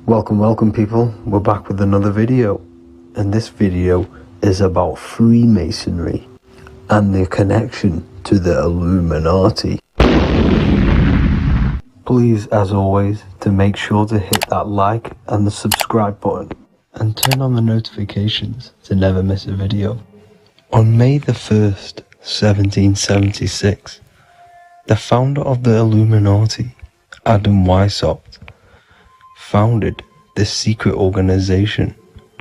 Welcome people, we're back with another video, and this video is about Freemasonry and their connection to the Illuminati. Please, as always, to make sure to hit that like and the subscribe button and turn on the notifications to never miss a video. On May the 1st, 1776, the founder of the Illuminati, Adam Weishaupt, founded this secret organization,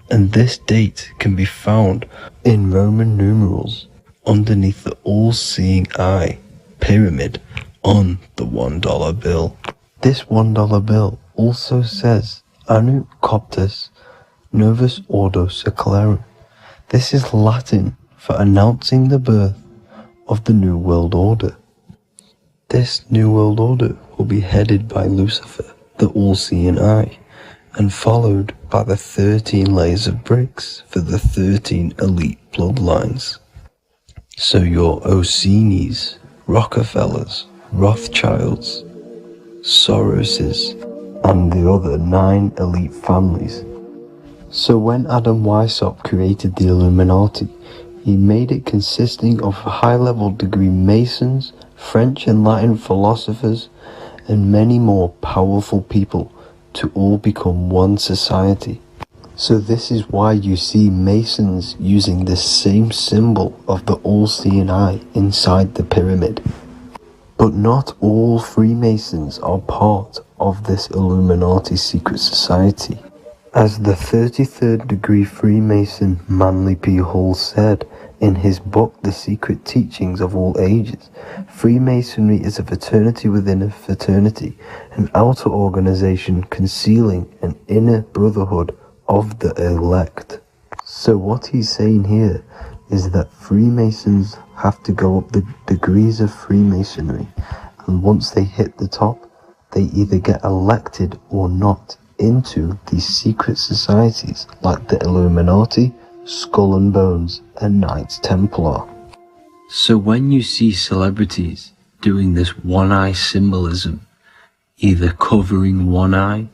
and this date can be found in Roman numerals underneath the all-seeing eye pyramid on the $1 bill. This $1 bill also says Anno Coptus Novus Ordo Secularum. This is Latin for announcing the birth of the New World Order. This New World Order will be headed by Lucifer, the all-seeing eye, and followed by the 13 layers of bricks for the 13 elite bloodlines. So your Orsini's, Rockefellers, Rothschilds, Soroses, and the other 9 elite families. So when Adam Weishaupt created the Illuminati, he made it consisting of high-level degree Masons, French and Latin philosophers, and many more powerful people to all become one society. So this is why you see Masons using this same symbol of the all-seeing eye inside the pyramid. But not all Freemasons are part of this Illuminati secret society. As the 33rd degree Freemason Manly P. Hall said in his book The Secret Teachings of All Ages, Freemasonry is a fraternity within a fraternity, an outer organization concealing an inner brotherhood of the elect. So what he's saying here is that Freemasons have to go up the degrees of Freemasonry, and once they hit the top, they either get elected or not into these secret societies like the Illuminati, Skull and Bones, and Knights Templar. So when you see celebrities doing this one-eye symbolism, either covering one eye,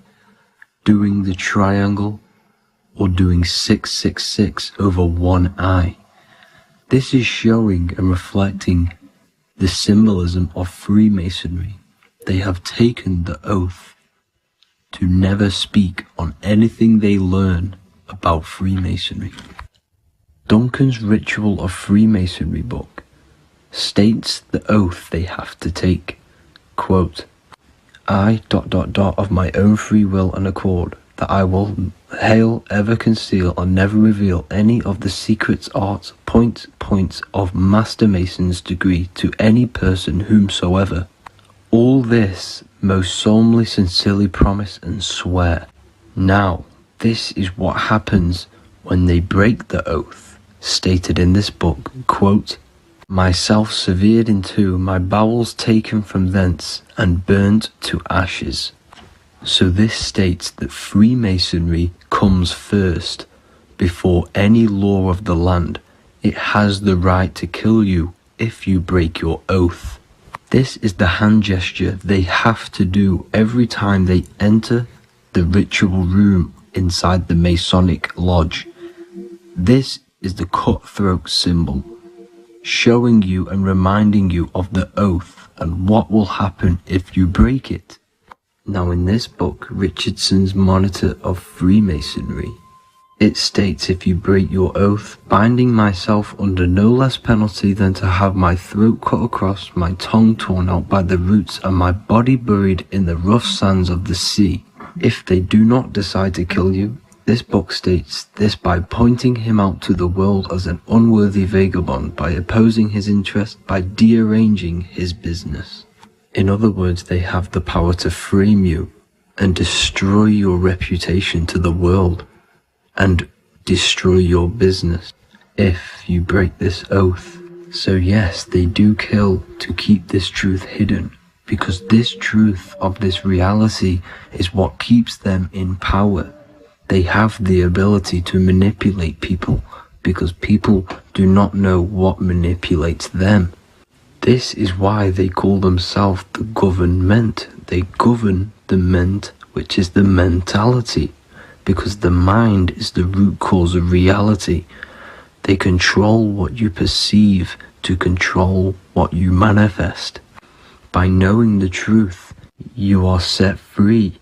doing the triangle, or doing 666 over one eye, this is showing and reflecting the symbolism of Freemasonry. They have taken the oath to never speak on anything they learn about Freemasonry. Duncan's Ritual of Freemasonry book states the oath they have to take. Quote, I ... of my own free will and accord, that I will hail, ever conceal, or never reveal any of the secrets, arts, points of Master Mason's degree to any person whomsoever. All this most solemnly, sincerely promise and swear. Now, this is what happens when they break the oath, stated in this book, quote, myself severed in two, my bowels taken from thence, and burnt to ashes. So this states that Freemasonry comes first, before any law of the land. It has the right to kill you if you break your oath. This is the hand gesture they have to do every time they enter the ritual room inside the Masonic lodge. This is the cutthroat symbol, showing you and reminding you of the oath and what will happen if you break it. Now in this book, Richardson's Monitor of Freemasonry, it states, if you break your oath, binding myself under no less penalty than to have my throat cut across, my tongue torn out by the roots, and my body buried in the rough sands of the sea. If they do not decide to kill you, this book states this by pointing him out to the world as an unworthy vagabond, by opposing his interest, by dearranging his business. In other words, they have the power to frame you and destroy your reputation to the world, and destroy your business if you break this oath. So yes, they do kill to keep this truth hidden, because this truth of this reality is what keeps them in power. They have the ability to manipulate people, because people do not know what manipulates them. This is why they call themselves the government. They govern the ment which is the mentality, because the mind is the root cause of reality. They control what you perceive to control what you manifest. By knowing the truth, you are set free,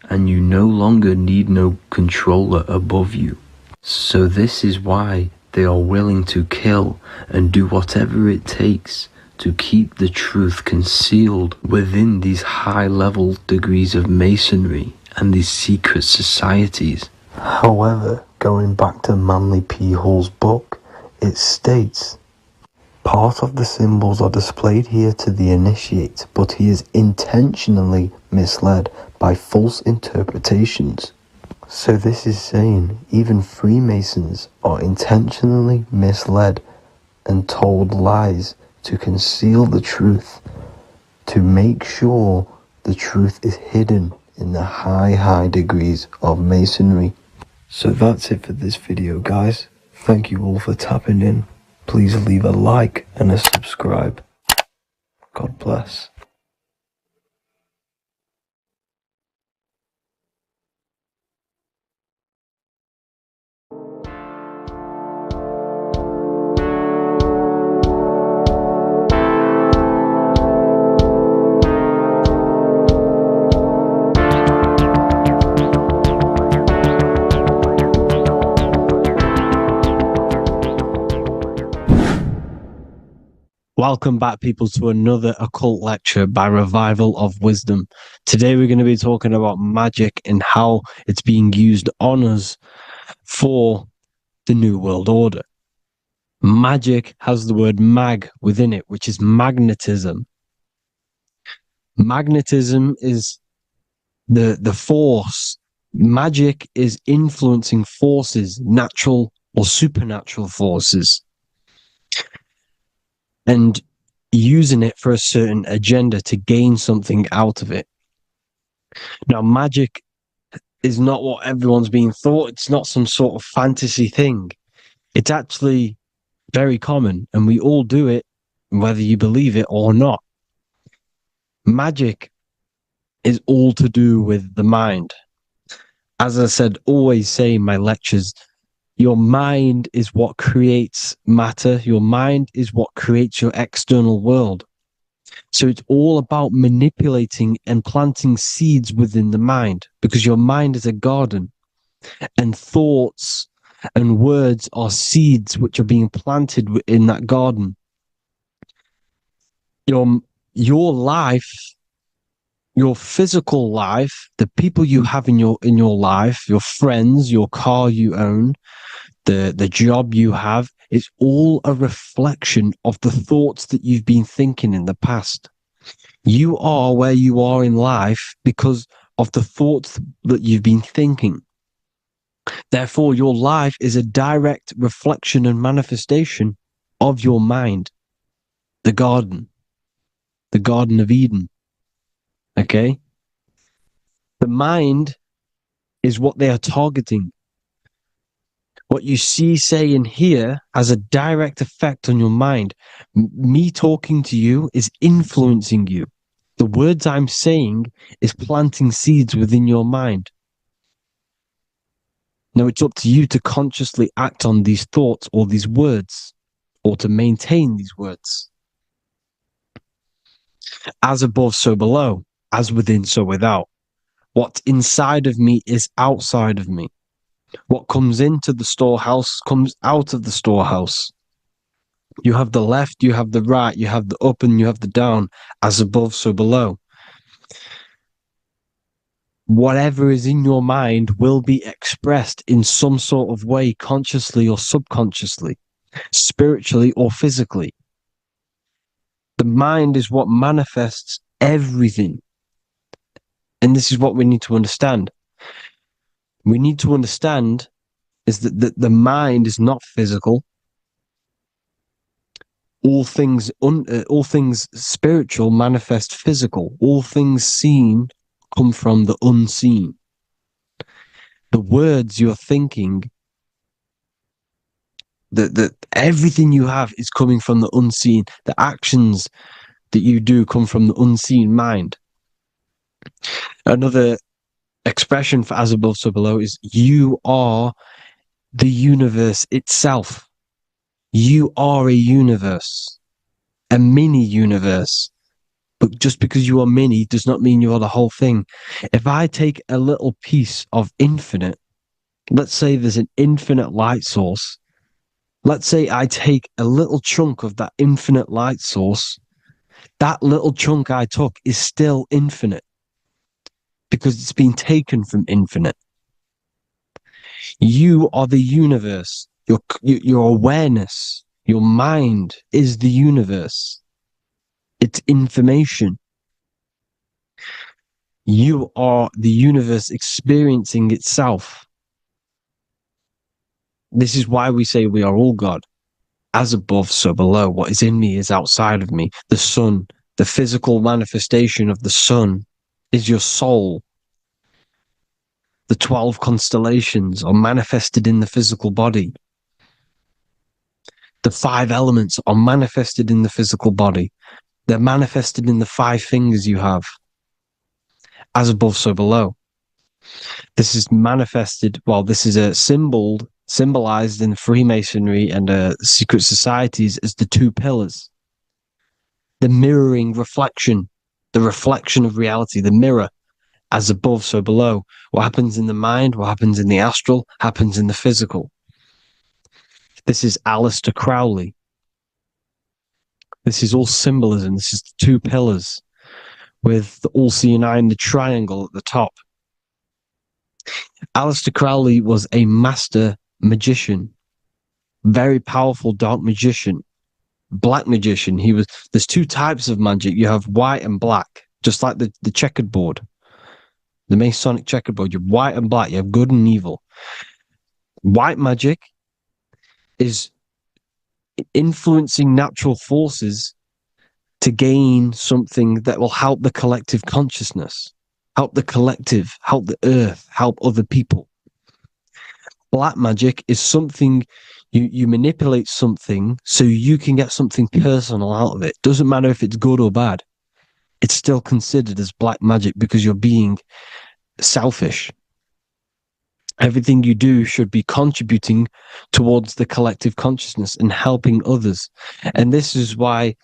and you no longer need no controller above you. So this is why they are willing to kill and do whatever it takes to keep the truth concealed within these high-level degrees of masonry and these secret societies. However, going back to Manly P. Hall's book, it states, part of the symbols are displayed here to the initiate, but he is intentionally misled by false interpretations. So this is saying even Freemasons are intentionally misled and told lies to conceal the truth, to make sure the truth is hidden in the high degrees of masonry. So that's it for this video, guys. Thank you all for tapping in. Please leave a like and a subscribe. God bless. Welcome back, people, to another occult lecture by Revival of Wisdom. Today we're going to be talking about magic and how it's being used on us for the New World Order. Magic has the word mag within it, which is magnetism. Magnetism is the force. Magic is influencing forces, natural or supernatural forces, and using it for a certain agenda to gain something out of it. Now, magic is not what everyone's being thought. It's not some sort of fantasy thing. It's actually very common, and we all do it, whether you believe it or not. Magic is all to do with the mind. As I said, always say in my lectures, your mind is what creates matter. Your mind is what creates your external world. So it's all about manipulating and planting seeds within the mind, because your mind is a garden, and thoughts and words are seeds which are being planted in that garden. Your life, your physical life, the people you have in your life, your friends, your car you own, the job you have, is all a reflection of the thoughts that you've been thinking in the past. You are where you are in life because of the thoughts that you've been thinking. Therefore, your life is a direct reflection and manifestation of your mind, the Garden of Eden. Okay? The mind is what they are targeting. What you see, say, and hear has a direct effect on your mind. Me talking to you is influencing you. The words I'm saying is planting seeds within your mind. Now, it's up to you to consciously act on these thoughts or these words, or to maintain these words. As above, so below. As within, so without. What's inside of me is outside of me. What comes into the storehouse comes out of the storehouse. You have the left, you have the right, you have the up, and you have the down. As above, so below. Whatever is in your mind will be expressed in some sort of way, consciously or subconsciously, spiritually or physically. The mind is what manifests everything. And this is what we need to understand. We need to understand is that the mind is not physical. All things spiritual manifest physical. All things seen come from the unseen. The words you're thinking, that everything you have is coming from the unseen. The actions that you do come from the unseen mind. Another expression for as above, so below is you are the universe itself. You are a universe, a mini universe. But just because you are mini does not mean you are the whole thing. If I take a little piece of infinite, let's say there's an infinite light source. Let's say I take a little chunk of that infinite light source. That little chunk I took is still infinite because it's been taken from infinite. You are the universe. Your awareness, your mind is the universe. It's information. You are the universe experiencing itself. This is why we say we are all God. As above, so below. What is in me is outside of me. The sun, the physical manifestation of the sun is your soul. The 12 constellations are manifested in the physical body. The 5 elements are manifested in the physical body. They're manifested in the 5 fingers you have. As above, so below. This is manifested, well, this is a symbolized in Freemasonry and secret societies as the 2 pillars. The mirroring reflection, the reflection of reality, the mirror, as above, so below. What happens in the mind, what happens in the astral, happens in the physical. This is Aleister Crowley. This is all symbolism. This is the 2 pillars with the all seeing eye and the triangle at the top. Aleister Crowley was a master magician, very powerful dark magician, black magician. There's 2 types of magic. You have white and black, just like the checkered board, the Masonic checkered board. You have white and black. You have good and evil. White magic is influencing natural forces to gain something that will help the collective consciousness, help the collective, help the earth, help other people. Black magic is something you manipulate something so you can get something personal out of it. Doesn't matter if it's good or bad. It's still considered as black magic because you're being selfish. Everything you do should be contributing towards the collective consciousness and helping others. And this is why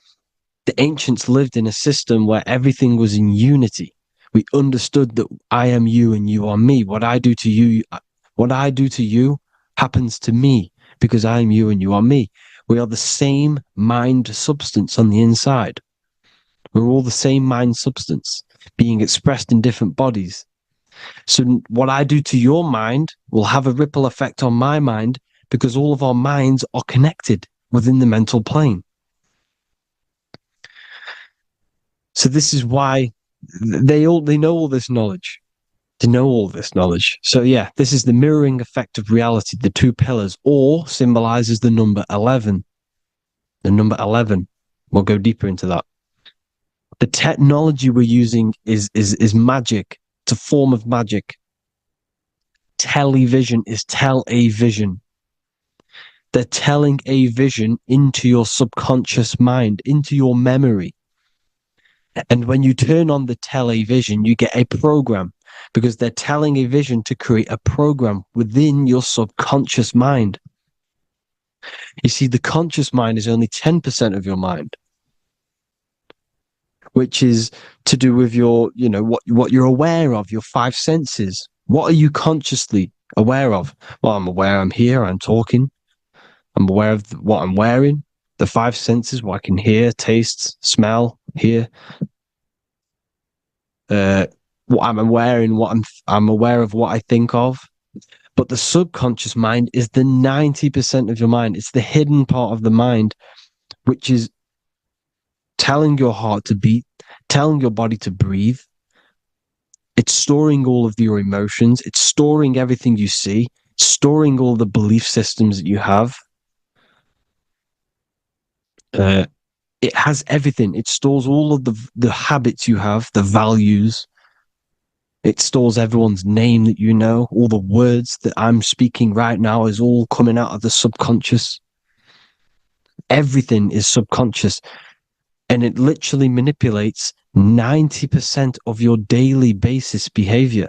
the ancients lived in a system where everything was in unity. We understood that I am you and you are me. What I do to you happens to me because I am you and you are me. We are the same mind substance on the inside. We're all the same mind substance being expressed in different bodies. So what I do to your mind will have a ripple effect on my mind because all of our minds are connected within the mental plane. So this is why they know all this knowledge. They know all this knowledge. So yeah, this is the mirroring effect of reality, the 2 pillars, or symbolizes the number 11. The number 11. We'll go deeper into that. The technology we're using is magic. It's a form of magic. Television is tell a vision. They're telling a vision into your subconscious mind, into your memory. And when you turn on the television, you get a program because they're telling a vision to create a program within your subconscious mind. You see, the conscious mind is only 10% of your mind, which is to do with your, what you're aware of, your 5 senses. What are you consciously aware of? Well, I'm aware I'm here, I'm talking. I'm aware of what I'm wearing, the 5 senses, what I can hear, taste, smell, hear. What I'm wearing, I'm aware of what I think of. But the subconscious mind is the 90% of your mind. It's the hidden part of the mind, which is telling your heart to beat, telling your body to breathe. It's storing all of your emotions. It's storing everything you see, storing all the belief systems that you have. It has everything. It stores all of the habits you have, the values. It stores everyone's name that you know. All the words that I'm speaking right now is all coming out of the subconscious. Everything is subconscious. And it literally manipulates 90% of your daily basis behavior.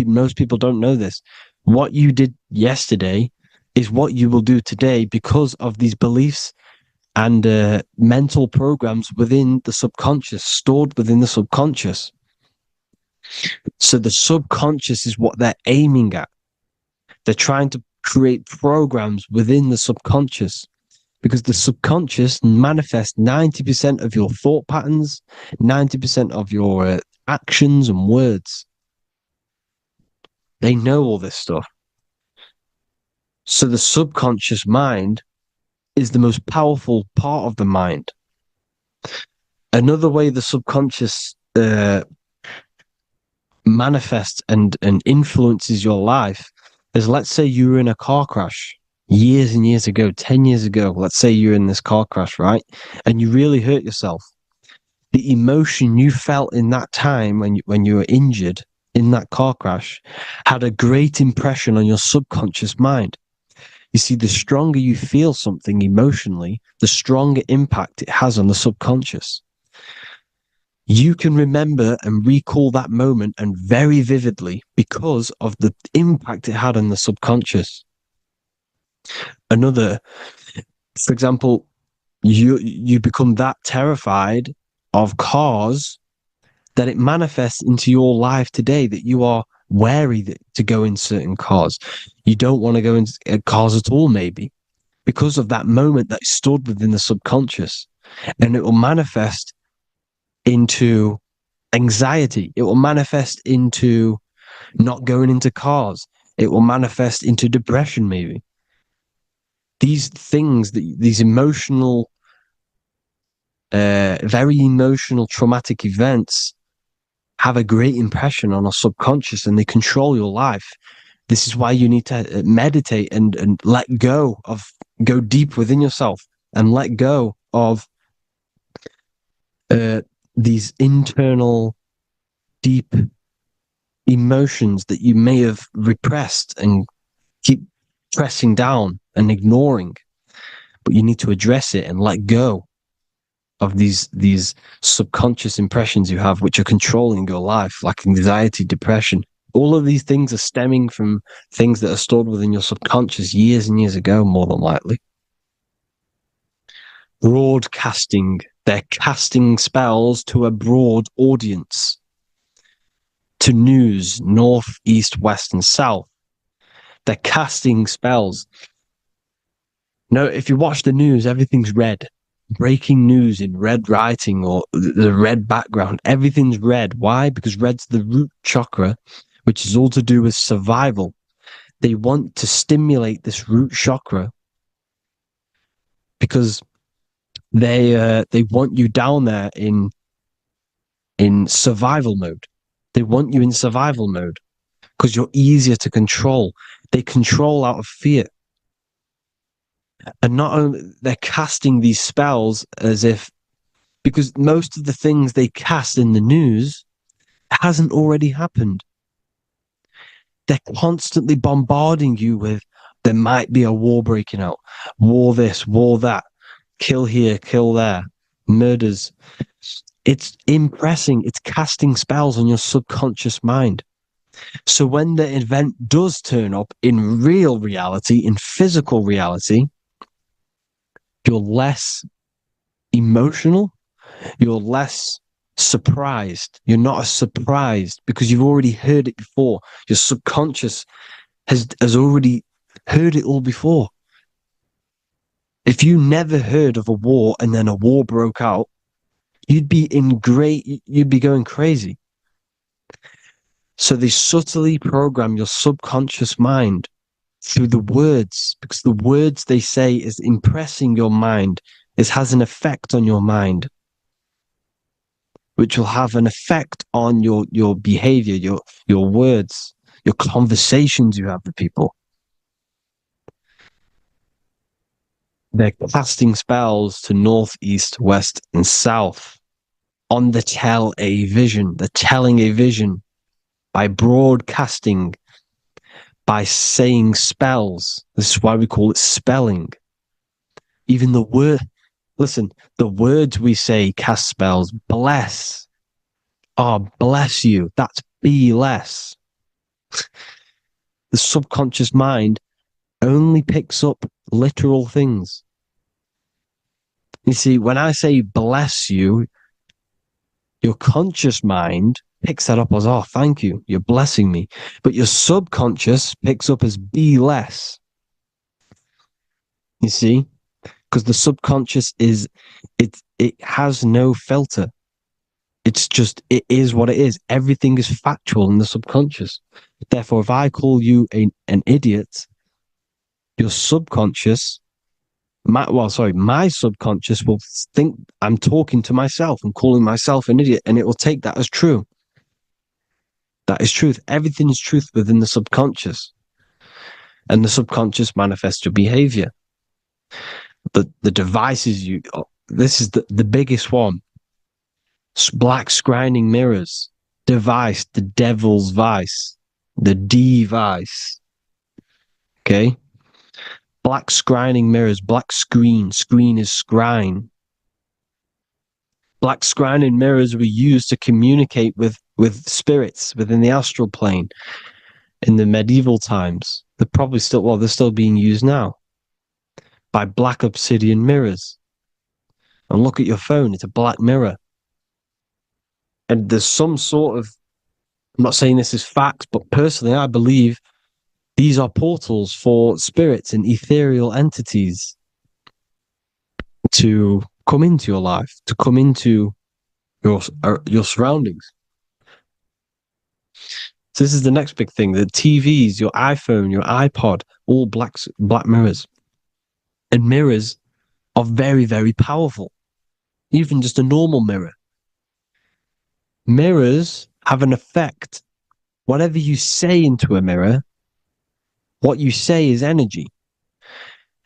Most people don't know this. What you did yesterday is what you will do today because of these beliefs and mental programs within the subconscious, stored within the subconscious. So the subconscious is what they're aiming at. They're trying to create programs within the subconscious because the subconscious manifests 90% of your thought patterns, 90% of your actions and words. They know all this stuff. So the subconscious mind is the most powerful part of the mind. Another way the subconscious manifests and influences your life is, let's say you were in a car crash years and years ago, 10 years ago. Let's say you're in this car crash, right? And you really hurt yourself. The emotion you felt in that time when you were injured in that car crash had a great impression on your subconscious mind. You see, the stronger you feel something emotionally, the stronger impact it has on the subconscious. You can remember and recall that moment and very vividly because of the impact it had on the subconscious. For example, you become that terrified of cars that it manifests into your life today, that you are wary to go in certain cars. You don't want to go into cars at all, maybe, because of that moment that stood within the subconscious. And it will manifest into anxiety. It will manifest into not going into cars. It will manifest into depression, maybe. These things, these emotional, very emotional, traumatic events have a great impression on our subconscious and they control your life. This is why you need to meditate and let go deep within yourself and let go of these internal, deep emotions that you may have repressed and keep pressing down and ignoring. But you need to address it and let go of these subconscious impressions you have, which are controlling your life, like anxiety, depression. All of these things are stemming from things that are stored within your subconscious years and years ago, more than likely. Broadcasting. They're casting spells to a broad audience, to news, north, east, west, and south. They're casting spells. No, if you watch the news, everything's red. Breaking news in red writing or the red background. Everything's red. Why? Because red's the root chakra, which is all to do with survival. They want to stimulate this root chakra because they want you down there in survival mode. They want you in survival mode because you're easier to control. They control out of fear. And not only they're casting these spells as if, because most of the things they cast in the news hasn't already happened. They're constantly bombarding you with, there might be a war breaking out, war this, war that, kill here, kill there, murders. It's impressing, it's casting spells on your subconscious mind. So when the event does turn up in real reality, in physical reality, you're less emotional, you're less surprised. You're not as surprised because you've already heard it before. Your subconscious has already heard it all before. If you never heard of a war and then a war broke out, you'd be going crazy. So they subtly program your subconscious mind through the words, because the words they say is impressing your mind. It has an effect on your mind, which will have an effect on your behavior, your words, your conversations you have with people. They're casting spells to north, east, west, and south on the tell a vision. They're telling a vision by broadcasting, by saying spells. This is why we call it spelling. Even the word, listen, the words we say cast spells. Bless. Oh, bless you. That's be less. The subconscious mind only picks up literal things. You see, when I say bless you, your conscious mind picks that up as, oh, thank you, you're blessing me. But your subconscious picks up as be less. You see? Because the subconscious it has no filter. It's just, it is what it is. Everything is factual in the subconscious. Therefore, if I call you an idiot, your subconscious, my subconscious will think I'm talking to myself and calling myself an idiot, and it will take that as true. That is truth. Everything is truth within the subconscious. And the subconscious manifests your behavior. The devices this is the biggest one. Black scrying mirrors. Device, the devil's vice. The device. Okay? Black scrying mirrors, black screen. Screen is scrying. Black scrying mirrors were used to communicate with spirits within the astral plane in the medieval times. They're still being used now by black obsidian mirrors. And look at your phone, it's a black mirror. And there's some sort of, I'm not saying this is fact, but personally, I believe these are portals for spirits and ethereal entities to come into your life, to come into your surroundings. So this is the next big thing: the TVs, your iPhone, your iPod, all black mirrors. And mirrors are very, very powerful. Even just a normal mirror. Mirrors have an effect. Whatever you say into a mirror, what you say is energy.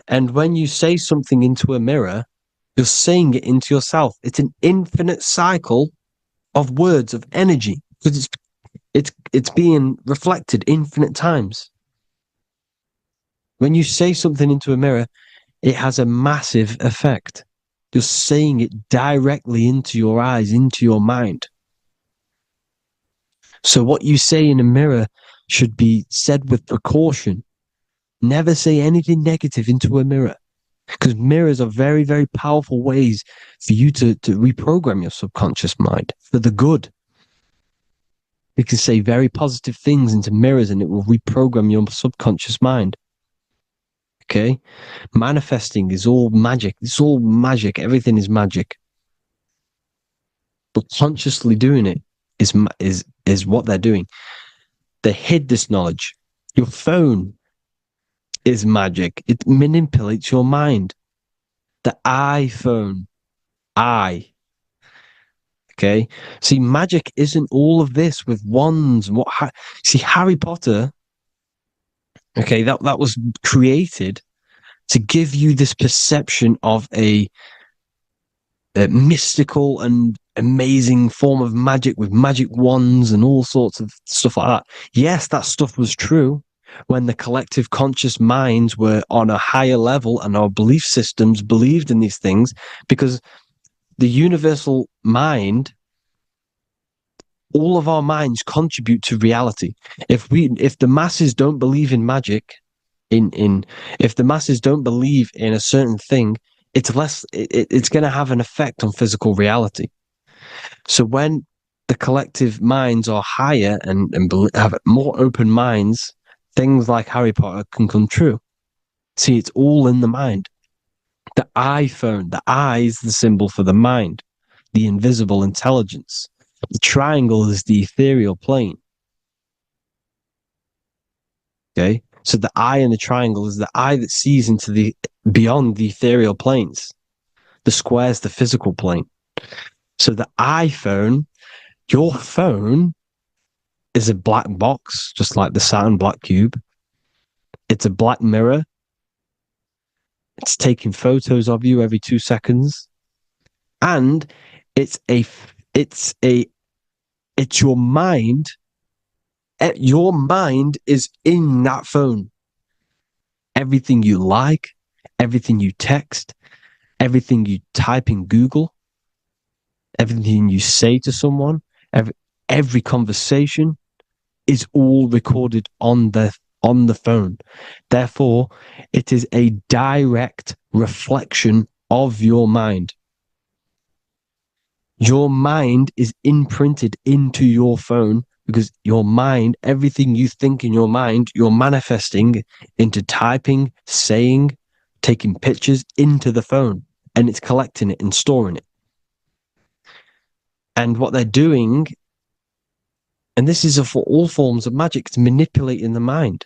And when you say something into a mirror, you're saying it into yourself. It's an infinite cycle of words of energy because it's being reflected infinite times. When you say something into a mirror, it has a massive effect. You're saying it directly into your eyes, into your mind. So what you say in a mirror should be said with precaution. Never say anything negative into a mirror, because mirrors are very, very powerful ways for you to reprogram your subconscious mind for the good. You can say very positive things into mirrors and it will reprogram your subconscious mind. Okay? Manifesting is all magic. It's all magic. Everything is magic. But consciously doing it is what they're doing. They hid this knowledge. Your phone is magic. It manipulates your mind. The iPhone. Okay? See, magic isn't all of this with wands. See, Harry Potter, okay, that was created to give you this perception of a mystical and amazing form of magic with magic wands and all sorts of stuff like that. Yes, that stuff was true when the collective conscious minds were on a higher level and our belief systems believed in these things, because the universal mind, all of our minds contribute to reality. If the masses don't believe in magic, if the masses don't believe in a certain thing, it's going to have an effect on physical reality. So when the collective minds are higher and have more open minds, things like Harry Potter can come true. See, it's all in the mind. The iPhone, the I is the symbol for the mind, the invisible intelligence. The triangle is the ethereal plane. Okay, so the eye in the triangle is the eye that sees into beyond the ethereal planes. The square is the physical plane. So the iPhone, your phone, is a black box, just like the Saturn black cube. It's a black mirror. It's taking photos of you every 2 seconds, and it's your mind. Your mind is in that phone. Everything you like, everything you text, everything you type in Google, everything you say to someone, every conversation, is all recorded on the phone. Therefore, it is a direct reflection of your mind. Your mind is imprinted into your phone because your mind, everything you think in your mind, you're manifesting into typing, saying, taking pictures into the phone, and it's collecting it and storing it. And what they're doing, and this is for all forms of magic, it's manipulating the mind.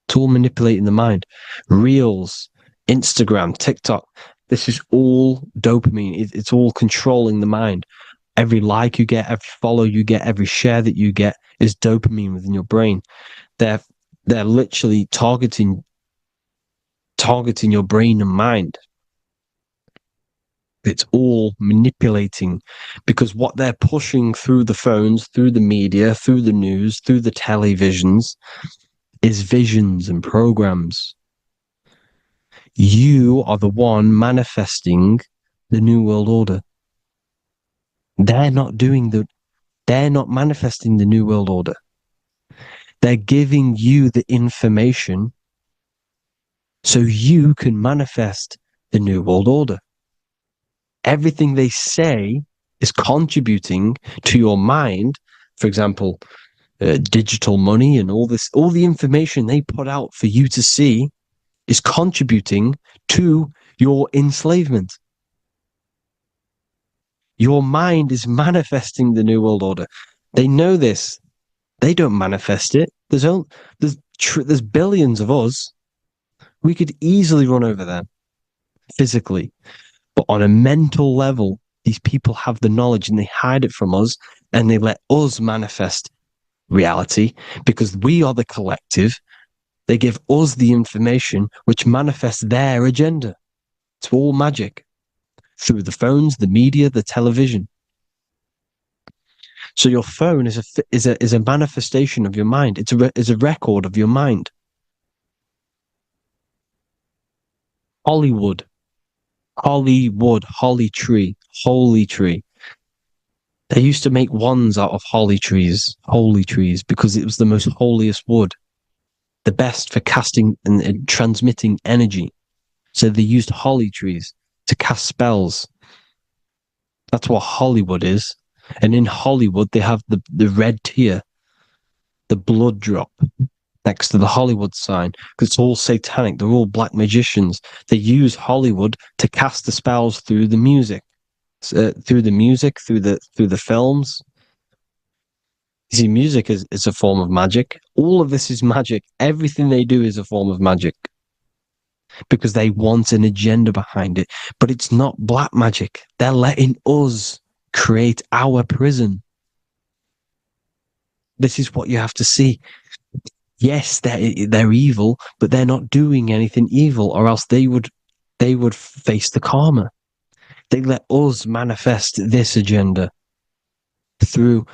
It's all manipulating the mind. Reels, Instagram, TikTok, this is all dopamine. It's all controlling the mind. Every like you get, every follow you get, every share that you get is dopamine within your brain. They're literally targeting your brain and mind. It's all manipulating because what they're pushing through the phones, through the media, through the news, through the televisions is visions and programs. You are the one manifesting the New World Order. They're not manifesting the New World Order. They're giving you the information so you can manifest the New World Order. Everything they say is contributing to your mind. For example, digital money and all the information they put out for you to see is contributing to your enslavement. Your mind is manifesting the New World Order. They know this. They don't manifest it. There's billions of us. We could easily run over them physically. But on a mental level, these people have the knowledge and they hide it from us and they let us manifest reality because we are the collective. They give us the information which manifests their agenda. It's all magic through the phones, the media, the television. So your phone is a manifestation of your mind. It's a record of your mind. Hollywood, holly tree, holy tree. They used to make wands out of holy trees, because it was the most holiest wood, the best for casting and transmitting energy. So they used holly trees to cast spells. That's what Hollywood is. And in Hollywood, they have the red tear, the blood drop next to the Hollywood sign, because it's all satanic. They're all black magicians. They use Hollywood to cast the spells through the music, through the films. You see, music is a form of magic. All of this is magic. Everything they do is a form of magic because they want an agenda behind it. But it's not black magic. They're letting us create our prison. This is what you have to see. Yes, they're evil, but they're not doing anything evil, or else they would face the karma. They let us manifest this agenda through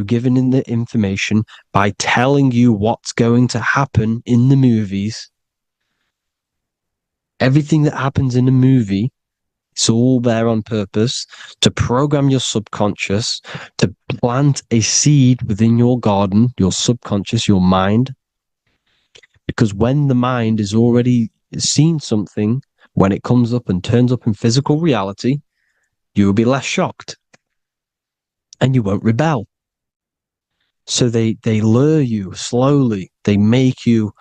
giving in the information, by telling you what's going to happen in the movies. Everything that happens in a movie, it's all there on purpose to program your subconscious, to plant a seed within your garden, your subconscious, your mind. Because when the mind has already seen something, when it comes up and turns up in physical reality, you will be less shocked and you won't rebel. So they lure you slowly. They make you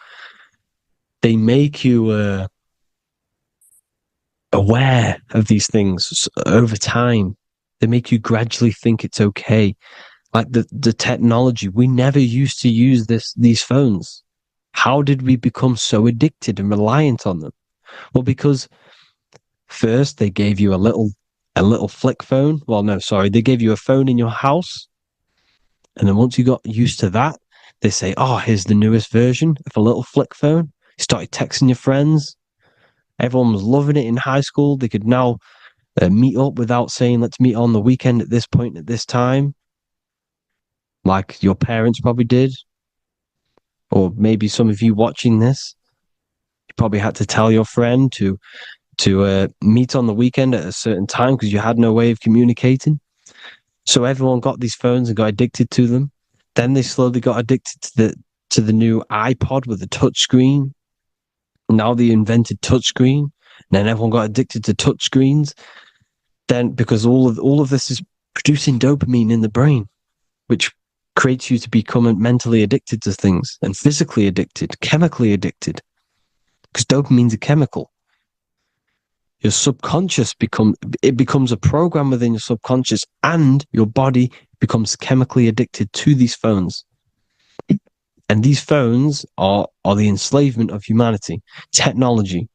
aware of these things over time. They make you gradually think it's okay. Like the technology, we never used to use these phones. How did we become so addicted and reliant on them? Well, because first they gave you a little flick phone. Well, no, sorry, they gave you a phone in your house. And then once you got used to that, they say, oh, here's the newest version of a little flick phone. You started texting your friends. Everyone was loving it in high school. They could now meet up without saying, let's meet on the weekend at this point at this time. Like your parents probably did. Or maybe some of you watching this, you probably had to tell your friend to meet on the weekend at a certain time because you had no way of communicating. So everyone got these phones and got addicted to them. Then they slowly got addicted to the new iPod with the touch screen. Now they invented touchscreen. Then everyone got addicted to touchscreens. Then because all of this is producing dopamine in the brain, which creates you to become mentally addicted to things and physically addicted, chemically addicted. Because dopamine's a chemical. Your subconscious becomes a program within your subconscious, and your body becomes chemically addicted to these phones. And these phones are the enslavement of humanity, technology.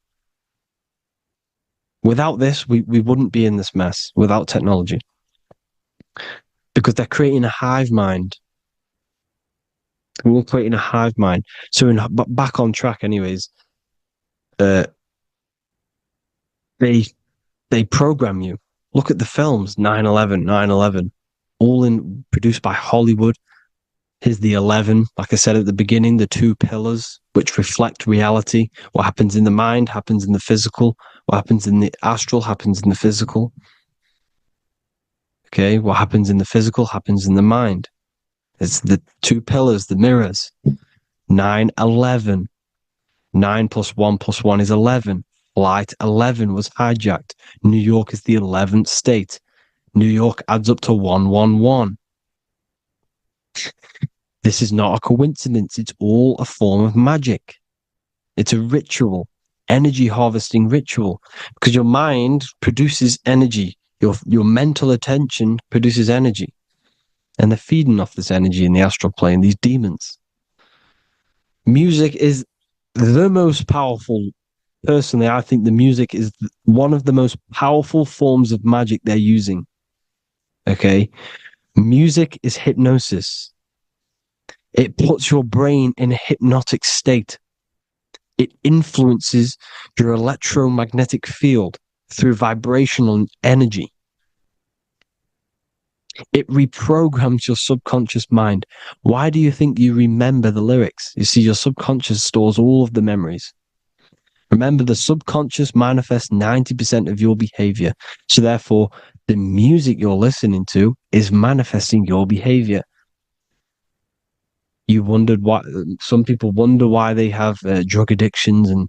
Without this, we wouldn't be in this mess, without technology. Because they're creating a hive mind. We're creating a hive mind. So back on track anyways, they program you. Look at the films, 9/11, all produced by Hollywood. Here's the 11, like I said at the beginning, the two pillars which reflect reality. What happens in the mind happens in the physical. What happens in the astral happens in the physical. Okay, what happens in the physical happens in the mind. It's the two pillars, the mirrors. 9/11. 9 plus 1 plus 1 is 11. Flight 11 was hijacked. New York is the 11th state. New York adds up to 111. This is not a coincidence. It's all a form of magic. It's a ritual, energy harvesting ritual, because your mind produces energy. Your mental attention produces energy. And they're feeding off this energy in the astral plane, these demons. Music is the most powerful. Personally, I think the music is one of the most powerful forms of magic they're using. Okay? Music is hypnosis. It puts your brain in a hypnotic state. It influences your electromagnetic field through vibrational energy. It reprograms your subconscious mind. Why do you think you remember the lyrics? You see, your subconscious stores all of the memories. Remember, the subconscious manifests 90% of your behavior. So therefore, the music you're listening to is manifesting your behavior. You wondered why some people wonder why they have drug addictions and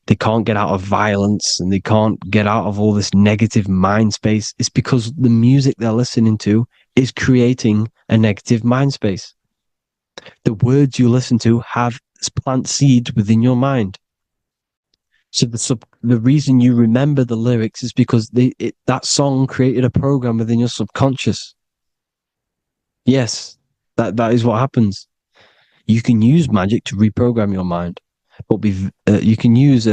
they can't get out of violence and they can't get out of all this negative mind space. It's because the music they're listening to is creating a negative mind space. The words you listen to have plant seeds within your mind. So the reason you remember the lyrics is because that song created a program within your subconscious. Yes, that is what happens. You can use magic to reprogram your mind, but you can use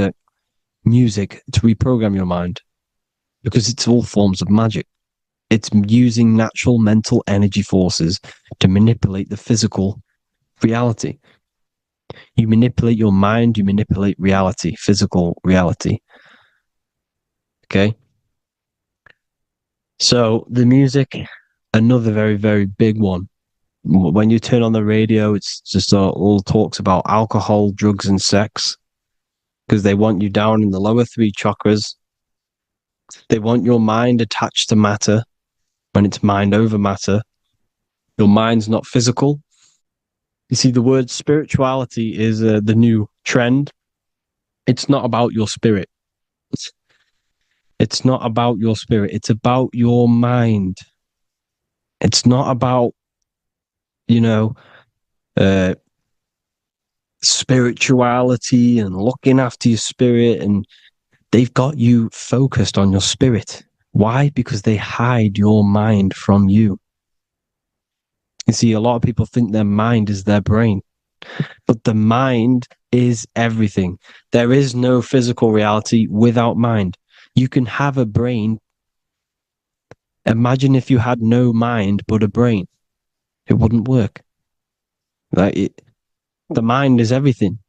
music to reprogram your mind because it's all forms of magic. It's using natural mental energy forces to manipulate the physical reality. You manipulate your mind, you manipulate reality, physical reality. Okay? So the music, another very, very big one. When you turn on the radio, it's just all talks about alcohol, drugs, and sex because they want you down in the lower three chakras. They want your mind attached to matter when it's mind over matter. Your mind's not physical. You see, the word spirituality is the new trend. It's not about your spirit. It's not about your spirit. It's about your mind. It's not about, spirituality and looking after your spirit. And they've got you focused on your spirit. Why? Because they hide your mind from you. You see, a lot of people think their mind is their brain, but the mind is everything. There is no physical reality without mind. You can have a brain. Imagine if you had no mind but a brain. It wouldn't work. The mind is everything.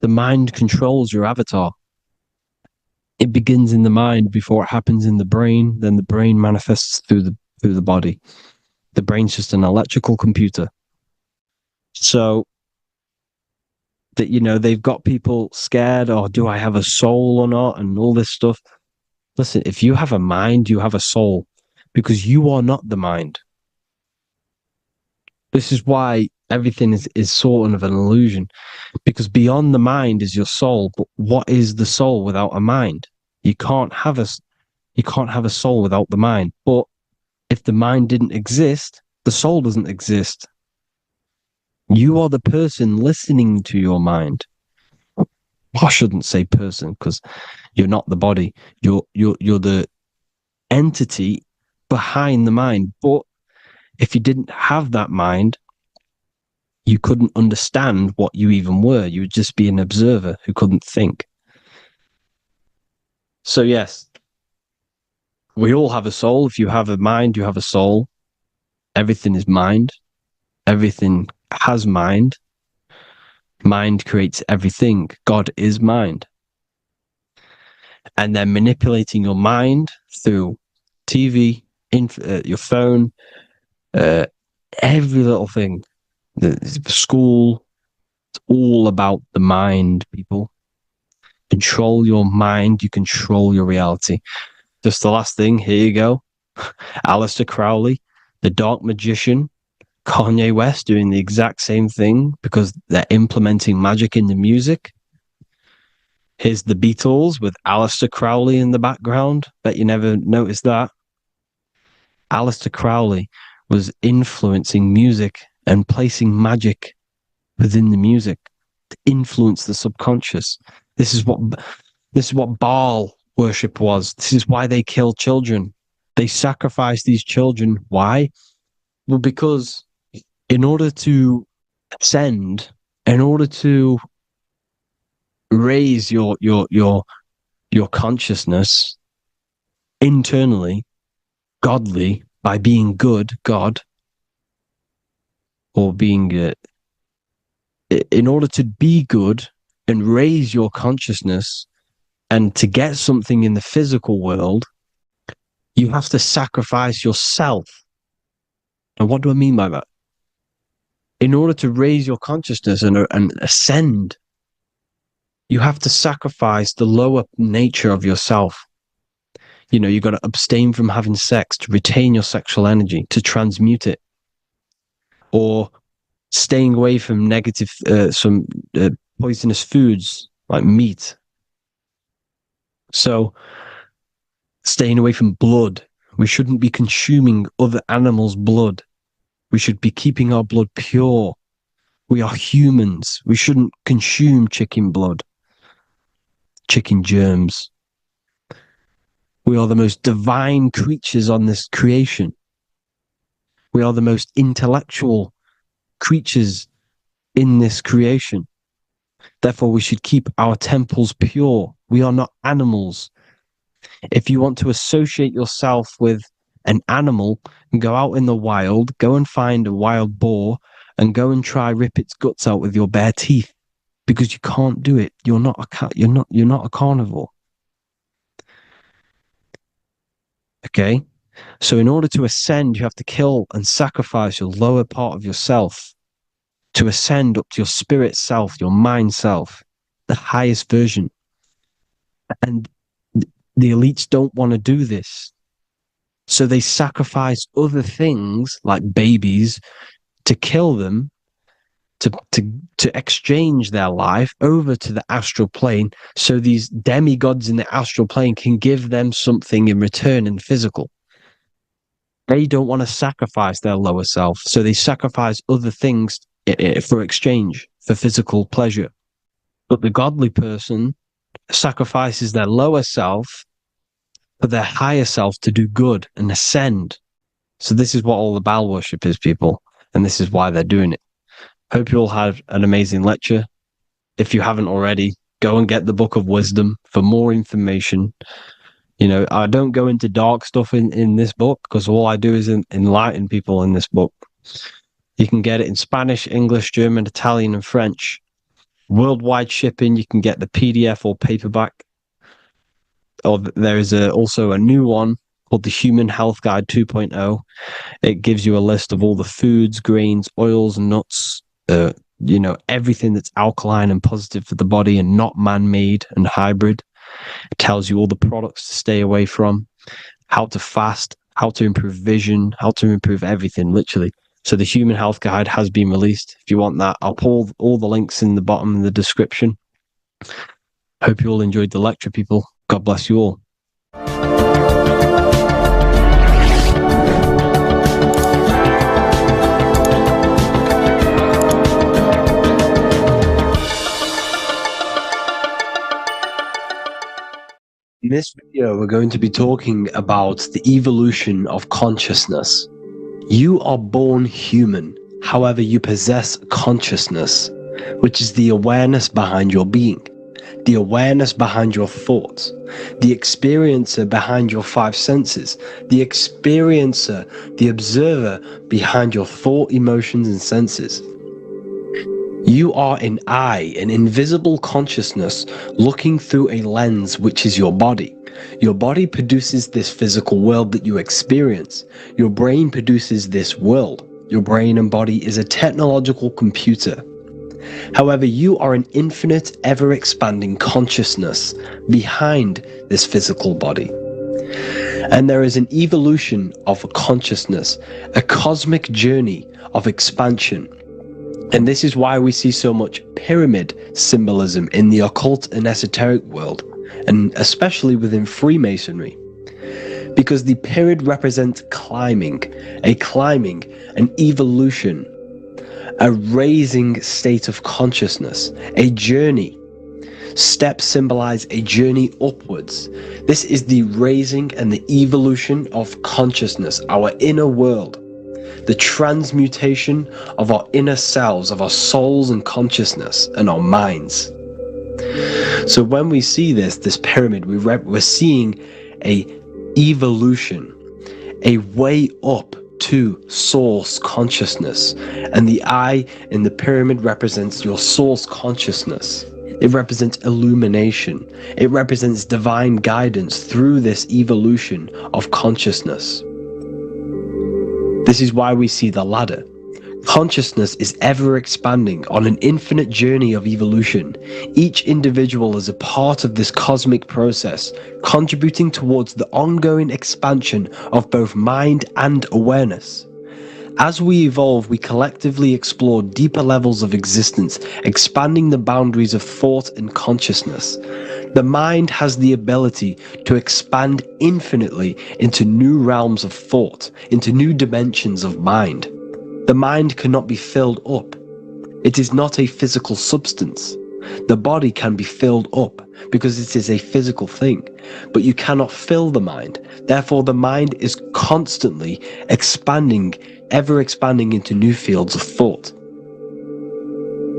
The mind controls your avatar. It begins in the mind before it happens in the brain. Then the brain manifests through the body. The brain's just an electrical computer. So that, they've got people scared, or do I have a soul or not? And all this stuff. Listen, if you have a mind, you have a soul because you are not the mind. This is why everything is sort of an illusion, because beyond the mind is your soul. But what is the soul without a mind? You can't have a soul without the mind. But if the mind didn't exist, the soul doesn't exist. You are the person listening to your mind. I shouldn't say person because you're not the body. You're the entity behind the mind. But if you didn't have that mind, you couldn't understand what you even were. You would just be an observer who couldn't think. So yes, we all have a soul. If you have a mind, you have a soul. Everything is mind. Everything has mind. Mind creates everything. God is mind. And then manipulating your mind through TV, your phone, every little thing, the school, it's all about the mind, people. Control your mind, you control your reality. Just the last thing, here you go. Aleister Crowley, the dark magician, Kanye West doing the exact same thing because they're implementing magic in the music. Here's the Beatles with Aleister Crowley in the background. Bet you never noticed that. Aleister Crowley was influencing music and placing magic within the music to influence the subconscious. This is what Baal worship was. This is why they kill children. They sacrifice these children. Why? Well, because in order to ascend, in order to raise your consciousness internally, godly, by being good, God, or being in order to be good and raise your consciousness and to get something in the physical world, you have to sacrifice yourself. And what do I mean by that? In order to raise your consciousness and ascend, you have to sacrifice the lower nature of yourself. You know, you've got to abstain from having sex to retain your sexual energy, to transmute it, or staying away from negative, some poisonous foods like meat. So, staying away from blood. We shouldn't be consuming other animals' blood. We should be keeping our blood pure. We are humans. We shouldn't consume chicken blood, chicken germs. We are the most divine creatures on this creation. We are the most intellectual creatures in this creation. Therefore, we should keep our temples pure. We are not animals. If you want to associate yourself with an animal, go out in the wild, go and find a wild boar and go and try rip its guts out with your bare teeth, because you can't do it. You're not a carnivore. Okay? So in order to ascend, you have to kill and sacrifice your lower part of yourself to ascend up to your spirit self, your mind self, the highest version. And the elites don't want to do this. So they sacrifice other things like babies to kill them, to exchange their life over to the astral plane, so these demigods in the astral plane can give them something in return in physical. They don't want to sacrifice their lower self, so they sacrifice other things for exchange, for physical pleasure. But the godly person sacrifices their lower self for their higher self to do good and ascend. So this is what all the Baal worship is, people, and this is why they're doing it. Hope you all had an amazing lecture. If you haven't already, go and get the Book of Wisdom for more information. You know, I don't go into dark stuff in this book because all I do is enlighten people in this book. You can get it in Spanish, English, German, Italian, and French. Worldwide shipping, you can get the PDF or paperback. Or there is also a new one called the Human Health Guide 2.0. It gives you a list of all the foods, grains, oils, nuts, you know, everything that's alkaline and positive for the body and not man-made and hybrid. It tells you all the products to stay away from, how to fast, how to improve vision, how to improve everything, literally. So the Human Health Guide has been released. If you want that, I'll pull all the links in the bottom of the description. Hope you all enjoyed the lecture, people. God bless you all. In this video, we're going to be talking about the evolution of consciousness. You are born human, however, you possess consciousness, which is the awareness behind your being, the awareness behind your thoughts, the experiencer behind your five senses, the experiencer, the observer behind your thought, emotions, and senses. You are an eye, an invisible consciousness looking through a lens, which is your body. Your body produces this physical world that you experience. Your brain produces this world. Your brain and body is a technological computer. However, you are an infinite, ever-expanding consciousness behind this physical body. And there is an evolution of consciousness, a cosmic journey of expansion. And this is why we see so much pyramid symbolism in the occult and esoteric world, and especially within Freemasonry. Because the pyramid represents climbing, an evolution, a raising state of consciousness, a journey. Steps symbolize a journey upwards. This is the raising and the evolution of consciousness, our inner world. The transmutation of our inner selves, of our souls and consciousness and our minds. So when we see this pyramid, we're seeing a evolution, a way up to source consciousness. And the eye in the pyramid represents your source consciousness. It represents illumination. It represents divine guidance through this evolution of consciousness. This is why we see the ladder. Consciousness is ever expanding on an infinite journey of evolution. Each individual is a part of this cosmic process, contributing towards the ongoing expansion of both mind and awareness. As we evolve, we collectively explore deeper levels of existence, expanding the boundaries of thought and consciousness. The mind has the ability to expand infinitely into new realms of thought, into new dimensions of mind. The mind cannot be filled up. It is not a physical substance. The body can be filled up because it is a physical thing, but you cannot fill the mind. Therefore, the mind is constantly expanding, ever expanding into new fields of thought.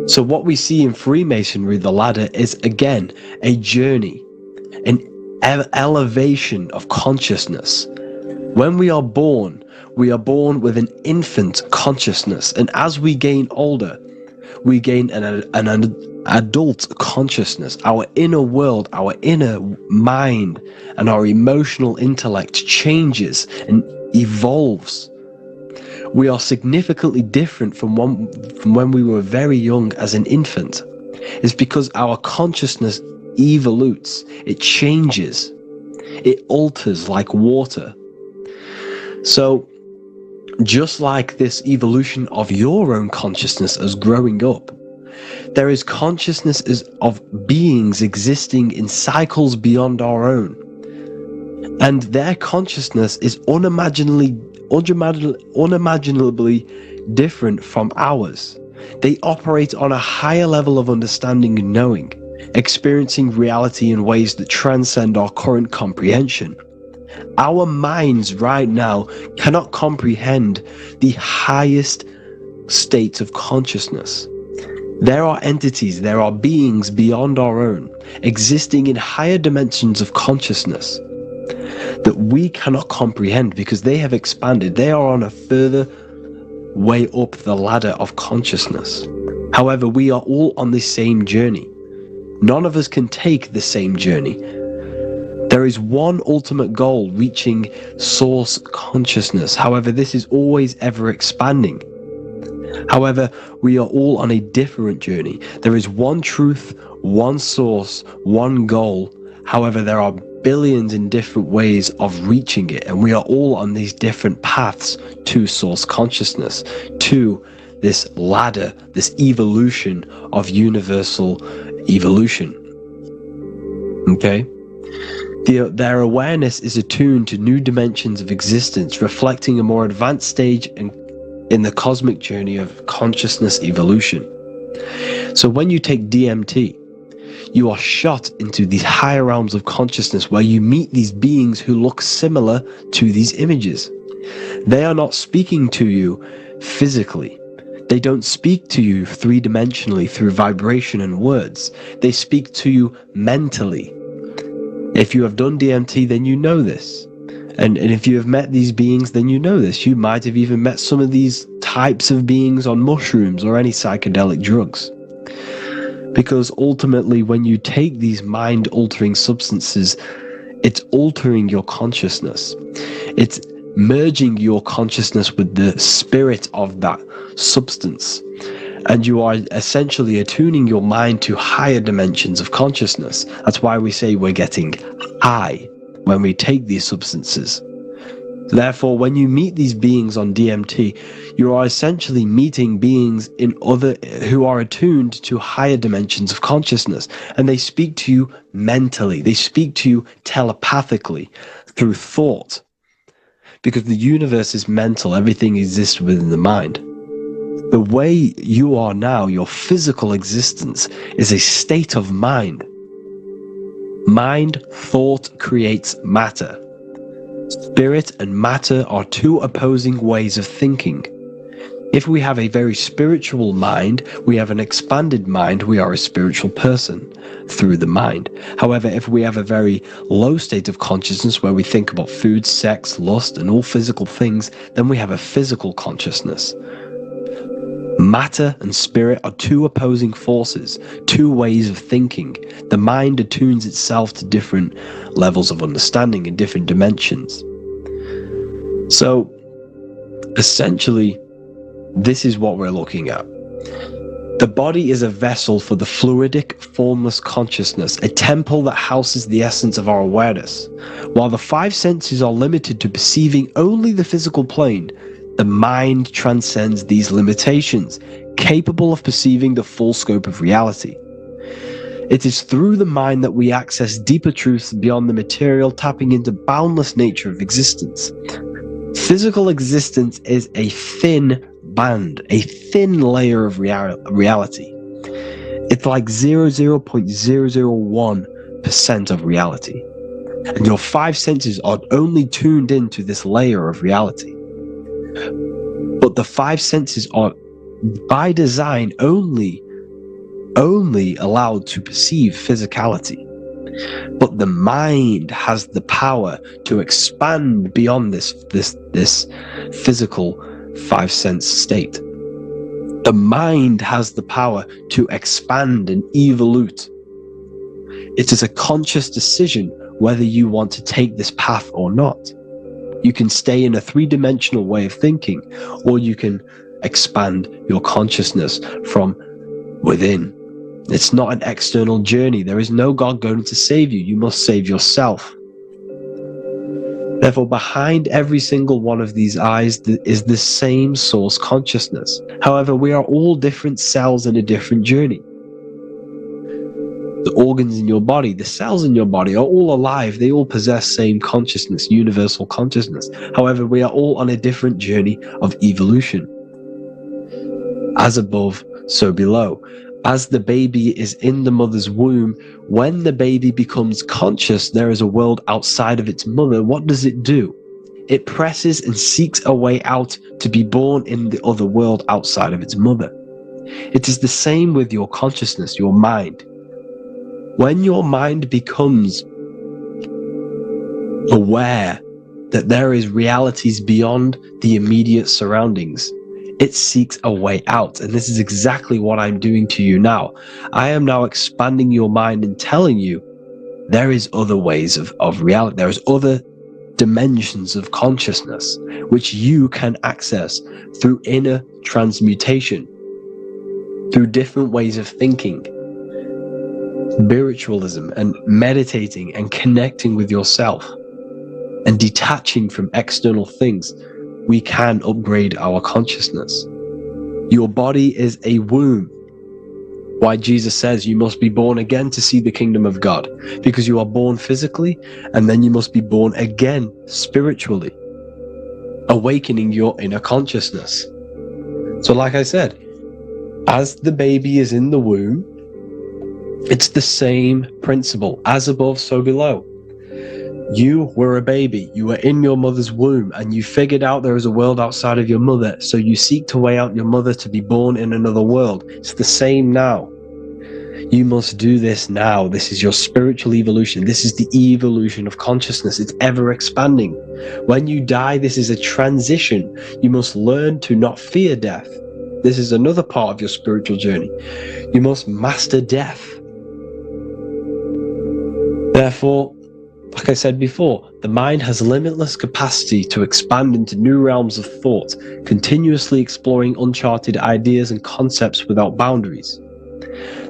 So what we see in Freemasonry, the ladder, is again a journey, an elevation of consciousness. When we are born with an infant consciousness, and as we gain older, we gain an adult consciousness. Our inner world, our inner mind, and our emotional intellect changes and evolves. We are significantly different from when we were very young as an infant. It's because our consciousness evolutes, it changes, it alters like water. So, just like this evolution of your own consciousness as growing up, there is consciousness of beings existing in cycles beyond our own. And their consciousness is unimaginably different from ours. They operate on a higher level of understanding and knowing, experiencing reality in ways that transcend our current comprehension. Our minds right now cannot comprehend the highest states of consciousness. There are entities, there are beings beyond our own, existing in higher dimensions of consciousness that we cannot comprehend because they have expanded. They are on a further way up the ladder of consciousness. However, we are all on the same journey. None of us can take the same journey. There is one ultimate goal, reaching source consciousness. However, this is always ever expanding. However, we are all on a different journey. There is one truth, one source, one goal. However, there are billions in different ways of reaching it, and we are all on these different paths to source consciousness, to this ladder, this evolution of universal evolution. Okay? Their awareness is attuned to new dimensions of existence, reflecting a more advanced stage in the cosmic journey of consciousness evolution. So when you take DMT, you are shot into these higher realms of consciousness where you meet these beings who look similar to these images. They are not speaking to you physically. They don't speak to you three-dimensionally through vibration and words. They speak to you mentally. If you have done DMT, then you know this. And if you have met these beings, then you know this. You might have even met some of these types of beings on mushrooms or any psychedelic drugs. Because ultimately, when you take these mind-altering substances, it's altering your consciousness. It's merging your consciousness with the spirit of that substance. And you are essentially attuning your mind to higher dimensions of consciousness. That's why we say we're getting high when we take these substances. Therefore, when you meet these beings on DMT, you are essentially meeting beings who are attuned to higher dimensions of consciousness, and they speak to you mentally. They speak to you telepathically through thought, because the universe is mental. Everything exists within the mind. The way you are now, your physical existence, is a state of mind. Mind, thought creates matter. Spirit and matter are two opposing ways of thinking. If we have a very spiritual mind, we have an expanded mind, we are a spiritual person through the mind. However, if we have a very low state of consciousness where we think about food, sex, lust, and all physical things, then we have a physical consciousness. Matter and spirit are two opposing forces, two ways of thinking. The mind attunes itself to different levels of understanding in different dimensions. So, essentially, this is what we're looking at. The body is a vessel for the fluidic, formless consciousness, a temple that houses the essence of our awareness. While the five senses are limited to perceiving only the physical plane, the mind transcends these limitations, capable of perceiving the full scope of reality. It is through the mind that we access deeper truths beyond the material, tapping into boundless nature of existence. Physical existence is a thin band, a thin layer of reality. It's like 0.001% of reality. And your five senses are only tuned into this layer of reality. But the five senses are, by design, only allowed to perceive physicality. But the mind has the power to expand beyond this physical five sense state. The mind has the power to expand and evolute. It is a conscious decision whether you want to take this path or not. You can stay in a three-dimensional way of thinking, or you can expand your consciousness from within. It's not an external journey. There is no God going to save you. You must save yourself. Therefore, behind every single one of these eyes is the same source consciousness. However, we are all different cells in a different journey. The organs in your body, the cells in your body are all alive. They all possess same consciousness, universal consciousness. However, we are all on a different journey of evolution. As above, so below. As the baby is in the mother's womb, when the baby becomes conscious, there is a world outside of its mother. What does it do? It presses and seeks a way out to be born in the other world outside of its mother. It is the same with your consciousness, your mind. When your mind becomes aware that there is realities beyond the immediate surroundings, it seeks a way out. And this is exactly what I'm doing to you now. I am now expanding your mind and telling you there is other ways of reality. There is other dimensions of consciousness which you can access through inner transmutation, through different ways of thinking. spiritualism and meditating and connecting with yourself and detaching from external things, we can upgrade our consciousness. Your body is a womb. Why Jesus says you must be born again to see the kingdom of God, because you are born physically and then you must be born again spiritually, awakening your inner consciousness. So like I said, as the baby is in the womb, it's the same principle. As above, so below. You were a baby. You were in your mother's womb and you figured out there is a world outside of your mother. So you seek to weigh out your mother to be born in another world. It's the same now. You must do this now. This is your spiritual evolution. This is the evolution of consciousness. It's ever expanding. When you die, this is a transition. You must learn to not fear death. This is another part of your spiritual journey. You must master death. Therefore, like I said before, the mind has limitless capacity to expand into new realms of thought, continuously exploring uncharted ideas and concepts without boundaries.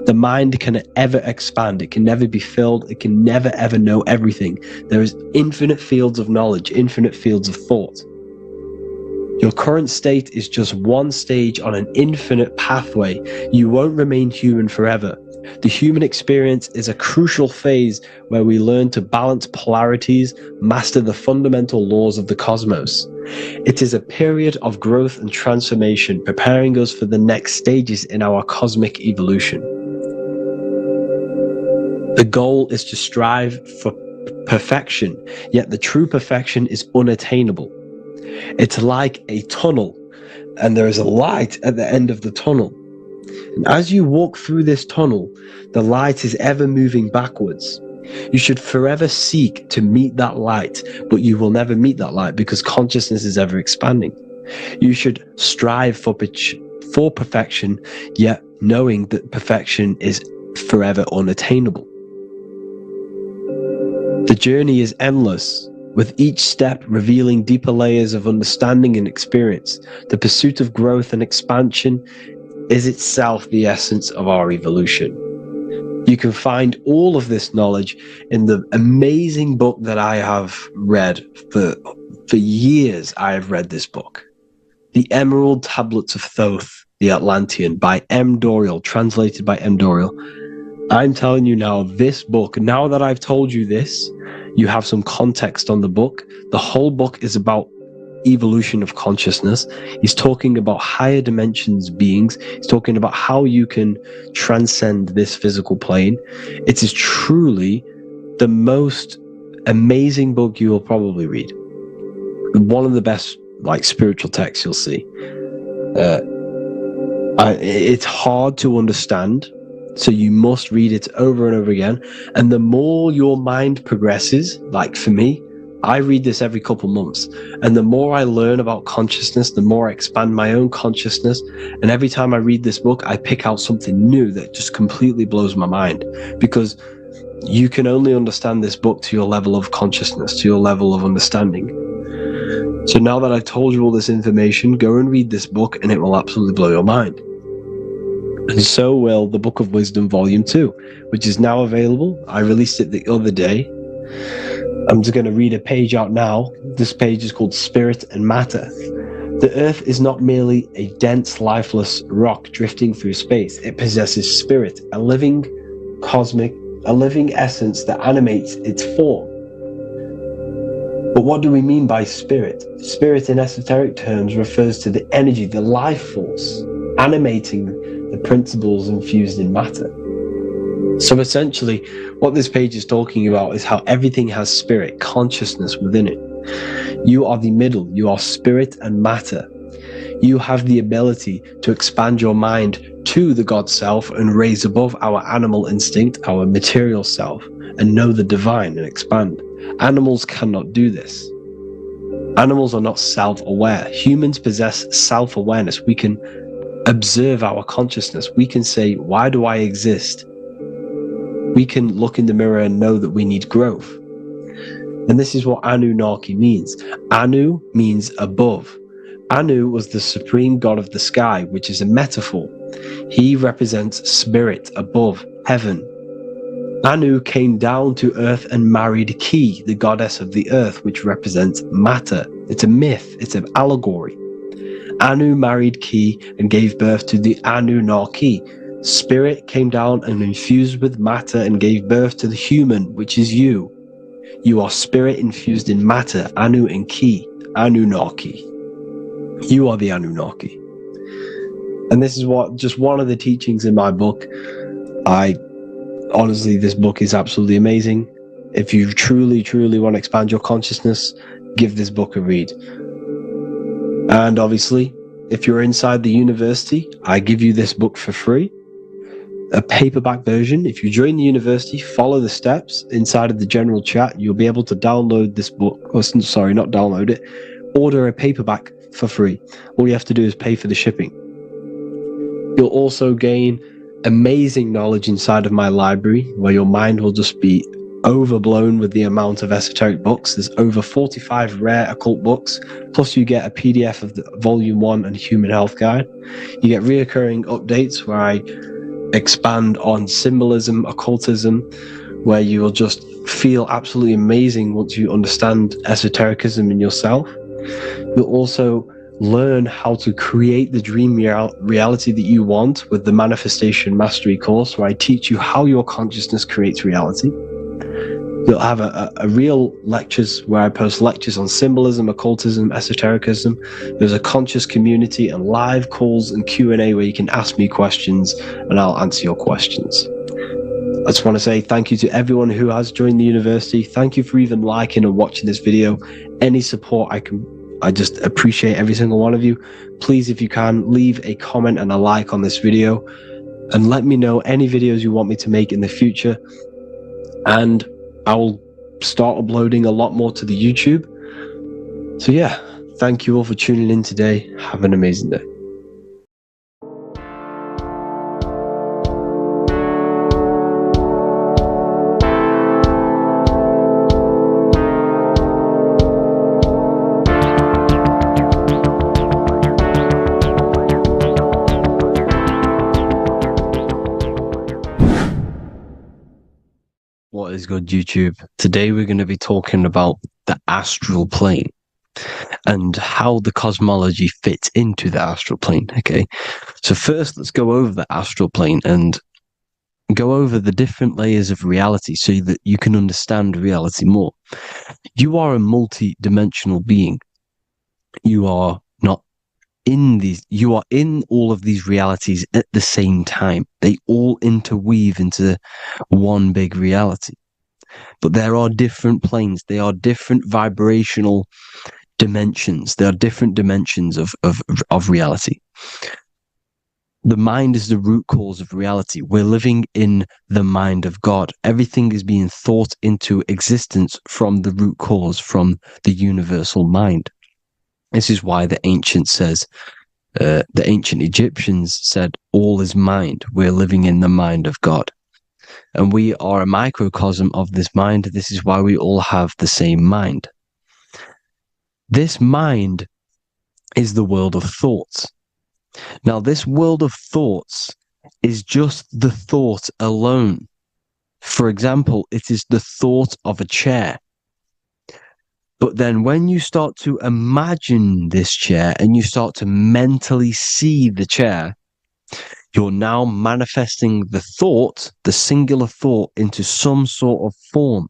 The mind can ever expand. It can never be filled. It can never ever know everything. There is infinite fields of knowledge, infinite fields of thought. Your current state is just one stage on an infinite pathway. You won't remain human forever. The human experience is a crucial phase where we learn to balance polarities, master the fundamental laws of the cosmos. It is a period of growth and transformation, preparing us for the next stages in our cosmic evolution. The goal is to strive for perfection, yet the true perfection is unattainable. It's like a tunnel, and there is a light at the end of the tunnel. And as you walk through this tunnel, the light is ever moving backwards. You should forever seek to meet that light, but you will never meet that light because consciousness is ever expanding. You should strive for perfection, yet knowing that perfection is forever unattainable. The journey is endless, with each step revealing deeper layers of understanding and experience. The pursuit of growth and expansion is itself the essence of our evolution. You can find all of this knowledge in the amazing book that I have read for years. I have read this book, The Emerald Tablets of Thoth, the Atlantean, by M. Dorial, translated by M. Dorial. I'm telling you now, this book, now that I've told you this, you have some context on the book. The whole book is about evolution of consciousness. He's talking about higher dimensions beings. He's talking about how you can transcend this physical plane. It is truly the most amazing book you will probably read. One of the best spiritual texts you'll see. It's hard to understand, so you must read it over and over again. And the more your mind progresses, like for me, I read this every couple months, and the more I learn about consciousness, the more I expand my own consciousness. And every time I read this book, I pick out something new that just completely blows my mind, because you can only understand this book to your level of consciousness, to your level of understanding. So now that I've told you all this information, go and read this book and it will absolutely blow your mind. And so will the Book of Wisdom Volume 2, which is now available. I released it the other day. I'm just going to read a page out now. This page is called Spirit and Matter. The Earth is not merely a dense, lifeless rock drifting through space. It possesses spirit, a living essence that animates its form. But what do we mean by spirit? Spirit in esoteric terms refers to the energy, the life force, animating the principles infused in matter. So essentially, what this page is talking about is how everything has spirit, consciousness within it. You are the middle, you are spirit and matter. You have the ability to expand your mind to the God self and raise above our animal instinct, our material self, and know the divine and expand. Animals cannot do this. Animals are not self-aware. Humans possess self-awareness. We can observe our consciousness. We can say, why do I exist? We can look in the mirror and know that we need growth. And this is what Anunnaki means. Anu means above. Anu was the supreme god of the sky, which is a metaphor. He represents spirit above heaven. Anu came down to earth and married Ki, the goddess of the earth, which represents matter. It's a myth, it's an allegory. Anu married Ki and gave birth to the Anunnaki. Spirit came down and infused with matter and gave birth to the human, which is you. You are spirit infused in matter, Anu and Ki, Anunnaki. You are the Anunnaki. And this is just one of the teachings in my book. Honestly, this book is absolutely amazing. If you truly, truly want to expand your consciousness, give this book a read. And obviously, if you're inside the university, I give you this book for free. A paperback version. If you join the university, follow the steps inside of the general chat, you'll be able to download this book. Or, sorry, not download it. Order a paperback for free. All you have to do is pay for the shipping. You'll also gain amazing knowledge inside of my library, where your mind will just be overblown with the amount of esoteric books. There's over 45 rare occult books, plus you get a PDF of the Volume 1 and Human Health Guide. You get reoccurring updates where I expand on symbolism, occultism, where you will just feel absolutely amazing once you understand esotericism in yourself. You'll also learn how to create the dream reality that you want with the Manifestation Mastery course, where I teach you how your consciousness creates reality. You'll have a real lectures where I post lectures on symbolism, occultism, esotericism. There's a conscious community and live calls and Q&A where you can ask me questions and I'll answer your questions. I just want to say thank you to everyone who has joined the university. Thank you for even liking and watching this video. Any support I just appreciate every single one of you. Please, if you can, leave a comment and a like on this video and let me know any videos you want me to make in the future. And I will start uploading a lot more to the YouTube. So yeah, thank you all for tuning in today. Have an amazing day. What is good, YouTube? Today we're going to be talking about the astral plane and how the cosmology fits into the astral plane. Okay, so first let's go over the astral plane and go over the different layers of reality so that you can understand reality more. You are a multi-dimensional being. You are not in these, you are in all of these realities at the same time. They all interweave into one big reality. But there are different planes. They are different vibrational dimensions. There are different dimensions of reality. The mind is the root cause of reality. We're living in the mind of God. Everything is being thought into existence from the root cause, from the universal mind. This is why the ancient Egyptians said, all is mind. We're living in the mind of God. And we are a microcosm of this mind. This is why we all have the same mind. This mind is the world of thoughts. Now, this world of thoughts is just the thought alone. For example, it is the thought of a chair. But then when you start to imagine this chair and you start to mentally see the chair, you're now manifesting the thought, the singular thought, into some sort of form.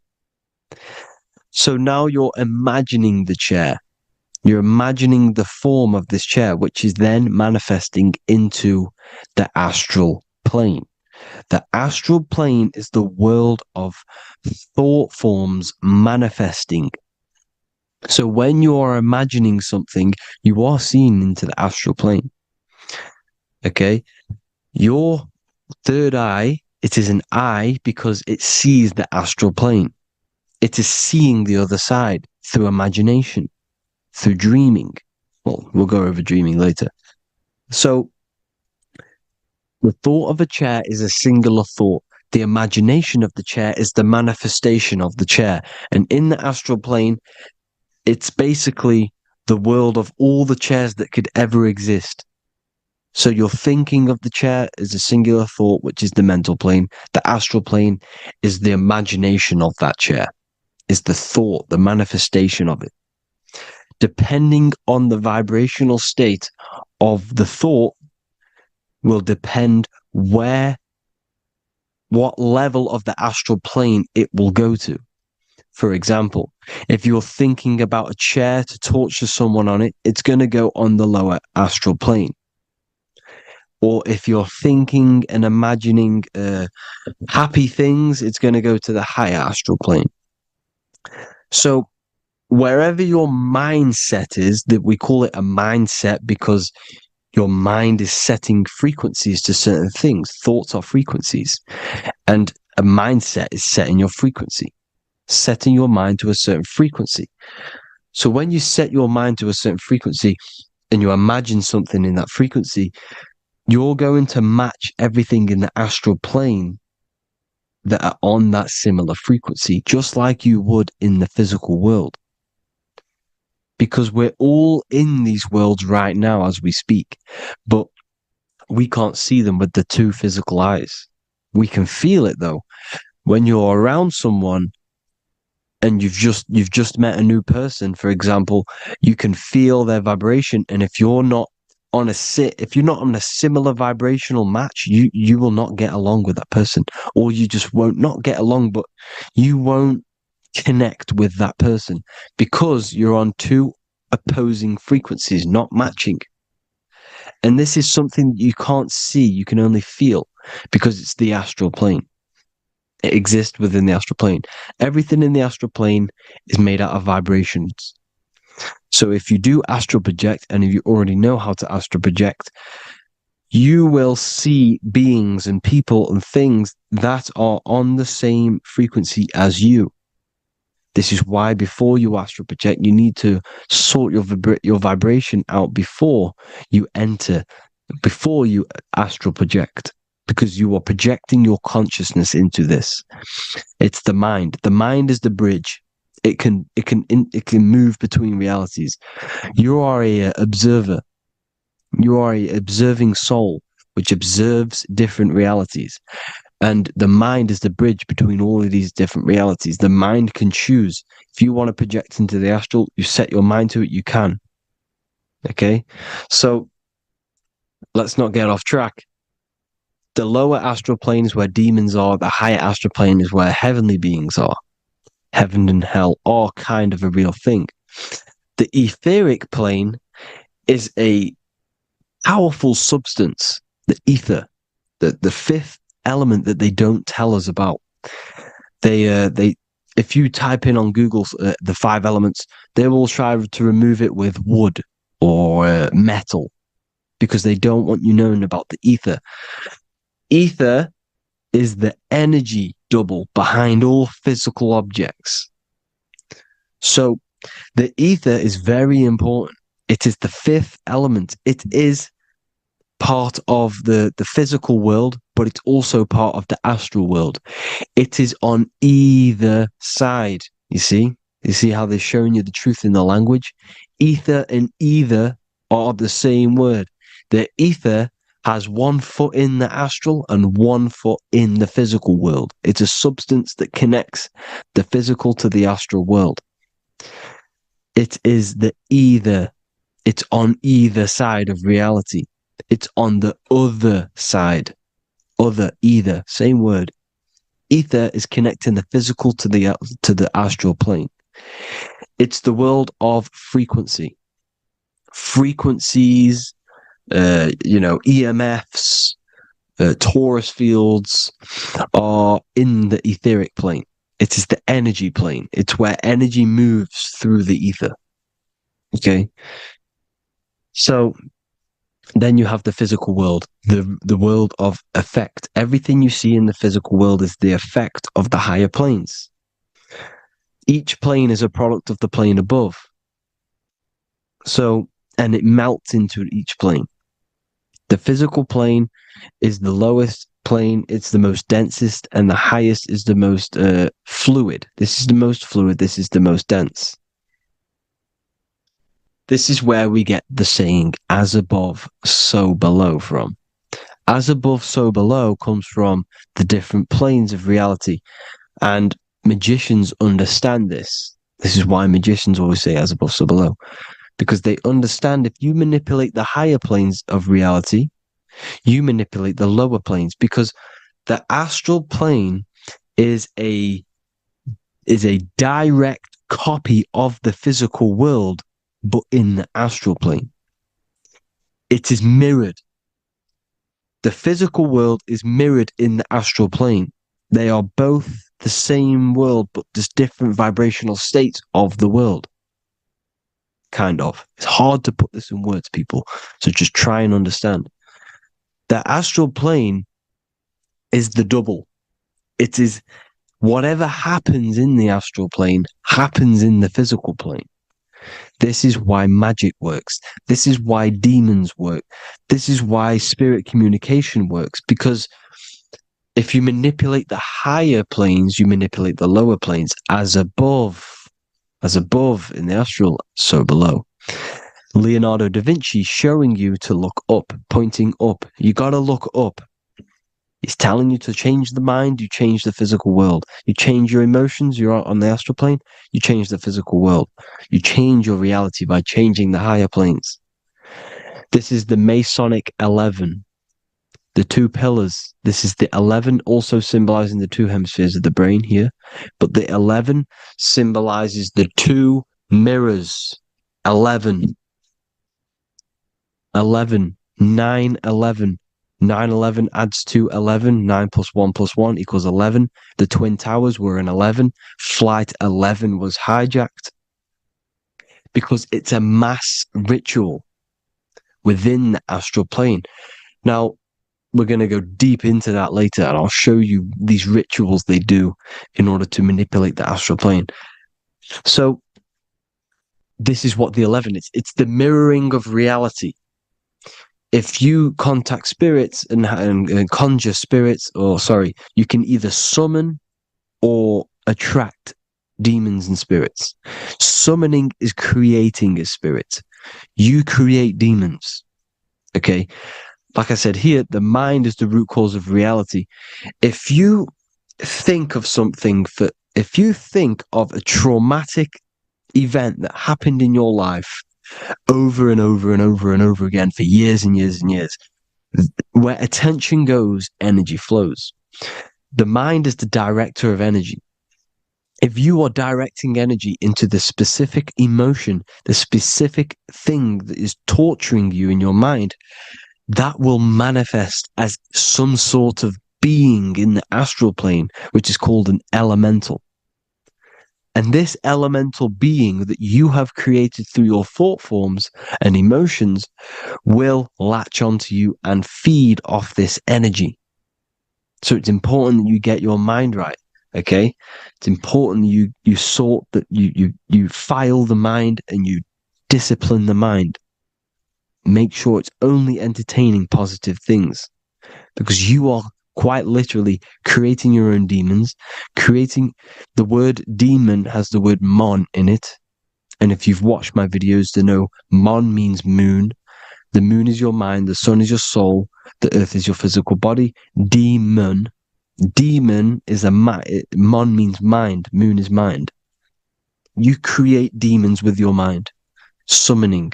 So now you're imagining the chair. You're imagining the form of this chair, which is then manifesting into the astral plane. The astral plane is the world of thought forms manifesting. So when you are imagining something, you are seeing into the astral plane. Okay? Your third eye, it is an eye because it sees the astral plane. It is seeing the other side through imagination, through dreaming. Well, we'll go over dreaming later. So the thought of a chair is a singular thought. The imagination of the chair is the manifestation of the chair. And in the astral plane, it's basically the world of all the chairs that could ever exist. So you're thinking of the chair as a singular thought, which is the mental plane. The astral plane is the imagination of that chair, is the thought, the manifestation of it. Depending on the vibrational state of the thought will depend what level of the astral plane it will go to. For example, if you're thinking about a chair to torture someone on it, it's going to go on the lower astral plane. Or if you're thinking and imagining happy things, it's going to go to the higher astral plane. So wherever your mindset is, that we call it a mindset because your mind is setting frequencies to certain things. Thoughts are frequencies. And a mindset is setting your frequency, setting your mind to a certain frequency. So when you set your mind to a certain frequency and you imagine something in that frequency, you're going to match everything in the astral plane that are on that similar frequency, just like you would in the physical world. Because we're all in these worlds right now as we speak, but we can't see them with the two physical eyes. We can feel it though. When you're around someone and you've just met a new person, for example, you can feel their vibration, and if you're not on a similar vibrational match, you will not get along with that person, or you just won't not get along, but you won't connect with that person because you're on two opposing frequencies, not matching. And this is something you can't see, you can only feel, because it's the astral plane. It exists within the astral plane. Everything in the astral plane is made out of vibrations. So if you do astral project, and if you already know how to astral project, you will see beings and people and things that are on the same frequency as you. This is why before you astral project, you need to sort your vibration out before you astral project, because you are projecting your consciousness into this. It's the mind. The mind is the bridge. It can move between realities. You are a observer. You are a observing soul which observes different realities. And the mind is the bridge between all of these different realities. The mind can choose. If you want to project into the astral, you set your mind to it, you can. Okay? So let's not get off track. The lower astral plane is where demons are. The higher astral plane is where heavenly beings are. Heaven and hell are kind of a real thing. The etheric plane is a powerful substance, the ether, the fifth element that they don't tell us about. If you type in on Google the 5 elements, they will try to remove it with wood or metal, because they don't want you knowing about the ether. Ether is the energy double behind all physical objects. So the ether is very important. It is the 5th element. It is part of the physical world, but it's also part of the astral world. It is on either side. You see how they're showing you the truth in the language? Ether and either are the same word. The ether has 1 foot in the astral and 1 foot in the physical world. It's a substance that connects the physical to the astral world. It is the either. It's on either side of reality. It's on the other side. Other, either, same word. Ether is connecting the physical to the astral plane. It's the world of frequency. Frequencies, EMFs, torus fields are in the etheric plane. It is the energy plane. It's where energy moves through the ether. Okay? So then you have the physical world, the world of effect. Everything you see in the physical world is the effect of the higher planes. Each plane is a product of the plane above. So, and it melts into each plane. The physical plane is the lowest plane, it's the most densest, and the highest is the most fluid. This is the most fluid, this is the most dense. This is where we get the saying, as above, so below from. As above, so below comes from the different planes of reality. And magicians understand this. This is why magicians always say as above, so below. Because they understand if you manipulate the higher planes of reality, you manipulate the lower planes. Because the astral plane is a direct copy of the physical world, but in the astral plane. It is mirrored. The physical world is mirrored in the astral plane. They are both the same world, but just different vibrational states of the world. Kind of. It's hard to put this in words, people. So just try and understand. The astral plane is the double. It is whatever happens in the astral plane happens in the physical plane. This is why magic works. This is why demons work. This is why spirit communication works. Because if you manipulate the higher planes, you manipulate the lower planes. As above in the astral, so below. Leonardo da Vinci showing you to look up, pointing up. You got to look up. He's telling you to change the mind, you change the physical world. You change your emotions, you're on the astral plane, you change the physical world. You change your reality by changing the higher planes. This is the Masonic 11, the two pillars. This is the 11, also symbolizing the two hemispheres of the brain here. But the 11 symbolizes the two mirrors. 11, 9, 11. 9/11 adds to 11. 9 plus 1 plus 1 equals 11. The Twin Towers were an 11. Flight 11 was hijacked. Because it's a mass ritual within the astral plane. Now, we're going to go deep into that later, and I'll show you these rituals they do in order to manipulate the astral plane. So, this is what the 11 is. It's the mirroring of reality. If you contact spirits and conjure spirits, you can either summon or attract demons and spirits. Summoning is creating a spirit. You create demons. Okay? Like I said here, the mind is the root cause of reality. If you think of if you think of a traumatic event that happened in your life over and over and over and over again for years and years and years, where attention goes, energy flows. The mind is the director of energy. If you are directing energy into the specific emotion, the specific thing that is torturing you in your mind, that will manifest as some sort of being in the astral plane, which is called an elemental. And this elemental being that you have created through your thought forms and emotions will latch onto you and feed off this energy. So it's important that you get your mind right, okay? It's important that you sort that you file the mind and you discipline the mind. Make sure it's only entertaining positive things, because you are quite literally creating your own demons. The word demon has the word mon in it. And if you've watched my videos, you know mon means moon. The moon is your mind. The sun is your soul. The earth is your physical body. Demon is mon means mind. Moon is mind. You create demons with your mind. Summoning.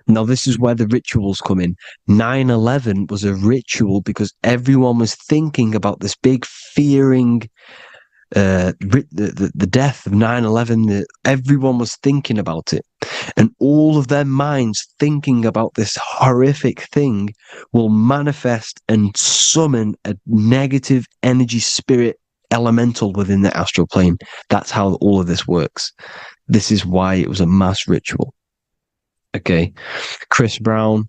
Now, this is where the rituals come in. 9/11 was a ritual because everyone was thinking about this big fearing, the death of 9/11. Everyone was thinking about it. And all of their minds thinking about this horrific thing will manifest and summon a negative energy spirit elemental within the astral plane. That's how all of this works. This is why it was a mass ritual. Okay, Chris Brown,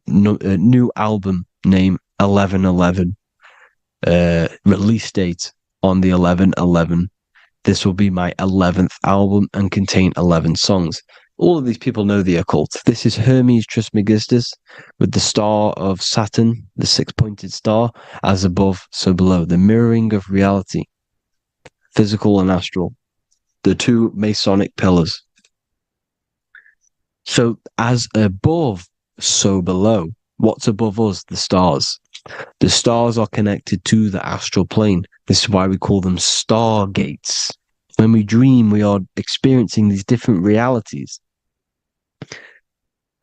new album name 11/11, release date on the 11/11. This will be my 11th album and contain 11 songs. All of these people know the occult. This is Hermes Trismegistus with the star of Saturn, the six-pointed star, as above, so below. The mirroring of reality, physical and astral, the two Masonic pillars. So as above, so below. What's above us? The stars. The stars are connected to the astral plane. This is why we call them stargates. When we dream, we are experiencing these different realities.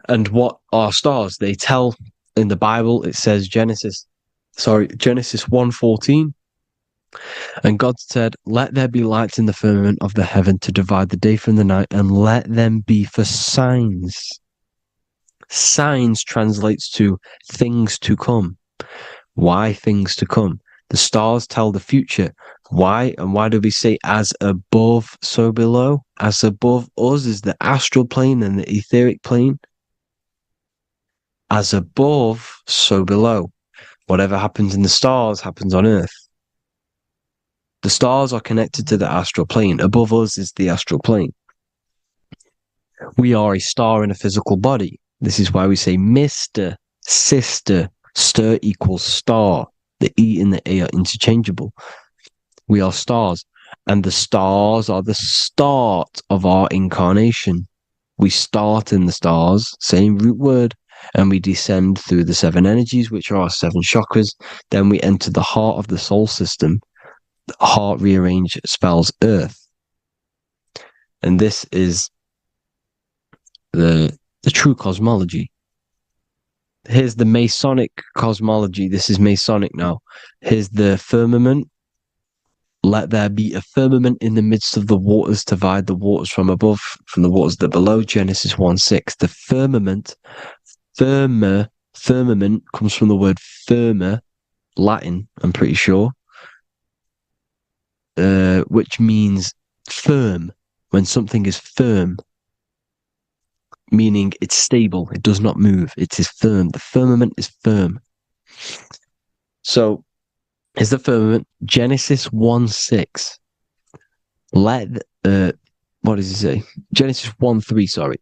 And what are stars? They tell in the Bible, it says Genesis 1:14. And God said, "Let there be lights in the firmament of the heaven to divide the day from the night, and let them be for signs." Signs translates to things to come. Why things to come? The stars tell the future. Why? And why do we say as above, so below? As above us is the astral plane and the etheric plane. As above, so below. Whatever happens in the stars happens on Earth. The stars are connected to the astral plane. Above us is the astral plane. We are a star in a physical body. This is why we say Mr., sister, stir equals star. The E and the A are interchangeable. We are stars, and the stars are the start of our incarnation. We start in the stars, same root word, and we descend through the 7 energies, which are our 7 chakras. Then we enter the heart of the soul system. The heart rearranged spells Earth. And this is the true cosmology. Here's the Masonic cosmology. This is Masonic now. Here's the firmament. Let there be a firmament in the midst of the waters to divide the waters from above, from the waters that below. Genesis 1:6. The firmament, firmament comes from the word firma, Latin, I'm pretty sure, which means firm. When something is firm, meaning it's stable, it does not move, it is firm. The firmament is firm. So, is the firmament Genesis 1:6. What does he say? Genesis 1:3, sorry.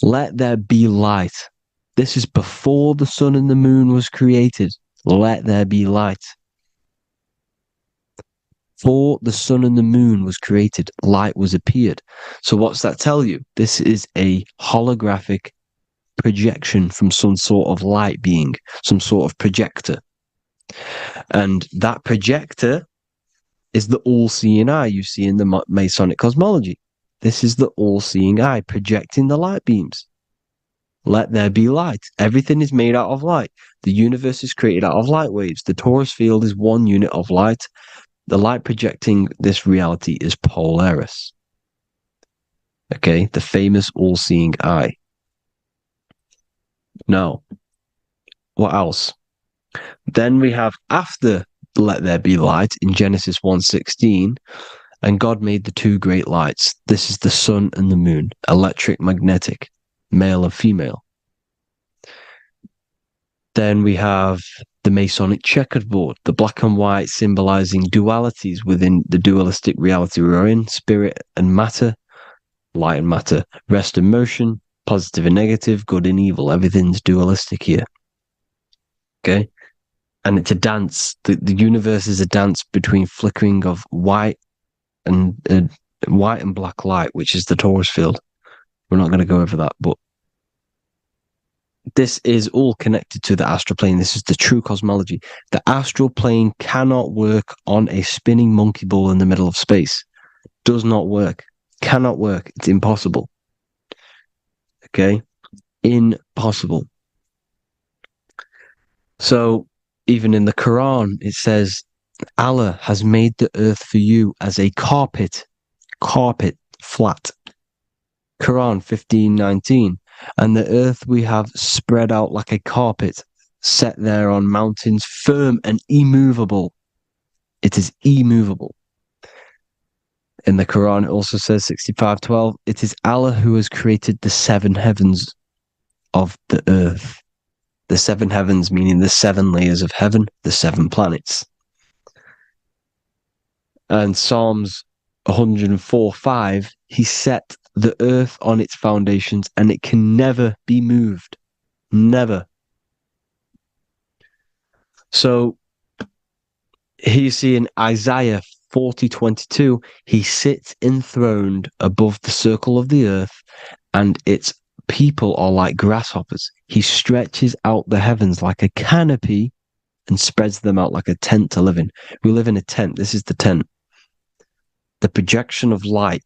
Let there be light. This is before the sun and the moon was created. Let there be light. Before the sun and the moon was created, light was appeared. So what's that tell you? This is a holographic projection from some sort of light being, some sort of projector. And that projector is the all-seeing eye you see in the Masonic cosmology. This is the all-seeing eye projecting the light beams. Let there be light. Everything is made out of light. The universe is created out of light waves. The torus field is one unit of light. The light projecting this reality is Polaris. Okay, the famous all-seeing eye. Now, what else? Then we have after let there be light in Genesis 1:16, and God made the 2 great lights. This is the sun and the moon, electric, magnetic, male and female. Then we have the Masonic checkerboard, the black and white symbolizing dualities within the dualistic reality we're in, spirit and matter, light and matter, rest and motion, positive and negative, good and evil. Everything's dualistic here. Okay? And it's a dance. The universe is a dance between flickering of white and black light, which is the torus field. We're not going to go over that, but this is all connected to the astral plane. This is the true cosmology. The astral plane cannot work on a spinning monkey ball in the middle of space. Does not work. Cannot work. It's impossible. Okay? Impossible. So, even in the Quran, it says, Allah has made the earth for you as a carpet, flat. Quran 15:19. And the earth we have spread out like a carpet, set there on mountains, firm and immovable. It is immovable. In the Quran, it also says 65:12, it is Allah who has created the 7 heavens of the earth. The 7 heavens, meaning the 7 layers of heaven, the 7 planets. And Psalms 104:5, he set the earth on its foundations and it can never be moved. Never. So here you see in Isaiah 40:22, he sits enthroned above the circle of the earth and its people are like grasshoppers. He stretches out the heavens like a canopy and spreads them out like a tent to live in. We live in a tent. This is the tent. The projection of light.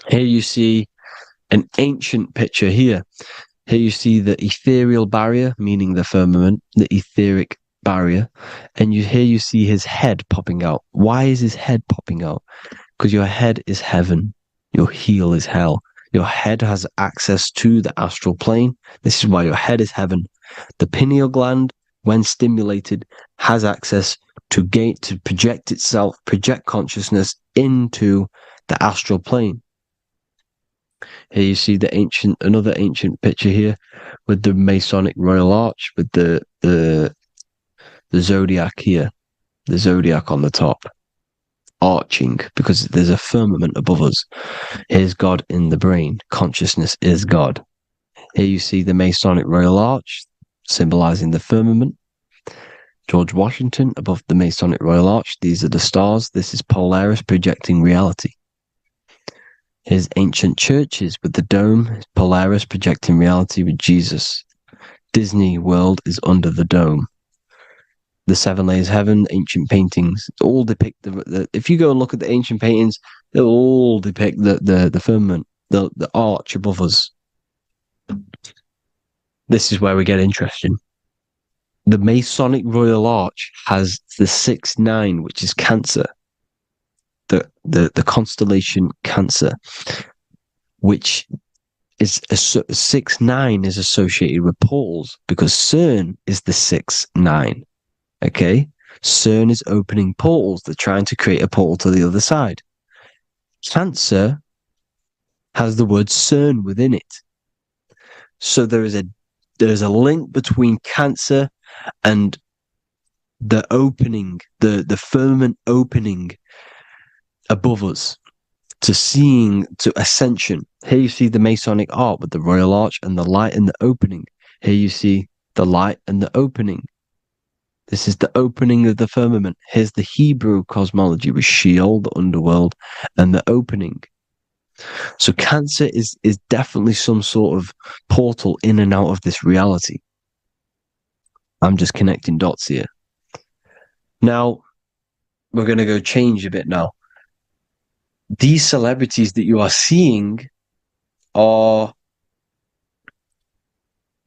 Here you see an ancient picture here. Here you see the ethereal barrier, meaning the firmament, the etheric barrier. And here you see his head popping out. Why is his head popping out? Because your head is heaven. Your heel is hell. Your head has access to the astral plane. This is why your head is heaven. The pineal gland, when stimulated, has access to project itself, project consciousness into the astral plane. Here you see another ancient picture here with the Masonic Royal Arch, with the zodiac here, the zodiac on the top, arching, because there's a firmament above us. Here's God in the brain. Consciousness is God. Here you see the Masonic Royal Arch, symbolizing the firmament. George Washington above the Masonic Royal Arch. These are the stars. This is Polaris projecting reality. Here's ancient churches with the dome. Polaris projecting reality with Jesus. Disney World is under the dome. The seven layers of heaven, ancient paintings, all depict if you go and look at the ancient paintings, they'll all depict the firmament, the arch above us. This is where we get interesting. The Masonic Royal Arch has the 6-9, which is Cancer. The constellation Cancer, which is 6-9 is associated with portals, because CERN is the 6-9. Okay, CERN is opening portals. They're trying to create a portal to the other side. Cancer has the word CERN within it, so there's a link between Cancer and the opening, the firmament opening above us to ascension. Here you see the Masonic Arch with the Royal Arch and the light and the opening. Here you see the light and the opening. This is the opening of the firmament. Here's the Hebrew cosmology with Sheol, the underworld, and the opening. So Cancer is definitely some sort of portal in and out of this reality. I'm just connecting dots here. Now, we're going to go change a bit now. These celebrities that you are seeing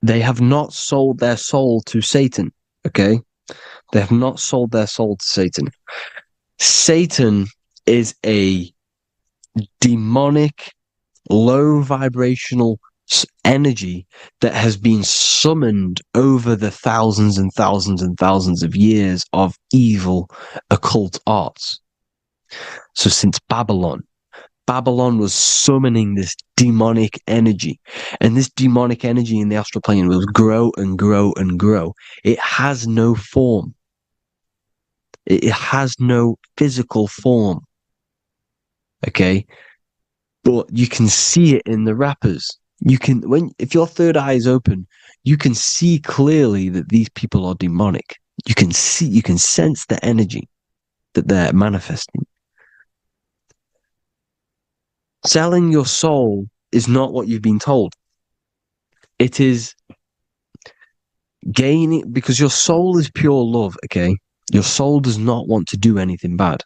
they have not sold their soul to Satan, okay? They have not sold their soul to Satan. Satan is a demonic, low vibrational energy that has been summoned over the thousands and thousands and thousands of years of evil occult arts. So since Babylon was summoning this demonic energy, and this demonic energy in the astral plane will grow and grow and grow. It has no form. It has no physical form. Okay? But you can see it in the rappers. If your third eye is open, you can see clearly that these people are demonic. You can sense the energy that they're manifesting. Selling your soul is not what you've been told. It is gaining, because your soul is pure love, okay? Your soul does not want to do anything bad.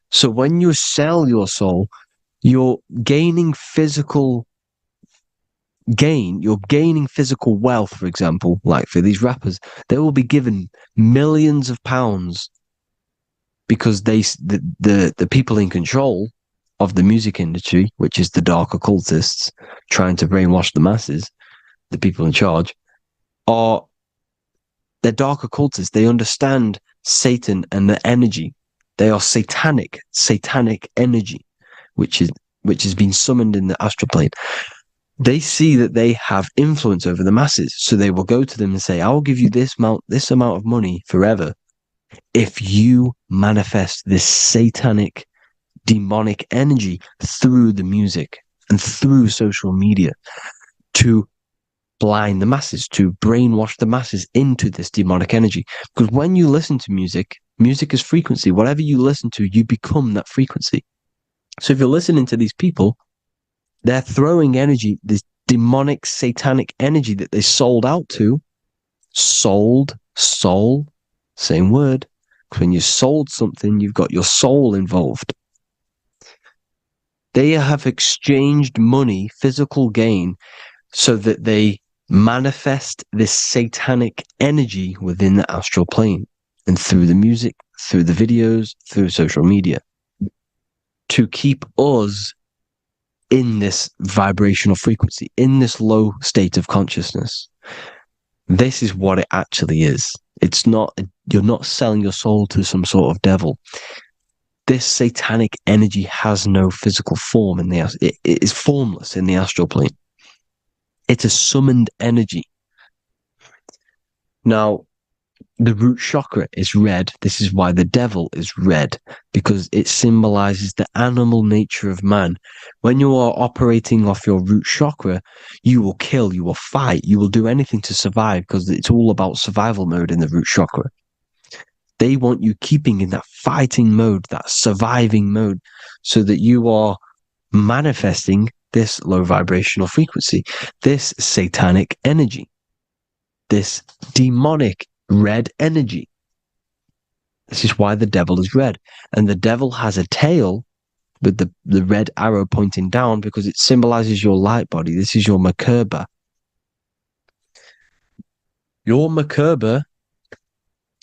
So when you sell your soul, you're gaining physical gain. You're gaining physical wealth, for example, like for these rappers. They will be given millions of pounds because the people in control of the music industry, which is the dark occultists trying to brainwash the masses, the people in charge, they're dark occultists. They understand Satan and the energy. They are satanic energy, which has been summoned in the astral plane. They see that they have influence over the masses, so they will go to them and say, "I will give you this amount of money forever if you manifest this satanic, demonic energy through the music and through social media to blind the masses, to brainwash the masses into this demonic energy." Because when you listen to music is frequency. Whatever you listen to, you become that frequency. So if you're listening to these people, They're throwing energy, this demonic, satanic energy that they sold out to. Sold, soul, same word. When you sold something, you've got your soul involved. They have exchanged money, physical gain, so that they manifest this satanic energy within the astral plane and through the music, through the videos, through social media to keep us in this vibrational frequency, in this low state of consciousness. This is what it actually is. It's not, you're not selling your soul to some sort of devil. This satanic energy has no physical form it is formless in the astral plane. It's a summoned energy. Now, the root chakra is red. This is why the devil is red, because it symbolizes the animal nature of man. When you are operating off your root chakra, you will kill, you will fight, you will do anything to survive, because it's all about survival mode in the root chakra. They want you keeping in that fighting mode, that surviving mode, so that you are manifesting this low vibrational frequency, this satanic energy, this demonic red energy. This is why the devil is red. And the devil has a tail with the red arrow pointing down, because it symbolizes your light body. This is your Merkaba. Your Merkaba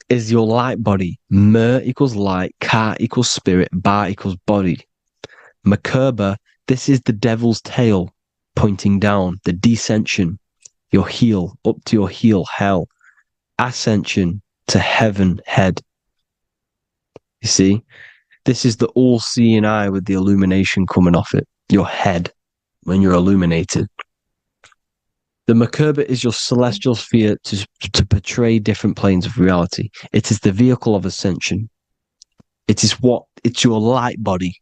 is your light body. Mer equals light, Ka equals spirit, Ba equals body. Merkaba, this is the devil's tail pointing down, the descension, your heel, up to your heel, hell. Ascension to heaven, head. You see, this is the all-seeing eye with the illumination coming off it, your head, when you're illuminated. The Merkaba is your celestial sphere to portray different planes of reality. It is the vehicle of ascension. It's your light body.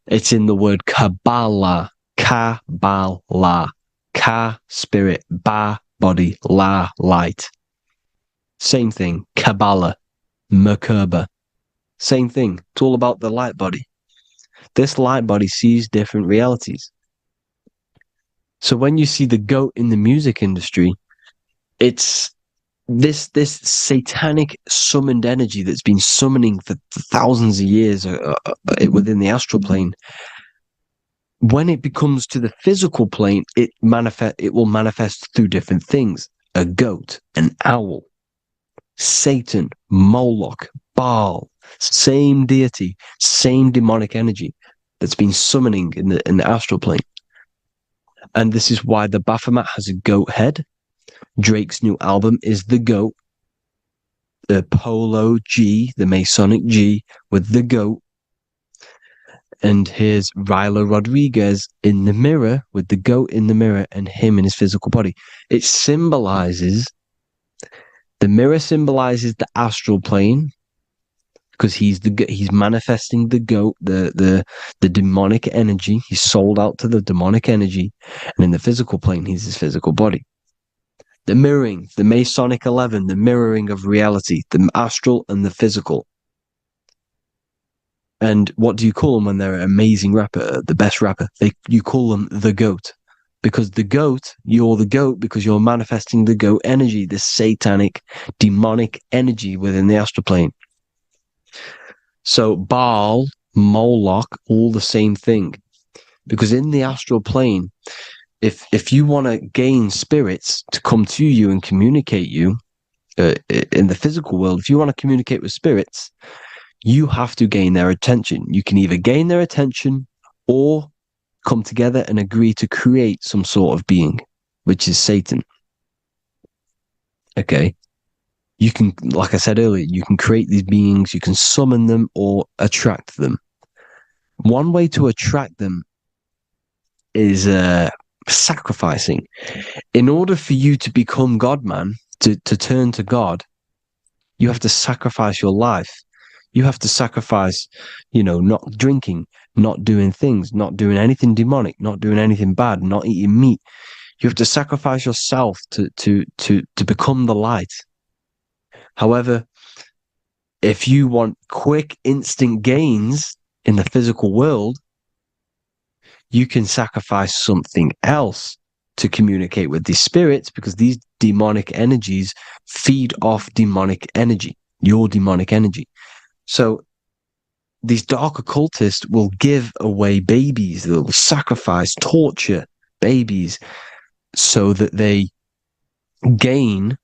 It's in the word Kabbalah, Kabbalah, Ka, spirit, Ba, body, La, light. Same thing, Kabbalah, Merkaba. Same thing. It's all about the light body. This light body sees different realities. So when you see the goat in the music industry, it's this satanic summoned energy that's been summoning for thousands of years within the astral plane. When it becomes to the physical plane, it will manifest through different things. A goat, an owl, Satan, Moloch, Baal, same deity, same demonic energy that's been summoning in the astral plane. And this is why the Baphomet has a goat head. Drake's new album is the goat. The Polo G, the Masonic G, with the goat. And here's Rylo Rodriguez in the mirror, with the goat in the mirror and him in his physical body. It symbolizes, the mirror symbolizes the astral plane, because he's manifesting the goat, the demonic energy. He's sold out to the demonic energy, and in the physical plane, he's his physical body. The mirroring, the Masonic 11, the mirroring of reality, the astral and the physical. And what do you call them when they're an amazing rapper, the best rapper? You call them the goat, because you're the goat because you're manifesting the goat energy, the satanic, demonic energy within the astral plane. So Baal, Moloch, all the same thing. Because in the astral plane, if you want to gain spirits to come to you and communicate you in the physical world, if you want to communicate with spirits, you have to gain their attention. You can either gain their attention or come together and agree to create some sort of being, which is Satan. Okay. You can, like I said earlier, you can create these beings, you can summon them or attract them. One way to attract them is sacrificing. In order for you to become God, man, to turn to God, you have to sacrifice your life. You have to sacrifice, not drinking, not doing things, not doing anything demonic, not doing anything bad, not eating meat. You have to sacrifice yourself to become the light. However, if you want quick, instant gains in the physical world, you can sacrifice something else to communicate with these spirits, because these demonic energies feed off demonic energy, your demonic energy. So these dark occultists will give away babies, they'll sacrifice, torture babies so that they gain,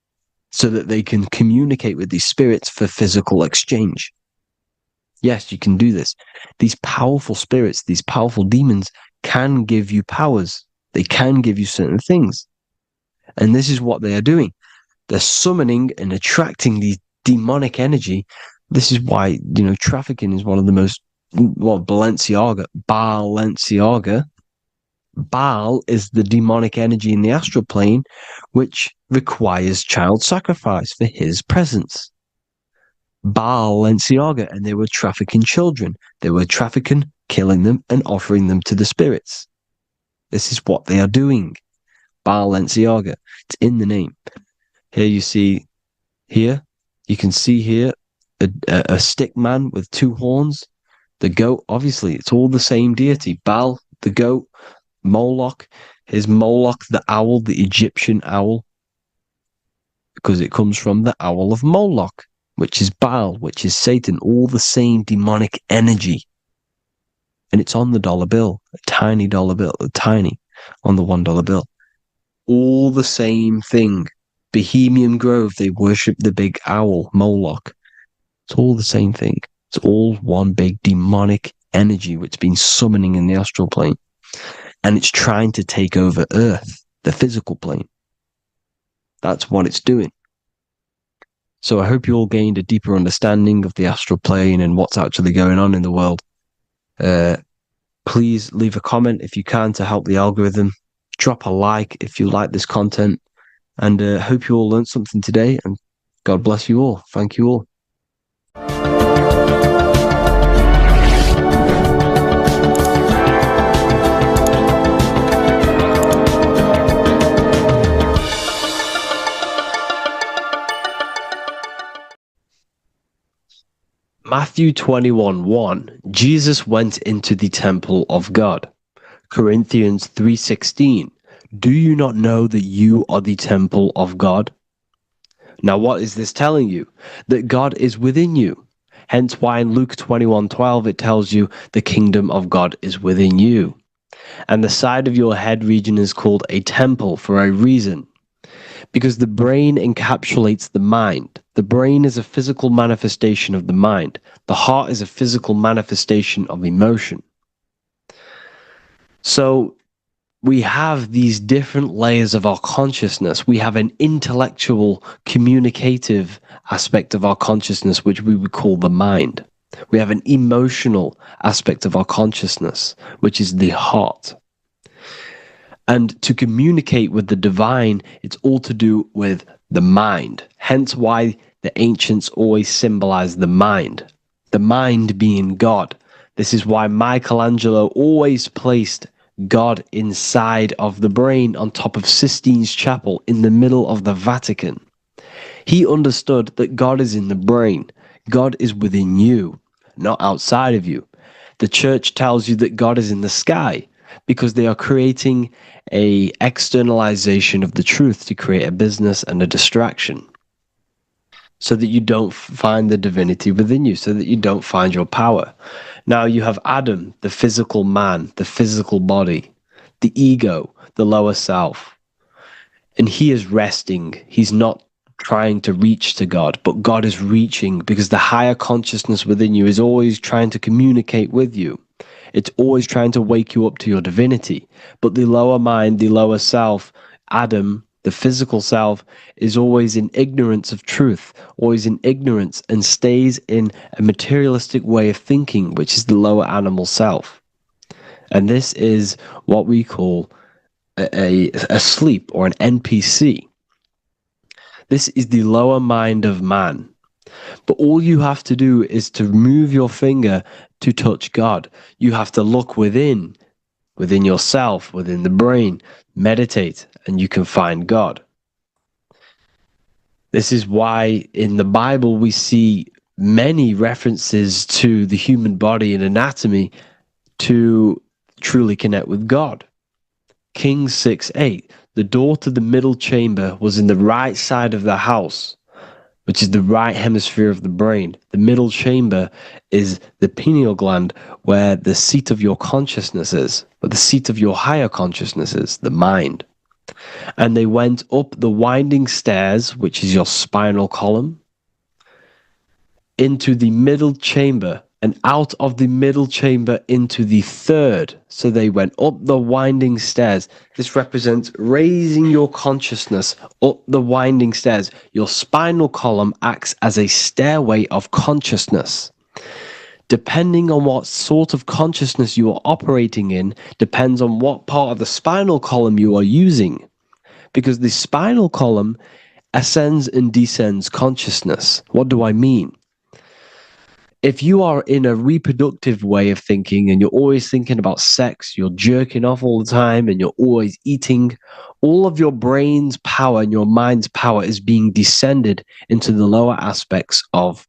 so that they can communicate with these spirits for physical exchange. Yes, you can do this. These powerful spirits, these powerful demons can give you powers. They can give you certain things. And this is what they are doing. They're summoning and attracting these demonic energy. This is why, trafficking is one of the most, Balenciaga. Baal is the demonic energy in the astral plane, which requires child sacrifice for his presence. Balenciaga, and they were trafficking children. They were trafficking, killing them, and offering them to the spirits. This is what they are doing. Balenciaga. It's in the name. Here you see, you can see here a stick man with two horns. The goat, obviously, it's all the same deity. Baal, the goat. Moloch, here's Moloch, the owl, the Egyptian owl, because it comes from the owl of Moloch, which is Baal, which is Satan, all the same demonic energy. And it's on the dollar bill, a tiny dollar bill, tiny, on the $1 bill. All the same thing. Bohemian Grove, they worship the big owl, Moloch. It's all the same thing. It's all one big demonic energy which has been summoning in the astral plane. And it's trying to take over Earth, the physical plane. That's what it's doing. So I hope you all gained a deeper understanding of the astral plane and what's actually going on in the world. Please leave a comment if you can to help the algorithm. Drop a like if you like this content. And hope you all learned something today. And God bless you all. Thank you all. Matthew 21:1, Jesus went into the temple of God. Corinthians 3:16, do you not know that you are the temple of God? Now what is this telling you? That God is within you. Hence why in Luke 21:12 it tells you the kingdom of God is within you. And the side of your head region is called a temple for a reason. Because the brain encapsulates the mind. The brain is a physical manifestation of the mind. The heart is a physical manifestation of emotion. So we have these different layers of our consciousness. We have an intellectual, communicative aspect of our consciousness, which we would call the mind. We have an emotional aspect of our consciousness, which is the heart. And to communicate with the divine, it's all to do with the mind. Hence why the ancients always symbolize the mind being God. This is why Michelangelo always placed God inside of the brain on top of Sistine Chapel in the middle of the Vatican. He understood that God is in the brain. God is within you, not outside of you. The church tells you that God is in the sky, because they are creating a externalization of the truth to create a business and a distraction, so that you don't find the divinity within you, so that you don't find your power. Now you have Adam, the physical man, the physical body, the ego, the lower self, and he is resting. He's not trying to reach to God, but God is reaching, because the higher consciousness within you is always trying to communicate with you. It's always trying to wake you up to your divinity. But the lower mind, the lower self, Adam, the physical self, is always in ignorance of truth, always in ignorance, and stays in a materialistic way of thinking, which is the lower animal self. And this is what we call a sleep, or an NPC. This is the lower mind of man. But all you have to do is to move your finger to touch God. You have to look within yourself, within the brain, meditate, and you can find God. This is why in the Bible we see many references to the human body and anatomy to truly connect with God. Kings 6:8. The door to the middle chamber was in the right side of the house, which is the right hemisphere of the brain. The middle chamber is the pineal gland, where the seat of your consciousness is, but the seat of your higher consciousness is, the mind. And they went up the winding stairs, which is your spinal column, into the middle chamber, and out of the middle chamber into the third. So they went up the winding stairs. This represents raising your consciousness up the winding stairs. Your spinal column acts as a stairway of consciousness. Depending on what sort of consciousness you are operating in, depends on what part of the spinal column you are using. Because the spinal column ascends and descends consciousness. What do I mean? If you are in a reproductive way of thinking and you're always thinking about sex, you're jerking off all the time and you're always eating, all of your brain's power and your mind's power is being descended into the lower aspects of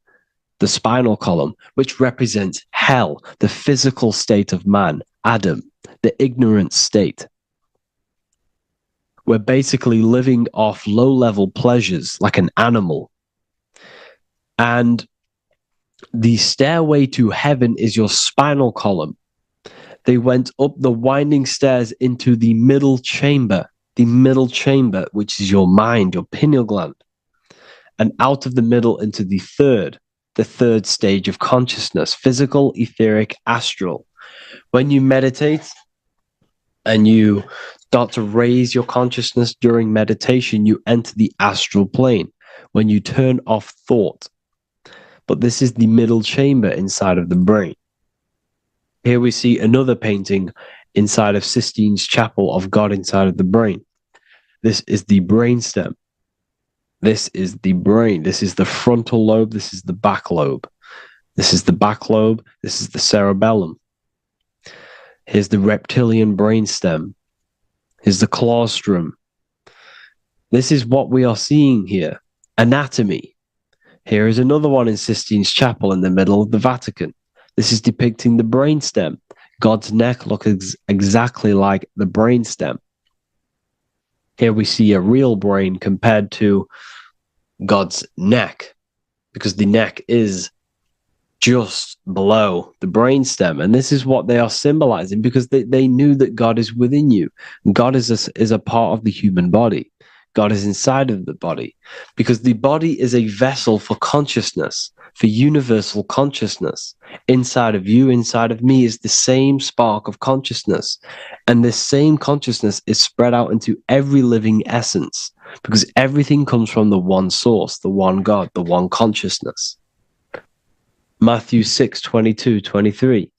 the spinal column, which represents hell, the physical state of man, Adam, the ignorant state. We're basically living off low-level pleasures like an animal. And the stairway to heaven is your spinal column. They went up the winding stairs into the middle chamber, which is your mind, your pineal gland, and out of the middle into the third stage of consciousness, physical, etheric, astral. When you meditate and you start to raise your consciousness during meditation, you enter the astral plane when you turn off thought. But this is the middle chamber inside of the brain. Here we see another painting inside of Sistine's chapel of God inside of the brain. This is the brainstem. This is the brain. This is the frontal lobe. This is the back lobe. This is the back lobe. This is the cerebellum. Here's the reptilian brainstem. Here's the claustrum. This is what we are seeing here. Anatomy. Here is another one in Sistine's chapel in the middle of the Vatican. This is depicting the brainstem. God's neck looks exactly like the brainstem. Here we see a real brain compared to God's neck, because the neck is just below the brainstem. And this is what they are symbolizing, because they knew that God is within you. God is a part of the human body. God is inside of the body, because the body is a vessel for consciousness, for universal consciousness. Inside of you, inside of me is the same spark of consciousness. And this same consciousness is spread out into every living essence, because everything comes from the one source, the one God, the one consciousness. Matthew 6:22-23.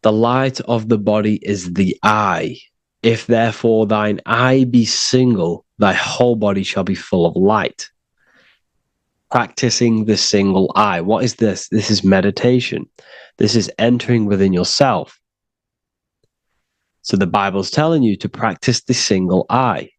The light of the body is the eye. If therefore thine eye be single, thy whole body shall be full of light. Practicing the single eye. What is this? This is meditation. This is entering within yourself. So the Bible's telling you to practice the single eye.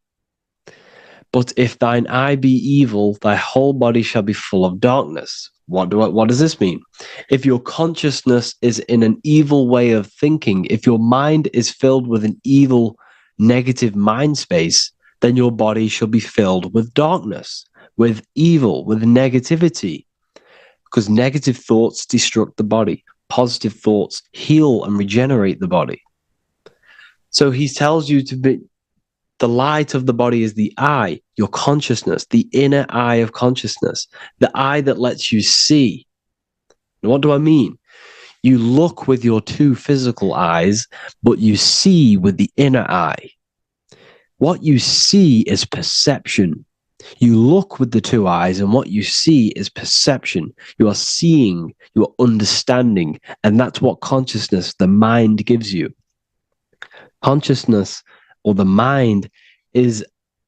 But if thine eye be evil, thy whole body shall be full of darkness. What does this mean? If your consciousness is in an evil way of thinking, if your mind is filled with an evil, negative mind space, then your body shall be filled with darkness, with evil, with negativity. Because negative thoughts destruct the body. Positive thoughts heal and regenerate the body. So he tells you to be, the light of the body is the eye, your consciousness, the inner eye of consciousness, the eye that lets you see. And what do I mean? You look with your two physical eyes, but you see with the inner eye. What you see is perception. You look with the two eyes, and what you see is perception. You are seeing, you are understanding, and that's what consciousness, the mind, gives you. Consciousness, or the mind, is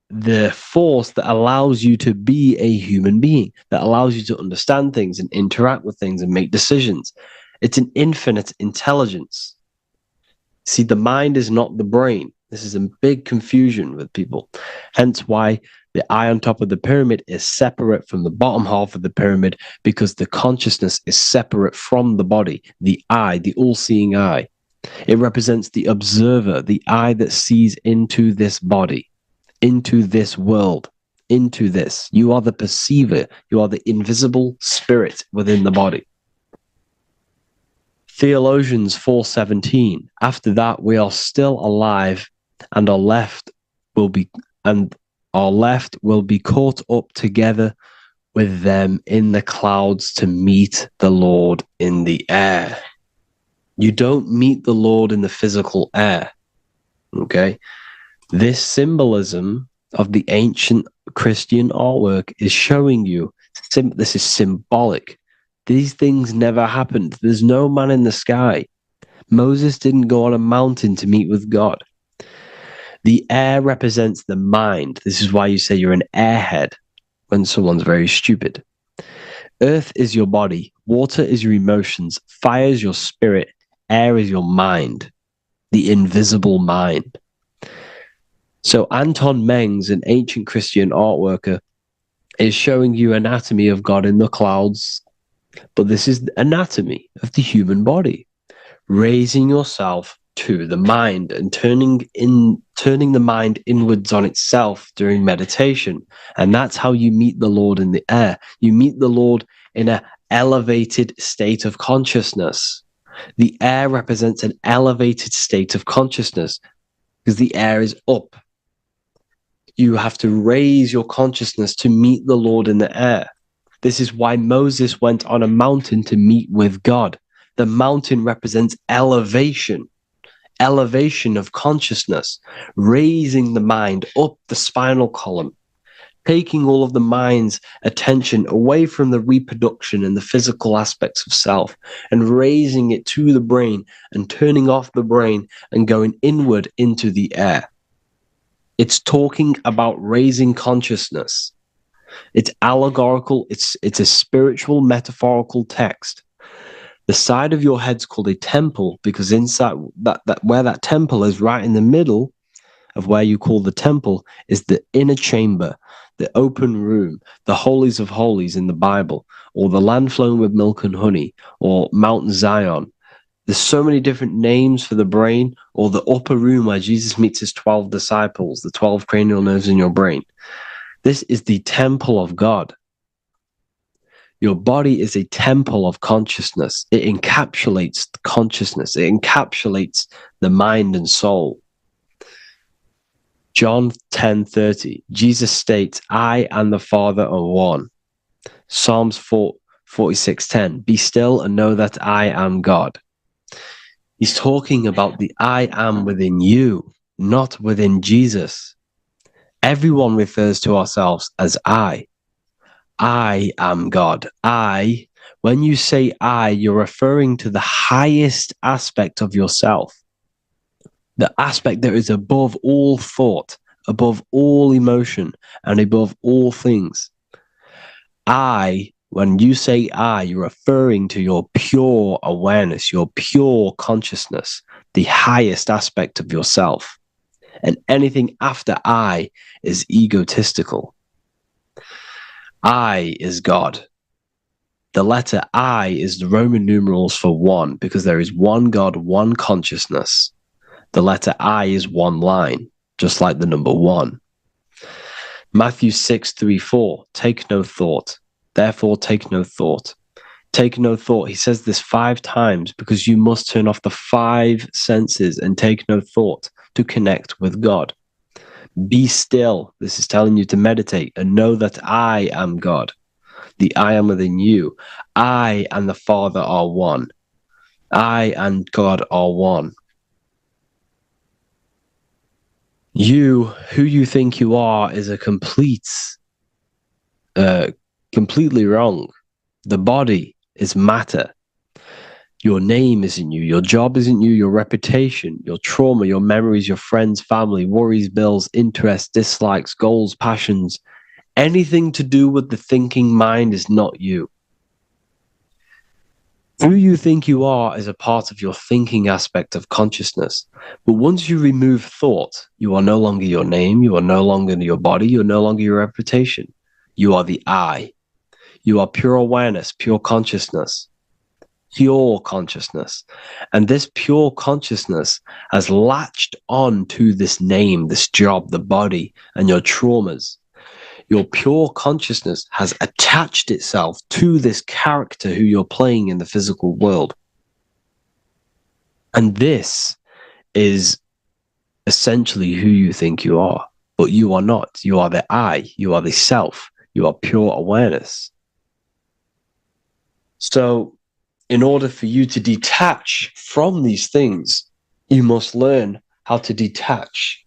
the force that allows you to be a human being, that allows you to understand things and interact with things and make decisions. It's an infinite intelligence. See, the mind is not the brain. This is a big confusion with people. Hence why the eye on top of the pyramid is separate from the bottom half of the pyramid, because the consciousness is separate from the body, the eye, the all-seeing eye. It represents the observer, the eye that sees into this body, into this world, into this. You are the perceiver. You are the invisible spirit within the body. Theologians 4:17. After that, we are still alive, and our left will be caught up together with them in the clouds to meet the Lord in the air. You don't meet the Lord in the physical air. Okay? This symbolism of the ancient Christian artwork is showing you this is symbolic. These things never happened. There's no man in the sky. Moses didn't go on a mountain to meet with God. The air represents the mind. This is why you say you're an airhead when someone's very stupid. Earth is your body. Water is your emotions. Fire is your spirit. Air is your mind, the invisible mind. So Anton Mengs, an ancient Christian art worker, is showing you anatomy of God in the clouds. But this is the anatomy of the human body. Raising yourself to the mind and turning the mind inwards on itself during meditation. And that's how you meet the Lord in the air. You meet the Lord in an elevated state of consciousness. The air represents an elevated state of consciousness because the air is up. You have to raise your consciousness to meet the Lord in the air. This is why Moses went on a mountain to meet with God. The mountain represents elevation of consciousness, raising the mind up the spinal column, taking all of the mind's attention away from the reproduction and the physical aspects of self and raising it to the brain and turning off the brain and going inward into the air. It's talking about raising consciousness. It's allegorical. It's a spiritual, metaphorical text. The side of your head's called a temple because inside that where that temple is, right in the middle of where you call the temple, is the inner chamber, the open room, the holies of holies in the Bible, or the land flowing with milk and honey, or Mount Zion. There's so many different names for the brain, or the upper room where Jesus meets his 12 disciples, the 12 cranial nerves in your brain. This is the temple of God. Your body is a temple of consciousness. It encapsulates the consciousness. It encapsulates the mind and soul. John 10:30, Jesus states, I and the Father are one. Psalms 46:10, be still and know that I am God. He's talking about the I am within you, not within Jesus. Everyone refers to ourselves as I. I am God. When you say I, you're referring to the highest aspect of yourself. The aspect that is above all thought, above all emotion, and above all things. When you say I, you're referring to your pure awareness, your pure consciousness, the highest aspect of yourself. And anything after I is egotistical. I is God. The letter I is the Roman numerals for one, because there is one God, one consciousness. The letter I is one line, just like the number one. Matthew 6:3-4, take no thought. Therefore, take no thought. Take no thought. He says this 5 times because you must turn off the 5 senses and take no thought to connect with God. Be still. This is telling you to meditate and know that I am God. The I am within you. I and the Father are one. I and God are one. You, who you think you are, is a completely wrong. The body is matter. Your name isn't you. Your job isn't you. Your reputation, your trauma, your memories, your friends, family, worries, bills, interests, dislikes, goals, passions. Anything to do with the thinking mind is not you. Who you think you are is a part of your thinking aspect of consciousness. But once you remove thought, you are no longer your name. You are no longer your body. You're no longer your reputation. You are the I. You are pure awareness, pure consciousness. pure consciousness. And this pure consciousness has latched on to this name, this job, the body, and your traumas. Your pure consciousness has attached itself to this character who you're playing in the physical world. And this is essentially who you think you are, but you are not. You are the I, you are the self, you are pure awareness. So, in order for you to detach from these things, you must learn how to detach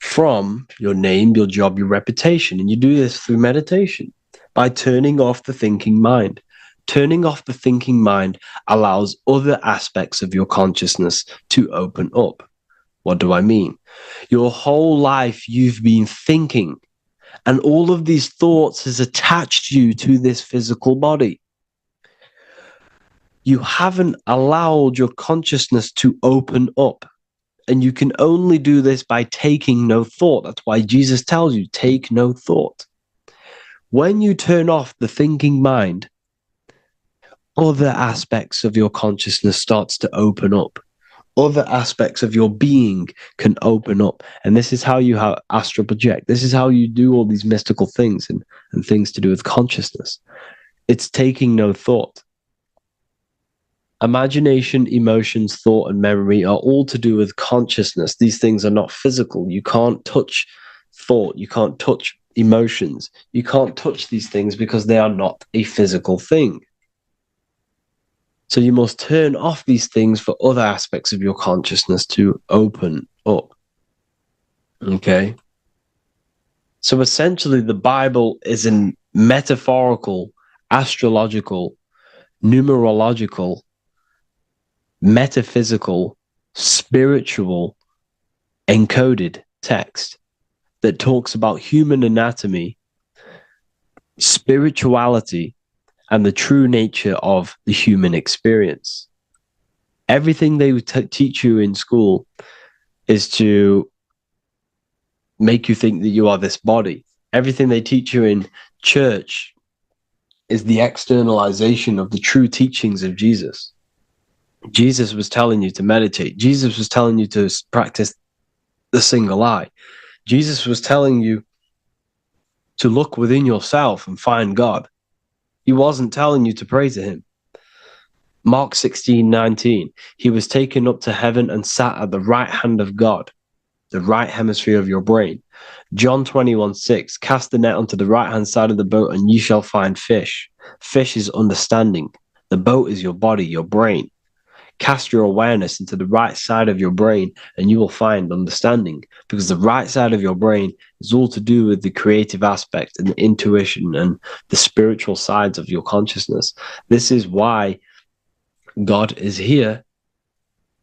from your name, your job, your reputation. And you do this through meditation by turning off the thinking mind. Turning off the thinking mind allows other aspects of your consciousness to open up. What do I mean? Your whole life you've been thinking, and all of these thoughts has attached you to this physical body. You haven't allowed your consciousness to open up. And you can only do this by taking no thought. That's why Jesus tells you, take no thought. When you turn off the thinking mind, other aspects of your consciousness starts to open up. Other aspects of your being can open up. And this is how you astral project. This is how you do all these mystical things and things to do with consciousness. It's taking no thought. Imagination, emotions, thought, and memory are all to do with consciousness. These things are not physical. You can't touch thought. You can't touch emotions. You can't touch these things because they are not a physical thing. So you must turn off these things for other aspects of your consciousness to open up. Okay? So essentially, the Bible is a metaphorical, astrological, numerological, metaphysical, spiritual, encoded text that talks about human anatomy, spirituality, and the true nature of the human experience. Everything they would teach you in school is to make you think that you are this body. Everything they teach you in church is the externalization of the true teachings of Jesus. Jesus was telling you to meditate. Jesus was telling you to practice the single eye. Jesus was telling you to look within yourself and find God. He wasn't telling you to pray to him. Mark 16:19, he was taken up to heaven and sat at the right hand of God, the right hemisphere of your brain. John 21:6, cast the net onto the right hand side of the boat and ye shall find fish. Fish is understanding. The boat is your body, your brain. Cast your awareness into the right side of your brain and you will find understanding, because the right side of your brain is all to do with the creative aspect and the intuition and the spiritual sides of your consciousness. This is why God is here.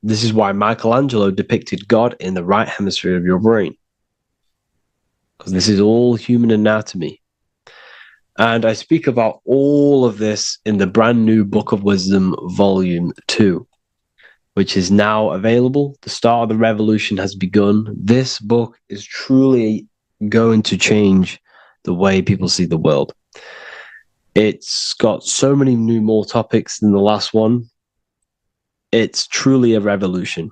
This is why Michelangelo depicted God in the right hemisphere of your brain, because this is all human anatomy. And I speak about all of this in the brand new Book of Wisdom, Volume 2. Which is now available. The start of the revolution has begun. This book is truly going to change the way people see the world. It's got so many more topics than the last one. It's truly a revolution.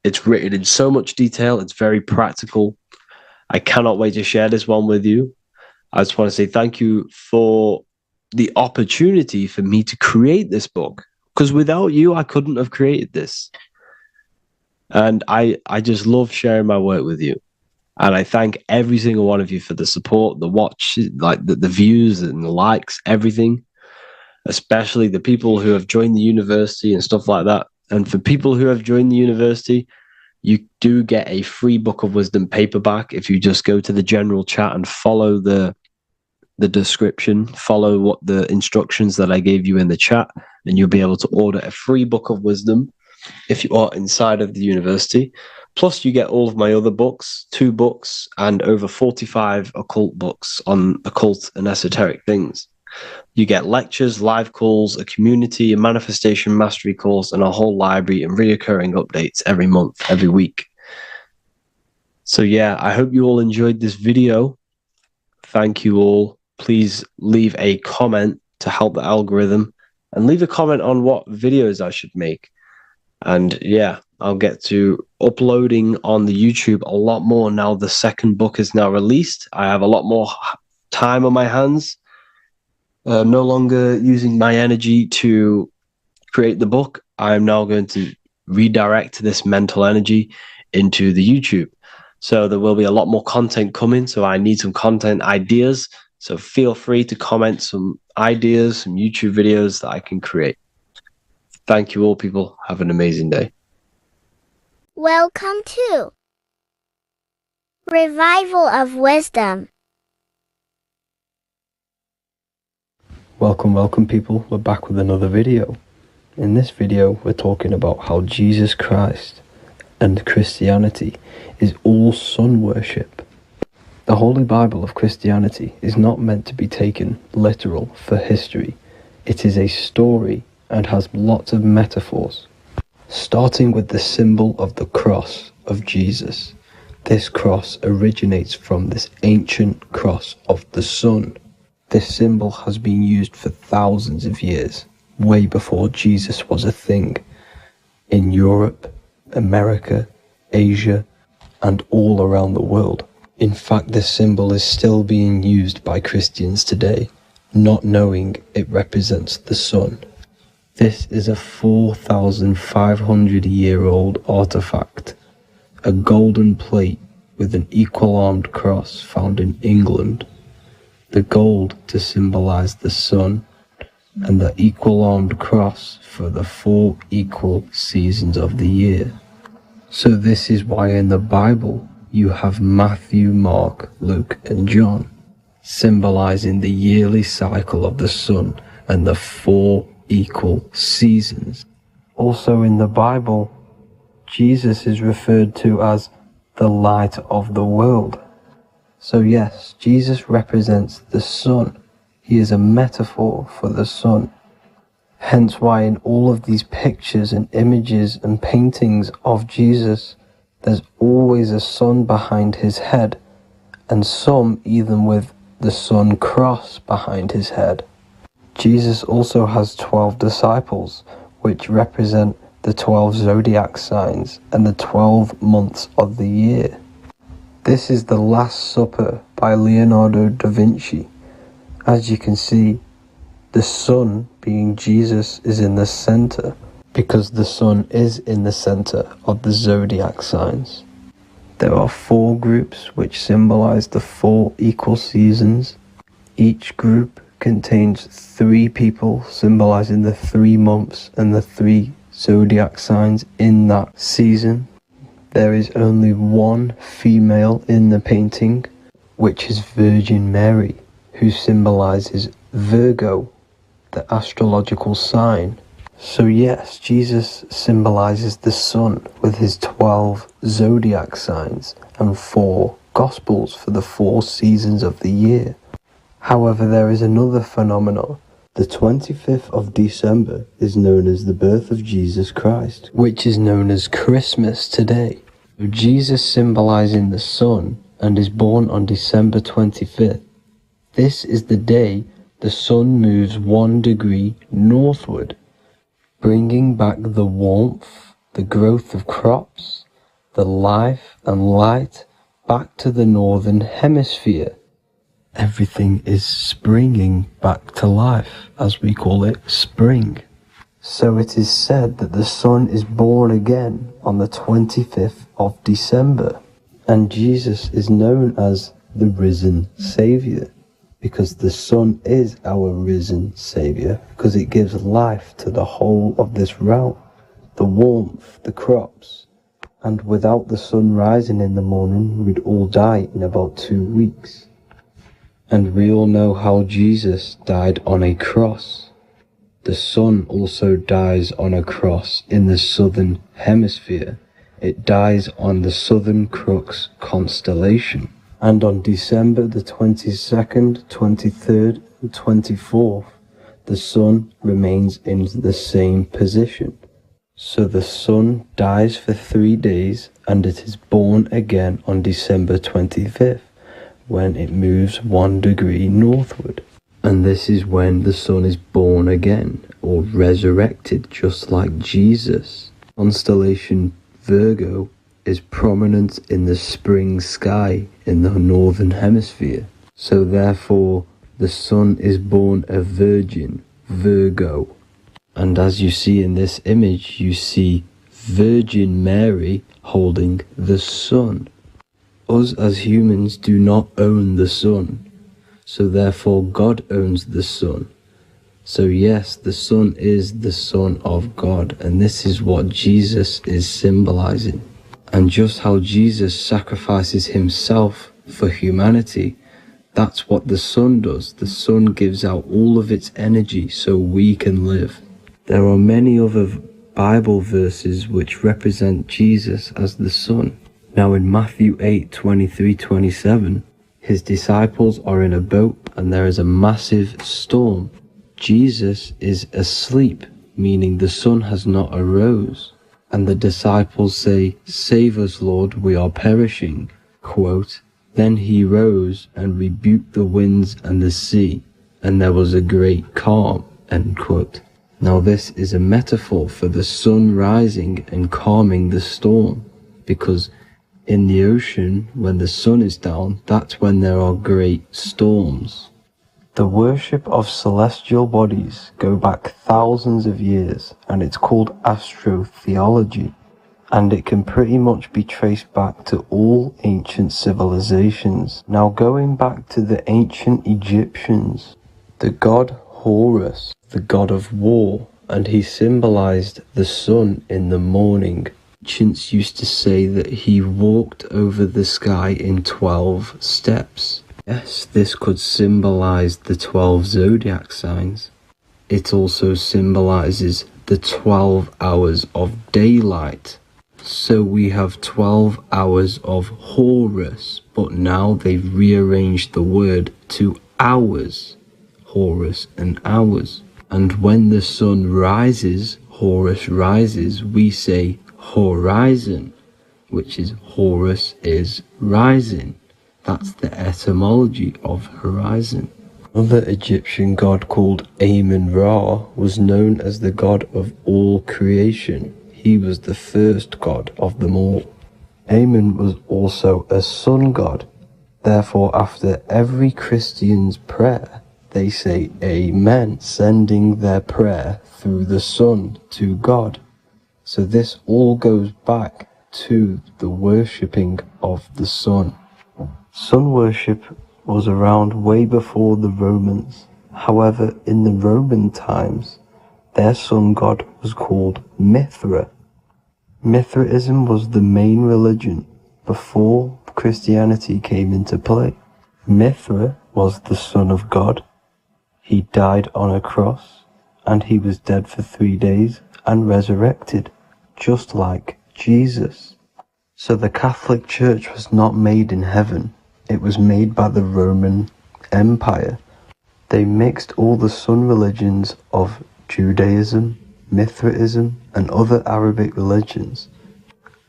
It's written in so much detail. It's very practical. I cannot wait to share this one with you. I just want to say thank you for the opportunity for me to create this book. Because without you, I couldn't have created this. And I just love sharing my work with you. And I thank every single one of you for the support, the watch, like the views and the likes, everything. Especially the people who have joined the university and stuff like that. And for people who have joined the university, you do get a free Book of Wisdom paperback if you just go to the general chat and follow the description, follow what the instructions that I gave you in the chat, and you'll be able to order a free Book of Wisdom if you are inside of the university. Plus, you get all of my other books, 2 books, and over 45 occult books on occult and esoteric things. You get lectures, live calls, a community, a manifestation mastery course, and a whole library and reoccurring updates every month, every week. So yeah, I hope you all enjoyed this video. Thank you all. Please leave a comment to help the algorithm. and leave a comment on what videos I should make. And yeah, I'll get to uploading on the YouTube a lot more now the second book is now released. I have a lot more time on my hands. No longer using my energy to create the book. I'm now going to redirect this mental energy into the YouTube. So there will be a lot more content coming. So I need some content ideas. So feel free to comment some ideas, some YouTube videos that I can create. Thank you all, people. Have an amazing day. Welcome to Revival of Wisdom. Welcome people, we're back with another video. In this video we're talking about how Jesus Christ and Christianity is all sun worship. The Holy Bible of Christianity is not meant to be taken literal for history. It is a story and has lots of metaphors. Starting with the symbol of the cross of Jesus. This cross originates from this ancient cross of the sun. This symbol has been used for thousands of years, way before Jesus was a thing, in Europe, America, Asia, and all around the world. In fact, this symbol is still being used by Christians today, not knowing it represents the sun. This is a 4,500-year-old artifact, a golden plate with an equal-armed cross found in England. The gold to symbolize the sun, and the equal-armed cross for the 4 equal seasons of the year. So this is why in the Bible you have Matthew, Mark, Luke, and John, symbolizing the yearly cycle of the sun and the 4 equal seasons. Also in the Bible, Jesus is referred to as the light of the world. So yes, Jesus represents the sun. He is a metaphor for the sun. Hence why in all of these pictures and images and paintings of Jesus, there's always a sun behind his head, and some even with the sun cross behind his head. Jesus also has 12 disciples, which represent the 12 zodiac signs and the 12 months of the year. This is the Last Supper by Leonardo da Vinci. As you can see, the sun, being Jesus, is in the center, because the sun is in the center of the zodiac signs. There are 4 groups which symbolize the 4 equal seasons. Each group contains 3 people symbolizing the 3 months and the 3 zodiac signs in that season. There is only 1 female in the painting, which is Virgin Mary, who symbolizes Virgo, the astrological sign. So yes, Jesus symbolizes the sun with his 12 zodiac signs and 4 gospels for the 4 seasons of the year. However, there is another phenomenon. The 25th of December is known as the birth of Jesus Christ, which is known as Christmas today. Jesus symbolizing the sun and is born on December 25th. This is the day the sun moves 1 degree northward, bringing back the warmth, the growth of crops, the life and light back to the northern hemisphere. Everything is springing back to life, as we call it, spring. So it is said that the sun is born again on the 25th of December, and Jesus is known as the risen Savior, because the sun is our risen Savior, because it gives life to the whole of this realm, the warmth, the crops, and without the sun rising in the morning, we'd all die in about 2 weeks. And we all know how Jesus died on a cross. The sun also dies on a cross in the southern hemisphere. It dies on the Southern Crux constellation. And on December the 22nd, 23rd, and 24th, the sun remains in the same position. So the sun dies for 3 days, and it is born again on December 25th. When it moves 1 degree northward. And this is when the sun is born again, or resurrected just like Jesus. Constellation Virgo is prominent in the spring sky in the northern hemisphere. So therefore, the sun is born a virgin, Virgo. And as you see in this image, you see Virgin Mary holding the sun. Us as humans do not own the sun, so therefore God owns the sun. So yes, the sun is the Son of God, and this is what Jesus is symbolizing. And just how Jesus sacrifices himself for humanity, that's what the sun does. The sun gives out all of its energy so we can live. There are many other Bible verses which represent Jesus as the sun. Now in Matthew 8:23-27, his disciples are in a boat and there is a massive storm. Jesus is asleep, meaning the sun has not arose. And the disciples say, "Save us, Lord, we are perishing." Quote, "Then he rose and rebuked the winds and the sea, and there was a great calm." End quote. Now this is a metaphor for the sun rising and calming the storm, because in the ocean, when the sun is down, that's when there are great storms. The worship of celestial bodies go back thousands of years, and it's called astrotheology, and it can pretty much be traced back to all ancient civilizations. Now going back to the ancient Egyptians, the god Horus, the god of war, and he symbolized the sun in the morning. Ancients used to say that he walked over the sky in 12 steps. Yes, this could symbolize the 12 zodiac signs. It also symbolizes the 12 hours of daylight. So we have 12 hours of Horus, but now they've rearranged the word to hours. Horus and hours. And when the sun rises, Horus rises, we say horizon, which is Horus is rising. That's the etymology of horizon. Another Egyptian god called Amun-Ra was known as the god of all creation. He was the first god of them all. Amun was also a sun god. Therefore, after every Christian's prayer, they say Amen, sending their prayer through the sun to God. So this all goes back to the worshipping of the sun. Sun worship was around way before the Romans. However, in the Roman times, their sun god was called Mithra. Mithraism was the main religion before Christianity came into play. Mithra was the son of God. He died on a cross, and he was dead for 3 days and resurrected, just like Jesus. So the Catholic Church was not made in heaven. It was made by the Roman Empire. They mixed all the sun religions of Judaism, Mithraism, and other Arabic religions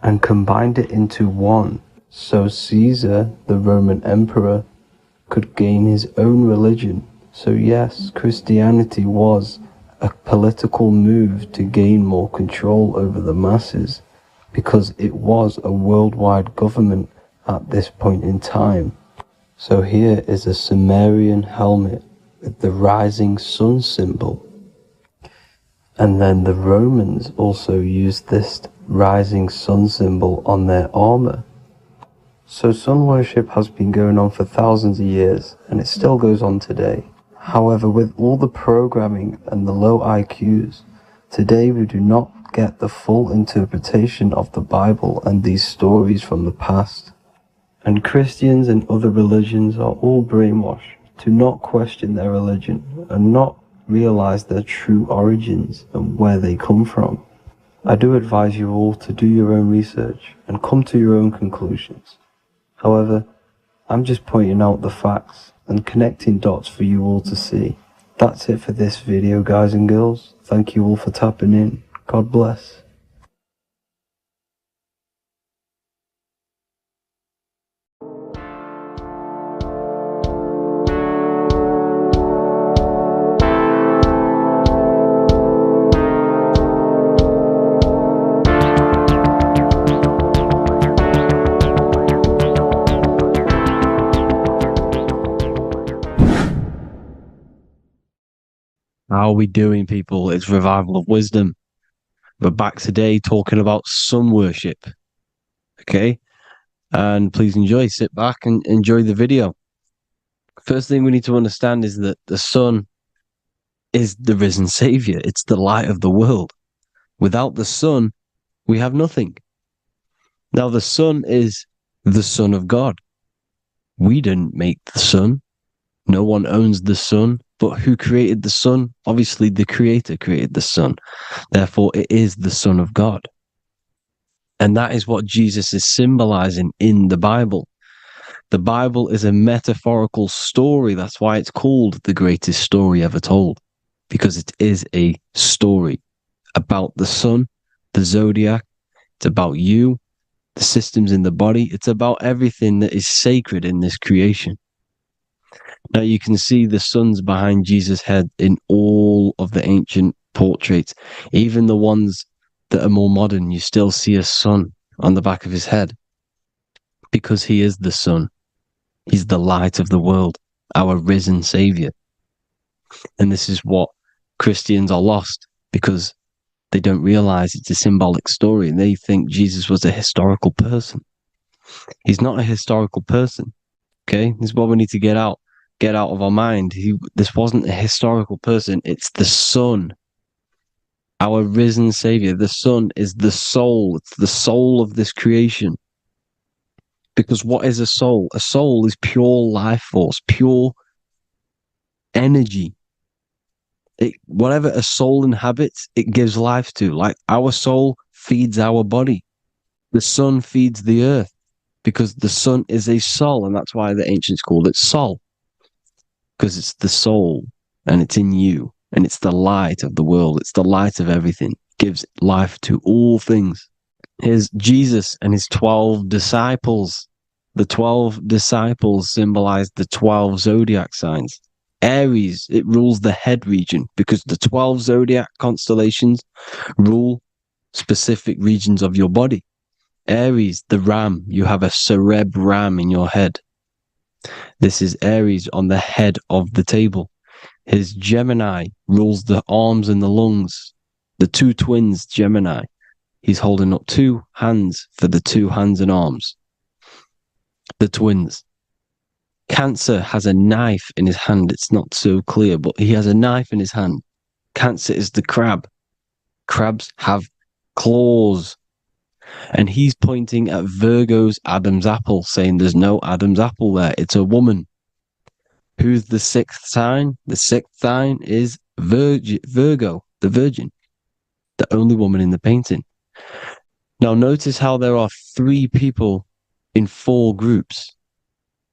and combined it into one, so Caesar, the Roman emperor, could gain his own religion. So yes, Christianity was a political move to gain more control over the masses, because it was a worldwide government at this point in time. So here is a Sumerian helmet with the rising sun symbol. And then the Romans also used this rising sun symbol on their armor. So sun worship has been going on for thousands of years, and it still goes on today. However, with all the programming and the low IQs, today we do not get the full interpretation of the Bible and these stories from the past. And Christians and other religions are all brainwashed to not question their religion and not realize their true origins and where they come from. I do advise you all to do your own research and come to your own conclusions. However, I'm just pointing out the facts and connecting dots for you all to see. That's it for this video, guys and girls. Thank you all for tapping in. God bless. How are we doing, people? It's Revival of Wisdom. We're back today talking about sun worship. Okay? And please enjoy. Sit back and enjoy the video. First thing we need to understand is that the sun is the risen Savior. It's the light of the world. Without the sun, we have nothing. Now, the sun is the Son of God. We didn't make the sun. No one owns the sun. But who created the sun? Obviously, the Creator created the sun. Therefore, it is the Son of God. And that is what Jesus is symbolizing in the Bible. The Bible is a metaphorical story. That's why it's called the greatest story ever told, because it is a story about the sun, the zodiac. It's about you, the systems in the body. It's about everything that is sacred in this creation. Now you can see the suns behind Jesus' head in all of the ancient portraits, even the ones that are more modern. You still see a sun on the back of his head because he is the sun. He's the light of the world, our risen Savior. And this is what Christians are lost because they don't realize it's a symbolic story and they think Jesus was a historical person. He's not a historical person. Okay, this is what we need to get out of our mind. This wasn't a historical person. It's the Son, our risen Savior. The Son is the soul. It's the soul of this creation. Because what is a soul? A soul is pure life force, pure energy. Whatever a soul inhabits, it gives life to. Like our soul feeds our body. The sun feeds the earth because the sun is a soul, and that's why the ancients called it Sol. Because it's the soul and it's in you and it's the light of the world. It's the light of everything. It gives life to all things. Here's Jesus and his 12 disciples. The 12 disciples symbolize the 12 zodiac signs. Aries, it rules the head region because the 12 zodiac constellations rule specific regions of your body. Aries, the ram, you have a cerebrum in your head. This is Aries on the head of the table. His Gemini rules the arms and the lungs. The two twins, Gemini. He's holding up two hands for the two hands and arms. The twins. Cancer has a knife in his hand. It's not so clear, but he has a knife in his hand. Cancer is the crab. Crabs have claws. And he's pointing at Virgo's Adam's apple, saying there's no Adam's apple there. It's a woman. Who's the sixth sign? The sixth sign is Virgo, the Virgin, the only woman in the painting. Now notice how there are 3 people in 4 groups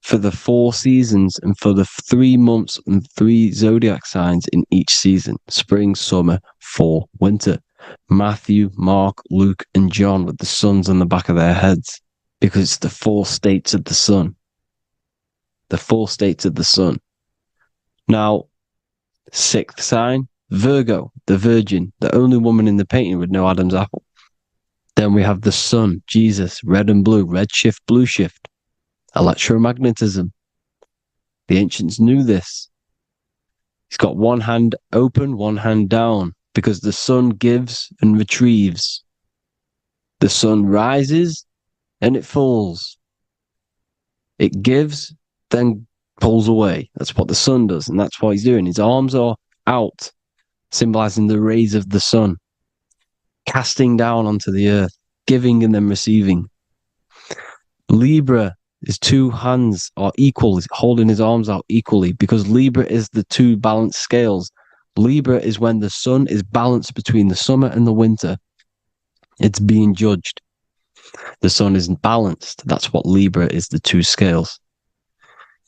for the 4 seasons and for the 3 months and 3 zodiac signs in each season: spring, summer, fall, winter. Matthew, Mark, Luke, and John with the suns on the back of their heads because it's the 4 states of the sun. The 4 states of the sun. Now, 6th sign, Virgo, the Virgin, the only woman in the painting with no Adam's apple. Then we have the sun, Jesus, red and blue, red shift, blue shift, electromagnetism. The ancients knew this. He's got one hand open, one hand down, because the sun gives and retrieves. The sun rises and it falls. It gives, then pulls away. That's what the sun does, and that's what he's doing. His arms are out, symbolizing the rays of the sun, casting down onto the earth, giving and then receiving. Libra, his 2 hands are equal. He's holding his arms out equally because Libra is the 2 balanced scales. Libra is when the sun is balanced between the summer and the winter. It's being judged. The sun isn't balanced. That's what Libra is, the 2 scales.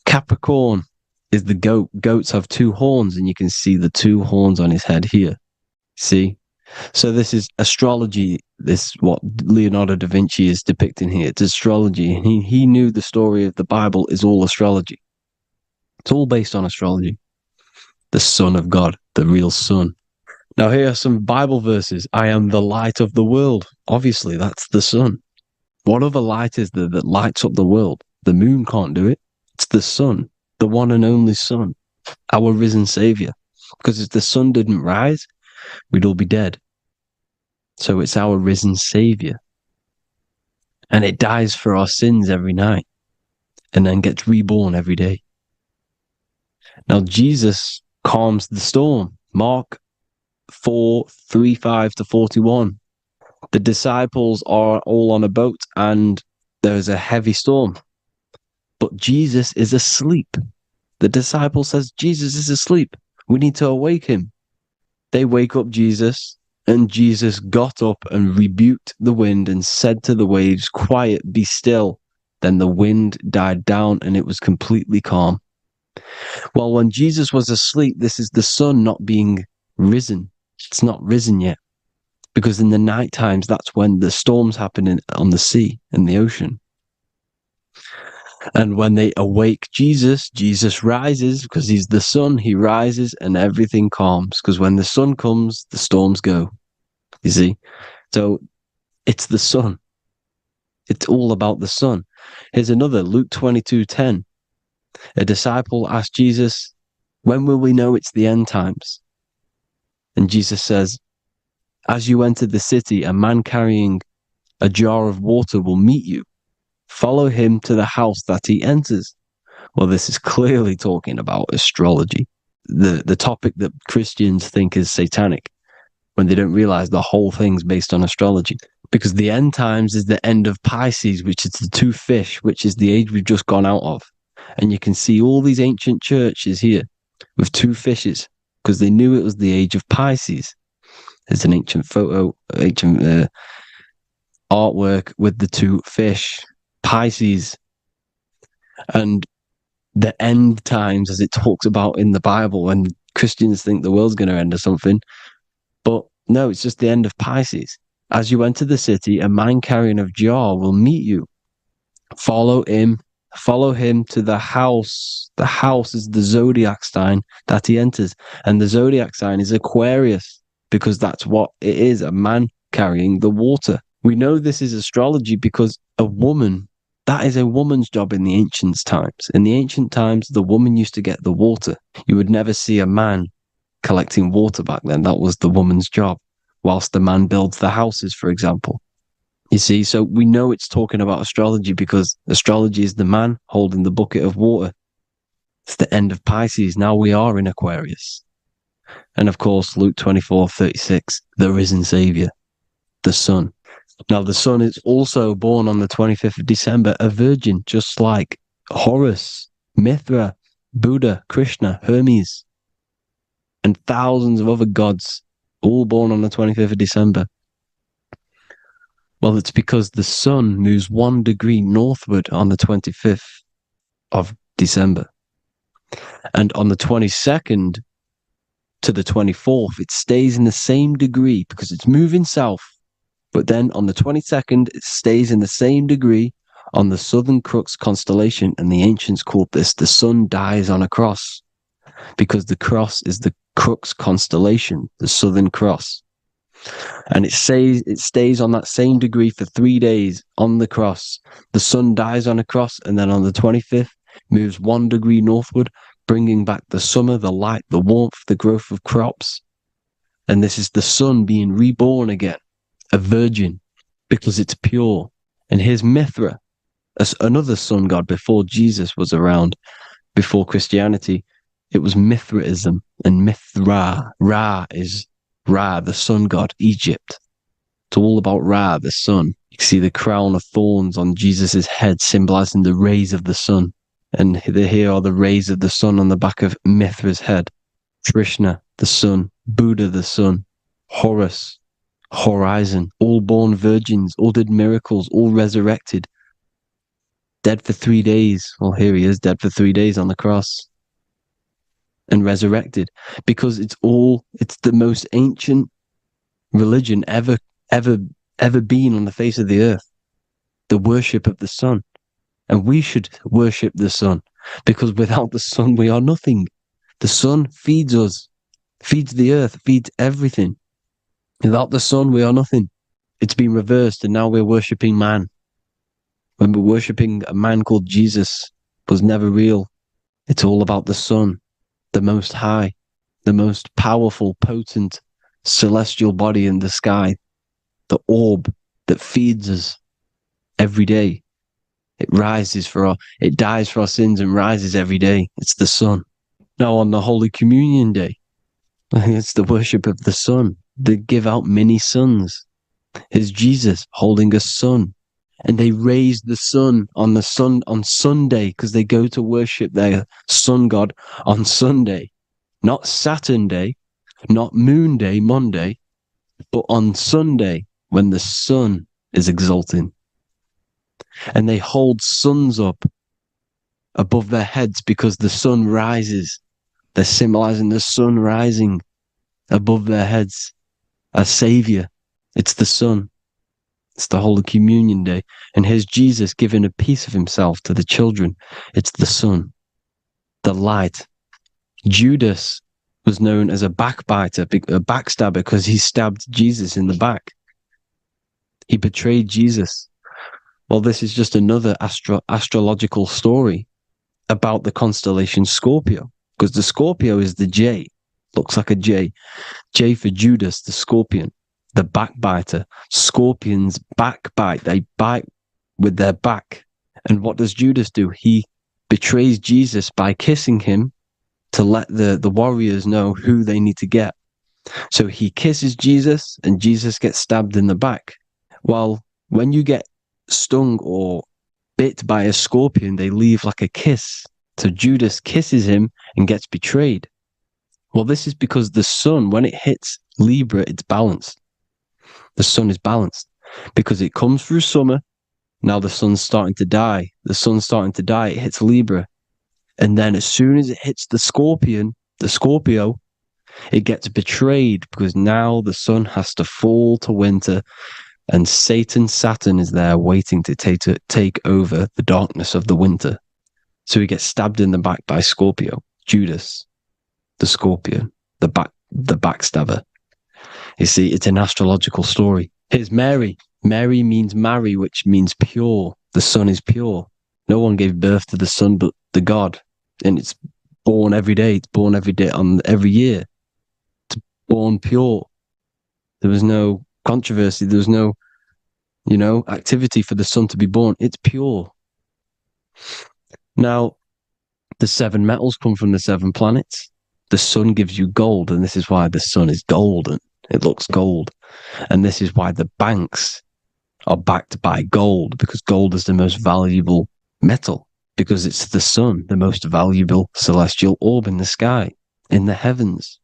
Capricorn is the goat. Goats have 2 horns, and you can see the 2 horns on his head here. See? So this is astrology. This is what Leonardo da Vinci is depicting here. It's astrology. And he knew the story of the Bible is all astrology. It's all based on astrology. The Son of God, the real sun. Now here are some Bible verses. I am the light of the world. Obviously, that's the sun. What other light is there that lights up the world? The moon can't do it. It's the sun, the one and only sun, our risen Savior. because if the sun didn't rise, we'd all be dead. So it's our risen Savior. And it dies for our sins every night and then gets reborn every day. Now, Jesus calms the storm. Mark 4:35-41. The disciples are all on a boat and there's a heavy storm. But Jesus is asleep. The disciple says, Jesus is asleep. We need to awake him. They wake up Jesus, and Jesus got up and rebuked the wind and said to the waves, quiet, be still. Then the wind died down and it was completely calm. Well, when Jesus was asleep, this is the sun not being risen. It's not risen yet. Because in the night times, that's when the storms happen on the sea, in the ocean. And when they awake Jesus, Jesus rises because he's the sun. He rises and everything calms. Because when the sun comes, the storms go. You see? So it's the sun. It's all about the sun. Here's another, Luke 22:10. A disciple asked Jesus, when will we know it's the end times? And Jesus says, as you enter the city, a man carrying a jar of water will meet you. Follow him to the house that he enters. Well, this is clearly talking about astrology, the topic that Christians think is satanic, when they don't realize the whole thing's based on astrology. Because the end times is the end of Pisces, which is the two fish, which is the age we've just gone out of. And you can see all these ancient churches here with two fishes, because they knew it was the age of Pisces. There's an ancient artwork with the two fish, Pisces. And the end times, as it talks about in the Bible, when Christians think the world's going to end or something. But no, it's just the end of Pisces. As you enter the city, a man carrying a jar will meet you. Follow him to the house. The house is the zodiac sign that he enters. And the zodiac sign is Aquarius, because that's what it is, a man carrying the water. We know this is astrology because a woman, that is a woman's job in the ancient times. In the ancient times, the woman used to get the water. You would never see a man collecting water back then. That was the woman's job, whilst the man builds the houses, for example. You see, so we know it's talking about astrology because astrology is the man holding the bucket of water. It's the end of Pisces. Now we are in Aquarius. And of course, Luke 24:36, the risen Savior, the sun. Now, the sun is also born on the 25th of December, a virgin, just like Horus, Mithra, Buddha, Krishna, Hermes, and thousands of other gods, all born on the 25th of December. Well, it's because the sun moves 1 degree northward on the 25th of December. And on the 22nd to the 24th, it stays in the same degree because it's moving south. But then on the 22nd, it stays in the same degree on the Southern Crux constellation. And the ancients called this the sun dies on a cross, because the cross is the Crux constellation, the Southern Cross. And it stays on that same degree for 3 days on the cross. The sun dies on a cross, and then on the 25th, moves 1 degree northward, bringing back the summer, the light, the warmth, the growth of crops. And this is the sun being reborn again, a virgin, because it's pure. And here's Mithra, another sun god before Jesus was around, before Christianity. It was Mithraism, and Mithra, Ra is Ra, the sun god, Egypt. It's all about Ra, the sun. You can see the crown of thorns on Jesus' head, symbolizing the rays of the sun. And here are the rays of the sun on the back of Mithra's head. Krishna, the sun. Buddha, the sun. Horus, horizon. All born virgins, all did miracles, all resurrected. Dead for 3 days. Well, here he is, dead for 3 days on the cross. And resurrected, because it's the most ancient religion ever been on the face of the earth, the worship of the sun. And we should worship the sun, because without the sun we are nothing. The sun feeds us, feeds the earth, feeds everything. Without the sun we are nothing. It's been reversed, and now we're worshipping man, when we're worshipping a man called Jesus was never real. It's all about the sun, the Most High, the most powerful, potent celestial body in the sky, the orb that feeds us every day. It dies for our sins and rises every day. It's the sun. Now on the Holy Communion Day, it's the worship of the sun. They give out many suns. Here's Jesus holding a sun. And they raise the sun on Sunday because they go to worship their sun god on Sunday. Not Saturn Day, not Moon Day, Monday, but on Sunday when the sun is exalting. And they hold suns up above their heads because the sun rises. They're symbolizing the sun rising above their heads as Savior. It's the sun. It's the Holy Communion Day. And here's Jesus giving a piece of himself to the children. It's the sun, the light. Judas was known as a backbiter, a backstabber, because he stabbed Jesus in the back. He betrayed Jesus. Well, this is just another astrological story about the constellation Scorpio, because the Scorpio is the J, looks like a J. J for Judas, the scorpion, the backbiter. Scorpions backbite. They bite with their back. And what does Judas do? He betrays Jesus by kissing him to let the warriors know who they need to get. So he kisses Jesus and Jesus gets stabbed in the back. Well, when you get stung or bit by a scorpion, they leave like a kiss. So Judas kisses him and gets betrayed. Well, this is because the sun, when it hits Libra, it's balanced. The sun is balanced because it comes through summer. Now the sun's starting to die. The sun's starting to die. It hits Libra. And then as soon as it hits the Scorpio, it gets betrayed because now the sun has to fall to winter and Saturn is there waiting to take over the darkness of the winter. So he gets stabbed in the back by Scorpio, Judas, the scorpion, the backstabber. You see, it's an astrological story. Here's Mary. Mary means marry, which means pure. The sun is pure. No one gave birth to the sun but the God. And it's born every day. It's born every day on every year. It's born pure. There was no controversy. There was no, activity for the sun to be born. It's pure. Now, the 7 metals come from the 7 planets. The sun gives you gold, and this is why the sun is golden. It looks gold. And this is why the banks are backed by gold, because gold is the most valuable metal, because it's the sun, the most valuable celestial orb in the sky, in the heavens.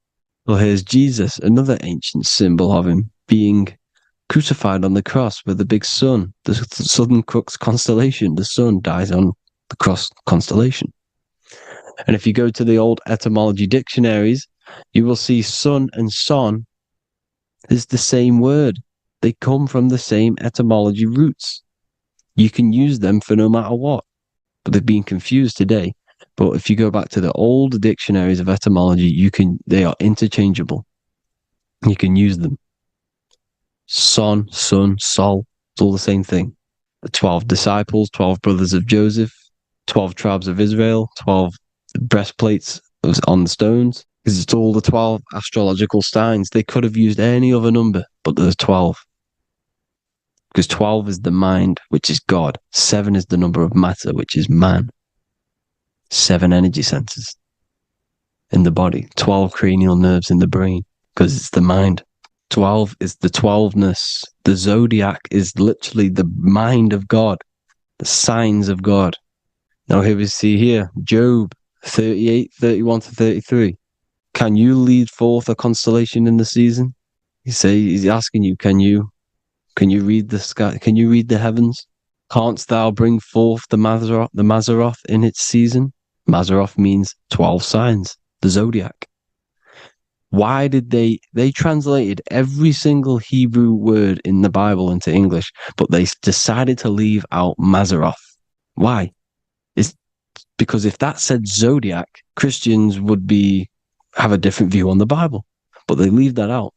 Well, here's Jesus, another ancient symbol of him being crucified on the cross with the big sun, the Southern Crux constellation. The sun dies on the cross constellation. And if you go to the old etymology dictionaries, you will see sun and son is the same word. They come from the same etymology roots. You can use them for no matter what, but they've been confused today. But if you go back to the old dictionaries of etymology, they are interchangeable. You can use them. Son, sun, sol, it's all the same thing. The 12 disciples, 12 brothers of Joseph, 12 tribes of Israel, 12 breastplates on the stones, because it's all the 12 astrological signs. They could have used any other number, but there's 12. Because 12 is the mind, which is God. 7 is the number of matter, which is man. 7 energy centers in the body. 12 cranial nerves in the brain, because it's the mind. 12 is the 12ness. The zodiac is literally the mind of God, the signs of God. Now here we see here, Job 38, 31 to 33. Can you lead forth a constellation in the season? He's asking you, can you read the sky? Can you read the heavens? Canst thou bring forth the Mazzaroth in its season? Mazzaroth means 12 signs, the zodiac. Why did they translated every single Hebrew word in the Bible into English, but they decided to leave out Mazzaroth? Why? It's because if that said zodiac, Christians would have a different view on the Bible, but they leave that out.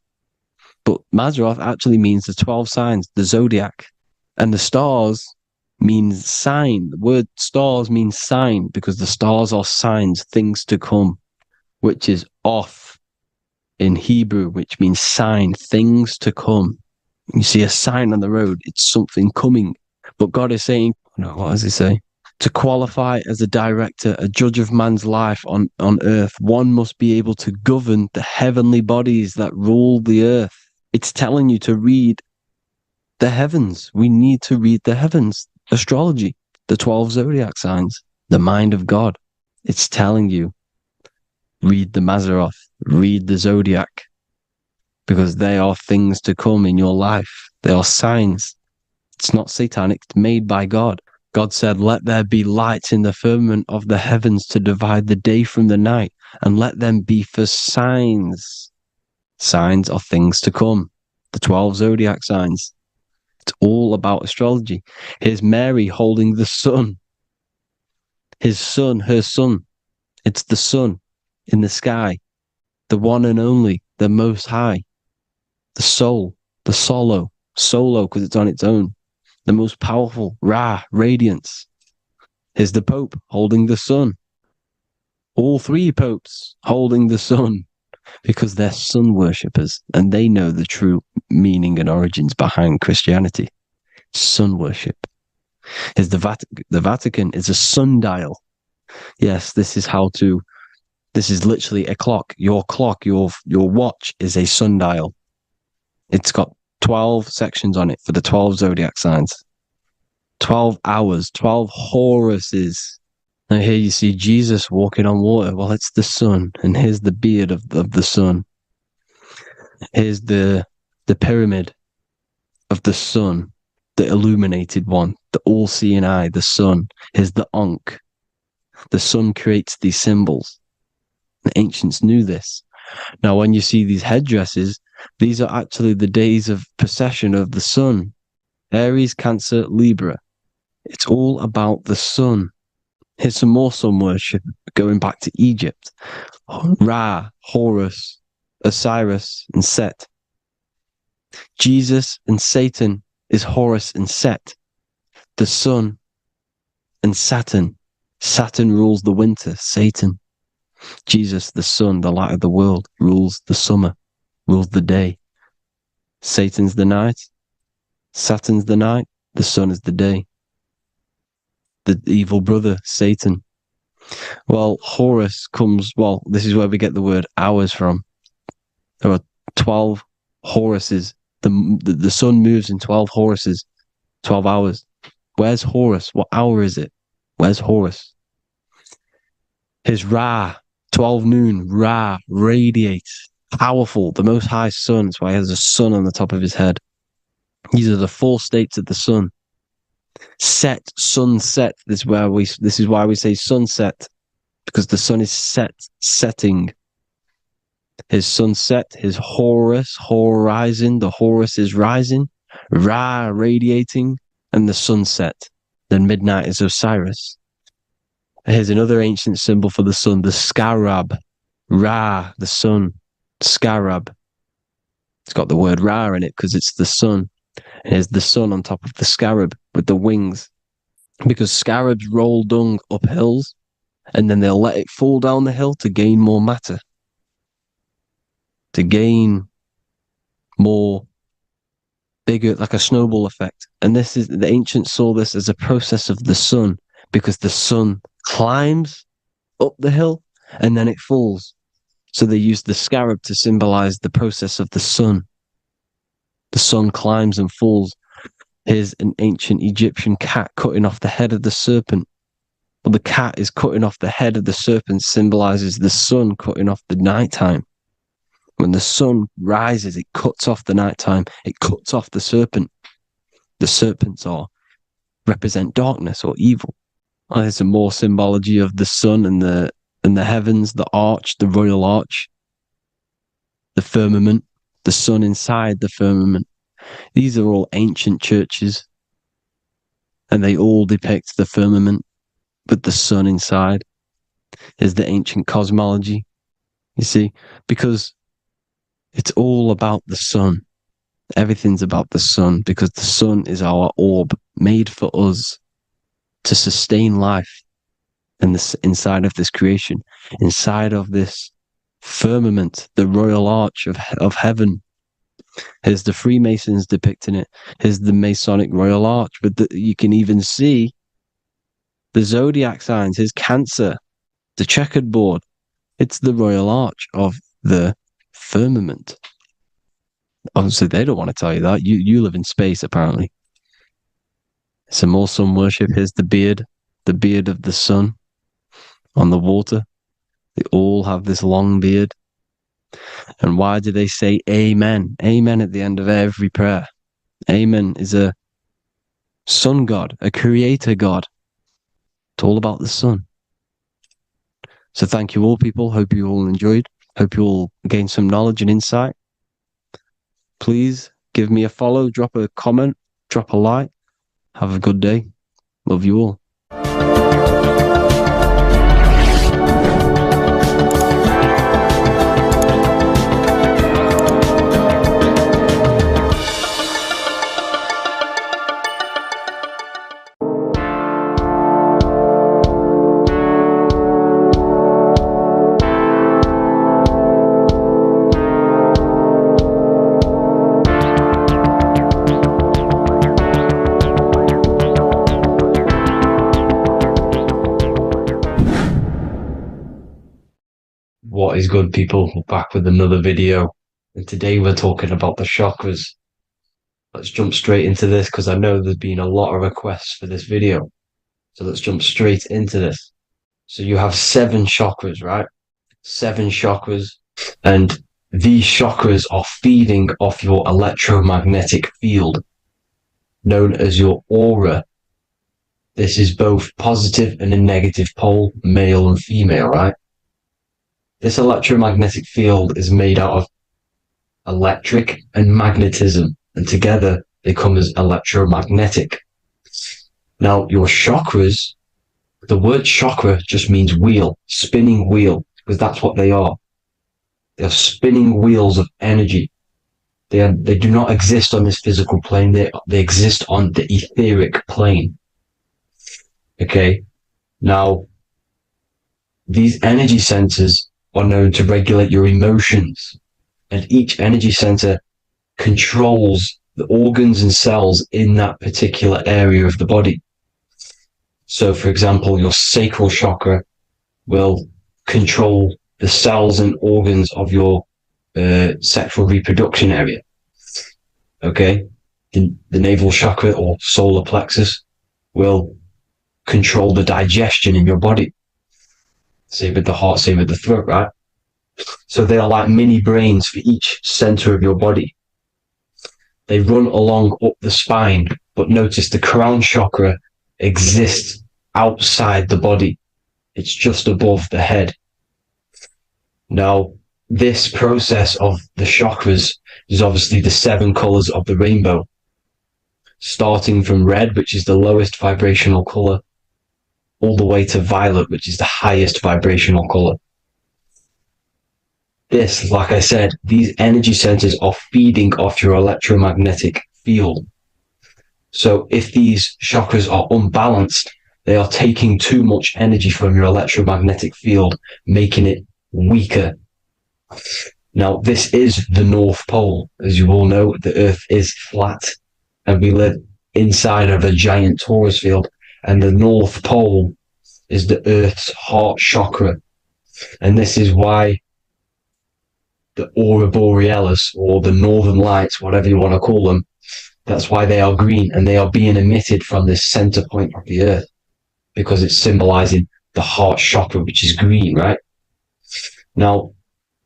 But Mazzaroth actually means the 12 signs, the zodiac, and the stars means sign. The word stars means sign because the stars are signs, things to come, which is off. in Hebrew, which means sign, things to come. You see a sign on the road, it's something coming. But God is saying, no, what does he say? To qualify as a director, a judge of man's life on earth, one must be able to govern the heavenly bodies that rule the earth. It's telling you to read the heavens. We need to read the heavens. Astrology, the 12 zodiac signs, the mind of God. It's telling you, read the Mazzaroth, read the zodiac, because they are things to come in your life. They are signs. It's not satanic, it's made by God. God said, let there be lights in the firmament of the heavens to divide the day from the night, and let them be for signs. Signs are things to come. The 12 zodiac signs. It's all about astrology. Here's Mary holding the sun. His son, her son. It's the sun in the sky. The one and only, the most high. The soul, the solo because it's on its own. The most powerful, Ra, radiance. Here's the Pope holding the sun. All three popes holding the sun because they're sun worshippers and they know the true meaning and origins behind Christianity. Sun worship. Here's the Vatican is a sundial. Yes, this is literally a clock. Your watch is a sundial. It's got 12 sections on it for the 12 zodiac signs. 12 hours, 12 Horuses. Now here you see Jesus walking on water. Well, it's the sun. And here's the beard of the sun. Here's the pyramid of the sun, the illuminated one, the all-seeing eye, the sun. Here's the Ankh. The sun creates these symbols. The ancients knew this. Now, when you see these headdresses, these are actually the days of procession of the sun. Aries, Cancer, Libra. It's all about the sun. Here's some more sun worship going back to Egypt. Ra, Horus, Osiris, and Set. Jesus and Satan is Horus and Set. The sun and Saturn. Saturn rules the winter, Satan. Jesus, the sun, the light of the world, rules the summer, rules the day. Satan's the night. Saturn's the night. The sun is the day. The evil brother, Satan. Well, Horus this is where we get the word hours from. There are 12 Horuses. The sun moves in 12 Horuses, 12 hours. Where's Horus? What hour is it? Where's Horus? His Ra, 12 noon, Ra, radiates, powerful, the most high sun. That's why he has a sun on the top of his head. These are the four states of the sun. Set, sunset. This is why we say sunset, because the sun is setting. His sunset, his Horus, horizon. The Horus is rising, Ra radiating, and the sunset. Then midnight is Osiris. Here's another ancient symbol for the sun, the scarab. Ra, the sun, scarab. It's got the word Ra in it because it's the sun. And here's the sun on top of the scarab with the wings. Because scarabs roll dung up hills and then they'll let it fall down the hill to gain more matter. To gain more bigger, like a snowball effect. And the ancients saw this as a process of the sun, because the sun climbs up the hill and then it falls. So they used the scarab to symbolize the process of the sun. The sun climbs and falls. Here's an ancient Egyptian cat cutting off the head of the serpent. Well, the cat is cutting off the head of the serpent, symbolizes the sun cutting off the nighttime. When the sun rises, it cuts off the nighttime. It cuts off the serpent. The serpents represent darkness or evil. There's some more symbology of the sun and the heavens, the arch, the royal arch, the firmament, the sun inside the firmament. These are all ancient churches, and they all depict the firmament with the sun inside. Is the ancient cosmology, you see, because it's all about the sun. Everything's about the sun, because the sun is our orb made for us to sustain life and this inside of this creation, inside of this firmament, the royal arch of heaven. Here's the Freemasons depicting it. Here's the Masonic royal arch. But you can even see the zodiac signs. Here's Cancer, the checkered board. It's the royal arch of the firmament. Obviously, they don't want to tell you that. You live in space, apparently. Some more sun worship. Here's the beard of the sun on the water. They all have this long beard. And why do they say amen? Amen at the end of every prayer. Amen is a sun god, a creator god. It's all about the sun. So thank you all, people. Hope you all enjoyed. Hope you all gained some knowledge and insight. Please give me a follow, drop a comment, drop a like. Have a good day. Love you all. What is good, people? We're back with another video, and today we're talking about the chakras. Let's jump straight into this because I know there's been a lot of requests for this video. So let's jump straight into this. So you have 7 chakras, right? 7 chakras, and these chakras are feeding off your electromagnetic field, known as your aura. This is both positive and a negative pole, male and female, right? This electromagnetic field is made out of electric and magnetism, and together they come as electromagnetic. Now, your chakras, the word chakra just means wheel, spinning wheel, because that's what they are. They are spinning wheels of energy. They do not exist on this physical plane. They exist on the etheric plane. Okay. Now, these energy centers are known to regulate your emotions, and each energy center controls the organs and cells in that particular area of the body. So, for example, your sacral chakra will control the cells and organs of your sexual reproduction area. Okay, the navel chakra or solar plexus will control the digestion in your body. Same with the heart, same with the throat, right? So they are like mini brains for each center of your body. They run along up the spine, but notice the crown chakra exists outside the body. It's just above the head. Now, this process of the chakras is obviously the 7 colors of the rainbow, starting from red, which is the lowest vibrational color, all the way to violet, which is the highest vibrational color. This, like I said, these energy centers are feeding off your electromagnetic field. So if these chakras are unbalanced, they are taking too much energy from your electromagnetic field, making it weaker. Now, this is the North Pole. As you all know, the Earth is flat, and we live inside of a giant torus field. And the North Pole is the Earth's heart chakra. And this is why the aurora borealis, or the northern lights, whatever you want to call them, that's why they are green, and they are being emitted from this center point of the Earth, because it's symbolizing the heart chakra, which is green, right? Now,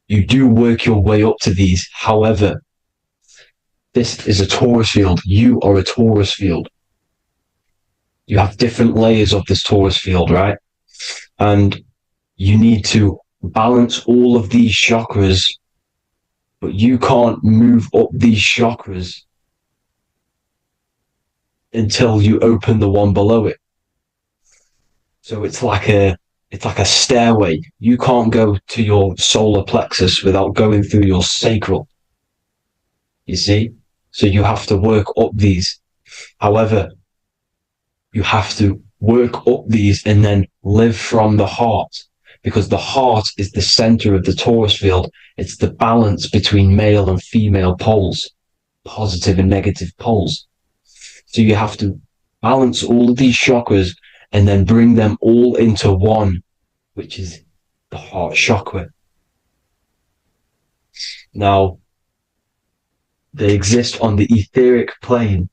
you do work your way up to these. However, this is a torus field. You are a torus field. You have different layers of this torus field, right? And you need to balance all of these chakras, but you can't move up these chakras until you open the one below it. So it's like a stairway. You can't go to your solar plexus without going through your sacral. You see? So you have to work up these. However, you have to work up these and then live from the heart, because the heart is the center of the torus field. It's the balance between male and female poles, positive and negative poles. So you have to balance all of these chakras and then bring them all into one, which is the heart chakra. Now, they exist on the etheric plane.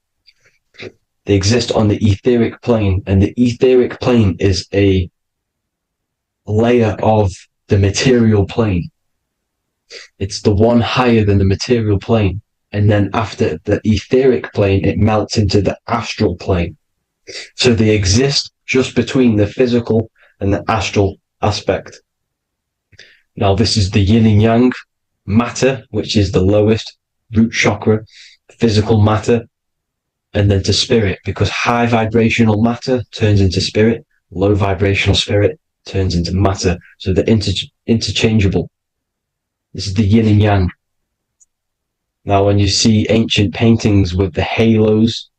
They exist on the etheric plane, and the etheric plane is a layer of the material plane. It's the one higher than the material plane. And then after the etheric plane, it melts into the astral plane. So they exist just between the physical and the astral aspect. Now, this is the yin and yang matter, which is the lowest root chakra, physical matter, and then to spirit, because high vibrational matter turns into spirit, low vibrational spirit turns into matter. So they're interchangeable. This is the yin and yang. Now, when you see ancient paintings with the halos,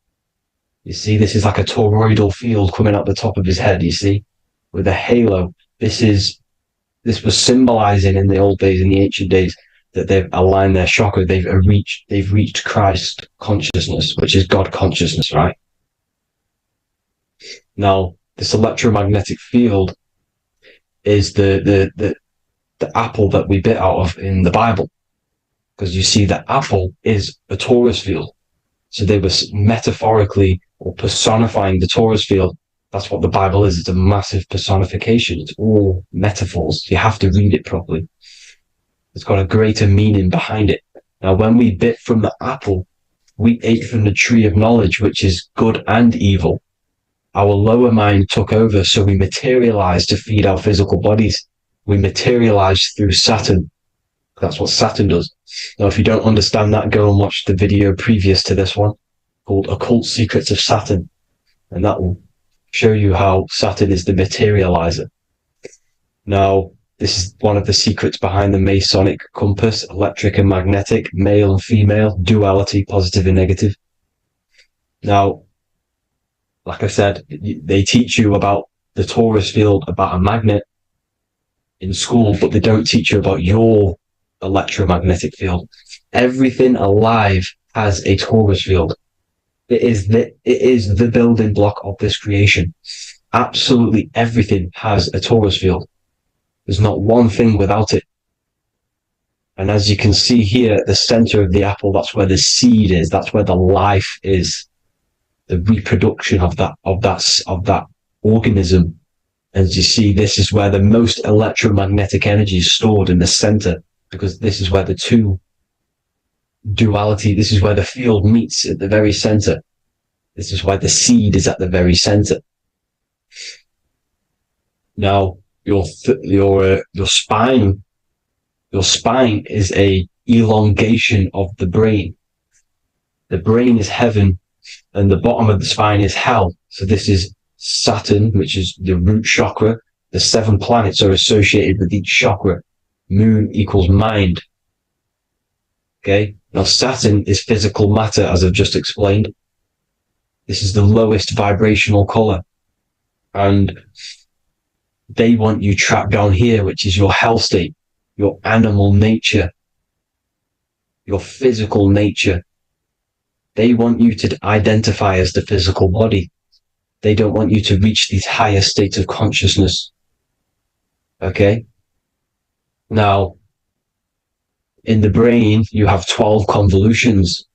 you see this is like a toroidal field coming out the top of his head, you see, with a halo. This was symbolizing in the old days, in the ancient days, that they've aligned their chakra, they've reached Christ consciousness, which is God consciousness, right? Now, this electromagnetic field is the apple that we bit out of in the Bible, because you see the apple is a torus field. So they were metaphorically or personifying the torus field. That's what the Bible is. It's a massive personification. It's all metaphors. You have to read it properly. It's got a greater meaning behind it. Now, when we bit from the apple, we ate from the tree of knowledge, which is good and evil. Our lower mind took over, so we materialized to feed our physical bodies. We materialized through Saturn. That's what Saturn does. Now, if you don't understand that, go and watch the video previous to this one called Occult Secrets of Saturn. And that will show you how Saturn is the materializer. Now, this is one of the secrets behind the Masonic compass, electric and magnetic, male and female, duality, positive and negative. Now, like I said, they teach you about the torus field, about a magnet in school, but they don't teach you about your electromagnetic field. Everything alive has a torus field. It is the building block of this creation. Absolutely everything has a torus field. There's not one thing without it. And as you can see here at the center of the apple, that's where the seed is. That's where the life is. The reproduction of that organism. As you see, this is where the most electromagnetic energy is stored, in the center, because this is where the two duality, this is where the field meets at the very center. This is why the seed is at the very center. Now, your spine is a elongation of the brain. The brain is heaven, and the bottom of the spine is hell. So this is Saturn, which is the root chakra. The 7 planets are associated with each chakra. Moon equals mind. Okay. Now, Saturn is physical matter, as I've just explained. This is the lowest vibrational color. And they want you trapped down here, which is your hell state, your animal nature, your physical nature. They want you to identify as the physical body. They don't want you to reach these higher states of consciousness. Okay? Now, in the brain, you have 12 convolutions.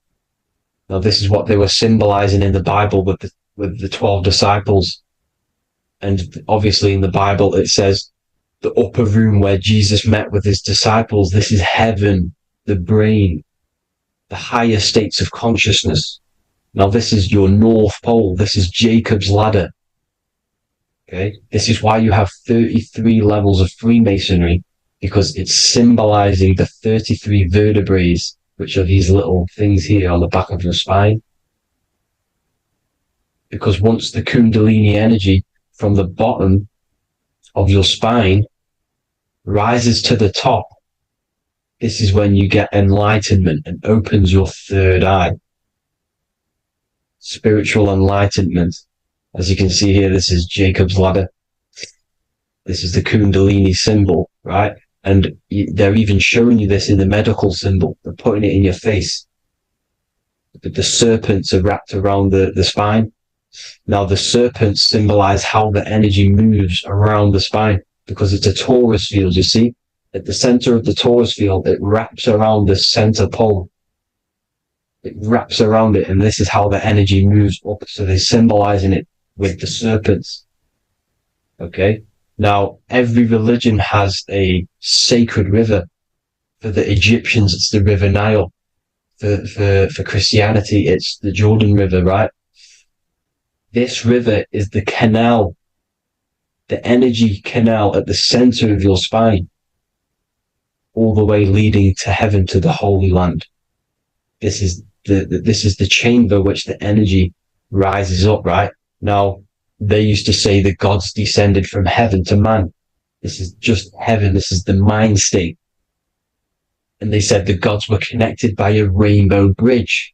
Now, this is what they were symbolizing in the Bible with the 12 disciples. And obviously in the Bible, it says the upper room where Jesus met with his disciples. This is heaven, the brain, the higher states of consciousness. Now, this is your North Pole. This is Jacob's ladder. Okay. This is why you have 33 levels of Freemasonry, because it's symbolizing the 33 vertebrae, which are these little things here on the back of your spine. Because once the Kundalini energy from the bottom of your spine rises to the top, this is when you get enlightenment and opens your third eye. Spiritual enlightenment. As you can see here, this is Jacob's ladder. This is the Kundalini symbol, right? And they're even showing you this in the medical symbol. They're putting it in your face. The serpents are wrapped around the spine. Now, the serpents symbolize how the energy moves around the spine, because it's a torus field, you see? At the center of the torus field, it wraps around the center pole. It wraps around it, and this is how the energy moves up. So they're symbolizing it with the serpents. Okay? Now, every religion has a sacred river. For the Egyptians, it's the River Nile. For Christianity, it's the Jordan River, right? This river is the canal, the energy canal at the center of your spine, all the way leading to heaven, to the Holy Land. This is the chamber which the energy rises up, right? Now, they used to say the gods descended from heaven to man. This is just heaven. This is the mind state. And they said the gods were connected by a rainbow bridge.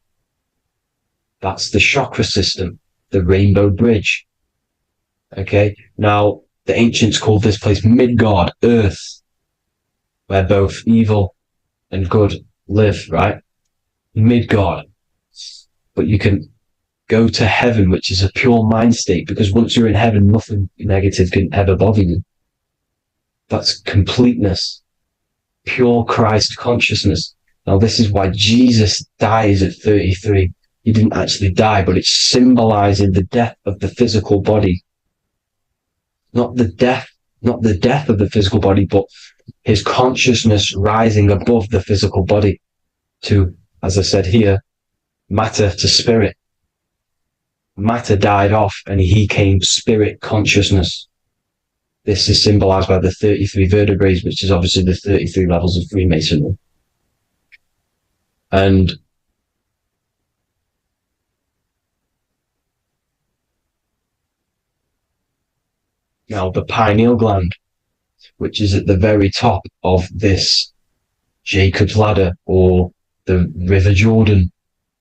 That's the chakra system, the rainbow bridge. Okay. Now, the ancients called this place Midgard, Earth, where both evil and good live, right? Midgard. But you can go to heaven, which is a pure mind state, because once you're in heaven, nothing negative can ever bother you. That's completeness. Pure Christ consciousness. Now, this is why Jesus dies at 33. He didn't actually die, but it's symbolizing the death of the physical body. Not the death of the physical body, but his consciousness rising above the physical body to, as I said here, matter to spirit. Matter died off and he came spirit consciousness. This is symbolized by the 33 vertebrae, which is obviously the 33 levels of Freemasonry. And now the pineal gland, which is at the very top of this Jacob's ladder, or the River Jordan,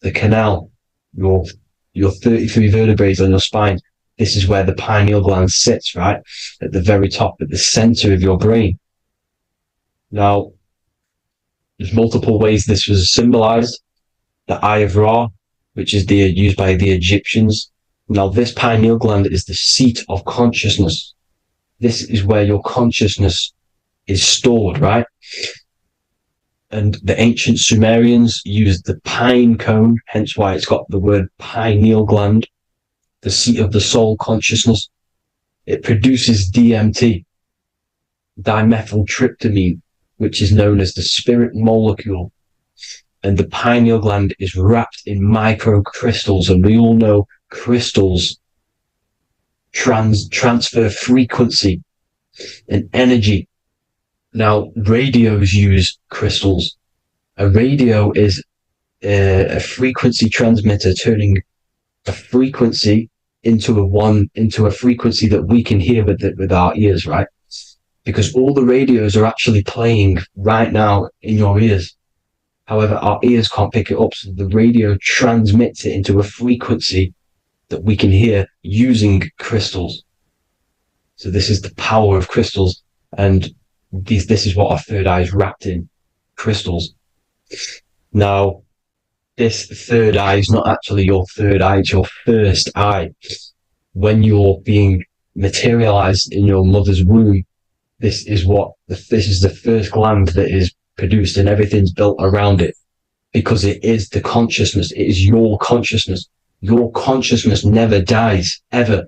the canal, your 33 vertebrae on your spine. This is where the pineal gland sits, right? At the very top, at the center of your brain. Now, there's multiple ways this was symbolized. The Eye of Ra, which is used by the Egyptians. Now, this pineal gland is the seat of consciousness. This is where your consciousness is stored, right? And the ancient Sumerians used the pine cone, hence why it's got the word pineal gland, the seat of the soul consciousness. It produces DMT, dimethyltryptamine, which is known as the spirit molecule. And the pineal gland is wrapped in microcrystals, and we all know crystals transfer frequency and energy. Now, radios use crystals. A radio is a frequency transmitter, turning a frequency into a frequency that we can hear with our ears, right? Because all the radios are actually playing right now in your ears. However, our ears can't pick it up, so the radio transmits it into a frequency that we can hear using crystals. So this is the power of crystals, and this is what our third eye is wrapped in, crystals. Now, this third eye is not actually your third eye, it's your first eye. When you're being materialized in your mother's womb, this is the first gland that is produced, and everything's built around it, because it is the consciousness. It is your consciousness. Your consciousness never dies, ever.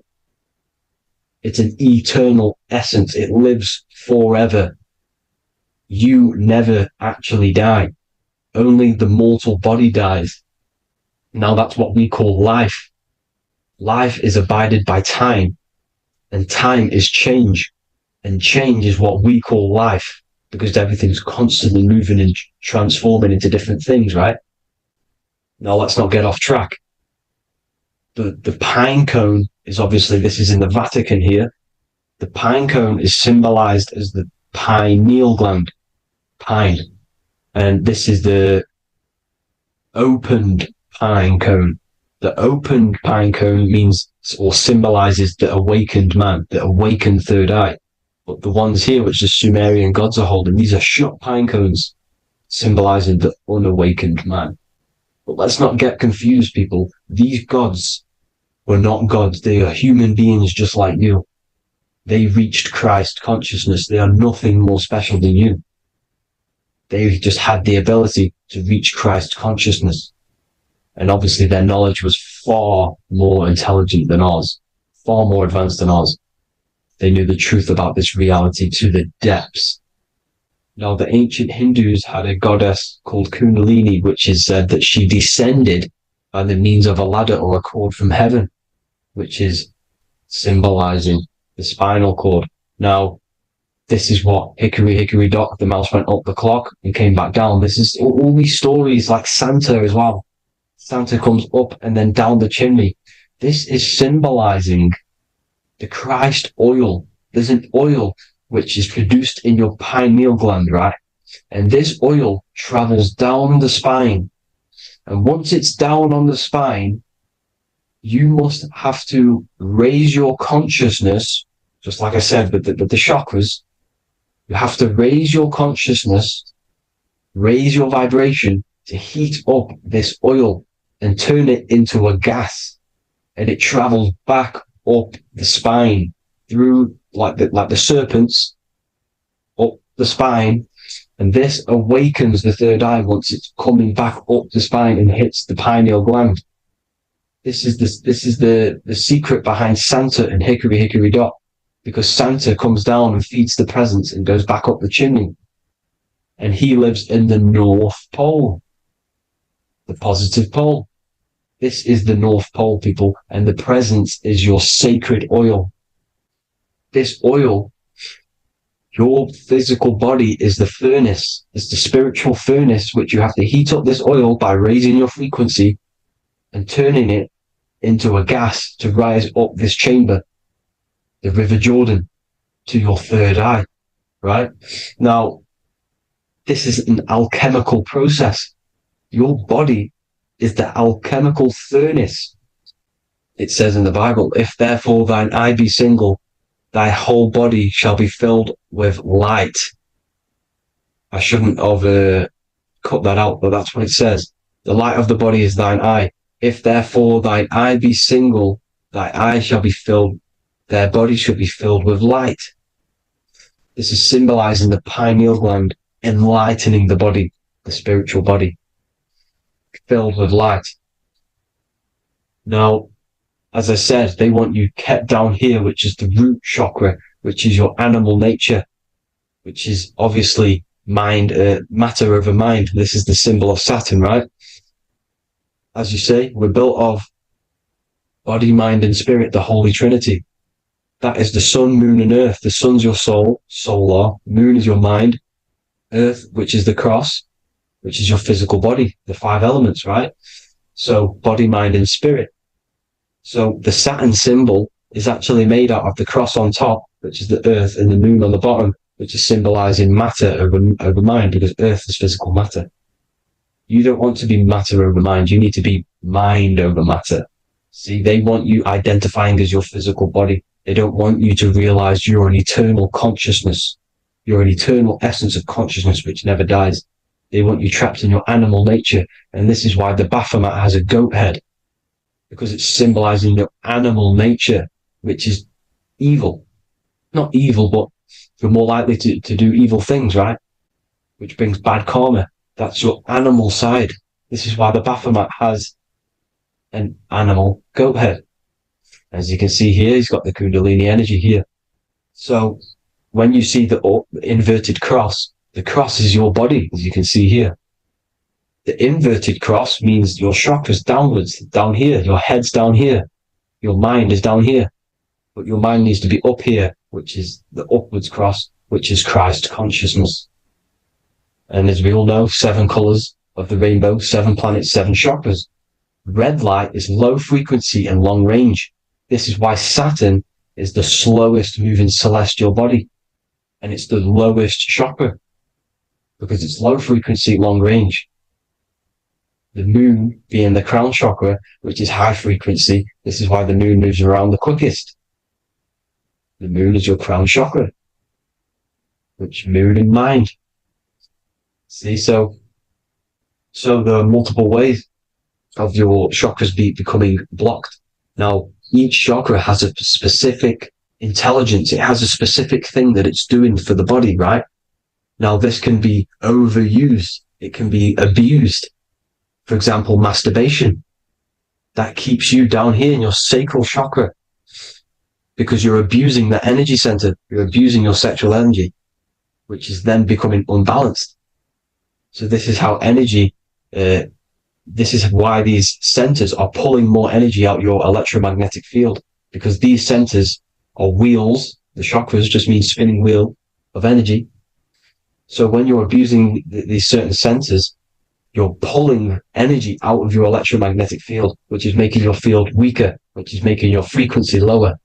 It's an eternal essence. It lives forever. You never actually die. Only the mortal body dies. Now that's what we call life. Life is abided by time, and time is change. And change is what we call life, because everything's constantly moving and transforming into different things, right? Now let's not get off track. The pine cone is obviously, this is in the Vatican here. The pine cone is symbolized as the pineal gland, pine. And this is the opened pine cone. The opened pine cone means, or symbolizes, the awakened man, the awakened third eye. But the ones here, which the Sumerian gods are holding, these are shut pine cones, symbolizing the unawakened man. But let's not get confused, people. These gods were not gods. They are human beings just like you. They reached Christ consciousness. They are nothing more special than you. They just had the ability to reach Christ consciousness. And obviously their knowledge was far more intelligent than ours, far more advanced than ours. They knew the truth about this reality to the depths. Now, the ancient Hindus had a goddess called Kundalini, which is said that she descended by the means of a ladder or a cord from heaven, which is symbolizing the spinal cord. Now, this is what Hickory Hickory Dock, the mouse went up the clock and came back down. This is all these stories, like Santa as well. Santa comes up and then down the chimney. This is symbolizing the Christ oil. There's an oil which is produced in your pineal gland, right? And this oil travels down the spine. And once it's down on the spine, you must have to raise your consciousness, just like I said, with the chakras. You have to raise your consciousness, raise your vibration to heat up this oil and turn it into a gas. And it travels back up the spine through like the serpents up the spine, and this awakens the third eye once it's coming back up the spine and hits the pineal gland. This is the secret behind Santa and Hickory Hickory Dock, because Santa comes down and feeds the presents and goes back up the chimney, and he lives in the North Pole, the positive pole. This is the North Pole, people, and the presence is your sacred oil. This oil, your physical body is the furnace. It's the spiritual furnace, which you have to heat up this oil by raising your frequency and turning it into a gas to rise up this chamber, the River Jordan, to your third eye, right? Now, this is an alchemical process. Your body is the alchemical furnace. It says in the Bible, if therefore thine eye be single, thy whole body shall be filled with light. I shouldn't have cut that out, but that's what it says. The light of the body is thine eye. If therefore thine eye be single, thy eye shall be filled, their body shall be filled with light. This is symbolizing the pineal gland, enlightening the body, the spiritual body, filled with light. Now, as I said, they want you kept down here, which is the root chakra, which is your animal nature, which is obviously mind, matter over mind. This is the symbol of Saturn, right? As you say, we're built of body, mind, and spirit, the Holy Trinity. That is the sun, moon, and earth. The sun's your soul, solar. Moon is your mind. Earth, which is the cross, which is your physical body, the 5 elements, right? So body, mind, and spirit. So the Saturn symbol is actually made out of the cross on top, which is the earth, and the moon on the bottom, which is symbolizing matter over mind, because earth is physical matter. You don't want to be matter over mind. You need to be mind over matter. See, they want you identifying as your physical body. They don't want you to realize you're an eternal consciousness. You're an eternal essence of consciousness which never dies. They want you trapped in your animal nature. And this is why the Baphomet has a goat head, because it's symbolizing your animal nature, which is evil. Not evil, but you're more likely to do evil things, right? Which brings bad karma. That's your animal side. This is why the Baphomet has an animal goat head. As you can see here, he's got the Kundalini energy here. So when you see the inverted cross, the cross is your body, as you can see here. The inverted cross means your chakras downwards, down here. Your head's down here. Your mind is down here. But your mind needs to be up here, which is the upwards cross, which is Christ consciousness. And as we all know, 7 colors of the rainbow, 7 planets, 7 chakras. Red light is low frequency and long range. This is why Saturn is the slowest moving celestial body. And it's the lowest chakra, because it's low frequency, long range. The moon being the crown chakra, which is high frequency. This is why the moon moves around the quickest. The moon is your crown chakra. which mirrored in mind. See, so there are multiple ways of your chakras becoming blocked. Now, each chakra has a specific intelligence. It has a specific thing that it's doing for the body, right? Now, this can be overused. It can be abused. For example, masturbation. That keeps you down here in your sacral chakra because you're abusing the energy center. You're abusing your sexual energy, which is then becoming unbalanced. So this is how energy, this is why these centers are pulling more energy out your electromagnetic field, because these centers are wheels. The chakras just mean spinning wheel of energy. So when you're abusing these certain centers, you're pulling energy out of your electromagnetic field, which is making your field weaker, which is making your frequency lower,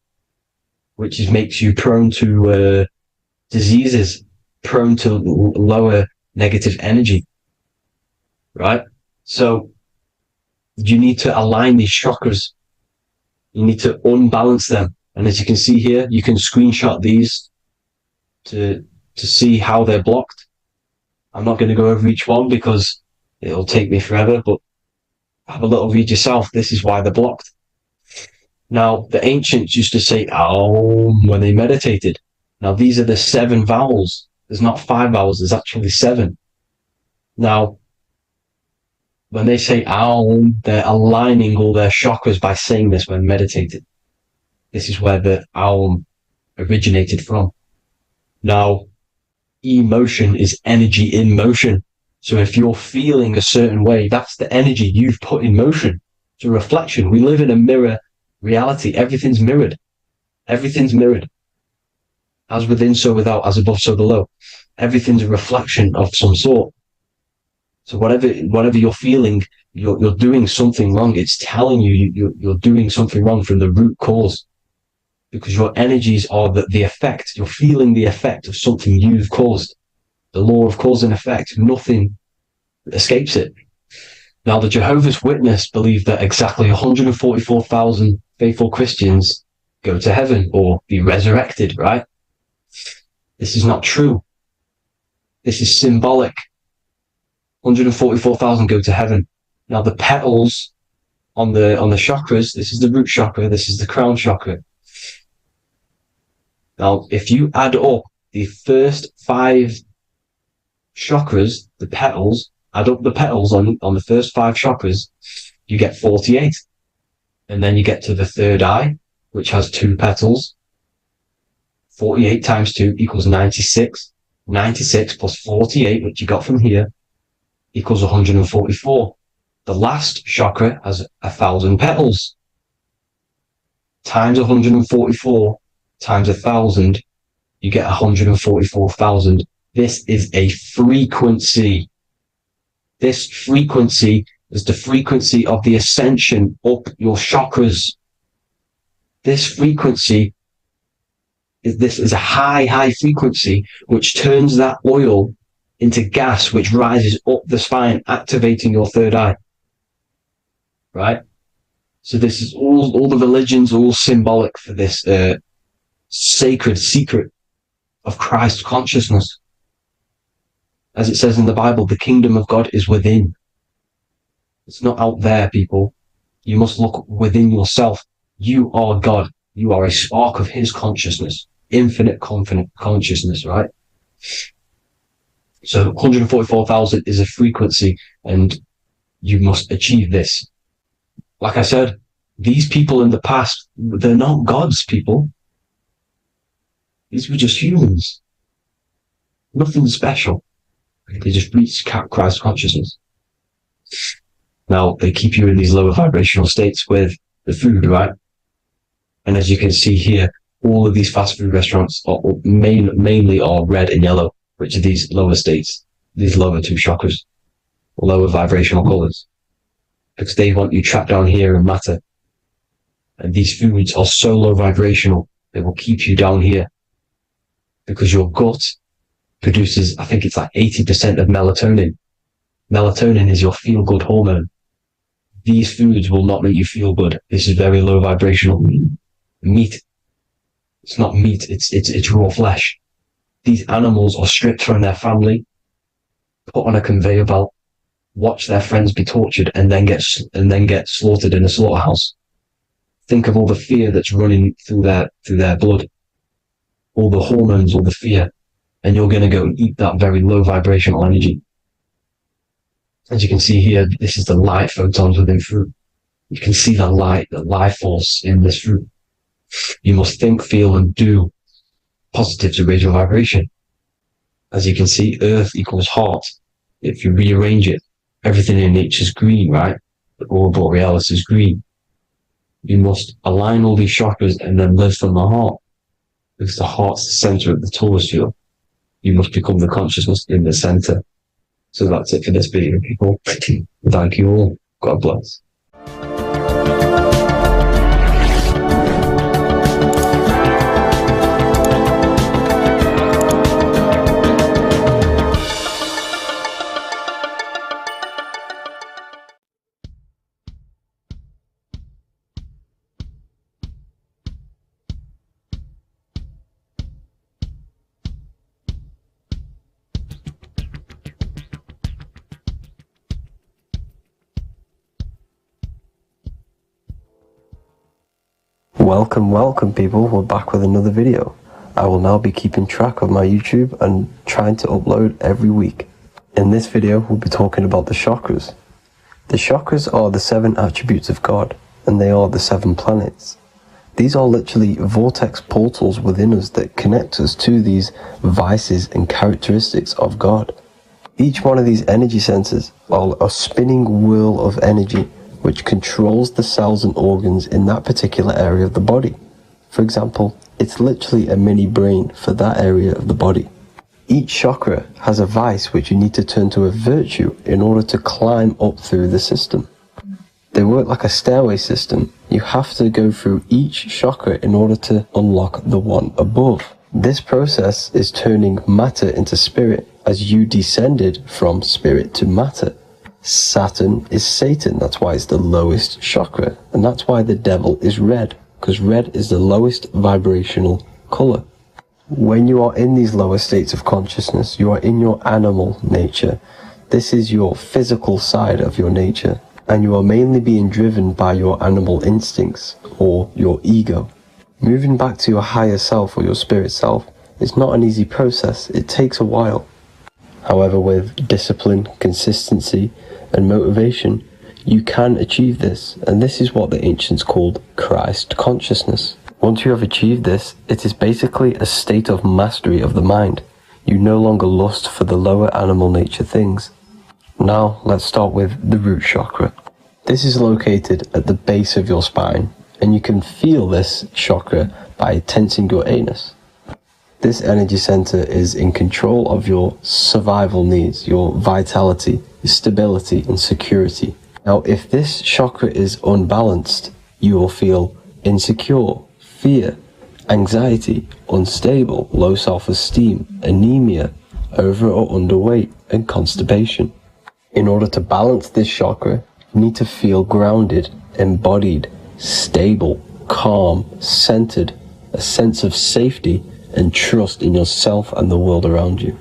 which makes you prone to diseases, prone to lower negative energy, right? So you need to align these chakras. You need to unbalance them. And as you can see here, you can screenshot these to see how they're blocked. I'm not going to go over each one because it'll take me forever, but have a little read yourself. This is why they're blocked. Now, the ancients used to say Aum when they meditated. Now, these are the 7 vowels. There's not 5 vowels, there's actually 7. Now, when they say Aum, they're aligning all their chakras by saying this when meditated. This is where the Aum originated from. Now, emotion is energy in motion. So if you're feeling a certain way, that's the energy you've put in motion. It's a reflection. We live in a mirror reality. Everything's mirrored. Everything's mirrored. As within, so without, as above, so below. Everything's a reflection of some sort. So whatever you're feeling, you're doing something wrong. It's telling you you're doing something wrong from the root cause. Because your energies are the effect. You're feeling the effect of something you've caused. The law of cause and effect. Nothing escapes it. Now, the Jehovah's Witness believe that exactly 144,000 faithful Christians go to heaven or be resurrected, right? This is not true. This is symbolic. 144,000 go to heaven. Now, the petals on the chakras, this is the root chakra, this is the crown chakra. Now, if you add up the first 5 chakras, the petals, add up the petals on the first 5 chakras, you get 48. And then you get to the third eye, which has 2 petals. 48 times 2 equals 96. 96 plus 48, which you got from here, equals 144. The last chakra has 1,000 petals. Times 144 times 1,000, you get 144,000. This is a frequency. This frequency is the frequency of the ascension up your chakras. This frequency is a high frequency, which turns that oil into gas, which rises up the spine, activating your third eye. Right? So this is all the religions are all symbolic for this sacred secret of Christ consciousness. As it says in the Bible, the kingdom of God is within. It's not out there, people. You must look within yourself. You are God. You are a spark of his consciousness, infinite consciousness, right? So 144,000 is a frequency, and you must achieve this. Like I said, these people in the past, they're not gods, people. These were just humans. Nothing special. They just reach Christ consciousness. Now, they keep you in these lower vibrational states with the food, right? And as you can see here, all of these fast food restaurants are mainly are red and yellow, which are these lower states, these lower 2 chakras, lower vibrational colors, because they want you trapped down here in matter. And these foods are so low vibrational, they will keep you down here, because your gut produces, I think it's like 80% of melatonin. Melatonin is your feel-good hormone. These foods will not make you feel good. This is very low vibrational. Meat. It's not meat, it's raw flesh. these animals are stripped from their family, put on a conveyor belt, watch their friends be tortured, and then get slaughtered in a slaughterhouse. Think of all the fear that's running through their blood, all the hormones, all the fear, and you're going to go and eat that very low vibrational energy. As you can see here, this is the light photons within fruit. You can see the light, the life force in this fruit. You must think, feel, and do positive to raise your vibration. As you can see, earth equals heart. If you rearrange it, everything in nature is green, right? The aurora borealis is green. You must align all these chakras and then live from the heart, because the heart's the center of the Taurus field. You must become the consciousness in the center. So that's it for this video, people. Thank you all. God bless. Welcome people, we're back with another video. I will now be keeping track of my YouTube and trying to upload every week. In this video, we'll be talking about the chakras. The chakras are the 7 attributes of God, and they are the 7 planets. These are literally vortex portals within us that connect us to these vices and characteristics of God. Each one of these energy centers are a spinning wheel of energy which controls the cells and organs in that particular area of the body. For example, it's literally a mini brain for that area of the body. Each chakra has a vice which you need to turn to a virtue in order to climb up through the system. They work like a stairway system. You have to go through each chakra in order to unlock the one above. This process is turning matter into spirit as you descended from spirit to matter. Saturn is Satan, that's why it's the lowest chakra, and that's why the devil is red, because red is the lowest vibrational color. When you are in these lower states of consciousness, you are in your animal nature. This is your physical side of your nature, and you are mainly being driven by your animal instincts, or your ego. Moving back to your higher self or your spirit self is not an easy process, it takes a while. However, with discipline, consistency, and motivation, you can achieve this, and this is what the ancients called Christ consciousness. Once you have achieved this, it is basically a state of mastery of the mind. You no longer lust for the lower animal nature things. Now, let's start with the root chakra. This is located at the base of your spine, and you can feel this chakra by tensing your anus. This energy center is in control of your survival needs, your vitality, your stability, and security. Now, if this chakra is unbalanced, you will feel insecure, fear, anxiety, unstable, low self-esteem, anemia, over or underweight, and constipation. In order to balance this chakra, you need to feel grounded, embodied, stable, calm, centered, a sense of safety, and trust in yourself and the world around you.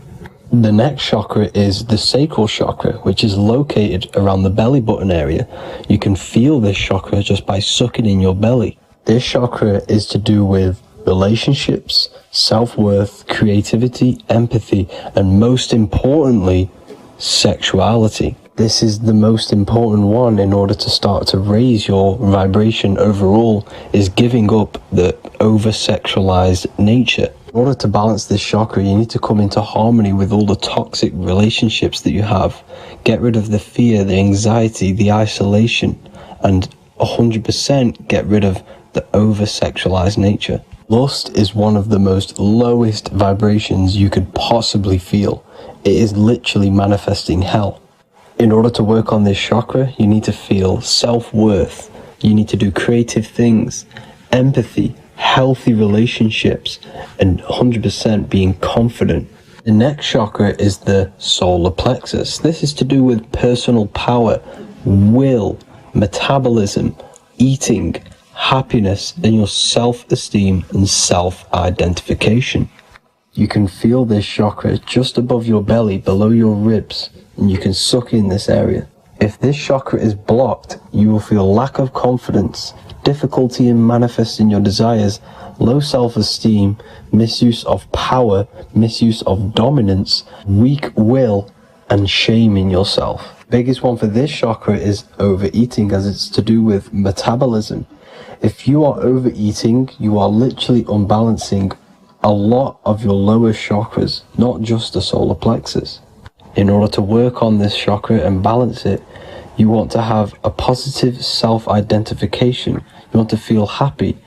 The next chakra is the sacral chakra, which is located around the belly button area. You can feel this chakra just by sucking in your belly. This chakra is to do with relationships, self-worth, creativity, empathy, and most importantly, sexuality. This is the most important one in order to start to raise your vibration overall, is giving up the over-sexualized nature. In order to balance this chakra, you need to come into harmony with all the toxic relationships that you have. Get rid of the fear, the anxiety, the isolation, and 100% get rid of the over-sexualized nature. Lust is one of the most lowest vibrations you could possibly feel. It is literally manifesting hell. In order to work on this chakra, you need to feel self-worth. You need to do creative things, empathy, healthy relationships, and 100% being confident. The next chakra is the solar plexus. This is to do with personal power, will, metabolism, eating, happiness, and your self-esteem and self-identification. you can feel this chakra just above your belly, below your ribs, and you can suck in this area. If this chakra is blocked, you will feel lack of confidence, difficulty in manifesting your desires, low self-esteem, misuse of power, misuse of dominance, weak will, and shame in yourself. Biggest one for this chakra is overeating, as it's to do with metabolism. If you are overeating, you are literally unbalancing a lot of your lower chakras, not just the solar plexus. In order to work on this chakra and balance it, you want to have a positive self-identification. You want to feel happy,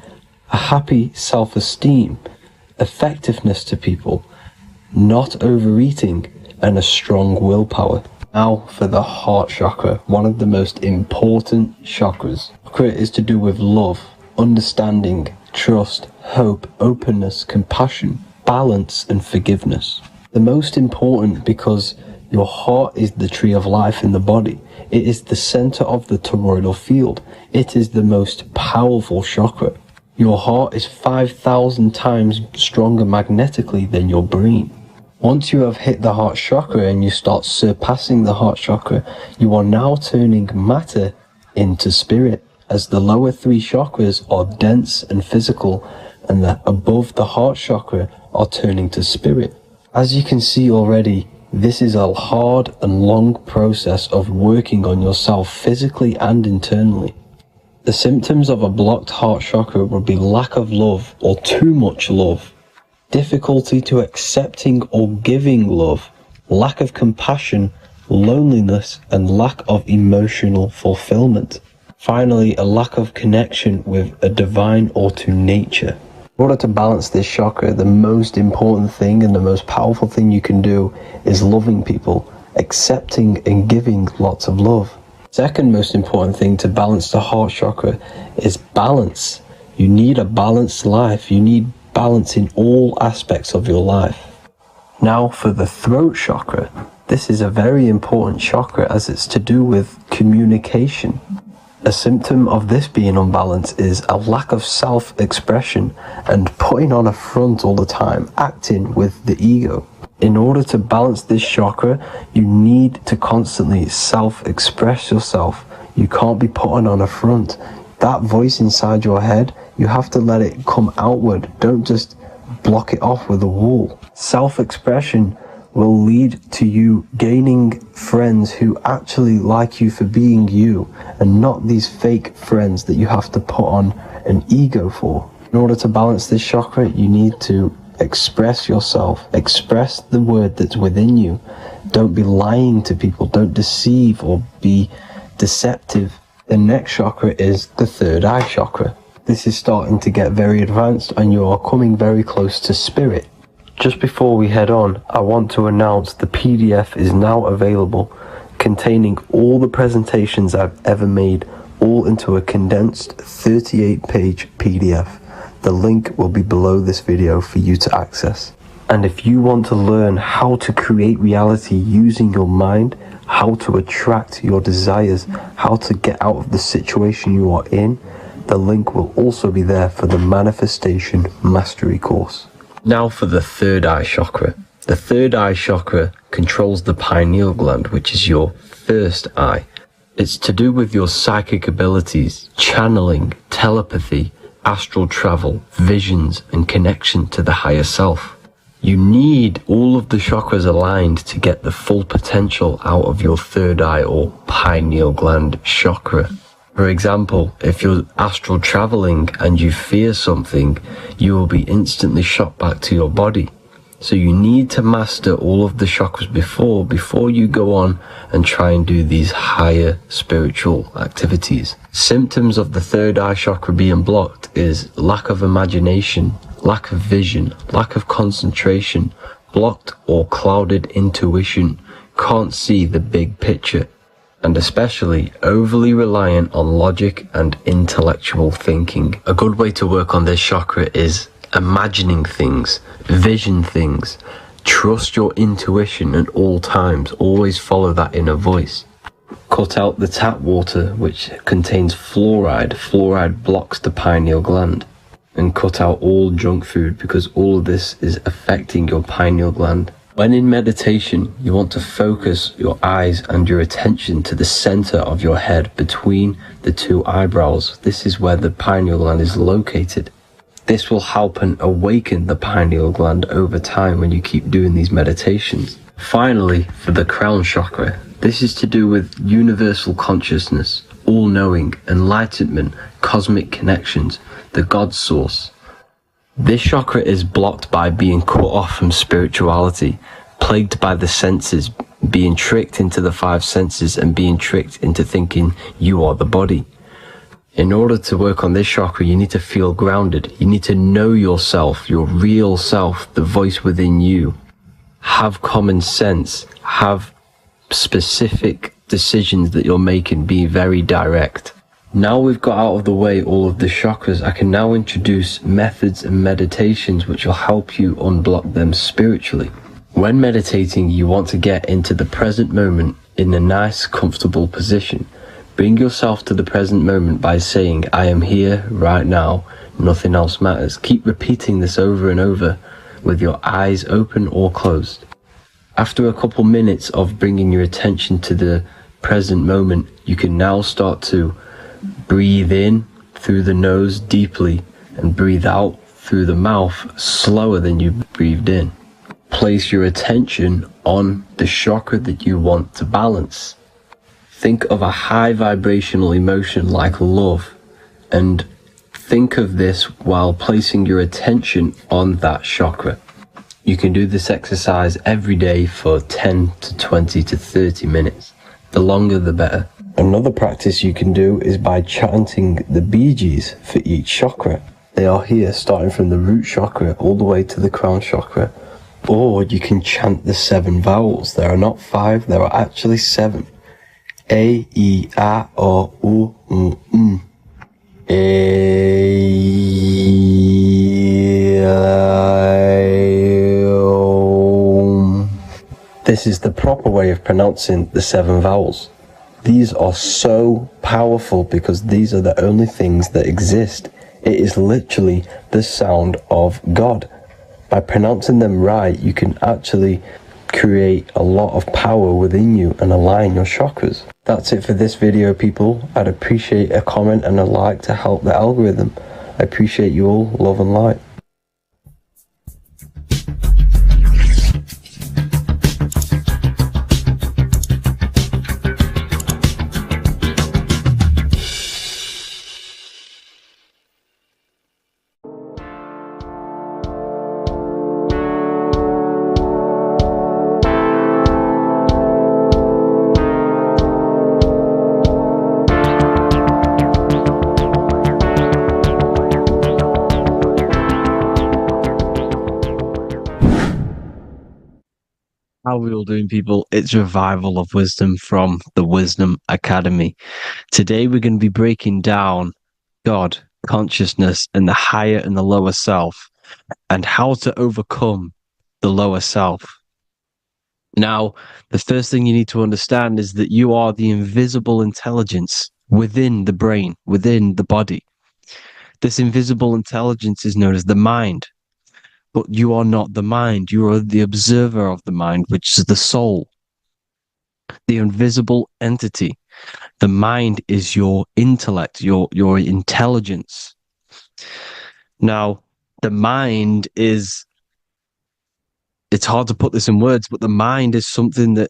a happy self-esteem, effectiveness to people, not overeating, and a strong willpower. Now for the heart chakra, one of the most important chakras. Chakra is to do with love, understanding, trust, hope, openness, compassion, balance, and forgiveness. The most important because your heart is the tree of life in the body. It is the center of the toroidal field. It is the most powerful chakra. Your heart is 5,000 times stronger magnetically than your brain. Once you have hit the heart chakra and you start surpassing the heart chakra, you are now turning matter into spirit, as the lower three chakras are dense and physical, and the above the heart chakra are turning to spirit. As you can see already, this is a hard and long process of working on yourself physically and internally. The symptoms of a blocked heart chakra would be lack of love or too much love, difficulty to accepting or giving love, lack of compassion, loneliness, and lack of emotional fulfillment. Finally, a lack of connection with a divine or to nature. In order to balance this chakra, the most important thing and the most powerful thing you can do is loving people, accepting and giving lots of love. Second most important thing to balance the heart chakra is balance. You need a balanced life. You need balance in all aspects of your life. Now for the throat chakra. This is a very important chakra as it's to do with communication. A symptom of this being unbalanced is a lack of self-expression and putting on a front all the time, acting with the ego. In order to balance this chakra, you need to constantly self-express yourself. You can't be putting on a front. That voice inside your head, you have to let it come outward. Don't just block it off with a wall. Self-expression will lead to you gaining friends who actually like you for being you, and not these fake friends that you have to put on an ego for. In order to balance this chakra, you need to express yourself, express the word that's within you. Don't be lying to people, don't deceive or be deceptive. The next chakra is the third eye chakra. This is starting to get very advanced and you are coming very close to spirit. Just before we head on, I want to announce the PDF is now available, containing all the presentations I've ever made, all into a condensed 38-page PDF. The link will be below this video for you to access. And if you want to learn how to create reality using your mind, how to attract your desires, how to get out of the situation you are in, the link will also be there for the Manifestation Mastery course. Now for the third eye chakra. The third eye chakra controls the pineal gland, which is your first eye. It's to do with your psychic abilities, channeling, telepathy, astral travel, visions, and connection to the higher self. You need all of the chakras aligned to get the full potential out of your third eye or pineal gland chakra. For example, if you're astral traveling and you fear something, you will be instantly shot back to your body. So you need to master all of the chakras before you go on and try and do these higher spiritual activities. Symptoms of the third eye chakra being blocked is lack of imagination, lack of vision, lack of concentration, blocked or clouded intuition, can't see the big picture, and especially overly reliant on logic and intellectual thinking. A good way to work on this chakra is imagining things, vision things, trust your intuition at all times, always follow that inner voice. Cut out the tap water which contains fluoride. Fluoride blocks the pineal gland. and cut out all junk food, because all of this is affecting your pineal gland. When in meditation, you want to focus your eyes and your attention to the center of your head between the two eyebrows. This is where the pineal gland is located. This will help and awaken the pineal gland over time when you keep doing these meditations. Finally, for the crown chakra, this is to do with universal consciousness, all-knowing, enlightenment, cosmic connections, the God source. This chakra is blocked by being cut off from spirituality, plagued by the senses, being tricked into the five senses and being tricked into thinking you are the body. In order to work on this chakra, you need to feel grounded. You need to know yourself, your real self, the voice within you. Have common sense, have specific decisions that you're making, be very direct. Now we've got out of the way all of the chakras, I can now introduce methods and meditations which will help you unblock them spiritually. When meditating, you want to get into the present moment in a nice, comfortable position. Bring yourself to the present moment by saying, I am here right now, nothing else matters. Keep repeating this over and over with your eyes open or closed. After a couple minutes of bringing your attention to the present moment, you can now start to breathe in through the nose deeply and breathe out through the mouth slower than you breathed in. Place your attention on the chakra that you want to balance. Think of a high vibrational emotion like love, and think of this while placing your attention on that chakra. You can do this exercise every day for 10 to 20 to 30 minutes. The longer the better. Another practice you can do is by chanting the Bijis for each chakra. They are here starting from the root chakra all the way to the crown chakra. Or you can chant the 7 vowels. There are not 5, there are actually 7. A, E, A, O, U, M. A, I, O. This is the proper way of pronouncing the 7 vowels. These are so powerful because these are the only things that exist. It is literally the sound of God. By pronouncing them right, you can actually create a lot of power within you and align your chakras. That's it for this video, people. I'd appreciate a comment and a like to help the algorithm. I appreciate you all. Love and light. How are we all doing, people? It's Revival of Wisdom from the Wisdom Academy. Today we're going to be breaking down God, consciousness, and the higher and the lower self, and how to overcome the lower self. Now, the first thing you need to understand is that you are the invisible intelligence within the brain, within the body. This invisible intelligence is known as the mind. But you are not the mind. You are the observer of the mind, which is the soul, the invisible entity. The mind is your intellect, your intelligence. Now, the mind is, it's hard to put this in words, but the mind is something that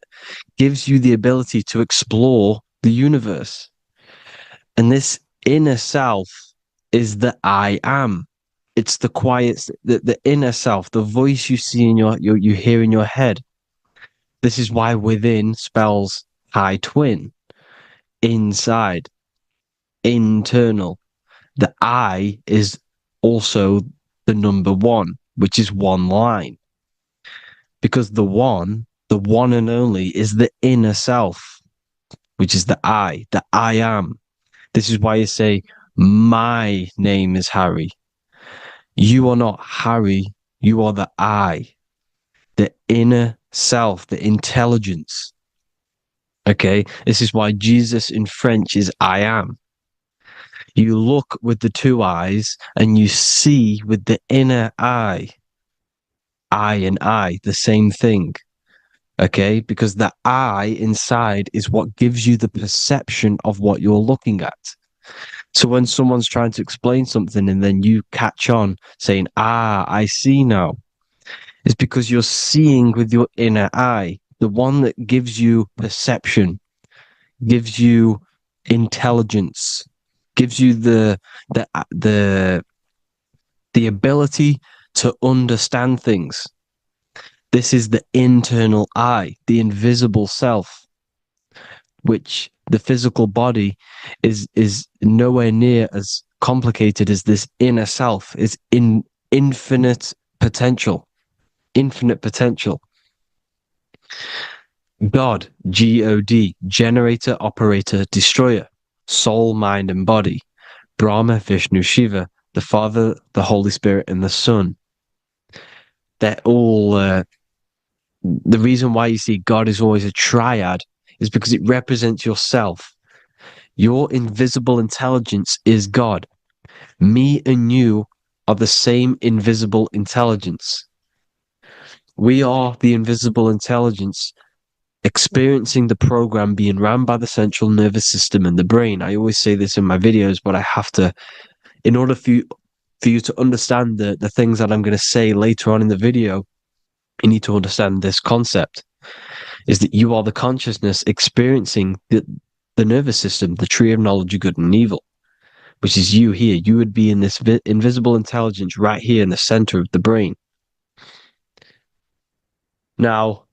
gives you the ability to explore the universe. And this inner self is the I am. It's the quiet, the inner self, the voice you see in you hear in your head. This is why within spells high twin, inside, internal. The I is also the number 1, which is one line. Because the one and only, is the inner self, which is the I am. This is why you say, my name is Harry. You are not Harry, you are the I, the inner self, the intelligence. Okay, this is why Jesus in French is I am. You look with the two eyes and you see with the inner eye. Eye and eye, the same thing. Okay? Because the eye inside is what gives you the perception of what you're looking at. So when someone's trying to explain something and then you catch on saying, I see now, it's because you're seeing with your inner eye, the one that gives you perception, gives you intelligence, gives you the ability to understand things. This is the internal eye, the invisible self, which the physical body is nowhere near as complicated as this inner self. Is in infinite potential. Infinite potential. God, God, generator, operator, destroyer, soul, mind, and body, Brahma, Vishnu, Shiva, the Father, the Holy Spirit, and the Son. They're all, the reason why you see God is always a triad is because it represents yourself. Your invisible intelligence is God. Me and you are the same invisible intelligence. We are the invisible intelligence experiencing the program being run by the central nervous system and the brain. I always say this in my videos, but I have to, in order for you to understand the things that I'm going to say later on in the video, you need to understand this concept, is that you are the consciousness experiencing the nervous system, the tree of knowledge of good and evil, which is you here. You would be in this invisible intelligence right here in the center of the brain. Now,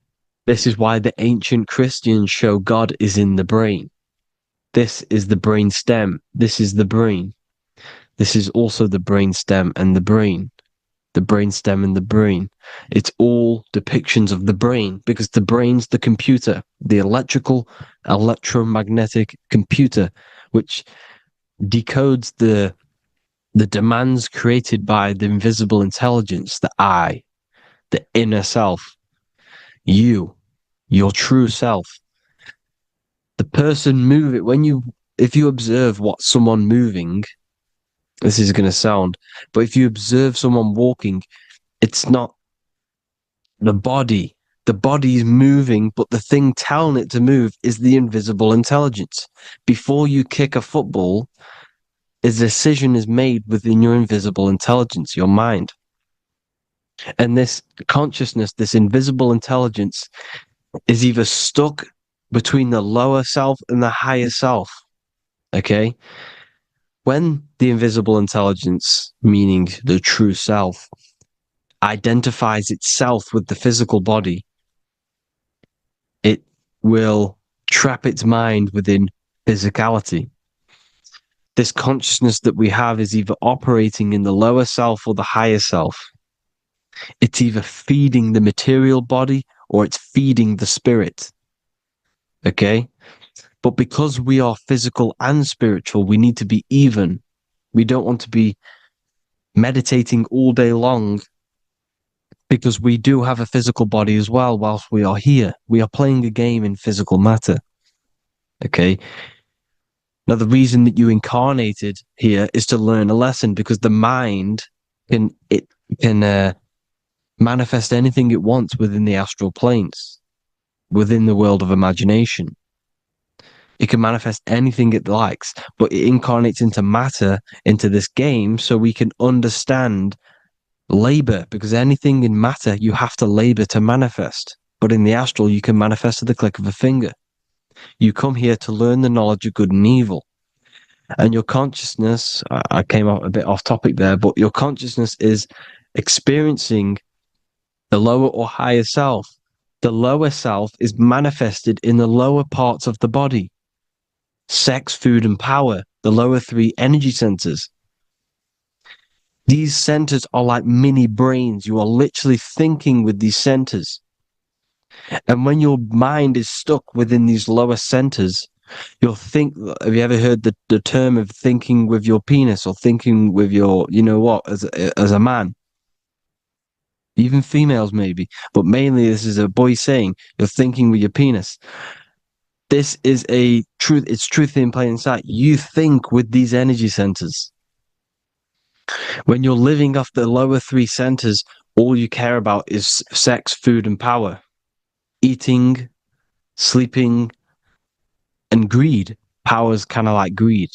this is why the ancient Christians show God is in the brain. This is the brain stem. This is the brain. This is also the brain stem and the brain. The brain stem and the brain. It's all depictions of the brain because the brain's the computer, the electromagnetic computer, which decodes the demands created by the invisible intelligence, the I, the inner self, you, your true self. The person moving, if you observe what someone moving, this is going to sound, but if you observe someone walking, it's not the body. The body is moving, but the thing telling it to move is the invisible intelligence. Before you kick a football, a decision is made within your invisible intelligence, your mind. And this consciousness, this invisible intelligence, is either stuck between the lower self and the higher self. Okay? When the invisible intelligence, meaning the true self, identifies itself with the physical body, it will trap its mind within physicality. This consciousness that we have is either operating in the lower self or the higher self. It's either feeding the material body or it's feeding the spirit. Okay? But because we are physical and spiritual, we need to be even. We don't want to be meditating all day long because we do have a physical body as well whilst we are here. We are playing a game in physical matter. Okay? Now, the reason that you incarnated here is to learn a lesson because the mind can manifest anything it wants within the astral planes, within the world of imagination. It can manifest anything it likes, but it incarnates into matter, into this game, so we can understand labor, because anything in matter, you have to labor to manifest. But in the astral, you can manifest at the click of a finger. You come here to learn the knowledge of good and evil. And your consciousness, I came out a bit off topic there, but your consciousness is experiencing the lower or higher self. The lower self is manifested in the lower parts of the body. Sex, food, and power, the lower three energy centers. These centers are like mini brains. You are literally thinking with these centers. And when your mind is stuck within these lower centers, you'll think, have you ever heard the term of thinking with your penis or thinking with your, you know what, as a man? Even females maybe, but mainly this is a boy saying, you're thinking with your penis. This is a truth. It's truth in plain sight. You think with these energy centers. When you're living off the lower three centers, all you care about is sex, food, and power. Eating, sleeping, and greed. Power's kind of like greed.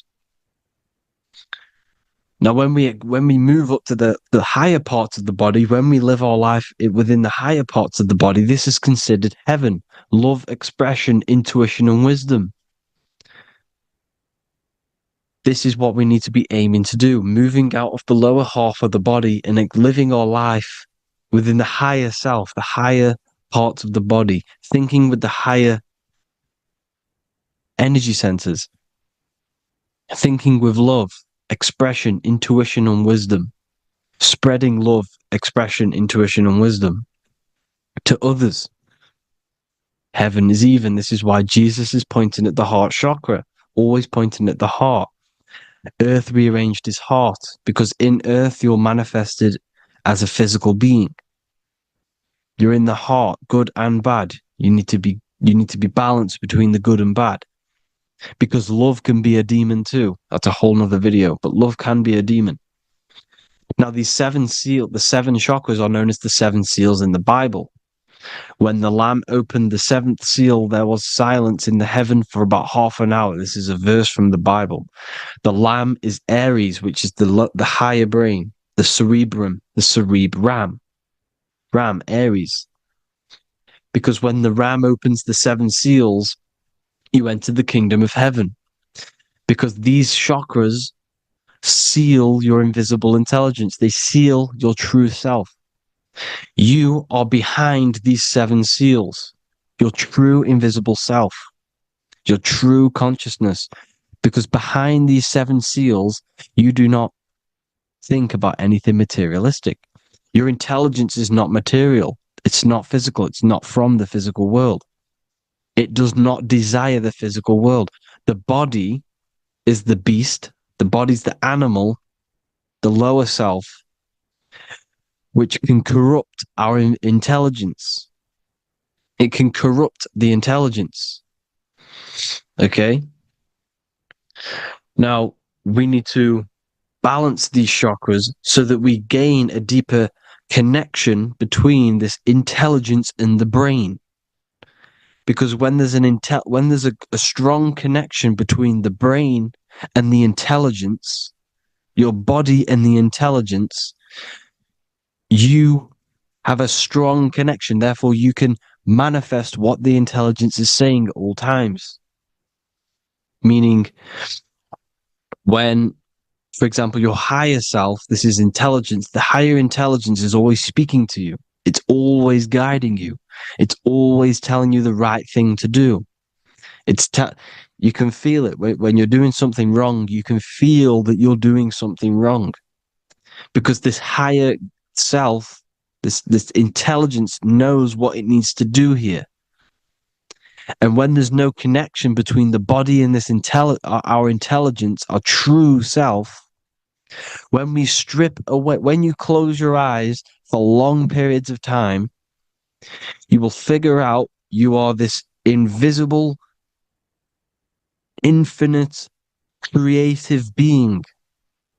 Now, when we move up to the higher parts of the body, when we live our life within the higher parts of the body, this is considered heaven. Love, expression, intuition, and wisdom. This is what we need to be aiming to do, moving out of the lower half of the body and living our life within the higher self, the higher parts of the body, thinking with the higher energy centers, thinking with love, expression, intuition, and wisdom, spreading love, expression, intuition, and wisdom to others. Heaven is even. This is why Jesus is pointing at the heart chakra, always pointing at the heart. Earth rearranged his heart because in earth you're manifested as a physical being. You're in the heart, good and bad. You need to be balanced between the good and bad. Because love can be a demon too. That's a whole nother video, but love can be a demon. Now the seven chakras are known as the seven seals in the Bible. When the Lamb opened the seventh seal, there was silence in the heaven for about half an hour. This is a verse from the Bible. The Lamb is Aries, which is the higher brain, the cerebrum, the cerebram. Ram, Aries. Because when the Ram opens the seven seals, you enter the kingdom of heaven. Because these chakras seal your invisible intelligence. They seal your true self. You are behind these seven seals, your true invisible self, your true consciousness. Because behind these seven seals, you do not think about anything materialistic. Your intelligence is not material. It's not physical. It's not from the physical world. It does not desire the physical world. The body is the beast. The body's the animal, the lower self, which can corrupt our intelligence. It can corrupt the intelligence. Okay? Now, we need to balance these chakras so that we gain a deeper connection between this intelligence and the brain. Because when there's a strong connection between the brain and the intelligence, your body and the intelligence, you have a strong connection. Therefore, you can manifest what the intelligence is saying at all times. Meaning, when, for example, your higher self, this is intelligence, the higher intelligence is always speaking to you. It's always guiding you. It's always telling you the right thing to do. You can feel it when you're doing something wrong. You can feel that you're doing something wrong because this higher self, this intelligence knows what it needs to do here. And when there's no connection between the body and this our intelligence, our true self, when we strip away, when you close your eyes for long periods of time, you will figure out you are this invisible, infinite, creative being.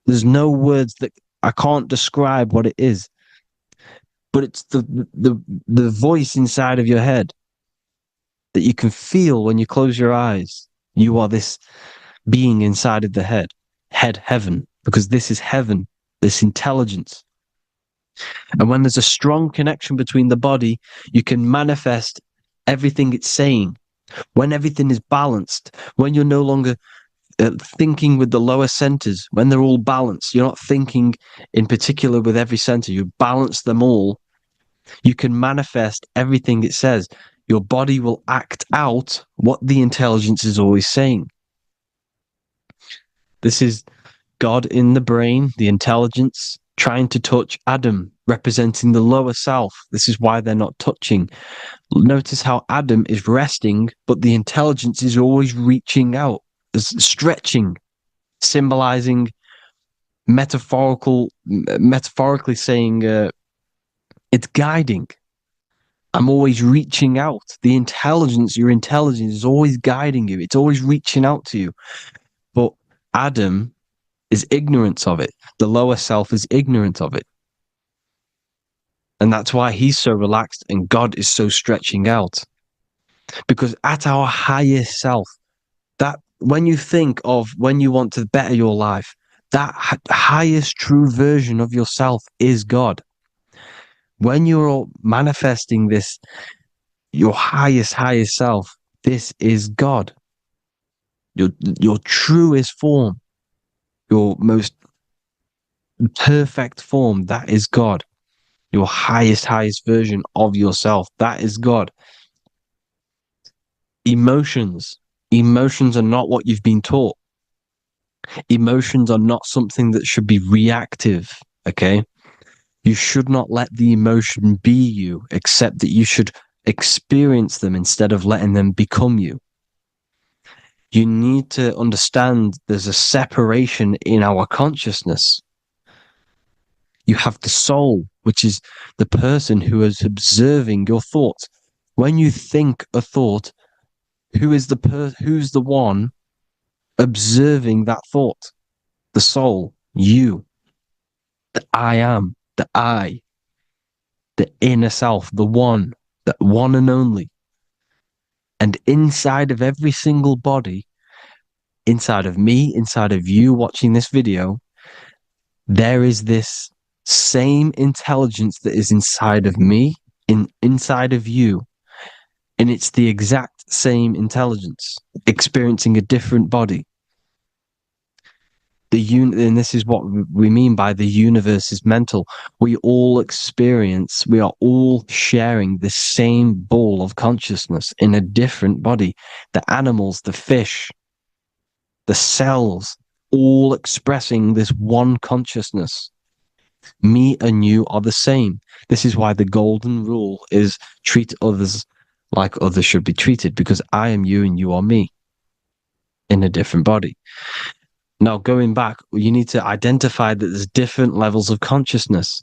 There's no words that I can't describe what it is, but it's the voice inside of your head that you can feel when you close your eyes. You are this being inside of the head, heaven, because this is heaven, this intelligence. And when there's a strong connection between the body, you can manifest everything it's saying. When everything is balanced, when you're no longer thinking with the lower centers, when they're all balanced, you're not thinking in particular with every center, you balance them all, you can manifest everything it says. Your body will act out what the intelligence is always saying. This is God in the brain, the intelligence, trying to touch Adam, representing the lower self. This is why they're not touching. Notice how Adam is resting, but the intelligence is always reaching out, stretching, symbolizing metaphorically saying it's guiding. I'm always reaching out. Your intelligence is always guiding you. It's always reaching out to you. But Adam is ignorant of it. The lower self is ignorant of it. And that's why he's so relaxed and God is so stretching out. Because at our highest self, that when you think of when you want to better your life, that highest true version of yourself is God. When you're manifesting this, your highest self, this is God. Your truest form, your most perfect form, that is God. Your highest version of yourself, that is God. Emotions are not what you've been taught. Emotions are not something that should be reactive, okay? You should not let the emotion be you, except that you should experience them instead of letting them become you. You need to understand there's a separation in our consciousness. You have the soul, which is the person who is observing your thoughts. When you think a thought, who's the one observing that thought? The soul, you, the I am, the I, the inner self, the one and only. And inside of every single body, inside of me, inside of you watching this video, there is this same intelligence that is inside of me, inside of you. And it's the exact same intelligence, experiencing a different body. And this is what we mean by the universe is mental. We all are sharing the same ball of consciousness in a different body. The animals, the fish, the cells, all expressing this one consciousness. Me and you are the same. This is why the golden rule is treat others like others should be treated, because I am you and you are me in a different body. Now, going back, you need to identify that there's different levels of consciousness: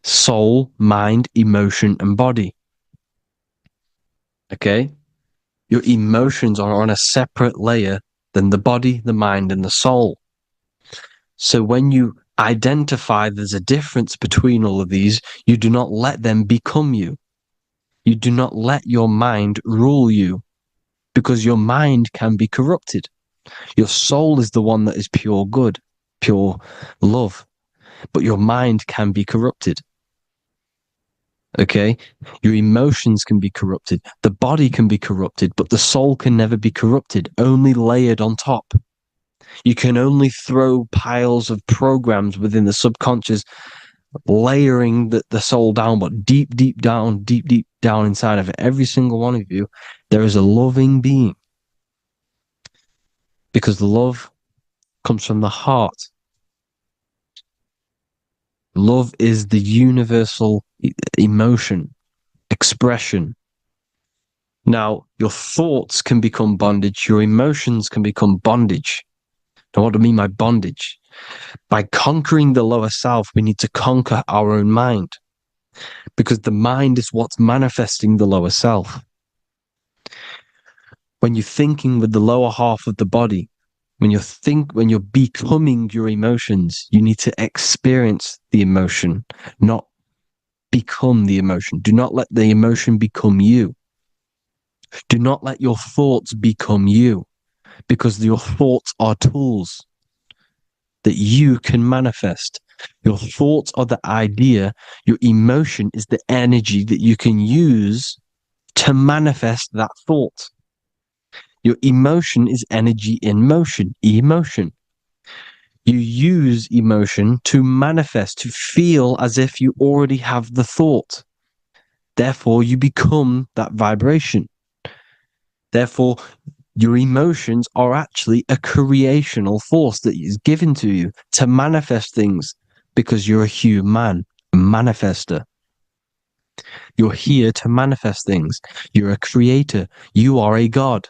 soul, mind, emotion, and body. Okay? Your emotions are on a separate layer than the body, the mind, and the soul. So when you identify there's a difference between all of these, you do not let them become you. You do not let your mind rule you, because your mind can be corrupted. Your soul is the one that is pure good, pure love, but your mind can be corrupted. Okay? Your emotions can be corrupted. The body can be corrupted, but the soul can never be corrupted, only layered on top. You can only throw piles of programs within the subconscious, layering the soul down, but deep down inside of every single one of you, there is a loving being. Because love comes from the heart. Love is the universal emotion, expression. Now, your thoughts can become bondage. Your emotions can become bondage. Now, what do I mean by bondage? By conquering the lower self, we need to conquer our own mind, because the mind is what's manifesting the lower self. When you're thinking with the lower half of the body, when you're becoming your emotions, you need to experience the emotion, not become the emotion. Do not let the emotion become you. Do not let your thoughts become you, because your thoughts are tools that you can manifest. Your thoughts are the idea. Your emotion is the energy that you can use to manifest that thought. Your emotion is energy in motion, emotion. You use emotion to manifest, to feel as if you already have the thought. Therefore, you become that vibration. Therefore, your emotions are actually a creational force that is given to you to manifest things, because you're a human, a manifester. You're here to manifest things. You're a creator. You are a God.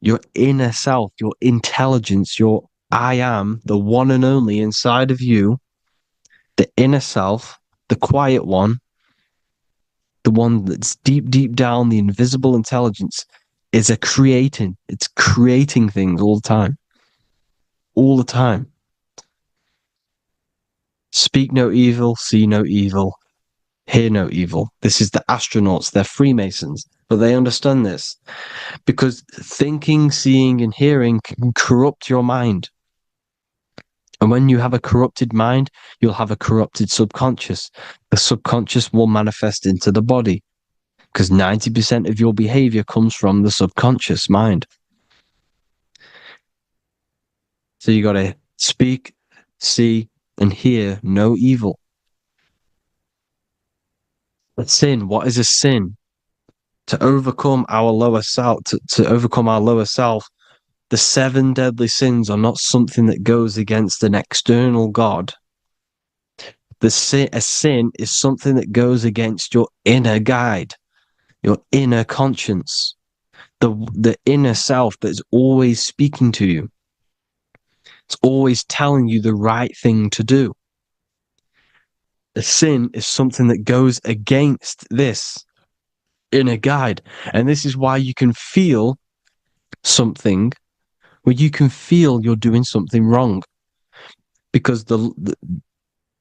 Your inner self, your intelligence, your I am, the one and only inside of you, the inner self, the quiet one, the one that's deep, deep down, the invisible intelligence, is creating. It's creating things all the time. All the time. Speak no evil, see no evil, hear no evil. This is the astronauts. They're Freemasons, but they understand this because thinking, seeing, and hearing can corrupt your mind. And when you have a corrupted mind, you'll have a corrupted subconscious. The subconscious will manifest into the body because 90% of your behavior comes from the subconscious mind. So you got to speak, see, and hear no evil. A sin, what is a sin? To overcome our lower self, to overcome our lower self, the 7 deadly sins are not something that goes against an external God. A sin is something that goes against your inner guide, your inner conscience, the inner self that's always speaking to you. It's always telling you the right thing to do. A sin is something that goes against this inner guide. And this is why you can feel something where you can feel you're doing something wrong. Because the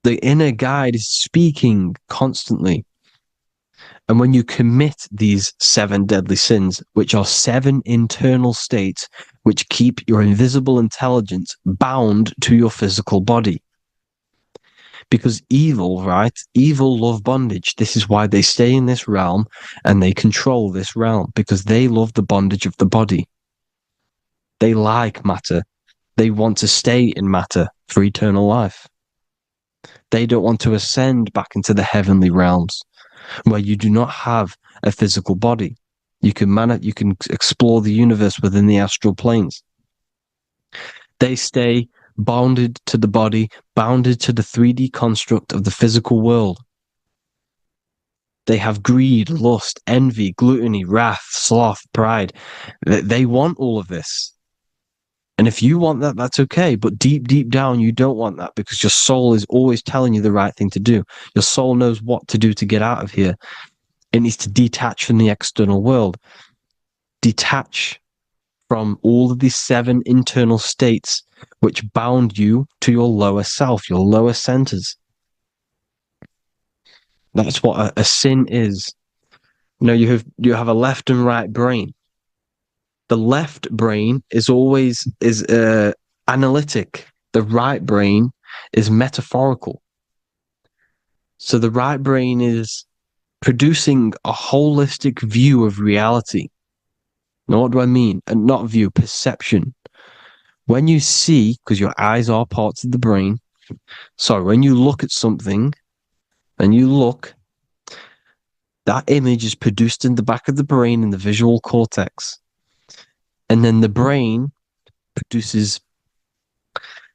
inner guide is speaking constantly. And when you commit these 7 deadly sins, which are 7 internal states which keep your invisible intelligence bound to your physical body. Because evil, right? Evil love bondage. This is why they stay in this realm and they control this realm, because they love the bondage of the body. They like matter. They want to stay in matter for eternal life. They don't want to ascend back into the heavenly realms where you do not have a physical body. You can explore the universe within the astral planes. They stay bounded to the body, bounded to the 3D construct of the physical world. They have greed, lust, envy, gluttony, wrath, sloth, pride. They want all of this. And if you want that, that's okay. But deep, deep down, you don't want that because your soul is always telling you the right thing to do. Your soul knows what to do to get out of here. It needs to detach from the external world. Detach from all of these 7 internal states which bound you to your lower self, your lower centers. That's what a sin is. You know, you have a left and right brain. The left brain is always analytic. The right brain is metaphorical. So the right brain is producing a holistic view of reality. Now, what do I mean? And not view, perception. When you see, because your eyes are parts of the brain, so when you look at something and you look, that image is produced in the back of the brain in the visual cortex. And then the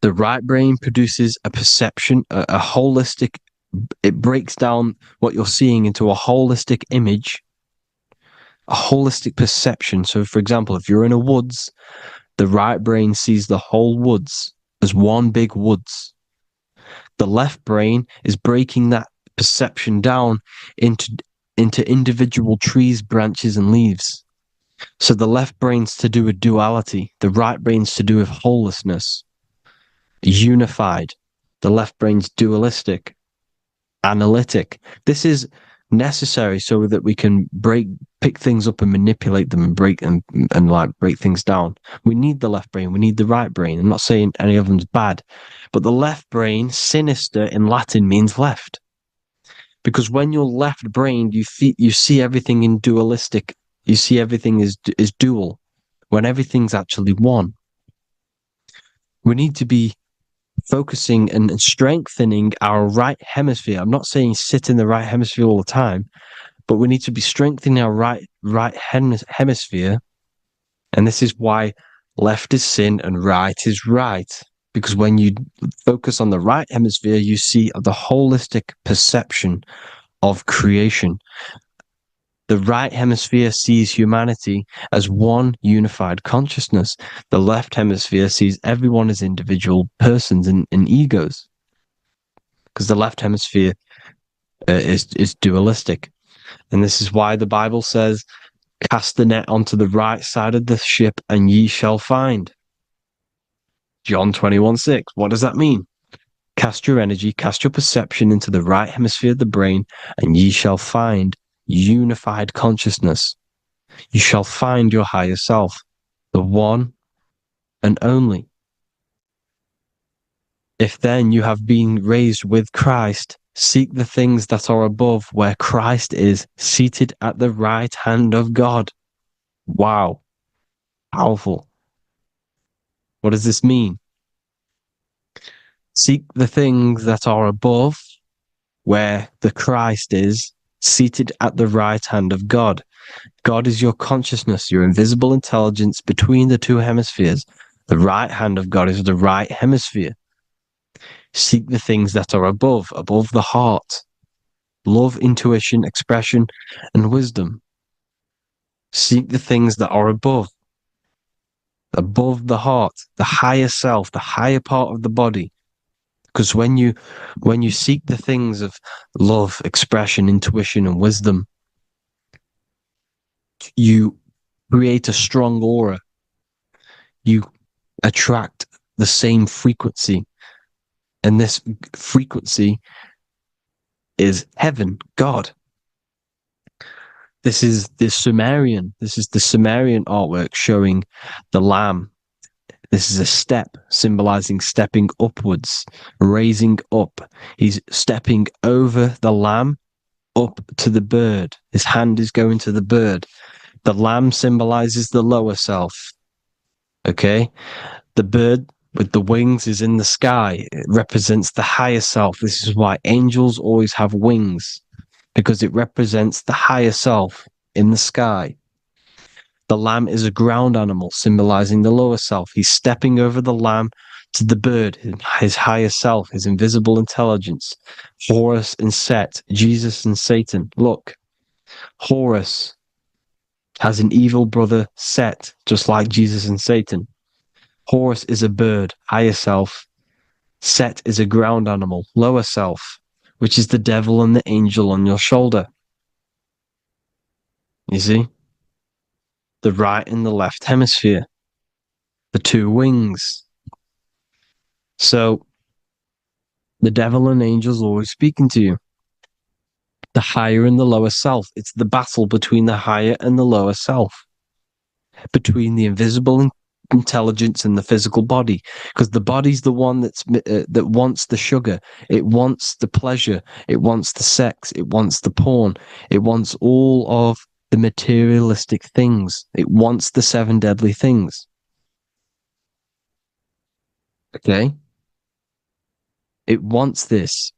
right brain produces a perception, a holistic, it breaks down what you're seeing into a holistic image, a holistic perception. So, for example, if you're in a woods, the right brain sees the whole woods as one big woods. The left brain is breaking that perception down into individual trees, branches, and leaves. So the left brain's to do with duality. The right brain's to do with wholeness, unified. The left brain's dualistic, analytic. This is necessary so that we can pick things up and manipulate them and break things down. We need the left brain. We need the right brain. I'm not saying any of them's bad, but the left brain, sinister in Latin, means left. Because when you're left-brained, you see everything in dualistic. You see everything is dual, when everything's actually one. We need to be focusing and strengthening our right hemisphere. I'm not saying sit in the right hemisphere all the time, but we need to be strengthening our right hemisphere. And this is why left is sin and right is right. Because when you focus on the right hemisphere, you see the holistic perception of creation. The right hemisphere sees humanity as one unified consciousness. The left hemisphere sees everyone as individual persons and egos. Because the left hemisphere is dualistic. And this is why the Bible says, cast the net onto the right side of the ship and ye shall find. John 21:6. What does that mean? Cast your energy, cast your perception into the right hemisphere of the brain, and ye shall find unified consciousness. You shall find your higher self, the one and only. If then you have been raised with Christ, seek the things that are above, where Christ is seated at the right hand of God. Wow. Powerful. What does this mean? Seek the things that are above, where the Christ is seated at the right hand of God. God is your consciousness, your invisible intelligence between the two hemispheres. The right hand of God is the right hemisphere. Seek the things that are above the heart. Love, intuition, expression, and wisdom. Seek the things that are above the heart, the higher self, the higher part of the body. Because when you seek the things of love, expression, intuition, and wisdom, you create a strong aura. You attract the same frequency. And this frequency is heaven, God. This is the Sumerian artwork showing the Lamb. This is a step symbolizing stepping upwards, raising up. He's stepping over the Lamb up to the bird. His hand is going to the bird. The Lamb symbolizes the lower self. Okay? The bird with the wings is in the sky. It represents the higher self. This is why angels always have wings, because it represents the higher self in the sky. The lamb is a ground animal, symbolizing the lower self. He's stepping over the lamb to the bird, his higher self, his invisible intelligence. Horus and Set, Jesus and Satan. Look, Horus has an evil brother, Set, just like Jesus and Satan. Horus is a bird, higher self. Set is a ground animal, lower self, which is the devil and the angel on your shoulder. You see? The right and the left hemisphere. The two wings. So, the devil and angels always speaking to you. The higher and the lower self. It's the battle between the higher and the lower self. Between the invisible intelligence and the physical body, because the body's the one that wants the sugar, it wants the pleasure, it wants the sex, it wants the porn, it wants all of the materialistic things, it wants the 7 deadly things. Okay, it wants this.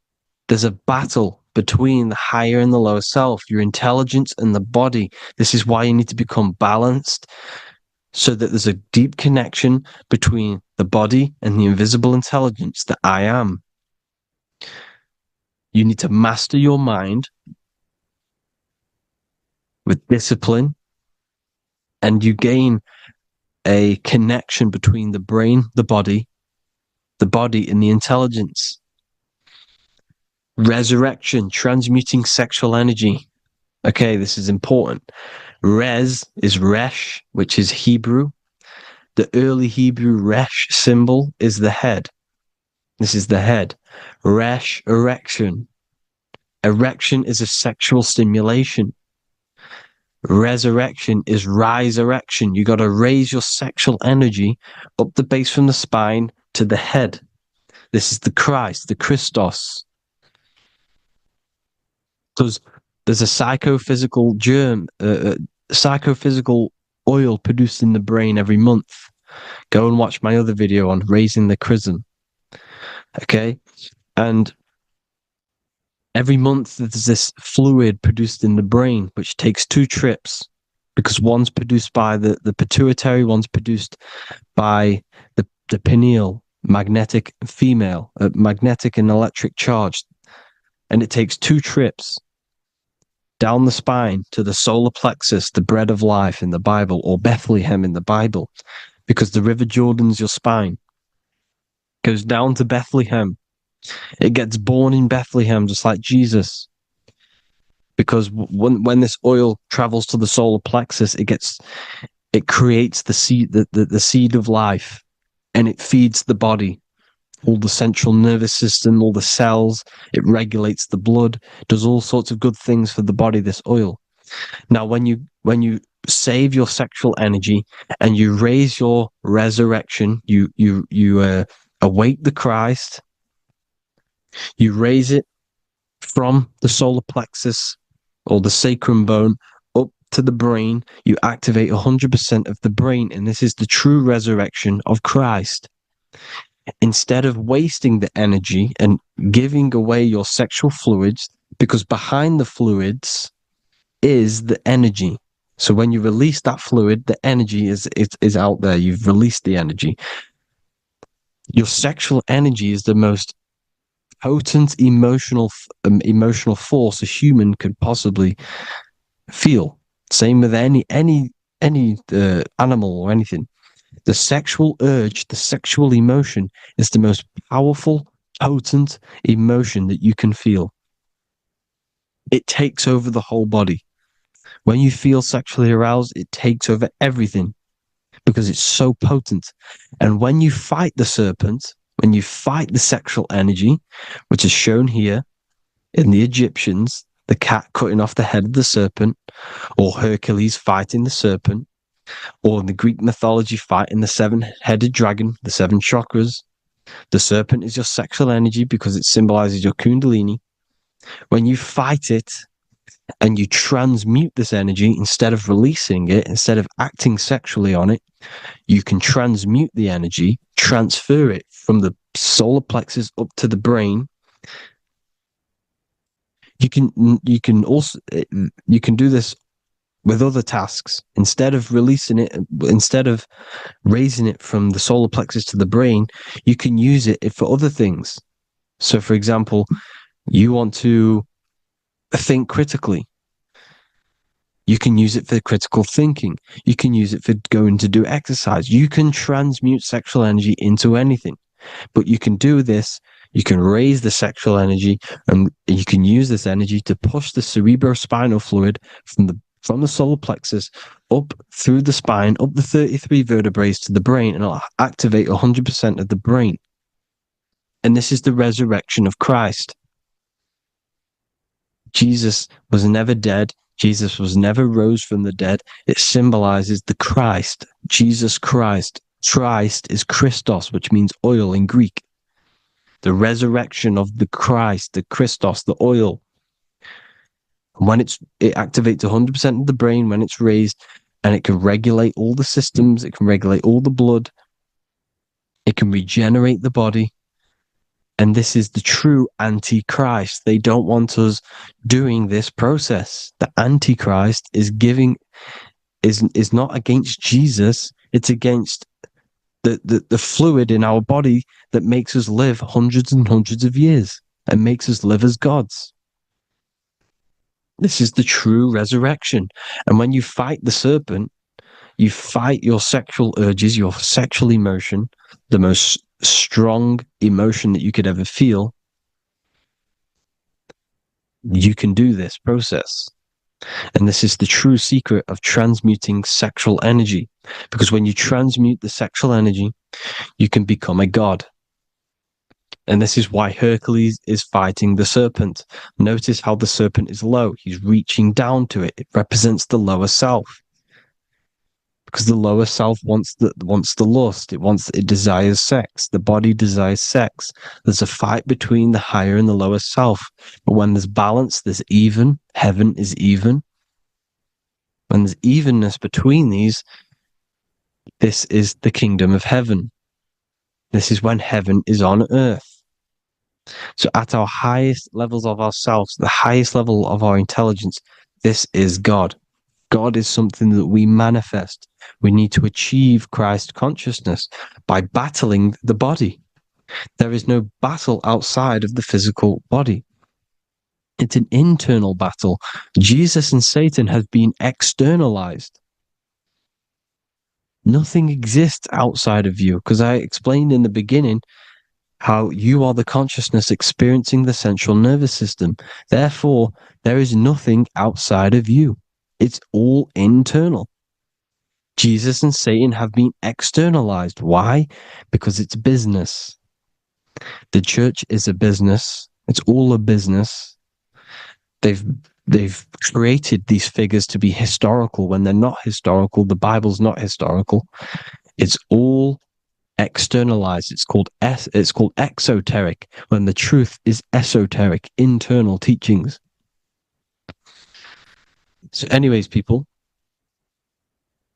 There's a battle between the higher and the lower self, your intelligence and the body. This is why you need to become balanced, so that there's a deep connection between the body and the invisible intelligence that I am. You need to master your mind with discipline, and you gain a connection between the brain, the body and the intelligence. Resurrection, transmuting sexual energy. Okay, this is important. Res is Resh, which is Hebrew. The early Hebrew Resh symbol is the head. This is the head. Resh, erection. Erection is a sexual stimulation. Resurrection is rise erection. You got to raise your sexual energy up the base from the spine to the head. This is the Christ, the Christos. Because there's a psychophysical germ, psychophysical oil produced in the brain every month. Go and watch my other video on raising the chrism. Okay? And every month there's this fluid produced in the brain, which takes 2 trips, because one's produced by the pituitary, one's produced by the pineal, magnetic female, magnetic and electric charge. And it takes 2 trips down the spine to the solar plexus, the bread of life in the Bible, or Bethlehem in the Bible, because the River Jordan's your spine. Goes down to Bethlehem. It gets born in Bethlehem, just like Jesus. because when this oil travels to the solar plexus, it creates the seed of life, and it feeds the body, all the central nervous system, all the cells. It regulates the blood, does all sorts of good things for the body, this oil. Now, when you save your sexual energy and you raise your resurrection, you await the Christ, you raise it from the solar plexus or the sacrum bone up to the brain, you activate 100% of the brain, and this is the true resurrection of Christ. Instead of wasting the energy and giving away your sexual fluids, because behind the fluids is the energy. So when you release that fluid, the energy is out there. You've released the energy. Your sexual energy is the most potent emotional force a human could possibly feel. Same with any animal or anything. The sexual urge, the sexual emotion is the most powerful, potent emotion that you can feel. It takes over the whole body. When you feel sexually aroused, it takes over everything because it's so potent. And when you fight the serpent, when you fight the sexual energy, which is shown here in the Egyptians, the cat cutting off the head of the serpent, or Hercules fighting the serpent, or in the Greek mythology fighting the seven-headed dragon, the seven chakras. The serpent is your sexual energy because it symbolizes your kundalini. When you fight it and you transmute this energy, instead of releasing it, instead of acting sexually on it, you can transmute the energy, transfer it from the solar plexus up to the brain. You can also do this with other tasks. Instead of releasing it, instead of raising it from the solar plexus to the brain, you can use it for other things. So, for example, you want to think critically. You can use it for critical thinking. You can use it for going to do exercise. You can transmute sexual energy into anything. But you can do this. You can raise the sexual energy, and you can use this energy to push the cerebrospinal fluid from the solar plexus up through the spine, up the 33 vertebrae to the brain, and it'll activate 100% of the brain. And this is the resurrection of Christ. Jesus was never dead. Jesus was never rose from the dead. It symbolizes the Christ, Jesus Christ. Christ is Christos, which means oil in Greek. The resurrection of the Christ, the Christos, the oil. When it activates 100% of the brain when it's raised, and it can regulate all the systems, it can regulate all the blood, it can regenerate the body. And this is the true Antichrist. They don't want us doing this process. The Antichrist is not against Jesus. It's against the fluid in our body that makes us live hundreds and hundreds of years and makes us live as gods. This is the true resurrection. And when you fight the serpent, you fight your sexual urges, your sexual emotion, the most strong emotion that you could ever feel. You can do this process. And this is the true secret of transmuting sexual energy. Because when you transmute the sexual energy, you can become a god. And this is why Hercules is fighting the serpent. Notice how the serpent is low. He's reaching down to it. It represents the lower self. Because the lower self wants the lust. It desires sex. The body desires sex. There's a fight between the higher and the lower self. But when there's balance, there's even. Heaven is even. When there's evenness between these, this is the kingdom of heaven. This is when heaven is on earth. So at our highest levels of ourselves, the highest level of our intelligence, this is God. God is something that we manifest. We need to achieve Christ consciousness by battling the body. There is no battle outside of the physical body. It's an internal battle. Jesus and Satan have been externalized. Nothing exists outside of you, because I explained in the beginning how you are the consciousness experiencing the central nervous system. Therefore, there is nothing outside of you. It's all internal. Jesus and Satan have been externalized. Why? Because it's business. The church is a business. It's all a business. They've created these figures to be historical when they're not historical. The Bible's not historical. It's all externalized. It's called exoteric, when the truth is esoteric, internal teachings. So anyways, people,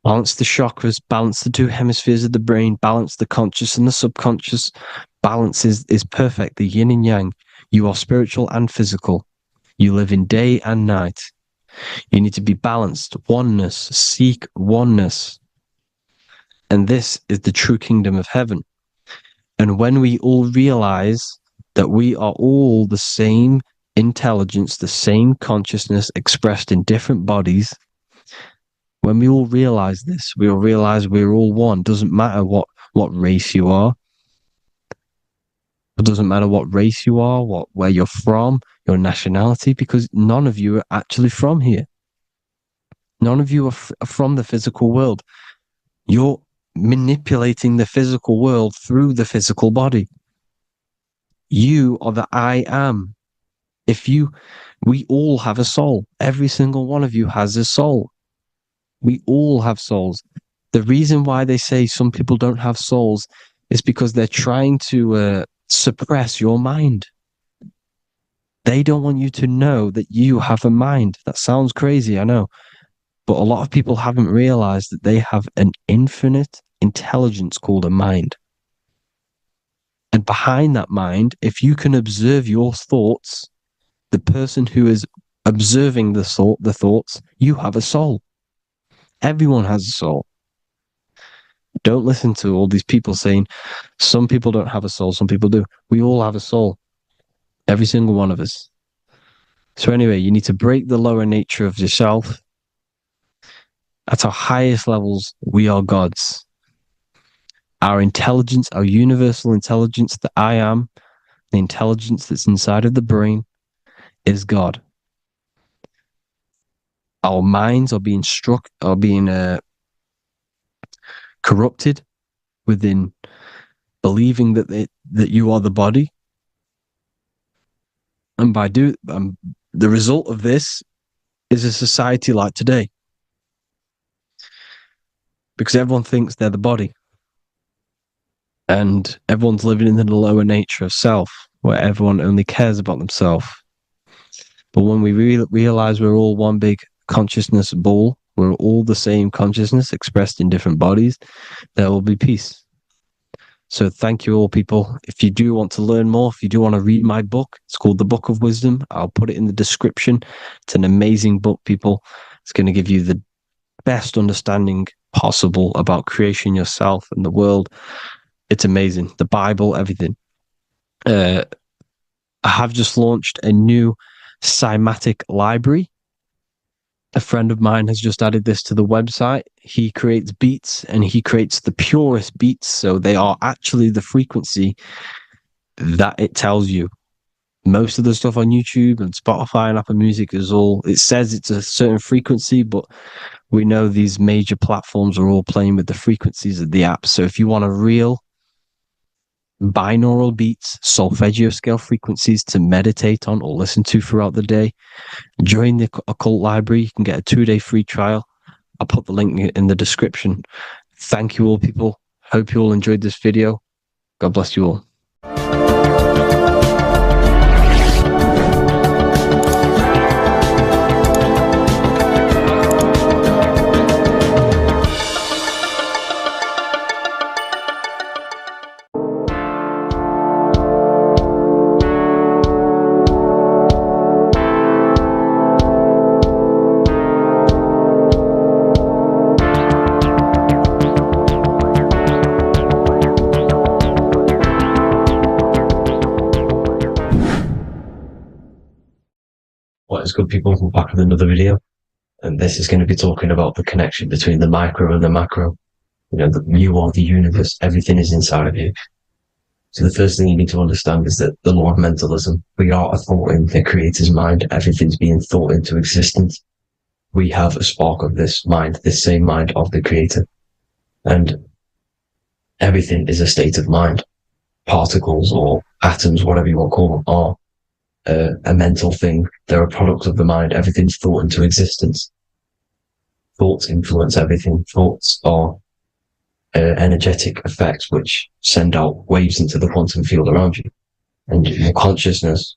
balance the chakras, balance the two hemispheres of the brain, balance the conscious and the subconscious. Balance is perfect, the yin and yang. You are spiritual and physical. You live in day and night. You need to be balanced. Oneness. Seek oneness. And this is the true kingdom of heaven. And when we all realize that we are all the same intelligence, the same consciousness expressed in different bodies, when we all realize this, we all realize we're all one. Doesn't matter what race you are. It doesn't matter what race you are, where you're from, your nationality, because none of you are actually from here. None of you are from the physical world. You're manipulating the physical world through the physical body. You are the I am. We all have a soul. Every single one of you has a soul. We all have souls. The reason why they say some people don't have souls is because they're trying to suppress your mind. They don't want you to know that you have a mind. That sounds crazy, I know. But a lot of people haven't realized that they have an infinite intelligence called a mind. And behind that mind, if you can observe your thoughts, the person who is observing the thoughts, you have a soul. Everyone has a soul. Don't listen to all these people saying some people don't have a soul, some people do. We all have a soul. Every single one of us. So anyway, you need to break the lower nature of yourself. At our highest levels, we are gods. Our intelligence, our universal intelligence, the I am, the intelligence that's inside of the brain, is God. Our minds are being corrupted within believing that you are the body, and by the result of this is a society like today, because everyone thinks they're the body, and everyone's living in the lower nature of self, where everyone only cares about themselves. But when we realize we're all one big consciousness ball, we're all the same consciousness expressed in different bodies, there will be peace. So thank you all, people. If you do want to learn more, if you do want to read my book, it's called The Book of Wisdom. I'll put it in the description. It's an amazing book, people. It's going to give you the best understanding possible about creation, yourself, and the world. It's amazing. The Bible, everything. I have just launched a new cymatic library. A friend of mine has just added this to the website. He creates beats, and he creates the purest beats. So they are actually the frequency that it tells you. Most of the stuff on YouTube and Spotify and Apple Music it says it's a certain frequency, but we know these major platforms are all playing with the frequencies of the app. So if you want a real binaural beats, solfeggio scale frequencies to meditate on or listen to throughout the day, join the Occult Library. You can get a 2-day free trial. I'll put the link in the description. Thank you all, people. Hope you all enjoyed this video. God bless you all. What is good, people? We're back with another video, and this is going to be talking about the connection between the micro and the macro. You know, you are the universe. Everything is inside of you. So the first thing you need to understand is that the law of mentalism, we are a thought in the creator's mind. Everything's being thought into existence. We have a spark of this mind, this same mind of the creator. And everything is a state of mind. Particles or atoms, whatever you want to call them, are a mental thing. They're a product of the mind. Everything's thought into existence. Thoughts influence everything. Thoughts are energetic effects which send out waves into the quantum field around you. And your consciousness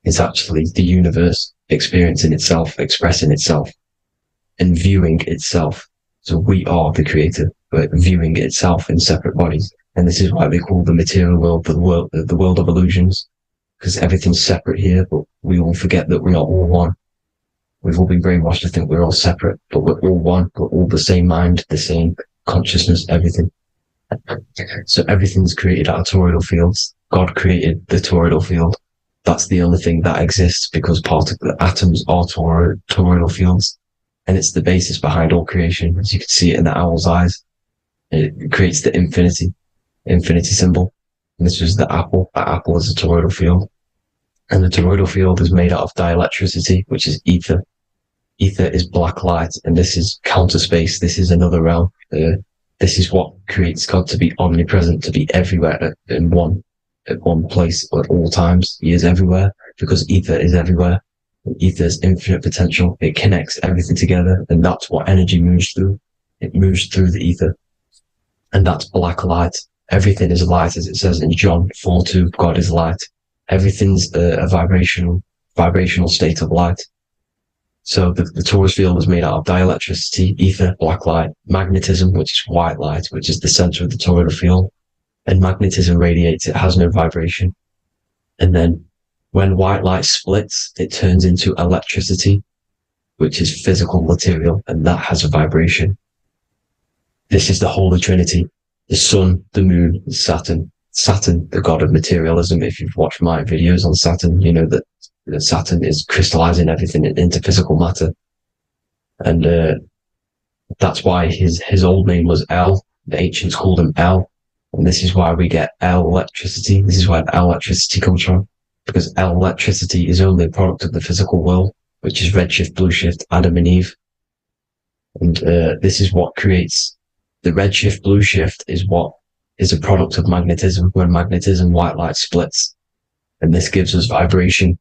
is actually the universe experiencing itself, expressing itself, and viewing itself. So we are the creator, but viewing itself in separate bodies. And this is why they call the material world the world of illusions, because everything's separate here, but we all forget that we're not all one. We've all been brainwashed to think we're all separate, but we're all one. We're all the same mind, the same consciousness, everything. So everything's created out of toroidal fields. God created the toroidal field. That's the only thing that exists because atoms are toroidal fields. And it's the basis behind all creation. As you can see it in the owl's eyes. It creates the infinity symbol. And this was the apple. That apple is a toroidal field. And the toroidal field is made out of dielectricity, which is ether. Ether is black light, and this is counter space. This is another realm. This is what creates God to be omnipresent, to be everywhere at one place at all times. He is everywhere because ether is everywhere. Ether's infinite potential. It connects everything together, and that's what energy moves through. It moves through the ether, and that's black light. Everything is light, as it says in John 4:2. God is light. Everything's a vibrational state of light. So the torus field is made out of dielectricity, ether, black light, magnetism, which is white light, which is the center of the toroidal field. And magnetism radiates, it has no vibration. And then when white light splits, it turns into electricity, which is physical material, and that has a vibration. This is the Holy Trinity, the sun, the moon, Saturn. Saturn, the god of materialism. If you've watched my videos on Saturn, you know that Saturn is crystallizing everything into physical matter. And that's why his old name was El. The ancients called him El. And this is why we get El electricity. This is where El electricity comes from. Because El electricity is only a product of the physical world, which is redshift, blueshift, Adam and Eve. And this is what creates the redshift, blueshift is what is a product of magnetism. When magnetism, white light splits. And this gives us vibration.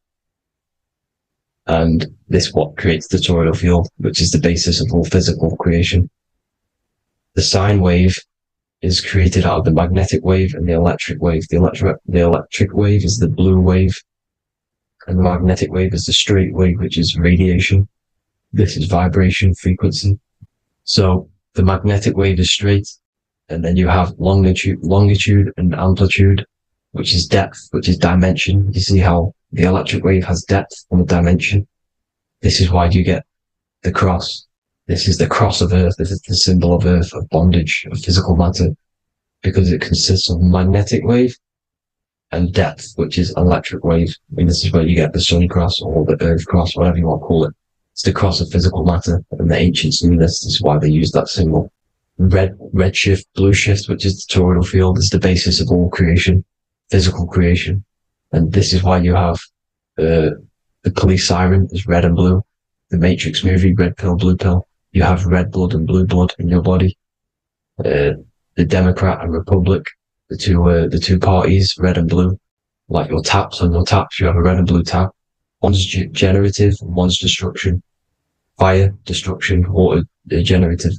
And this what creates the toroidal field, which is the basis of all physical creation. The sine wave is created out of the magnetic wave and the electric wave. The electric wave is the blue wave, and the magnetic wave is the straight wave, which is radiation. This is vibration frequency. So the magnetic wave is straight, and then you have longitude and amplitude, which is depth, which is dimension. You see how the electric wave has depth and a dimension. This is why you get the cross. This is the cross of Earth. This is the symbol of Earth, of bondage, of physical matter, because it consists of magnetic wave and depth, which is electric wave. I mean, this is where you get the sun cross or the Earth cross, whatever you want to call it. It's the cross of physical matter, and the ancients knew this. This is why they used that symbol. Redshift, blueshift, which is the toroidal field, is the basis of all creation, physical creation. And this is why you have the police siren is red and blue. The Matrix movie, red pill, blue pill. You have red blood and blue blood in your body. The Democrat and Republic, the two parties, red and blue. Like your taps on your taps, you have a red and blue tap. One's generative, one's destruction. Fire, destruction, water, generative.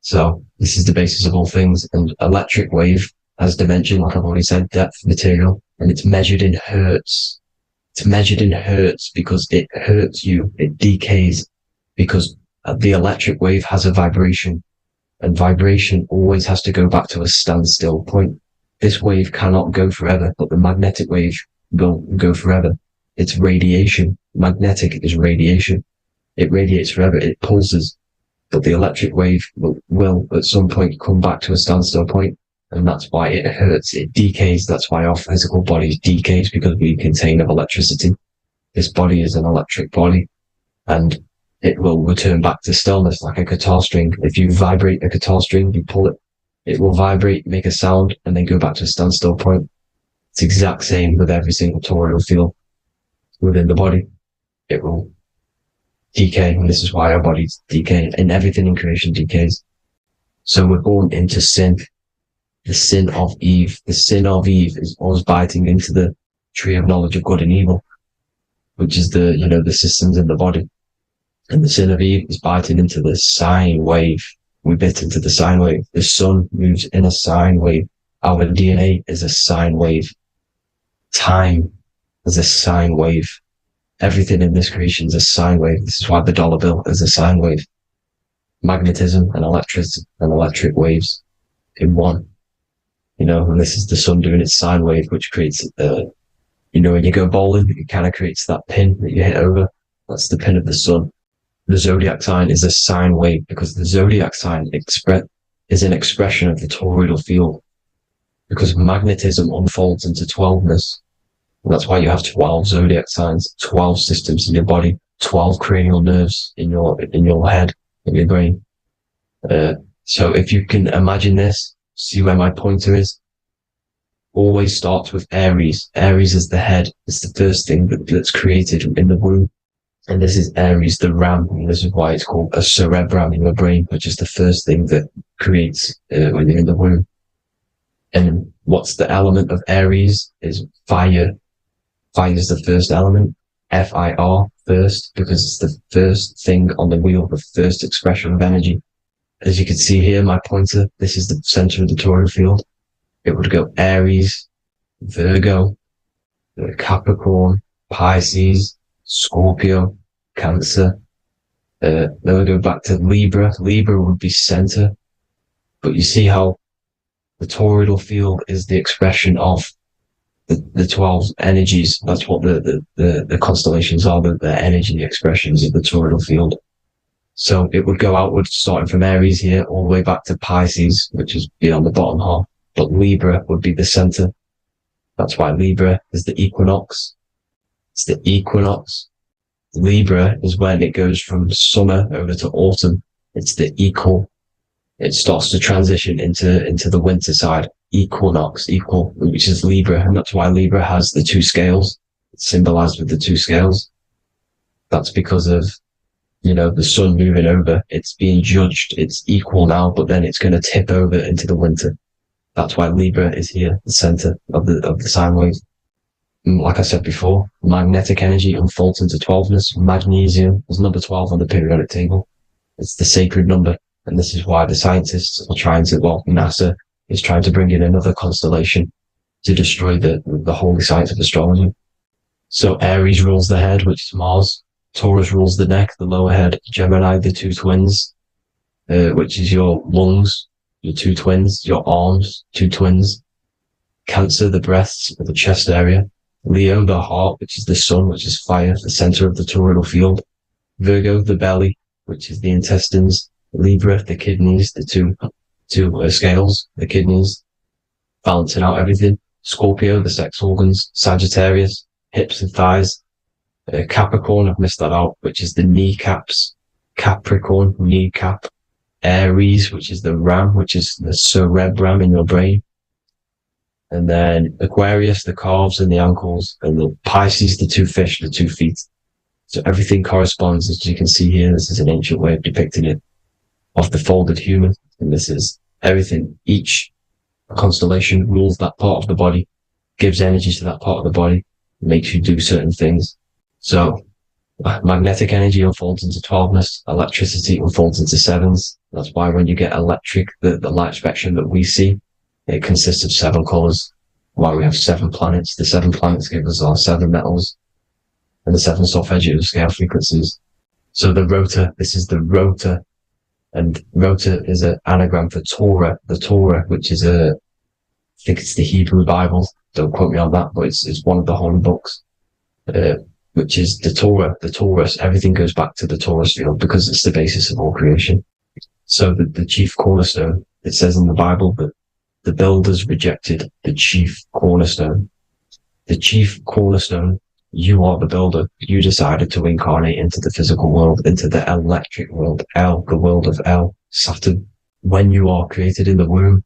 So this is the basis of all things. And electric wave has dimension, like I've already said, depth, material, and it's measured in hertz. It's measured in hertz because it hurts you. It decays because the electric wave has a vibration, and vibration always has to go back to a standstill point. This wave cannot go forever, but the magnetic wave will go forever. It's radiation. Magnetic is radiation. It radiates forever. It pulses, but the electric wave will at some point come back to a standstill point. And that's why it hurts. It decays. That's why our physical body decays, because we contain of electricity. This body is an electric body, and it will return back to stillness like a guitar string. If you vibrate a guitar string, you pull it, it will vibrate, make a sound, and then go back to a standstill point. It's exact same with every single toroidal field within the body. It will decay, and this is why our bodies decay, and everything in creation decays. So we're born into sin, the sin of Eve. The sin of Eve is us biting into the tree of knowledge of good and evil, which is the systems in the body. And the sin of Eve is biting into the sine wave. We bit into the sine wave. The sun moves in a sine wave. Our DNA is a sine wave. Time is a sine wave. Everything in this creation is a sine wave. This is why the dollar bill is a sine wave. Magnetism and electric waves in one. And this is the sun doing its sine wave, which creates, when you go bowling, it kind of creates that pin that you hit over. That's the pin of the sun. The zodiac sign is a sine wave because the zodiac sign is an expression of the toroidal field, because magnetism unfolds into 12ness. And that's why you have 12 zodiac signs, 12 systems in your body, 12 cranial nerves in your head, in your brain. So if you can imagine this, see where my pointer is. Always starts with Aries. Aries is the head. It's the first thing that's created in the womb. And this is Aries, the ram. And this is why it's called a cerebrum in your brain, which is the first thing that creates when you're in the womb. And what's the element of Aries is fire. Fire is the first element. F-I-R, first, because it's the first thing on the wheel, the first expression of energy. As you can see here, my pointer, this is the center of the toroidal field. It would go Aries, Virgo, Capricorn, Pisces, Scorpio, Cancer. Then we go back to Libra. Libra would be center. But you see how the toroidal field is the expression of the 12 energies. That's what the constellations are, the energy expressions of the toroidal field. So it would go outward, starting from Aries here, all the way back to Pisces, which is on the bottom half. But Libra would be the center. That's why Libra is the equinox. It's the equinox. Libra is when it goes from summer over to autumn. It's the equal. It starts to transition into the winter side. Equinox, equal, which is Libra. And that's why Libra has the two scales. It's symbolized with the two scales. That's because of, the sun moving over. It's being judged. It's equal now, but then it's going to tip over into the winter. That's why Libra is here, the center of the sine wave. Like I said before, magnetic energy unfolds into 12ness. Magnesium is number 12 on the periodic table. It's the sacred number. And this is why the scientists are NASA is trying to bring in another constellation to destroy the holy science of astrology. So Aries rules the head, which is Mars. Taurus rules the neck, the lower head. Gemini, the two twins, which is your lungs, your two twins, your arms, two twins. Cancer, the breasts, or the chest area. Leo, the heart, which is the sun, which is fire, the center of the toroidal field. Virgo, the belly, which is the intestines. Libra, the kidneys, the two scales, the kidneys, balancing out everything. Scorpio, the sex organs. Sagittarius, hips and thighs. Capricorn, I've missed that out, which is the kneecaps. Capricorn, kneecap. Aries, which is the ram, which is the cerebrum in your brain. And then Aquarius, the calves and the ankles, and the Pisces, the two fish, the 2 feet. So everything corresponds, as you can see here. This is an ancient way of depicting it, of the folded human. And this is everything. Each constellation rules that part of the body, gives energy to that part of the body, makes you do certain things. So magnetic energy unfolds into 12ness, electricity unfolds into 7s. That's why when you get electric, the light spectrum that we see, it consists of 7 colors. Why we have 7 planets. The 7 planets give us our 7 metals and the 7 solfeggio scale frequencies. So the rotor, this is the rotor. And rotor is an anagram for Torah. The Torah, which is I think it's the Hebrew Bible. Don't quote me on that, but it's one of the holy books, which is the Torah, the Taurus. Everything goes back to the Taurus field because it's the basis of all creation. So the chief cornerstone, it says in the Bible that the builders rejected the chief cornerstone. The chief cornerstone, you are the builder. You decided to incarnate into the physical world, into the electric world, the world of Saturn. When you are created in the womb,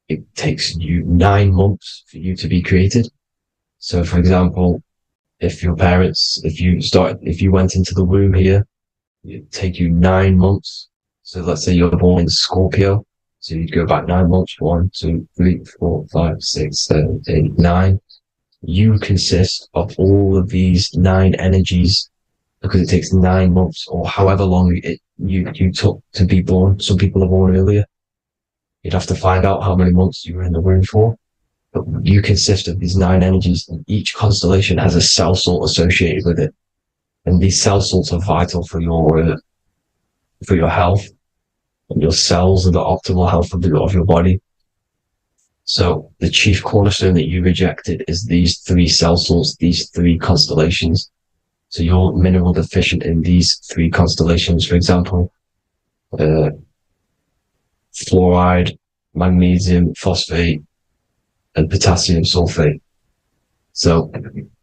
it takes you 9 months for you to be created. So, for example, if you went into the womb here, it'd take you 9 months. So let's say you're born in Scorpio. So you'd go back 9 months. 1, 2, 3, 4, 5, 6, 7, 8, 9. You consist of all of these 9 energies because it takes 9 months or however long you took to be born. Some people are born earlier. You'd have to find out how many months you were in the womb for. But you consist of these 9 energies, and each constellation has a cell salt associated with it. And these cell salts are vital for your health, and your cells and the optimal health of your body. So the chief cornerstone that you rejected is these 3 cell salts, these 3 constellations. So you're mineral deficient in these 3 constellations. For example, fluoride, magnesium, phosphate, and potassium sulfate. So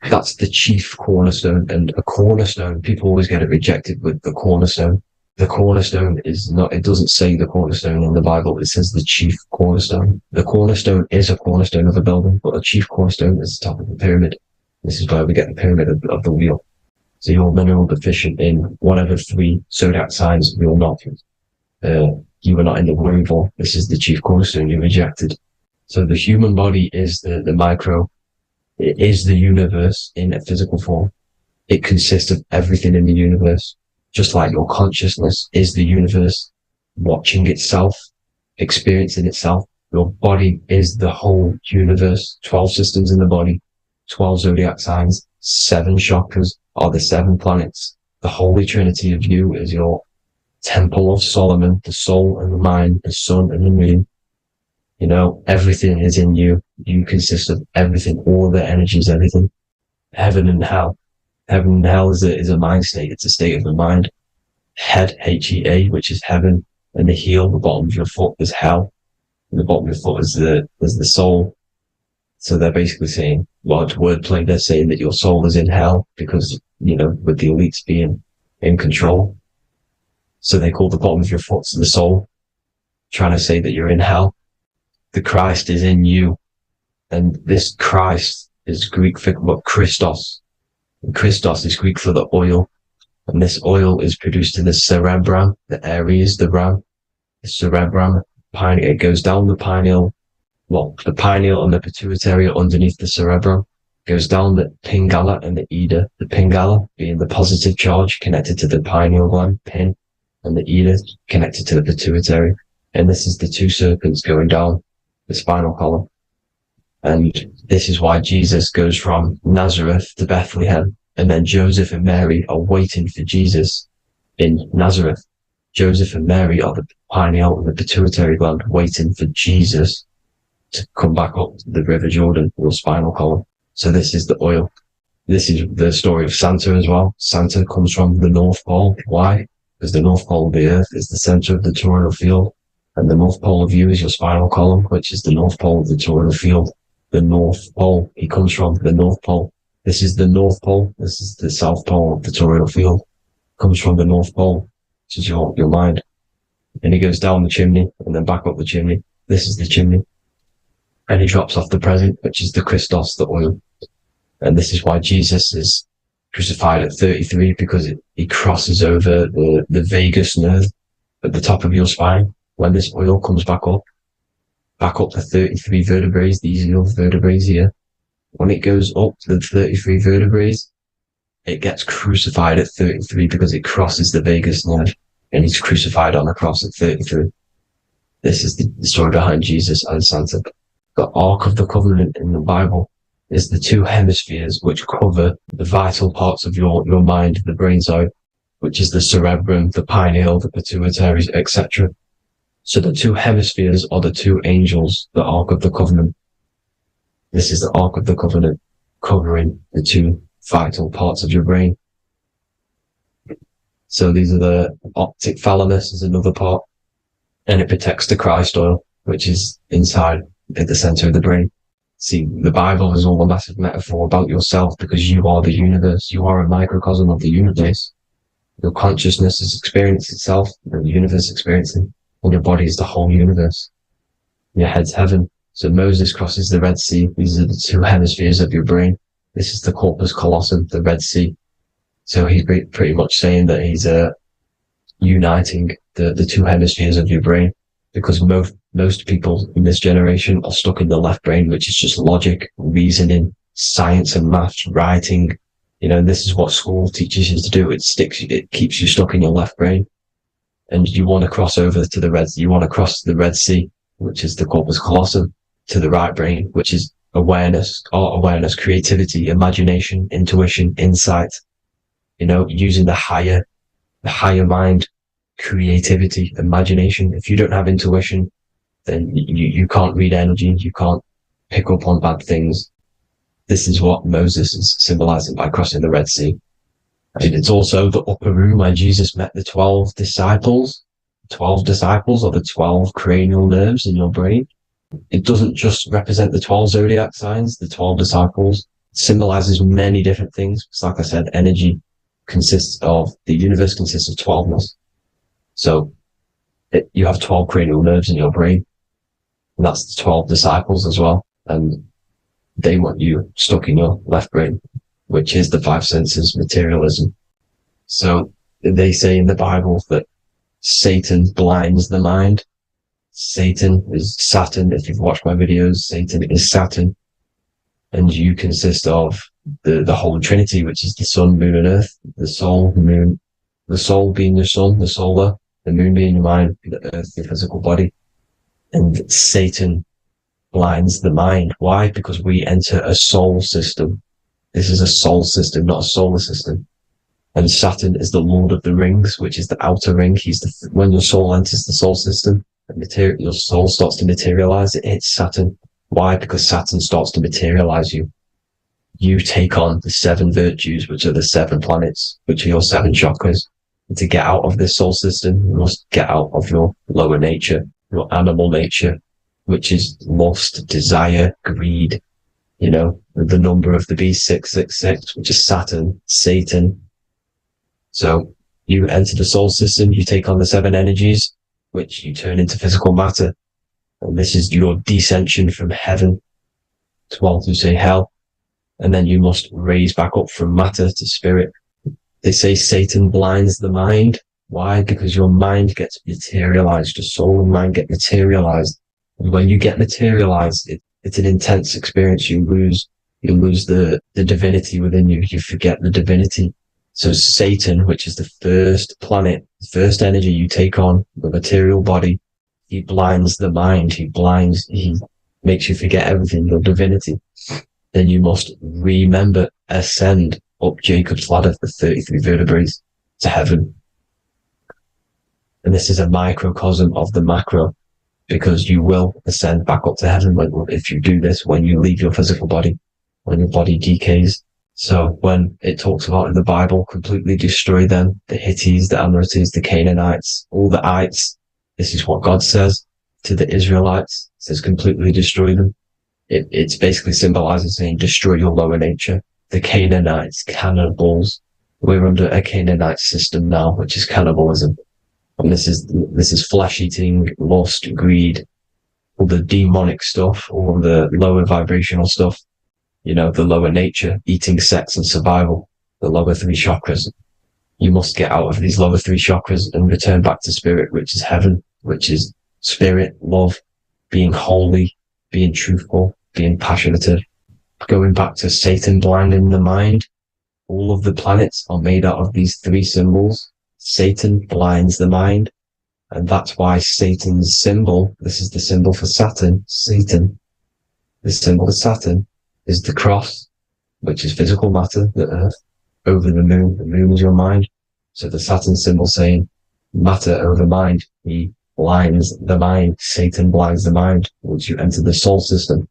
that's the chief cornerstone. And a cornerstone, people always get it rejected with the cornerstone. The cornerstone is not, it doesn't say the cornerstone in the Bible. It says the chief cornerstone. The cornerstone is a cornerstone of a building, but a chief cornerstone is the top of the pyramid. This is where we get the pyramid of the wheel. So you're mineral deficient in whatever 3 zodiac signs you were not in the womb for. This is the chief cornerstone you rejected. So the human body is the micro. It is the universe in a physical form. It consists of everything in the universe. Just like your consciousness is the universe watching itself, experiencing itself. Your body is the whole universe. 12 systems in the body, 12 zodiac signs, 7 chakras are the 7 planets. The Holy Trinity of you is your Temple of Solomon, the soul and the mind, the sun and the moon. You know, everything is in you. You consist of everything, all the energies, everything. Heaven and hell. Heaven and hell is a mind state. It's a state of the mind. Head, H-E-A, which is heaven, and the heel, the bottom of your foot, is hell. And the bottom of your foot is the soul. So they're basically saying, well, it's wordplay. They're saying that your soul is in hell because, you know, with the elites being in control. So they call the bottom of your foot the soul, trying to say that you're in hell. The Christ is in you. And this Christ is Greek for what? Christos. Christos is Greek for the oil, and this oil is produced in the cerebrum, the Aries, the ram, the cerebrum, pineal. It goes down the pineal, the pineal and the pituitary are underneath the cerebrum, goes down the pingala and the ida, the pingala being the positive charge connected to the pineal gland, pin, and the ida connected to the pituitary. And this is the 2 serpents going down the spinal column. And this is why Jesus goes from Nazareth to Bethlehem, and then Joseph and Mary are waiting for Jesus in Nazareth. Joseph and Mary are the pineal and the pituitary gland waiting for Jesus to come back up the River Jordan, your spinal column. So this is the oil. This is the story of Santa as well. Santa comes from the North Pole. Why? Because the North Pole of the Earth is the center of the toroidal field, and the North Pole of you is your spinal column, which is the North Pole of the toroidal field. The North Pole. He comes from the North Pole. This is the North Pole. This is the South Pole of the toroidal field. Comes from the North Pole, which is your mind. And he goes down the chimney and then back up the chimney. This is the chimney. And he drops off the present, which is the Christos, the oil. And this is why Jesus is crucified at 33, because he crosses over the vagus nerve at the top of your spine. When this oil comes back up the 33 vertebrae, these are your vertebrae here. When it goes up to the 33 vertebrae, it gets crucified at 33 because it crosses the vagus nerve, and he's crucified on a cross at 33. This is the story behind Jesus and Santa. The Ark of the Covenant in the Bible is the 2 hemispheres which cover the vital parts of your mind, the brain side, which is the cerebrum, the pineal, the pituitary, etc. So the 2 hemispheres are the 2 angels, the Ark of the Covenant. This is the Ark of the Covenant covering the 2 vital parts of your brain. So these are the optic thalamus is another part, and it protects the Christ oil, which is inside at the center of the brain. See, the Bible is all a massive metaphor about yourself because you are the universe. You are a microcosm of the universe. Your consciousness is experiencing itself, the universe experiencing, and your body is the whole universe. Your head's heaven. So Moses crosses the Red Sea. These are the 2 hemispheres of your brain. This is the corpus callosum, the Red Sea. So he's pretty much saying that he's uniting the two hemispheres of your brain, because most people in this generation are stuck in the left brain, which is just logic, reasoning, science and maths, writing. And this is what school teaches you to do. It keeps you stuck in your left brain. And you want to cross over to you want to cross the Red Sea, which is the corpus callosum, to the right brain, which is awareness, art awareness, creativity, imagination, intuition, insight, using the higher mind, creativity, imagination. If you don't have intuition, then you can't read energy, you can't pick up on bad things. This is what Moses is symbolizing by crossing the Red Sea. And it's also the upper room where Jesus met the 12 disciples. 12 disciples are the 12 cranial nerves in your brain. It doesn't just represent the 12 zodiac signs, the 12 disciples. It symbolizes many different things. It's like I said, energy the universe consists of 12ness. So you have 12 cranial nerves in your brain. And that's the 12 disciples as well. And they want you stuck in your left brain, which is the five senses, materialism. So they say in the Bible that Satan blinds the mind. Satan is Saturn. If you've watched my videos, Satan is Saturn. And you consist of the Holy Trinity, which is the sun, moon, and earth. The soul, moon, the soul being your sun, the solar, the moon being your mind, the earth, your physical body. And Satan blinds the mind. Why? Because we enter a soul system. This is a soul system, not a solar system. And Saturn is the Lord of the Rings, which is the outer ring. When your soul enters the soul system, your soul starts to materialize. It hits Saturn. Why? Because Saturn starts to materialize you. You take on the 7 virtues, which are the 7 planets, which are your 7 chakras. And to get out of this soul system, you must get out of your lower nature, your animal nature, which is lust, desire, greed. The number of the beast, 666, which is Saturn, Satan. So you enter the soul system, you take on the 7 energies, which you turn into physical matter. And this is your descension from heaven to what you say hell. And then you must raise back up from matter to spirit. They say Satan blinds the mind. Why? Because your mind gets materialized. Your soul and mind get materialized. And when you get materialized, it's an intense experience. You lose the divinity within you. You forget the divinity. So Satan, which is the first planet, the first energy you take on, the material body, he blinds the mind. He makes you forget everything, your divinity. Then you must remember, ascend up Jacob's ladder, the 33 vertebrae, to heaven. And this is a microcosm of the macro, because you will ascend back up to heaven if you do this, when you leave your physical body, when your body decays. So when it talks about in the Bible, completely destroy them, the Hittites, the Amorites, the Canaanites, all the ites, this is what God says to the Israelites. It says completely destroy them. It's basically symbolizing saying destroy your lower nature. The Canaanites, cannibals. We're under a Canaanite system now, which is cannibalism. And this is flesh eating, lust, greed, all the demonic stuff, all the lower vibrational stuff, the lower nature, eating, sex, and survival, the lower 3 chakras. You must get out of these lower 3 chakras and return back to spirit, which is heaven, which is spirit, love, being holy, being truthful, being passionate. Going back to Satan blinding the mind, all of the planets are made out of these 3 symbols. Satan blinds the mind, and that's why Satan's symbol, this is the symbol for Saturn, Satan, the symbol of Saturn is the cross, which is physical matter, the earth, over the moon is your mind. So the Saturn symbol saying matter over mind, he blinds the mind, Satan blinds the mind once you enter the soul system.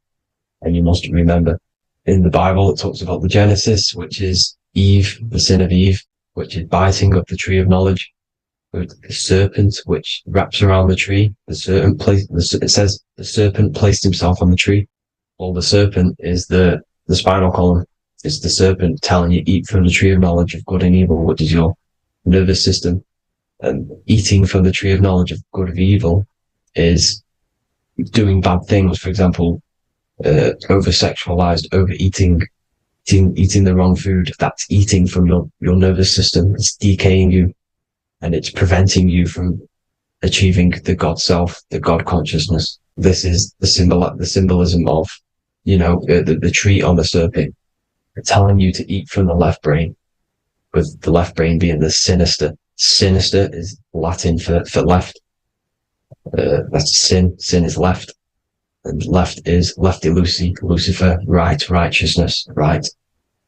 And you must remember, in the Bible it talks about the Genesis, which is Eve, the sin of Eve, which is biting of the tree of knowledge, with the serpent which wraps around the tree. It says the serpent placed himself on the tree. Well, the serpent is the spinal column. It's the serpent telling you eat from the tree of knowledge of good and evil, which is your nervous system. And eating from the tree of knowledge of good and evil is doing bad things. For example, over-sexualized, overeating, eating the wrong food, that's eating from your nervous system. It's decaying you, and it's preventing you from achieving the God self, the God consciousness. This is the symbolism of, the tree on the serpent, telling you to eat from the left brain, with the left brain being the sinister. Sinister is Latin for left. That's sin. Sin is left. And left is lefty Lucy, Lucifer, right, righteousness, right,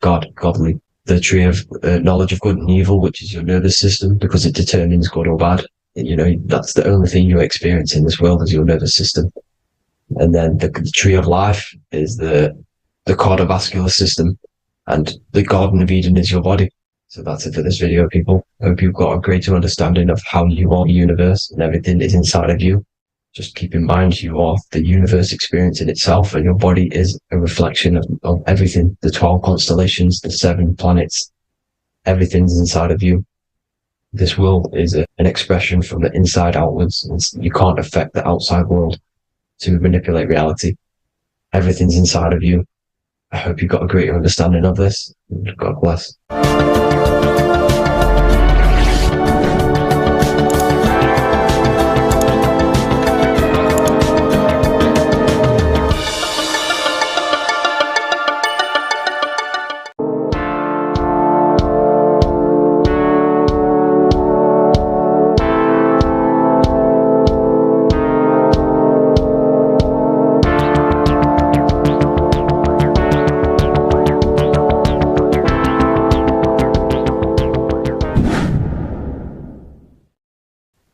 God, godly. The tree of knowledge of good and evil, which is your nervous system, because it determines good or bad. That's the only thing you experience in this world is your nervous system. And then the tree of life is the cardiovascular system, and the Garden of Eden is your body. So that's it for this video, people. I hope you've got a greater understanding of how you are the universe and everything is inside of you. Just keep in mind you are the universe experience in itself, and your body is a reflection of everything. The 12 constellations, the 7 planets, everything's inside of you. This world is an expression from the inside outwards. You can't affect the outside world to manipulate reality. Everything's inside of you. I hope you got a greater understanding of this. God bless.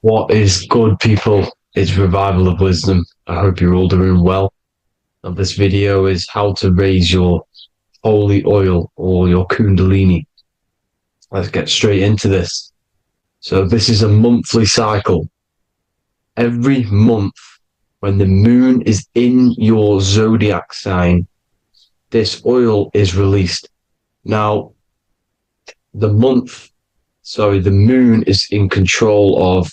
What is good, people? It's Revival of Wisdom. I hope you're all doing well. And this video is how to raise your holy oil or your kundalini. Let's get straight into this. So this is a monthly cycle. Every month, when the moon is in your zodiac sign, this oil is released. Now, the moon is in control of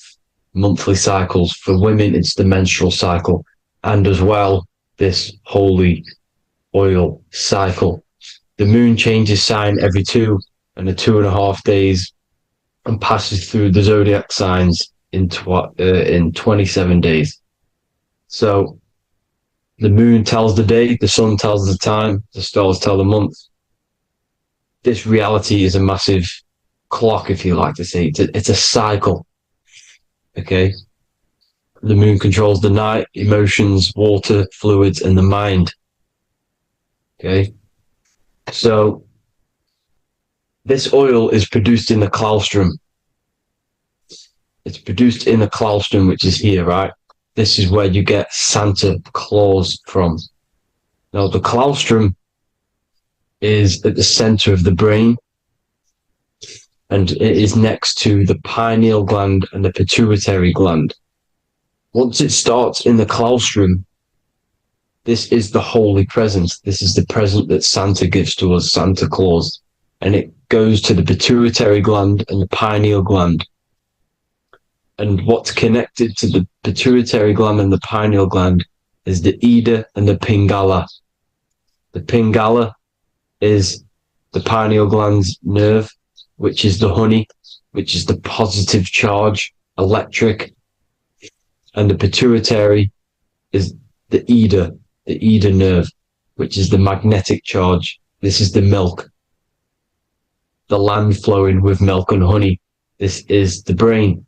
monthly cycles. For women, it's the menstrual cycle, and as well, this holy oil cycle. The moon changes sign every 2.5 days and passes through the zodiac signs in 27 days. So the moon tells the day, the sun tells the time, the stars tell the month. This reality is a massive clock, if you like to say. It's a cycle. Okay. The moon controls the night, emotions, water, fluids, and the mind. Okay. So this oil is produced in the claustrum. It's produced in the claustrum, which is here, right? This is where you get Santa Claus from. Now, the claustrum is at the center of the brain, and it is next to the pineal gland and the pituitary gland. Once it starts in the claustrum, this is the holy present. This is the present that Santa gives to us, Santa Claus. And it goes to the pituitary gland and the pineal gland. And what's connected to the pituitary gland and the pineal gland is the Ida and the Pingala. The Pingala is the pineal gland's nerve, which is the honey, which is the positive charge, electric. And the pituitary is the Ida nerve, which is the magnetic charge. This is the milk, the land flowing with milk and honey. This is the brain,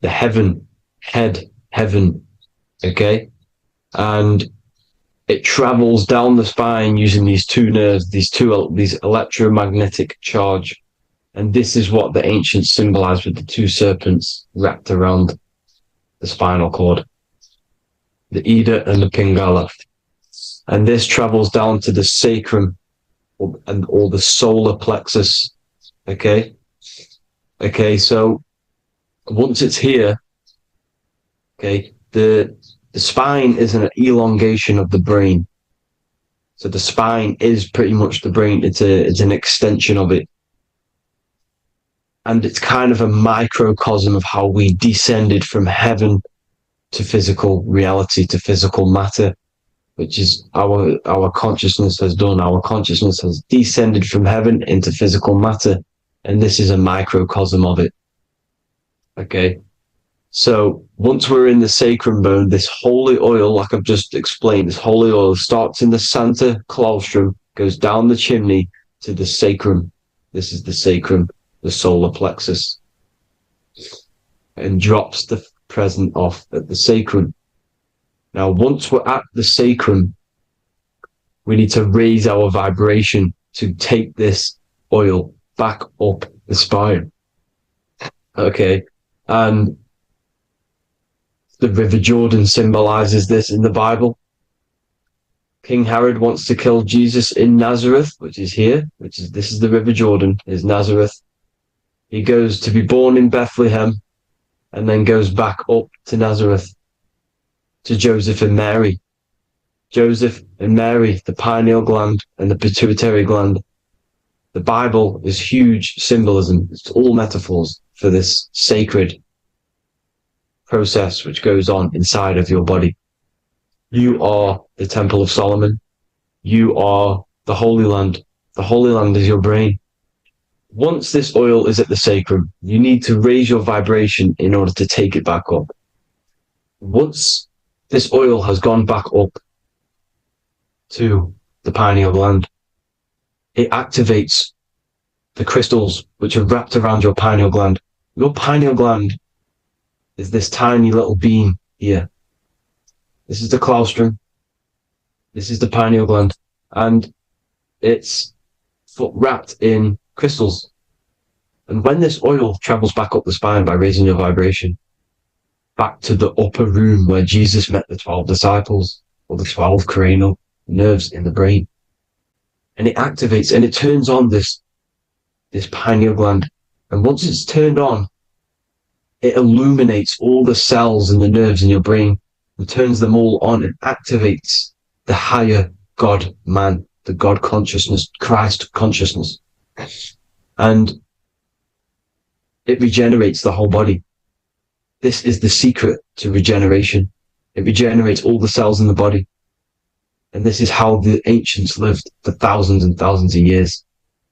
the heaven, heaven, okay? And it travels down the spine using these two nerves, these electromagnetic charge. And this is what the ancients symbolized with the 2 serpents wrapped around the spinal cord, the Ida and the Pingala. And this travels down to the sacrum or the solar plexus. Okay. So once it's here, okay, the spine is an elongation of the brain. So the spine is pretty much the brain. It's an extension of it. And it's kind of a microcosm of how we descended from heaven to physical reality, to physical matter. which is our consciousness has done. Our consciousness has descended from heaven into physical matter, and this is a microcosm of it. Okay. So once we're in the sacrum bone, this holy oil, like I've just explained, this holy oil starts in the Santa Claustrum, goes down the chimney to the sacrum. This is the sacrum, the solar plexus, and drops the present off at the sacrum. Now, once we're at the sacrum, we need to raise our vibration to take this oil back up the spine. Okay. And the River Jordan symbolizes this in the Bible. King Herod wants to kill Jesus in Nazareth, which is here, this is the River Jordan, is Nazareth. He goes to be born in Bethlehem and then goes back up to Nazareth, to Joseph and Mary. Joseph and Mary, the pineal gland and the pituitary gland. The Bible is huge symbolism. It's all metaphors for this sacred process which goes on inside of your body. You are the Temple of Solomon. You are the Holy Land. The Holy Land is your brain. Once this oil is at the sacrum, you need to raise your vibration in order to take it back up. Once this oil has gone back up to the pineal gland, it activates the crystals which are wrapped around your pineal gland. Your pineal gland is this tiny little beam here. This is the claustrum. This is the pineal gland. And it's wrapped in crystals. And when this oil travels back up the spine by raising your vibration, back to the upper room where Jesus met the 12 disciples, or the 12 cranial nerves in the brain, and it activates and it turns on this pineal gland. And once it's turned on, it illuminates all the cells and the nerves in your brain and turns them all on and activates the higher God man, the God consciousness, Christ consciousness. And it regenerates the whole body. This is the secret to regeneration. It regenerates all the cells in the body. And this is how the ancients lived for thousands and thousands of years,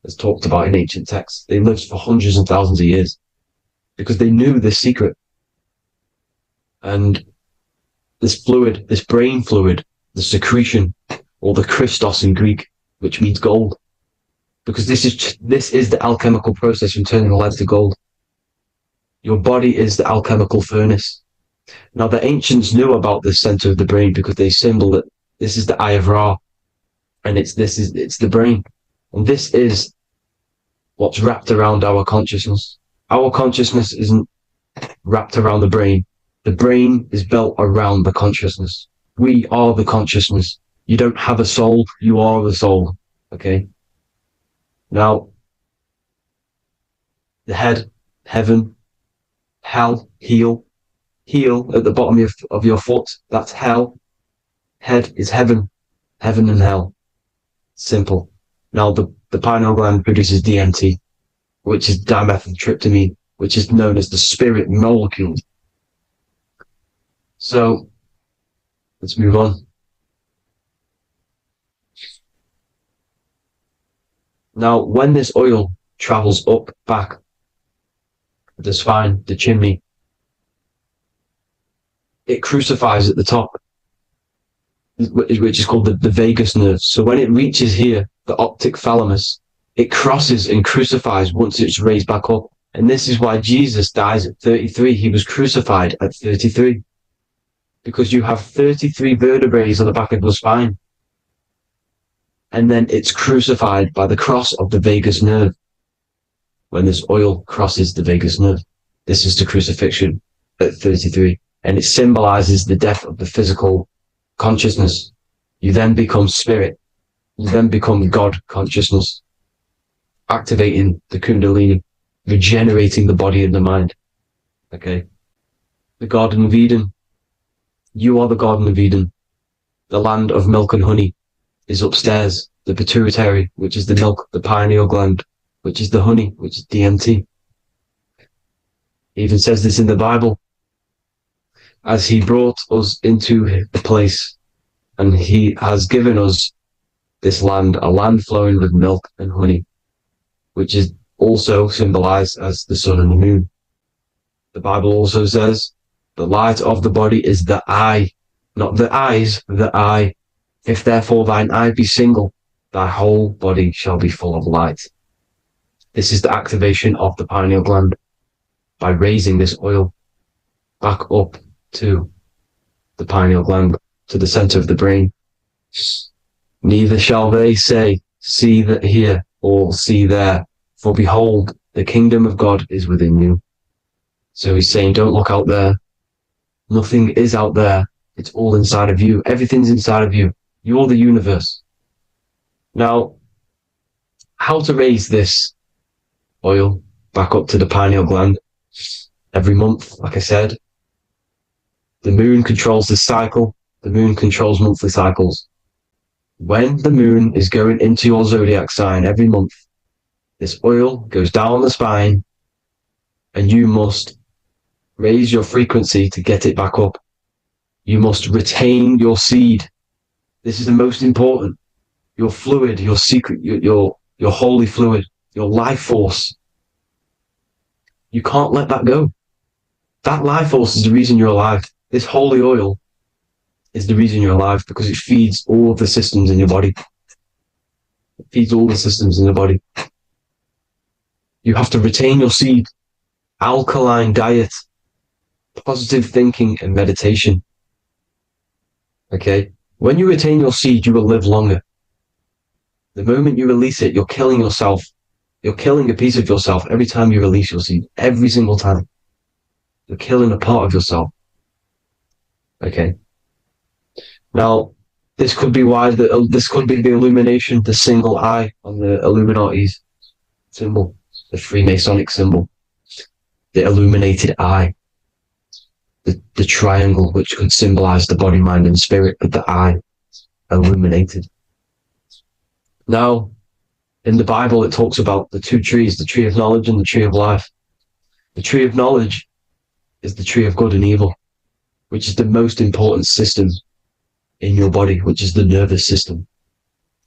as talked about in ancient texts. They lived for hundreds and thousands of years because they knew this secret. And this fluid, this brain fluid, the secretion, or the Christos in Greek, which means gold, because this is the alchemical process from turning lead to gold. Your body is the alchemical furnace. Now, the ancients knew about this center of the brain because they symboled it. This is the Eye of Ra, and it's the brain. And this is what's wrapped around our consciousness. Our consciousness isn't wrapped around the brain. The brain is built around the consciousness. We are the consciousness. You don't have a soul, you are the soul. Okay? Now, the head, heaven, hell, heel at the bottom of your foot, that's hell. Head is heaven and hell. Simple. Now, the pineal gland produces DMT, which is dimethyltryptamine, which is known as the spirit molecule. So, let's move on. Now, when this oil travels up, back, the spine, the chimney, it crucifies at the top, which is called the vagus nerve. So when it reaches here, the optic thalamus, it crosses and crucifies once it's raised back up. And this is why Jesus dies at 33. He was crucified at 33. Because you have 33 vertebrae on the back of your spine. And then it's crucified by the cross of the vagus nerve. When this oil crosses the vagus nerve, this is the crucifixion at 33. And it symbolizes the death of the physical consciousness. You then become spirit. You then become God consciousness, activating the Kundalini, regenerating the body and the mind. Okay. The Garden of Eden. You are the Garden of Eden. The land of milk and honey is upstairs. The pituitary, which is the milk, the pineal gland, which is the honey, which is DMT. It even says this in the Bible. As he brought us into the place And he has given us this land, a land flowing with milk and honey, which is also symbolized as the sun and the moon. The Bible also says, the light of the body is the eye, not the eyes, the eye. If therefore thine eye be single, thy whole body shall be full of light. This is the activation of the pineal gland by raising this oil back up to the pineal gland, to the center of the brain. Neither shall they say, see that here, or see there, for behold, the kingdom of God is within you. So he's saying, don't look out there. Nothing is out there. It's all inside of you. Everything's inside of you. You're the universe. Now, how to raise this oil back up to the pineal gland? Every month, like I said, the moon controls this cycle. The moon controls monthly cycles. When the moon is going into your zodiac sign every month, this oil goes down the spine and you must raise your frequency to get it back up. You must retain your seed. This is the most important. Your fluid, your secret, your holy fluid, your life force. You can't let that go. That life force is the reason you're alive. This holy oil is the reason you're alive, because it feeds all of the systems in your body. It feeds all the systems in your body. You have to retain your seed, alkaline diet, positive thinking, and meditation. Okay? When you retain your seed, you will live longer. The moment you release it, you're killing yourself. You're killing a piece of yourself every time you release your seed. Every single time. You're killing a part of yourself. Okay? Now, this could be why this could be the illumination, the single eye on the Illuminati's symbol, the Freemasonic symbol, the illuminated eye, the triangle, which could symbolize the body, mind, and spirit, but the eye illuminated. Now, in the Bible, it talks about the two trees, the tree of knowledge and the tree of life. The tree of knowledge is the tree of good and evil, which is the most important system in your body, which is the nervous system.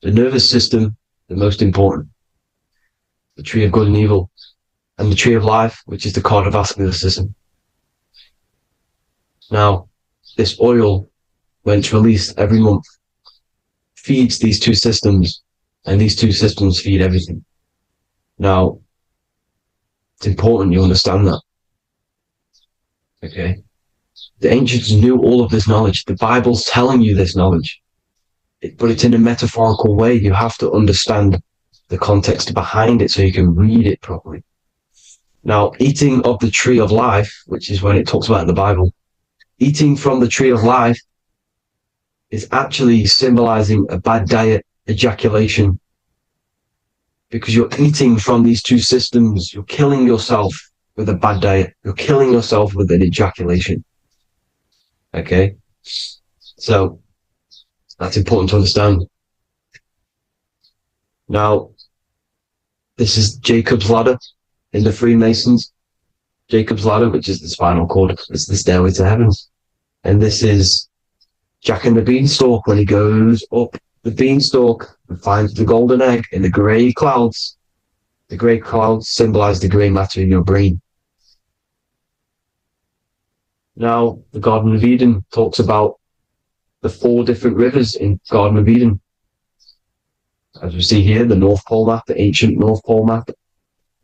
The nervous system, the most important. The tree of good and evil. And the tree of life, which is the cardiovascular system. Now, this oil, when it's released every month, feeds these two systems, and these two systems feed everything. Now, it's important you understand that. Okay? The ancients knew all of this knowledge. The Bible's telling you this knowledge. But it's in a metaphorical way. You have to understand the context behind it so you can read it properly. Now, eating of the tree of life, which is when it talks about in the Bible, eating from the tree of life is actually symbolizing a bad diet, ejaculation. Because you're eating from these two systems. You're killing yourself with a bad diet. You're killing yourself with an ejaculation. Okay, so that's important to understand. Now, this is Jacob's ladder in the Freemasons. Jacob's ladder, which is the spinal cord, it's the stairway to heaven. And this is Jack and the Beanstalk when he goes up the beanstalk and finds the golden egg in the grey clouds. The grey clouds symbolize the grey matter in your brain. Now, the Garden of Eden talks about the 4 different rivers in Garden of Eden. As we see here, the North Pole map, the ancient North Pole map,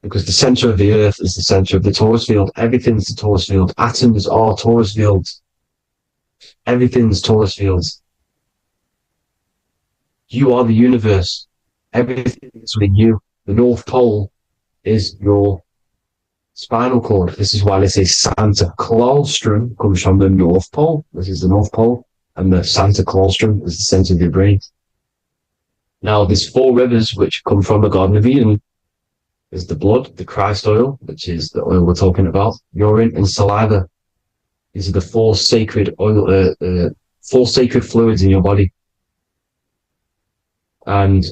because the center of the earth is the center of the torus field. Everything's the torus field. Atoms are torus fields. Everything's torus fields. You are the universe. Everything is within you. The North Pole is your spinal cord. This is why they say Santa Claustrum comes from the North Pole. This is the North Pole. And the Santa Claustrum is the center of your brain. Now, there's 4 rivers which come from the Garden of Eden. There's the blood, the Christ oil, which is the oil we're talking about, urine, and saliva. These are the 4 sacred oil, 4 sacred fluids in your body. And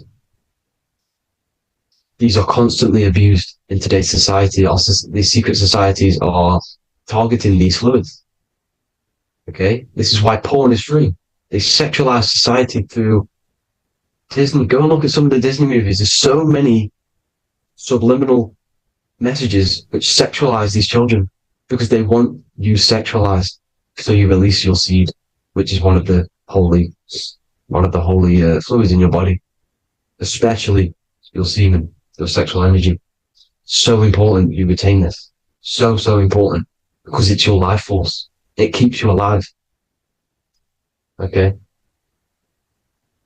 these are constantly abused in today's society. These secret societies are targeting these fluids. Okay? This is why porn is free. They sexualize society through Disney. Go and look at some of the Disney movies. There's so many subliminal messages which sexualize these children because they want you sexualized. So you release your seed, which is one of the holy fluids in your body, especially your semen, your sexual energy. So important you retain this. So important because it's your life force. It keeps you alive. Okay.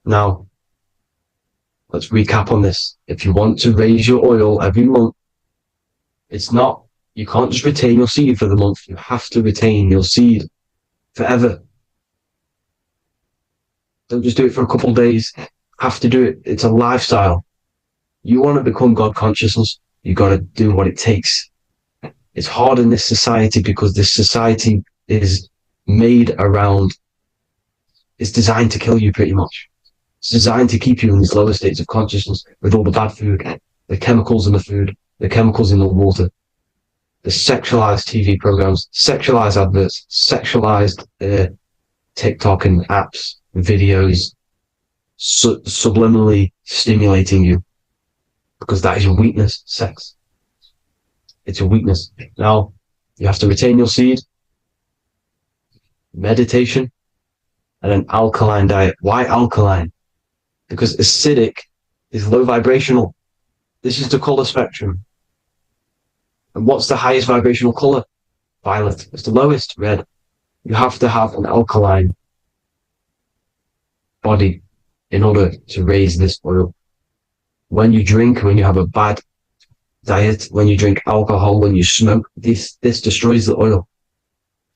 Now, let's recap on this. If you want to raise your oil every month, you can't just retain your seed for the month. You have to retain your seed forever. Don't just do it for a couple of days. Have to do it. It's a lifestyle. You want to become God consciousness, you got to do what it takes. It's hard in this society because this society is made around, it's designed to kill you pretty much. It's designed to keep you in these lower states of consciousness with all the bad food, the chemicals in the food, the chemicals in the water, the sexualized TV programs, sexualized adverts, sexualized TikTok and apps, videos, subliminally stimulating you because that is your weakness, sex. It's your weakness. Now, you have to retain your seed, meditation, and an alkaline diet. Why alkaline? Because acidic is low vibrational. This is the color spectrum. And what's the highest vibrational color? Violet. It's the lowest, red. You have to have an alkaline body in order to raise this oil. When you drink, when you have a bad diet, when you drink alcohol, when you smoke, this destroys the oil.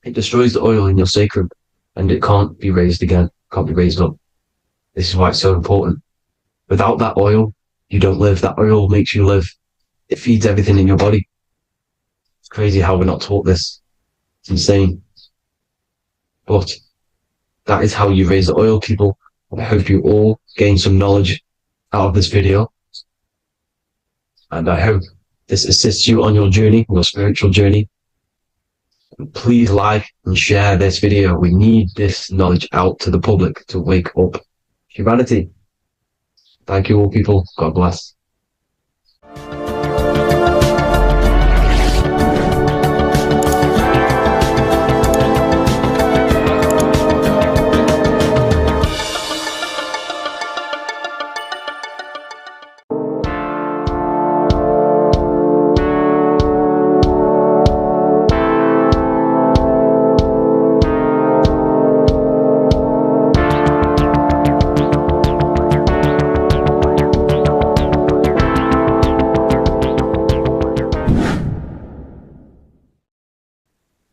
It destroys the oil in your sacrum and it can't be raised again, can't be raised up. This is why it's so important. Without that oil, you don't live. That oil makes you live. It feeds everything in your body. It's crazy how we're not taught this. It's insane. But that is how you raise the oil, people. I hope you all gain some knowledge out of this video. And I hope this assists you on your journey, your spiritual journey. And please like and share this video. We need this knowledge out to the public to wake up humanity. Thank you all, people. God bless.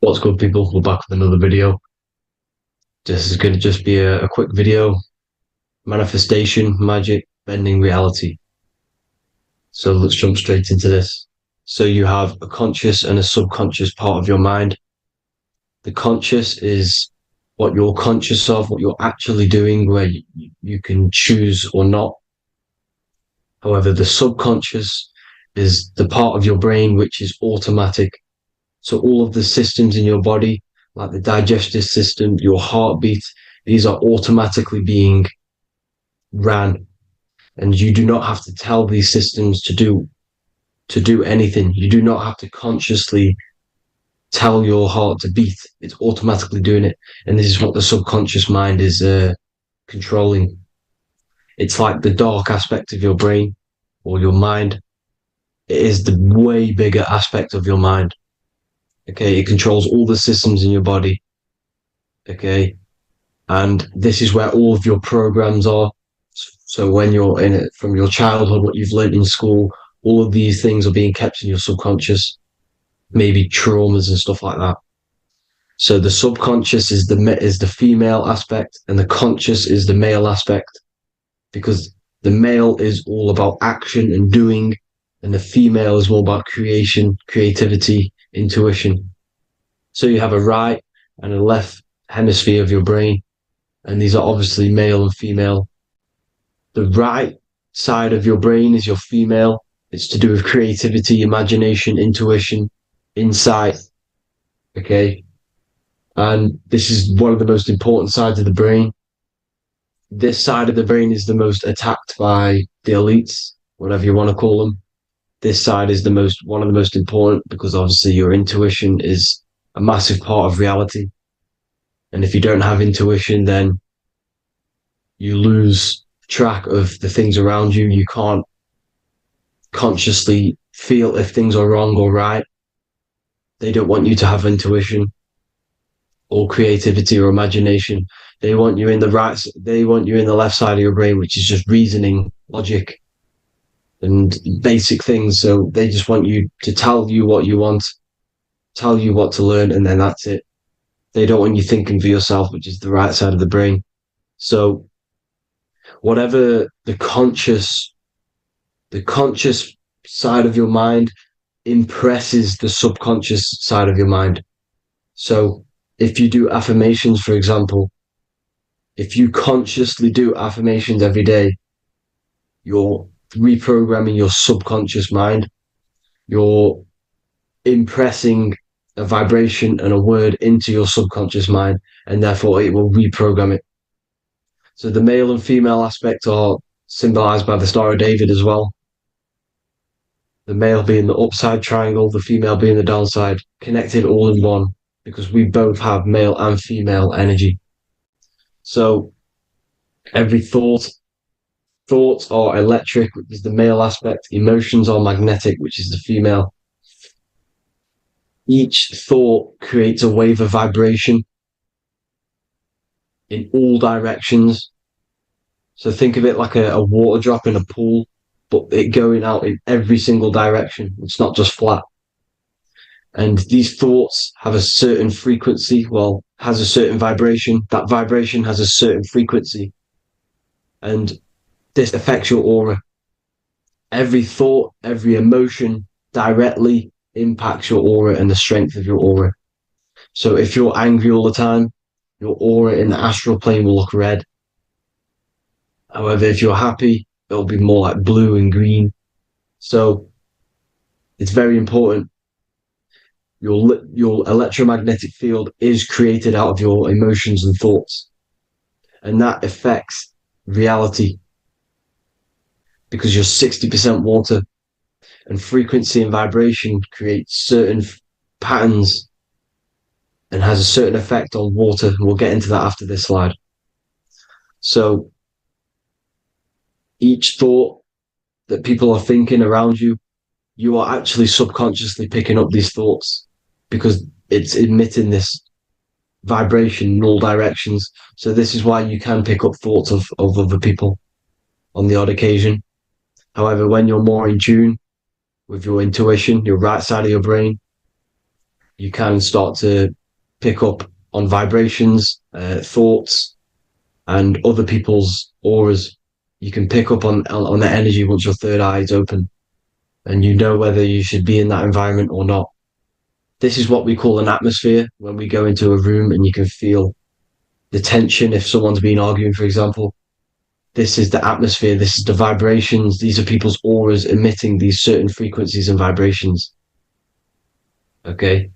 What's good, people? We're back with another video. This is going to just be a quick video. Manifestation, magic, bending reality. So let's jump straight into this. So you have a conscious and a subconscious part of your mind. The conscious is what you're conscious of, what you're actually doing, where you can choose or not. However, the subconscious is the part of your brain which is automatic. So all of the systems in your body, like the digestive system, your heartbeat, these are automatically being ran. And you do not have to tell these systems to do anything. You do not have to consciously tell your heart to beat. It's automatically doing it. And this is what the subconscious mind is controlling. It's like the dark aspect of your brain or your mind. It is the way bigger aspect of your mind. Okay, it controls all the systems in your body. Okay, and this is where all of your programs are. So when you're in it, from your childhood, what you've learned in school, all of these things are being kept in your subconscious, maybe traumas and stuff like that. So the subconscious is the female aspect, and the conscious is the male aspect, because the male is all about action and doing, and the female is more about creation, creativity, intuition. So you have a right and a left hemisphere of your brain, and these are obviously male and female. The right side of your brain is your female. It's to do with creativity, imagination, intuition, insight. Okay, and this is one of the most important sides of the brain. this side of the brain is the most attacked by the elites, whatever you want to call them. This side is one of the most important because obviously your intuition is a massive part of reality. And if you don't have intuition, then you lose track of the things around you. You can't consciously feel if things are wrong or right. They don't want you to have intuition or creativity or imagination. They want you in the left side of your brain, which is just reasoning, logic, and basic things. So they just want you to tell you what you want, tell you what to learn, and then that's it. They don't want you thinking for yourself, which is the right side of the brain. So whatever the conscious side of your mind impresses the subconscious side of your mind. So if you do affirmations, for example, if you consciously do affirmations every day, you're reprogramming your subconscious mind. You're impressing a vibration and a word into your subconscious mind, and therefore it will reprogram it. So the male and female aspect are symbolized by the Star of David as well. The male being the upside triangle, the female being the downside, connected all in one, because we both have male and female energy. So every thoughts are electric, which is the male aspect. Emotions are magnetic, which is the female. Each thought creates a wave of vibration in all directions. So think of it like a water drop in a pool, but it going out in every single direction. It's not just flat. And these thoughts have a certain frequency, has a certain vibration. That vibration has a certain frequency. And this affects your aura. Every thought, every emotion directly impacts your aura and the strength of your aura. So if you're angry all the time, your aura in the astral plane will look red. However, if you're happy, it'll be more like blue and green. So it's very important. Your electromagnetic field is created out of your emotions and thoughts. And that affects reality because you're 60% water, and frequency and vibration creates certain patterns and has a certain effect on water. And we'll get into that after this slide. So each thought that people are thinking around you, you are actually subconsciously picking up these thoughts because it's emitting this vibration in all directions. So this is why you can pick up thoughts of other people on the odd occasion. However, when you're more in tune with your intuition, your right side of your brain, you can start to pick up on vibrations, thoughts, and other people's auras. You can pick up on the energy once your third eye is open, and you know whether you should be in that environment or not. This is what we call an atmosphere. When we go into a room and you can feel the tension if someone's been arguing, for example. This is the atmosphere. This is the vibrations. These are people's auras emitting these certain frequencies and vibrations. Okay.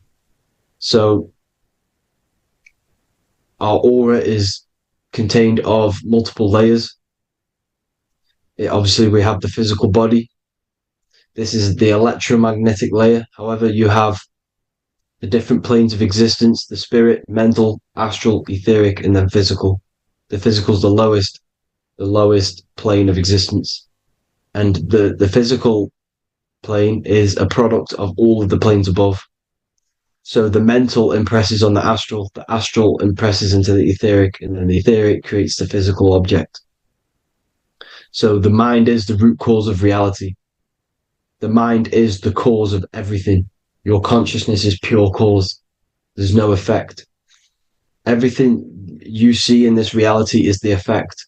So our aura is contained of multiple layers. Obviously, we have the physical body. This is the electromagnetic layer. However, you have the different planes of existence: the spirit, mental, astral, etheric, and then physical. The physical is the lowest plane of existence. And the physical plane is a product of all of the planes above. So the mental impresses on the astral impresses into the etheric, and then the etheric creates the physical object. So the mind is the root cause of reality. The mind is the cause of everything. Your consciousness is pure cause. There's no effect. Everything you see in this reality is the effect.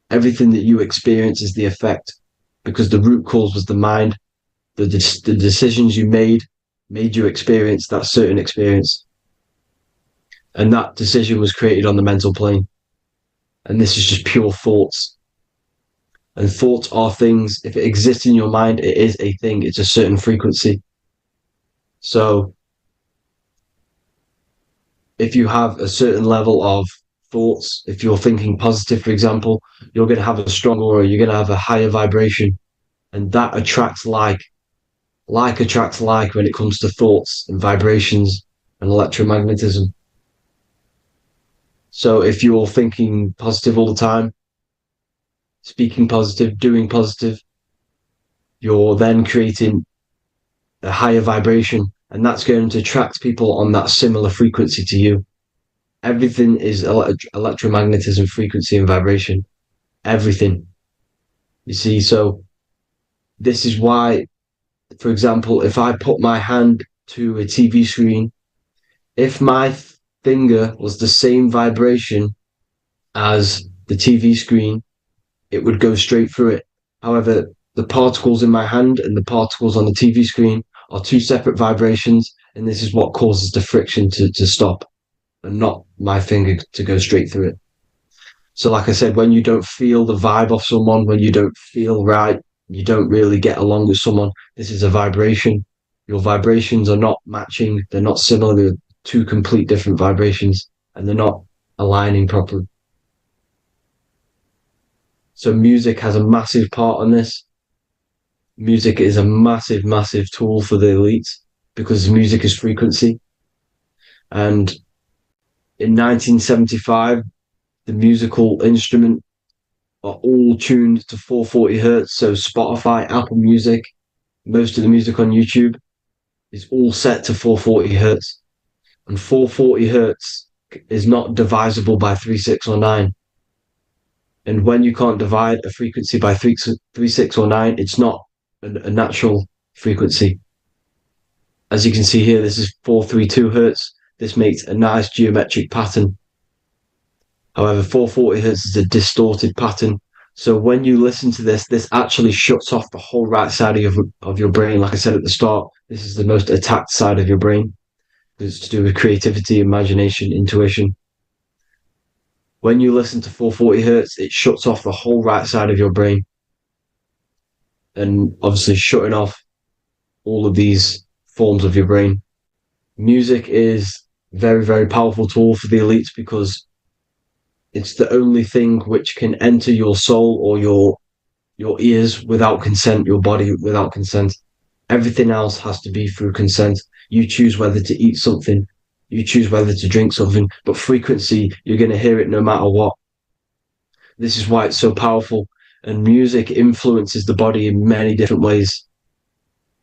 Everything that you experience is the effect, because the root cause was the mind. The decisions you made you experience that certain experience. And that decision was created on the mental plane. And this is just pure thoughts. And thoughts are things. If it exists in your mind, it is a thing. It's a certain frequency. So if you have a certain level of thoughts. If you're thinking positive, for example, you're going to have a strong aura, you're going to have a higher vibration, and that attracts like. Like attracts like when it comes to thoughts and vibrations and electromagnetism. So if you're thinking positive all the time, speaking positive, doing positive, you're then creating a higher vibration, and that's going to attract people on that similar frequency to you. Everything is electromagnetism, frequency, and vibration. Everything. You see, so this is why, for example, if I put my hand to a TV screen, if my finger was the same vibration as the TV screen, it would go straight through it. However, the particles in my hand and the particles on the TV screen are two separate vibrations, and this is what causes the friction to stop and not my finger to go straight through it. So, like I said, when you don't feel the vibe of someone, when you don't feel right, you don't really get along with someone, this is a vibration. Your vibrations are not matching, they're not similar, they're two complete different vibrations, and they're not aligning properly. So music has a massive part on this. Music is a massive, massive tool for the elites because music is frequency. And in 1975, the musical instrument are all tuned to 440 hertz. So Spotify, Apple Music, most of the music on YouTube is all set to 440 hertz. And 440 hertz is not divisible by 3, 6, or 9. And when you can't divide a frequency by 3, 6, or 9, it's not a natural frequency. As you can see here, this is 432 hertz. This makes a nice geometric pattern. However, 440 hertz is a distorted pattern. So when you listen to this, this actually shuts off the whole right side of your brain. Like I said at the start, this is the most attacked side of your brain. It's to do with creativity, imagination, intuition. When you listen to 440 hertz, it shuts off the whole right side of your brain. And obviously shutting off all of these forms of your brain. Music is a very, very powerful tool for the elites because it's the only thing which can enter your soul or your ears without consent, your body without consent. Everything else has to be through consent. You choose whether to eat something, you choose whether to drink something, but frequency, you're going to hear it no matter what. This is why it's so powerful. And music influences the body in many different ways.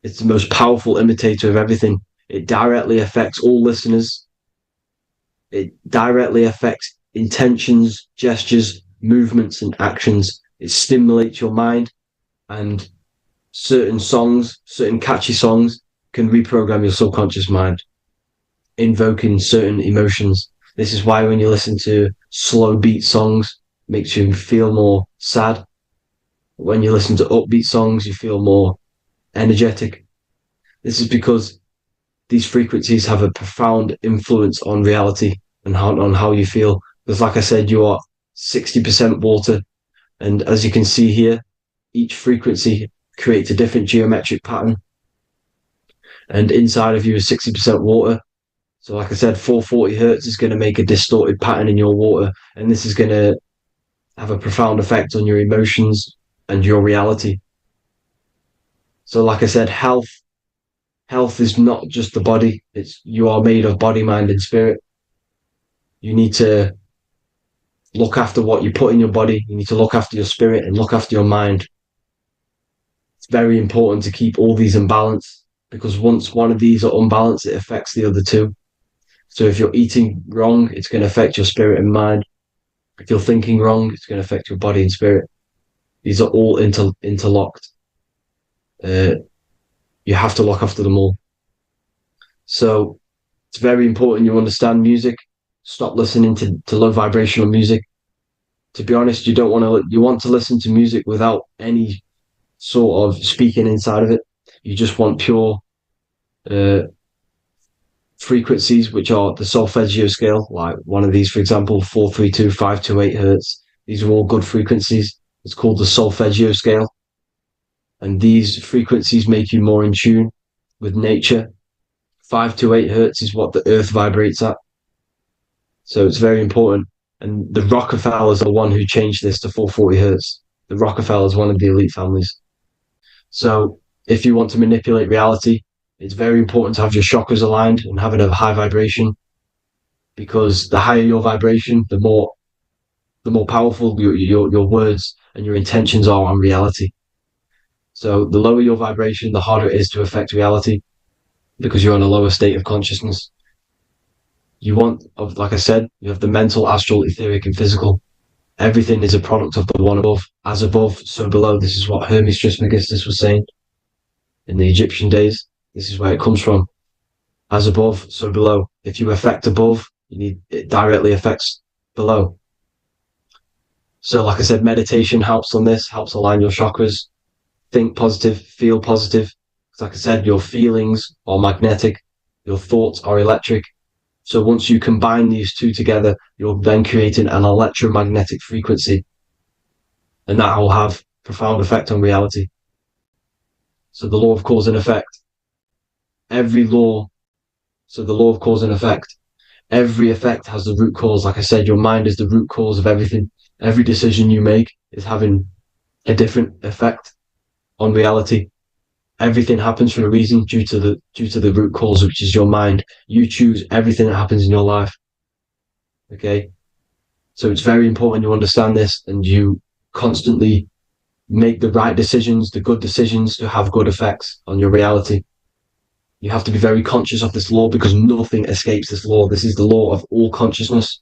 It's the most powerful imitator of everything. It directly affects all listeners. It directly affects intentions, gestures, movements, and actions. It stimulates your mind, and certain songs, certain catchy songs, can reprogram your subconscious mind, invoking certain emotions. This is why when you listen to slow beat songs, it makes you feel more sad. When you listen to upbeat songs, you feel more energetic. This is because these frequencies have a profound influence on reality and on how you feel. Because like I said, you are 60% water. And as you can see here, each frequency creates a different geometric pattern. And inside of you is 60% water. So like I said, 440 hertz is going to make a distorted pattern in your water. And this is going to have a profound effect on your emotions and your reality. So like I said, health is not just the body. You are made of body, mind, and spirit. You need to look after what you put in your body. You need to look after your spirit and look after your mind. It's very important to keep all these in balance because once one of these are unbalanced, it affects the other two. So if you're eating wrong, it's going to affect your spirit and mind. If you're thinking wrong, it's going to affect your body and spirit. These are all interlocked. You have to look after them all. So it's very important you understand music. Stop listening to low vibrational music. To be honest, you want to listen to music without any sort of speaking inside of it. You just want pure frequencies, which are the solfeggio scale, like one of these, for example, 432, 528 hertz. These are all good frequencies. It's called the solfeggio scale. And these frequencies make you more in tune with nature. 528 hertz is what the earth vibrates at. So it's very important. And the Rockefellers are the one who changed this to 440 hertz. The Rockefellers, one of the elite families. So if you want to manipulate reality, it's very important to have your chakras aligned and having a high vibration, because the higher your vibration, the more powerful your words and your intentions are on reality. So the lower your vibration, the harder it is to affect reality, because you're in a lower state of consciousness. You want, like I said, you have the mental, astral, etheric, and physical. Everything is a product of the one above. As above, so below. This is what Hermes Trismegistus was saying in the Egyptian days. This is where it comes from. As above, so below. If you affect above, it directly affects below. So like I said, meditation helps on this, helps align your chakras. Think positive, feel positive. Like I said, your feelings are magnetic, your thoughts are electric. So once you combine these two together, you're then creating an electromagnetic frequency, and that will have profound effect on reality. So the law of cause and effect. The law of cause and effect. Every effect has the root cause. Like I said, your mind is the root cause of everything. Every decision you make is having a different effect on reality. Everything happens for a reason due to the root cause, which is your mind. You choose everything that happens in your life. Okay? So it's very important you understand this and you constantly make the right decisions, the good decisions, to have good effects on your reality. You have to be very conscious of this law, because nothing escapes this law. This is the law of all consciousness.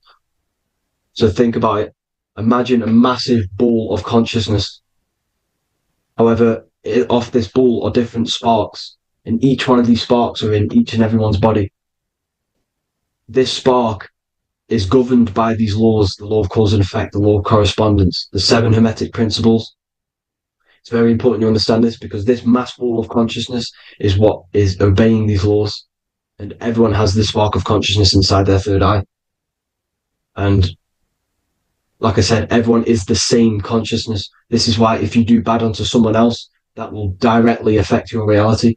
So think about it. Imagine a massive ball of consciousness. However, off this ball are different sparks, and each one of these sparks are in each and everyone's body. This spark is governed by these laws, the law of cause and effect, the law of correspondence, the 7 hermetic principles. It's very important you understand this, because this mass ball of consciousness is what is obeying these laws, and everyone has this spark of consciousness inside their third eye. And like I said, everyone is the same consciousness. This is why if you do bad onto someone else, that will directly affect your reality.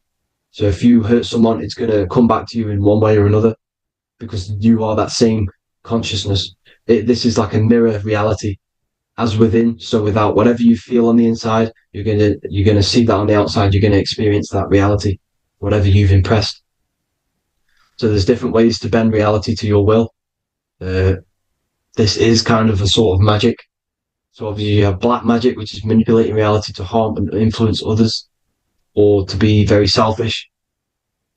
So if you hurt someone, it's going to come back to you in one way or another, because you are that same consciousness. This is like a mirror reality. As within, so without. Whatever you feel on the inside, you're gonna see that on the outside. You're gonna experience that reality, whatever you've impressed. So there's different ways to bend reality to your will. This is kind of a sort of magic. So obviously you have black magic, which is manipulating reality to harm and influence others, or to be very selfish.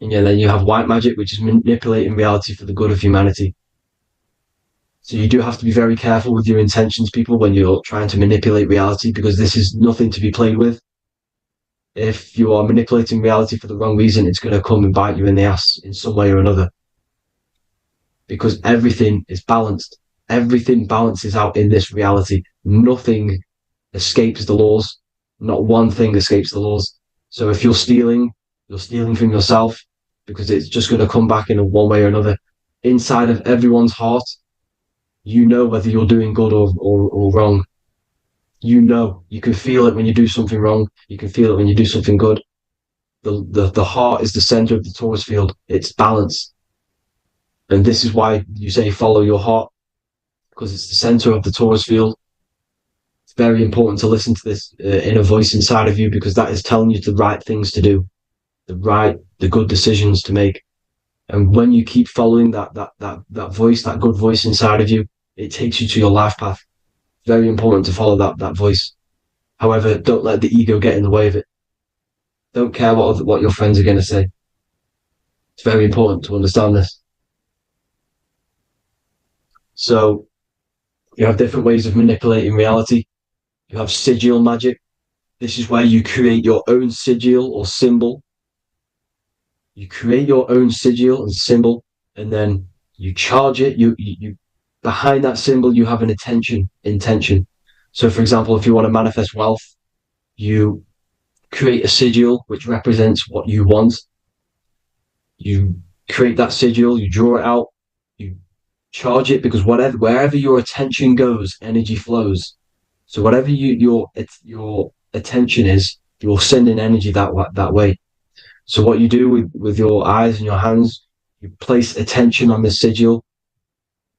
And then you have white magic, which is manipulating reality for the good of humanity. So you do have to be very careful with your intentions, people, when you're trying to manipulate reality, because this is nothing to be played with. If you are manipulating reality for the wrong reason, it's going to come and bite you in the ass in some way or another. Because everything is balanced. Everything balances out in this reality. Nothing escapes the laws. Not one thing escapes the laws. So if you're stealing from yourself, because it's just going to come back in one way or another. Inside of everyone's heart, you know whether you're doing good or wrong. You know, you can feel it when you do something wrong. You can feel it when you do something good. The heart is the center of the torus field. It's balance. And this is why you say follow your heart, because it's the center of the torus field. It's very important to listen to this inner voice inside of you, because that is telling you the right things to do, the good decisions to make. And when you keep following that voice, that good voice inside of you, it takes you to your life path. Very important to follow that voice. However, don't let the ego get in the way of it. Don't care what your friends are going to say. It's very important to understand this. So you have different ways of manipulating reality. You have sigil magic. This is where you create your own sigil or symbol. You create your own sigil and symbol, and then you charge it. You behind that symbol, you have an intention. So for example, if you want to manifest wealth, you create a sigil which represents what you want. You create that sigil, you draw it out, you charge it, because wherever your attention goes, energy flows. So whatever your attention is, you're sending energy that way. So what you do with your eyes and your hands, you place attention on the sigil,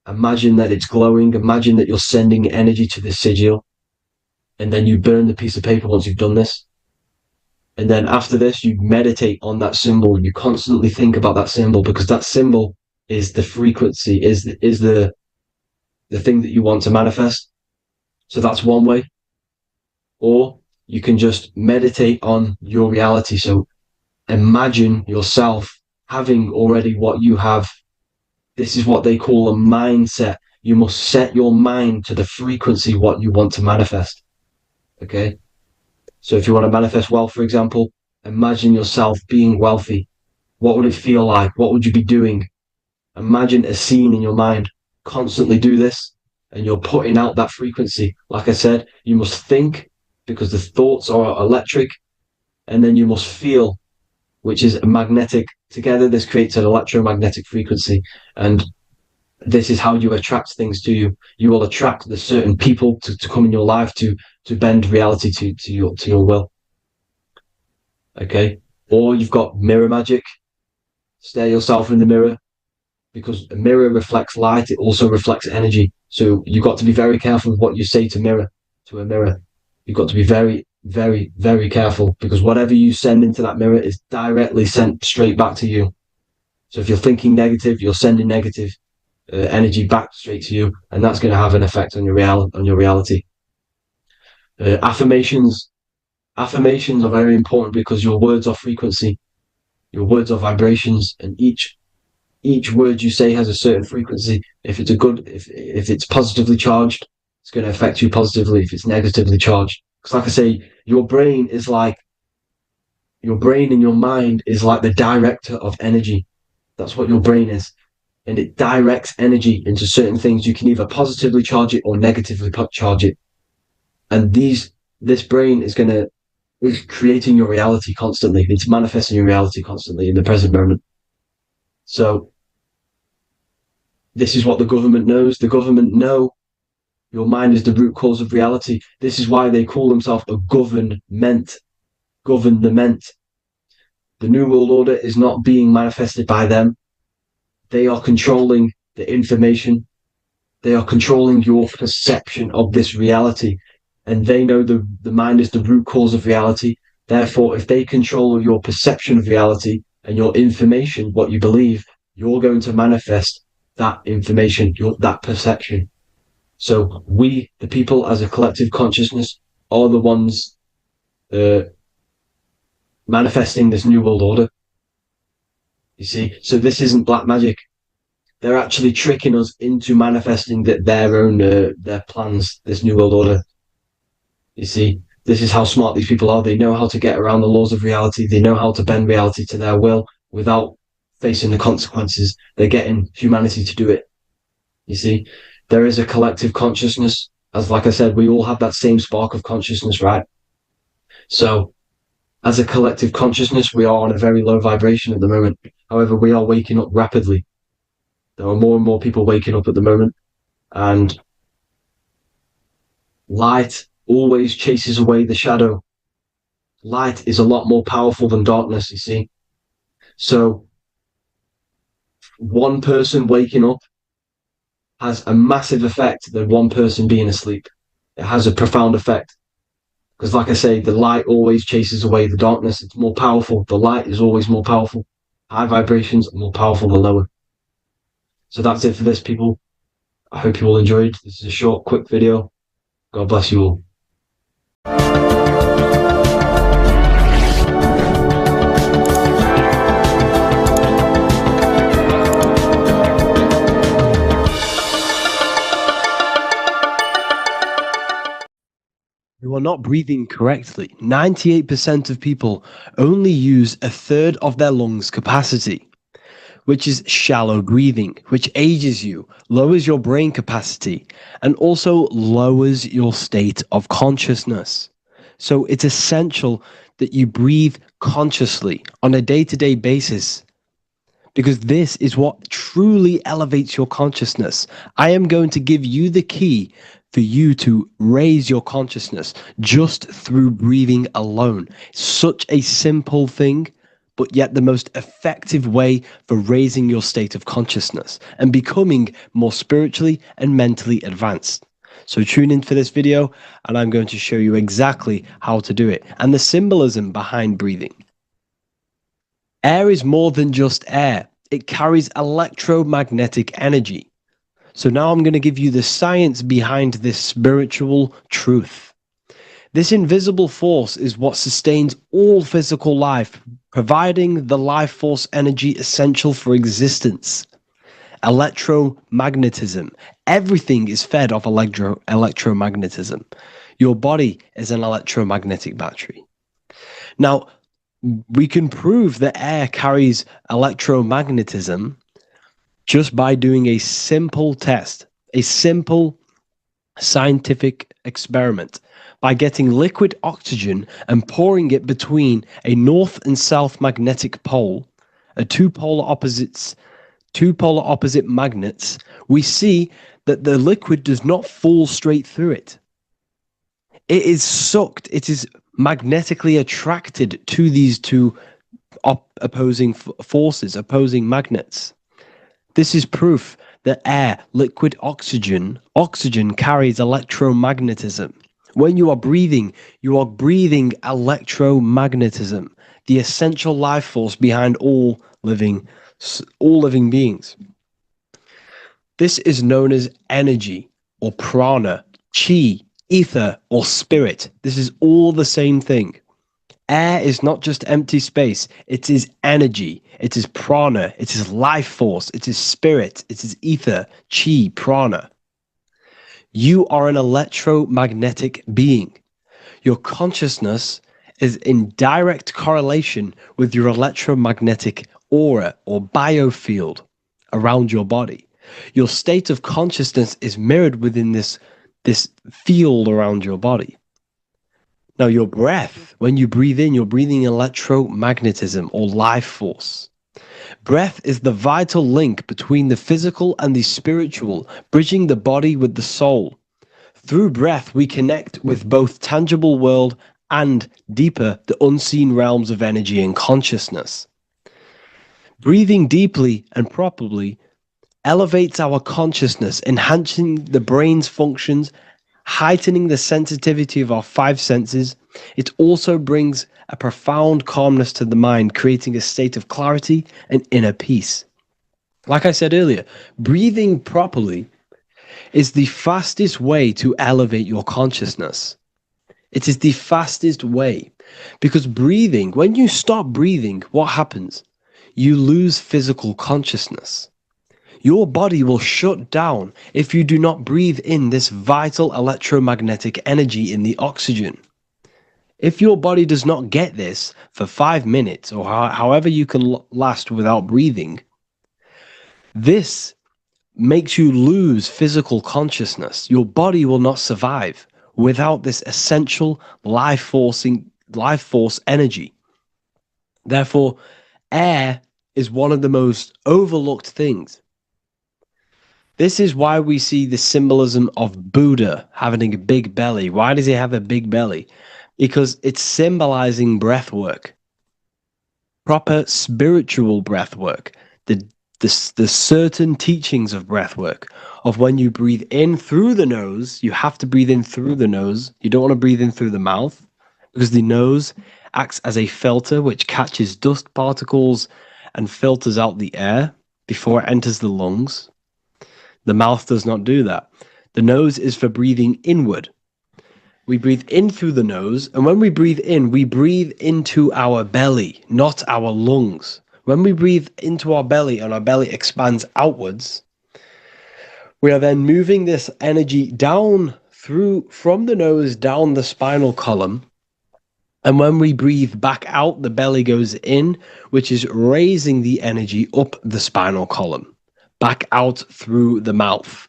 Imagine that it's glowing. Imagine that you're sending energy to the sigil. And then you burn the piece of paper once you've done this. And then after this, you meditate on that symbol. You constantly think about that symbol, because that symbol is the frequency, is the thing that you want to manifest. So that's one way. Or you can just meditate on your reality. So imagine yourself having already what you have. This is what they call a mindset. You must set your mind to the frequency what you want to manifest. Okay? So if you want to manifest wealth, for example, imagine yourself being wealthy. What would it feel like? What would you be doing? Imagine a scene in your mind. Constantly do this, and you're putting out that frequency. Like I said, you must think, because the thoughts are electric, and then you must feel, which is magnetic. Together, this creates an electromagnetic frequency, and this is how you attract things to you. You will attract the certain people to come in your life to bend reality to your will. Okay? Or you've got mirror magic. Stare yourself in the mirror, because a mirror reflects light. It also reflects energy. So you've got to be very careful with what you say to a mirror. You've got to be very, very, very careful, because whatever you send into that mirror is directly sent straight back to you. So if you're thinking negative, you're sending negative energy back straight to you, and that's going to have an effect on your reality. Affirmations are very important, because your words are frequency, your words are vibrations, and each word you say has a certain frequency. If it's if it's positively charged, it's going to affect you positively. If it's negatively charged, because like I say, your brain and your mind is like the director of energy. That's what your brain is. And it directs energy into certain things. You can either positively charge it or negatively charge it. And this brain is creating your reality constantly. It's manifesting your reality constantly in the present moment. So this is what the government knows. The government know your mind is the root cause of reality. This is why they call themselves a government. Government. The New World Order is not being manifested by them. They are controlling the information. They are controlling your perception of this reality. And they know the mind is the root cause of reality. Therefore, if they control your perception of reality and your information, what you believe, you're going to manifest that information, that perception. So we, the people as a collective consciousness, are the ones manifesting this New World Order. You see, so this isn't black magic. They're actually tricking us into manifesting their own their plans, this New World Order. You see, this is how smart these people are. They know how to get around the laws of reality. They know how to bend reality to their will without facing the consequences. They're getting humanity to do it. You see, there is a collective consciousness. As like I said, we all have that same spark of consciousness, right? So as a collective consciousness, we are on a very low vibration at the moment. However, we are waking up rapidly. There are more and more people waking up at the moment, and light always chases away the shadow. Light is a lot more powerful than darkness, you see. So one person waking up has a massive effect than one person being asleep. It has a profound effect. Because like I say, the light always chases away the darkness. It's more powerful. The light is always more powerful. High vibrations are more powerful than lower. So that's it for this, people. I hope you all enjoyed. This is a short, quick video. God bless you all. You are not breathing correctly. 98% of people only use a third of their lungs capacity, which is shallow breathing, which ages you, lowers your brain capacity, and also lowers your state of consciousness. So it's essential that you breathe consciously on a day-to-day basis, because this is what truly elevates your consciousness. I am going to give you the key for you to raise your consciousness just through breathing alone. Such a simple thing, but yet the most effective way for raising your state of consciousness and becoming more spiritually and mentally advanced. So tune in for this video, and I'm going to show you exactly how to do it and the symbolism behind breathing. Air is more than just air. It carries electromagnetic energy. So now I'm going to give you the science behind this spiritual truth. This invisible force is what sustains all physical life, providing the life force energy essential for existence. Electromagnetism. Everything is fed off electromagnetism. Your body is an electromagnetic battery. Now, we can prove that air carries electromagnetism just by doing a simple test, a simple scientific experiment, by getting liquid oxygen and pouring it between a north and south magnetic pole, two polar opposite magnets. We see that the liquid does not fall straight through it. It is sucked, it is magnetically attracted to these two opposing forces, opposing magnets. This is proof that air, liquid oxygen carries electromagnetism. When you are breathing electromagnetism, the essential life force behind all living beings. This is known as energy or prana, chi, ether, or spirit. This is all the same thing. Air is not just empty space. It is energy. It is prana. It is life force. It is spirit. It is ether, chi, prana. You are an electromagnetic being. Your consciousness is in direct correlation with your electromagnetic aura or biofield around your body. Your state of consciousness is mirrored within this field around your body. Now, your breath, when you breathe in, you're breathing electromagnetism or life force. Breath is the vital link between the physical and the spiritual, bridging the body with the soul. Through breath, we connect with both tangible world and deeper, the unseen realms of energy and consciousness. Breathing deeply and properly elevates our consciousness, enhancing the brain's functions, heightening the sensitivity of our five senses. It also brings a profound calmness to the mind, creating a state of clarity and inner peace. Like I said earlier, breathing properly is the fastest way to elevate your consciousness. It is the fastest way, because breathing, when you stop breathing, what happens? You lose physical consciousness. Your body will shut down if you do not breathe in this vital electromagnetic energy in the oxygen. If your body does not get this for 5 minutes or however you can last without breathing, this makes you lose physical consciousness. Your body will not survive without this essential life force energy. Therefore, air is one of the most overlooked things. This is why we see the symbolism of Buddha having a big belly. Why does he have a big belly? Because it's symbolizing breath work, proper spiritual breath work, the certain teachings of breath work, of when you breathe in through the nose, you have to breathe in through the nose. You don't want to breathe in through the mouth, because the nose acts as a filter which catches dust particles and filters out the air before it enters the lungs. The mouth does not do that. The nose is for breathing inward. We breathe in through the nose, and when we breathe in, we breathe into our belly, not our lungs. When we breathe into our belly and our belly expands outwards, we are then moving this energy down from the nose down the spinal column. And when we breathe back out, the belly goes in, which is raising the energy up the spinal column, back out through the mouth.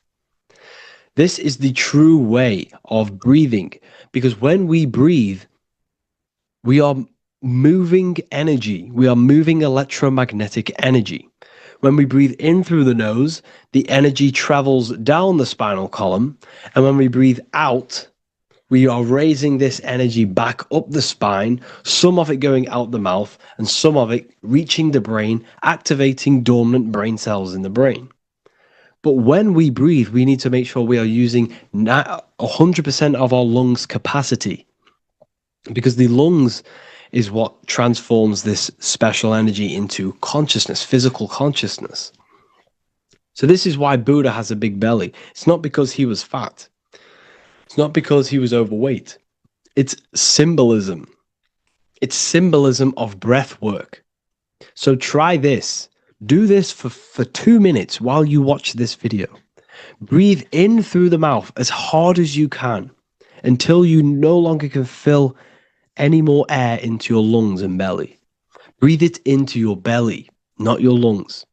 This is the true way of breathing, because when we breathe, we are moving energy. We are moving electromagnetic energy. When we breathe in through the nose, the energy travels down the spinal column. And when we breathe out, We are raising this energy back up the spine, some of it going out the mouth, and some of it reaching the brain, activating dormant brain cells in the brain. But when we breathe, we need to make sure we are using 100% of our lungs' capacity, because the lungs is what transforms this special energy into consciousness, physical consciousness. So this is why Buddha has a big belly. It's not because he was fat. It's not because he was overweight. It's symbolism. It's symbolism of breath work. So try this. Do this for 2 minutes while you watch this video. Breathe in through the mouth as hard as you can until you no longer can fill any more air into your lungs and belly. Breathe it into your belly, not your lungs.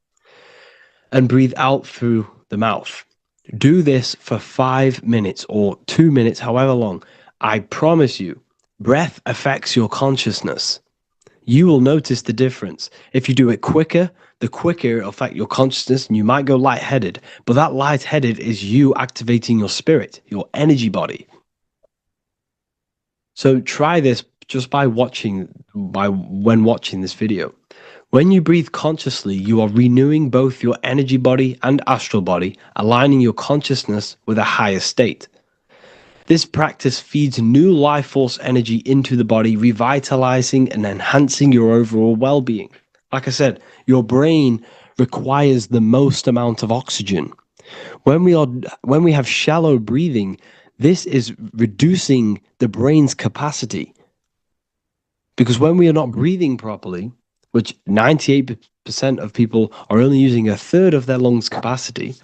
And breathe out through the mouth. Do this for 5 minutes or 2 minutes, however long. I promise you, breath affects your consciousness. You will notice the difference. If you do it quicker, the quicker it'll affect your consciousness, and you might go lightheaded. But that lightheaded is you activating your spirit, your energy body. So try this just when watching this video. When you breathe consciously, you are renewing both your energy body and astral body, aligning your consciousness with a higher state. This practice feeds new life force energy into the body, revitalizing and enhancing your overall well-being. Like I said, your brain requires the most amount of oxygen. When we have shallow breathing, this is reducing the brain's capacity. Because when we are not breathing properly, which 98% of people are only using a third of their lungs' capacity,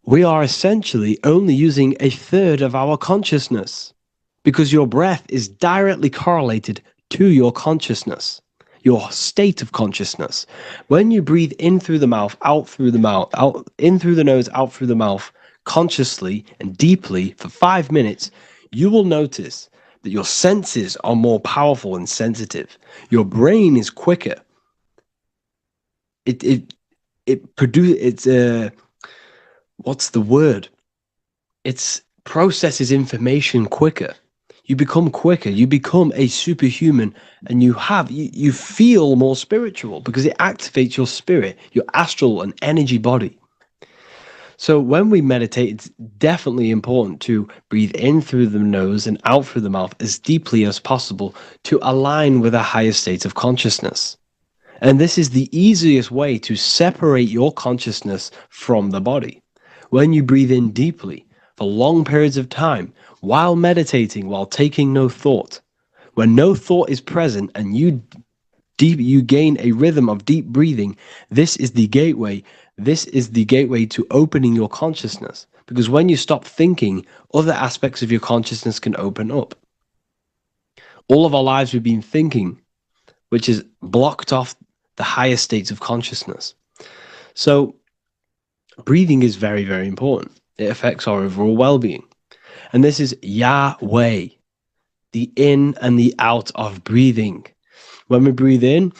we are essentially only using a third of our consciousness, because your breath is directly correlated to your consciousness, your state of consciousness. When you breathe in through the mouth, out through the mouth, out in through the nose, out through the mouth, consciously and deeply for 5 minutes, you will notice that your senses are more powerful and sensitive. Your brain is quicker. What's the word? It processes information quicker. You become quicker. You become a superhuman, and you feel more spiritual because it activates your spirit, your astral and energy body. So when we meditate, it's definitely important to breathe in through the nose and out through the mouth as deeply as possible to align with a higher state of consciousness. And this is the easiest way to separate your consciousness from the body. When you breathe in deeply for long periods of time, while meditating, while taking no thought, when no thought is present and you gain a rhythm of deep breathing, this is the gateway. This is the gateway to opening your consciousness. Because when you stop thinking, other aspects of your consciousness can open up. All of our lives we've been thinking, which has blocked off the higher states of consciousness. So breathing is very, very important. It affects our overall well-being. And this is Yahweh, the in and the out of breathing. When we breathe in,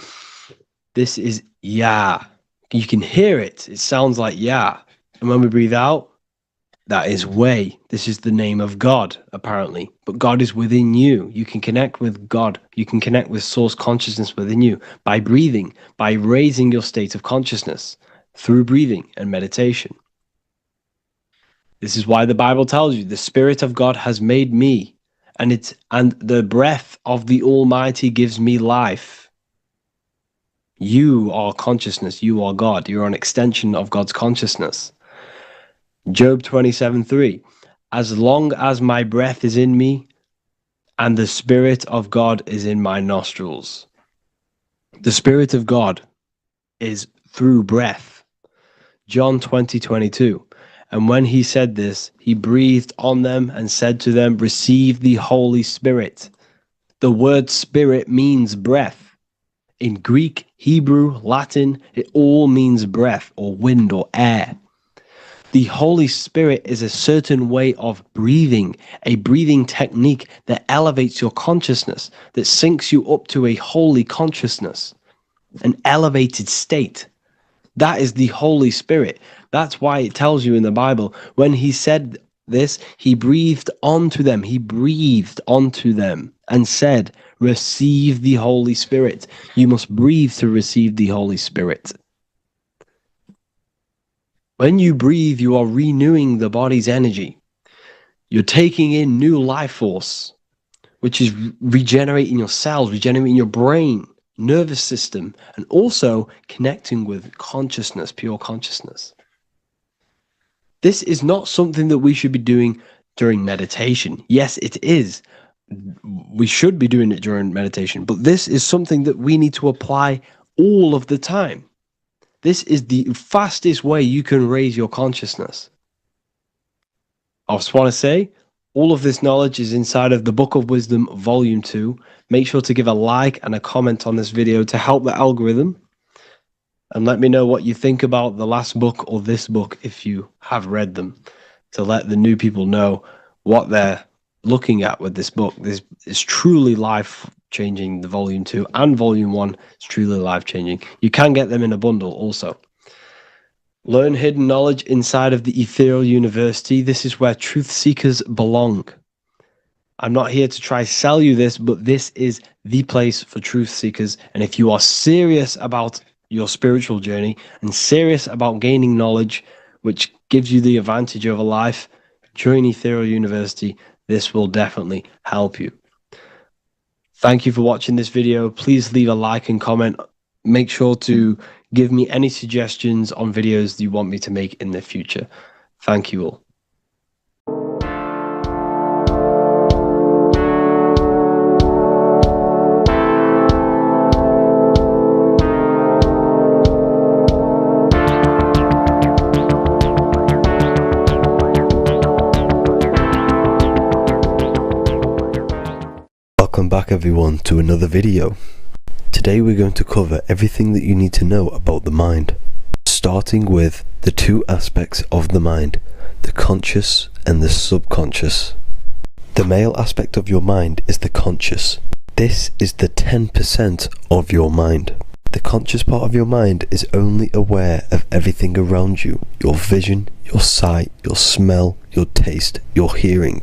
this is Yah. You can hear it. It sounds like Yah. And when we breathe out, that is Way. This is the name of God, apparently. But God is within you. You can connect with God. You can connect with source consciousness within you by breathing, by raising your state of consciousness through breathing and meditation. This is why the Bible tells you the Spirit of God has made me, and the breath of the Almighty gives me life. You are consciousness. You are God. You're an extension of God's consciousness. Job 27:3. As long as my breath is in me and the Spirit of God is in my nostrils. The Spirit of God is through breath. John 20:22. And when he said this, he breathed on them and said to them, receive the Holy Spirit. The word spirit means breath. In Greek, Hebrew, Latin, it all means breath or wind or air. The Holy Spirit is a certain way of breathing, a breathing technique that elevates your consciousness, that syncs you up to a holy consciousness, an elevated state. That is the Holy Spirit. That's why it tells you in the Bible, when he said this, he breathed onto them. He breathed onto them and said, receive the Holy Spirit. You must breathe to receive the Holy Spirit. When you breathe, you are renewing the body's energy. You're taking in new life force, which is regenerating your cells, regenerating your brain, nervous system, and also connecting with consciousness, pure consciousness. This is not something that we should be doing during meditation. Yes, it is. We should be doing it during meditation, but this is something that we need to apply all of the time. This is the fastest way you can raise your consciousness. I just want to say, all of this knowledge is inside of the Book of Wisdom, Volume 2. Make sure to give a like and a comment on this video to help the algorithm. And let me know what you think about the last book or this book if you have read them, to let the new people know what they're looking at with this book. This is truly life-changing. The Volume 2 and Volume 1 is truly life-changing. You can get them in a bundle also. Learn hidden knowledge inside of the Ethereal University. This is where truth seekers belong. I'm not here to try sell you this, but this is the place for truth seekers. And if you are serious about your spiritual journey and serious about gaining knowledge, which gives you the advantage over life, join Ethereal University. This will definitely help you. Thank you for watching this video. Please leave a like and comment. Make sure to give me any suggestions on videos that you want me to make in the future. Thank you all. Welcome back everyone to another video. Today we're going to cover everything that you need to know about the mind, starting with the two aspects of the mind, the conscious and the subconscious. The male aspect of your mind is the conscious. This is the 10% of your mind. The conscious part of your mind is only aware of everything around you, your vision, your sight, your smell, your taste, your hearing,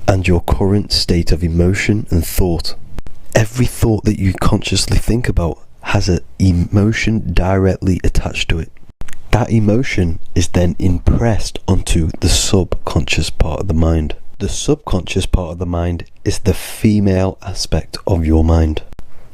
and your current state of emotion and thought. Every thought that you consciously think about has an emotion directly attached to it. That emotion is then impressed onto the subconscious part of the mind. The subconscious part of the mind is the female aspect of your mind.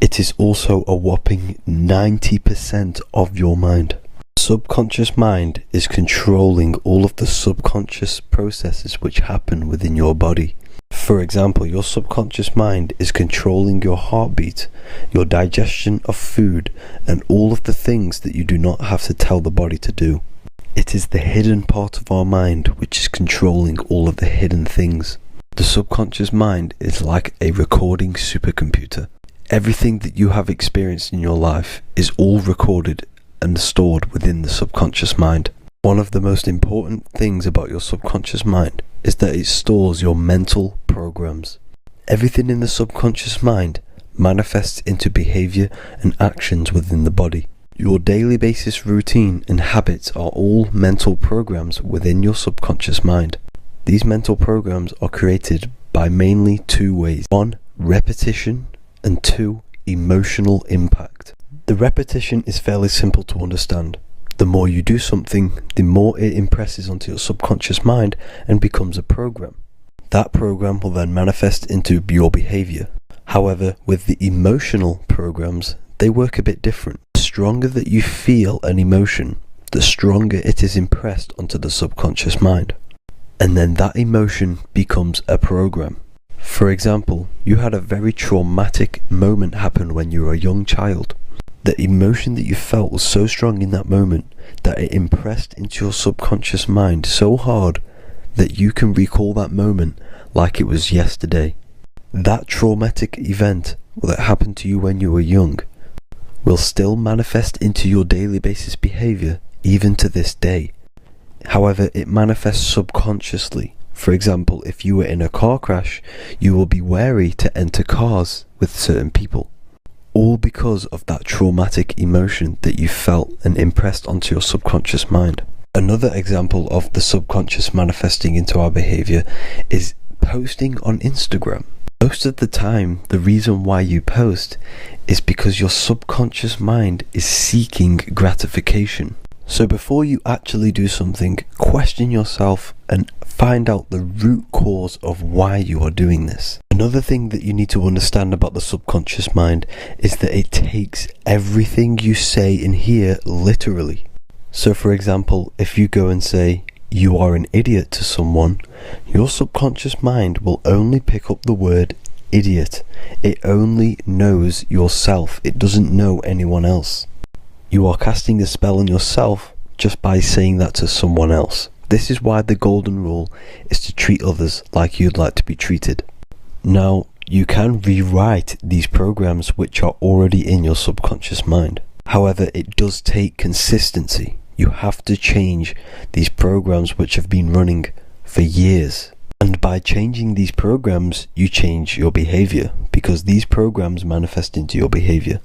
It is also a whopping 90% of your mind. Subconscious mind is controlling all of the subconscious processes which happen within your body. For example, your subconscious mind is controlling your heartbeat, your digestion of food, and all of the things that you do not have to tell the body to do. It is the hidden part of our mind which is controlling all of the hidden things. The subconscious mind is like a recording supercomputer. Everything that you have experienced in your life is all recorded and stored within the subconscious mind. One of the most important things about your subconscious mind is that it stores your mental programs. Everything in the subconscious mind manifests into behavior and actions within the body. Your daily basis routine and habits are all mental programs within your subconscious mind. These mental programs are created by mainly two ways. 1, repetition, and 2, emotional impact. The repetition is fairly simple to understand. The more you do something, the more it impresses onto your subconscious mind and becomes a program. That program will then manifest into your behavior. However, with the emotional programs, they work a bit different. The stronger that you feel an emotion, the stronger it is impressed onto the subconscious mind. And then that emotion becomes a program. For example, you had a very traumatic moment happen when you were a young child. The emotion that you felt was so strong in that moment that it impressed into your subconscious mind so hard that you can recall that moment like it was yesterday. That traumatic event that happened to you when you were young will still manifest into your daily basis behavior even to this day. However, it manifests subconsciously. For example, if you were in a car crash, you will be wary to enter cars with certain people. All because of that traumatic emotion that you felt and impressed onto your subconscious mind. Another example of the subconscious manifesting into our behavior is posting on Instagram. Most of the time, the reason why you post is because your subconscious mind is seeking gratification. So before you actually do something, question yourself and find out the root cause of why you are doing this. Another thing that you need to understand about the subconscious mind is that it takes everything you say in here literally. So for example, if you go and say, "You are an idiot" to someone, your subconscious mind will only pick up the word idiot. It only knows yourself. It doesn't know anyone else. You are casting a spell on yourself just by saying that to someone else. This is why the golden rule is to treat others like you'd like to be treated. Now, you can rewrite these programs which are already in your subconscious mind. However, it does take consistency. You have to change these programs which have been running for years. And by changing these programs, you change your behavior, because these programs manifest into your behavior.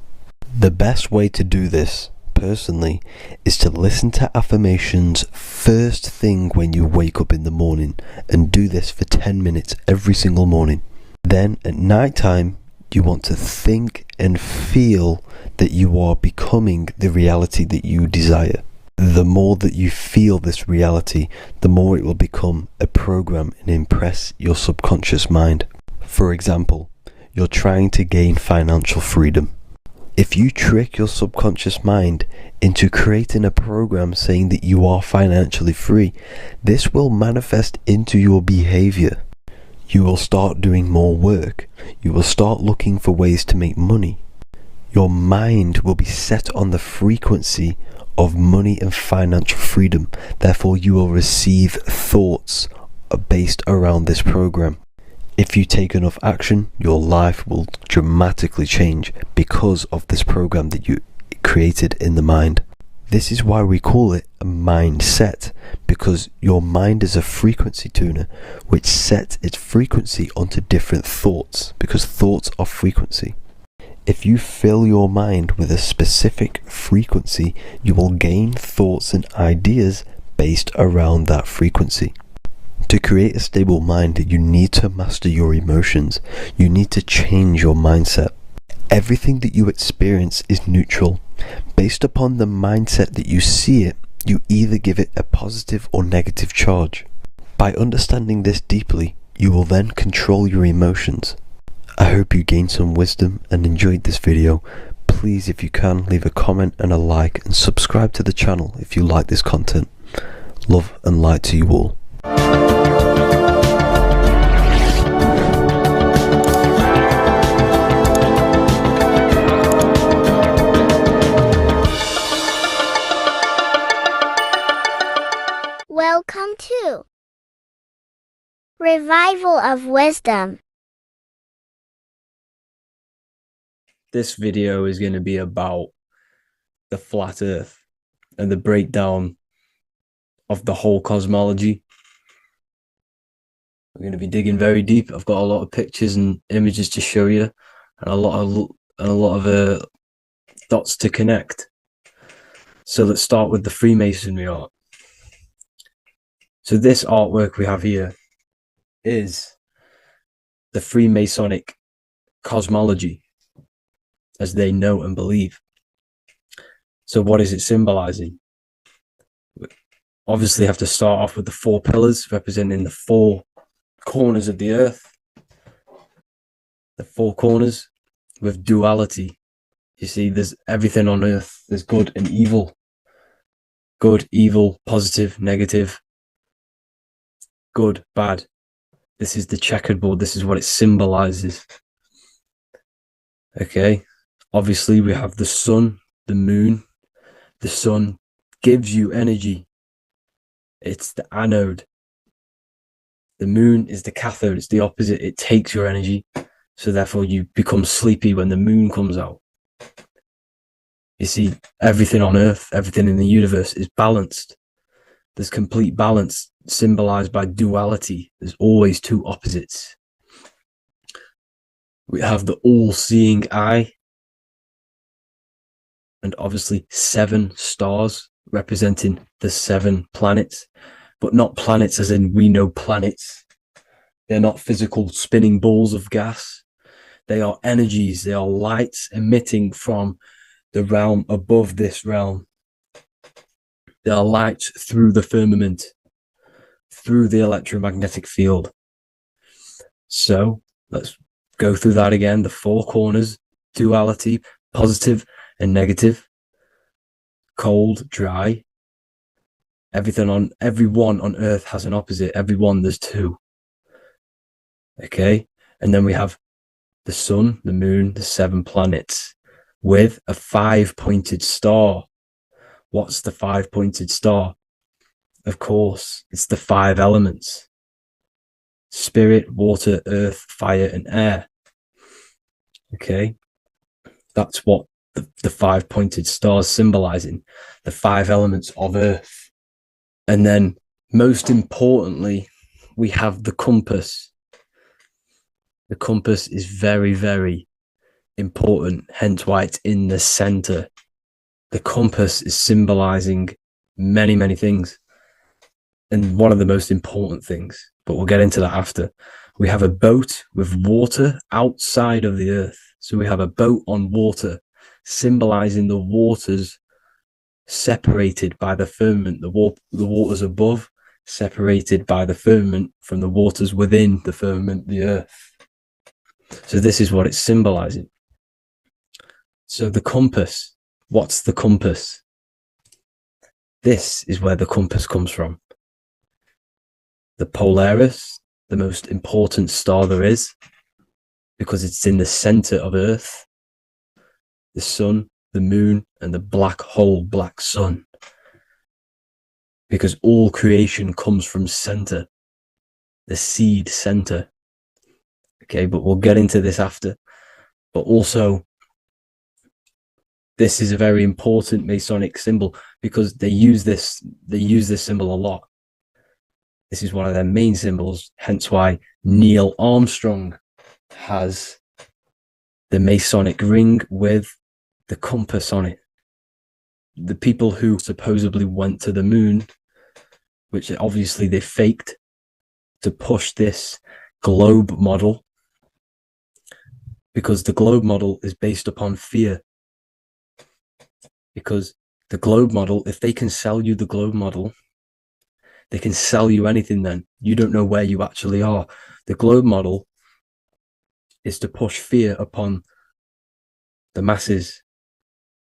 The best way to do this, personally, is to listen to affirmations first thing when you wake up in the morning, and do this for 10 minutes every single morning. Then at night time, you want to think and feel that you are becoming the reality that you desire. The more that you feel this reality, the more it will become a program and impress your subconscious mind. For example, you're trying to gain financial freedom. If you trick your subconscious mind into creating a program saying that you are financially free, this will manifest into your behavior. You will start doing more work. You will start looking for ways to make money. Your mind will be set on the frequency of money and financial freedom. Therefore, you will receive thoughts based around this program. If you take enough action, your life will dramatically change because of this program that you created in the mind. This is why we call it a mindset, because your mind is a frequency tuner which sets its frequency onto different thoughts, because thoughts are frequency. If you fill your mind with a specific frequency, you will gain thoughts and ideas based around that frequency. To create a stable mind, you need to master your emotions. You need to change your mindset. Everything that you experience is neutral. Based upon the mindset that you see it, you either give it a positive or negative charge. By understanding this deeply, you will then control your emotions. I hope you gained some wisdom and enjoyed this video. Please, if you can, leave a comment and a like, and subscribe to the channel if you like this content. Love and light to you all. Welcome to Revival of Wisdom. This video is going to be about the flat earth and the breakdown of the whole cosmology. We're going to be digging very deep. I've got a lot of pictures and images to show you, and a lot of dots to connect. So let's start with the Freemasonry art. So this artwork we have here is the Freemasonic cosmology, as they know and believe. So what is it symbolizing? We obviously have to start off with the 4 pillars representing the 4 corners of the earth. The 4 corners with duality. You see, there's everything on earth. There's good and evil. Good, evil, positive, negative. Good, bad. This is the checkerboard. This is what it symbolizes. Okay. Obviously, we have the sun, the moon. The sun gives you energy. It's the anode. The moon is the cathode. It's the opposite. It takes your energy. So therefore, you become sleepy when the moon comes out. You see, everything on Earth, everything in the universe is balanced. There's complete balance symbolized by duality. There's always 2 opposites. We have the all-seeing eye. And obviously 7 stars representing the 7 planets, but not planets as in we know planets. They're not physical spinning balls of gas. They are energies. They are lights emitting from the realm above this realm. They are lights through the firmament, through the electromagnetic field. So let's go through that again. The 4 corners, duality, positive and negative, cold, dry. Everyone on Earth has an opposite. Everyone, there's 2. Okay. And then we have the sun, the moon, the 7 planets with a 5-pointed star. What's the 5-pointed star? Of course, it's the 5 elements: spirit, water, earth, fire, and air. Okay. That's what the 5-pointed star is symbolizing, the 5 elements of Earth. And then, most importantly, we have the compass. The compass is very, very important, hence why it's in the center. The compass is symbolizing many, many things. And one of the most important things, but we'll get into that after. We have a boat with water outside of the Earth. So we have a boat on water, symbolizing the waters separated by the firmament, the waters above, separated by the firmament from the waters within the firmament, the Earth. So this is what it's symbolizing. So the compass, what's the compass? This is where the compass comes from. The Polaris, the most important star there is, because it's in the center of Earth, the sun, the moon, and the black hole, black sun. Because all creation comes from center, the seed center. Okay, but we'll get into this after. But also, this is a very important Masonic symbol because they use this symbol a lot. This is one of their main symbols, hence why Neil Armstrong has the Masonic ring with the compass on it. The people who supposedly went to the moon, which obviously they faked to push this globe model, because the globe model is based upon fear. Because the globe model, if they can sell you the globe model, they can sell you anything then. You don't know where you actually are. The globe model is to push fear upon the masses,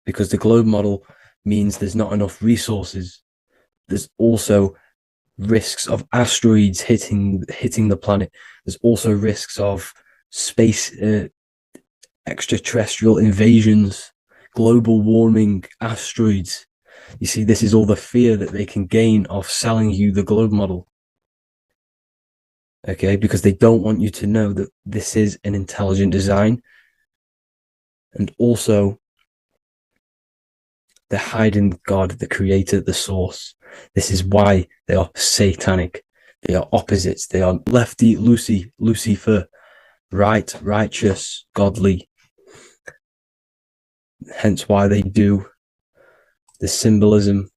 because the globe model means there's not enough resources. There's also risks of asteroids hitting the planet. There's also risks of space, extraterrestrial invasions, global warming, asteroids. You see, this is all the fear that they can gain off selling you the globe model. Okay, because they don't want you to know that this is an intelligent design. And also, they're hiding God, the creator, the source. This is why they are satanic. They are opposites. They are lefty, Lucifer, right, righteous, godly. Hence why they do the symbolism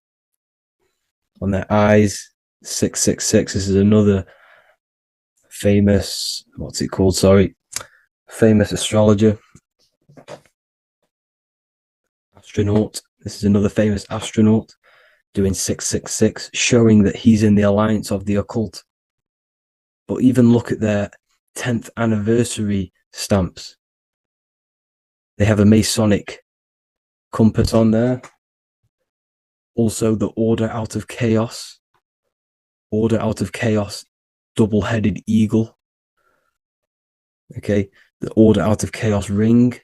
on their eyes. 666. This is another famous, famous astrologer, astronaut. This is another famous astronaut doing 666, showing that he's in the alliance of the occult. But even look at their 10th anniversary stamps. They have a Masonic compass on there. Also, the Order Out of Chaos. Order Out of Chaos, double-headed eagle. Okay, the Order Out of Chaos ring,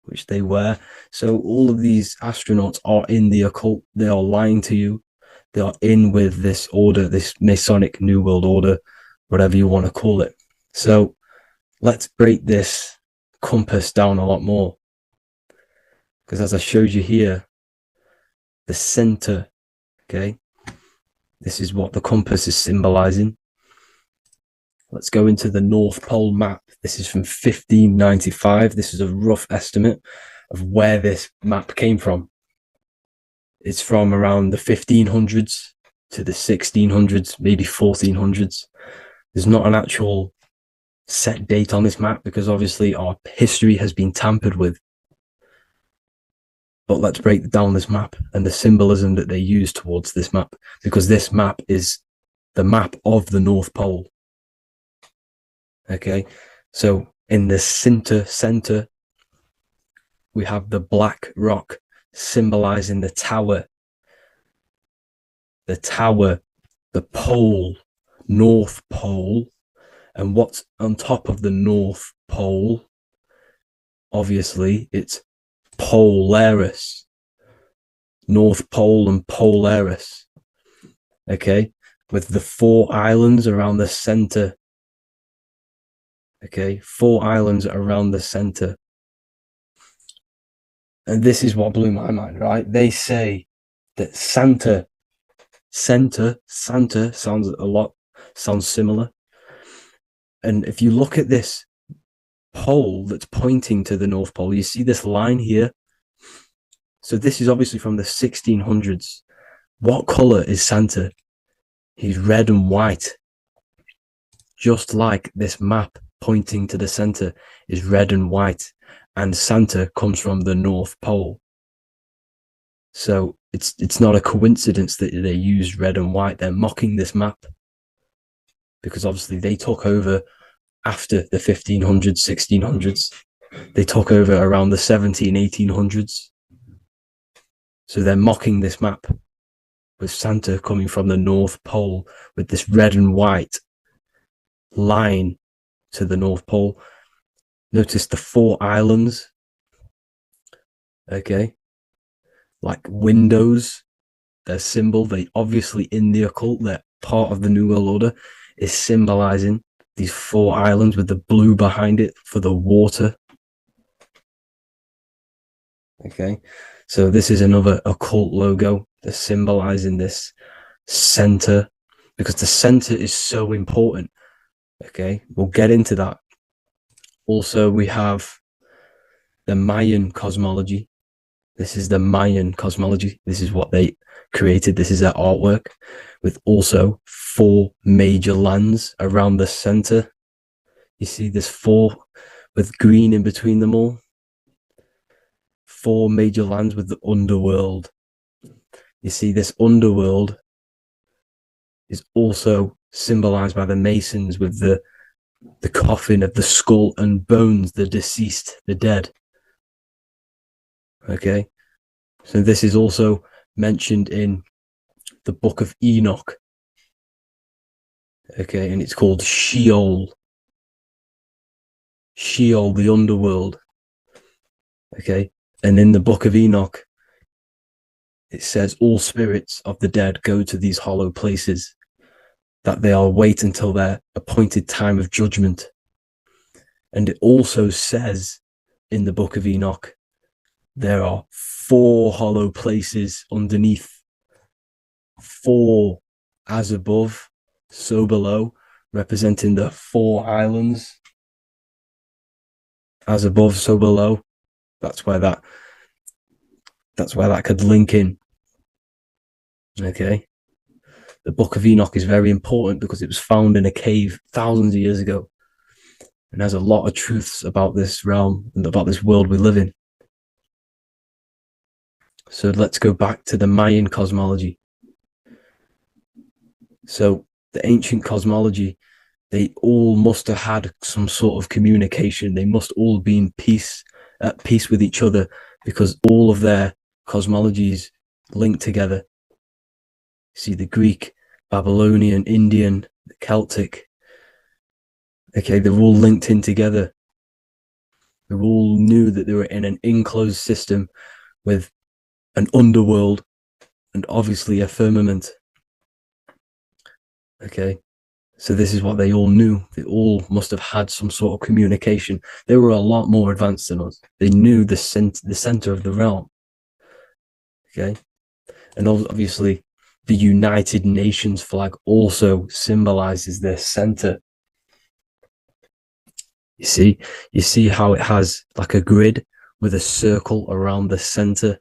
which they wear. So all of these astronauts are in the occult. They are lying to you. They are in with this order, this Masonic New World Order, whatever you want to call it. So let's break this compass down a lot more. Because as I showed you here, the center, okay, this is what the compass is symbolizing. Let's go into the North Pole map. This is from 1595. This is a rough estimate of where this map came from. It's from around the 1500s to the 1600s, maybe 1400s. There's not an actual set date on this map because obviously our history has been tampered with. But let's break down this map and the symbolism that they use towards this map, because this map is the map of the North Pole. Okay, so in the center, we have the black rock symbolizing the tower, the pole, North Pole. And what's on top of the North Pole? Obviously, it's Polaris. North Pole and Polaris. Okay, with the 4 islands around the center. Okay, 4 islands around the center. And this is what blew my mind, right? They say that Santa sounds similar. And if you look at this pole that's pointing to the North Pole, you see this line here. So this is obviously from the 1600s. What color is Santa? He's red and white. Just like this map pointing to the center is red and white. And Santa comes from the North Pole. So it's not a coincidence that they use red and white. They're mocking this map because obviously they took over after the 1500s, 1600s. They took over around the 1800s. So they're mocking this map with Santa coming from the North Pole with this red and white line to the North Pole. Notice the 4 islands. Okay. Like windows, their symbol, they obviously in the occult, they're part of the New World Order, is symbolizing these 4 islands with the blue behind it for the water. Okay, so this is another occult logo. They're symbolizing this center because the center is so important. Okay, we'll get into that. Also, we have the Mayan cosmology. This is the Mayan cosmology. This is what they created. This is their artwork with also 4 major lands around the center. You see this 4 with green in between them all. 4 major lands with the underworld. You see this underworld is also symbolized by the Masons with the coffin of the skull and bones, the deceased, the dead. Okay, so this is also mentioned in the book of Enoch. Okay, and it's called Sheol. Sheol, the underworld. Okay, and in the book of Enoch, it says all spirits of the dead go to these hollow places, that they will wait until their appointed time of judgment. And it also says in the book of Enoch, there are 4 hollow places underneath. 4 as above, so below, representing the 4 islands. As above, so below. That's where that could link in. Okay. The book of Enoch is very important because it was found in a cave thousands of years ago and has a lot of truths about this realm and about this world we live in. So let's go back to the Mayan cosmology. So the ancient cosmology, they all must have had some sort of communication. They must all be at peace with each other because all of their cosmologies link together. See the Greek, Babylonian, Indian, the Celtic. Okay, they're all linked in together. They all knew that they were in an enclosed system with an underworld and obviously a firmament. Okay, so this is what they all knew. They all must have had some sort of communication. They were a lot more advanced than us. They knew the center of the realm. Okay, and obviously the United Nations flag also symbolizes their center. You see how it has like a grid with a circle around the center.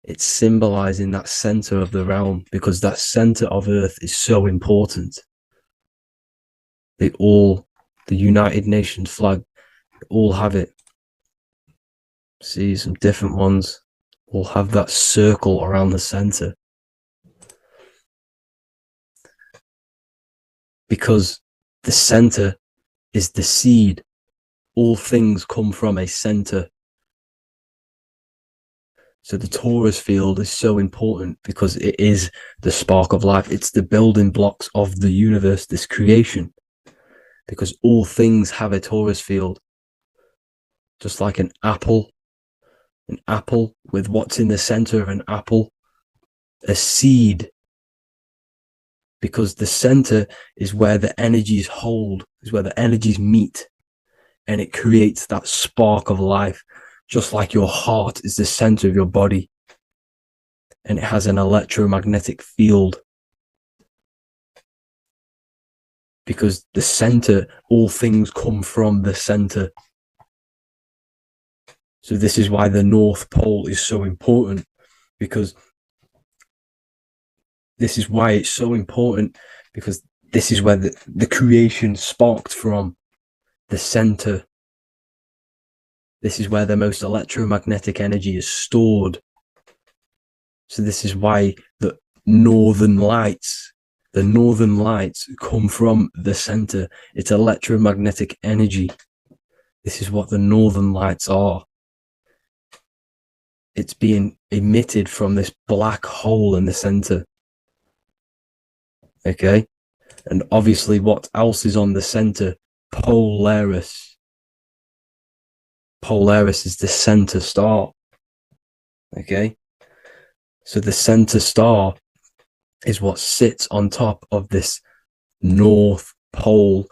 It's symbolizing that center of the realm, because that center of Earth is so important. The United Nations flag, all have it. See, some different ones all have that circle around the center. Because the center is the seed. All things come from a center. So the torus field is so important because it is the spark of life. It's the building blocks of the universe, this creation. Because all things have a torus field. Just like an apple with what's in the center of an apple, a seed. Because the center is where the energies hold, is where the energies meet. And it creates that spark of life. Just like your heart is the center of your body. And it has an electromagnetic field. Because the center, all things come from the center. So this is why the North Pole is so important. Because this is why it's so important. Because this is where the creation sparked from. The center. This is where the most electromagnetic energy is stored. So this is why the northern lights come from the center. It's electromagnetic energy. This is what the northern lights are. It's being emitted from this black hole in the center. Okay? And obviously what else is on the center? Polaris. Polaris is the center star. Okay? So the center star is what sits on top of this North Pole,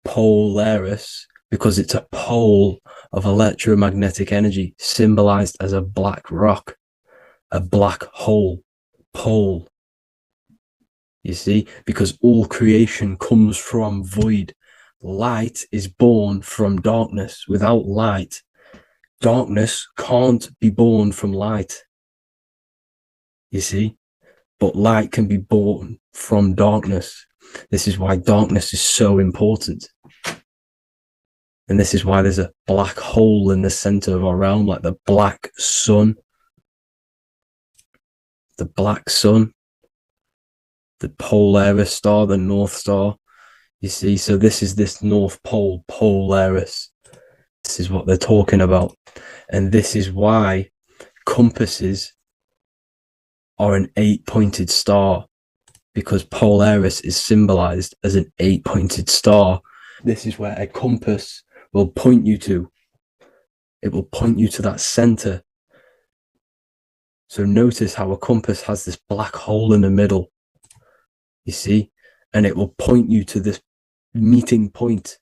Polaris, because it's a pole of electromagnetic energy, symbolized as a black rock, a black hole, pole. You see, because all creation comes from void. Light is born from darkness. Without light, darkness can't be born from light. You see, but light can be born from darkness. This is why darkness is so important. And this is why there's a black hole in the center of our realm, like the black sun. The black sun. The Polaris star, the North Star. You see, so this is this North Pole, Polaris. This is what they're talking about. And this is why compasses are an 8-pointed star, because Polaris is symbolized as an 8-pointed star. This is where a compass will point you to. It will point you to that center. So notice how a compass has this black hole in the middle. You see? And it will point you to this meeting point,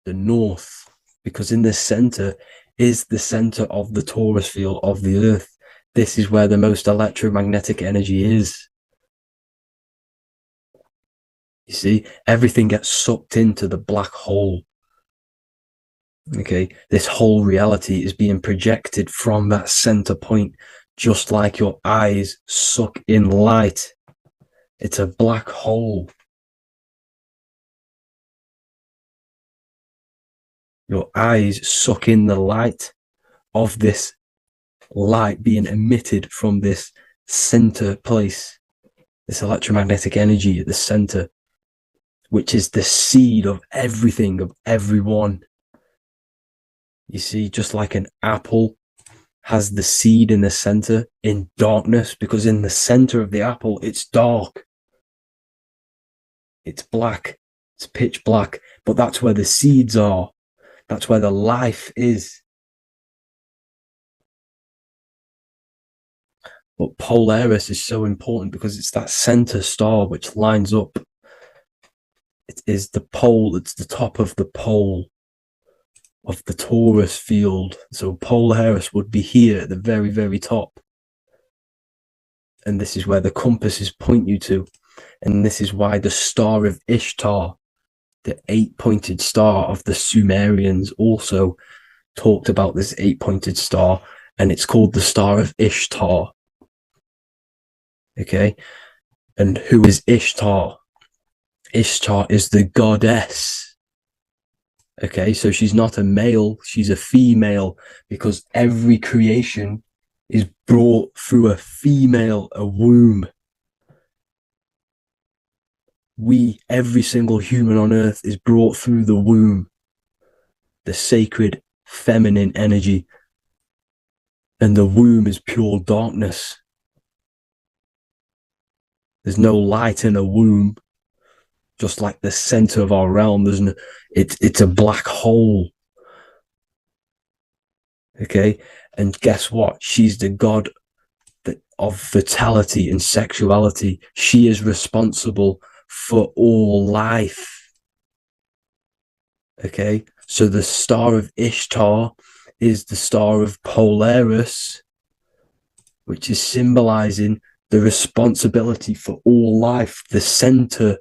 the north, because in the center is the center of the torus field of the earth. This is where the most electromagnetic energy is. You see, everything gets sucked into the black hole. Okay, this whole reality is being projected from that center point, just like your eyes suck in light. It's a black hole. Your eyes suck in the light of this light being emitted from this center place, this electromagnetic energy at the center, which is the seed of everything, of everyone. You see, just like an apple has the seed in the center in darkness, because in the center of the apple, it's dark. It's black. It's pitch black. But that's where the seeds are. That's where the life is. But Polaris is so important because it's that center star which lines up. It is the pole. It's the top of the pole of the torus field. So Polaris would be here at the very, very top. And this is where the compasses point you to. And this is why the star of Ishtar, the 8-pointed star of the Sumerians, also talked about this 8-pointed star. and it's called the Star of Ishtar. Okay, and who is Ishtar? Ishtar is the goddess. Okay, so she's not a male, she's a female, because every creation is brought through a female, a womb. Every single human on earth is brought through the womb, the sacred feminine energy. And the womb is pure darkness. There's no light in a womb, just like the center of our realm. It's a black hole. Okay, and guess what? She's the god of fertility and sexuality. She is responsible for all life. Okay, so the Star of Ishtar is the Star of Polaris, which is symbolizing the responsibility for all life, the center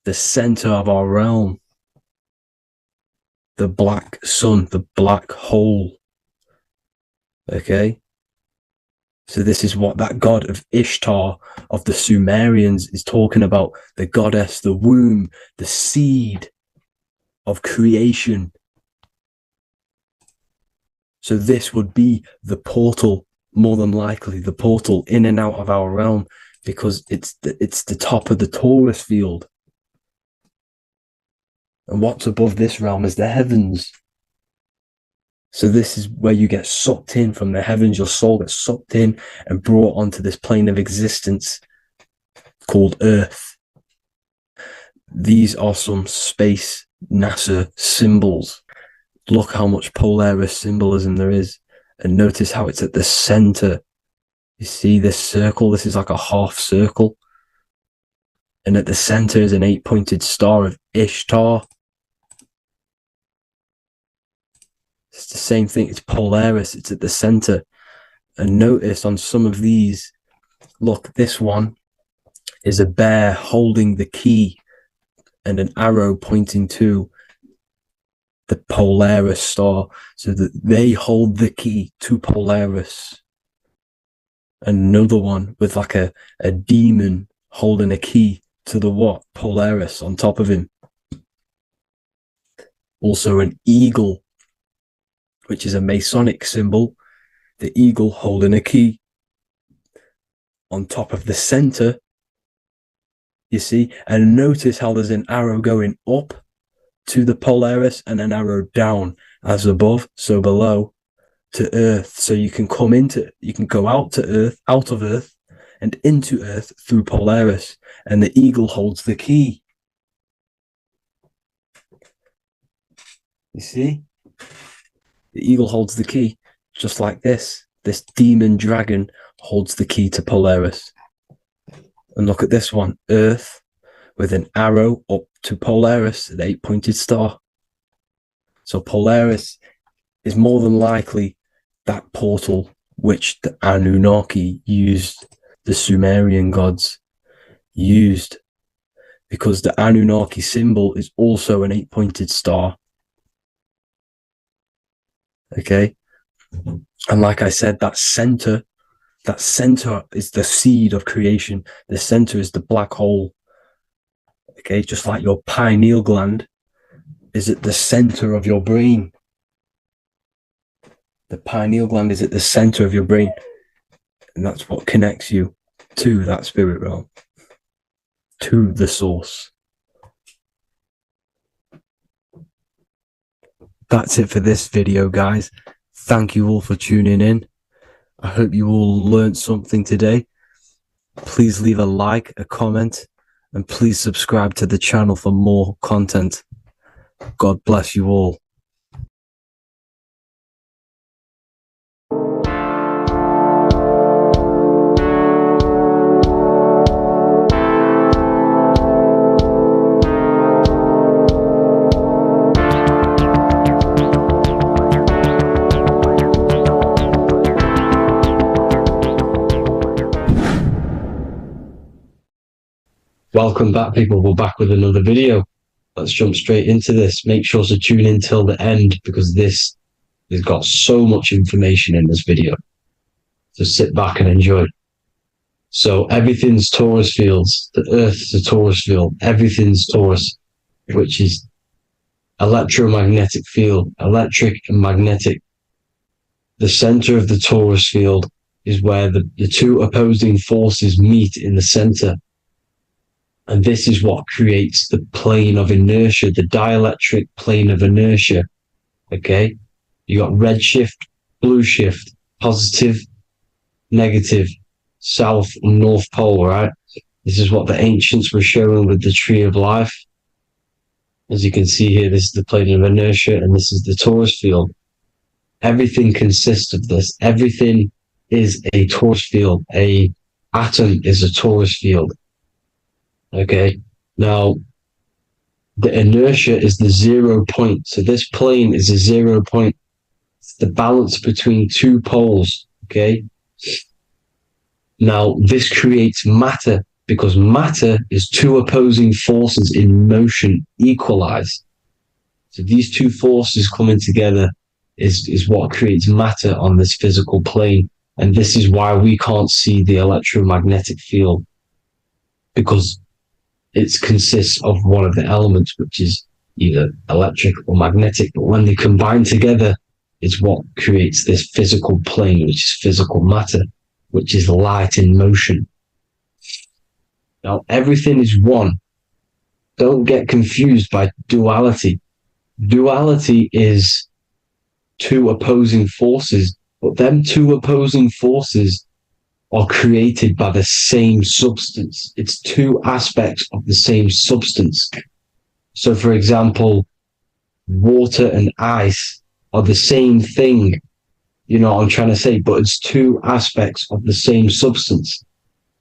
of our realm, the black sun, the black hole. Okay, so this is what that god of Ishtar of the Sumerians is talking about, the goddess, the womb, the seed of creation. So this would be the portal, more than likely the portal in and out of our realm, because it's the top of the Taurus field. And what's above this realm is the heavens. So this is where you get sucked in from the heavens. Your soul gets sucked in and brought onto this plane of existence called Earth. These are some space NASA symbols. Look how much Polaris symbolism there is. And notice how it's at the center. You see this circle? This is like a half circle. And at the center is an 8-pointed star of Ishtar. It's the same thing. It's Polaris. It's at the center. And notice on some of these, look, this one is a bear holding the key and an arrow pointing to the Polaris star, so that they hold the key to Polaris. Another one with like a demon holding a key to the what? Polaris on top of him. Also an eagle, which is a Masonic symbol. The eagle holding a key on top of the center. You see, and notice how there's an arrow going up to the Polaris and an arrow down, as above, so below, to Earth. So you can go out of Earth and into Earth through Polaris, and the eagle holds the key. You see? The eagle holds the key, just like this. This demon dragon holds the key to Polaris. And look at this one, Earth, with an arrow up to Polaris, the 8-pointed star. So Polaris is more than likely that portal which the Anunnaki used, the Sumerian gods used, because the Anunnaki symbol is also an 8-pointed star. Okay? And like I said, that center is the seed of creation. The center is the black hole. Okay, just like your pineal gland is at the center of your brain. The pineal gland is at the center of your brain. And that's what connects you to that spirit realm, to the source. That's it for this video, guys. Thank you all for tuning in. I hope you all learned something today. Please leave a like, a comment, and please subscribe to the channel for more content. God bless you all. Welcome back, people. We're back with another video. Let's jump straight into this. Make sure to tune in till the end, because this It's got so much information in this video. So sit back and enjoy. So everything's torus fields. The Earth's a torus field. Everything's torus, which is electromagnetic field, electric and magnetic. The center of the torus field is where the two opposing forces meet in the center. And this is what creates the plane of inertia, the dielectric plane of inertia. Okay? You got red shift, blue shift, positive, negative, south and north pole, right? This is what the ancients were showing with the tree of life. As you can see here, this is the plane of inertia, and this is the torus field. Everything consists of this. Everything is a torus field. A atom is a torus field. Okay. Now, the inertia is the 0 point. So this plane is a 0 point. It's the balance between two poles. Okay. Now, this creates matter, because matter is two opposing forces in motion equalized. So these two forces coming together is what creates matter on this physical plane. And this is why we can't see the electromagnetic field, because it consists of one of the elements, which is either electric or magnetic. But when they combine together, it's what creates this physical plane, which is physical matter, which is light in motion. Now, everything is one. Don't get confused by duality. Duality is two opposing forces, but them two opposing forces are created by the same substance. It's two aspects of the same substance. So, for example, water and ice are the same thing, you know what I'm trying to say, but it's two aspects of the same substance,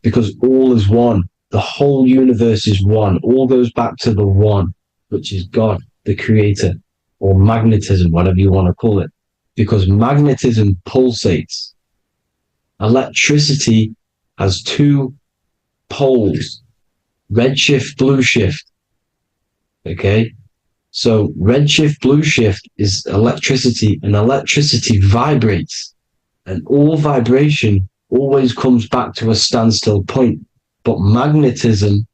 because all is one. The whole universe is one. All goes back to the one, which is God, the creator, or magnetism, whatever you want to call it, because magnetism pulsates. Electricity has two poles, red shift, blue shift. Okay? So red shift, blue shift is electricity, and electricity vibrates. And all vibration always comes back to a standstill point. But magnetism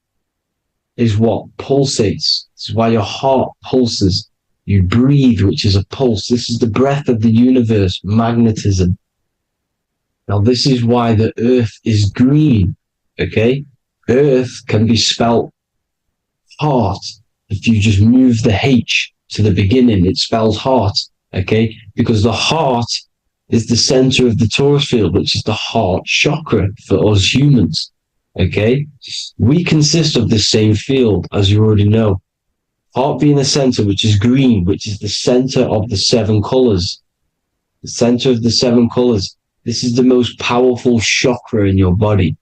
is what pulsates. This is why your heart pulses. You breathe, which is a pulse. This is the breath of the universe, magnetism. Now, this is why the earth is green, okay? Earth can be spelt heart. If you just move the H to the beginning, it spells heart, okay? Because the heart is the center of the torus field, which is the heart chakra for us humans, okay? We consist of the same field, as you already know. Heart being the center, which is green, which is the center of the seven colors. The center of the seven colors. This is the most powerful chakra in your body.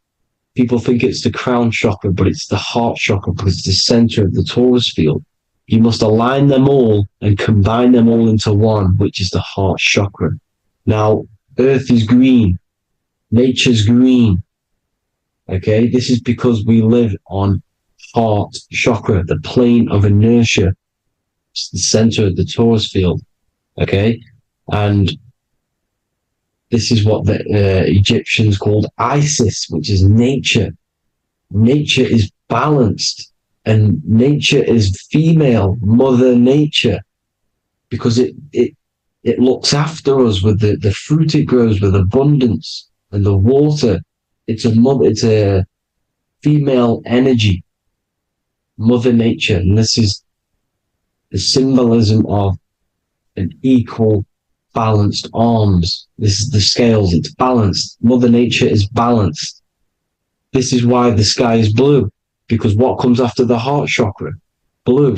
People think it's the crown chakra, but it's the heart chakra, because it's the center of the torus field. You must align them all and combine them all into one, which is the heart chakra. Now, earth is green. Nature's green. Okay, this is because we live on heart chakra, the plane of inertia. It's the center of the torus field. Okay, and this is what the Egyptians called Isis, which is nature. Nature is balanced, and nature is female, Mother Nature, because it looks after us with the fruit it grows with abundance, and the water. It's a female energy, Mother Nature, and this is the symbolism of an equal, balanced arms. This is the scales. It's balanced. Mother Nature is balanced. This is why the sky is blue, because what comes after the heart chakra? Blue.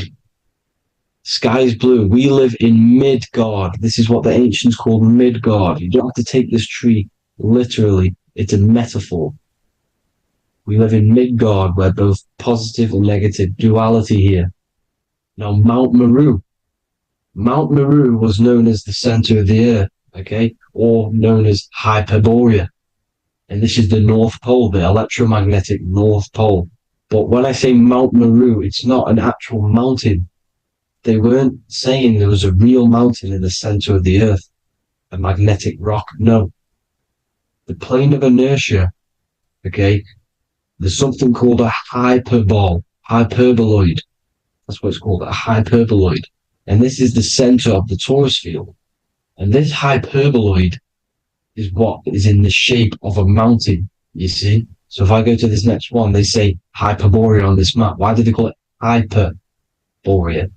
Sky is blue. We live in Midgard. This is what the ancients called Midgard. You don't have to take this tree literally. It's a metaphor. We live in Midgard, where both positive and negative duality here. Now, Mount Meru. Mount Meru was known as the center of the earth, okay, or known as Hyperborea. And this is the North Pole, the electromagnetic North Pole. But when I say Mount Meru, it's not an actual mountain. They weren't saying there was a real mountain in the center of the earth. a magnetic rock. No. The plane of inertia, okay, there's something called a hyperboloid. That's what it's called, a hyperboloid. And this is the center of the torus field. And this hyperboloid is what is in the shape of a mountain, you see? So if I go to this next one, they say Hyperborea on this map. Why do they call it Hyperborea?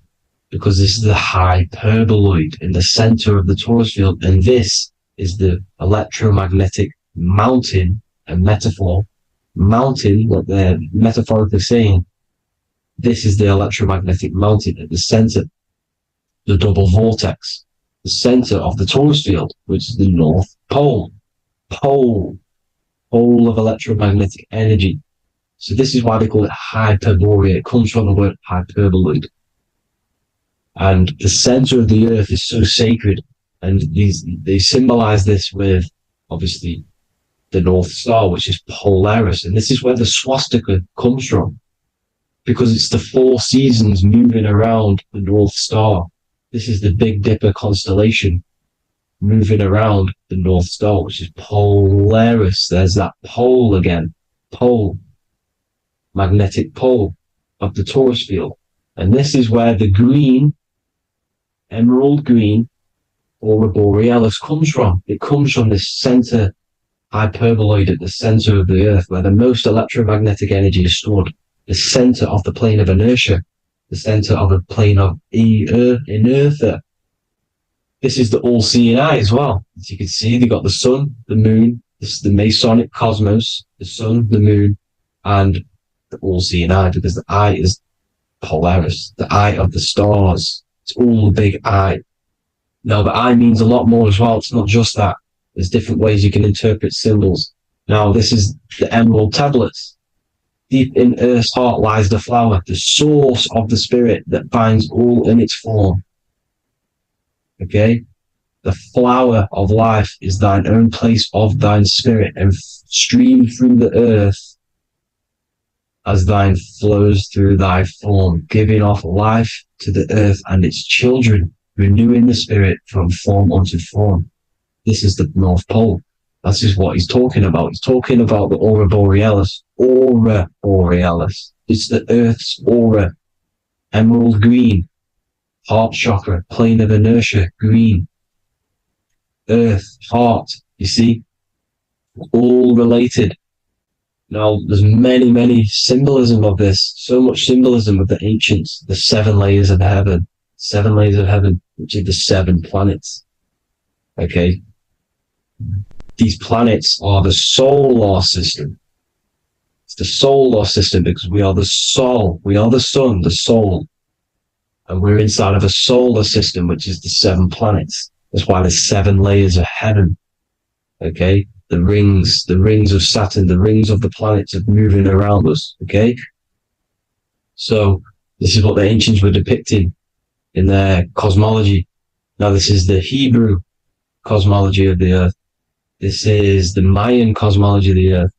Because this is the hyperboloid in the center of the torus field. And this is the electromagnetic mountain, a metaphor. Mountain, what they're metaphorically saying, this is the electromagnetic mountain at the center, the double vortex, the center of the torus field, which is the North Pole. Pole of electromagnetic energy. So this is why they call it Hyperborea. It comes from the word hyperboloid. And the center of the earth is so sacred. And they symbolize this with, obviously, the North Star, which is Polaris. And this is where the swastika comes from, because it's the 4 seasons moving around the North Star. This is the Big Dipper constellation moving around the North Star, which is Polaris. There's that pole again. Pole. Magnetic pole of the torus field. And this is where the green, emerald green, aurora borealis comes from. It comes from this center hyperboloid at the center of the earth, where the most electromagnetic energy is stored. The center of the plane of inertia. The center of the plane of inertia. This is the all-seeing eye as well. As you can see, they've got the sun, the moon, this is the Masonic cosmos, the sun, the moon, and the all-seeing eye, because the eye is Polaris, the eye of the stars. It's all a big eye. Now, the eye means a lot more as well. It's not just that. There's different ways you can interpret symbols. Now, this is the emerald tablets. Deep in Earth's heart lies the flower, the source of the spirit that binds all in its form. Okay? The flower of life is thine own place of thine spirit, and stream through the earth as thine flows through thy form, giving off life to the earth and its children, renewing the spirit from form unto form. This is the North Pole. That's just what he's talking about. He's talking about the aurora borealis. Aurora borealis. It's the earth's aura. Emerald green. Heart chakra. Plane of inertia. Green. Earth. Heart. You see? All related. Now, there's many symbolism of this. So much symbolism of the ancients. The 7 layers of heaven. 7 layers of heaven, which are the 7 planets. Okay? These planets are the solar system. It's the solar system because we are the soul. We are the sun, the soul. And we're inside of a solar system, which is the 7 planets. That's why there's 7 layers of heaven. Okay? The rings of Saturn, the rings of the planets are moving around us. Okay? So, this is what the ancients were depicting in their cosmology. Now, this is the Hebrew cosmology of the earth. This is the Mayan cosmology of the earth.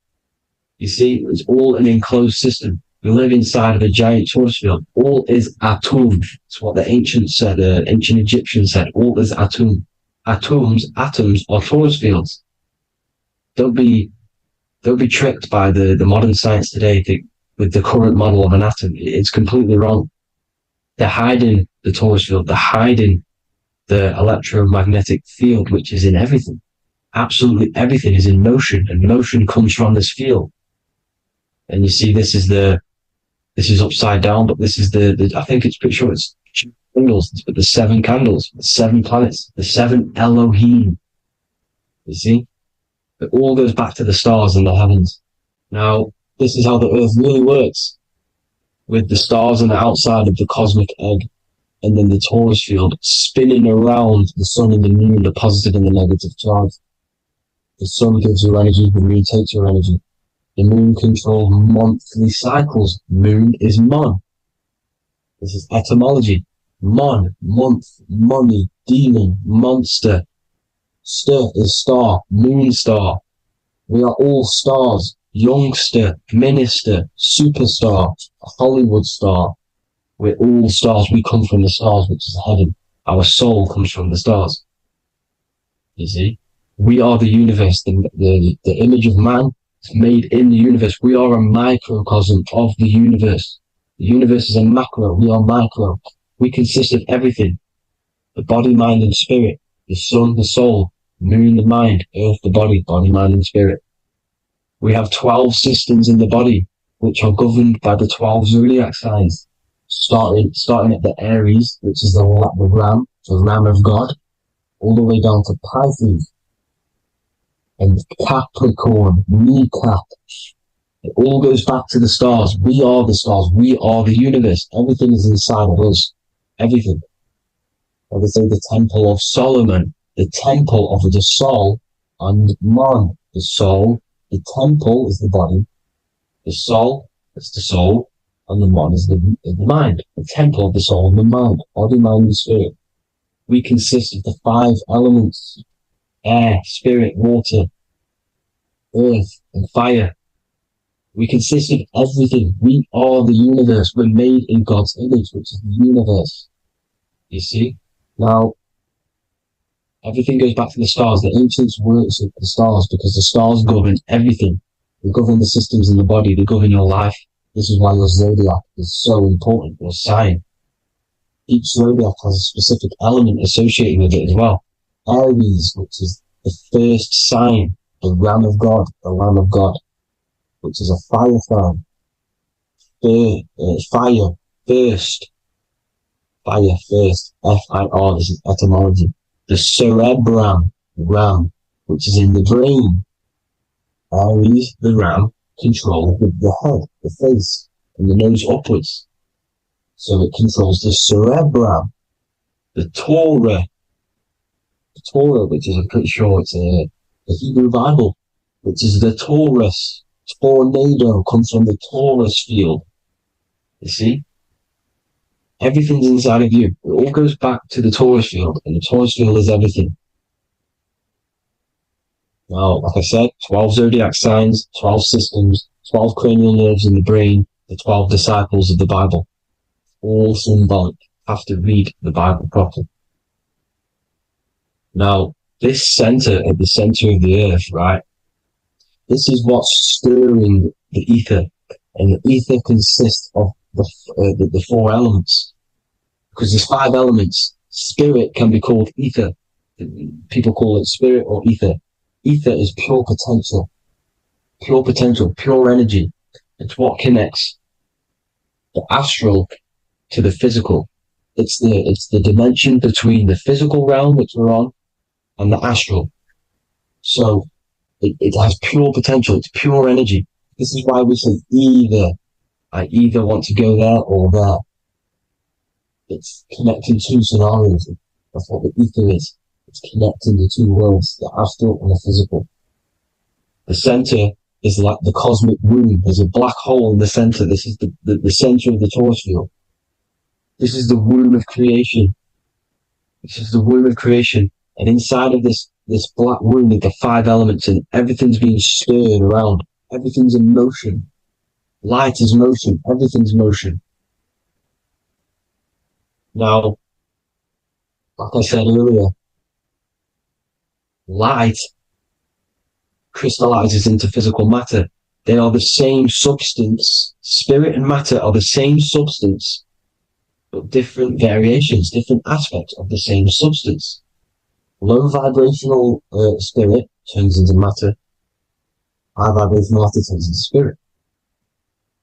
You see, it's all an enclosed system. We live inside of a giant torus field. All is atum. It's what the ancients said, ancient Egyptians said. All is atum. Atoms are torus fields. Don't be tricked by the modern science today with the current model of an atom. It's completely wrong. They're hiding the torus field. They're hiding the electromagnetic field, which is in everything. Absolutely everything is in motion, and motion comes from this field. And you see, this is upside down, but this is I think it's pretty sure it's 2 candles, but the 7 candles, the 7 planets, the 7 Elohim. You see? It all goes back to the stars and the heavens. Now, this is how the earth really works, with the stars on the outside of the cosmic egg, and then the torus field spinning around the sun and the moon, the positive and the negative charge. The sun gives you energy, the moon takes your energy. The moon controls monthly cycles. Moon is mon. This is etymology. Mon, month, money, demon, monster. Stir is star, moon star. We are all stars. Youngster, minister, superstar, Hollywood star. We're all stars. We come from the stars, which is heaven. Our soul comes from the stars. You see, we are the universe. The image of man is made in the universe. We are a microcosm of the universe. The universe is a macro. We are micro. We consist of everything: the body, mind, and spirit. The sun, the soul; moon, the mind; earth, the body, mind, and spirit. We have 12 systems in the body, which are governed by the 12 zodiac signs, starting at the Aries, which is the ram, the ram of God, all the way down to Pisces and Capricorn, kneecap. It all goes back to the stars. We are the stars. We are the universe. Everything is inside of us. Everything. Like they say, the Temple of Solomon, the temple of the soul, and Mon, the soul. The temple is the body. The soul is the soul, and the Mon is the mind. The temple of the soul and the mind, body, mind, and spirit. We consist of the 5 elements: air, spirit, water, earth, and fire. We consist of everything. We are the universe. We're made in God's image, which is the universe. You see? Now, everything goes back to the stars. The ancients worship the stars because the stars govern everything. They govern the systems in the body. They govern your life. This is why your zodiac is so important, your sign. Each zodiac has a specific element associated with it as well. Aries, which is the first sign, the ram of God, which is a fire sign. Fire, first. Fire, first. F-I-R, this is etymology. The cerebrum, ram, which is in the brain. Aries, the ram, controls the head, the face, and the nose upwards. So it controls the cerebrum. The Torah, which is, I'm pretty sure it's the Hebrew Bible, which is the Taurus. Tornado comes from the Taurus field. You see? Everything's inside of you. It all goes back to the Taurus field, and the Taurus field is everything. Now, like I said, 12 zodiac signs, 12 systems, 12 cranial nerves in the brain, the 12 disciples of the Bible. All symbolic. Have to read the Bible properly. Now, this center, at the center of the earth, right? This is what's stirring the ether. And the ether consists of the 4 elements. Because there's 5 elements. Spirit can be called ether. People call it spirit or ether. Ether is pure potential, pure energy. It's what connects the astral to the physical. It's the dimension between the physical realm, which we're on, and the astral. So it has pure potential. It's pure energy. This is why we say either. I either want to go there or there. It's connecting 2 scenarios. That's what the ether is. It's connecting the 2 worlds, the astral and the physical. The center is like the cosmic womb. There's a black hole in the center. This is the center of the Taurus field. This is the womb of creation. And inside of this black womb with the 5 elements, and everything's being stirred around. Everything's in motion. Light is motion. Everything's motion. Now, like I said earlier, light crystallizes into physical matter. They are the same substance. Spirit and matter are the same substance, but different variations, different aspects of the same substance. Low vibrational spirit turns into matter. High vibrational matter turns into spirit.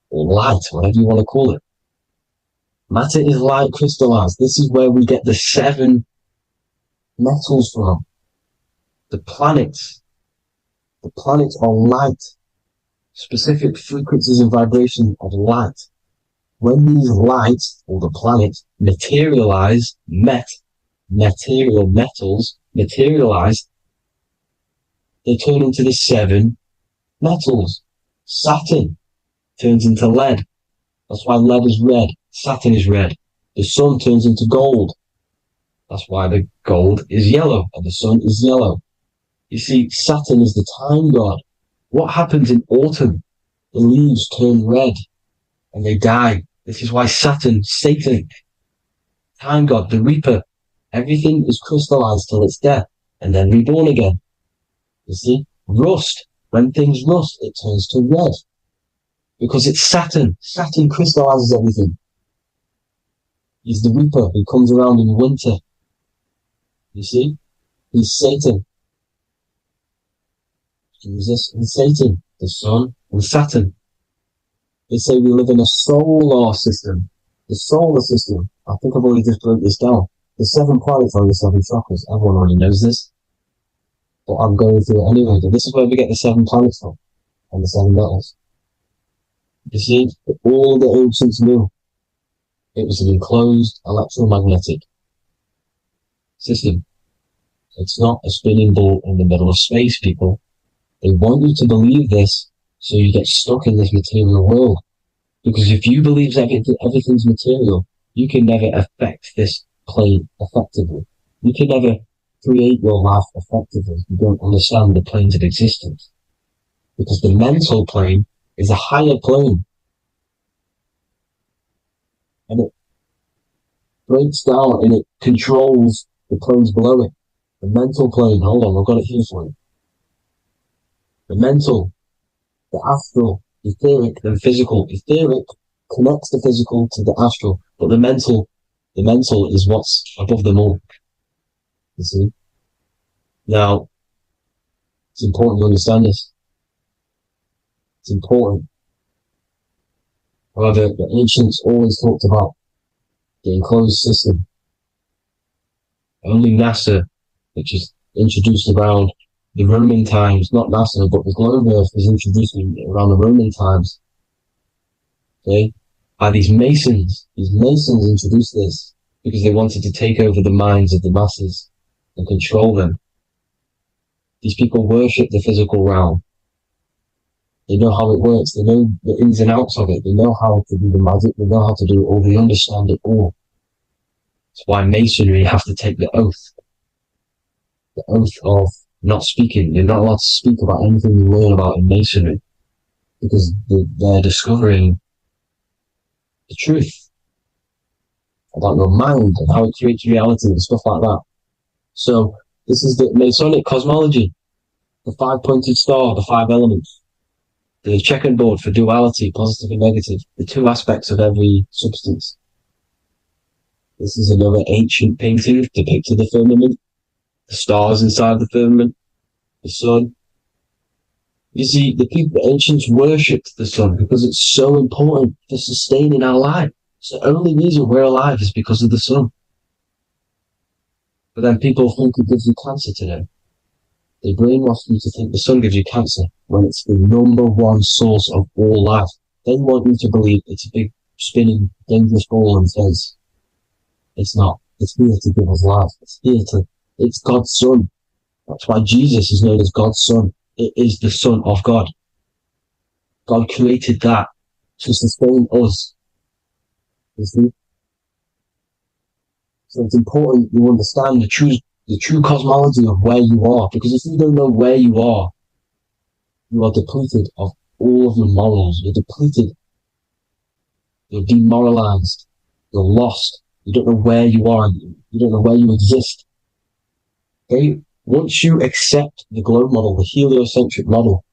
Or light, whatever you want to call it. Matter is light crystallized. This is where we get the 7 metals from. The planets are light, specific frequencies and vibration of light. When these lights, or the planets, materialize, material metals materialize, they turn into the 7 metals. Saturn turns into lead. That's why lead is red. Saturn is red. The sun turns into gold. That's why the gold is yellow and the sun is yellow. You see, Saturn is the time god. What happens in autumn? The leaves turn red and they die. This is why Satan, time god, the reaper, everything is crystallized till it's death. and then reborn again. You see? Rust. When things rust, it turns to red. Because it's Saturn. Saturn crystallizes everything. He's the Reaper who comes around in winter. You see? He's Satan. He's Satan, the Sun, and Saturn. They say we live in a solar system. The solar system. I think I've already just broke this down. The 7 planets are the 7 chakras. Everyone already knows this. But I'm going through it anyway. But this is where we get the 7 planets from. And the 7 metals. You see, all the ancients knew it was an enclosed electromagnetic system. It's not a spinning ball in the middle of space, people. They want you to believe this so you get stuck in this material world. Because if you believe everything's material, you can never affect this plane effectively. You can never create your life effectively if you don't understand the planes of existence. Because the mental plane is a higher plane. And it breaks down and it controls the planes below it. The mental plane, hold on, I've got it here for you. The mental, the astral, etheric, and physical. Etheric connects the physical to the astral, but the mental is what's above them all. You see? Now, it's important to understand this. It's important. However, the ancients always talked about the enclosed system. Only NASA, which is introduced around the Roman times, not NASA, but the globe Earth was introduced around the Roman times. Okay? By these Masons. These Masons introduced this because they wanted to take over the minds of the masses and control them. These people worship the physical realm. They know how it works. They know the ins and outs of it. They know how to do the magic. They know how to do it all. They understand it all. That's why Masonry have to take the oath. The oath of not speaking. You're not allowed to speak about anything you learn about in Masonry. Because they're discovering the truth about your mind and how it creates reality and stuff like that. So, this is the Masonic cosmology. The 5-pointed star, the 5 elements. The checkerboard for duality, positive and negative. The 2 aspects of every substance. This is another ancient painting depicting the firmament. The stars inside the firmament. The sun. You see, the ancients worshipped the sun because it's so important for sustaining our life. It's the only reason we're alive is because of the sun. But then people think it gives you cancer today. They brainwash you to think the sun gives you cancer when it's the #1 source of all life. They want you to believe it's a big, spinning, dangerous ball and says, it's not. It's here to give us life. It's God's Son. That's why Jesus is known as God's Son. It is the Son of God. God created that to sustain us. You see? So it's important you understand the true cosmology of where you are. Because if you don't know where you are depleted of all of your morals. You're depleted. You're demoralized. You're lost. You don't know where you are. You don't know where you exist. Okay? Once you accept the globe model, the heliocentric model,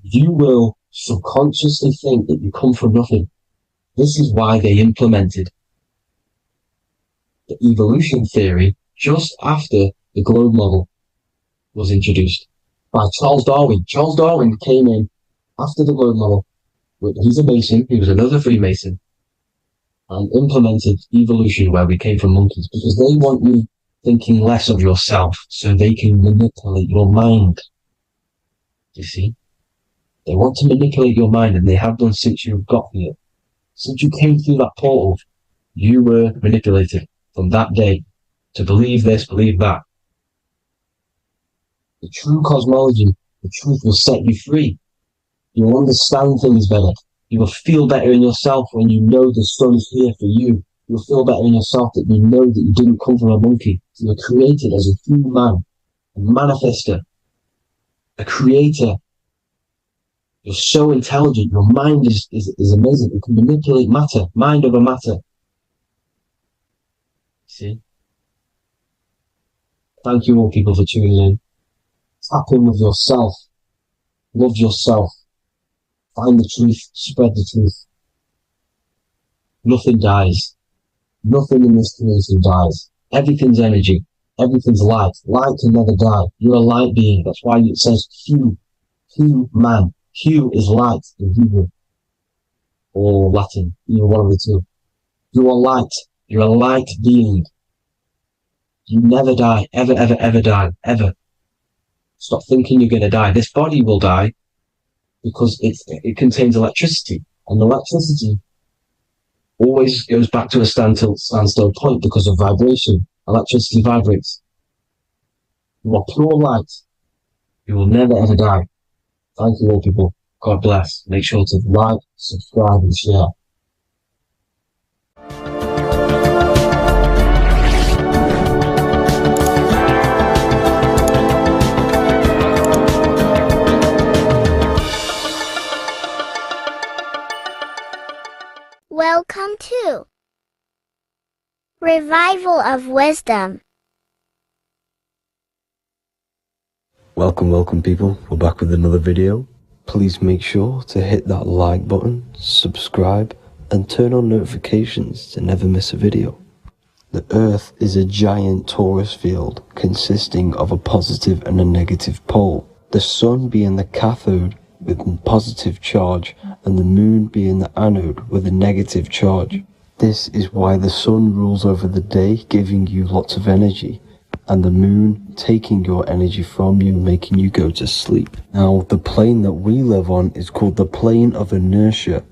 you will subconsciously think that you come from nothing. This is why they implemented the evolution theory just after the globe model was introduced by Charles Darwin. Charles Darwin came in after the globe model. He's a Mason, he was another Freemason, and implemented evolution where we came from monkeys because they want you thinking less of yourself so they can manipulate your mind. You see? They want to manipulate your mind, and they have done since you got here. Since you came through that portal, you were manipulated from that day to believe this, believe that. The true cosmology, the truth will set you free. You'll understand things better. You will feel better in yourself when you know the sun is here for you. You'll feel better in yourself that you know that you didn't come from a monkey. You were created as a human, a manifester, a creator. You're so intelligent. Your mind is amazing. You can manipulate matter, mind over matter. See? Thank you all people for tuning in. Tap in with yourself. Love yourself. Find the truth. Spread the truth. Nothing dies. Nothing in this creation dies. Everything's energy. Everything's light. Light can never die. You're a light being. That's why it says Q. Q man. Q is light in Hebrew. Or Latin. Either one of the two. You are light. You're a light being. You never die. Ever, ever, ever die. Ever. Stop thinking you're going to die. This body will die because it contains electricity. And electricity always goes back to a standstill point because of vibration. Electricity vibrates. You are pure light. You will never ever die. Thank you all people. God bless. Make sure to like, subscribe and share. Welcome to Revival of Wisdom. Welcome people, we're back with another video. Please make sure to hit that like button, subscribe and turn on notifications to never miss a video. The Earth is a giant torus field consisting of a positive and a negative pole. The Sun being the cathode with a positive charge and the Moon being the anode with a negative charge. This is why the Sun rules over the day, giving you lots of energy, and the Moon taking your energy from you, making you go to sleep. Now, the plane that we live on is called the plane of inertia,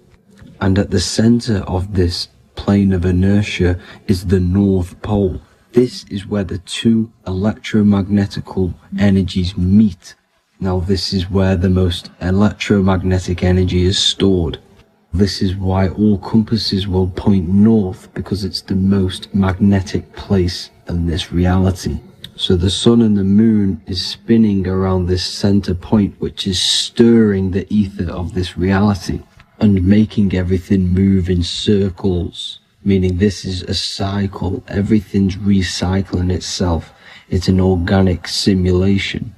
and at the center of this plane of inertia is the North Pole. This is where the two electromagnetical energies meet. Now, this is where the most electromagnetic energy is stored. This is why all compasses will point north, because it's the most magnetic place in this reality. So the Sun and the Moon is spinning around this center point, which is stirring the ether of this reality and making everything move in circles, meaning this is a cycle. Everything's recycling itself. It's an organic simulation.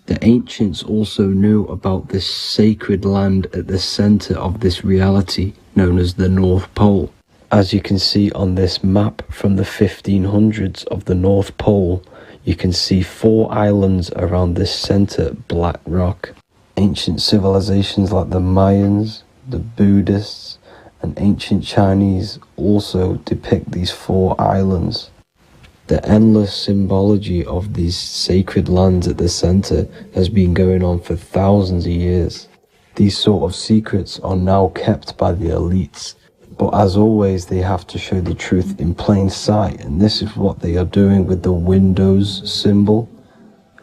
The ancients also knew about this sacred land at the center of this reality, known as the North Pole. As you can see on this map from the 1500s of the North Pole, you can see 4 islands around this center black rock. Ancient civilizations like the Mayans, the Buddhists, and ancient Chinese also depict these 4 islands. The endless symbology of these sacred lands at the center has been going on for thousands of years. These sort of secrets are now kept by the elites, but as always they have to show the truth in plain sight, and this is what they are doing with the Windows symbol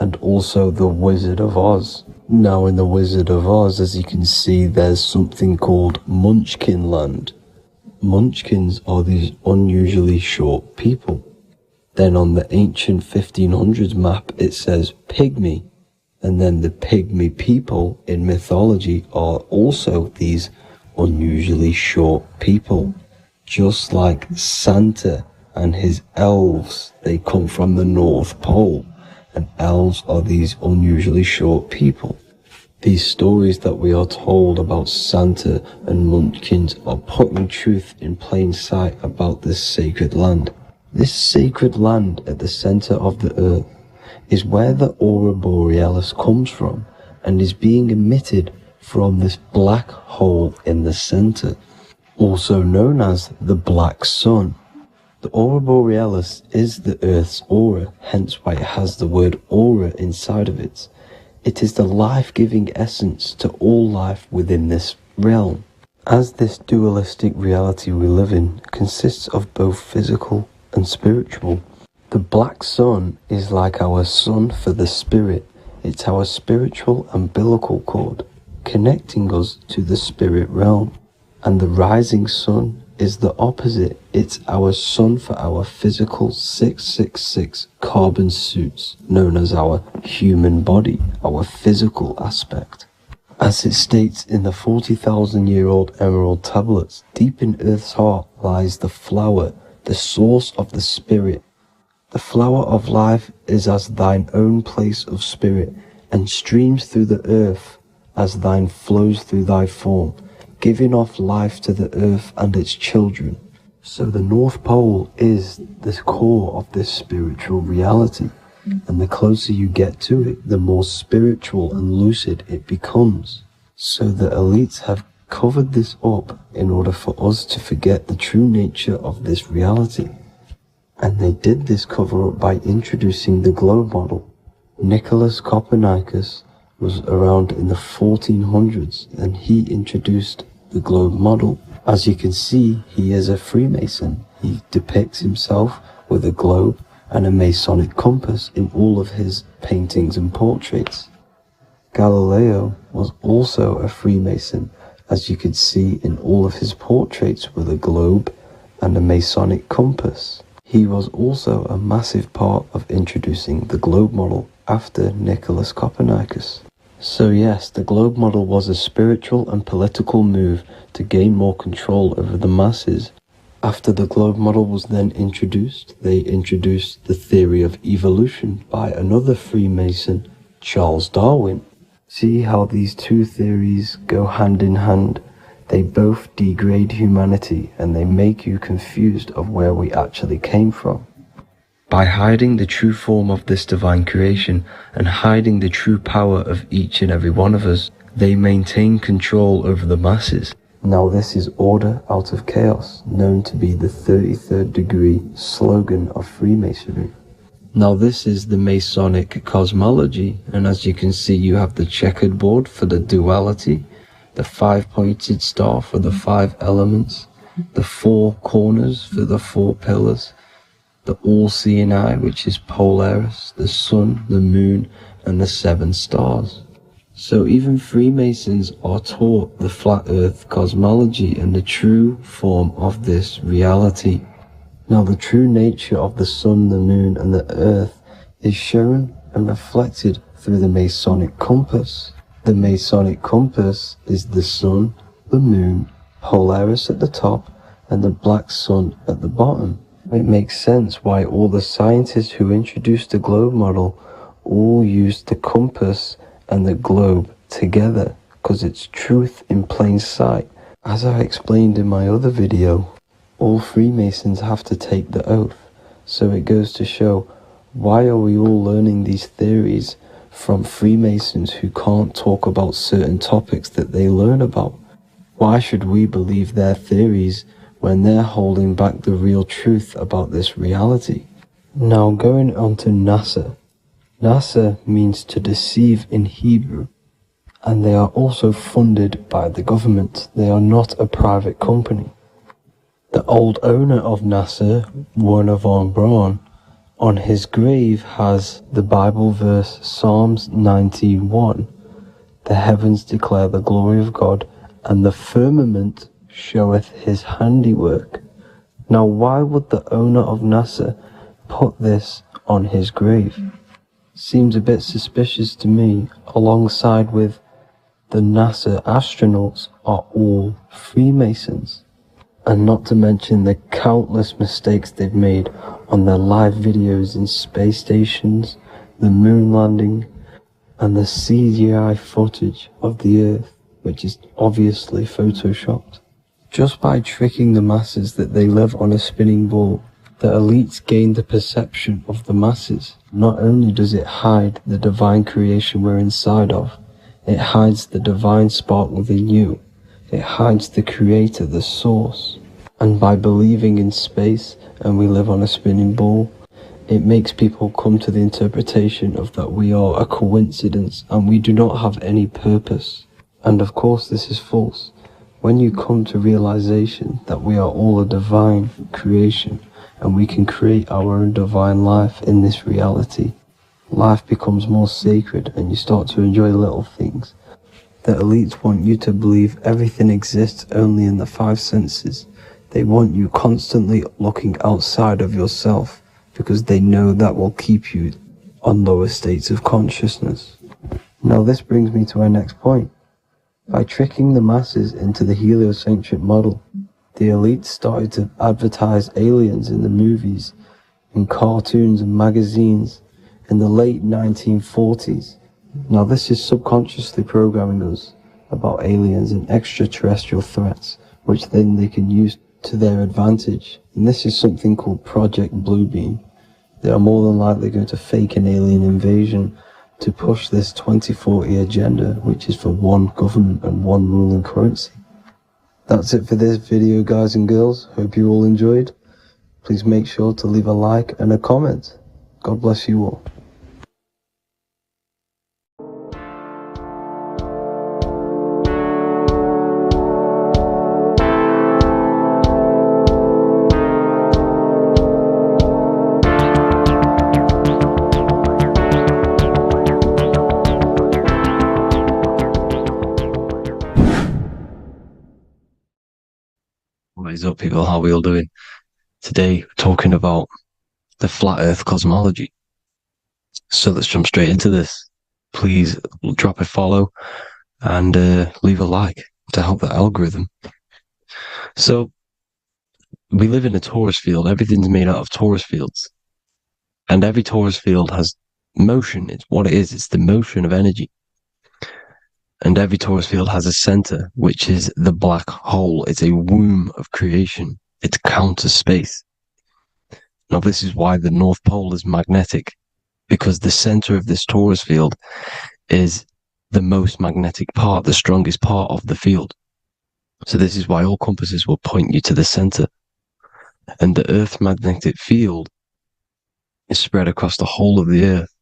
and also the Wizard of Oz. Now in the Wizard of Oz, as you can see, there's something called Munchkin Land. Munchkins are these unusually short people. Then on the ancient 1500s map it says Pygmy, and then the Pygmy people in mythology are also these unusually short people. Just like Santa and his elves, they come from the North Pole, and elves are these unusually short people. These stories that we are told about Santa and Munchkins are putting truth in plain sight about this sacred land. This sacred land at the center of the earth is where the aurora borealis comes from and is being emitted from this black hole in the center, also known as the black sun. The aurora borealis is the earth's aura, hence why it has the word aura inside of it. It is the life-giving essence to all life within this realm. As this dualistic reality we live in consists of both physical and spiritual, the black sun is like our sun for the spirit. It's our spiritual umbilical cord, connecting us to the spirit realm. And the rising sun is the opposite. It's our sun for our physical 666 carbon suits, known as our human body, our physical aspect. As it states in the 40,000-year-old emerald tablets, deep in Earth's heart lies the flower, the source of the spirit, The flower of life is as thine own place of spirit, and streams through the earth as thine flows through thy form, giving off life to the earth and its children. So the North Pole is the core of this spiritual reality, and the closer you get to it, the more spiritual and lucid it becomes. So the elites have covered this up in order for us to forget the true nature of this reality. And they did this cover-up by introducing the globe model. Nicholas Copernicus was around in the 1400s, and he introduced the globe model. As you can see, he is a Freemason. He depicts himself with a globe and a Masonic compass in all of his paintings and portraits. Galileo was also a Freemason, as you could see in all of his portraits with a globe and a Masonic compass. He was also a massive part of introducing the globe model after Nicholas Copernicus. So yes, the globe model was a spiritual and political move to gain more control over the masses. After the globe model was then introduced, they introduced the theory of evolution by another Freemason, Charles Darwin. See how these two theories go hand in hand? They both degrade humanity, and they make you confused of where we actually came from. By hiding the true form of this divine creation and hiding the true power of each and every one of us, they maintain control over the masses. Now this is order out of chaos, known to be the 33rd degree slogan of Freemasonry. Now this is the Masonic cosmology, and as you can see, you have the checkered board for the duality, the 5-pointed star for the 5 elements, the 4 corners for the 4 pillars, the all-seeing eye, which is Polaris, the sun, the moon, and the 7 stars. So even Freemasons are taught the flat earth cosmology and the true form of this reality. Now the true nature of the sun, the moon, and the earth is shown and reflected through the Masonic compass. The Masonic compass is the sun, the moon, Polaris at the top, and the black sun at the bottom. It makes sense why all the scientists who introduced the globe model all used the compass and the globe together, because it's truth in plain sight. As I explained in my other video, all Freemasons have to take the oath. So it goes to show, why are we all learning these theories from Freemasons who can't talk about certain topics that they learn about? Why should we believe their theories when they're holding back the real truth about this reality? Now going on to NASA. NASA means to deceive in Hebrew, and they are also funded by the government. They are not a private company. The old owner of NASA, Werner von Braun, on his grave has the Bible verse Psalms 91. The heavens declare the glory of God, and the firmament showeth his handiwork. Now why would the owner of NASA put this on his grave? Seems a bit suspicious to me, alongside with the NASA astronauts are all Freemasons. And not to mention the countless mistakes they've made on their live videos in space stations, the moon landing, and the CGI footage of the Earth, which is obviously photoshopped. Just by tricking the masses that they live on a spinning ball, the elites gain the perception of the masses. Not only does it hide the divine creation we're inside of, it hides the divine spark within you. It hides the creator, the source. And by believing in space and we live on a spinning ball, it makes people come to the interpretation of that we are a coincidence and we do not have any purpose. And of course this is false. When you come to realization that we are all a divine creation and we can create our own divine life in this reality, life becomes more sacred and you start to enjoy little things. The elites want you to believe everything exists only in the 5 senses. They want you constantly looking outside of yourself because they know that will keep you on lower states of consciousness. Now this brings me to our next point. By tricking the masses into the heliocentric model, the elites started to advertise aliens in the movies in cartoons and magazines in the late 1940s. Now this is subconsciously programming us about aliens and extraterrestrial threats, which then they can use to their advantage. And this is something called Project Bluebeam. They are more than likely going to fake an alien invasion to push this 2040 agenda, which is for one government and one ruling currency. That's it for this video, guys and girls. Hope you all enjoyed. Please make sure to leave a like and a comment. God bless you all. What is up, people? How are we all doing? Today, we're talking about the flat earth cosmology. So let's jump straight into this. Please drop a follow and leave a like to help the algorithm. So we live in a torus field. Everything's made out of torus fields. And every torus field has motion. It's what it is. It's the motion of energy. And every torus field has a center, which is the black hole. It's a womb of creation. It's counter space. Now, this is why the North Pole is magnetic, because the center of this torus field is the most magnetic part, the strongest part of the field. So this is why all compasses will point you to the center. And the Earth's magnetic field is spread across the whole of the Earth.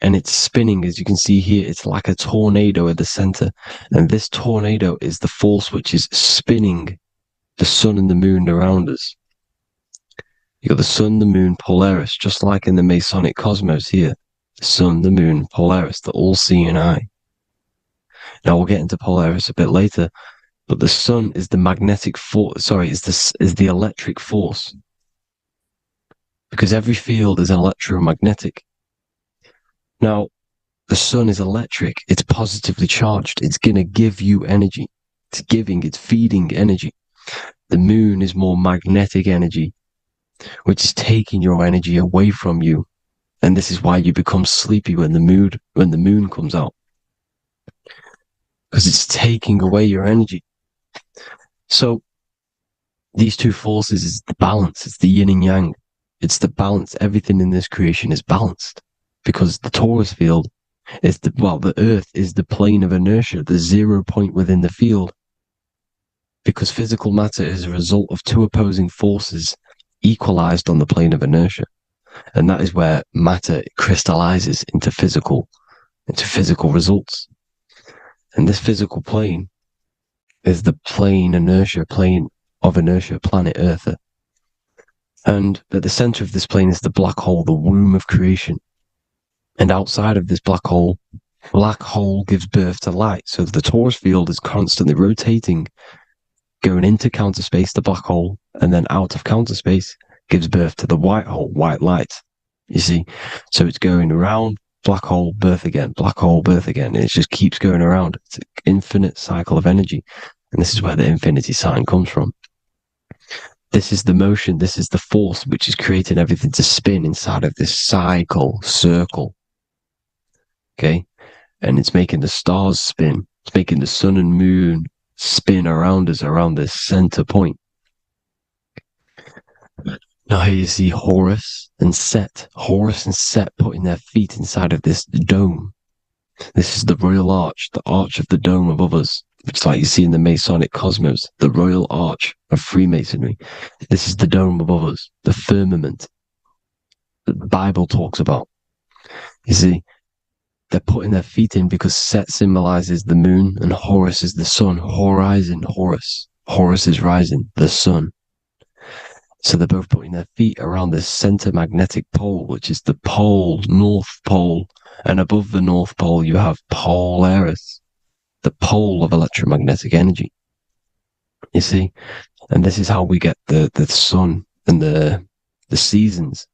And it's spinning, as you can see here. It's like a tornado at the center. And this tornado is the force which is spinning the sun and the moon around us. You got the sun, the moon, Polaris, just like in the Masonic cosmos here. The sun, the moon, Polaris, the all-seeing eye. Now we'll get into Polaris a bit later, but the sun is the magnetic force. Sorry, is the electric force, because every field is electromagnetic. Now, the sun is electric. It's positively charged. It's going to give you energy. It's feeding energy. The moon is more magnetic energy, which is taking your energy away from you. And this is why you become sleepy when the moon comes out, because it's taking away your energy. So these two forces is the balance. It's the yin and yang. It's the balance. Everything in this creation is balanced. Because the torus field is the Earth is the plane of inertia, the 0 point within the field. Because physical matter is a result of two opposing forces equalized on the plane of inertia. And that is where matter crystallizes into physical results. And this physical plane is the plane of inertia, planet Earth. And at the center of this plane is the black hole, the womb of creation. And outside of this black hole gives birth to light. So the torus field is constantly rotating, going into counter space, the black hole, and then out of counter space gives birth to the white hole, white light. You see? So it's going around, black hole, birth again, black hole, birth again. And it just keeps going around. It's an infinite cycle of energy. And this is where the infinity sign comes from. This is the motion, this is the force which is creating everything to spin inside of this circle. Okay, and it's making the stars spin. It's making the sun and moon spin around us, around this center point. Now here you see Horus and Set. Horus and Set putting their feet inside of this dome. This is the royal arch, the arch of the dome above us. It's like you see in the Masonic cosmos, the royal arch of Freemasonry. This is the dome above us, the firmament that the Bible talks about. You see, they're putting their feet in because Set symbolizes the moon and Horus is the sun. Horizon, Horus. Horus is rising, the sun. So they're both putting their feet around this center magnetic pole, which is the pole, North Pole. And above the North Pole, you have Polaris, the pole of electromagnetic energy. You see? And this is how we get the sun and the seasons.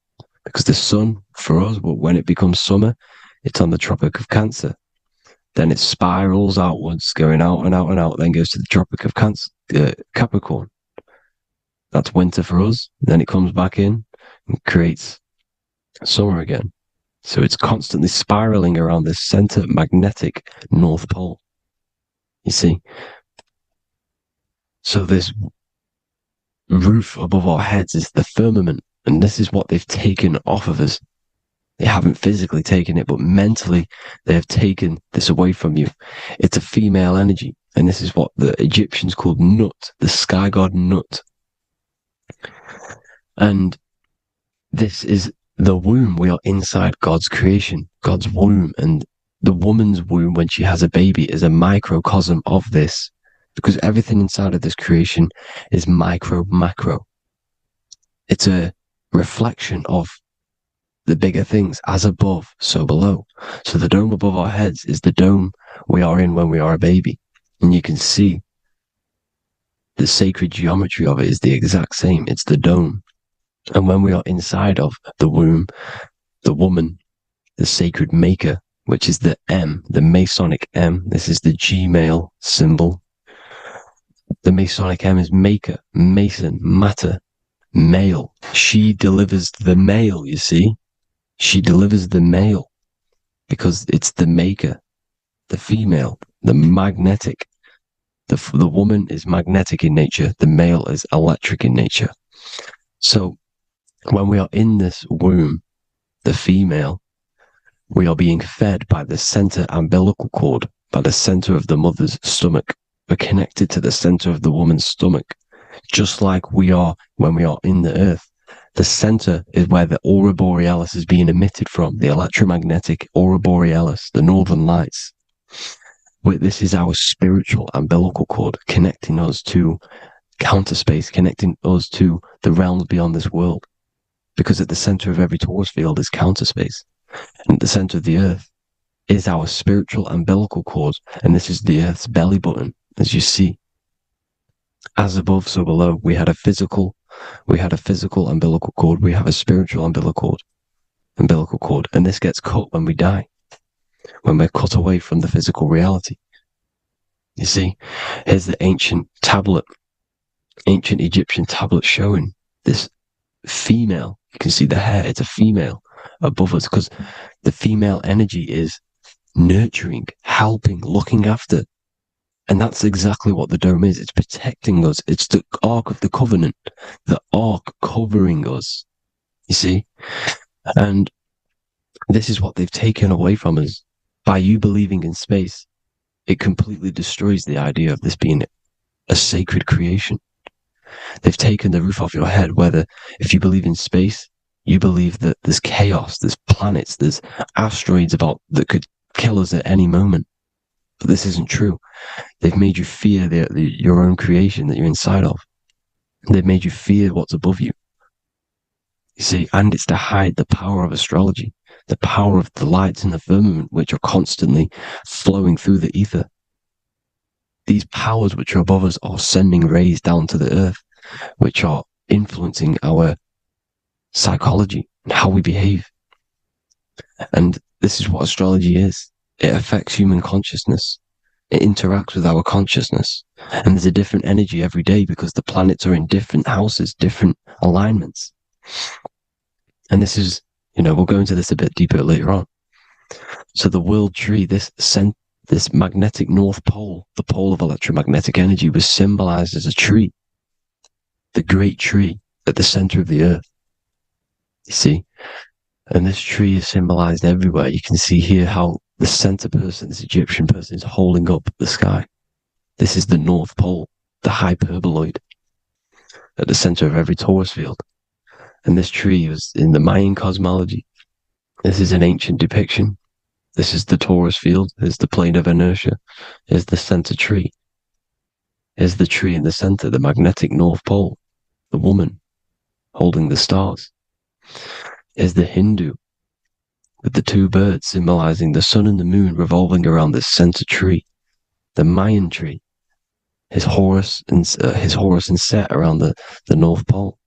Because the sun, for us, when it becomes summer, it's on the Tropic of Cancer. Then it spirals outwards, going out and out and out, then goes to the Tropic of Capricorn. That's winter for us. Then it comes back in, and creates summer again. So it's constantly spiraling around this center magnetic North Pole. You see? So this roof above our heads is the firmament, and this is what they've taken off of us. They haven't physically taken it, but mentally they have taken this away from you. It's a female energy, and this is what the Egyptians called Nut, the sky god Nut. And this is the womb. We are inside God's creation, God's womb, and the woman's womb when she has a baby is a microcosm of this, because everything inside of this creation is micro, macro. It's a reflection of the bigger things, as above, so below. So the dome above our heads is the dome we are in when we are a baby. And you can see the sacred geometry of it is the exact same. It's the dome. And when we are inside of the womb, the woman, the sacred maker, which is the M, the Masonic M, this is the Gmail symbol. The Masonic M is maker, mason, matter, male. She delivers the male, you see. She delivers the male because it's the maker, the female, the magnetic. The woman is magnetic in nature. The male is electric in nature. So when we are in this womb, the female, we are being fed by the center umbilical cord, by the center of the mother's stomach. We're connected to the center of the woman's stomach, just like we are when we are in the earth. The center is where the aurora borealis is being emitted from, the electromagnetic aurora borealis, the northern lights. This is our spiritual umbilical cord, connecting us to counter space, connecting us to the realms beyond this world. Because at the center of every torus field is counter space. And at the center of the earth is our spiritual umbilical cord. And this is the earth's belly button, as you see. As above, so below. We had a physical umbilical cord. We have a spiritual umbilical cord. And this gets cut when we die, when we're cut away from the physical reality. You see, here's the ancient Egyptian tablet showing this female. You can see the hair, it's a female above us, because the female energy is nurturing, helping, looking after. And that's exactly what the dome is. It's protecting us. It's the Ark of the Covenant, the Ark covering us. You see? And this is what they've taken away from us. By you believing in space, it completely destroys the idea of this being a sacred creation. They've taken the roof off your head, whether if you believe in space, you believe that there's chaos, there's planets, there's asteroids that could kill us at any moment. But this isn't true. They've made you fear your own creation that you're inside of. They've made you fear what's above you. You see, and it's to hide the power of astrology, the power of the lights in the firmament, which are constantly flowing through the ether. These powers which are above us are sending rays down to the earth, which are influencing our psychology and how we behave. And this is what astrology is. It affects human consciousness. It interacts with our consciousness. And there's a different energy every day because the planets are in different houses, different alignments. And this is, we'll go into this a bit deeper later on. So the world tree, this magnetic North Pole, the pole of electromagnetic energy, was symbolized as a tree, the great tree at the center of the earth. You see? And this tree is symbolized everywhere. You can see here how the center person, this Egyptian person, is holding up the sky. This is the North Pole, the hyperboloid, at the center of every torus field. And this tree was in the Mayan cosmology. This is an ancient depiction. This is the torus field. There's the plane of inertia. Here's the center tree. Here's the tree in the center, the magnetic North Pole, the woman holding the stars. Here's the Hindu with the two birds symbolizing the sun and the moon revolving around this center tree. The Mayan tree, his Horus and Set around the North Pole.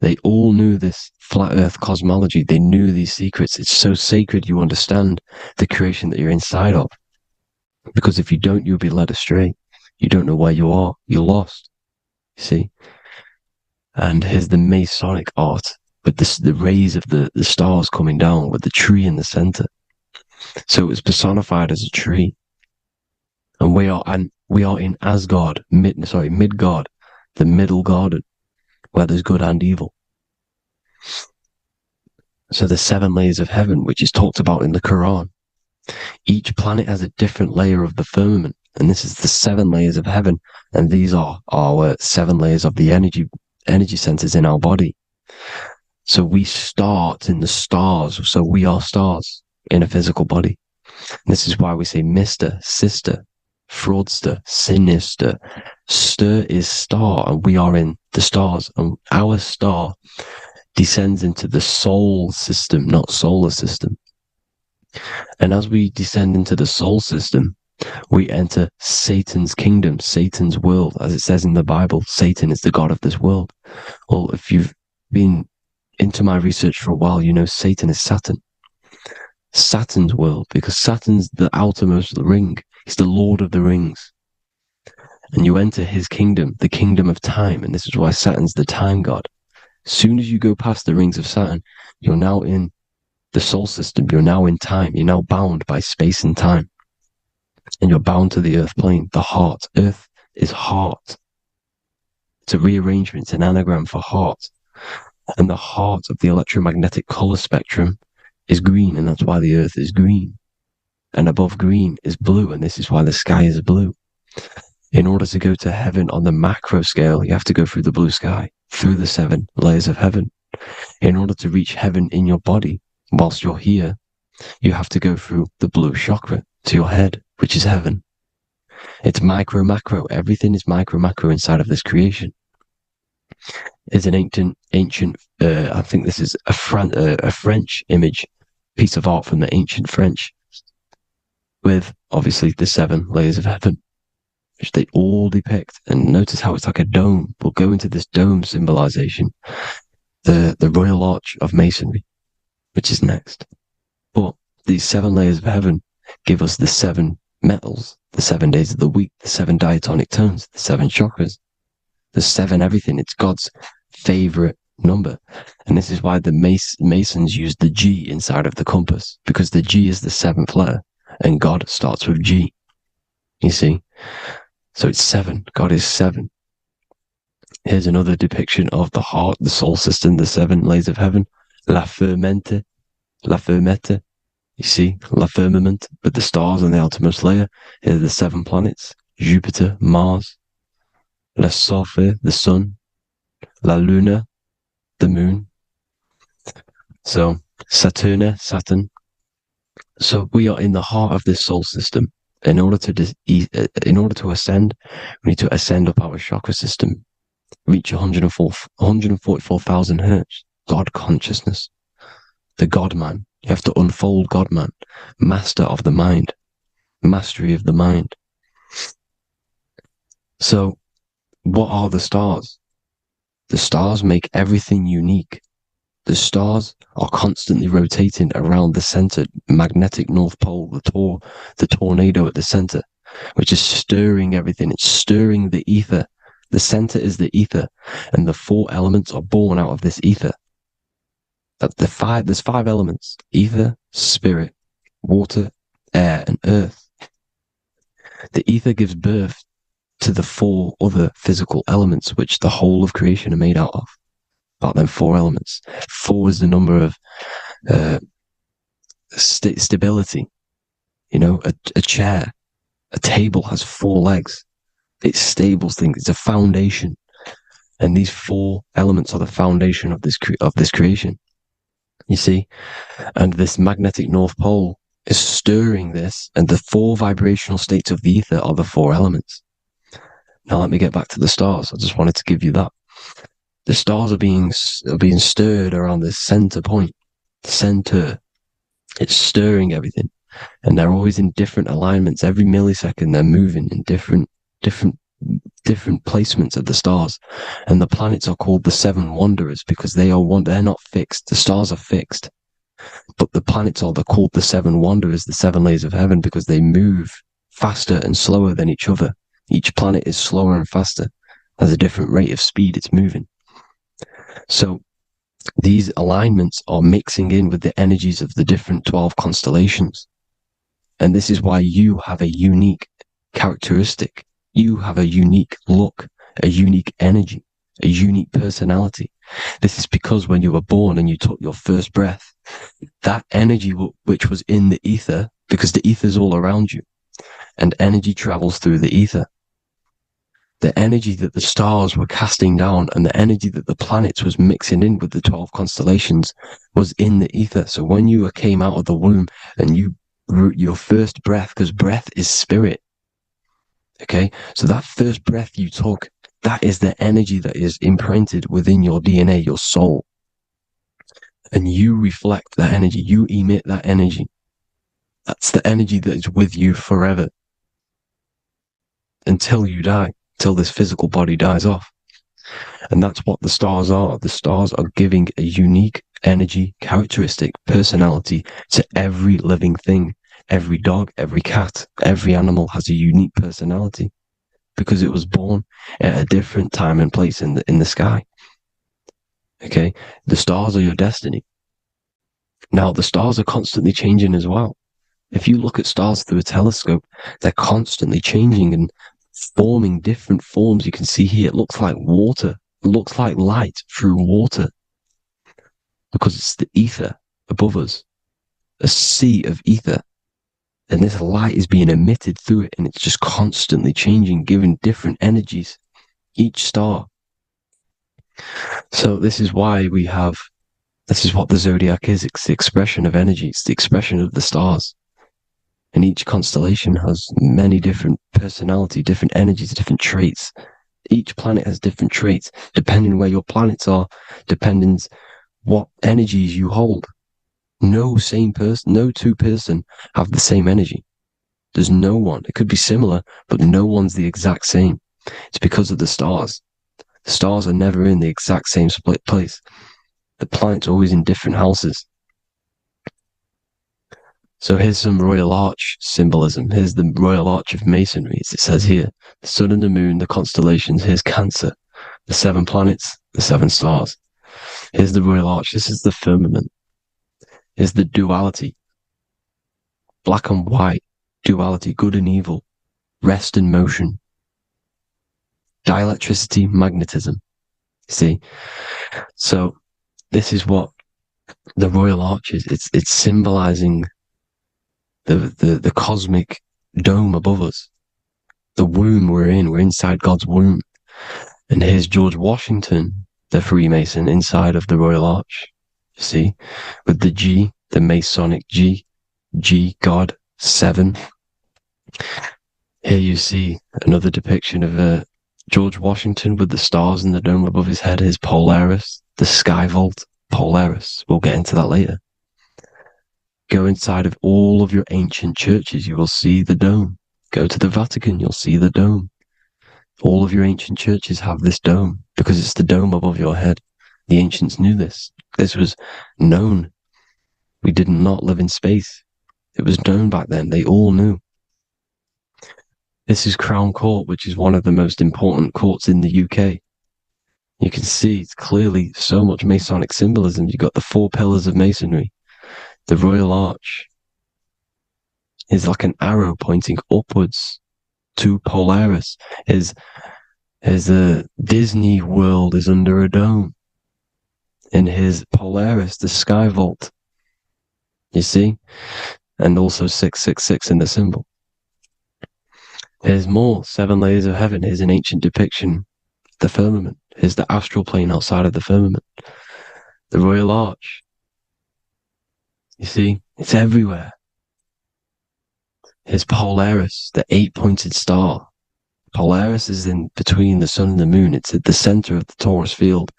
They all knew this flat earth cosmology. They knew these secrets. It's so sacred you understand the creation that you're inside of. Because if you don't, you'll be led astray. You don't know where you are. You're lost. You see? And here's the Masonic art, with the rays of the stars coming down with the tree in the center. So it was personified as a tree. And we are in Asgard, Midgard, the middle garden, where there's good and evil. So the 7 layers of heaven, which is talked about in the Quran. Each planet has a different layer of the firmament, and this is the 7 layers of heaven, and these are our 7 layers of the energy centers in our body. So we start in the stars, so we are stars in a physical body. And this is why we say Mr., Sister, Fraudster, Sinister. Stir is star, and we are in the stars, and our star descends into the soul system, not solar system. And as we descend into the soul system, we enter Satan's kingdom, Satan's world. As it says in the Bible, Satan is the god of this world. Well, if you've been into my research for a while, you know Satan is Saturn. Saturn's world, because Saturn's the outermost ring. He's the Lord of the Rings. And you enter his kingdom, the kingdom of time. And this is why Saturn's the time god. As soon as you go past the rings of Saturn, you're now in the soul system. You're now in time. You're now bound by space and time. And you're bound to the earth plane, the heart. Earth is heart. It's a rearrangement. It's an anagram for heart. And the heart of the electromagnetic color spectrum is green, and that's why the earth is green. And above green is blue, and this is why the sky is blue. In order to go to heaven on the macro scale, you have to go through the blue sky, through the 7 layers of heaven. In order to reach heaven in your body, whilst you're here, you have to go through the blue chakra to your head, which is heaven. It's micro, macro. Everything is micro, macro inside of this creation. It's an ancient, I think this is a French image, piece of art from the ancient French, with obviously the 7 layers of heaven, which they all depict. And notice how it's like a dome. We'll go into this dome symbolization, the Royal Arch of Masonry, which is next. But these 7 layers of heaven give us the 7 metals, the 7 days of the week, the 7 diatonic tones, the 7 chakras, the 7 everything. It's God's favorite number. And this is why the Masons use the G inside of the compass, because the G is the 7th letter, and God starts with G. You see? So it's 7. God is 7. Here's another depiction of the heart, the soul system, the 7 layers of heaven. La Fermente. You see, La Firmament, with the stars on the outermost layer. Here are the 7 planets. Jupiter, Mars. La Sophie, the sun. La Luna, the moon. So, Saturn. So we are in the heart of this soul system. In order to ascend, we need to ascend up our chakra system, reach 144,000 hertz, God consciousness, the God man. You have to unfold God man, master of the mind, mastery of the mind. So, what are the stars? The stars make everything unique. The stars are constantly rotating around the center, magnetic North Pole, the tornado at the center, which is stirring everything. It's stirring the ether. The center is the ether, and the 4 elements are born out of this ether. There's 5 elements: ether, spirit, water, air, and earth. The ether gives birth to the 4 other physical elements, which the whole of creation are made out of. About them 4 elements. 4 is the number of stability. You know, a chair, a table has 4 legs. It stables things. It's a foundation, and these 4 elements are the foundation of this creation. You see, and this magnetic North Pole is stirring this, and the 4 vibrational states of the ether are the 4 elements. Now let me get back to the stars. I just wanted to give you that. The stars are being stirred around this center point, center. It's stirring everything, and they're always in different alignments. Every millisecond, they're moving in different placements of the stars. And the planets are called the 7 wanderers because they're not fixed. The stars are fixed, but the planets are called the 7 wanderers, the 7 layers of heaven, because they move faster and slower than each other. Each planet is slower and faster, has a different rate of speed it's moving. So These alignments are mixing in with the energies of the different 12 constellations. And this is why you have a unique characteristic. You have a unique look, a unique energy, a unique personality. This is because when you were born and you took your first breath, that energy which was in the ether, because the ether is all around you, and energy travels through the ether. The energy that the stars were casting down and the energy that the planets was mixing in with the 12 constellations was in the ether. So when you came out of the womb and you your first breath, because breath is spirit, okay, so that first breath you took, that is the energy that is imprinted within your DNA, your soul, and you reflect that energy, you emit that energy. That's the energy that is with you forever until you die, till this physical body dies off. And that's what the stars are. The stars are giving a unique energy, characteristic, personality to every living thing. Every dog, every cat, every animal has a unique personality because it was born at a different time and place in the sky. Okay, the stars are your destiny. Now, the stars are constantly changing as well. If you look at stars through a telescope, they're constantly changing and forming different forms. You can see here, it looks like water. It looks like light through water because it's the ether above us, a sea of ether. And this light is being emitted through it, and it's just constantly changing, giving different energies, each star. So this is why this is what the zodiac is. It's the expression of energy. It's the expression of the stars. And each constellation has many different personality, different energies, different traits. Each planet has different traits, depending where your planets are, depending what energies you hold. No same person, no two person have the same energy. There's no one. It could be similar, but no one's the exact same. It's because of the stars. The stars are never in the exact same split place. The planet's always in different houses. So here's some Royal Arch symbolism. Here's the Royal Arch of Masonry, as it says here. The sun and the moon, the constellations. Here's Cancer, the 7 planets, the 7 stars. Here's the Royal Arch. This is the firmament. Here's the duality. Black and white, duality, good and evil, rest and motion, dielectricity, magnetism. See? So this is what the Royal Arch is. It's symbolizing the cosmic dome above us. The womb we're in. We're inside God's womb. And here's George Washington, the Freemason, inside of the Royal Arch. You see? With the G, the Masonic G, God, 7. Here you see another depiction of George Washington with the stars in the dome above his head, his Polaris, the sky vault, Polaris. We'll get into that later. Go inside of all of your ancient churches, you will see the dome. Go to the Vatican, you'll see the dome. All of your ancient churches have this dome because it's the dome above your head. The ancients knew this. This was known. We did not live in space. It was known back then. They all knew. This is Crown Court, which is one of the most important courts in the UK. You can see it's clearly so much Masonic symbolism. You've got the 4 pillars of Masonry. The Royal Arch is like an arrow pointing upwards to Polaris. As a Disney World is under a dome. In his Polaris, the sky vault. You see? And also 666 in the symbol. Here's more 7 layers of heaven. Here's an ancient depiction. The firmament. Here's the astral plane outside of the firmament. The Royal Arch. You see? It's everywhere. Here's Polaris, the 8-pointed star. Polaris is in between the sun and the moon. It's at the center of the Taurus field.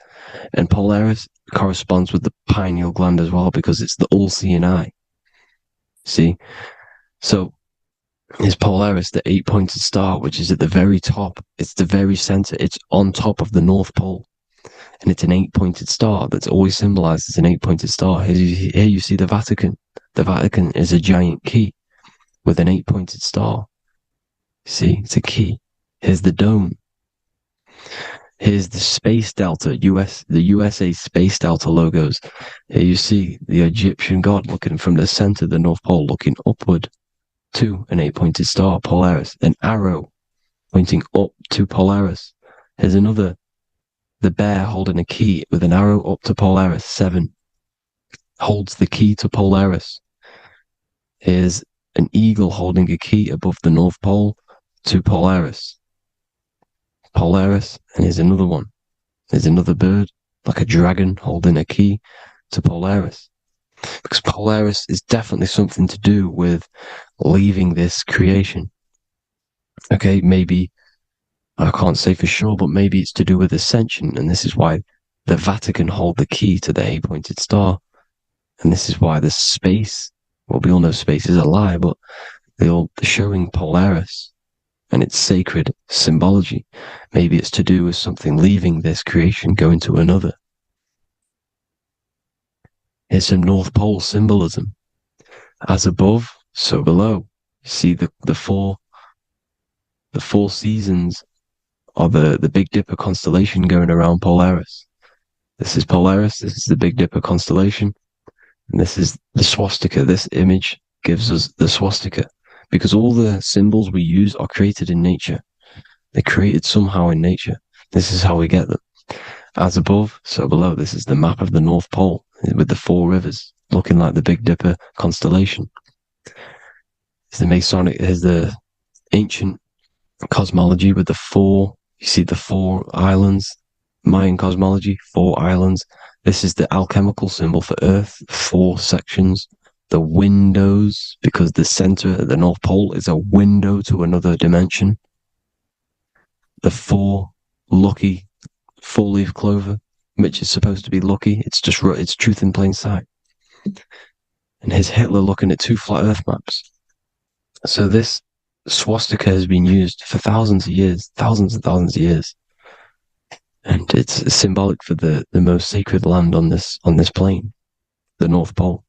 And Polaris corresponds with the pineal gland as well because it's the all-seeing eye. See? So, is Polaris, the 8-pointed star, which is at the very top. It's the very center. It's on top of the North Pole. And it's an 8-pointed star that's always symbolized as an 8-pointed star. Here you see the Vatican. The Vatican is a giant key with an 8-pointed star. See, it's a key. Here's the dome. Here's the Space Delta, the USA Space Delta logos. Here you see the Egyptian god looking from the center of the North Pole, looking upward to an 8-pointed star, Polaris. An arrow pointing up to Polaris. Here's another, the bear holding a key with an arrow up to Polaris. 7 holds the key to Polaris. Here's an eagle holding a key above the North Pole to Polaris. Polaris, and here's another one. There's another bird, like a dragon, holding a key to Polaris. Because Polaris is definitely something to do with leaving this creation. Okay, maybe, I can't say for sure, but maybe it's to do with ascension, and this is why the Vatican hold the key to the 8-pointed star. And this is why the space, well, we all know space is a lie, but they're showing Polaris and its sacred symbology. Maybe it's to do with something leaving this creation, going to another. Here's some North Pole symbolism. As above, so below. You see the four seasons of the Big Dipper constellation going around Polaris. This is Polaris, this is the Big Dipper constellation, and this is the swastika. This image gives us the swastika, because all the symbols we use are created in nature. They're created somehow in nature. This is how we get them. As above, so below. This is the map of the North Pole with the 4 rivers looking like the Big Dipper constellation. It's the Masonic, here's the ancient cosmology with the 4, you see the 4 islands, Mayan cosmology, 4 islands. This is the alchemical symbol for Earth, 4 sections. The windows, because the center of the North Pole is a window to another dimension. The 4 lucky 4-leaf clover, which is supposed to be lucky. It's just, it's truth in plain sight. And here's Hitler looking at 2 flat Earth maps. So this swastika has been used for thousands of years, thousands and thousands of years. And it's symbolic for the most sacred land on this plane, the North Pole.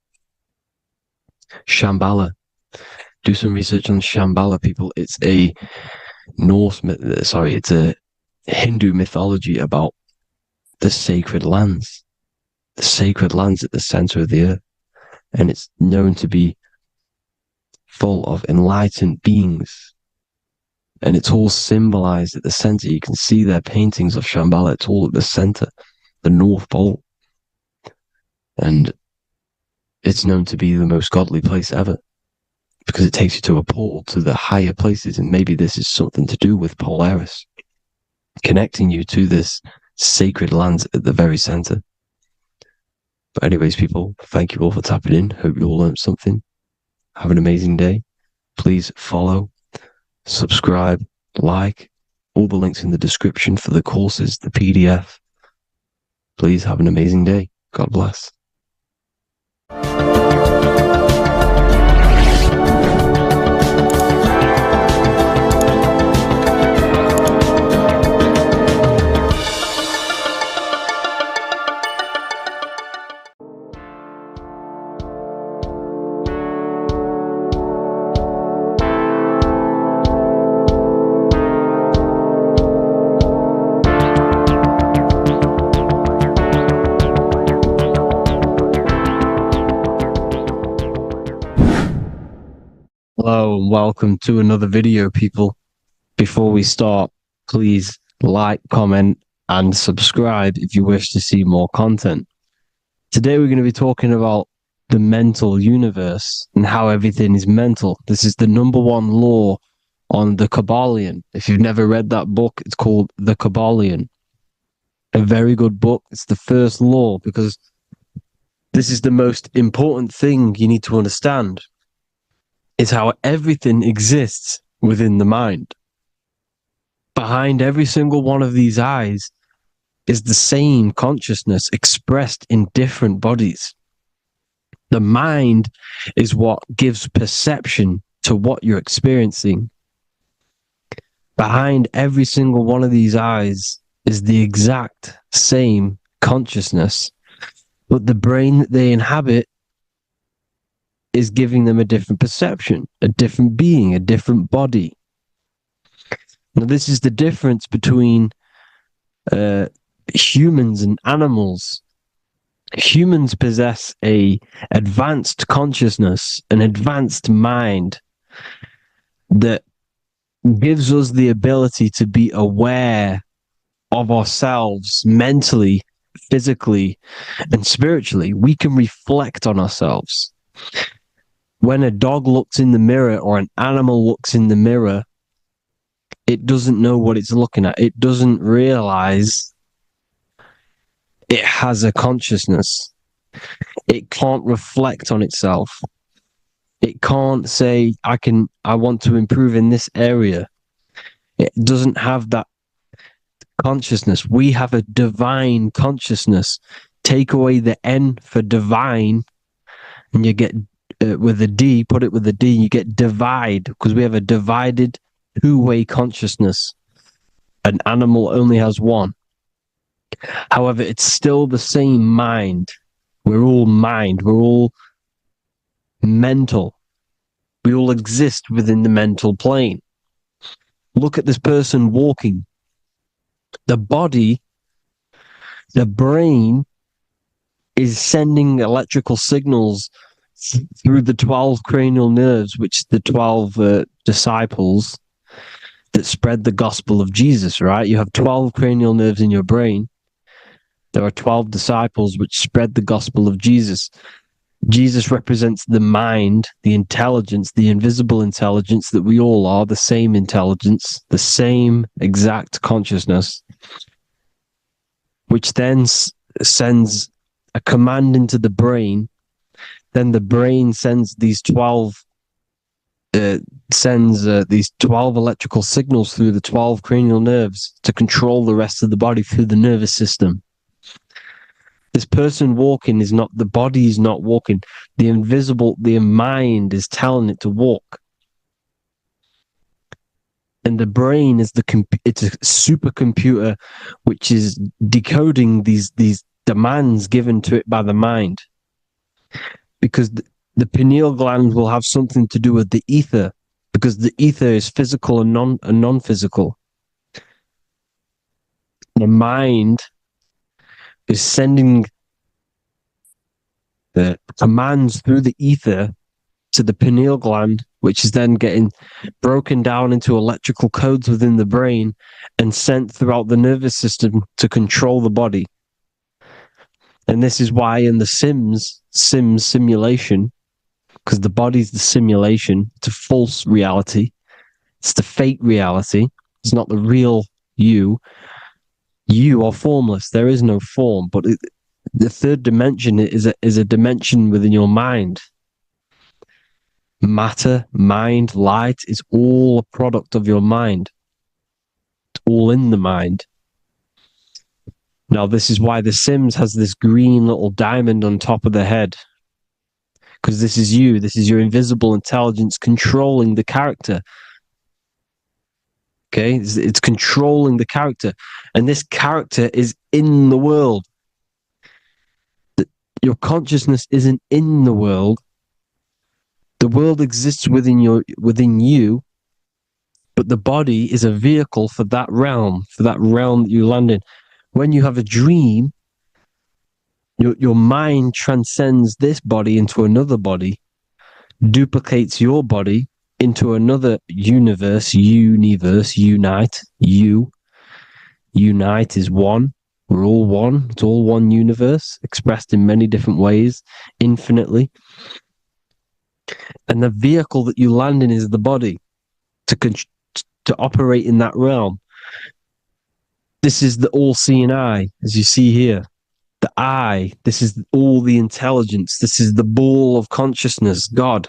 Shambhala. Do some research on Shambhala, people. It's a it's a Hindu mythology about the sacred lands at the center of the earth. And it's known to be full of enlightened beings. And it's all symbolized at the center. You can see their paintings of Shambhala. It's all at the center, the North Pole. And it's known to be the most godly place ever, because it takes you to a portal to the higher places. And maybe this is something to do with Polaris, connecting you to this sacred land at the very center. But anyways, people, thank you all for tapping in. Hope you all learned something. Have an amazing day. Please follow, subscribe, like, all the links in the description for the courses, the PDF. Please have an amazing day. God bless. Hello and welcome to another video, people. Before we start, please like, comment, and subscribe if you wish to see more content. Today we're going to be talking about the mental universe and how everything is mental. This is the #1 law on the Kabbalion. If you've never read that book, it's called The Kabbalion. A very good book. It's the first law, because this is the most important thing you need to understand. Is how everything exists within the mind. Behind every single one of these eyes is the same consciousness expressed in different bodies. The mind is what gives perception to what you're experiencing. Behind every single one of these eyes is the exact same consciousness, but the brain that they inhabit is giving them a different perception, a different being, a different body. Now, this is the difference between humans and animals. Humans possess a advanced consciousness, an advanced mind that gives us the ability to be aware of ourselves mentally, physically, and spiritually. We can reflect on ourselves. When a dog looks in the mirror or an animal looks in the mirror, it doesn't know what it's looking at. It doesn't realize it has a consciousness. It can't reflect on itself. It can't say, I want to improve in this area. It doesn't have that consciousness. We have a divine consciousness. Take away the N for divine, and you get with a D, put it with a D, you get divide, because we have a divided two-way consciousness. An animal only has one. However, it's still the same mind. We're all mind. We're all mental. We all exist within the mental plane. Look at this person walking. The body, the brain is sending electrical signals through the 12 cranial nerves, which the 12 disciples that spread the gospel of Jesus, right? You have 12 cranial nerves in your brain. There are 12 disciples which spread the gospel of Jesus. Jesus represents the mind, the intelligence, the invisible intelligence that we all are, the same intelligence, the same exact consciousness, which then sends a command into the brain. Then the brain sends these 12 electrical signals through the 12 cranial nerves to control the rest of the body through the nervous system. This person walking is not, the body is not walking. The mind is telling it to walk. And the brain is it's a supercomputer which is decoding these demands given to it by the mind. Because the pineal gland will have something to do with the ether, because the ether is physical and non-physical. The mind is sending the commands through the ether to the pineal gland, which is then getting broken down into electrical codes within the brain and sent throughout the nervous system to control the body. And this is why in the Sims simulation, because the body's the simulation, it's a false reality. It's the fake reality. It's not the real you. You are formless. There is no form. But the third dimension is a dimension within your mind. Matter, mind, light is all a product of your mind. It's all in the mind. Now, this is why The Sims has this green little diamond on top of the head. Because this is you. This is your invisible intelligence controlling the character. Okay? It's controlling the character. And this character is in the world. Your consciousness isn't in the world. The world exists within you, but the body is a vehicle for that realm that you land in. When you have a dream, your mind transcends this body into another body, duplicates your body into another universe, unite. Unite is one. We're all one. It's all one universe, expressed in many different ways, infinitely. And the vehicle that you land in is the body to operate in that realm. This is the all-seeing eye, as you see here. The eye, this is all the intelligence. This is the ball of consciousness, God,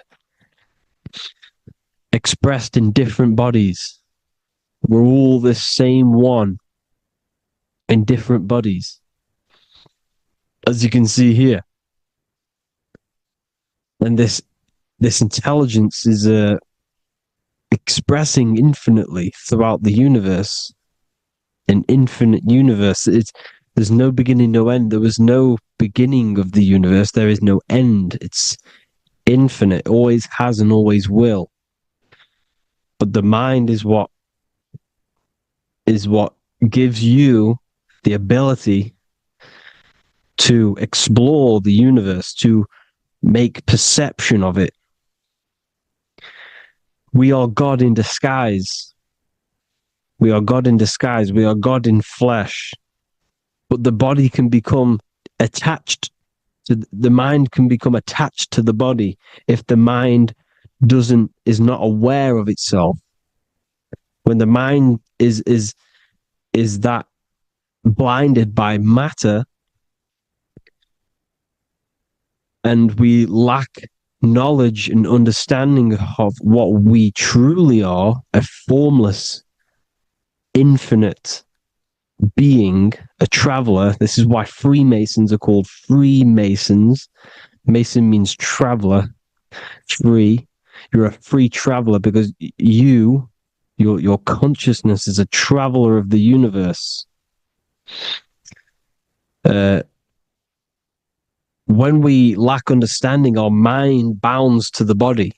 expressed in different bodies. We're all this same one in different bodies, as you can see here. And this intelligence is expressing infinitely throughout the universe. An infinite universe. There's no beginning, no end. There was no beginning of the universe. There is no end. It's infinite. Always has and always will. But the mind is what gives you the ability to explore the universe, to make perception of it. We are God in disguise. We are God in disguise. We are God in flesh. But the body can become attached to the mind, can become attached to the body if the mind is not aware of itself. When the mind is that blinded by matter, and we lack knowledge and understanding of what we truly are, a formless, infinite being, a traveler. This is why Freemasons are called Freemasons. Mason means traveler. Free. You're a free traveler because your consciousness is a traveler of the universe. When we lack understanding, our mind bounds to the body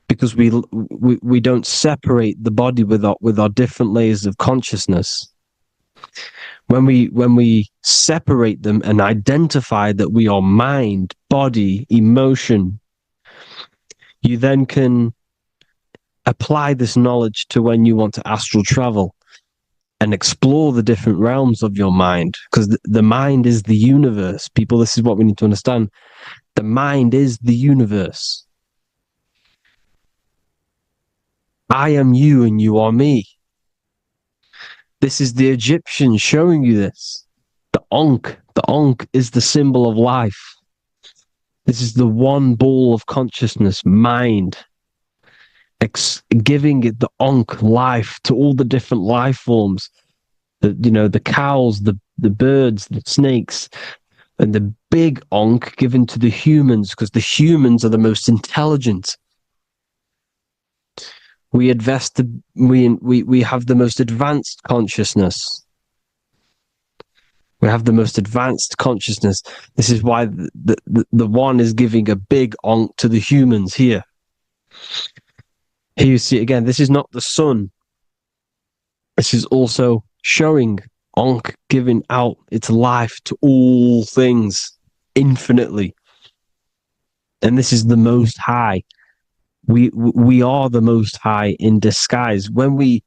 because we don't separate the body with our different layers of consciousness. When we separate them and identify that we are mind, body, emotion, you then can apply this knowledge to when you want to astral travel and explore the different realms of your mind, because the mind is the universe. People, this is what we need to understand. The mind is the universe. I am you and you are me. This is the Egyptians showing you this. The Ankh is the symbol of life. This is the one ball of consciousness, mind, giving it the Ankh life to all the different life forms. The cows, the birds, the snakes, and the big Ankh given to the humans, because the humans are the most intelligent. We have the most advanced consciousness. We have the most advanced consciousness. This is why the one is giving a big Ankh to the humans here. Here you see again, this is not the sun. This is also showing Ankh giving out its life to all things infinitely. And this is the Most High. We are the Most High in disguise. When we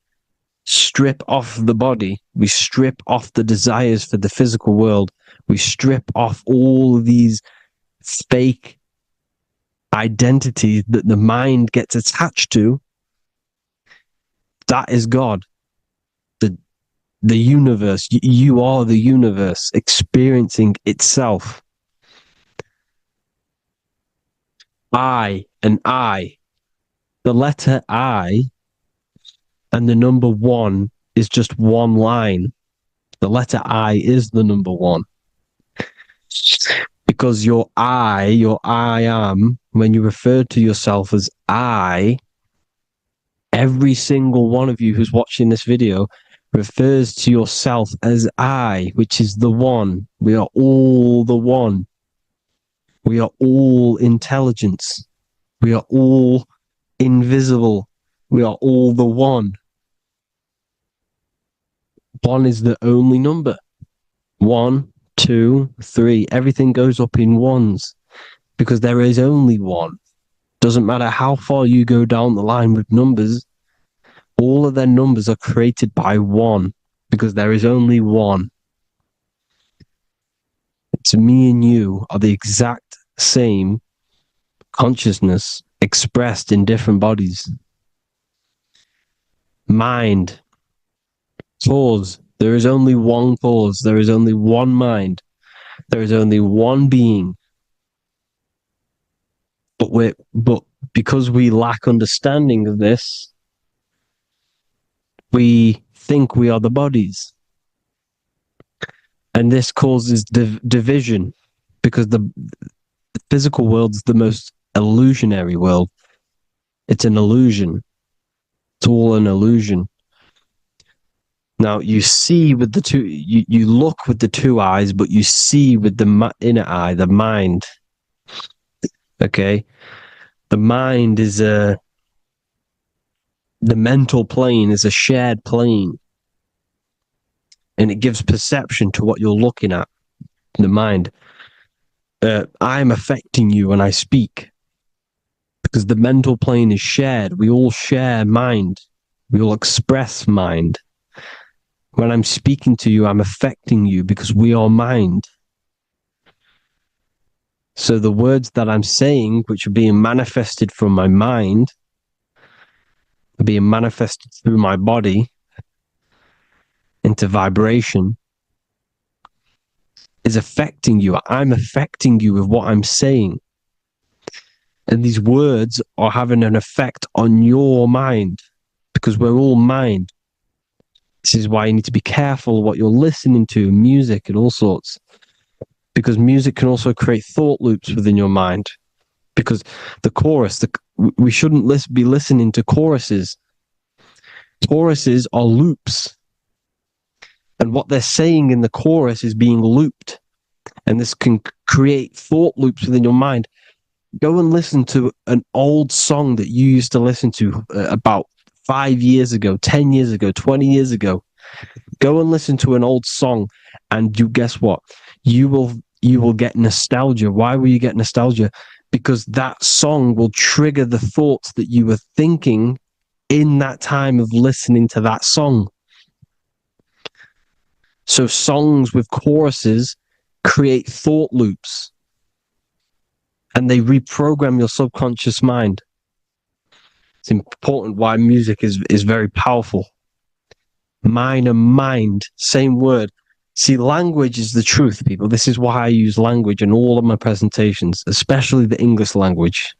strip off the body, we strip off the desires for the physical world, we strip off all these fake identities that the mind gets attached to. That is God. The universe. You are the universe experiencing itself. I and I. The letter I and the number 1 is just one line. The letter I is the number 1. Because your I am, when you refer to yourself as I, every single one of you who's watching this video refers to yourself as I, which is the one. We are all the one. We are all intelligence. We are all invisible. We are all the one. 1 is the only number. 1, 2, 3. Everything goes up in ones because there is only one. Doesn't matter how far you go down the line with numbers, all of their numbers are created by 1 because there is only one. It's me and you are the exact same consciousness expressed in different bodies. Mind. Cause. There is only one cause. There is only one mind. There is only one being. But because we lack understanding of this, we think we are the bodies. And this causes division because the physical world is the most illusionary world. It's an illusion. It's all an illusion. Now you see with the two, you look with the two eyes, but you see with the inner eye, the mind. Okay? The mind is the mental plane is a shared plane. and it gives perception to what you're looking at, the mind. I'm affecting you when I speak because the mental plane is shared. We all share mind. We all express mind. When I'm speaking to you, I'm affecting you because we are mind. So the words that I'm saying, which are being manifested from my mind, are being manifested through my body into vibration, is affecting you. I'm affecting you with what I'm saying. And these words are having an effect on your mind because we're all mind. This is why you need to be careful what you're listening to, music and all sorts. Because music can also create thought loops within your mind. Because the chorus, we shouldn't be listening to choruses. Choruses are loops. And what they're saying in the chorus is being looped. And this can create thought loops within your mind. Go and listen to an old song that you used to listen to about 5 years ago, 10 years ago, 20 years ago. Go and listen to an old song, and you guess what? You will get nostalgia. Why will you get nostalgia? Because that song will trigger the thoughts that you were thinking in that time of listening to that song. So songs with choruses create thought loops, and they reprogram your subconscious mind. It's important why music is very powerful. Mind and mind, same word. See, language is the truth, people. This is why I use language in all of my presentations, especially the English language.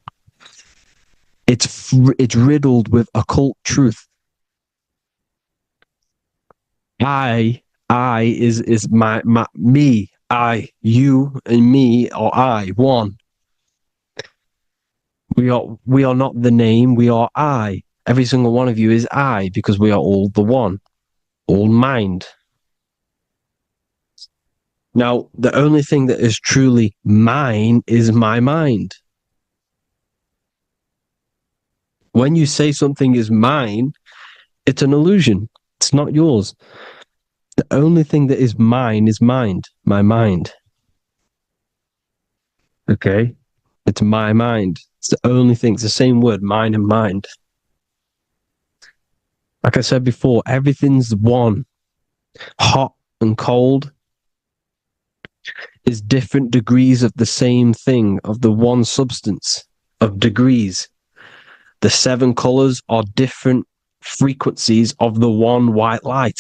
It's riddled with occult truth. I is my me, I, you, and me, or I, one. We are not the name, we are I. Every single one of you is I, because we are all the one, all mind. Now, the only thing that is truly mine is my mind. When you say something is mine, it's an illusion. It's not yours. The only thing that is mine is mind, my mind. Okay? It's my mind. It's the only thing. It's the same word, mine and mind. Like I said before, everything's one. Hot and cold is different degrees of the same thing, of the one substance, of degrees. The 7 colors are different frequencies of the one white light.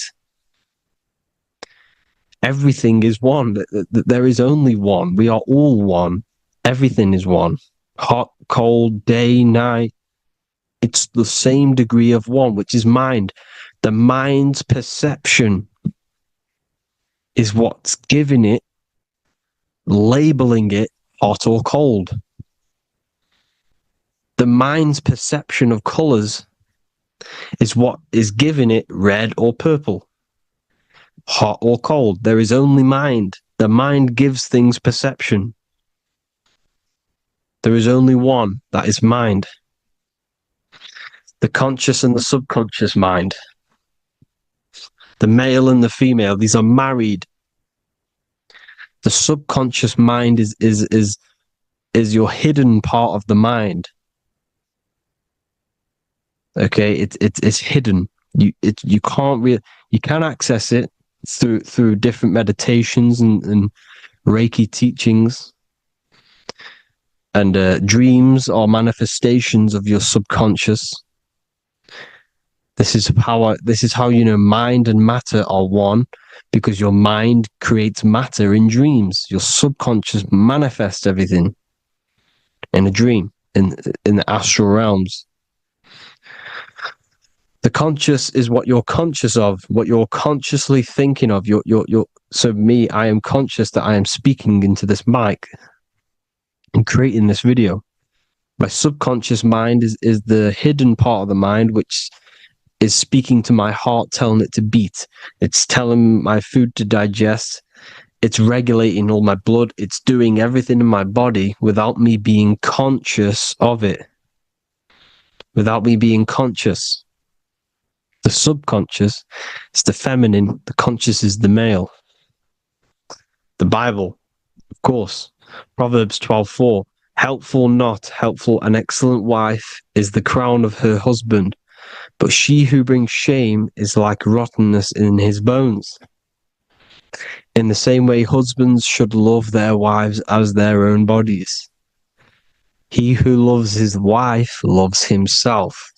Everything is one. There is only one. We are all one. Everything is one. Hot, cold, day, night. It's the same degree of one, which is mind. The mind's perception is what's giving it, labeling it hot or cold. The mind's perception of colors is what is giving it red or purple, hot or cold. There is only mind. The mind gives things perception. There is only one, that is mind. The conscious and the subconscious mind. The male and the female, these are married. The subconscious mind is your hidden part of the mind. Okay, it's hidden. You can access it through different meditations and Reiki teachings. And dreams are manifestations of your subconscious. This is how you know mind and matter are one, because your mind creates matter in dreams. Your subconscious manifests everything in a dream, in the astral realms. The conscious is what you're conscious of, what you're consciously thinking of. So me, I am conscious that I am speaking into this mic and creating this video. My subconscious mind is the hidden part of the mind, which is speaking to my heart, telling it to beat. It's telling my food to digest. It's regulating all my blood. It's doing everything in my body without me being conscious of it. Without me being conscious. The subconscious is the feminine, the conscious is the male. The Bible, of course, Proverbs 12:4. Helpful, not helpful, an excellent wife is the crown of her husband, but she who brings shame is like rottenness in his bones. In the same way, husbands should love their wives as their own bodies. He who loves his wife loves himself.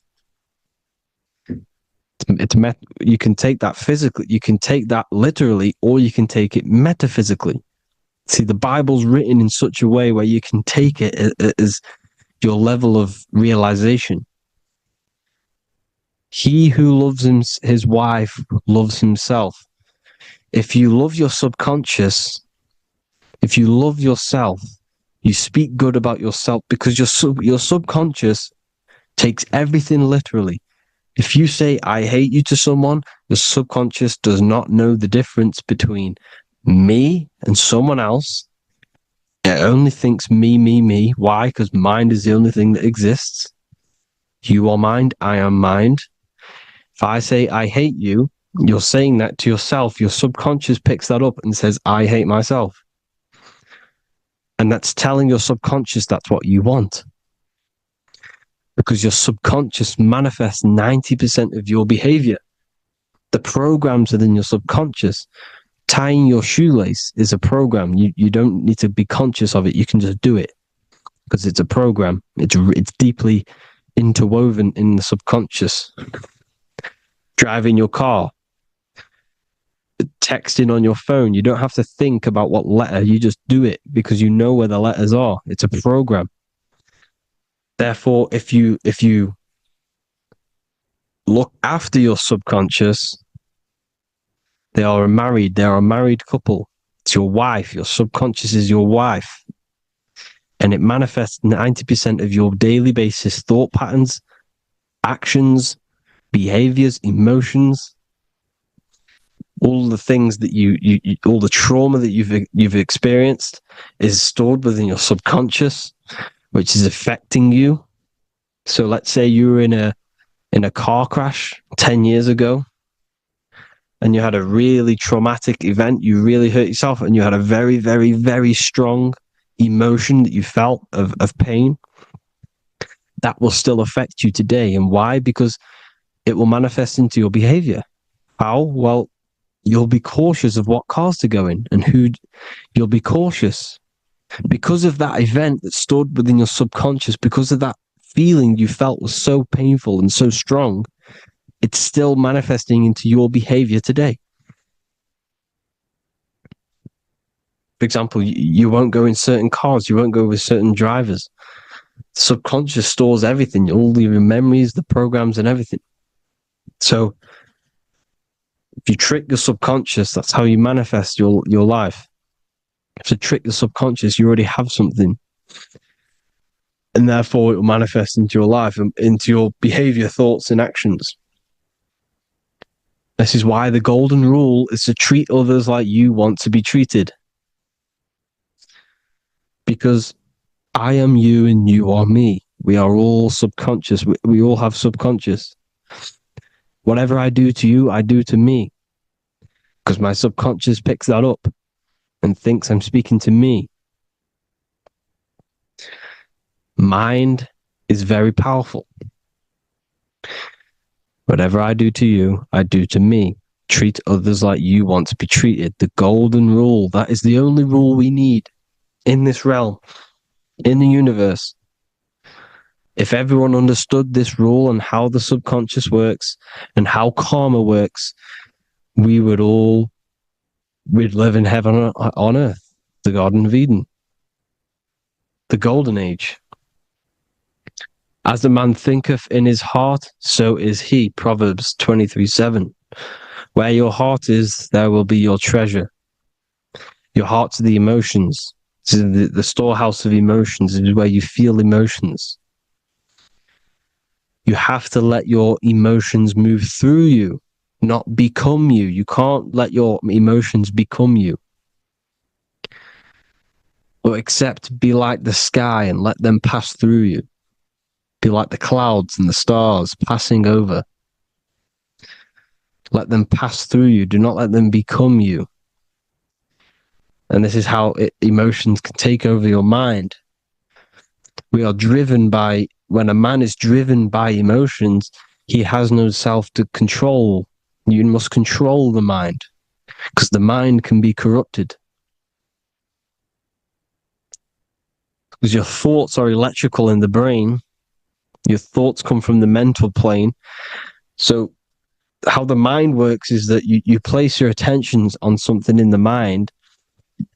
You can take that physically, you can take that literally, or you can take it metaphysically. See, the Bible's written in such a way where you can take it as your level of realization. He who loves his wife loves himself. If you love your subconscious, if you love yourself, you speak good about yourself because your subconscious takes everything literally. If you say, I hate you to someone, the subconscious does not know the difference between me and someone else. It only thinks me, me, me. Why? Because mind is the only thing that exists. You are mind, I am mind. If I say, I hate you, you're saying that to yourself. Your subconscious picks that up and says, I hate myself. And that's telling your subconscious that's what you want. Because your subconscious manifests 90% of your behavior. The programs within your subconscious. Tying your shoelace is a program. You don't need to be conscious of it. You can just do it because it's a program. It's deeply interwoven in the subconscious. Driving your car, texting on your phone. You don't have to think about what letter. You just do it because you know where the letters are. It's a program. Therefore, if you look after your subconscious, they are a married couple. It's your wife. Your subconscious is your wife. And it manifests 90% of your daily basis thought patterns, actions, behaviors, emotions, all the things that you all the trauma that you've experienced is stored within your subconscious, which is affecting you. So let's say you were in a car crash 10 years ago and you had a really traumatic event, you really hurt yourself, and you had a very, very, very strong emotion that you felt of pain. That will still affect you today. And why? Because it will manifest into your behavior. How? Well, you'll be cautious of what cars to go in and who. You'll be cautious because of that event that stored within your subconscious, because of that feeling you felt was so painful and so strong. It's still manifesting into your behavior today. For example, you won't go in certain cars, you won't go with certain drivers. The subconscious stores everything, all your memories, the programs, and everything. So if you trick your subconscious, that's how you manifest your life. To trick the subconscious, you already have something. And therefore it will manifest into your life, into your behavior, thoughts, and actions. This is why the golden rule is to treat others like you want to be treated. Because I am you and you are me. We are all subconscious. We all have subconscious. Whatever I do to you, I do to me. Because my subconscious picks that up and thinks I'm speaking to me. Mind is very powerful. Whatever I do to you, I do to me. Treat others like you want to be treated. The golden rule. That is the only rule we need in this realm, in the universe. If everyone understood this rule and how the subconscious works and how karma works, we'd live in heaven on earth, the Garden of Eden, the golden age. As a man thinketh in his heart, so is he. Proverbs 23:7. Where your heart is, there will be your treasure. Your heart's the emotions. This is the storehouse of emotions. It is where you feel emotions. You have to let your emotions move through you, not become you. You can't let your emotions become you. Or except be like the sky and let them pass through you. Be like the clouds and the stars passing over. Let them pass through you. Do not let them become you. And this is how emotions can take over your mind. We are driven by, when a man is driven by emotions, he has no self to control. You must control the mind, because the mind can be corrupted. Because your thoughts are electrical in the brain. Your thoughts come from the mental plane. So how the mind works is that you place your attentions on something in the mind,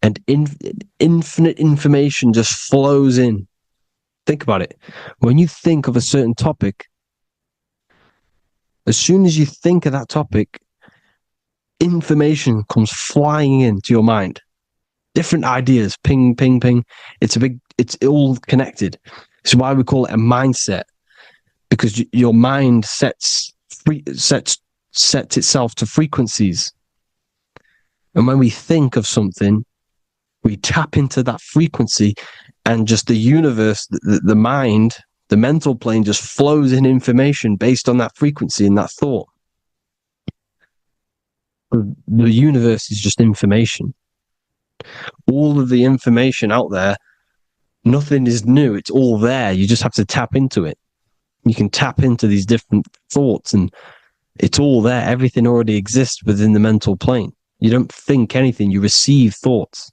and infinite information just flows in. Think about it. When you think of a certain topic, as soon as you think of that topic, information comes flying into your mind. Different ideas, ping, ping, ping. It's all connected. It's why we call it a mindset, because your mind sets itself to frequencies. And when we think of something, we tap into that frequency, and just the universe, the mind, the mental plane just flows in information based on that frequency and that thought. The universe is just information. All of the information out there, nothing is new. It's all there. You just have to tap into it. You can tap into these different thoughts, and it's all there. Everything already exists within the mental plane. You don't think anything. You receive thoughts.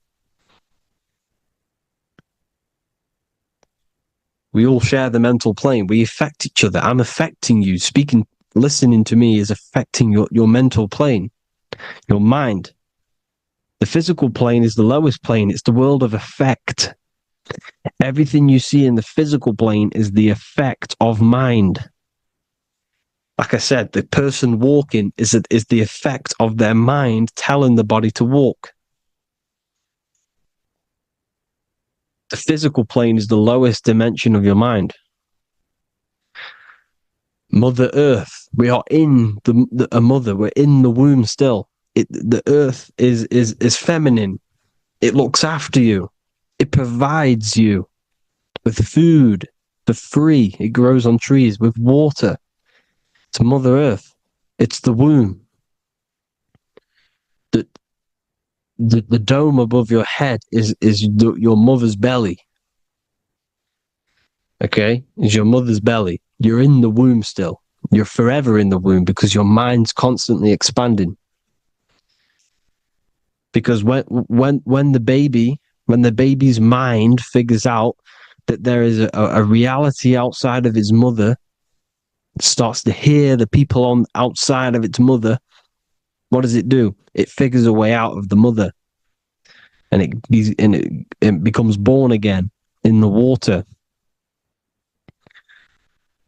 We all share the mental plane. We affect each other. I'm affecting you. Listening to me is affecting your mental plane, your mind. The physical plane is the lowest plane. It's the world of effect. Everything you see in the physical plane is the effect of mind. Like I said, the person walking is the effect of their mind telling the body to walk. The physical plane is the lowest dimension of your mind. Mother Earth, we are in a mother. We're in the womb still. The earth is feminine. It looks after you. It provides you with food for free. It grows on trees, with water. It's Mother Earth. It's the womb. The dome above your head is your mother's belly. Okay? Is your mother's belly. You're in the womb still. You're forever in the womb, because your mind's constantly expanding. Because when the baby's mind figures out that there is a reality outside of its mother, starts to hear the people on outside of its mother, what does it do? It figures a way out of the mother, and it becomes born again in the water,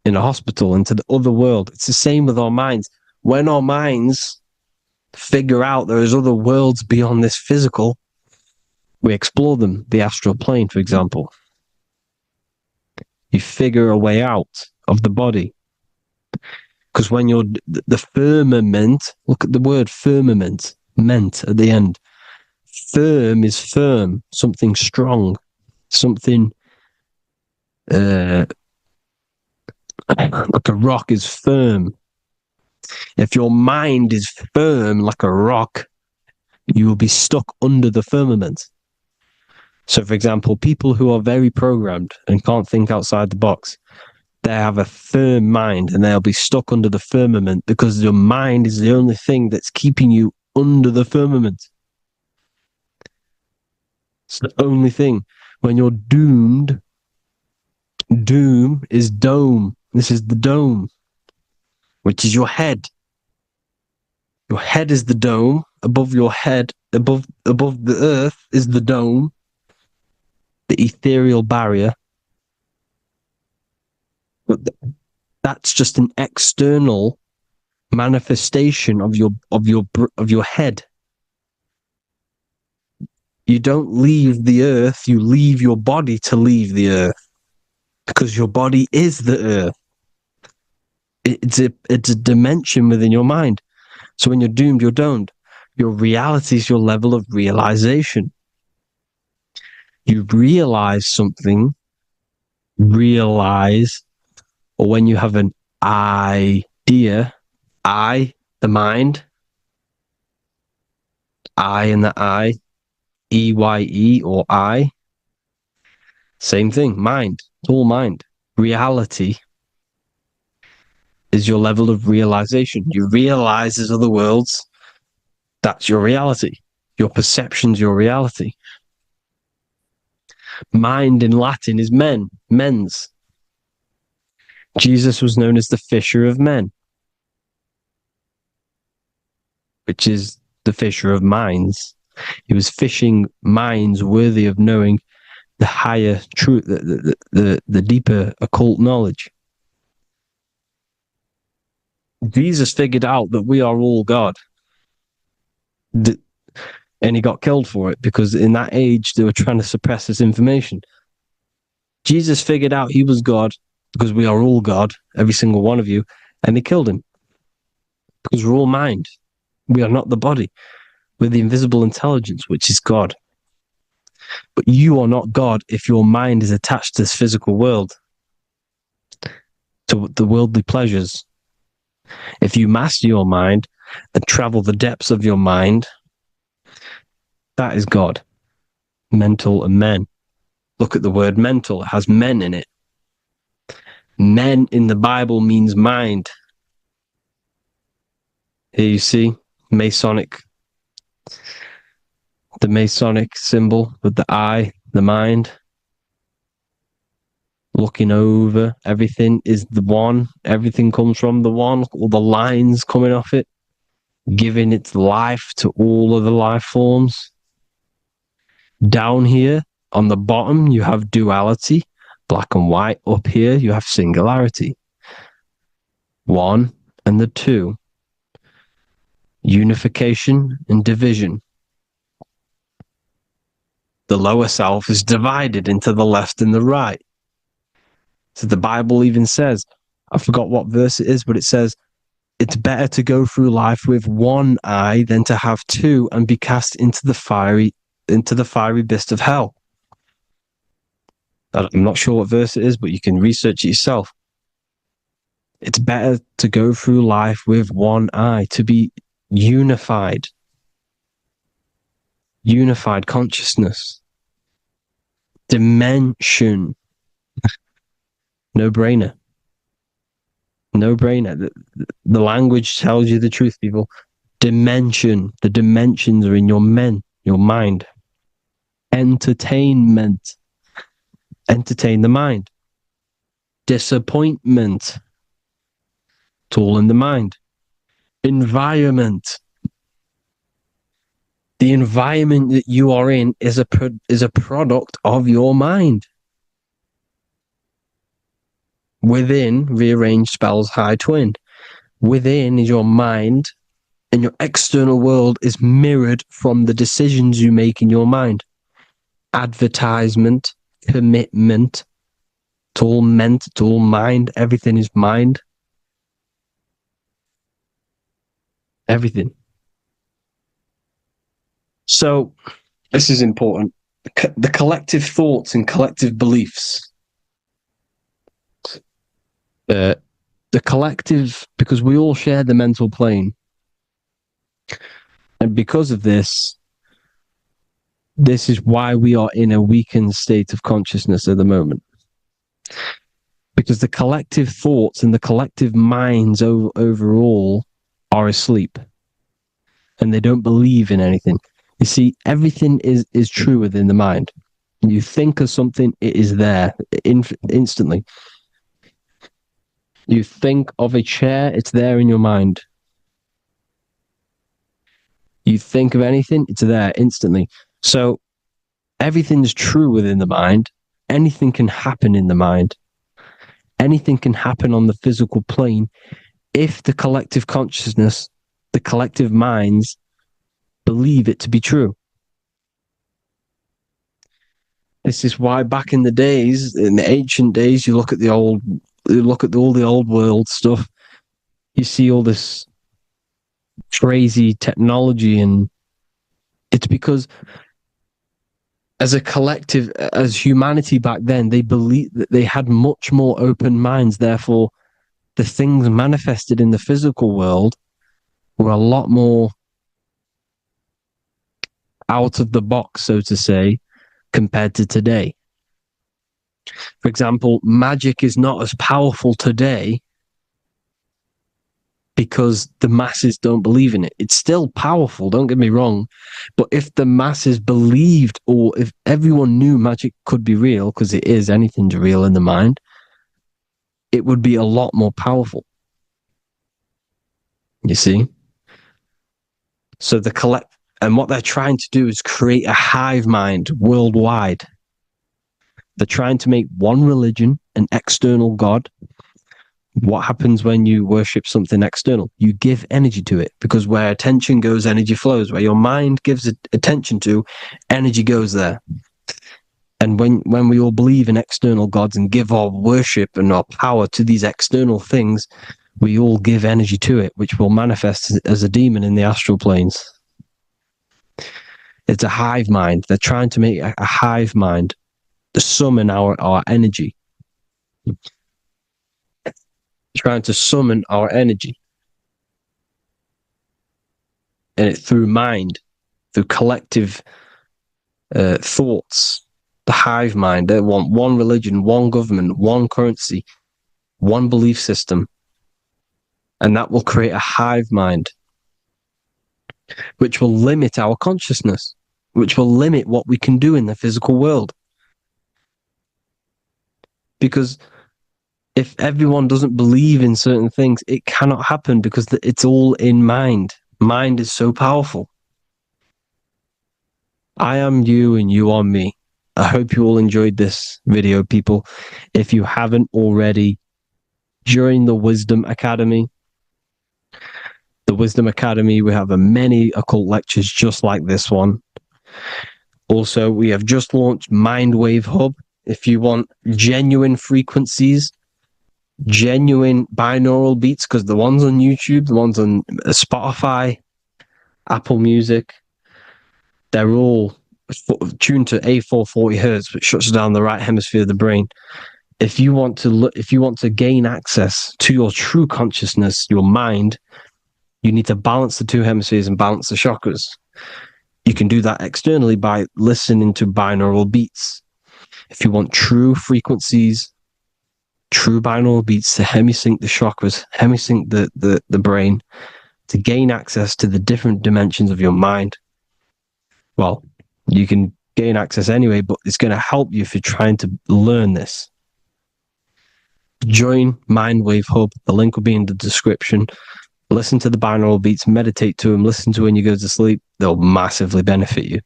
in a hospital, into the other world. It's the same with our minds. When our minds figure out there is other worlds beyond this physical, we explore them. The astral plane, for example. You figure a way out of the body. Because when you're the firmament, look at the word firmament, meant at the end. Firm is firm, something strong, something like a rock is firm. If your mind is firm like a rock, you will be stuck under the firmament. So, for example, people who are very programmed and can't think outside the box, they have a firm mind, and they'll be stuck under the firmament, because your mind is the only thing that's keeping you under the firmament. It's the only thing. When you're doomed, doom is dome. This is the dome, which is your head. Your head is the dome. Above your head, above the earth, is the dome, the ethereal barrier. But that's just an external manifestation of your head. You don't leave the earth, you leave your body to leave the earth, because your body is the earth. It's a dimension within your mind. So when you're doomed, you're domed. Your reality is your level of realization. You realize something, or when you have an idea, the mind, I and the I, EYE or I. Same thing, mind. It's all mind. Reality is your level of realization. You realize there's other worlds. That's your reality. Your perception's your reality. Mind in Latin is mens. Jesus was known as the fisher of men, which is the fisher of minds. He was fishing minds worthy of knowing the higher truth, the deeper occult knowledge. Jesus figured out that we are all God. And he got killed for it because in that age they were trying to suppress this information. Jesus figured out he was God because we are all God, every single one of you, and they killed him because we're all mind. We are not the body. We're the invisible intelligence, which is God. But you are not God if your mind is attached to this physical world, to the worldly pleasures. If you master your mind and travel the depths of your mind, that is God. Mental and men. Look at the word mental. It has men in it. Men in the Bible means mind. Here you see Masonic. The Masonic symbol with the eye, the mind. Looking over everything is the one. Everything comes from the one. All the lines coming off it. Giving its life to all of the life forms. Down here on the bottom, you have duality, black and white. Up here, you have singularity. One and the two. Unification and division. The lower self is divided into the left and the right. So the Bible even says, I forgot what verse it is, but it says, it's better to go through life with one eye than to have two and be cast into the fiery abyss of hell. I'm not sure what verse it is, but you can research it yourself. It's better to go through life with one eye, to be unified. Unified consciousness. Dimension. No-brainer. No-brainer. The language tells you the truth, people. Dimension. The dimensions are in your mind. Entertainment. Entertain the mind. Disappointment. It's all in the mind. Environment. The environment that you are in is a product of your mind. Within, rearranged spells high twin. Within is your mind, and your external world is mirrored from the decisions you make in your mind. Advertisement, commitment, it's all meant, it's all mind, everything is mind. Everything. So, this is important. The collective thoughts and collective beliefs. The collective, because we all share the mental plane. And because of this is why we are in a weakened state of consciousness at the moment. Because the collective thoughts and the collective minds overall are asleep. And they don't believe in anything. You see, everything is true within the mind. You think of something, it is there instantly. You think of a chair, it's there in your mind. You think of anything, it's there instantly. So everything is true within the mind. Anything can happen in the mind. Anything can happen on the physical plane if the collective consciousness, the collective minds, believe it to be true. This is why back in the days, in the ancient days, you look at all the old world stuff, you see all this crazy technology, and it's because as a collective, as humanity back then, they believed that they had much more open minds. Therefore, the things manifested in the physical world were a lot more out of the box, so to say, compared to today. For example, magic is not as powerful today because the masses don't believe in it. It's still powerful, don't get me wrong. But if the masses believed, or if everyone knew magic could be real, because it is, anything's real in the mind, it would be a lot more powerful. You see? So and what they're trying to do is create a hive mind worldwide. They're trying to make one religion, an external God. What happens when you worship something external? You give energy to it, because where attention goes, energy flows. Where your mind gives attention to, energy goes there. And when we all believe in external gods and give our worship and our power to these external things, we all give energy to it, which will manifest as a demon in the astral planes. It's a hive mind. They're trying to make a hive mind to summon our energy. Trying to summon our energy. And it through mind, through collective thoughts. The hive mind. They want one religion, one government, one currency, one belief system. And that will create a hive mind, which will limit our consciousness, which will limit what we can do in the physical world. Because if everyone doesn't believe in certain things, it cannot happen, because it's all in mind. Mind is so powerful. I am you and you are me. I hope you all enjoyed this video, people. If you haven't already, join the Wisdom Academy. The Wisdom Academy, we have many occult lectures just like this one. Also, we have just launched Mindwave Hub. If you want genuine frequencies, genuine binaural beats, because the ones on YouTube, the ones on Spotify, Apple Music, they're all tuned to A440 hertz, which shuts down the right hemisphere of the brain. If you want to gain access to your true consciousness, your mind, you need to balance the two hemispheres and balance the chakras. You can do that externally by listening to binaural beats. If you want true frequencies, true binaural beats to hemisync the chakras, hemisync the brain, to gain access to the different dimensions of your mind. Well, you can gain access anyway, but it's going to help you if you're trying to learn this. Join Mindwave Hub. The link will be in the description. Listen to the binaural beats, meditate to them, listen to when you go to sleep. They'll massively benefit you.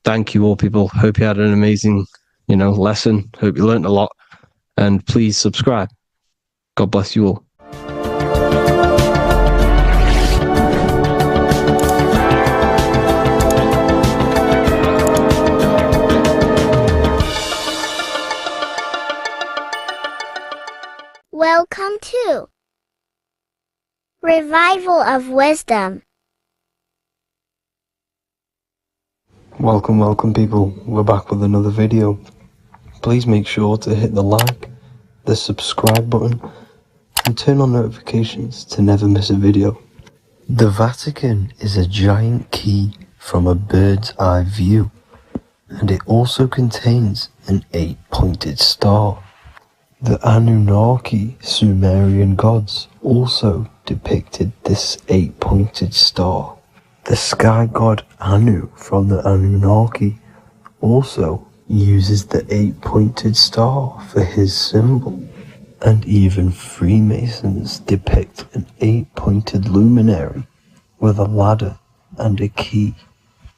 Thank you all, people. Hope you had an amazing, lesson. Hope you learned a lot. And please subscribe. God bless you all. Welcome to Revival of Wisdom. Welcome people, we're back with another video. Please make sure to hit the like, the subscribe button, and turn on notifications to never miss a video. The Vatican is a giant key from a bird's eye view, and it also contains an 8-pointed star. The Anunnaki Sumerian gods also depicted this 8-pointed star. The sky god Anu from the Anunnaki also uses the 8-pointed star for his symbol. And even Freemasons depict an 8-pointed luminary with a ladder and a key.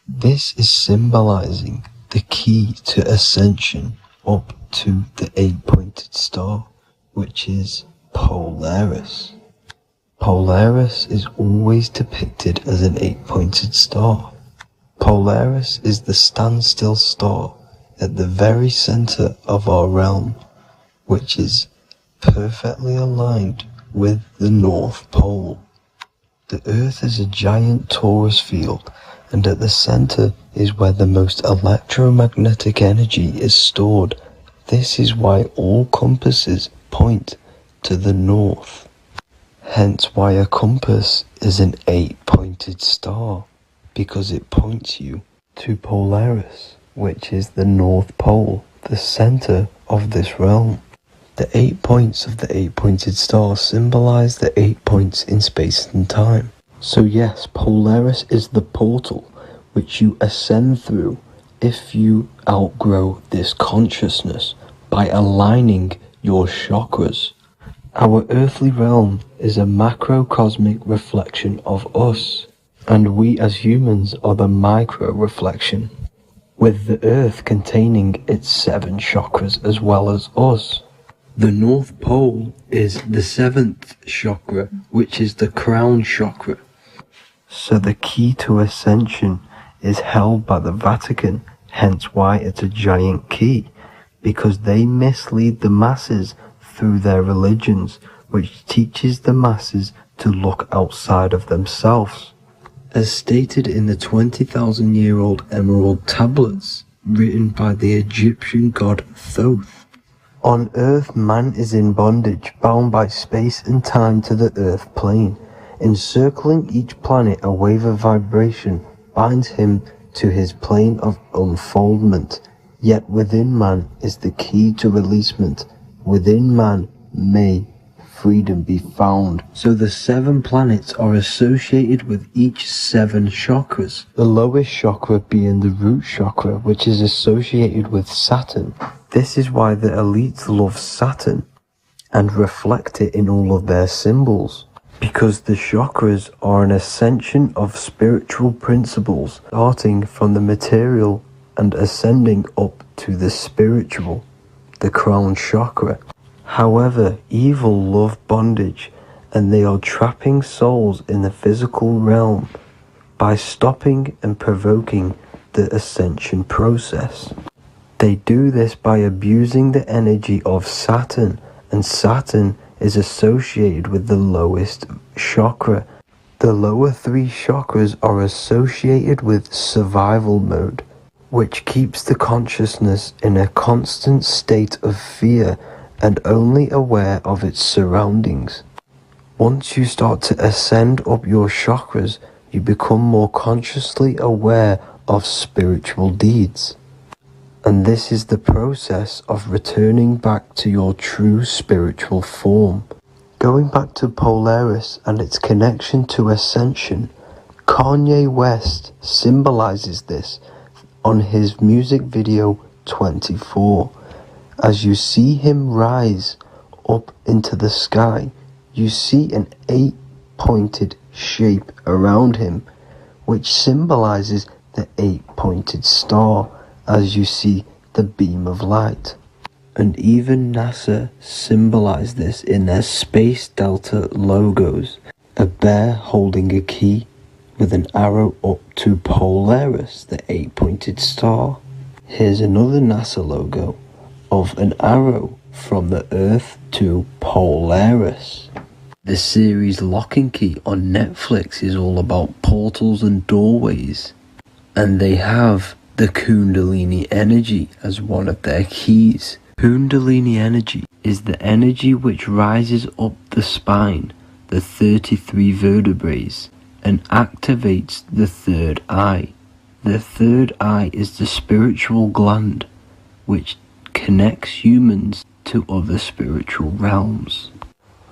This is symbolizing the key to ascension up to the 8-pointed star, which is Polaris. Polaris is always depicted as an 8-pointed star. Polaris is the standstill star at the very center of our realm, which is perfectly aligned with the North Pole. The Earth is a giant torus field, and at the center is where the most electromagnetic energy is stored. This is why all compasses point to the north. Hence why a compass is an 8-pointed star, because it points you to Polaris, which is the North Pole, the center of this realm. The 8 points of the 8-pointed star symbolize the 8 points in space and time. So yes, Polaris is the portal which you ascend through if you outgrow this consciousness by aligning your chakras. Our earthly realm is a macrocosmic reflection of us, and we as humans are the micro reflection, with the earth containing its 7 chakras as well as us. The North Pole is the 7th chakra, which is the crown chakra. So the key to ascension is held by the Vatican, hence why it's a giant key, because they mislead the masses through their religions, which teaches the masses to look outside of themselves. As stated in the 20,000-year-old emerald tablets, written by the Egyptian god Thoth. On earth, man is in bondage, bound by space and time to the earth plane. Encircling each planet, a wave of vibration binds him to his plane of unfoldment. Yet within man is the key to releasement. Within man may freedom be found. So the 7 planets are associated with each 7 chakras. The lowest chakra being the root chakra, which is associated with Saturn. This is why the elites love Saturn and reflect it in all of their symbols. Because the chakras are an ascension of spiritual principles, starting from the material and ascending up to the spiritual, the crown chakra. However, evil love bondage, and they are trapping souls in the physical realm by stopping and provoking the ascension process. They do this by abusing the energy of Saturn, and Saturn is associated with the lowest chakra. The lower 3 chakras are associated with survival mode, which keeps the consciousness in a constant state of fear and only aware of its surroundings. Once you start to ascend up your chakras, you become more consciously aware of spiritual deeds. And this is the process of returning back to your true spiritual form. Going back to Polaris and its connection to ascension, Kanye West symbolizes this on his music video 24. As you see him rise up into the sky, you see an 8-pointed shape around him, which symbolizes the 8-pointed star, as you see the beam of light. And even NASA symbolize this in their Space Delta logos, a bear holding a key with an arrow up to Polaris, the 8-pointed star. Here's another NASA logo of an arrow from the Earth to Polaris. The series Lock and Key on Netflix is all about portals and doorways, and they have the Kundalini energy as one of their keys. Kundalini energy is the energy which rises up the spine, the 33 vertebrae, and activates the third eye. The third eye is the spiritual gland which connects humans to other spiritual realms.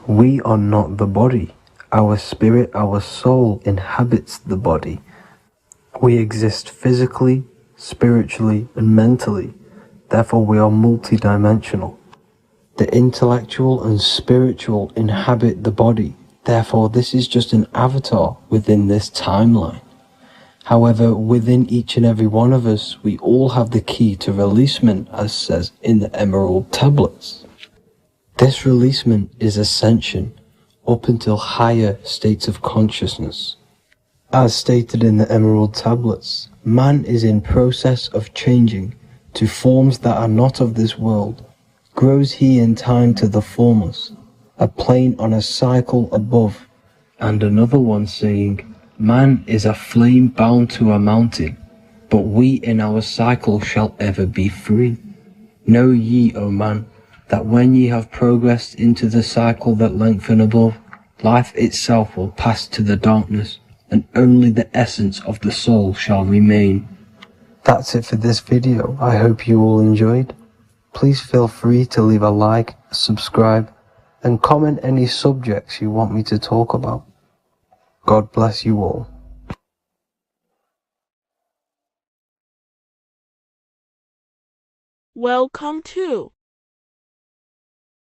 We are not the body. Our spirit, our soul inhabits the body. We exist physically, spiritually, and mentally. Therefore, we are multidimensional. The intellectual and spiritual inhabit the body. Therefore, this is just an avatar within this timeline. However, within each and every one of us, we all have the key to releasement, as says in the Emerald Tablets. This releasement is ascension, up until higher states of consciousness. As stated in the Emerald Tablets, man is in process of changing to forms that are not of this world. Grows he in time to the formless, a plane on a cycle above, and another one saying, man is a flame bound to a mountain, but we in our cycle shall ever be free. Know ye, O man, that when ye have progressed into the cycle that lengthen above, life itself will pass to the darkness, and only the essence of the soul shall remain. That's it for this video. I hope you all enjoyed. Please feel free to leave a like, subscribe, and comment any subjects you want me to talk about. God bless you all. Welcome to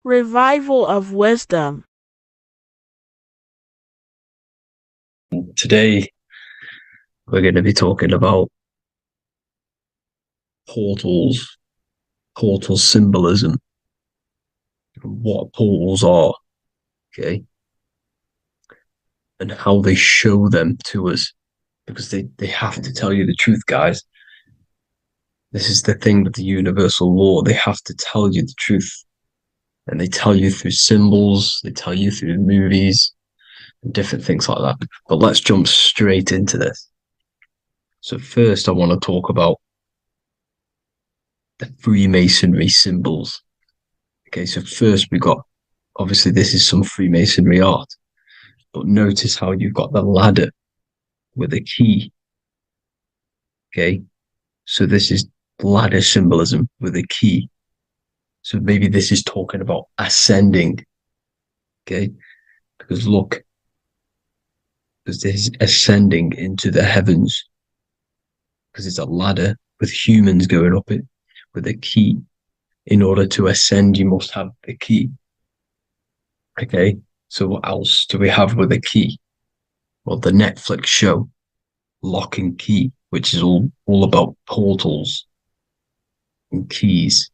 Revival of Wisdom. Today, we're going to be talking about portals, portal symbolism, what portals are, okay, and how they show them to us, because they have to tell you the truth, guys. This is the thing with the universal law. They have to tell you the truth. And they tell you through symbols, they tell you through movies, and different things like that. But let's jump straight into this. So first, I want to talk about the Freemasonry symbols. Okay, so first we got, obviously this is some Freemasonry art, but notice how you've got the ladder with a key. Okay, so this is ladder symbolism with a key. So maybe this is talking about ascending. Okay, because look, because this is ascending into the heavens, because it's a ladder with humans going up it with a key. In order to ascend, you must have the key. Okay, so what else do we have with a key? Well, the Netflix show Lock and Key, which is all about portals and keys.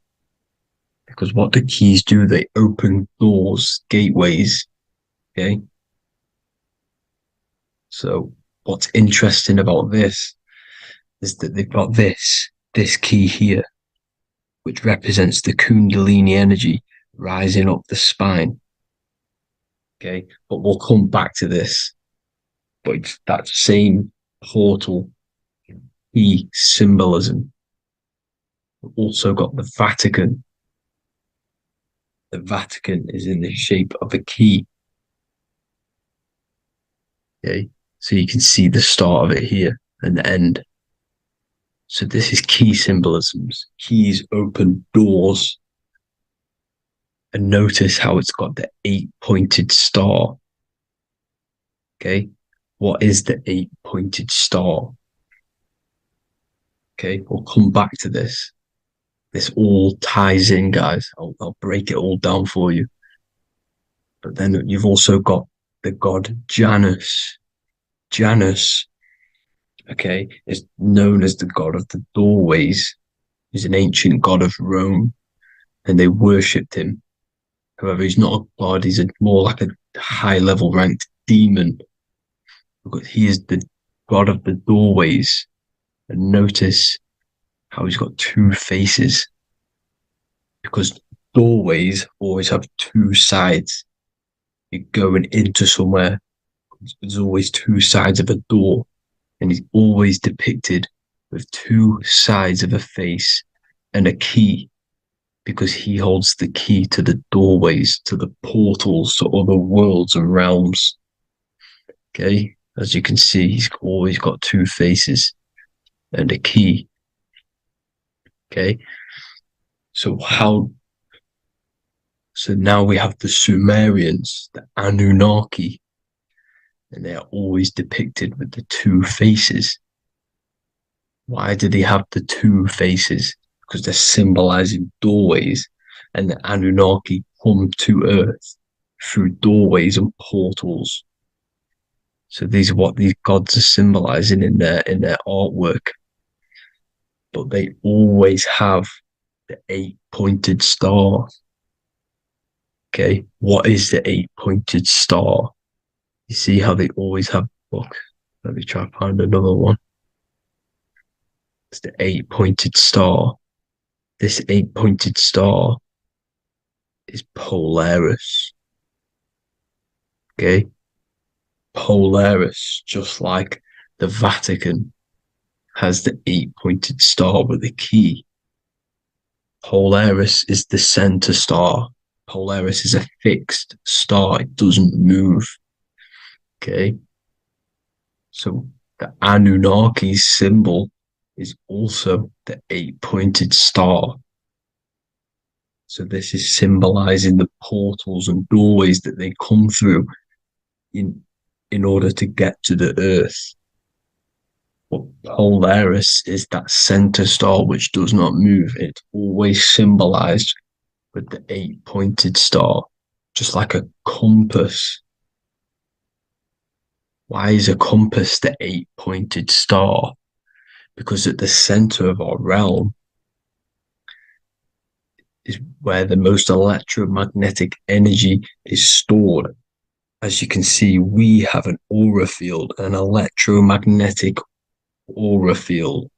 Because what the keys do, they open doors, gateways. Okay, so what's interesting about this is that they've got this key here, which represents the Kundalini energy rising up the spine. Okay, but we'll come back to this. But it's that same portal key symbolism. We've also got the Vatican. The Vatican is in the shape of a key. Okay, so you can see the start of it here and the end. So this is key symbolisms. Keys open doors. And notice how it's got the 8-pointed star. Okay, what is the 8-pointed star? Okay, we'll come back to this. This all ties in, guys. I'll break it all down for you. But then you've also got the god Janus. Janus, okay, is known as the god of the doorways. He's an ancient god of Rome, and they worshipped him. However, he's not a god, he's more like a high-level ranked demon. Because he is the god of the doorways. And notice how he's got two faces. Because doorways always have two sides. You're going into somewhere, there's always two sides of a door. And he's always depicted with two sides of a face and a key. Because he holds the key to the doorways, to the portals, to other worlds and realms. Okay, as you can see, he's always got two faces and a key. Okay, so now we have the Sumerians, the Anunnaki, and they are always depicted with the two faces. Why do they have the two faces? Because they're symbolizing doorways, and the Anunnaki come to Earth through doorways and portals. So these are what these gods are symbolizing in their artwork. But they always have the 8-pointed star. Okay, what is the 8-pointed star? You see how they always have, look, let me try to find another one. It's the 8-pointed star. This 8-pointed star is Polaris. Okay? Polaris, just like the Vatican, has the 8-pointed star with a key. Polaris is the center star. Polaris is a fixed star. It doesn't move. Okay? So the Anunnaki symbol is also the 8-pointed star. So this is symbolizing the portals and doorways that they come through in order to get to the Earth. But Polaris is that center star which does not move. It's always symbolized with the 8-pointed star, just like a compass. Why is a compass the 8-pointed star? Because at the center of our realm is where the most electromagnetic energy is stored. As you can see, we have an aura field, an electromagnetic aura field.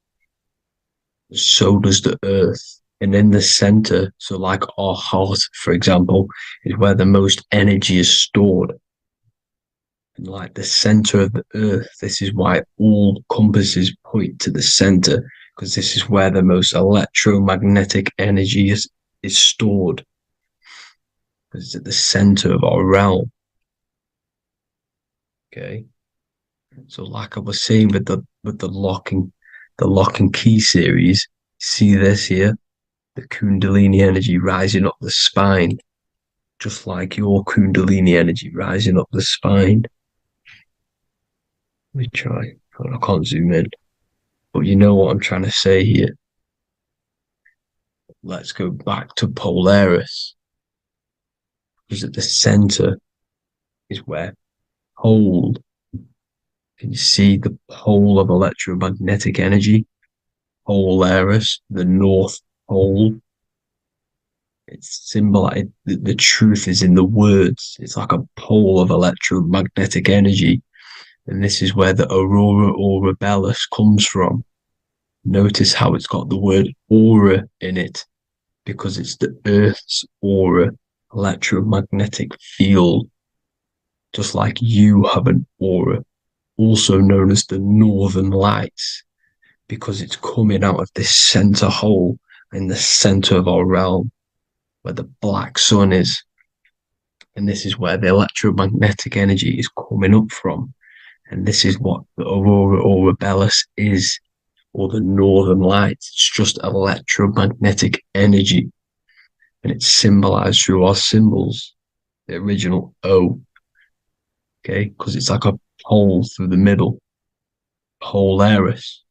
So does the Earth. And in the center, so like our heart, for example, is where the most energy is stored. And like the center of the Earth, this is why all compasses point to the center, because this is where the most electromagnetic energy is stored. Because it's at the center of our realm. Okay. So like I was saying with the lock and key series, see this here? The Kundalini energy rising up the spine, just like your Kundalini energy rising up the spine. Let me try. I can't zoom in, but you know what I'm trying to say here. Let's go back to Polaris, because at the center is where pole. Can you see the pole of electromagnetic energy? Polaris, the North Pole. It's symbolized. The truth is in the words. It's like a pole of electromagnetic energy. And this is where the aurora borealis comes from. Notice how it's got the word aura in it, because it's the Earth's aura, electromagnetic field. Just like you have an aura, also known as the northern lights, because it's coming out of this center hole in the center of our realm, where the black sun is. And this is where the electromagnetic energy is coming up from. And this is what the aurora borealis is, or the northern lights. It's just electromagnetic energy. And it's symbolized through our symbols, the original O. Okay, because it's like a pole through the middle. Polaris.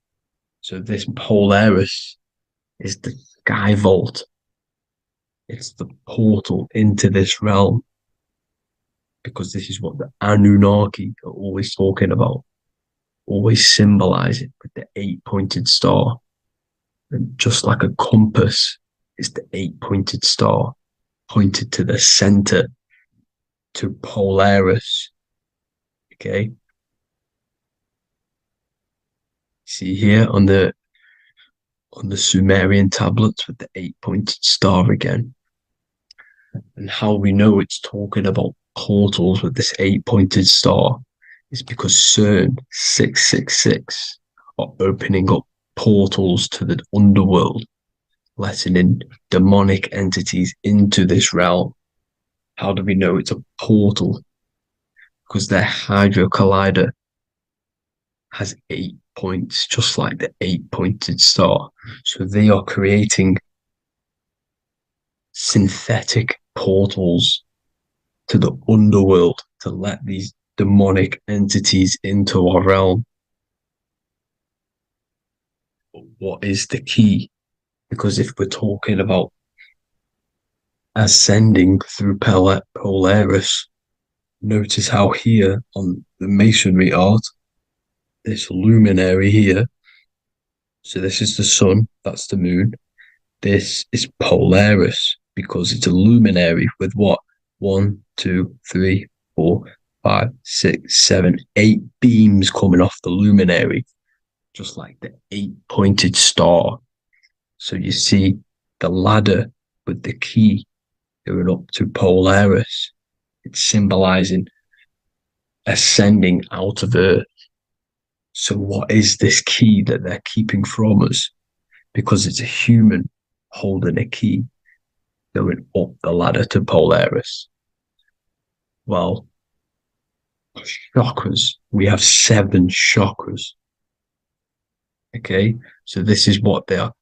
So this Polaris is the sky vault. It's the portal into this realm, because this is what the Anunnaki are always talking about, always symbolizing with the 8-pointed star. And just like a compass is the 8-pointed star pointed to the center, to Polaris. Okay. See here on the Sumerian tablets with the 8-pointed star again. And how we know it's talking about portals with this 8-pointed star is because CERN 666 are opening up portals to the underworld, letting in demonic entities into this realm. How do we know it's a portal? Because their Hydra Collider has 8 points, just like the 8-pointed star. So they are creating synthetic portals to the underworld to let these demonic entities into our realm. But what is the key? Because if we're talking about ascending through Polaris, notice how here on the masonry art, this luminary here, so this is the sun, that's the moon, this is Polaris, because it's a luminary with what? 1, 2, 3, 4, 5, 6, 7, 8 beams coming off the luminary, just like the 8-pointed star. So you see the ladder with the key going up to Polaris. It's symbolizing ascending out of Earth. So what is this key that they're keeping from us? Because it's a human holding a key going up the ladder to Polaris. Well, chakras. We have 7 chakras. Okay, so this is what they are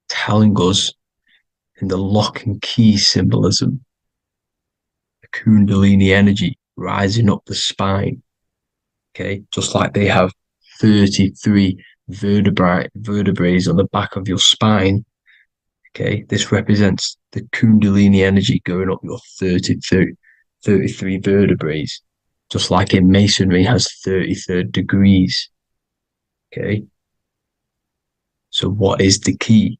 telling us in the lock and key symbolism. The Kundalini energy rising up the spine. Okay, just like they have 33 vertebrae on the back of your spine. Okay, this represents the Kundalini energy going up your 33 vertebrae, just like in Masonry has 33rd degrees. Okay, so what is the key?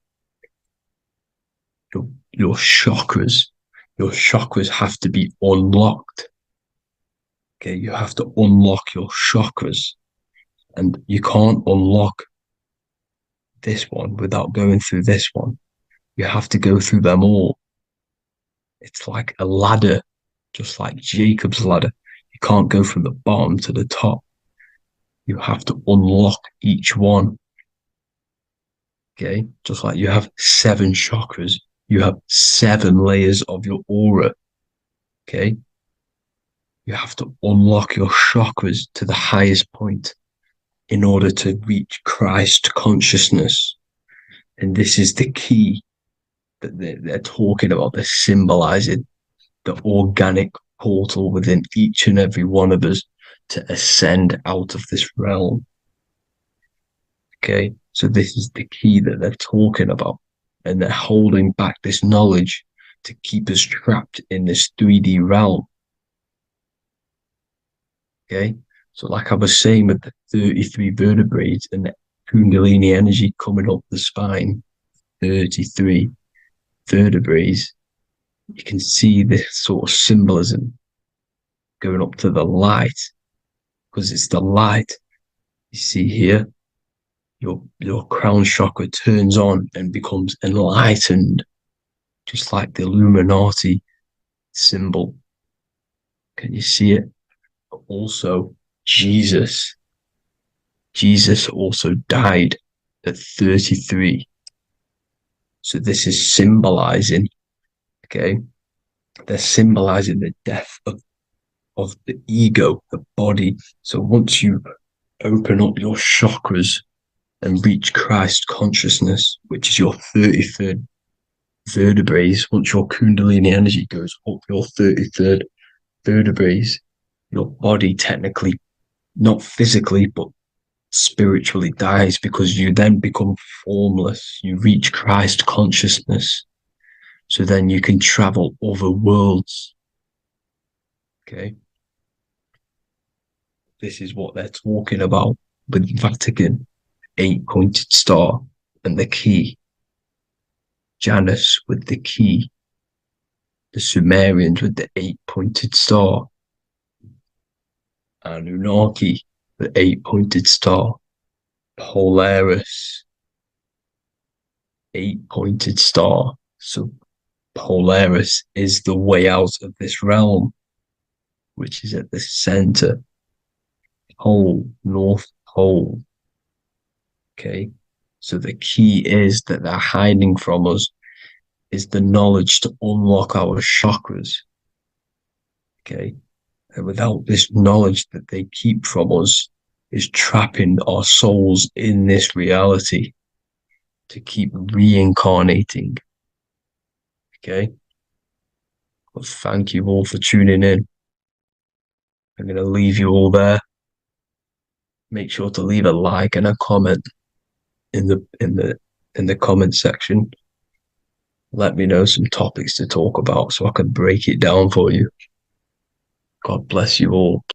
Your chakras. Your chakras have to be unlocked. Okay, you have to unlock your chakras, and you can't unlock this one without going through this one. You have to go through them all. It's like a ladder, just like Jacob's ladder. You can't go from the bottom to the top. You have to unlock each one. Okay, just like you have 7 chakras, you have 7 layers of your aura. Okay, you have to unlock your chakras to the highest point in order to reach Christ consciousness. And this is the key that they're talking about. They're symbolizing the organic portal within each and every one of us to ascend out of this realm. Okay, so this is the key that they're talking about, and they're holding back this knowledge to keep us trapped in this 3D realm. Okay, so like I was saying with the 33 vertebrae and the Kundalini energy coming up the spine, 33 vertebrae, you can see this sort of symbolism going up to the light, because it's the light. You see here, your crown chakra turns on and becomes enlightened, just like the Illuminati symbol. Can you see it? But also, Jesus also died at 33. So this is symbolizing, okay, they're symbolizing the death of the ego, the body. So once you open up your chakras and reach Christ consciousness, which is your 33rd vertebrae, once your Kundalini energy goes up your 33rd vertebrae, your body technically, not physically, but spiritually dies, because you then become formless. You reach Christ consciousness. So then you can travel other worlds. Okay. This is what they're talking about with Vatican, 8-pointed star, and the key. Janus with the key. The Sumerians with the 8-pointed star. Anunnaki, the 8-pointed star. Polaris, 8-pointed star. So Polaris is the way out of this realm, which is at the center. Pole, North Pole. Okay, so the key is that they're hiding from us is the knowledge to unlock our chakras. Okay, and without this knowledge that they keep from us is trapping our souls in this reality to keep reincarnating. Okay, well, thank you all for tuning in. I'm going to leave you all there. Make sure to leave a like and a comment in the comment section. Let me know some topics to talk about so I can break it down for you. God bless you all.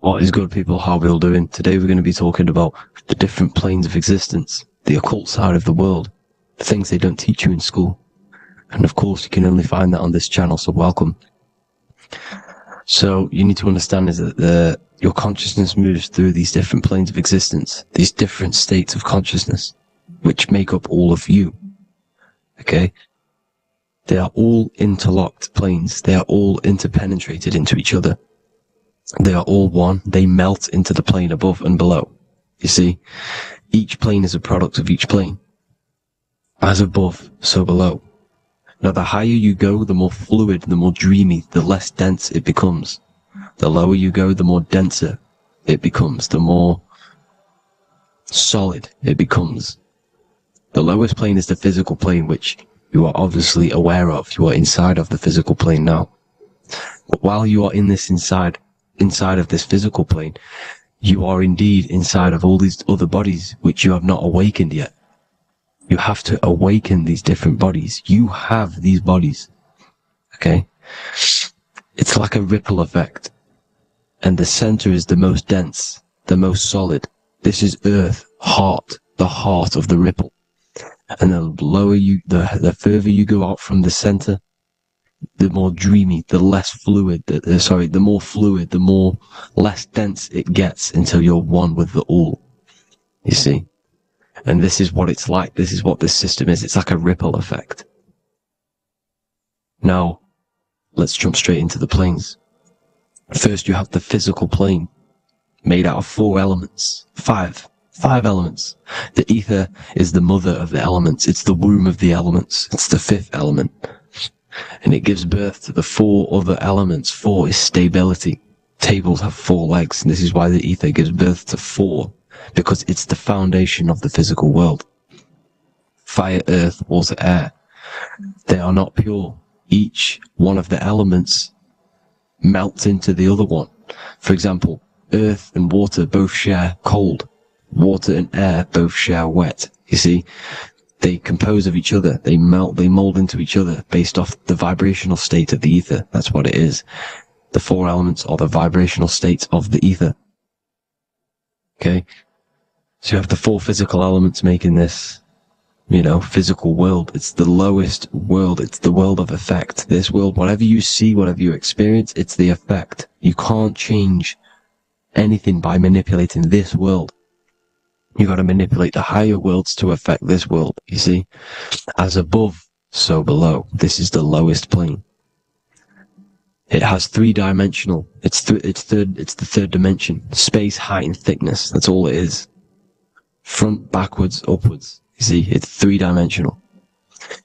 What is good, people? How are we all doing? Today we're going to be talking about the different planes of existence, the occult side of the world, the things they don't teach you in school. And of course, you can only find that on this channel, so welcome. So you need to understand is that your consciousness moves through these different planes of existence, these different states of consciousness. which make up all of you. Okay? They are all interlocked planes. They are all interpenetrated into each other. They are all one. They melt into the plane above and below. You see? Each plane is a product of each plane. As above, so below. Now, the higher you go, the more fluid, the more dreamy, the less dense it becomes. The lower you go, the more denser it becomes, the more solid it becomes. The lowest plane is the physical plane, which you are obviously aware of. You are inside of the physical plane now. But while you are in this inside of this physical plane, you are indeed inside of all these other bodies which you have not awakened yet. You have to awaken these different bodies. You have these bodies. Okay? It's like a ripple effect. And the center is the most dense, the most solid. This is earth, heart, the heart of the ripple. And the lower you, the further you go out from the center, the more dreamy, the less fluid, the more fluid, the more less dense it gets until you're one with the all. You see? And this is what it's like. This is what this system is. It's like a ripple effect. Now, let's jump straight into the planes. First, you have the physical plane, made out of 4 elements. 5 elements. The ether is the mother of the elements. It's the womb of the elements. It's the 5th element. And it gives birth to the 4 other elements. 4 is stability. Tables have 4 legs, and this is why the ether gives birth to 4, because it's the foundation of the physical world. Fire, earth, water, air. They are not pure. Each one of the elements melts into the other one. For example, earth and water both share cold. Water and air both share wet. You see, they compose of each other. They melt, they mold into each other based off the vibrational state of the ether. That's what it is. The 4 elements are the vibrational states of the ether. Okay? So you have the 4 physical elements making this, physical world. It's the lowest world. It's the world of effect. This world, whatever you see, whatever you experience, it's the effect. You can't change anything by manipulating this world. You got to manipulate the higher worlds to affect this world, you see? As above, so below. This is the lowest plane. It has 3-dimensional. It's the 3rd dimension. Space, height, and thickness. That's all it is. Front, backwards, upwards. You see, it's 3-dimensional.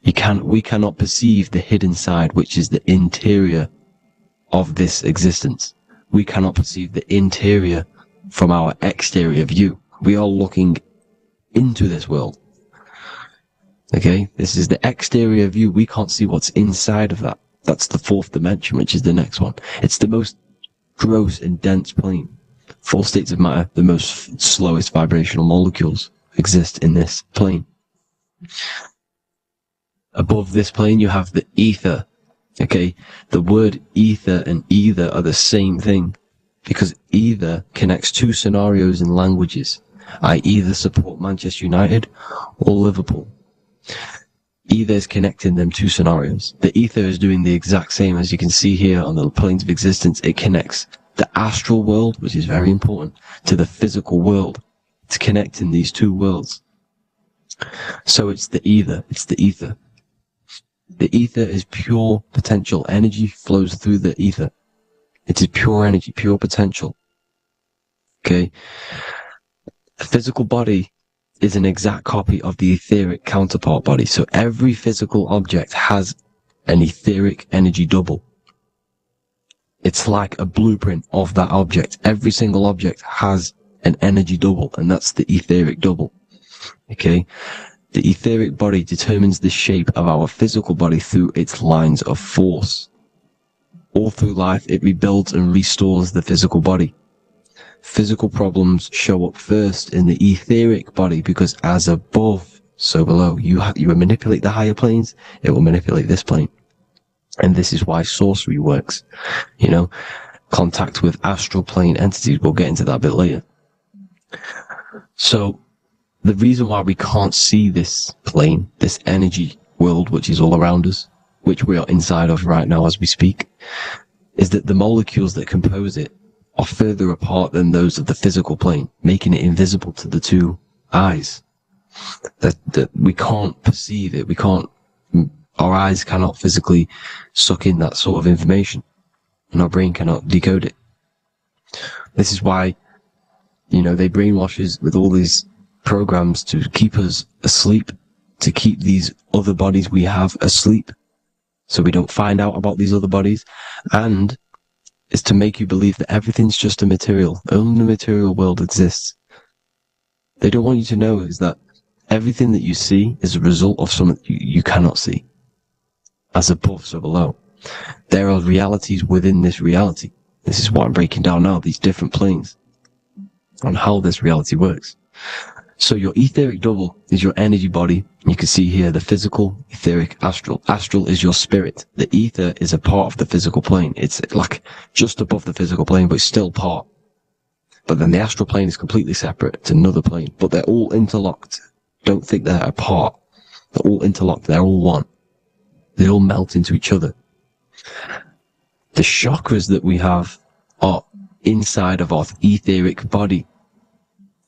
We cannot perceive the hidden side, which is the interior of this existence. We cannot perceive the interior from our exterior view. We are looking into this world. Okay? This is the exterior view. We can't see what's inside of that. That's the 4th dimension, which is the next one. It's the most gross and dense plane. 4 states of matter, the most slowest vibrational molecules, exist in this plane. Above this plane, you have the ether. Okay? The word ether and either are the same thing, because either connects 2 scenarios in languages. I either support Manchester United or Liverpool. Either is connecting them 2 scenarios. The ether is doing the exact same, as you can see here on the planes of existence. It connects the astral world, which is very important, to the physical world. It's connecting these 2 worlds. So it's the ether. It's the ether. The ether is pure potential. Energy flows through the ether. It is pure energy, pure potential. Okay? The physical body is an exact copy of the etheric counterpart body. So every physical object has an etheric energy double. It's like a blueprint of that object. Every single object has an energy double, and that's the etheric double. Okay? The etheric body determines the shape of our physical body through its lines of force. All through life, it rebuilds and restores the physical body. Physical problems show up first in the etheric body, because as above, so below. You manipulate the higher planes, it will manipulate this plane. And this is why sorcery works. Contact with astral plane entities. We'll get into that a bit later. So, the reason why we can't see this plane, this energy world, which is all around us, which we are inside of right now as we speak, is that the molecules that compose it are further apart than those of the physical plane, making it invisible to the 2 eyes. that we can't perceive it. Our eyes cannot physically suck in that sort of information, and our brain cannot decode it. This is why, they brainwash us with all these programs to keep us asleep, to keep these other bodies we have asleep, so we don't find out about these other bodies, and it's to make you believe that everything's just a material. Only the material world exists. They don't want you to know is that everything that you see is a result of something you cannot see. As above, so below. There are realities within this reality. This is what I'm breaking down now, these different planes, on how this reality works. So your etheric double is your energy body. You can see here the physical, etheric, astral. Astral is your spirit. The ether is a part of the physical plane. It's like just above the physical plane, but it's still part. But then the astral plane is completely separate. It's another plane, but they're all interlocked. Don't think they're apart. They're all interlocked. They're all one. They all melt into each other. The chakras that we have are inside of our etheric body.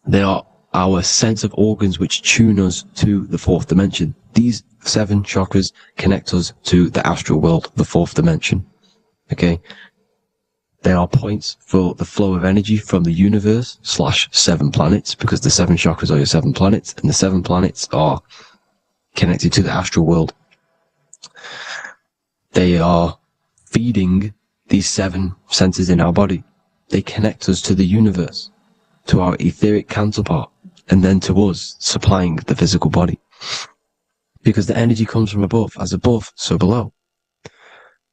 They are our sense of organs which tune us to the fourth dimension. These 7 chakras connect us to the astral world, the fourth dimension. Okay? They are points for the flow of energy from the universe / 7 planets, because the 7 chakras are your 7 planets, and the 7 planets are connected to the astral world. They are feeding these 7 centers in our body. They connect us to the universe, to our etheric counterpart, and then to us, supplying the physical body. Because the energy comes from above. As above, so below.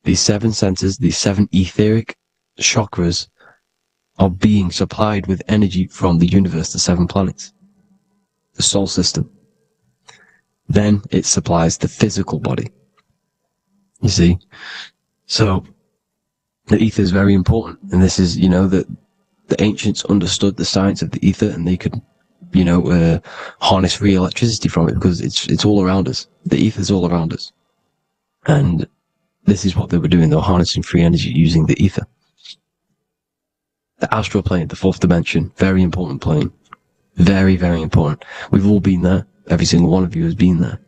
These 7 centers, these 7 etheric chakras, are being supplied with energy from the universe, the 7 planets, the solar system. Then it supplies the physical body. You see? So, the ether is very important. And this is, that the ancients understood the science of the ether, and they could, harness free electricity from it, because it's all around us. The ether is all around us. And this is what they were doing. They were harnessing free energy using the ether. The astral plane, the fourth dimension, very important plane. Very, very important. We've all been there. Every single one of you has been there.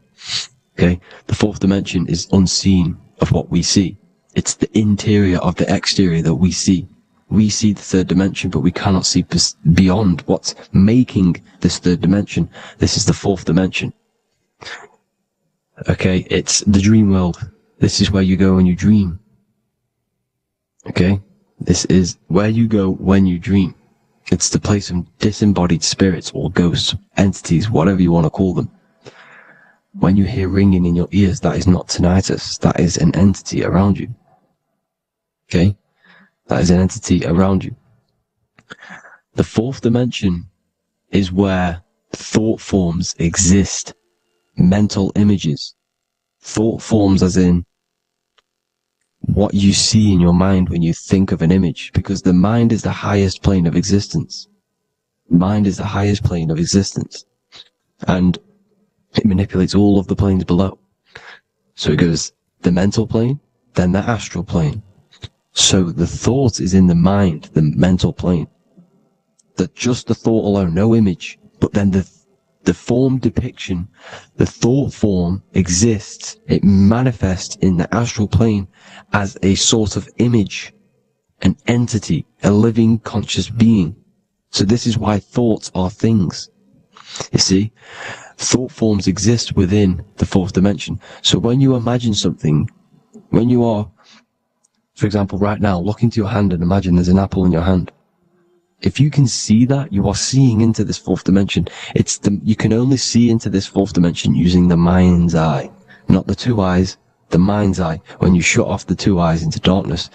Okay? The fourth dimension is unseen of what we see. It's the interior of the exterior that we see. We see the third dimension, but we cannot see beyond what's making this third dimension. This is the fourth dimension. Okay? It's the dream world. This is where you go when you dream. Okay? This is where you go when you dream. It's the place of disembodied spirits or ghosts, entities, whatever you want to call them. When you hear ringing in your ears, that is not tinnitus. That is an entity around you. Okay? That is an entity around you. The fourth dimension is where thought forms exist. Mental images. Thought forms as in what you see in your mind when you think of an image, because the mind is the highest plane of existence. Mind is the highest plane of existence. And it manipulates all of the planes below. So it goes the mental plane, then the astral plane. So the thought is in the mind, the mental plane. That just the thought alone, no image, but then the form depiction, the thought form exists. It manifests in the astral plane as a sort of image, an entity, a living conscious being. So this is why thoughts are things. You see, thought forms exist within the fourth dimension. So when you imagine something, when you are, for example, right now, look into your hand and imagine there's an apple in your hand. If you can see that, you are seeing into this fourth dimension. You can only see into this fourth dimension using the mind's eye, not the 2 eyes, the mind's eye. When you shut off the 2 eyes into darkness,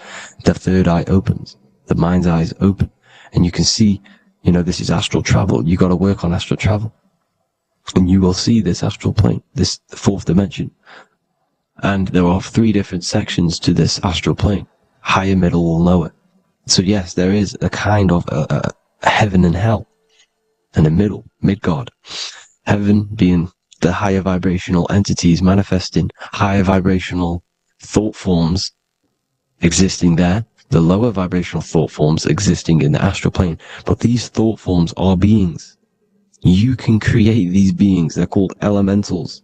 the third eye opens. The mind's eye is open. And you can see, this is astral travel. You got to work on astral travel. And you will see this astral plane, this fourth dimension. And there are 3 different sections to this astral plane. Higher, middle, or lower. So yes, there is a kind of a heaven and hell, and a mid-God. Heaven being the higher vibrational entities manifesting higher vibrational thought forms existing there, the lower vibrational thought forms existing in the astral plane. But these thought forms are beings. You can create these beings. They're called elementals.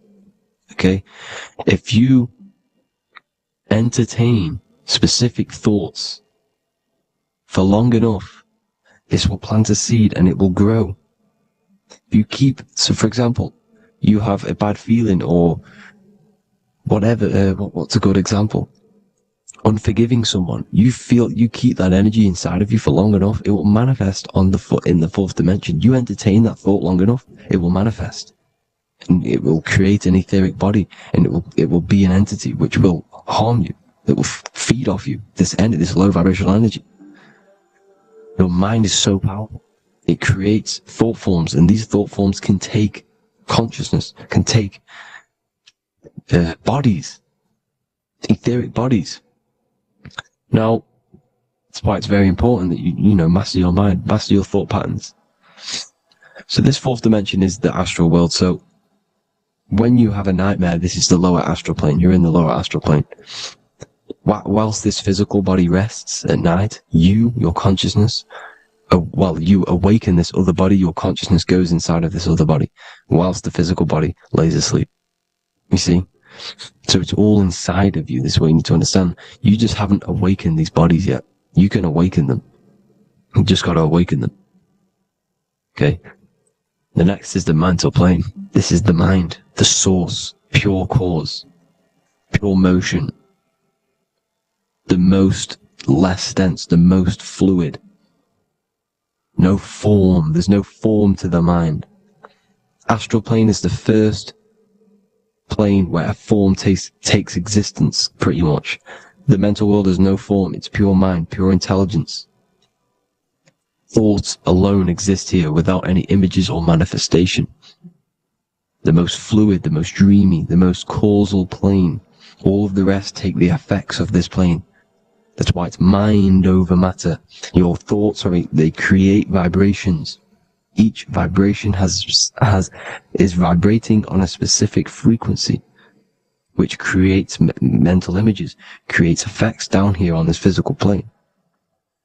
Okay? If you entertain specific thoughts for long enough, this will plant a seed and it will grow. So for example, you have a bad feeling or whatever, what's a good example? Unforgiving someone. You keep that energy inside of you for long enough, it will manifest in the fourth dimension. You entertain that thought long enough, it will manifest. And it will create an etheric body, and it will be an entity which will harm you. It will feed off you. This low vibrational energy. Your mind is so powerful. It creates thought forms, and these thought forms can take consciousness, can take bodies, etheric bodies. Now, that's why it's very important that you master your mind, master your thought patterns. So this fourth dimension is the astral world. So when you have a nightmare, this is the lower astral plane. You're in the lower astral plane. Whilst this physical body rests at night, your consciousness, you awaken this other body, your consciousness goes inside of this other body, whilst the physical body lays asleep. You see? So it's all inside of you. This is what you need to understand. You just haven't awakened these bodies yet. You can awaken them. You just got to awaken them. Okay? The next is the mental plane. This is the mind, the source, pure cause, pure motion, the most less dense, the most fluid. No form. There's no form to the mind. Astral plane is the first plane where a form takes existence, pretty much. The mental world has no form. It's pure mind, pure intelligence. Thoughts alone exist here without any images or manifestation. The most fluid, the most dreamy, the most causal plane. All of the rest take the effects of this plane. That's why it's mind over matter. Your thoughts they create vibrations. Each vibration is vibrating on a specific frequency, which creates mental images, creates effects down here on this physical plane.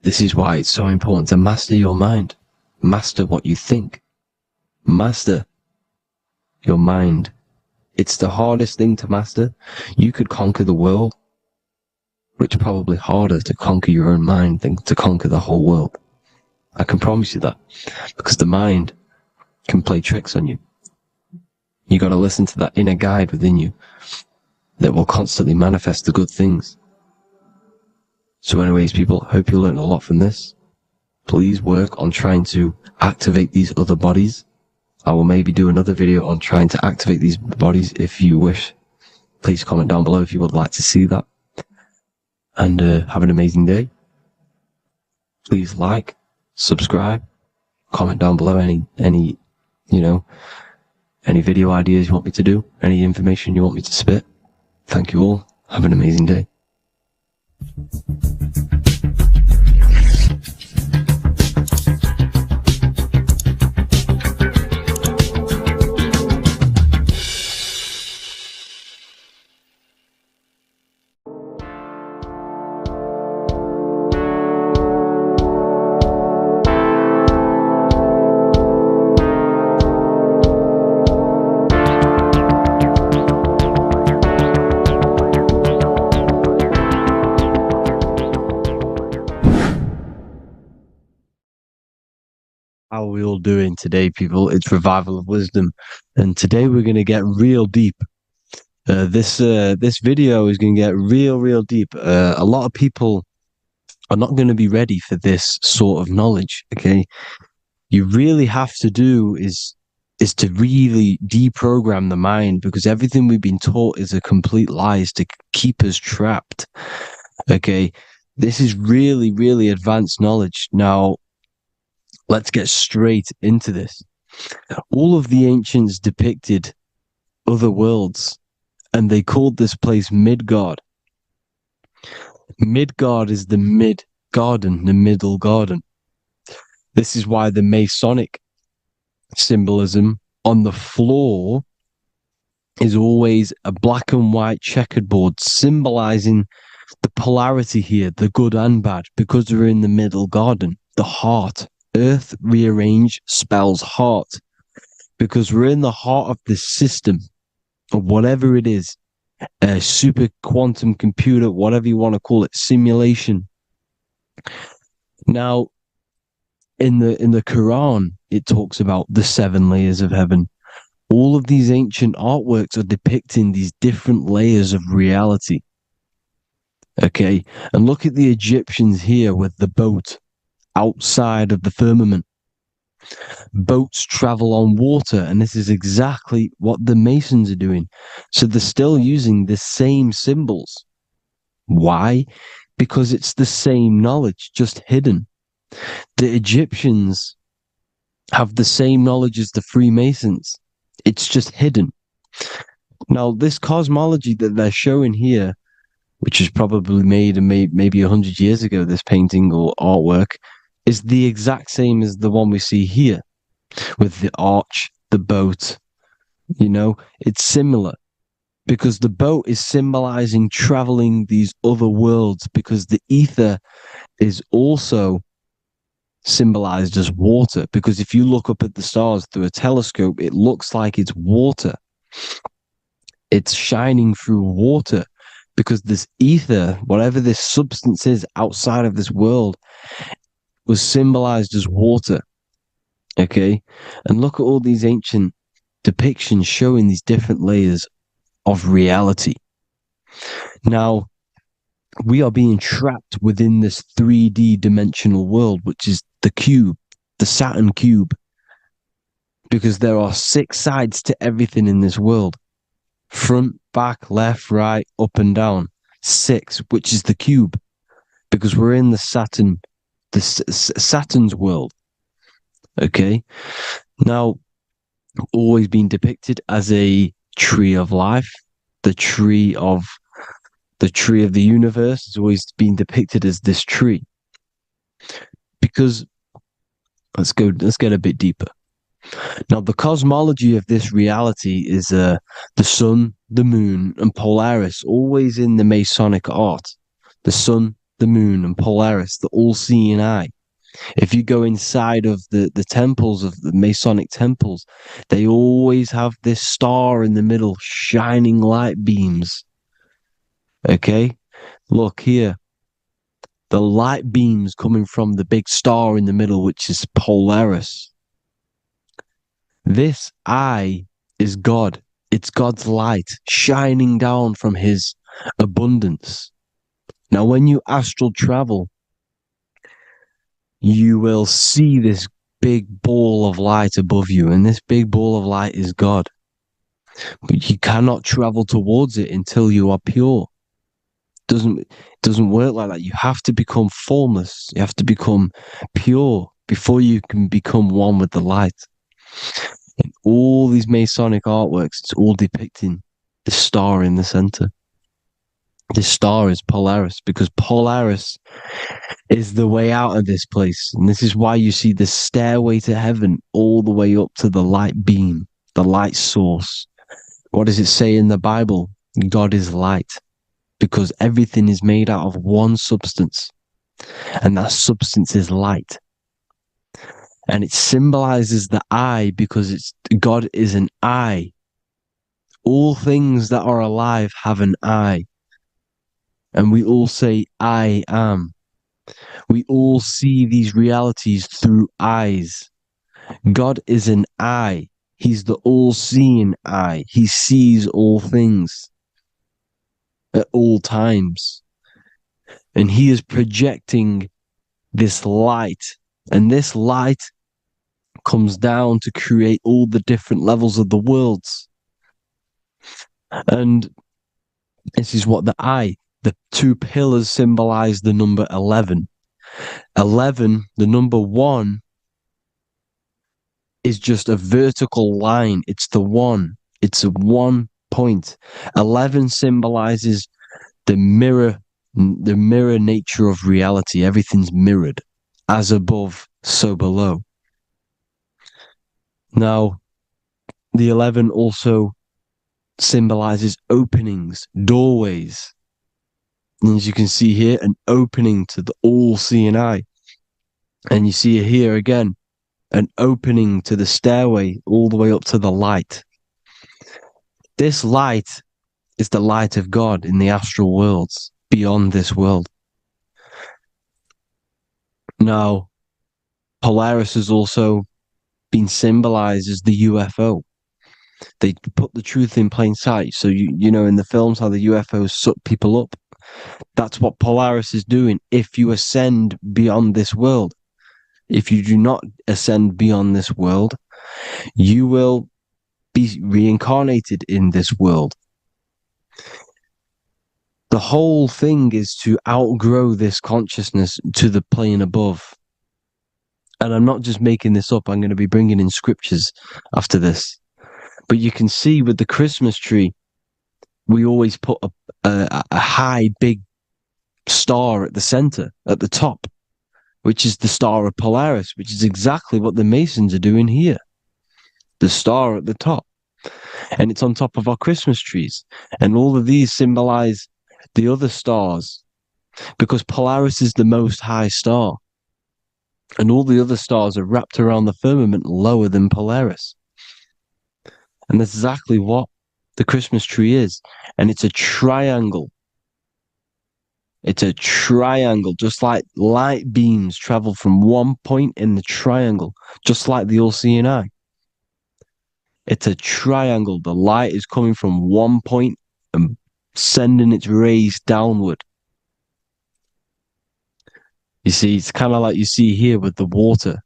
This is why it's so important to master your mind. Master what you think. Master your mind. It's the hardest thing to master. You could conquer the world, but it's probably harder to conquer your own mind than to conquer the whole world. I can promise you that, because the mind can play tricks on you. You got to listen to that inner guide within you that will constantly manifest the good things. So anyways, people, hope you learned a lot from this. Please work on trying to activate these other bodies. I will maybe do another video on trying to activate these bodies if you wish. Please comment down below if you would like to see that. And have an amazing day. Please like, subscribe, comment down below any video ideas you want me to do, any information you want me to spit. Thank you all. Have an amazing day. How are we all doing today, people? It's Revival of Wisdom, and today we're going to get real deep. This video is going to get real deep. A lot of people are not going to be ready for this sort of knowledge. Okay, you really have to do is to really deprogram the mind, because everything we've been taught is a complete lie, is to keep us trapped. Okay, this is really advanced knowledge. Now, let's get straight into this. All of the ancients depicted other worlds, and they called this place Midgard. Midgard is the mid-garden, the middle garden. This is why the Masonic symbolism on the floor is always a black and white checkered board, symbolizing the polarity here, the good and bad, because we're in the middle garden, the heart. Earth rearranged spells heart. because we're in the heart of this system, or whatever it is, a super quantum computer, whatever you want to call it, simulation. Now, in the Quran, it talks about the 7 layers of heaven. All of these ancient artworks are depicting these different layers of reality. Okay, and look at the Egyptians here with the boat outside of the firmament. Boats travel on water, and this is exactly what the Masons are doing. So they're still using the same symbols. Why? Because it's the same knowledge, just hidden. The Egyptians have the same knowledge as the Freemasons. It's just hidden. Now, this cosmology that they're showing here, which is probably made maybe 100 years ago, this painting or artwork, is the exact same as the one we see here, with the arch, the boat. You know, it's similar, because the boat is symbolizing traveling these other worlds, because the ether is also symbolized as water, because if you look up at the stars through a telescope, it looks like it's water. It's shining through water, because this ether, whatever this substance is outside of this world, was symbolized as water. Okay? And look at all these ancient depictions showing these different layers of reality. Now, we are being trapped within this 3D dimensional world, which is the cube, the Saturn cube, because there are 6 sides to everything in this world. Front, back, left, right, up and down. 6, which is the cube, because we're in the Saturn's world. Okay? Now, always been depicted as a tree of life, the tree of the universe has always been depicted as this tree. Because let's get a bit deeper. Now, the cosmology of this reality is the sun, the moon, and Polaris, always in the Masonic art. The sun, the moon, and Polaris, the all-seeing eye. If you go inside of the temples, of the Masonic temples, they always have this star in the middle, shining light beams. Okay? Look here. The light beams coming from the big star in the middle, which is Polaris. This eye is God. It's God's light shining down from his abundance. Now, when you astral travel, you will see this big ball of light above you, and this big ball of light is God. But you cannot travel towards it until you are pure. It doesn't work like that. You have to become formless. You have to become pure before you can become one with the light. In all these Masonic artworks, it's all depicting the star in the center. This star is Polaris, because Polaris is the way out of this place. And this is why you see the stairway to heaven all the way up to the light beam, the light source. What does it say in the Bible? God is light, because everything is made out of one substance, and that substance is light. And it symbolizes the eye, because God is an eye. All things that are alive have an eye. And we all say, I am. We all see these realities through eyes. God is an eye. He's the all-seeing eye. He sees all things at all times. And he is projecting this light. And this light comes down to create all the different levels of the worlds. And this is what the 2 pillars symbolize the number 11. 11, the number 1, is just a vertical line. It's the 1. It's a 1 point. 11 symbolizes the mirror nature of reality. Everything's mirrored. As above, so below. Now, the 11 also symbolizes openings, doorways. And as you can see here, an opening to the all-seeing eye. And you see it here again, an opening to the stairway all the way up to the light. This light is the light of God in the astral worlds beyond this world. Now, Polaris has also been symbolized as the UFO. They put the truth in plain sight. So, you know, in the films, how the UFOs suck people up. That's what Polaris is doing. If you ascend beyond this world, if you do not ascend beyond this world, you will be reincarnated in this world. The whole thing is to outgrow this consciousness to the plane above. And I'm not just making this up. I'm going to be bringing in scriptures after this. But you can see with the Christmas tree, we always put a high, big star at the center, at the top, which is the star of Polaris, which is exactly what the Masons are doing here. The star at the top. And it's on top of our Christmas trees. And all of these symbolize the other stars, because Polaris is the most high star. And all the other stars are wrapped around the firmament lower than Polaris. And that's exactly what the Christmas tree is. And it's a triangle. It's a triangle, just like light beams travel from one point in the triangle, just like the all-seeing eye. It's a triangle. The light is coming from one point and sending its rays downward. You see, it's kind of like you see here with the water.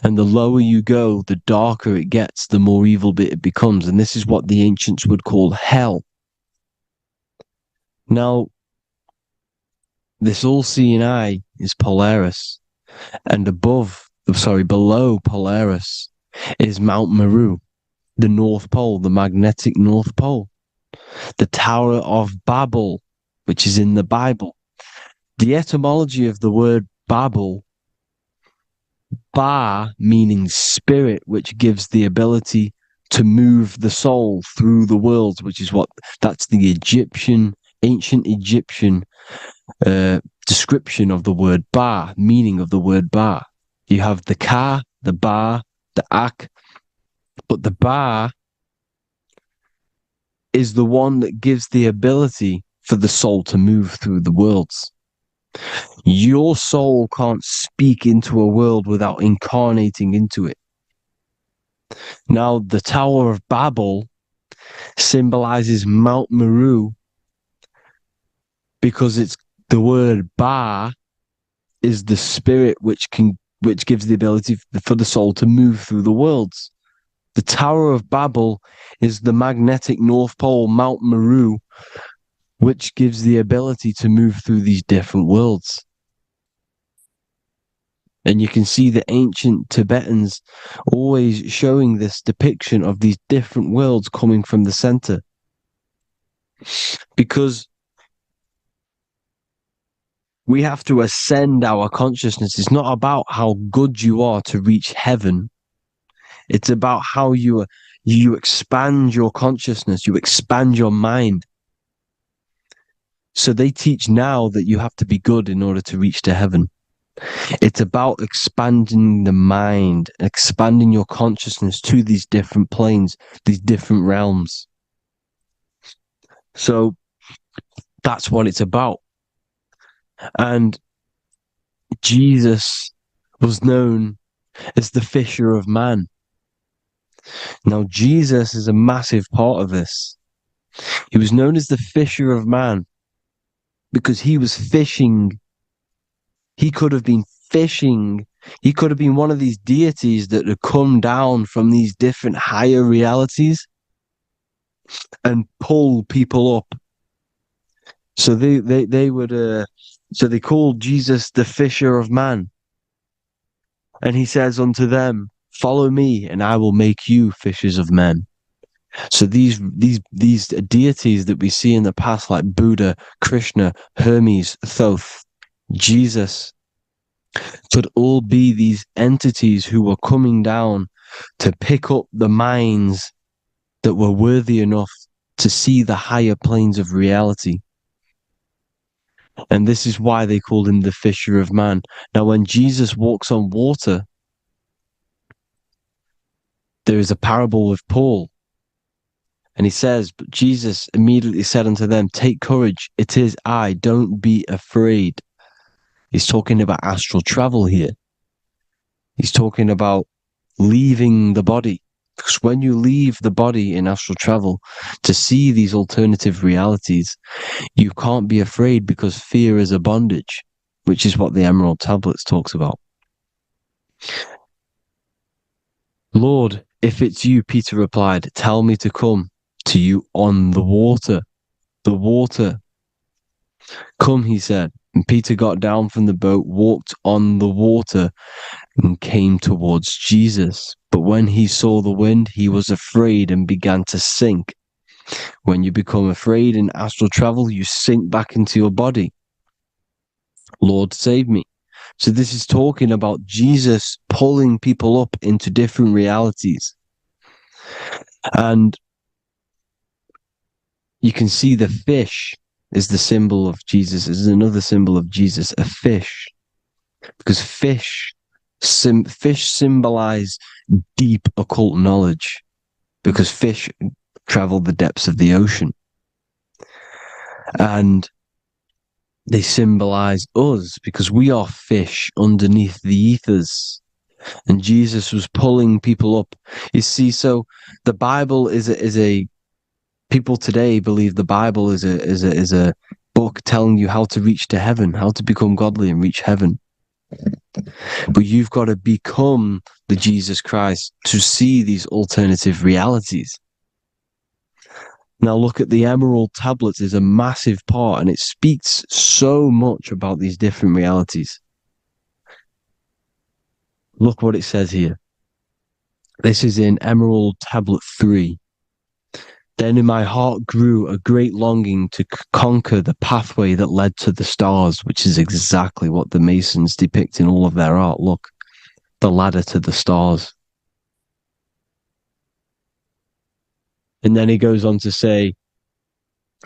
And the lower you go, the darker it gets, the more evil it becomes. And this is what the ancients would call hell. Now, this all-seeing eye is Polaris. And below Polaris is Mount Meru, the North Pole, the magnetic North Pole. The Tower of Babel, which is in the Bible. The etymology of the word Babel, Ba meaning spirit, which gives the ability to move the soul through the worlds, which is that's the ancient Egyptian description of the word Ba, meaning of the word Ba. You have the Ka, the Ba, the Ak, but the Ba is the one that gives the ability for the soul to move through the worlds. Your soul can't speak into a world without incarnating into it. Now, the Tower of Babel symbolizes Mount Meru because it's the word Ba is the spirit which gives the ability for the soul to move through the worlds. The Tower of Babel is the magnetic North Pole, Mount Meru, which gives the ability to move through these different worlds. And you can see the ancient Tibetans always showing this depiction of these different worlds coming from the center. Because we have to ascend our consciousness. It's not about how good you are to reach heaven. It's about how you expand your consciousness, you expand your mind. So they teach now that you have to be good in order to reach to heaven. It's about expanding the mind, expanding your consciousness to these different planes, these different realms. So that's what it's about. And Jesus was known as the fisher of man. Now, Jesus is a massive part of this. He was known as the fisher of man because he was fishing. He could have been fishing. He could have been one of these deities that had come down from these different higher realities and pull people up. So they would so they called Jesus the fisher of man. And he says unto them, follow me and I will make you fishers of men. So these deities that we see in the past, like Buddha, Krishna, Hermes, Thoth, Jesus, could all be these entities who were coming down to pick up the minds that were worthy enough to see the higher planes of reality. And this is why they called him the fisher of man. Now, when Jesus walks on water, there is a parable with Paul. And he says, but Jesus immediately said unto them, take courage, it is I, don't be afraid. He's talking about astral travel here. He's talking about leaving the body. Because when you leave the body in astral travel to see these alternative realities, you can't be afraid because fear is a bondage, which is what the Emerald Tablets talks about. Lord, if it's you, Peter replied, tell me to come to you on the water. The water. Come, he said. And Peter got down from the boat, walked on the water, and came towards Jesus. But when he saw the wind, he was afraid and began to sink. When you become afraid in astral travel, you sink back into your body. Lord, save me. So this is talking about Jesus pulling people up into different realities. And you can see the fish is the symbol of Jesus, is another symbol of Jesus, a fish. Because fish symbolize deep occult knowledge, because fish travel the depths of the ocean. And they symbolize us because we are fish underneath the ethers. And Jesus was pulling people up. You see, so the Bible is a people today believe the Bible is a book telling you how to reach to heaven, how to become godly and reach heaven. But you've got to become the Jesus Christ to see these alternative realities. Now look at the Emerald Tablets is a massive part, and it speaks so much about these different realities. Look what it says here. This is in Emerald Tablet 3. Then in my heart grew a great longing to conquer the pathway that led to the stars, which is exactly what the Masons depict in all of their art. Look, the ladder to the stars. And then he goes on to say,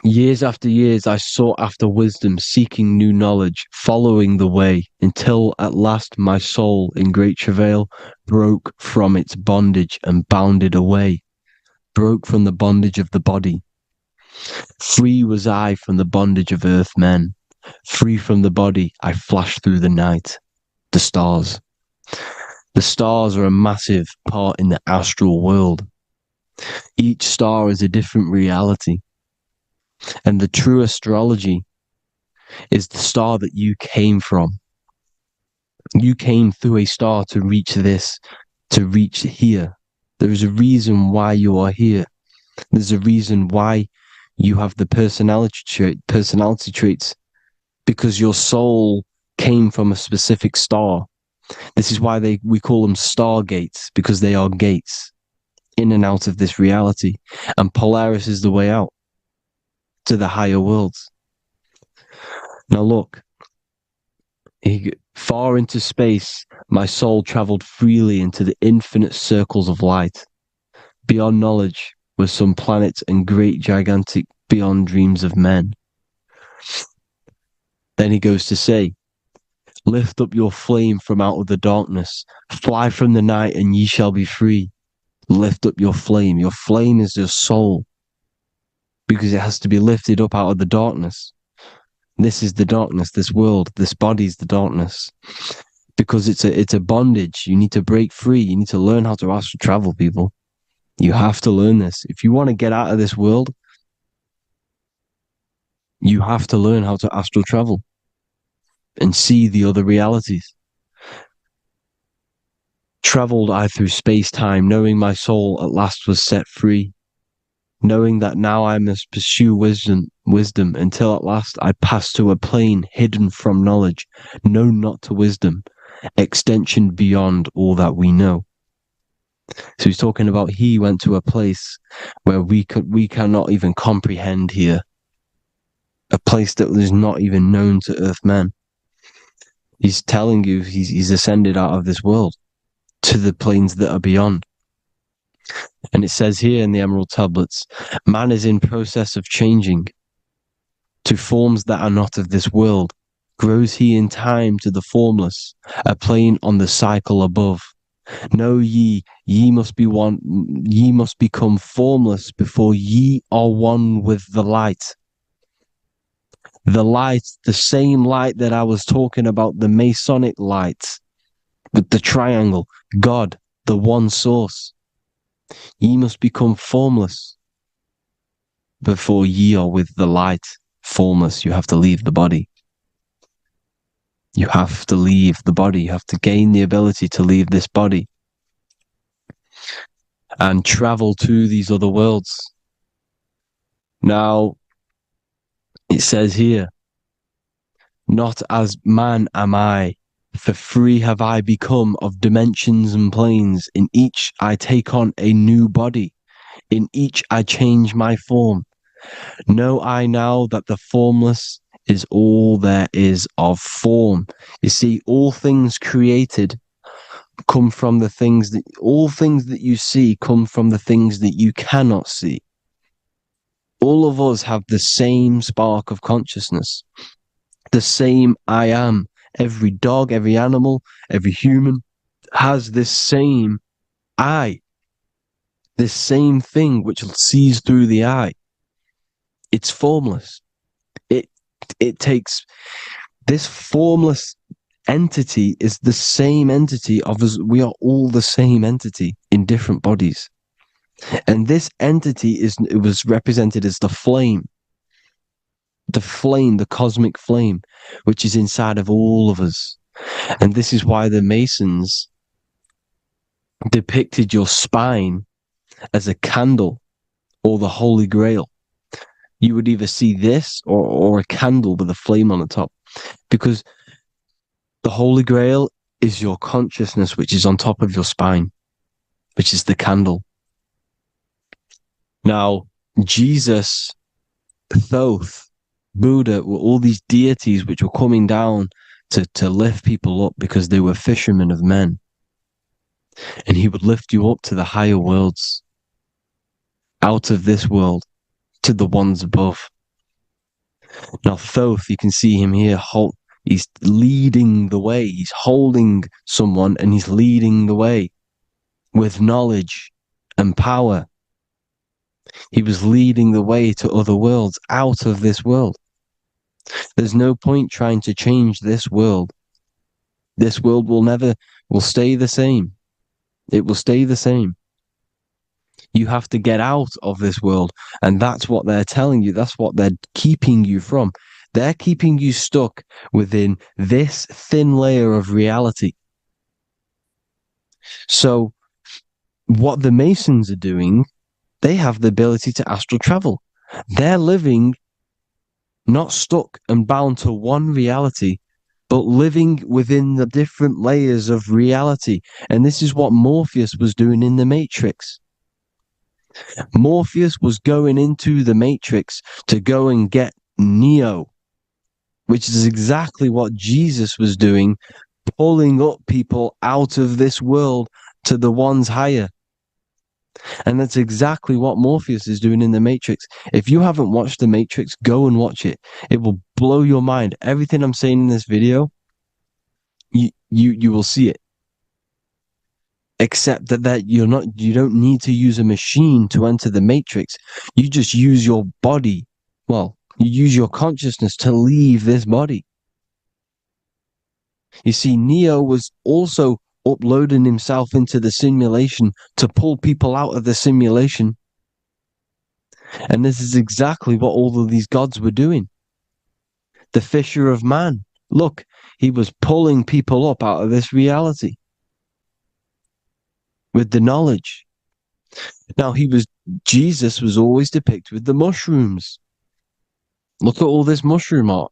years after years, I sought after wisdom, seeking new knowledge, following the way, until at last my soul, in great travail, broke from its bondage and bounded away, broke from the bondage of the body. Free was I from the bondage of earth men. Free from the body, I flashed through the night. The stars. The stars are a massive part in the astral world. Each star is a different reality. And the true astrology is the star that you came from. You came through a star to reach this, to reach here. There is a reason why you are here. There's a reason why you have the personality traits, because your soul came from a specific star. This is why we call them stargates, because they are gates in and out of this reality. And Polaris is the way out to the higher worlds. Now look, far into space, my soul traveled freely into the infinite circles of light. Beyond knowledge were some planets and great gigantic beyond dreams of men. Then he goes to say, lift up your flame from out of the darkness, fly from the night and ye shall be free. Lift up your flame. Your flame is your soul, because it has to be lifted up out of the darkness. This is the darkness, this world, this body is the darkness. Because it's a bondage. You need to break free. You need to learn how to astral travel, people. You have to learn this. If you want to get out of this world, you have to learn how to astral travel and see the other realities. Traveled I through space-time, knowing my soul at last was set free, knowing that now I must pursue wisdom until at last I pass to a plane hidden from knowledge, known not to wisdom, extension beyond all that we know. So he's talking about he went to a place where we cannot even comprehend here, a place that is not even known to Earthmen. He's telling you he's ascended out of this world to the planes that are beyond. And it says here in the Emerald Tablets, man is in process of changing to forms that are not of this world. Grows he in time to the formless, a plane on the cycle above. Know ye must be one, ye must become formless before ye are one with the light. The light, the same light that I was talking about, the Masonic light with the triangle, God, the one source. Ye must become formless before ye are with the light. Formless, you have to leave the body. You have to leave the body. You have to gain the ability to leave this body and travel to these other worlds. Now, it says here, not as man am I, for free have I become of dimensions and planes. In each I take on a new body. In each I change my form. Know I now that the formless is all there is of form. You see, all things created come from the things that, all things that you see come from the things that you cannot see. All of us have the same spark of consciousness, the same I am. Every dog, every animal, every human has this same I, this same thing which sees through the eye. It's formless. It takes this formless entity is the same entity of us. We are all the same entity in different bodies. And this entity it was represented as the flame, the cosmic flame, which is inside of all of us. And this is why the Masons depicted your spine as a candle or the Holy Grail. You would either see this or a candle with a flame on the top, because the Holy Grail is your consciousness, which is on top of your spine, which is the candle. Now, Jesus, Thoth, Buddha were all these deities which were coming down to lift people up because they were fishermen of men. And he would lift you up to the higher worlds, out of this world, to the ones above. Now, Thoth, you can see him here, he's leading the way. He's holding someone and he's leading the way with knowledge and power. He was leading the way to other worlds, out of this world. There's no point trying to change this world. This world will stay the same. It will stay the same. You have to get out of this world. And that's what they're telling you. That's what they're keeping you from. They're keeping you stuck within this thin layer of reality. So what the Masons are doing, they have the ability to astral travel. They're living not stuck and bound to one reality, but living within the different layers of reality. And this is what Morpheus was doing in the Matrix. Morpheus was going into the Matrix to go and get Neo, which is exactly what Jesus was doing, pulling up people out of this world to the ones higher. And that's exactly what Morpheus is doing in the Matrix. If you haven't watched the Matrix, go and watch it. It will blow your mind. Everything I'm saying in this video, you will see it. Except that you don't need to use a machine to enter the Matrix. You just use your body. Well, you use your consciousness to leave this body. You see, Neo was also uploading himself into the simulation to pull people out of the simulation. And this is exactly what all of these gods were doing. The fisher of man. Look, he was pulling people up out of this reality with the knowledge. Now, Jesus was always depicted with the mushrooms. Look at all this mushroom art.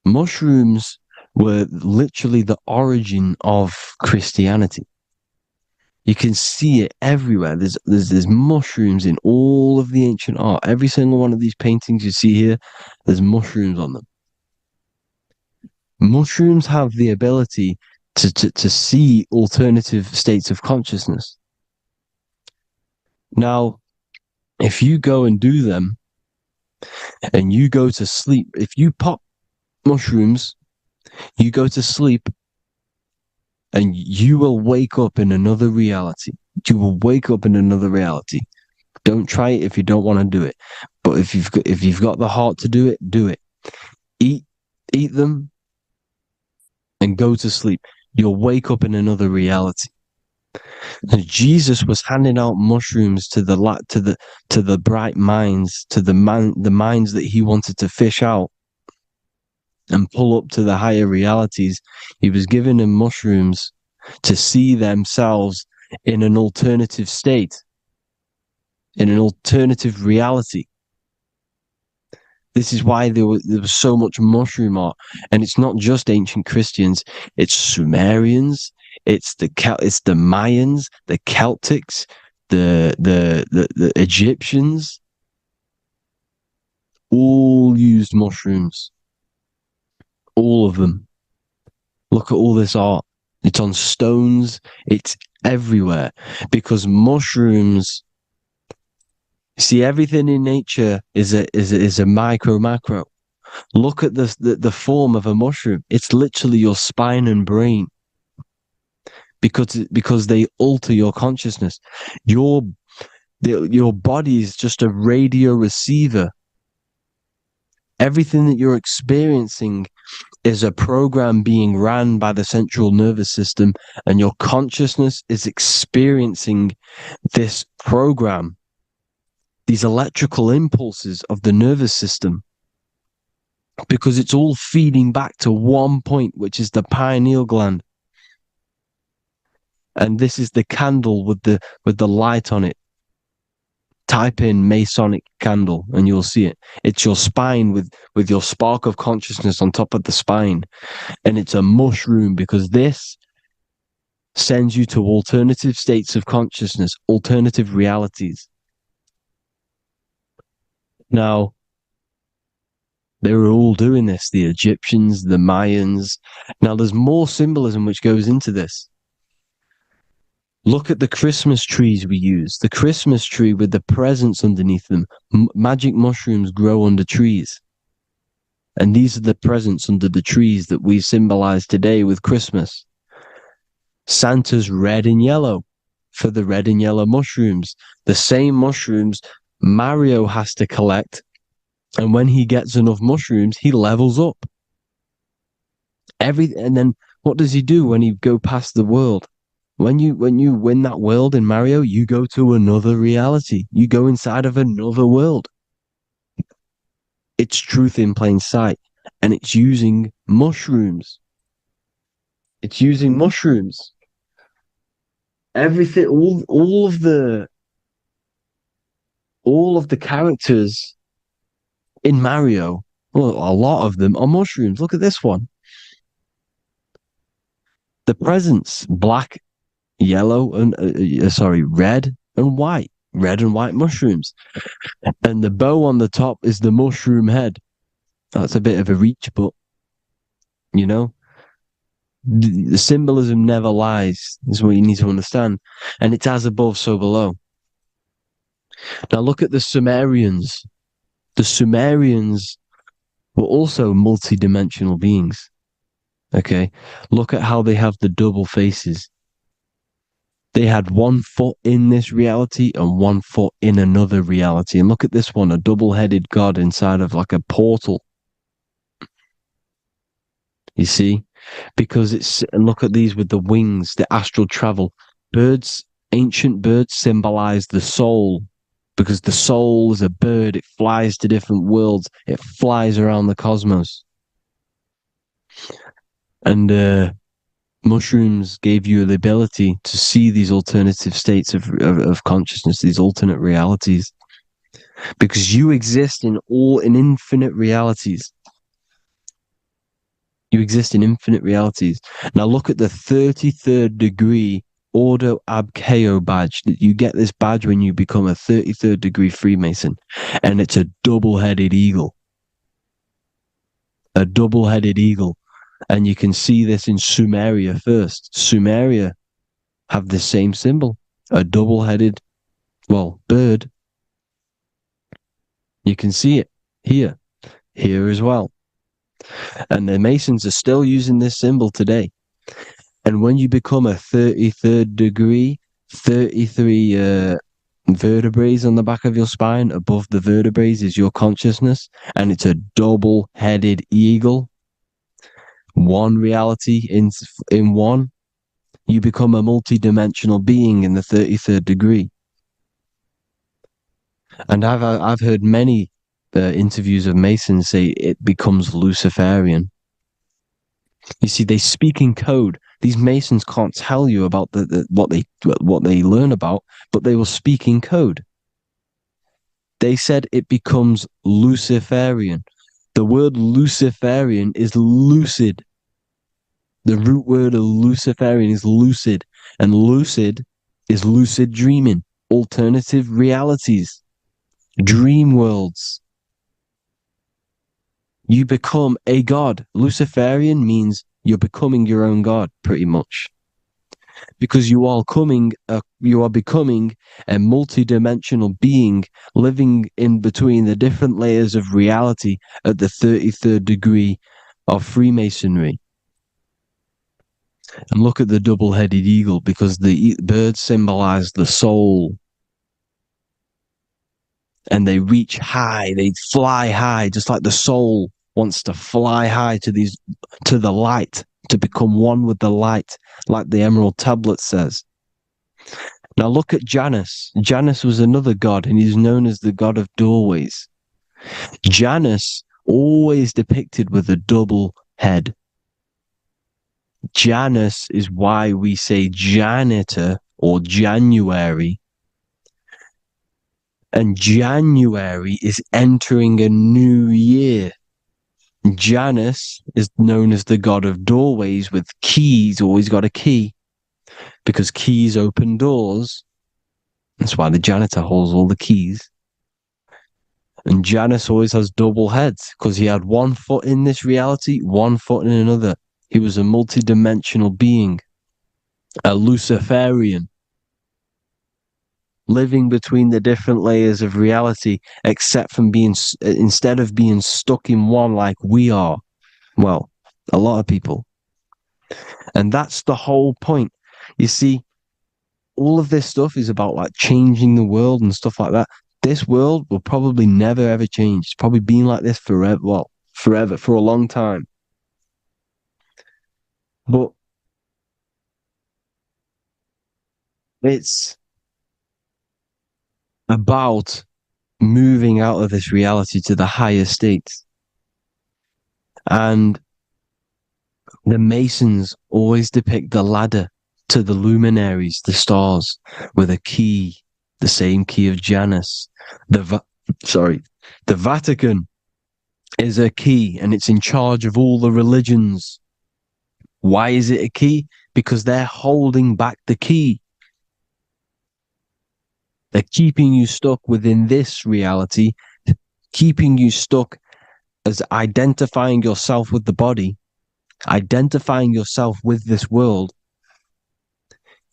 Mushrooms were literally the origin of Christianity. You can see it everywhere. There's mushrooms in all of the ancient art. Every single one of these paintings you see here, there's mushrooms on them. Mushrooms have the ability to see alternative states of consciousness. Now, if you go and do them and you go to sleep, if you pop mushrooms, you go to sleep and you will wake up in another reality. You will wake up in another reality. Don't try it if you don't want to do it. But if you've got the heart to do it, do it. Eat them and go to sleep. You'll wake up in another reality. And Jesus was handing out mushrooms to the bright minds, to the minds that he wanted to fish out and pull up to the higher realities. He was giving them mushrooms to see themselves in an alternative state, in an alternative reality. This is why there was so much mushroom art, and it's not just ancient Christians. It's Sumerians, it's the Mayans, the Celtics, the Egyptians. All used mushrooms. All of them. Look at all this art. It's on stones. It's everywhere because mushrooms. See, everything in nature is a macro. Look at the form of a mushroom. It's literally your spine and brain. Because they alter your consciousness. Your body is just a radio receiver. Everything that you're experiencing is a program being ran by the central nervous system, and your consciousness is experiencing this program. These electrical impulses of the nervous system, because it's all feeding back to one point, which is the pineal gland. And this is the candle with the light on it. Type in Masonic candle and you'll see it. It's your spine with your spark of consciousness on top of the spine. And it's a mushroom because this sends you to alternative states of consciousness, alternative realities. Now, they were all doing this, the Egyptians, the Mayans. Now, there's more symbolism which goes into this. Look at the Christmas trees we use. The Christmas tree with the presents underneath them. Magic mushrooms grow under trees. And these are the presents under the trees that we symbolize today with Christmas. Santa's red and yellow for the red and yellow mushrooms. The same mushrooms Mario has to collect, and when he gets enough mushrooms, he levels up. And then what does he do when he go past the world? When you win that world in Mario, you go to another reality. You go inside of another world. It's truth in plain sight, and it's using mushrooms. It's using mushrooms. Everything, all of the characters in Mario, well, a lot of them are mushrooms. Look at this one. The presents, black, yellow, and red and white. Red and white mushrooms. And the bow on the top is the mushroom head. That's a bit of a reach, but, you know, the symbolism never lies, is what you need to understand. And it's as above, so below. Now look at the Sumerians. The Sumerians were also multi-dimensional beings. Okay? Look at how they have the double faces. They had 1 foot in this reality and 1 foot in another reality. And look at this one, a double-headed god inside of like a portal. You see? Because and look at these with the wings, the astral travel. Birds, ancient birds symbolize the soul. Because the soul is a bird, it flies to different worlds. It flies around the cosmos. And mushrooms gave you the ability to see these alternative states of consciousness, these alternate realities. Because you exist in infinite realities. You exist in infinite realities. Now look at the 33rd degree Ordo Ab Chao badge. You get this badge when you become a 33rd degree Freemason. And it's a double-headed eagle. A double-headed eagle. And you can see this in Sumeria first. Sumeria have the same symbol. A double-headed, bird. You can see it here as well. And the Masons are still using this symbol today. And when you become a 33rd degree, 33 vertebrae on the back of your spine, above the vertebrae is your consciousness, and it's a double-headed eagle. One reality in one. You become a multi-dimensional being in the 33rd degree. And I've heard many interviews of Masons say it becomes Luciferian. You see, they speak in code. These Masons can't tell you about what they learn about, but they will speak in code. They said it becomes Luciferian. The word Luciferian is lucid. The root word of Luciferian is lucid, and lucid is lucid dreaming, alternative realities, dream worlds. You become a god. Luciferian means you're becoming your own god, pretty much, because you are becoming a multi-dimensional being living in between the different layers of reality at the 33rd degree of Freemasonry. And look at the double-headed eagle, because the birds symbolize the soul. And they reach high, they fly high, just like the soul wants to fly high to the light, to become one with the light, like the Emerald Tablet says. Now look at Janus. Janus was another god, and he's known as the god of doorways. Janus always depicted with a double head. Janus is why we say janitor or January. And January is entering a new year. Janus is known as the god of doorways with keys, always got a key, because keys open doors. That's why the janitor holds all the keys. And Janus always has double heads, because he had one foot in this reality, one foot in another. He was a multi-dimensional being, a Luciferian, living between the different layers of reality, instead of being stuck in one like we are. Well, a lot of people. And that's the whole point. You see, all of this stuff is about like changing the world and stuff like that. This world will probably never ever change. It's probably been like this forever. Well, forever, for a long time. But it's about moving out of this reality to the higher states. And the Masons always depict the ladder to the luminaries, the stars, with a key, the same key of Janus. The Vatican is a key, and it's in charge of all the religions. Why is it a key? Because they're holding back the key. They're keeping you stuck within this reality, keeping you stuck as identifying yourself with the body, identifying yourself with this world.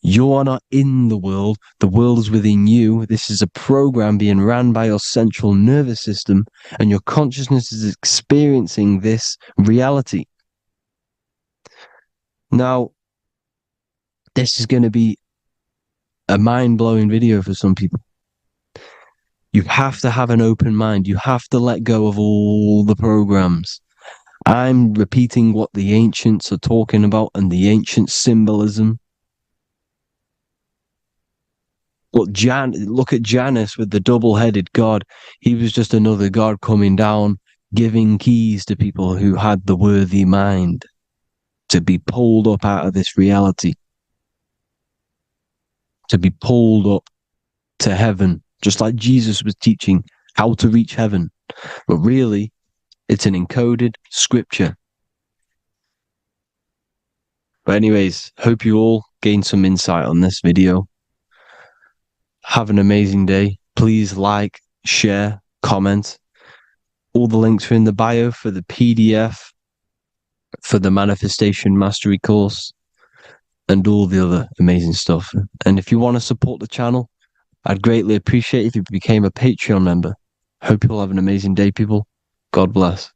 You are not in the world is within you. This is a program being ran by your central nervous system, and your consciousness is experiencing this reality. Now, this is going to be a mind-blowing video for some people. You have to have an open mind. You have to let go of all the programs. I'm repeating what the ancients are talking about and the ancient symbolism. Look at Janus with the double-headed god. He was just another god coming down, giving keys to people who had the worthy mind to be pulled up out of this reality, to be pulled up to heaven, just like Jesus was teaching how to reach heaven. But really, it's an encoded scripture. But anyways, hope you all gained some insight on this video. Have an amazing day. Please like, share, comment. All the links are in the bio for the PDF, for the Manifestation Mastery course, and all the other amazing stuff. And if you want to support the channel, I'd greatly appreciate it if you became a Patreon member. Hope you'll have an amazing day, people. God bless.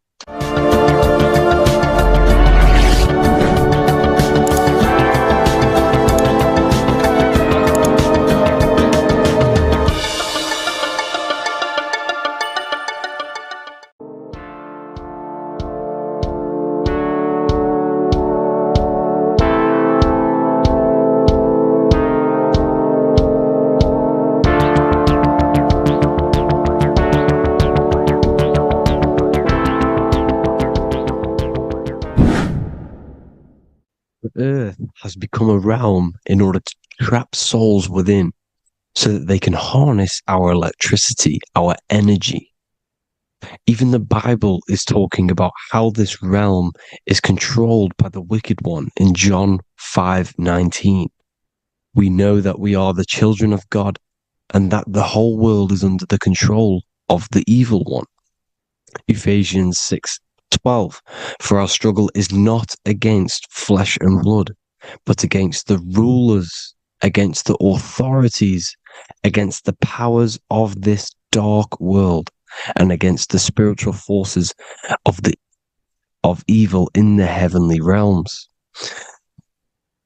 earth has become a realm in order to trap souls within so that they can harness our electricity, our energy. Even the Bible is talking about how this realm is controlled by the wicked one in John 5:19. We know that we are the children of God and that the whole world is under the control of the evil one. Ephesians 6:12. For our struggle is not against flesh and blood, but against the rulers, against the authorities, against the powers of this dark world, and against the spiritual forces of evil in the heavenly realms.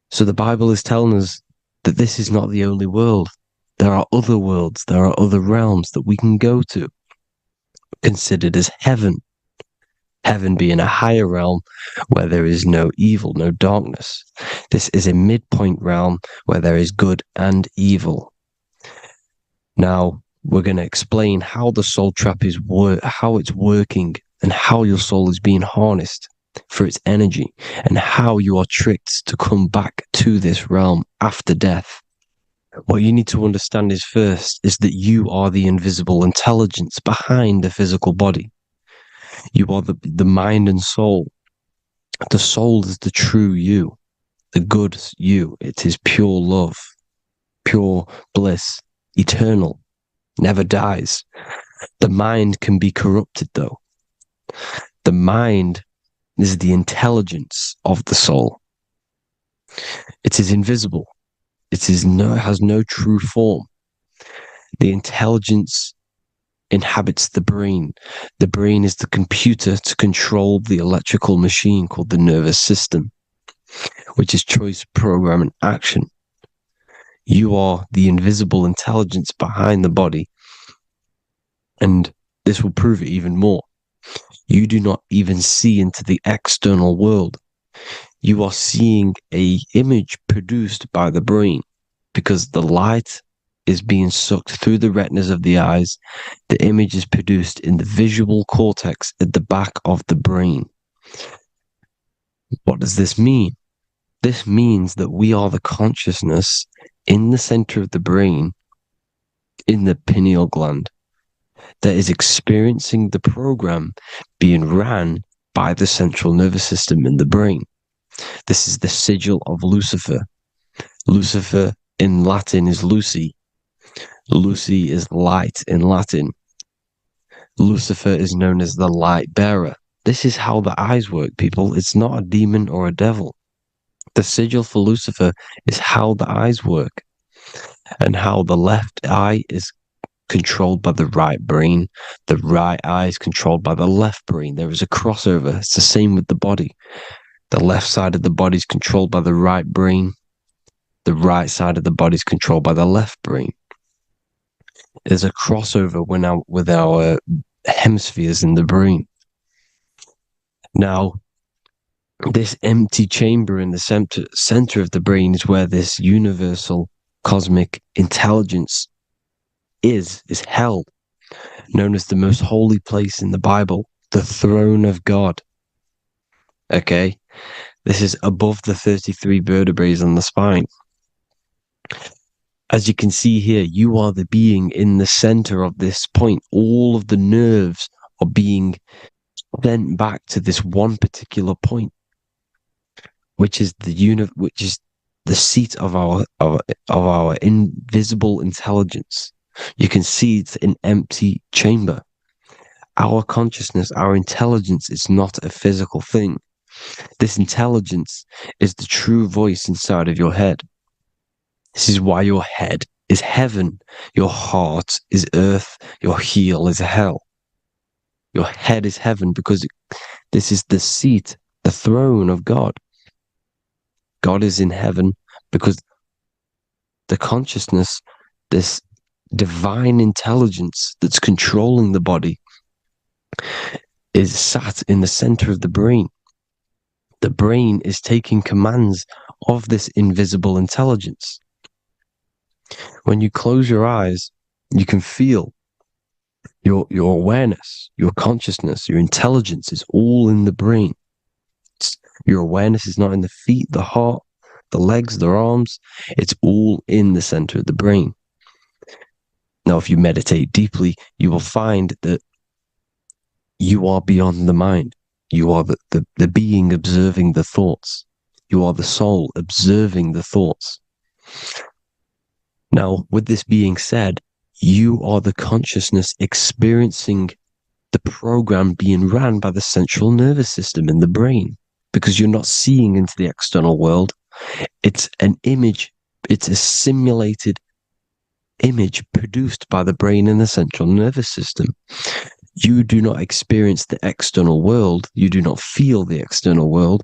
So the Bible is telling us that this is not the only world. There are other worlds, there are other realms that we can go to, considered as heaven. Heaven being a higher realm where there is no evil, no darkness. This is a midpoint realm where there is good and evil. Now, we're going to explain how the soul trap is how it's working and how your soul is being harnessed for its energy and how you are tricked to come back to this realm after death. What you need to understand is first is that you are the invisible intelligence behind the physical body. You are the mind and soul. The soul is the true you, the good you. It is pure love, pure bliss, eternal, never dies. The mind can be corrupted though. The mind is the intelligence of the soul. It is invisible. It has no true form. The intelligence inhabits the brain. The brain is the computer to control the electrical machine called the nervous system, which is choice, program, and action. You are the invisible intelligence behind the body, and this will prove it even more. You do not even see into the external world. You are seeing an image produced by the brain because the light is being sucked through the retinas of the eyes. The image is produced in the visual cortex at the back of the brain. What does this mean? This means that we are the consciousness in the center of the brain, in the pineal gland, that is experiencing the program being ran by the central nervous system in the brain. This is the sigil of Lucifer. Lucifer in Latin is Lucy. Lucy is light in Latin. Lucifer is known as the light bearer. This is how the eyes work, people. It's not a demon or a devil. The sigil for Lucifer is how the eyes work and how the left eye is controlled by the right brain. The right eye is controlled by the left brain. There is a crossover. It's the same with the body. The left side of the body is controlled by the right brain. The right side of the body is controlled by the left brain. There's a crossover with our hemispheres in the brain. Now, this empty chamber in the center of the brain is where this universal cosmic intelligence is held, known as the most holy place in the Bible, the throne of God. Okay? This is above the 33 vertebrae on the spine. As you can see here, you are the being in the center of this point. All of the nerves are being sent back to this one particular point, which is the seat of our invisible intelligence. You can see it's an empty chamber. Our consciousness, our intelligence is not a physical thing. This intelligence is the true voice inside of your head. This is why your head is heaven, your heart is earth, your heel is hell. Your head is heaven because this is the seat, the throne of God. God is in heaven because the consciousness, this divine intelligence that's controlling the body, is sat in the center of the brain. The brain is taking commands of this invisible intelligence. When you close your eyes, you can feel your awareness, your consciousness, your intelligence is all in the brain. Your awareness is not in the feet, the heart, the legs, the arms. It's all in the center of the brain. Now, if you meditate deeply, you will find that you are beyond the mind. You are the being observing the thoughts. You are the soul observing the thoughts. Now, with this being said, you are the consciousness experiencing the program being ran by the central nervous system in the brain, because you're not seeing into the external world. It's an image. It's a simulated image produced by the brain and the central nervous system. You do not experience the external world. You do not feel the external world.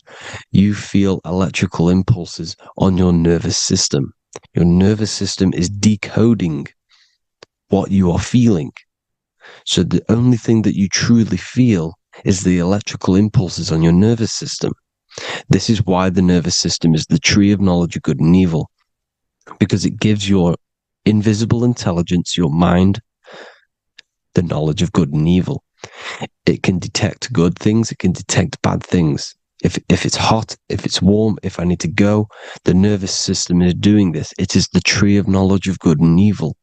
You feel electrical impulses on your nervous system. Your nervous system is decoding what you are feeling. So the only thing that you truly feel is the electrical impulses on your nervous system. This is why the nervous system is the tree of knowledge of good and evil, because it gives your invisible intelligence, your mind, the knowledge of good and evil. It can detect good things. It can detect bad things. If it's hot, if it's warm, if I need to go, the nervous system is doing this. It is the tree of knowledge of good and evil.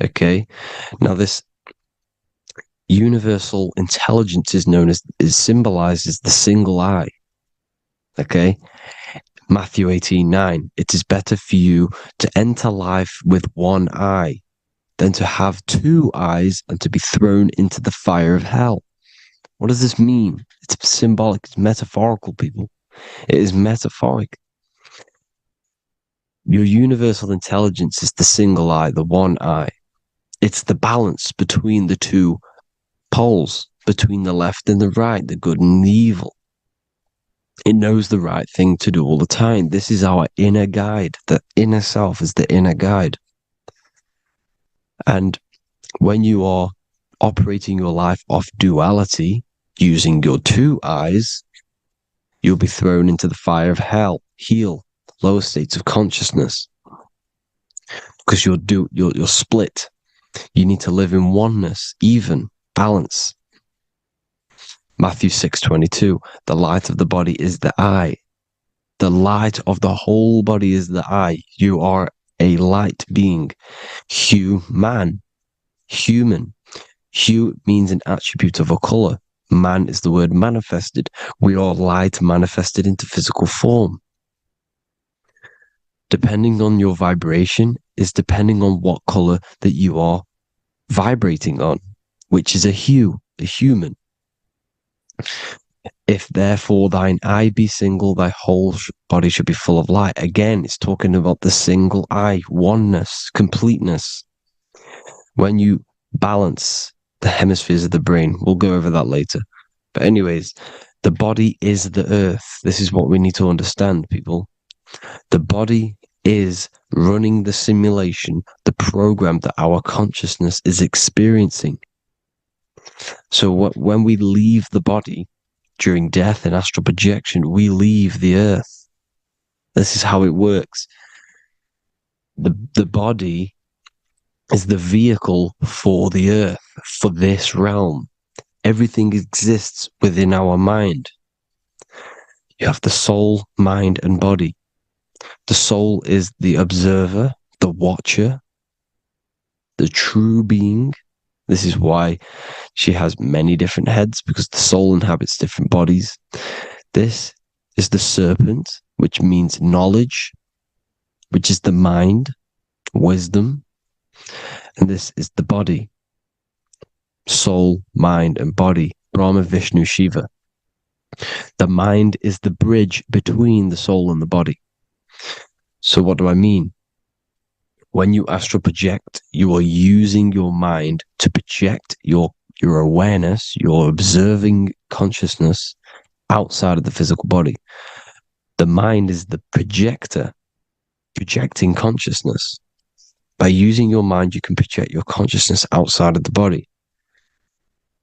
Okay. Now this universal intelligence is symbolized as the single eye. Okay. Matthew 18:9. It is better for you to enter life with one eye than to have two eyes and to be thrown into the fire of hell. What does this mean? It's symbolic. It's metaphorical, people. It is metaphoric. Your universal intelligence is the single eye, the one eye. It's the balance between the two poles, between the left and the right, the good and the evil. It knows the right thing to do all the time. This is our inner guide. The inner self is the inner guide. And when you are operating your life off duality, using your two eyes, you'll be thrown into the fire of hell, lower states of consciousness, because you're split. You need to live in oneness, even, balance. Matthew 6:22, the light of the body is the eye. The light of the whole body is the eye. You are a light being. Human. Hue means an attribute of a color. Man is the word manifested. We are light manifested into physical form. Depending on your vibration is depending on what color that you are vibrating on, which is a hue, a human. If therefore thine eye be single, thy whole body should be full of light. Again, it's talking about the single eye, oneness, completeness. When you balance the hemispheres of the brain, we'll go over that later. But anyways, the body is the earth. This is what we need to understand, people. The body is running the simulation, the program that our consciousness is experiencing. So when we leave the body during death and astral projection, we leave the earth. This is how it works. The body is the vehicle for the earth, for this realm. Everything exists within our mind. You have the soul, mind, and body. The soul is the observer, the watcher, the true being. This is why she has many different heads, because the soul inhabits different bodies. This is the serpent, which means knowledge, which is the mind, wisdom. And this is the body, soul, mind, and body, Brahma, Vishnu, Shiva. The mind is the bridge between the soul and the body. So what do I mean? When you astral project, you are using your mind to project your awareness, your observing consciousness outside of the physical body. The mind is the projector, projecting consciousness. By using your mind, you can project your consciousness outside of the body,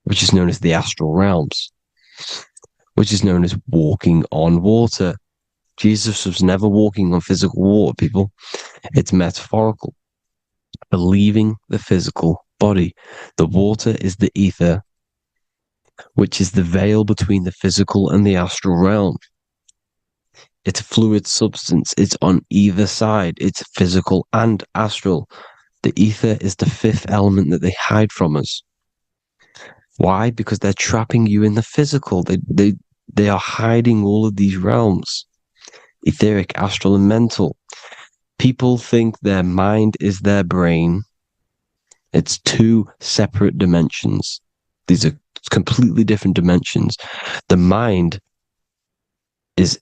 which is known as the astral realms, which is known as walking on water. Jesus was never walking on physical water, people. It's metaphorical. Believing the physical body. The water is the ether. which is the veil between the physical and the astral realm. It's a fluid substance. It's on either side. It's physical and astral. The ether is the fifth element that they hide from us. Why? Because they're trapping you in the physical. They are hiding all of these realms. Etheric, astral, and mental. People think their mind is their brain. It's two separate dimensions. These are completely different dimensions. The mind is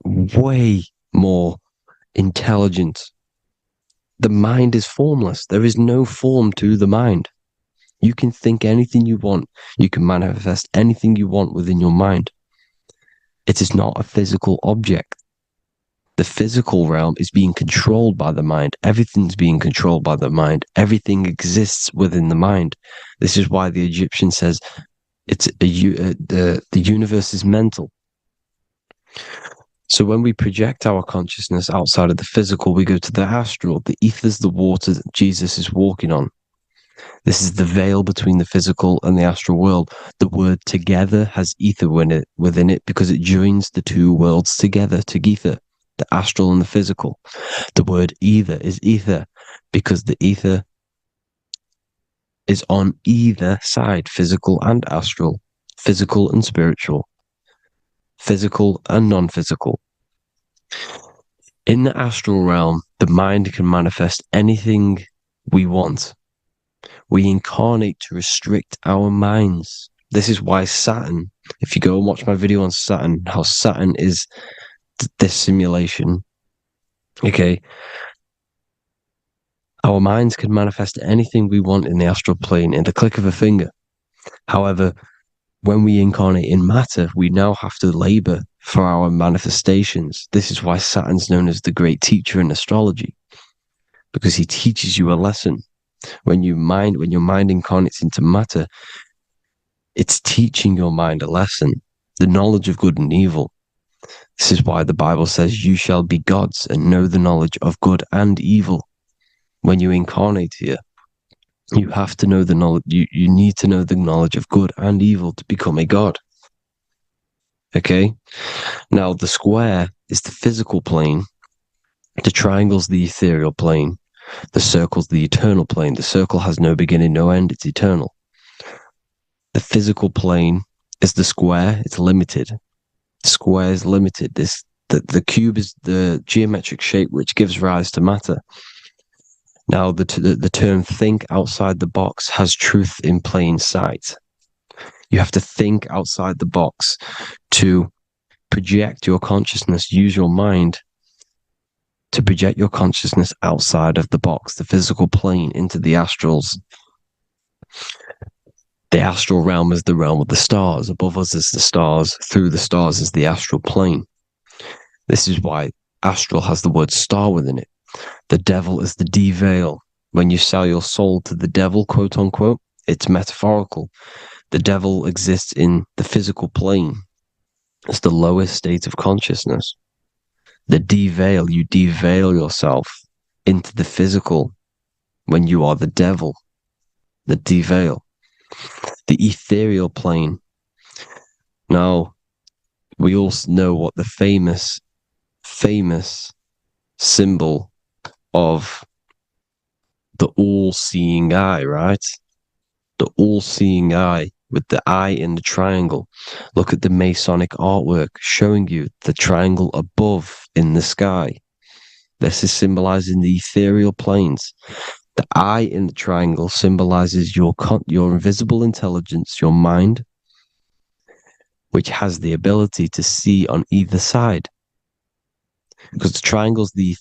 way more intelligent. The mind is formless. There is no form to the mind. You can think anything you want. You can manifest anything you want within your mind. It is not a physical object. The physical realm is being controlled by the mind. Everything's being controlled by the mind. Everything exists within the mind. This is why the Egyptian says the universe is mental. So when we project our consciousness outside of the physical, we go to the astral. The ether is the water that Jesus is walking on. This is the veil between the physical and the astral world. The word together has ether within it because it joins the two worlds together, the astral and the physical. The word either is ether because the ether is on either side, physical and astral, physical and spiritual, physical and non-physical. In the astral realm, the mind can manifest anything we want. We incarnate to restrict our minds. This is why Saturn, if you go and watch my video on Saturn, how Saturn is this simulation, okay, our minds can manifest anything we want in the astral plane in the click of a finger. However, when we incarnate in matter, we now have to labor for our manifestations. This is why Saturn's known as the great teacher in astrology, because he teaches you a lesson. When your mind incarnates into matter, it's teaching your mind a lesson, the knowledge of good and evil. This is why the Bible says, you shall be gods and know the knowledge of good and evil. When you incarnate here, you have to know the knowledge, you need to know the knowledge of good and evil to become a god. Okay? Now, the square is the physical plane. The triangle's the ethereal plane. The circle's the eternal plane. The circle has no beginning, no end. It's eternal. The physical plane is the square. It's limited. The square is limited. The cube is the geometric shape which gives rise to matter. Now, the term think outside the box has truth in plain sight. You have to think outside the box to project your consciousness, use your mind to project your consciousness outside of the box, the physical plane, into the astrals. The astral realm is the realm of the stars. Above us is the stars. Through the stars is the astral plane. This is why astral has the word star within it. The devil is the de-veil. When you sell your soul to the devil, quote unquote, it's metaphorical. The devil exists in the physical plane. It's the lowest state of consciousness. The de-veil, you de-veil yourself into the physical when you are the devil. The de-veil. The ethereal plane. Now, we all know what the famous symbol of the all-seeing eye, right? The all-seeing eye with the eye in the triangle. Look at the Masonic artwork showing you the triangle above in the sky. This is symbolizing the ethereal planes. The eye in the triangle symbolizes your invisible intelligence, your mind, which has the ability to see on either side. Because the triangle's the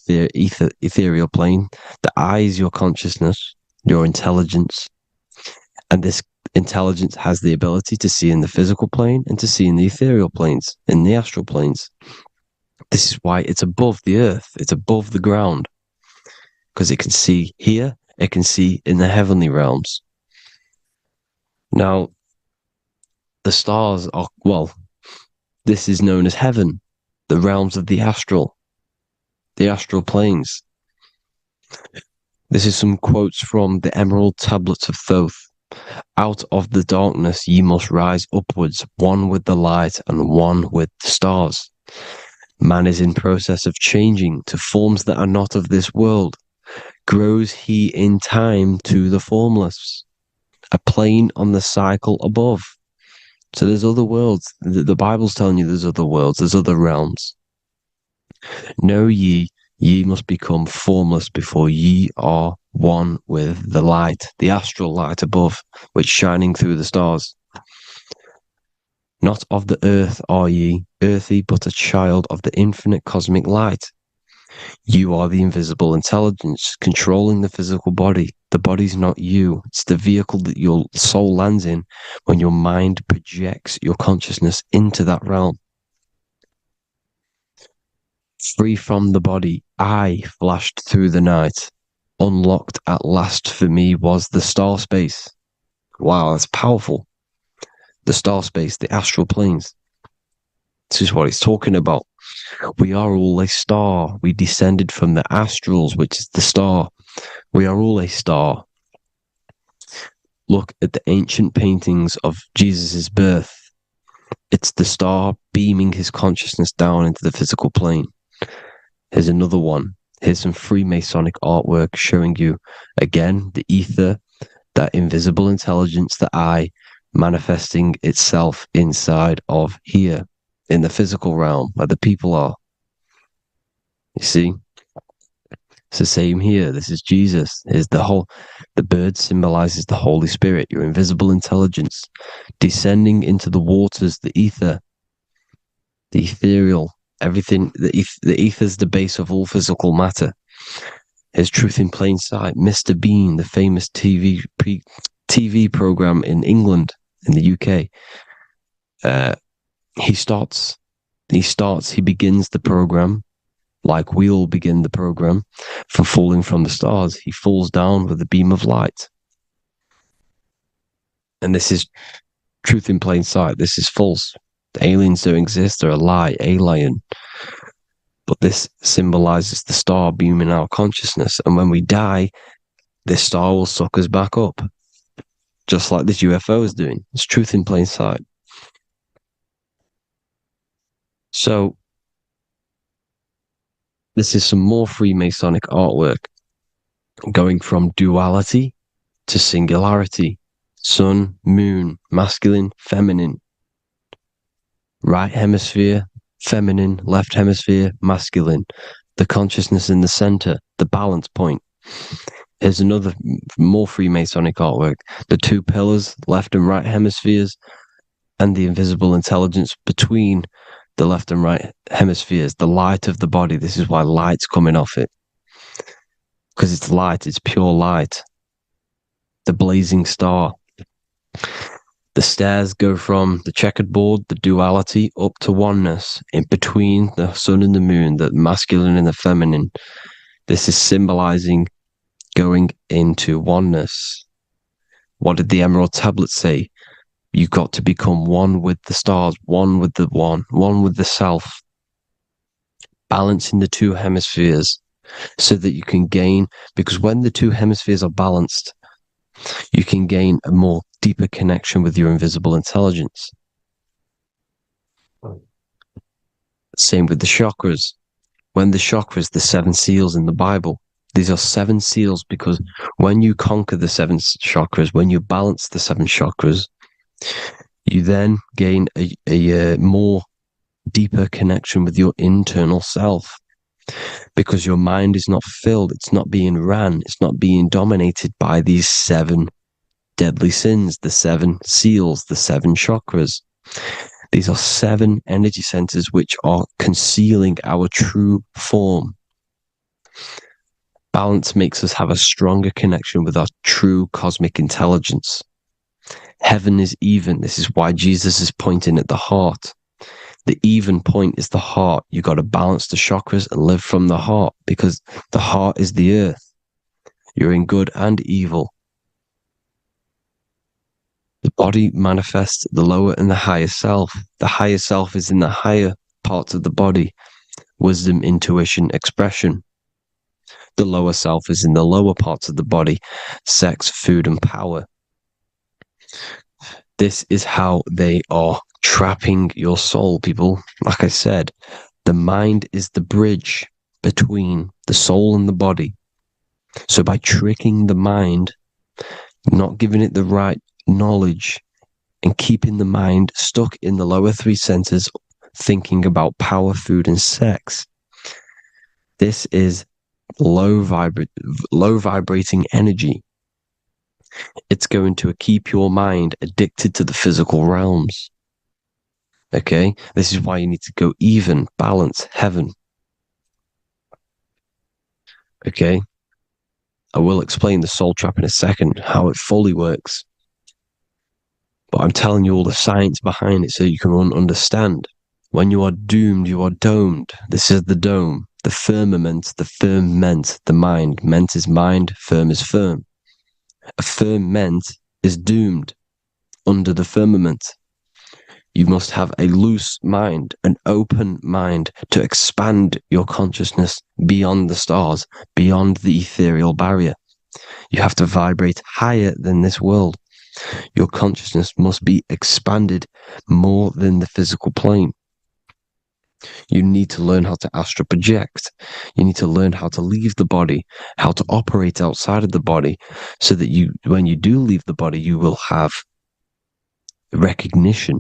ethereal plane. The eye is your consciousness, your intelligence. And this intelligence has the ability to see in the physical plane and to see in the ethereal planes, in the astral planes. This is why it's above the earth. It's above the ground. Because it can see here, it can see in the heavenly realms. Now, the stars are, well, this is known as heaven, the realms of the astral planes. This is some quotes from the Emerald Tablets of Thoth, Out of the darkness ye must rise upwards, one with the light and one with the stars. Man is in process of changing to forms that are not of this world. Grows he in time to the formless, a plane on the cycle above. So there's other worlds. The Bible's telling you there's other worlds, there's other realms. Know ye must become formless before ye are one with the light, the astral light above, which shining through the stars. Not of the earth are ye, earthy, but a child of the infinite cosmic light. You are the invisible intelligence controlling the physical body. The body's not you. It's the vehicle that your soul lands in when your mind projects your consciousness into that realm. Free from the body, I flashed through the night. Unlocked at last for me was the star space. Wow, that's powerful. The star space, the astral planes. This is what it's talking about. We are all a star. We descended from the astrals, which is the star. We are all a star. Look at the ancient paintings of Jesus' birth. It's the star beaming his consciousness down into the physical plane. Here's another one. Here's some Freemasonic artwork showing you, again, the ether, that invisible intelligence, the I, manifesting itself inside of here, in the physical realm, where the people are. You see? It's the same here. This is Jesus. Here's the bird symbolizes the Holy Spirit, your invisible intelligence, descending into the waters, the ether, the ethereal, everything. The ether's the base of all physical matter. Here's Truth in Plain Sight. Mr. Bean, the famous TV program in England, in the UK. He begins the program like we all begin the program for falling from the stars. He falls down with a beam of light. And this is Truth in Plain Sight. This is false. The aliens don't exist. They're a lie, alien. But this symbolizes the star beaming our consciousness. And when we die, this star will suck us back up. Just like this UFO is doing. It's Truth in Plain Sight. So, this is some more Freemasonic artwork. Going from duality to singularity. Sun, moon, masculine, feminine. Right hemisphere, feminine, left hemisphere, masculine. The consciousness in the center, the balance point. Here's another more Freemasonic artwork. The two pillars, left and right hemispheres, and the invisible intelligence between the left and right hemispheres, the light of the body. This is why light's coming off it. Because it's light, it's pure light. The blazing star. The stairs go from the checkered board, the duality, up to oneness, in between the sun and the moon, the masculine and the feminine. This is symbolizing going into oneness. What did the Emerald Tablet say? You've got to become one with the stars, one with the one with the self. Balancing the two hemispheres so that you can gain, because when the two hemispheres are balanced, you can gain a more deeper connection with your invisible intelligence. Same with the chakras. When the chakras, the 7 seals in the Bible, these are 7 seals because when you conquer the 7 chakras, when you balance the 7 chakras, you then gain a more deeper connection with your internal self. Because your mind is not filled, it's not being ran, it's not being dominated by these 7 deadly sins, the 7 seals, the 7 chakras. These are 7 energy centers which are concealing our true form. Balance makes us have a stronger connection with our true cosmic intelligence. Heaven is even. This is why Jesus is pointing at the heart. The even point is the heart. You got to balance the chakras and live from the heart because the heart is the earth. You're in good and evil. The body manifests the lower and the higher self. The higher self is in the higher parts of the body. Wisdom, intuition, expression. The lower self is in the lower parts of the body. Sex, food, and power. This is how they are trapping your soul, people. Like I said, the mind is the bridge between the soul and the body. So by tricking the mind, not giving it the right knowledge, and keeping the mind stuck in the lower three centers, thinking about power, food, and sex, this is low vibrating energy. It's going to keep your mind addicted to the physical realms. Okay? This is why you need to go even, balance, heaven. Okay? I will explain the soul trap in a second, how it fully works. But I'm telling you all the science behind it so you can understand. When you are doomed, you are domed. This is the dome, the firmament, the firmament, the mind. Ment is mind, firm is firm. A firmament is doomed under the firmament. You must have a loose mind, an open mind to expand your consciousness beyond the stars, beyond the ethereal barrier. You have to vibrate higher than this world. Your consciousness must be expanded more than the physical plane. You need to learn how to astral project. You need to learn how to leave the body, how to operate outside of the body, so that you, when you do leave the body, you will have recognition.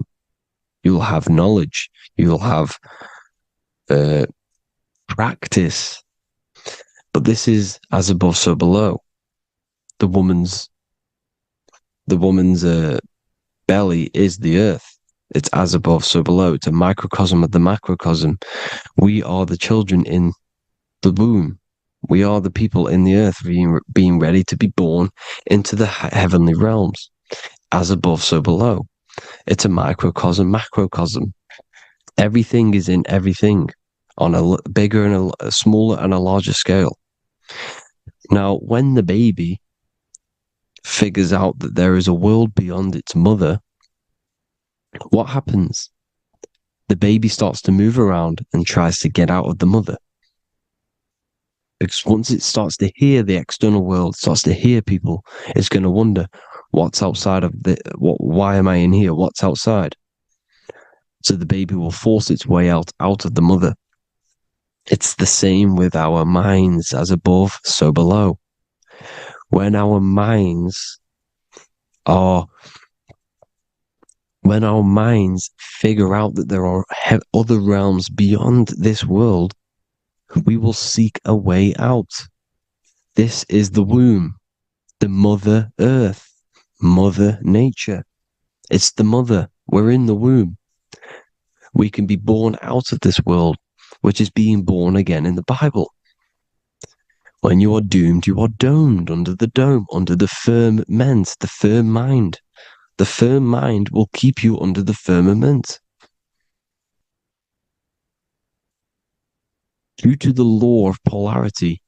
You will have knowledge. You will have practice. But this is as above, so below. The woman's belly is the earth. It's as above, so below. It's a microcosm of the macrocosm. We are the children in the womb. We are the people in the earth being ready to be born into the heavenly realms. As above, so below. It's a microcosm, macrocosm. Everything is in everything on a bigger and a smaller and a larger scale. Now, when the baby figures out that there is a world beyond its mother, what happens? The baby starts to move around and tries to get out of the mother. Because once it starts to hear the external world, starts to hear people, it's going to wonder, what's outside of why am I in here? What's outside? So the baby will force its way out of the mother. It's the same with our minds, as above, so below. When our minds figure out that there are other realms beyond this world, we will seek a way out. This is the womb, the mother earth, mother nature. It's the mother. We're in the womb. We can be born out of this world, which is being born again in the Bible. When you are doomed, you are domed under the dome, under the firmament, the firm mind. The firm mind will keep you under the firmament. Due to the law of polarity,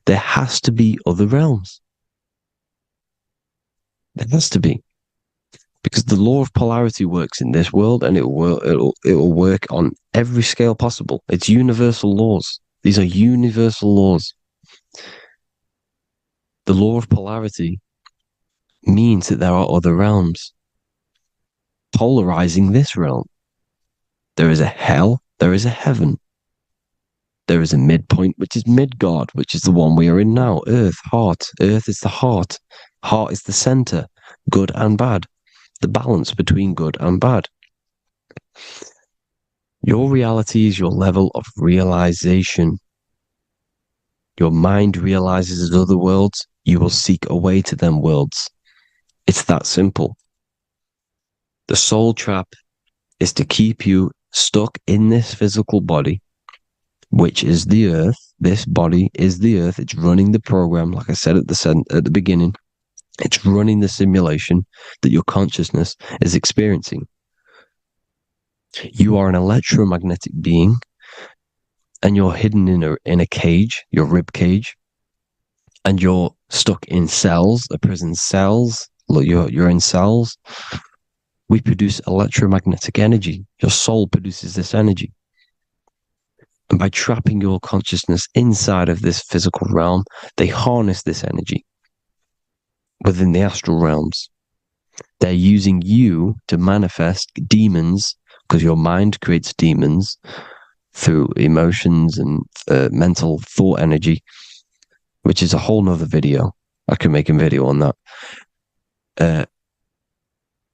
there has to be other realms. There has to be. Because the law of polarity works in this world, and it will work on every scale possible. It's universal laws. These are universal laws. The law of polarity means that there are other realms polarizing this realm. There is a hell, there is a heaven. There is a midpoint, which is Midgard, which is the one we are in now. Earth, heart. Earth is the heart. Heart is the center, good and bad. The balance between good and bad. Your reality is your level of realization. Your mind realizes other worlds, you will seek a way to them worlds. It's that simple. The soul trap is to keep you stuck in this physical body, which is the earth. This body is the earth. It's running the program, like I said at the beginning. It's running the simulation that your consciousness is experiencing. You are an electromagnetic being, and you're hidden in a cage, your rib cage, and you're stuck in cells, a prison cells. Look, you're in cells. We produce electromagnetic energy. Your soul produces this energy. And by trapping your consciousness inside of this physical realm, they harness this energy within the astral realms. They're using you to manifest demons, because your mind creates demons through emotions and mental thought energy, which is a whole nother video. I could make a video on that.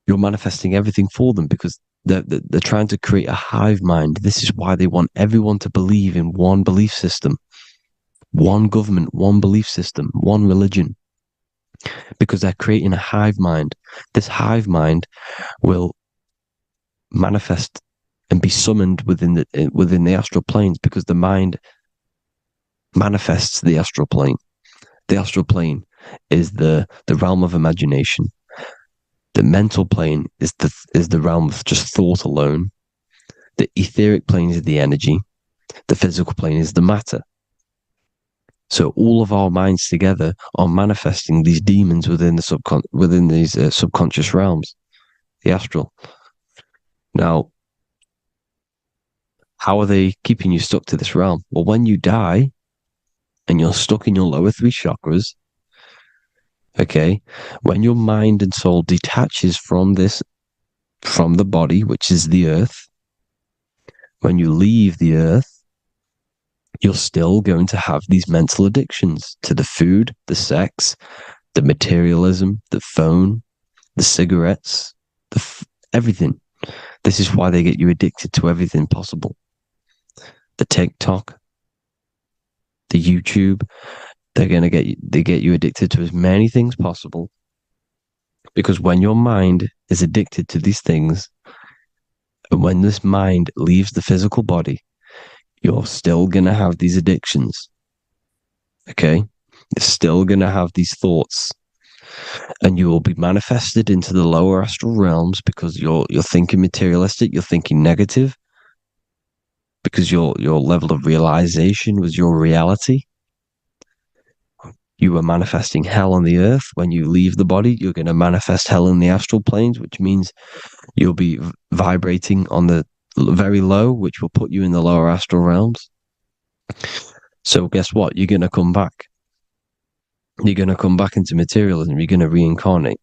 You're manifesting everything for them because they're trying to create a hive mind. This is why they want everyone to believe in one belief system, one government, one belief system, one religion, because they're creating a hive mind. This hive mind will manifest and be summoned within the astral planes, because the mind manifests the astral plane. The astral plane is the realm of imagination. The mental plane is the realm of just thought alone. The etheric plane is the energy. The physical plane is the matter. So all of our minds together are manifesting these demons within these subconscious realms, the astral. Now, how are they keeping you stuck to this realm? Well, when you die and you're stuck in your lower three chakras, okay, when your mind and soul detaches from the body, which is the earth, when you leave the earth, you're still going to have these mental addictions to the food, the sex, the materialism, the phone, the cigarettes, everything. This is why they get you addicted to everything possible. The TikTok, the YouTube, they get you addicted to as many things possible. Because when your mind is addicted to these things, and when this mind leaves the physical body, you're still going to have these addictions. Okay? You're still going to have these thoughts. And you will be manifested into the lower astral realms because you're thinking materialistic, you're thinking negative, because your level of realization was your reality. You were manifesting hell on the earth. When you leave the body, you're going to manifest hell in the astral planes, which means you'll be vibrating on the very low, which will put you in the lower astral realms. So guess what? You're going to come back. You're going to come back into materialism. You're going to reincarnate.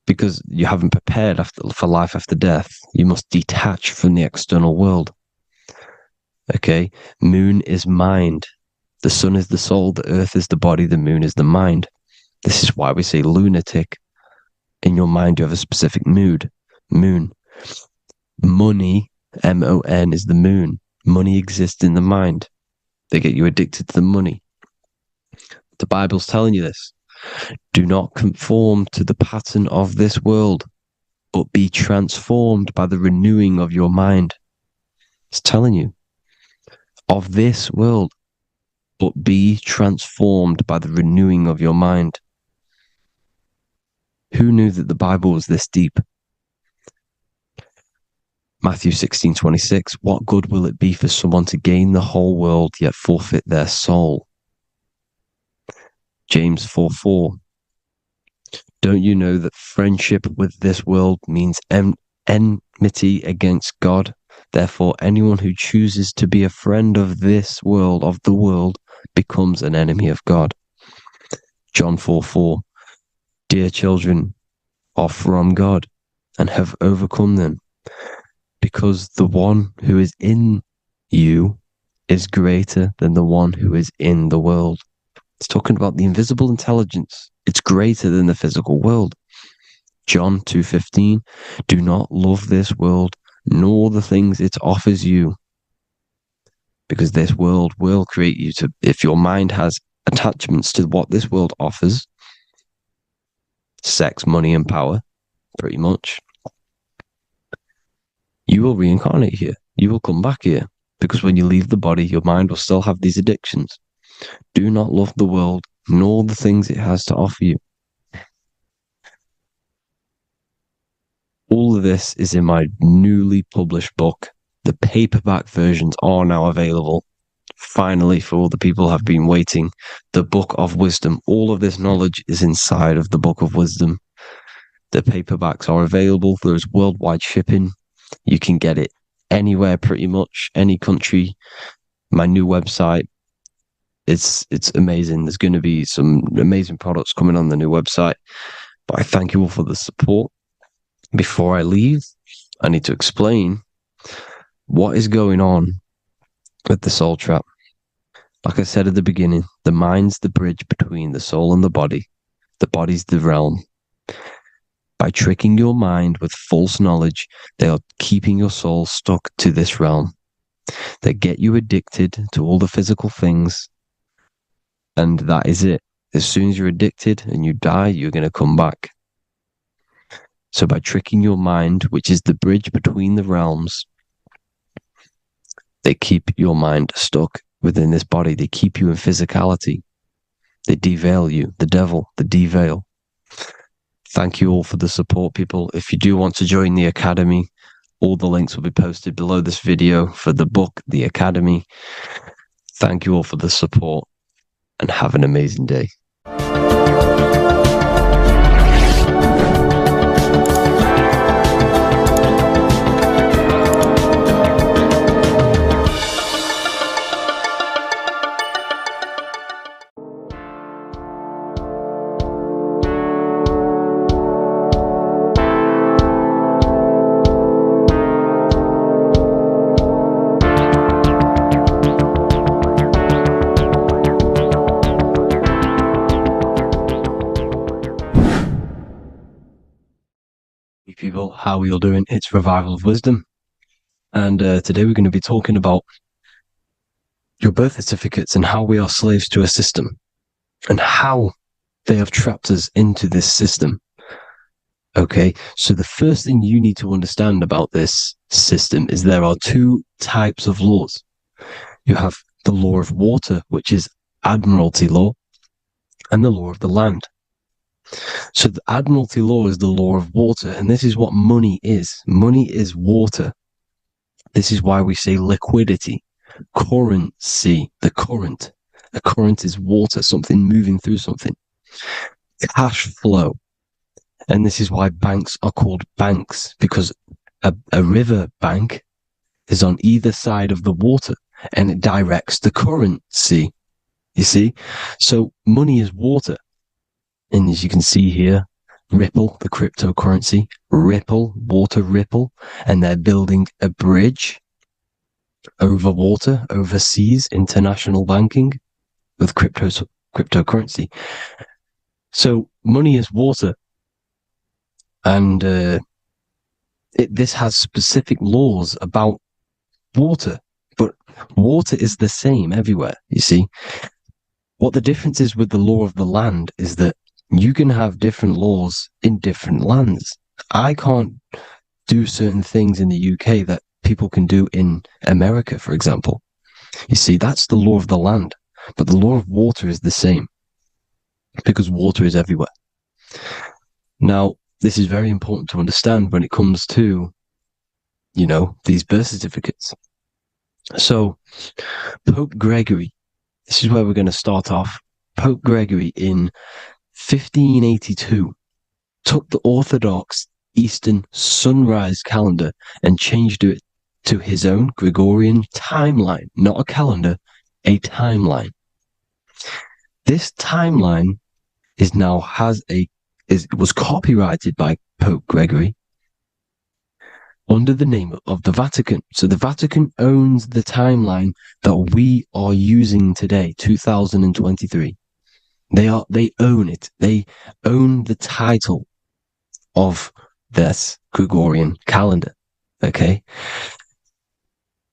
Because you haven't prepared for life after death. You must detach from the external world. Okay? Moon is mind. The sun is the soul. The earth is the body. The moon is the mind. This is why we say lunatic. In your mind, you have a specific mood. Moon. Money, M-O-N, is the moon. Money exists in the mind. They get you addicted to the money. The Bible's telling you this. Do not conform to the pattern of this world, but be transformed by the renewing of your mind. It's telling you. Of this world, but be transformed by the renewing of your mind. Who knew that the Bible was this deep? Matthew 16:26, what good will it be for someone to gain the whole world yet forfeit their soul? James 4:4, don't you know that friendship with this world means enmity against God? Therefore, anyone who chooses to be a friend of this world, of the world, becomes an enemy of God. John 4:4, dear children are from God and have overcome them, because the one who is in you is greater than the one who is in the world. It's talking about the invisible intelligence. It's greater than the physical world. John 2:15, do not love this world, nor the things it offers you. Because this world will create you to, if your mind has attachments to what this world offers, sex, money, and power, pretty much, you will reincarnate here. You will come back here. Because when you leave the body, your mind will still have these addictions. Do not love the world, nor the things it has to offer you. All of this is in my newly published book. The paperback versions are now available. Finally, for all the people who have been waiting, the Book of Wisdom. All of this knowledge is inside of the Book of Wisdom. The paperbacks are available. There's worldwide shipping. You can get it anywhere, pretty much, any country. My new website, it's amazing. There's going to be some amazing products coming on the new website. But I thank you all for the support. Before I leave, I need to explain what is going on with the soul trap. Like I said at the beginning, the mind's the bridge between the soul and the body. The body's the realm. By tricking your mind with false knowledge, they are keeping your soul stuck to this realm. They get you addicted to all the physical things, and that is it. As soon as you're addicted and you die, you're going to come back. So by tricking your mind, which is the bridge between the realms, they keep your mind stuck within this body. They keep you in physicality. They deveil you, the devil, the deveil. Thank you all for the support, people. If you do want to join the Academy, all the links will be posted below this video for the book, The Academy. Thank you all for the support and have an amazing day. People, how are you all doing? It's Revival of Wisdom, and today we're going to be talking about your birth certificates and how we are slaves to a system and how they have trapped us into this system. Okay, so the first thing you need to understand about this system is there are two types of laws. You have the law of water, which is admiralty law, and the law of the land. So the admiralty law is the law of water, and this is what money is. Money is water. This is why we say liquidity, currency, the current. A current is water, something moving through something. Cash flow. And this is why banks are called banks, because a river bank is on either side of the water, and it directs the currency. You see? So money is water. And as you can see here, Ripple, the cryptocurrency, Ripple, water Ripple, and they're building a bridge over water, overseas, international banking with cryptocurrency. So money is water, and this has specific laws about water, but water is the same everywhere, you see. What the difference is with the law of the land is that you can have different laws in different lands. I can't do certain things in the UK that people can do in America, for example. You see, that's the law of the land. But the law of water is the same, because water is everywhere. Now, this is very important to understand when it comes to, you know, these birth certificates. So, Pope Gregory, this is where we're going to start off. Pope Gregory in 1582 took the Orthodox Eastern sunrise calendar and changed it to his own Gregorian timeline, not a calendar, a timeline. This timeline was copyrighted by Pope Gregory under the name of the Vatican. So the Vatican owns the timeline that we are using today, 2023. They own it. They own the title of this Gregorian calendar. Okay.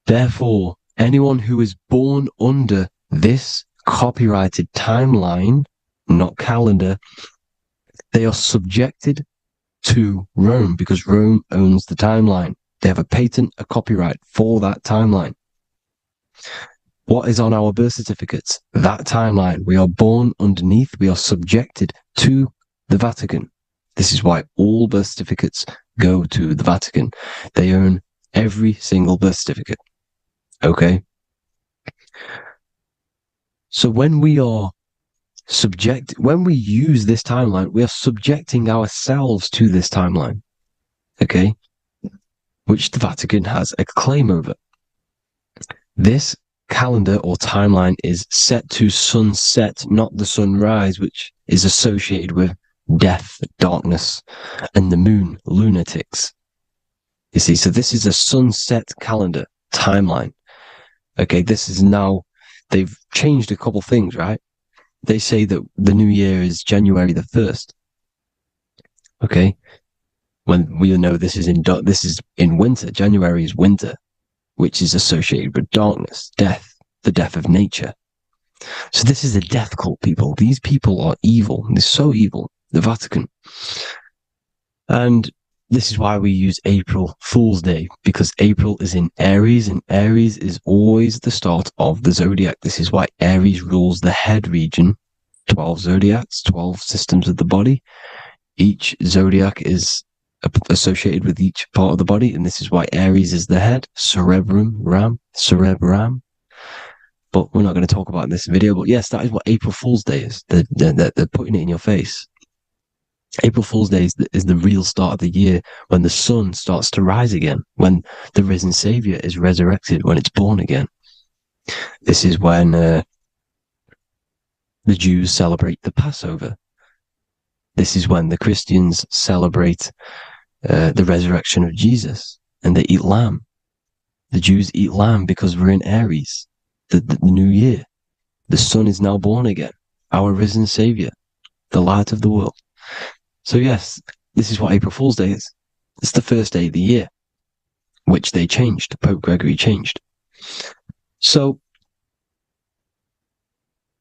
Therefore, anyone who is born under this copyrighted timeline, not calendar, they are subjected to Rome, because Rome owns the timeline. They have a patent, a copyright for that timeline. What is on our birth certificates? That timeline. We are born underneath. We are subjected to the Vatican. This is why all birth certificates go to the Vatican. They own every single birth certificate. Okay? So when we use this timeline, we are subjecting ourselves to this timeline. Okay? Which the Vatican has a claim over. This calendar or timeline is set to sunset, not the sunrise, which is associated with death, darkness, and the moon, lunatics. You see, so this is a sunset calendar timeline. Okay, this is now, they've changed a couple things, right? They say that the new year is January the 1st. Okay, when we know this is in winter. January is winter, which is associated with darkness, death, the death of nature. So this is a death cult, people. These people are evil. They're so evil. The Vatican. And this is why we use April Fool's Day, because April is in Aries, and Aries is always the start of the zodiac. This is why Aries rules the head region. 12 zodiacs, 12 systems of the body. Each zodiac is associated with each part of the body, and this is why Aries is the head, cerebrum. But we're not going to talk about it in this video. But yes, that is what April Fool's Day is. They're putting it in your face. April Fool's Day is the real start of the year, when the sun starts to rise again, when the risen Savior is resurrected, when it's born again. This is when the Jews celebrate the Passover. This is when the Christians celebrate the resurrection of Jesus, and they eat lamb. The Jews eat lamb because we're in Aries, the new year. The sun is now born again, our risen Savior, the light of the world. So yes, this is what April Fool's Day is. It's the first day of the year, which they changed. Pope Gregory changed. So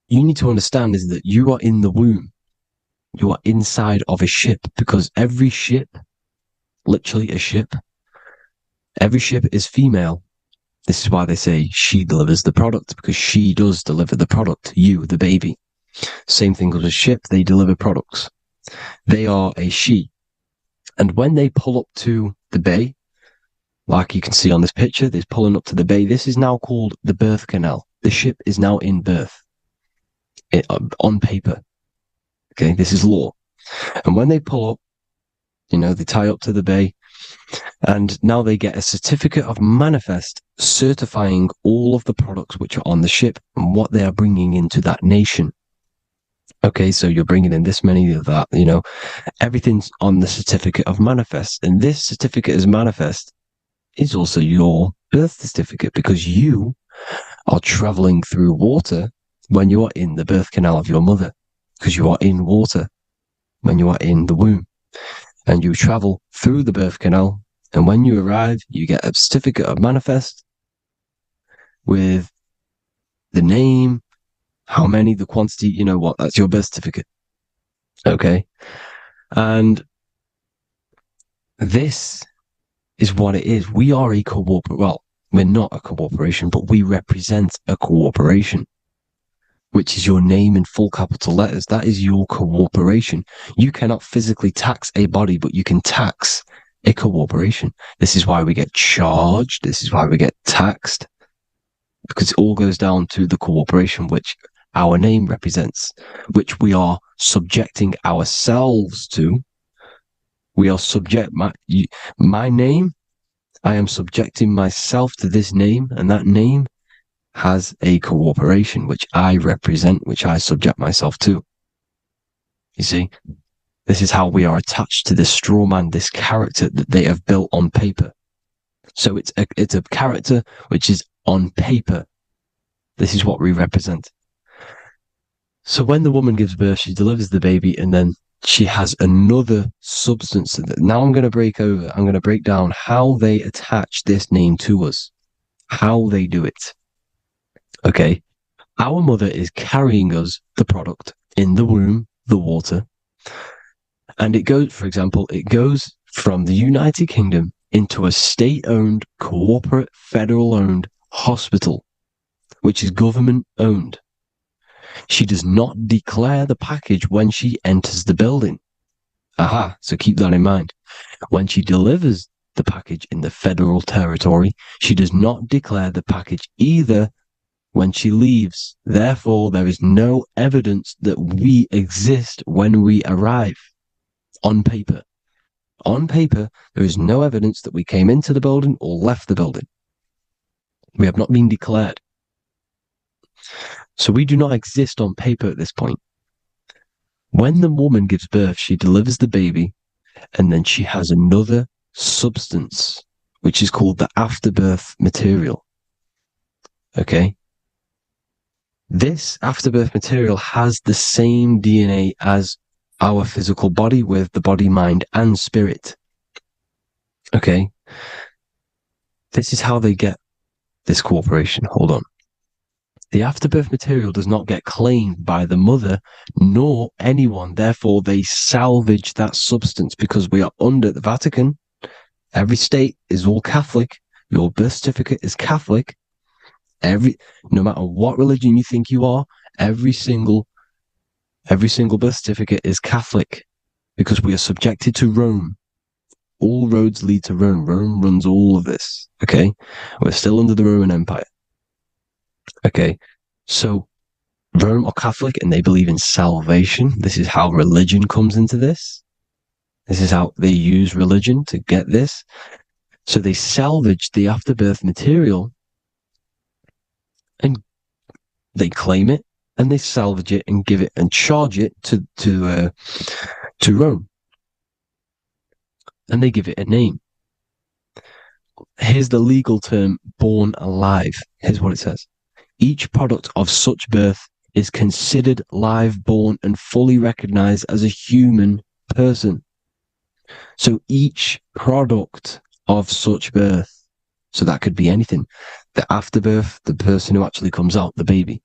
you need to understand is that you are in the womb. You are inside of a ship, because every ship, literally a ship, every ship is female. This is why they say she delivers the product, because she does deliver the product, you, the baby. Same thing with a ship, they deliver products. They are a she. And when they pull up to the bay, like you can see on this picture, they're pulling up to the bay. This is now called the birth canal. The ship is now in birth, on paper. Okay, this is law. And when they pull up, they tie up to the bay, and now they get a certificate of manifest certifying all of the products which are on the ship and what they are bringing into that nation. Okay, so you're bringing in this many of that, everything's on the certificate of manifest. And this certificate of manifest is also your birth certificate, because you are traveling through water when you are in the birth canal of your mother, because you are in water when you are in the womb, and you travel through the birth canal. And when you arrive, you get a certificate of manifest with the name, how many, the quantity, that's your birth certificate. Okay. And this is what it is. We are a we're not a corporation, but we represent a corporation, which is your name in full capital letters. That is your corporation. You cannot physically tax a body, but you can tax a corporation. This is why we get charged. This is why we get taxed, because it all goes down to the corporation, which our name represents, which we are subjecting ourselves to. We are my name. I am subjecting myself to this name, and that name has a corporation which I represent, which I subject myself to. You see, this is how we are attached to this straw man, this character that they have built on paper. So it's a character which is on paper. This is what we represent. So when the woman gives birth, she delivers the baby, and then she has another substance. Now I'm going to break down how they attach this name to us, how they do it. Okay. Our mother is carrying us the product in the womb, the water. And it goes from the United Kingdom into a state-owned, corporate, federal-owned hospital, which is government-owned. She does not declare the package when she enters the building. Aha, so keep that in mind. When she delivers the package in the federal territory, she does not declare the package either when she leaves. Therefore, there is no evidence that we exist when we arrive. On paper. On paper, there is no evidence that we came into the building or left the building. We have not been declared. So we do not exist on paper at this point. When the woman gives birth, she delivers the baby, and then she has another substance, which is called the afterbirth material. Okay? This afterbirth material has the same DNA as our physical body, with the body, mind, and spirit. Okay? This is how they get this cooperation. Hold on. The afterbirth material does not get claimed by the mother nor anyone. Therefore, they salvage that substance because we are under the Vatican. Every state is all Catholic. Your birth certificate is Catholic. No matter what religion you think you are, every single birth certificate is Catholic because we are subjected to Rome. All roads lead to Rome. Rome runs all of this. Okay? We're still under the Roman Empire. Okay, so Rome are Catholic and they believe in salvation. This is how religion comes into this. This is how they use religion to get this. So they salvage the afterbirth material and they claim it and they salvage it and give it and charge it to Rome. And they give it a name. Here's the legal term, born alive. Here's what it says. Each product of such birth is considered live born and fully recognized as a human person. So each product of such birth, so that could be anything, the afterbirth, the person who actually comes out, the baby.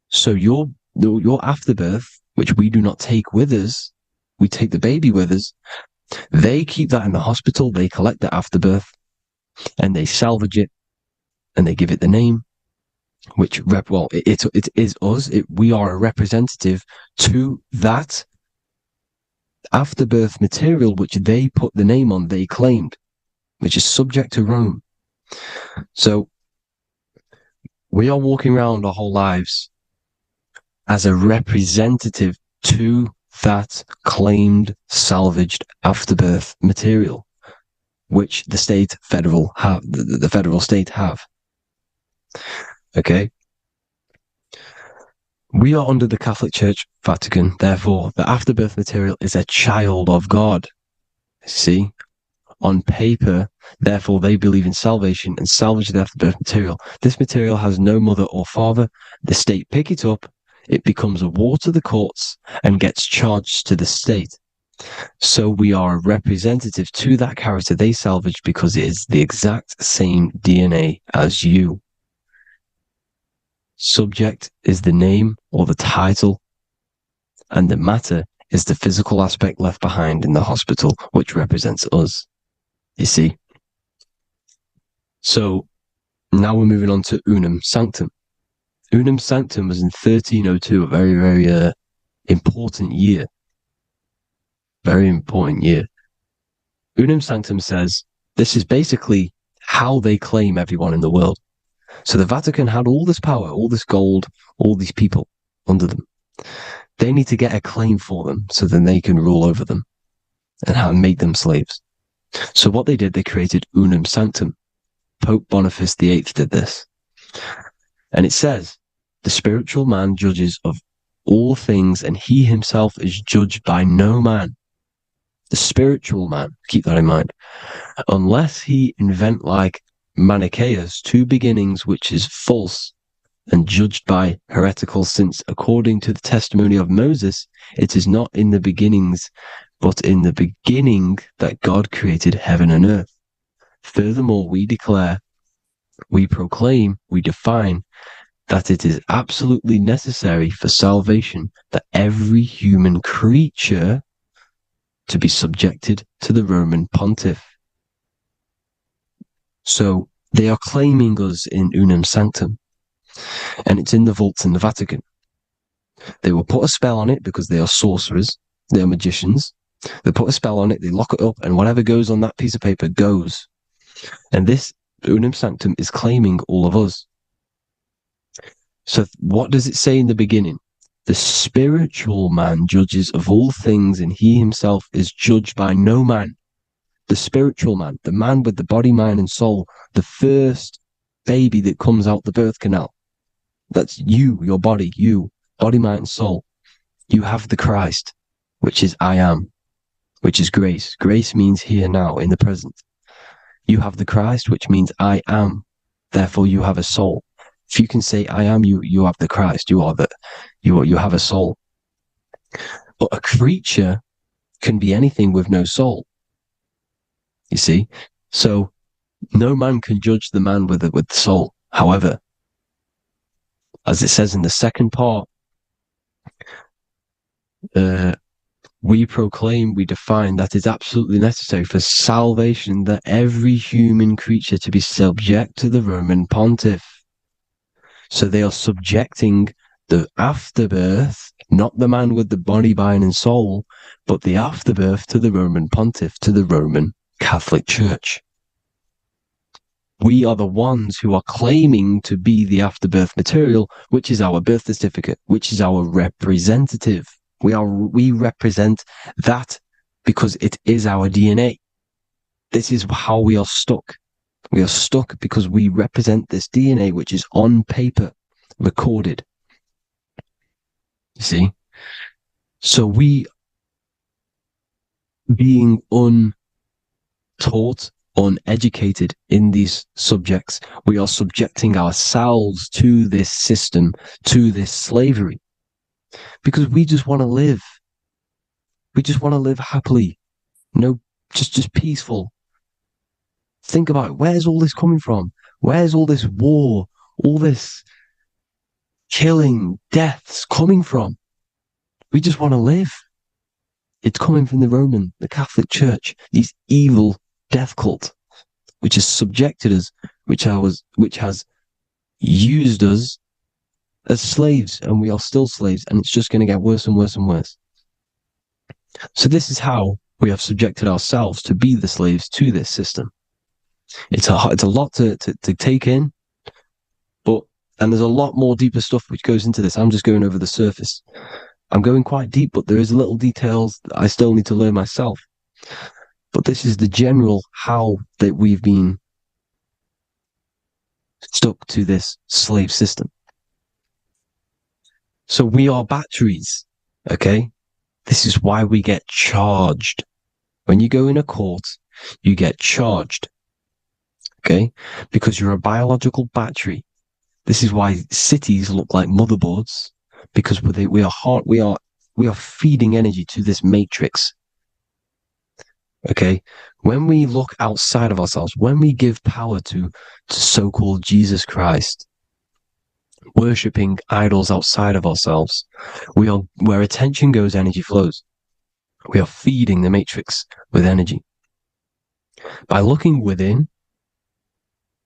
So your afterbirth, which we do not take with us, we take the baby with us, they keep that in the hospital, they collect the afterbirth, and they salvage it, and they give it the name, which it is us. We are a representative to that afterbirth material, which they put the name on, they claimed, which is subject to Rome. So we are walking around our whole lives as a representative to that claimed salvaged afterbirth material, which the federal state have. Okay. We are under the Catholic Church, Vatican. Therefore, the afterbirth material is a child of God. See? On paper, therefore, they believe in salvation and salvage the afterbirth material. This material has no mother or father. The state pick it up. It becomes a war to the courts and gets charged to the state. So we are a representative to that character they salvaged because it is the exact same DNA as you. Subject is the name or the title, and the matter is the physical aspect left behind in the hospital, which represents us. You see? So now we're moving on to Unum Sanctum. Unum Sanctum was in 1302, a very, very important year. Very important year. Unum Sanctum says this is basically how they claim everyone in the world. So the Vatican had all this power, all this gold, all these people under them. They need to get a claim for them so then they can rule over them and make them slaves. So what they did, they created Unum Sanctum. Pope Boniface VIII did this. And it says, the spiritual man judges of all things and he himself is judged by no man. The spiritual man, keep that in mind, unless he invent like Manichaeus, two beginnings, which is false and judged by heretical, since according to the testimony of Moses, it is not in the beginnings, but in the beginning that God created heaven and earth. Furthermore, we declare, we proclaim, we define that it is absolutely necessary for salvation that every human creature to be subjected to the Roman pontiff. So they are claiming us in Unum Sanctum, and it's in the vaults in the Vatican. They will put a spell on it because they are sorcerers, they are magicians. They put a spell on it, they lock it up, and whatever goes on that piece of paper goes. And this Unum Sanctum is claiming all of us. So what does it say in the beginning? The spiritual man judges of all things, and he himself is judged by no man. The spiritual man, the man with the body, mind, and soul, the first baby that comes out the birth canal. That's you, your body, mind, and soul. You have the Christ, which is I am, which is grace. Grace means here now, in the present. You have the Christ, which means I am. Therefore, you have a soul. If you can say I am, you have the Christ. You have a soul. But a creature can be anything with no soul. You see? So no man can judge the man with the soul. However, as it says in the second part, we proclaim, we define that it's absolutely necessary for salvation that every human creature to be subject to the Roman pontiff. So they are subjecting the afterbirth, not the man with the body, mind, and soul, but the afterbirth to the Roman pontiff, to the Roman Catholic Church. We are the ones who are claiming to be the afterbirth material, which is our birth certificate, which is our representative. We represent that because it is our DNA. This is how we are stuck. We are stuck because we represent this DNA, which is on paper, recorded. You see? So we, being untaught, uneducated in these subjects, we are subjecting ourselves to this system, to this slavery. Because we just want to live. We just want to live happily. Just peaceful. Think about it. Where's all this coming from? Where's all this war, all this killing, deaths coming from? We just want to live. It's coming from the Catholic Church, these evil death cult, which has subjected us, which has used us as slaves, and we are still slaves, and it's just going to get worse and worse and worse. So this is how we have subjected ourselves to be the slaves to this system. It's a lot to take in, and there's a lot more deeper stuff which goes into this. I'm just going over the surface. I'm going quite deep, but there is little details that I still need to learn myself. But this is the general how that we've been stuck to this slave system. So we are batteries, okay? This is why we get charged. When you go in a court, you get charged, okay? Because you're a biological battery. This is why cities look like motherboards, because we are feeding energy to this matrix. Okay, when we look outside of ourselves, when we give power to so-called Jesus Christ, worshipping idols outside of ourselves, where attention goes, energy flows. We are feeding the matrix with energy. By looking within,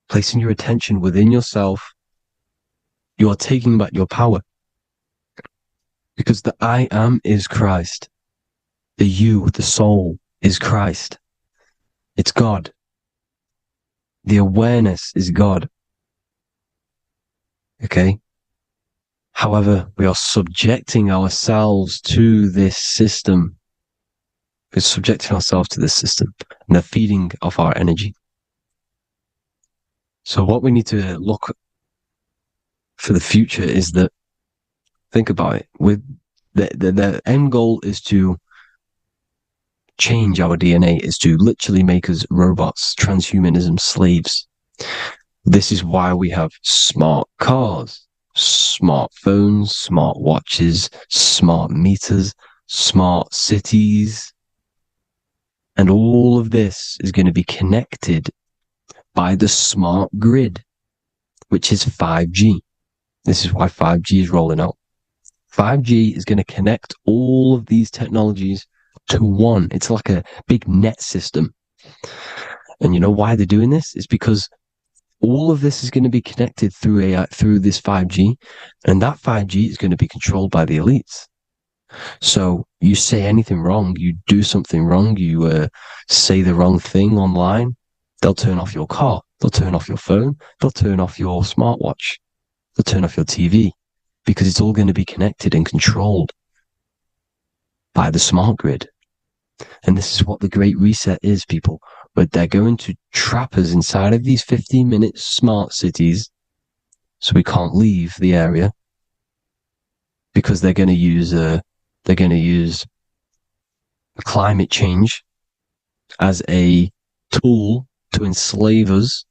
placing your attention within yourself, you are taking back your power. Because the I am is Christ. The you, the soul, is Christ. It's God. The awareness is God. Okay? However, we are subjecting ourselves to this system. We're subjecting ourselves to this system and the feeding of our energy. So what we need to look for the future is that, think about it, with the end goal is to change our DNA, is to literally make us robots, transhumanism, slaves. This is why we have smart cars, smartphones, smart watches, smart meters, smart cities. And all of this is going to be connected by the smart grid, which is 5G. This is why 5G is rolling out. 5G is going to connect all of these technologies to one. It's like a big net system. And you know why they're doing this? It's because all of this is going to be connected through this 5G, and that 5G is going to be controlled by the elites. So you say anything wrong, you do something wrong, you say the wrong thing online, they'll turn off your car, they'll turn off your phone, they'll turn off your smartwatch, they'll turn off your TV, because it's all going to be connected and controlled by the smart grid. And this is what the Great Reset is, people. But they're going to trap us inside of these 15-minute smart cities so we can't leave the area, because they're going to use They're going to use climate change as a tool to enslave us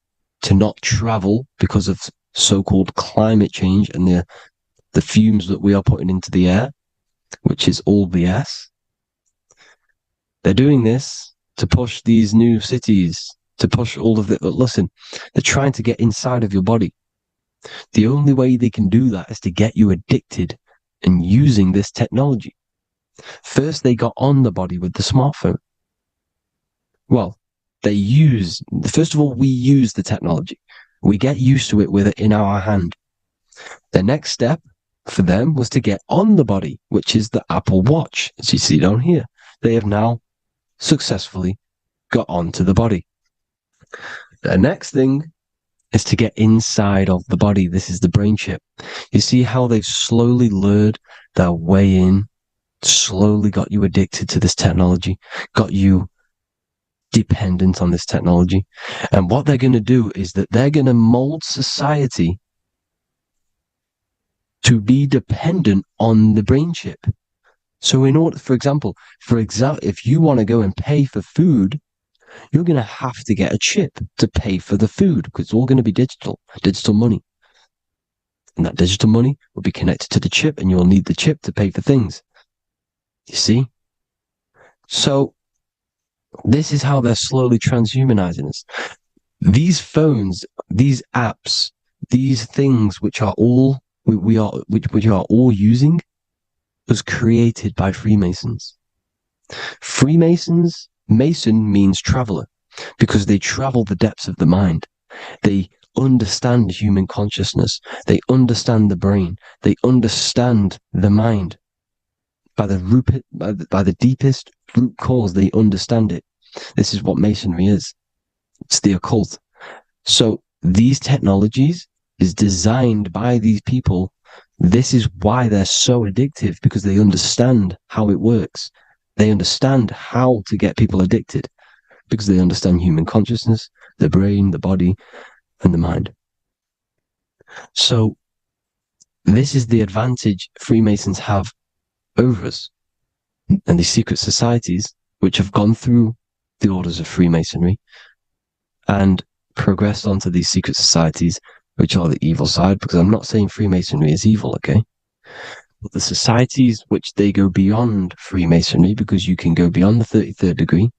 to not travel because of so-called climate change and the fumes that we are putting into the air, which is all BS. They're doing this to push these new cities, to push all of it. But listen, they're trying to get inside of your body. The only way they can do that is to get you addicted and using this technology. First, they got on the body with the smartphone. Well, first of all, we use the technology. We get used to it with it in our hand. The next step for them was to get on the body, which is the Apple Watch, as you see down here. They have now successfully got onto the body. The next thing is to get inside of the body. This is the brain chip. You see how they've slowly lured their way in, slowly got you addicted to this technology, got you dependent on this technology. And what they're going to do is that they're going to mold society to be dependent on the brain chip. So in order, for example, if you want to go and pay for food, you're going to have to get a chip to pay for the food because it's all going to be digital money. And that digital money will be connected to the chip and you'll need the chip to pay for things. You see? So this is how they're slowly transhumanizing us. These phones, these apps, these things which are all we are all using was created by Freemasons. Mason means traveler because they travel the depths of the mind. They understand human consciousness. They understand the brain. They understand the mind. By the deepest root cause, they understand it. This is what Masonry is. It's the occult. So these technologies is designed by these people. This is why they're so addictive, because they understand how it works. They understand how to get people addicted because they understand human consciousness, the brain, the body, and the mind. So this is the advantage Freemasons have over us. And these secret societies, which have gone through the orders of Freemasonry and progressed onto these secret societies, which are the evil side, because I'm not saying Freemasonry is evil, okay? But the societies which they go beyond Freemasonry, because you can go beyond the 33rd degree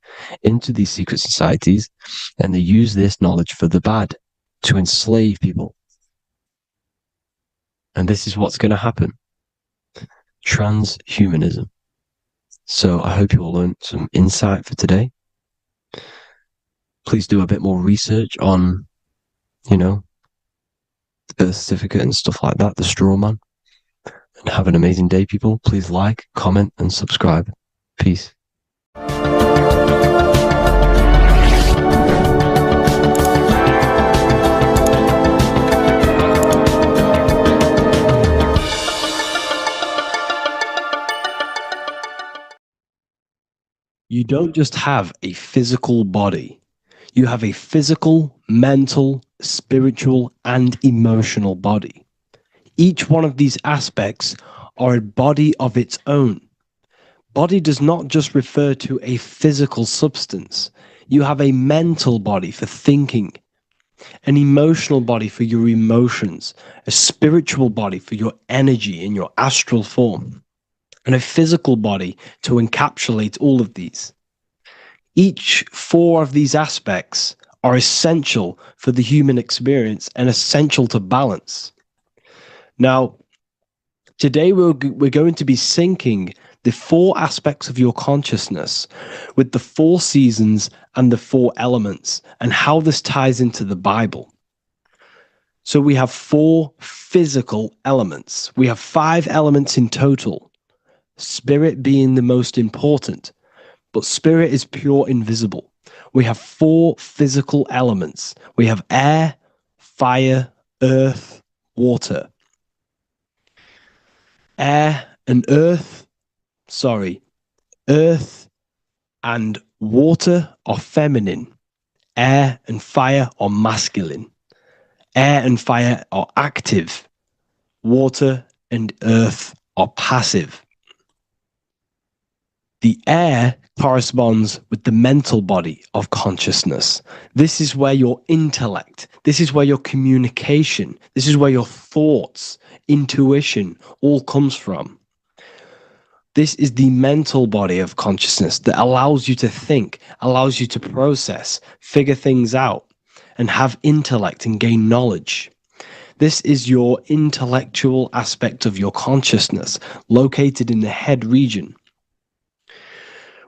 into these secret societies, and they use this knowledge for the bad, to enslave people. And this is what's going to happen. Transhumanism. So I hope you all learned some insight for today. Please do a bit more research on, the birth certificate and stuff like that, the straw man. And have an amazing day, people. Please like, comment, and subscribe. Peace. You don't just have a physical body. You have a physical, mental, spiritual, and emotional body. Each one of these aspects are a body of its own. Body does not just refer to a physical substance. You have a mental body for thinking, an emotional body for your emotions, a spiritual body for your energy in your astral form, and a physical body to encapsulate all of these. Each four of these aspects are essential for the human experience and essential to balance. Now, today we're going to be syncing the four aspects of your consciousness with the four seasons and the four elements and how this ties into the Bible. So we have four physical elements. We have 5 elements in total, spirit being the most important, but spirit is pure invisible. We have 4 physical elements. We have air, fire, earth, water. Earth and water are feminine. Air and fire are masculine. Air and fire are active. Water and earth are passive. The air corresponds with the mental body of consciousness. This is where your intellect, this is where your communication, this is where your thoughts, intuition all comes from. This is the mental body of consciousness that allows you to think, allows you to process, figure things out, and have intellect and gain knowledge. This is your intellectual aspect of your consciousness, located in the head region.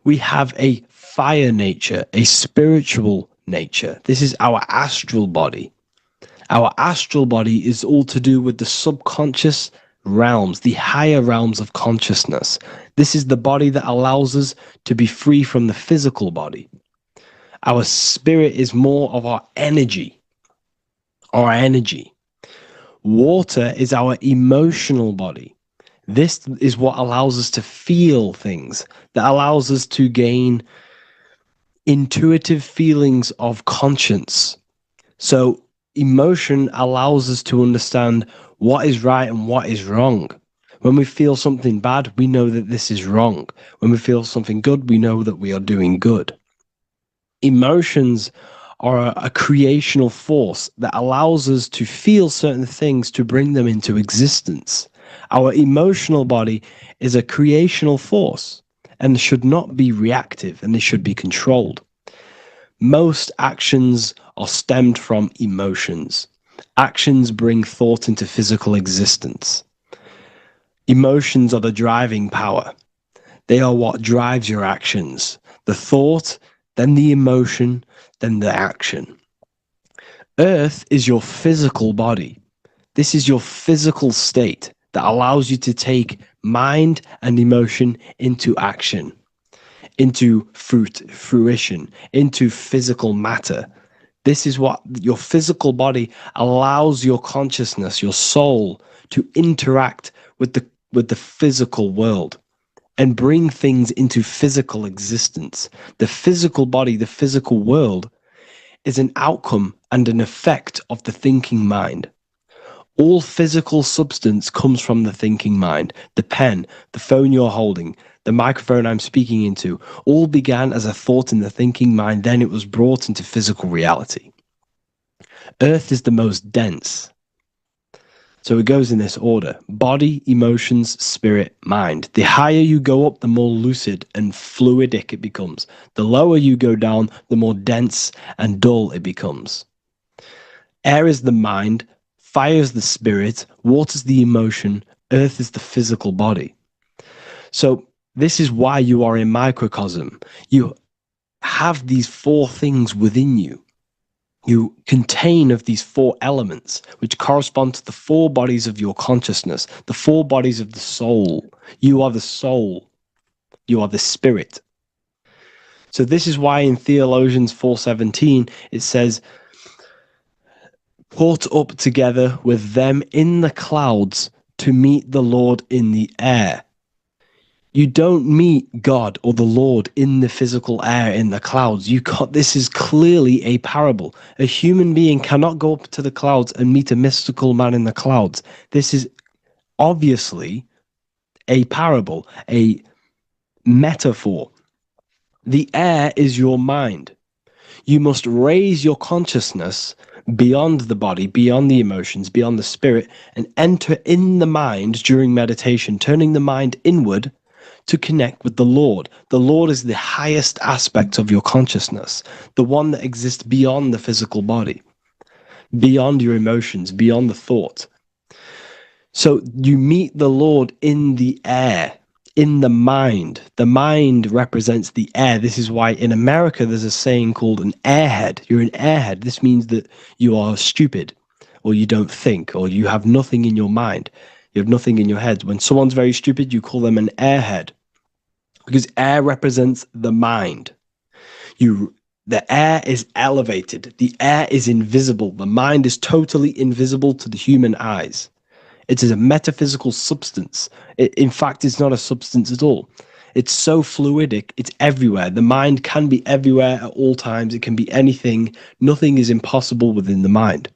We have a fire nature, a spiritual nature. This is our astral body. Our astral body is all to do with the subconscious realms, the higher realms of consciousness. This is the body that allows us to be free from the physical body. Our spirit is more of our energy. Water is our emotional body. This is what allows us to feel things, that allows us to gain intuitive feelings of conscience. So emotion allows us to understand what is right and what is wrong. When we feel something bad, we know that this is wrong. When we feel something good, we know that we are doing good. Emotions are a creational force that allows us to feel certain things to bring them into existence. Our emotional body is a creational force and should not be reactive, and it should be controlled. Most actions are stemmed from emotions. Actions bring thought into physical existence. Emotions are the driving power. They are what drives your actions. The thought, then the emotion, then the action. Earth is your physical body. This is your physical state that allows you to take mind and emotion into action, into fruition, into physical matter. This is what your physical body allows your consciousness, your soul, to interact with the physical world and bring things into physical existence. The physical body, the physical world, is an outcome and an effect of the thinking mind. All physical substance comes from the thinking mind. The pen, the phone you're holding, the microphone I'm speaking into, all began as a thought in the thinking mind, then it was brought into physical reality. Earth is the most dense. So it goes in this order: body, emotions, spirit, mind. The higher you go up, the more lucid and fluidic it becomes. The lower you go down, the more dense and dull it becomes. Air is the mind, fire is the spirit, water is the emotion, earth is the physical body. So this is why you are a microcosm. You have these four things within you. You contain of these four elements, which correspond to the four bodies of your consciousness, the four bodies of the soul. You are the soul. You are the spirit. So this is why in Theologians 4:17 it says, "Caught up together with them in the clouds to meet the Lord in the air." You don't meet God or the Lord in the physical air, in the clouds. This is clearly a parable. A human being cannot go up to the clouds and meet a mystical man in the clouds. This is obviously a parable, a metaphor. The air is your mind. You must raise your consciousness beyond the body, beyond the emotions, beyond the spirit, and enter in the mind during meditation, turning the mind inward to connect with the Lord. The Lord is the highest aspect of your consciousness, the one that exists beyond the physical body, beyond your emotions, beyond the thought. So you meet the Lord in the air, in the mind. The mind represents the air. This is why in America there's a saying called an airhead. You're an airhead. This means that you are stupid, or you don't think, or you have nothing in your mind. You have nothing in your head. When someone's very stupid, you call them an airhead, because air represents the mind. The air is elevated. The air is invisible. The mind is totally invisible to the human eyes. It is a metaphysical substance. In fact, it's not a substance at all. It's so fluidic. It's everywhere. The mind can be everywhere at all times. It can be anything. Nothing is impossible within the mind.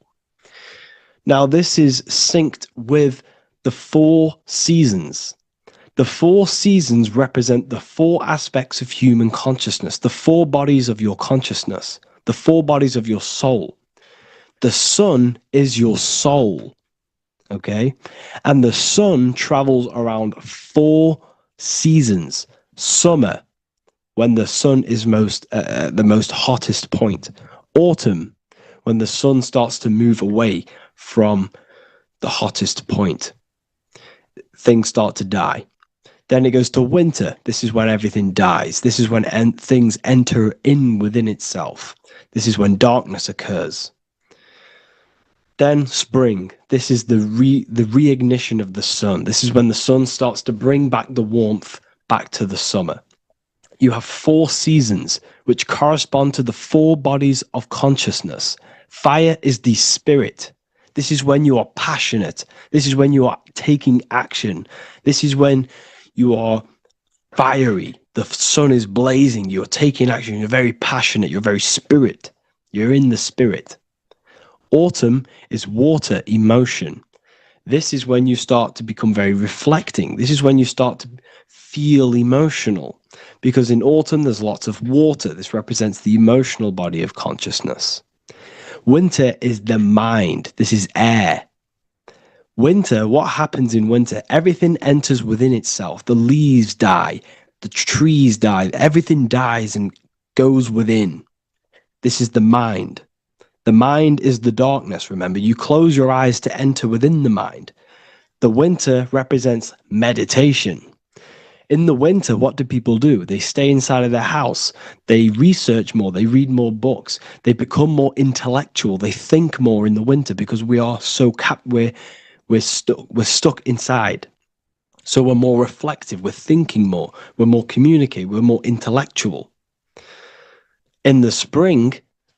Now, this is synced with the 4 seasons. The 4 seasons represent the 4 aspects of human consciousness, the 4 bodies of your consciousness, the 4 bodies of your soul. The sun is your soul, okay? And the sun travels around 4 seasons. Summer, when the sun is the most hottest point. Autumn, when the sun starts to move away from the hottest point. Things start to die. Then it goes to winter. This is when everything dies. This is when things enter in within itself. This is when darkness occurs. Then spring. This is the reignition of the sun. This is when the sun starts to bring back the warmth back to the summer. You have 4 seasons which correspond to the 4 bodies of consciousness. Fire is the spirit. This is when you are passionate. This is when you are taking action. This is when you are fiery. The sun is blazing. You're taking action. You're very passionate. You're very spirit. You're in the spirit. Autumn is water, emotion. This is when you start to become very reflecting. This is when you start to feel emotional. Because in autumn, there's lots of water. This represents the emotional body of consciousness. Winter is the mind. This is air. Winter, what happens in winter? Everything enters within itself. The leaves die. The trees die. Everything dies and goes within. This is the mind. The mind is the darkness, remember. You close your eyes to enter within the mind. The winter represents meditation. In the winter, what do people do? They stay inside of their house. They research more. They read more books. They become more intellectual. They think more in the winter because we are so we're stuck inside. So we're more reflective. We're thinking more. We're more communicative. We're more intellectual. In the spring,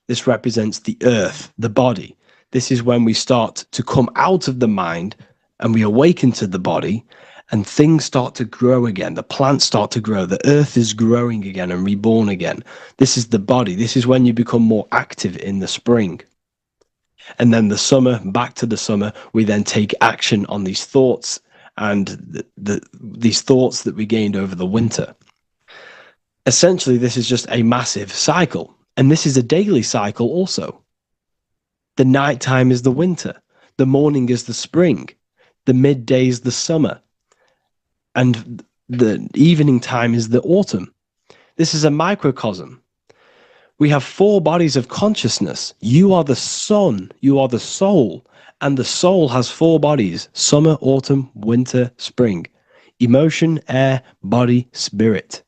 this represents the earth, the body. This is when we start to come out of the mind and we awaken to the body and things start to grow again. The plants start to grow. The earth is growing again and reborn again. This is the body. This is when you become more active in the spring. And then the summer, back to the summer, we then take action on these thoughts and these thoughts that we gained over the winter. Essentially, this is just a massive cycle. And this is a daily cycle also. The nighttime is the winter. The morning is the spring. The midday is the summer. And the evening time is the autumn. This is a microcosm. We have 4 bodies of consciousness. You are the sun. You are the soul. And the soul has 4 bodies: summer, autumn, winter, spring. Emotion, air, body, spirit.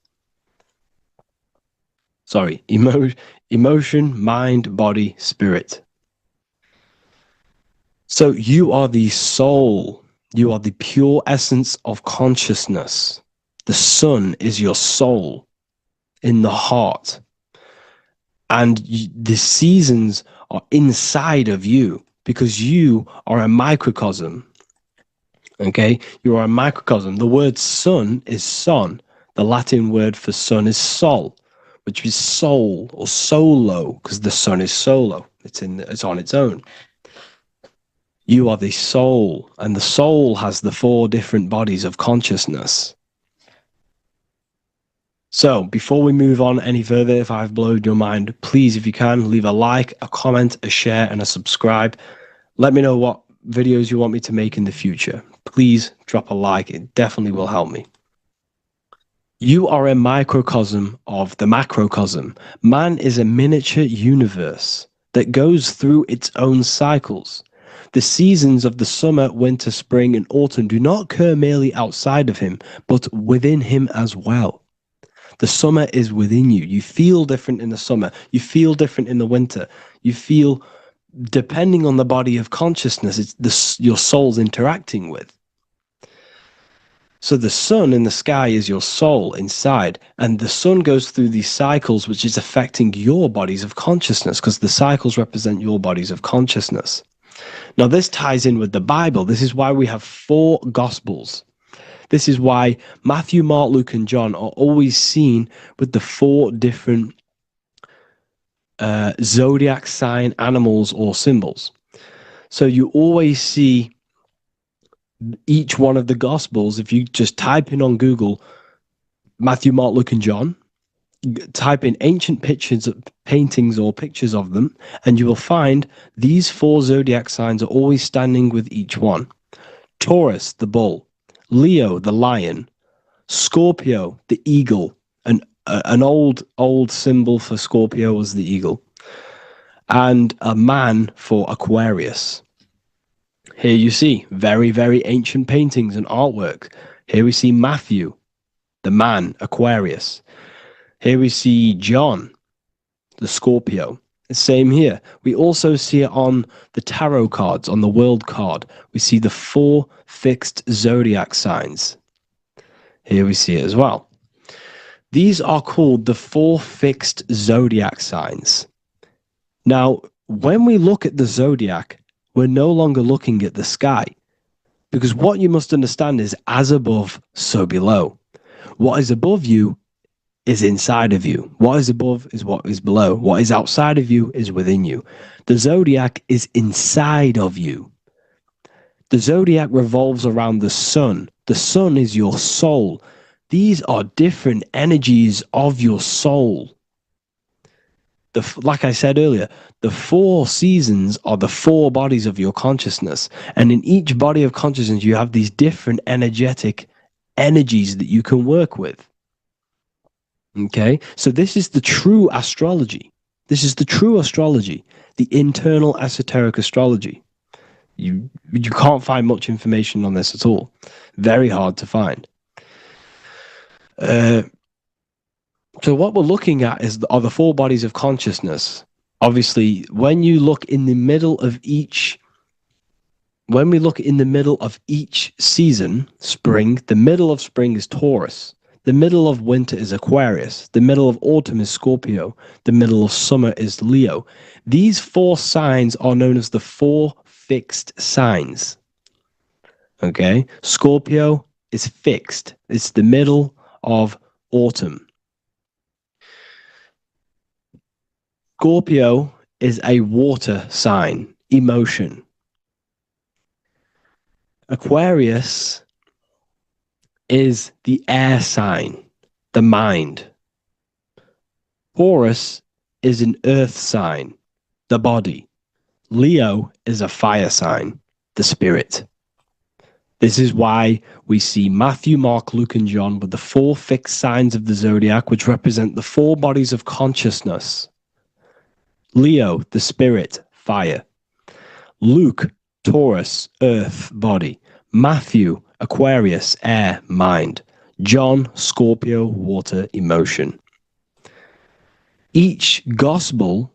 Sorry, emotion, mind, body, spirit. So you are the soul. You are the pure essence of consciousness. The sun is your soul in the heart. And the seasons are inside of you because you are a microcosm. Okay? You are a microcosm. The word sun is son. The Latin word for sun is sol, which is soul or solo, because the sun is solo. It's on its own. You are the soul, and the soul has the 4 different bodies of consciousness. So before we move on any further, if I've blown your mind, please, if you can, leave a like, a comment, a share, and a subscribe. Let me know what videos you want me to make in the future. Please drop a like. It definitely will help me. You are a microcosm of the macrocosm. Man is a miniature universe that goes through its own cycles. The seasons of the summer, winter, spring, and autumn do not occur merely outside of him, but within him as well. The summer is within you. You feel different in the summer. You feel different in the winter. You feel, depending on the body of consciousness, it's your soul's interacting with. So the sun in the sky is your soul inside, and the sun goes through these cycles, which is affecting your bodies of consciousness, because the cycles represent your bodies of consciousness. Now, this ties in with the Bible. This is why we have 4 Gospels. This is why Matthew, Mark, Luke, and John are always seen with the 4 different zodiac sign animals or symbols. So you always see each one of the Gospels, if you just type in on Google Matthew, Mark, Luke, and John, type in ancient pictures, paintings, or pictures of them, and you will find these 4 zodiac signs are always standing with each one. Taurus, the bull; Leo, the lion; Scorpio, the eagle. An old symbol for Scorpio was the eagle, and a man for Aquarius. Here you see very, very ancient paintings and artwork. Here we see Matthew, the man, Aquarius. Here we see John, the Scorpio. Same here. We also see it on the tarot cards, on the world card. We see the 4 fixed zodiac signs. Here we see it as well. These are called the 4 fixed zodiac signs. Now, when we look at the zodiac, we're no longer looking at the sky, because what you must understand is as above, so below. What is above you is inside of you. What is above is what is below. What is outside of you is within you. The zodiac is inside of you. The zodiac revolves around the sun. The sun is your soul. These are different energies of your soul. Like I said earlier, the 4 seasons are the 4 bodies of your consciousness. And in each body of consciousness, you have these different energetic energies that you can work with. Okay, so this is the true astrology. This is the true astrology, the internal esoteric astrology. You can't find much information on this at all. Very hard to find. So what we're looking at are the 4 bodies of consciousness. Obviously, when you look in the middle of each, when we look in the middle of each season, spring, the middle of spring is Taurus. The middle of winter is Aquarius. The middle of autumn is Scorpio. The middle of summer is Leo. These 4 signs are known as the 4 fixed signs. Okay? Scorpio is fixed. It's the middle of autumn. Scorpio is a water sign, emotion. Aquarius is the air sign, the mind. Taurus is an earth sign, the body. Leo is a fire sign, the spirit. This is why we see Matthew, Mark, Luke, and John with the 4 fixed signs of the zodiac, which represent the 4 bodies of consciousness. Leo, the spirit, fire. Luke, Taurus, earth, body. Matthew, Aquarius, air, mind. John, Scorpio, water, emotion. Each gospel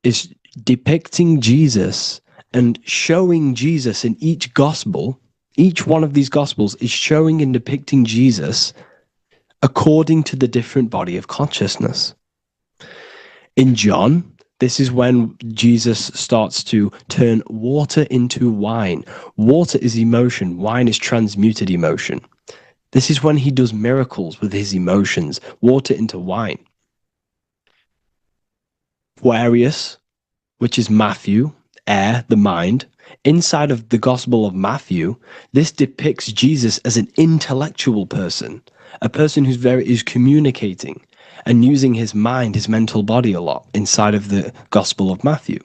is depicting Jesus and showing Jesus in each gospel. Each one of these gospels is showing and depicting Jesus according to the different body of consciousness. In John, this is when Jesus starts to turn water into wine. Water is emotion. Wine is transmuted emotion. This is when he does miracles with his emotions, water into wine. Aquarius, which is Matthew, air, the mind. Inside of the Gospel of Matthew, this depicts Jesus as an intellectual person, a person who's communicating and using his mind, his mental body a lot inside of the Gospel of Matthew.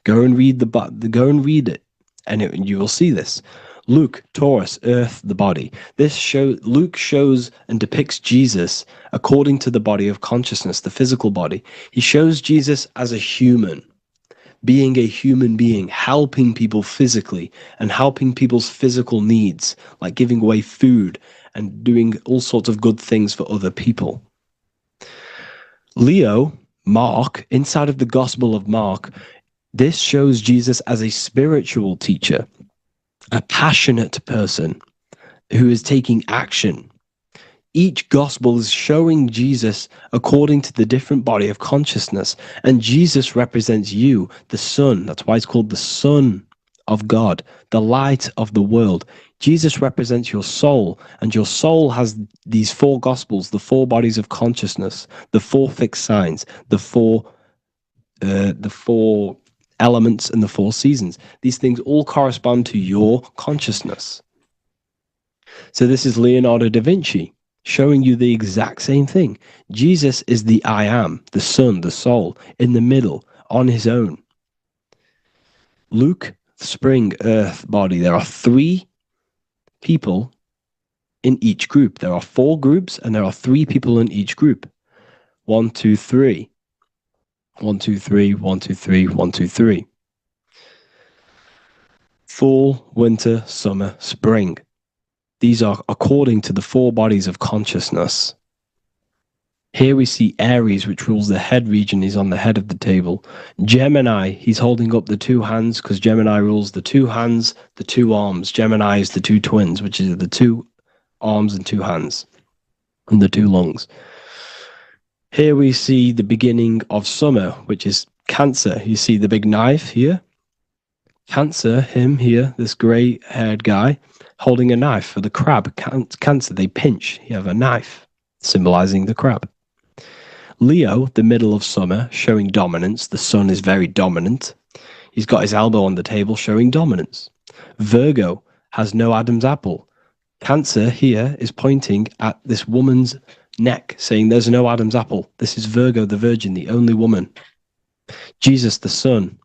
Go and read it, and you will see this. Luke, Taurus, earth, the body. Luke shows and depicts Jesus according to the body of consciousness, the physical body. He shows Jesus as a human, being a human being, helping people physically and helping people's physical needs, like giving away food and doing all sorts of good things for other people. Leo, Mark, inside of the Gospel of Mark, this shows Jesus as a spiritual teacher, a passionate person who is taking action. Each gospel is showing Jesus according to the different body of consciousness, and Jesus represents you, the sun. That's why it's called the Son of God, the light of the world. Jesus represents your soul, and your soul has these 4 gospels, the 4 bodies of consciousness, the 4 fixed signs, the four elements, and the 4 seasons. These things all correspond to your consciousness. So this is Leonardo da Vinci showing you the exact same thing. Jesus is the I am, the Son, the soul, in the middle, on his own. Luke, spring, earth, body. There are 3 people in each group. There are 4 groups and there are 3 people in each group. 1, 2, 3. 1, 2, 3, 1, 2, 3, 1, 2, 3. Fall, winter, summer, spring. These are according to the 4 bodies of consciousness. Here we see Aries, which rules the head region. He's on the head of the table. Gemini, he's holding up the 2 hands because Gemini rules the 2 hands, the 2 arms. Gemini is the 2 twins, which is the 2 arms and 2 hands and the 2 lungs. Here we see the beginning of summer, which is Cancer. You see the big knife here. Cancer, him here, this grey-haired guy, holding a knife for the crab. Cancer, they pinch. You have a knife, symbolizing the crab. Leo, the middle of summer, showing dominance. The sun is very dominant. He's got his elbow on the table, showing dominance. Virgo has no Adam's apple. Cancer here is pointing at this woman's neck, saying there's no Adam's apple. This is Virgo, the virgin, the only woman. Jesus, the sun.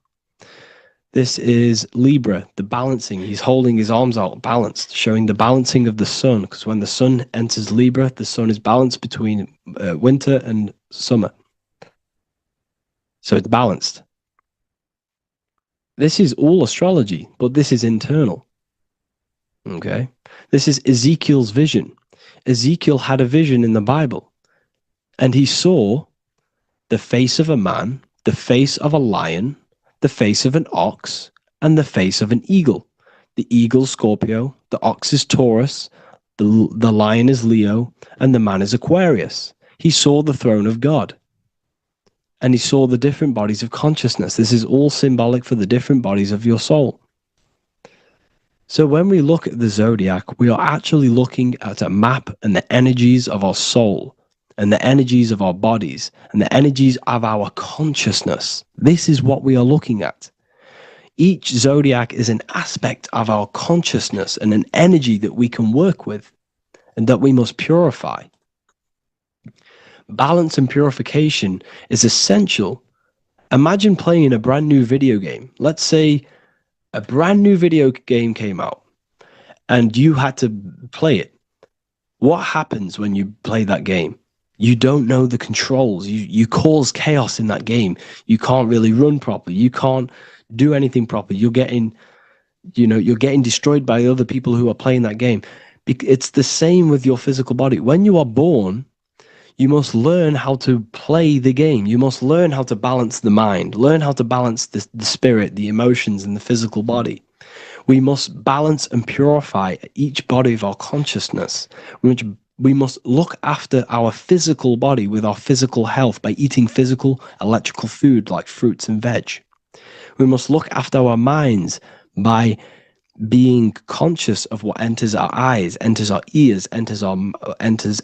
This is Libra, the balancing. He's holding his arms out, balanced, showing the balancing of the sun. Because when the sun enters Libra, the sun is balanced between winter and summer. So it's balanced. This is all astrology, but this is internal. Okay? This is Ezekiel's vision. Ezekiel had a vision in the Bible, and he saw the face of a man, the face of a lion, the face of an ox, and the face of an eagle. The eagle, Scorpio, the ox is Taurus, the lion is Leo, and the man is Aquarius. He saw the throne of God, and he saw the different bodies of consciousness. This is all symbolic for the different bodies of your soul. So when we look at the zodiac, we are actually looking at a map and the energies of our soul, and the energies of our bodies, and the energies of our consciousness. This is what we are looking at. Each zodiac is an aspect of our consciousness and an energy that we can work with and that we must purify. Balance and purification is essential. Imagine playing a brand new video game. Let's say a brand new video game came out and you had to play it. What happens when you play that game? You don't know the controls. You cause chaos in that game. You can't really run properly. You can't do anything properly. You're getting destroyed by other people who are playing that game. It's the same with your physical body. When you are born, you must learn how to play the game. You must learn how to balance the mind, learn how to balance the spirit, the emotions, and the physical body. We must balance and purify each body of our consciousness, which we must look after our physical body with our physical health by eating physical, electrical food like fruits and veg. We must look after our minds by being conscious of what enters our eyes, enters our ears, enters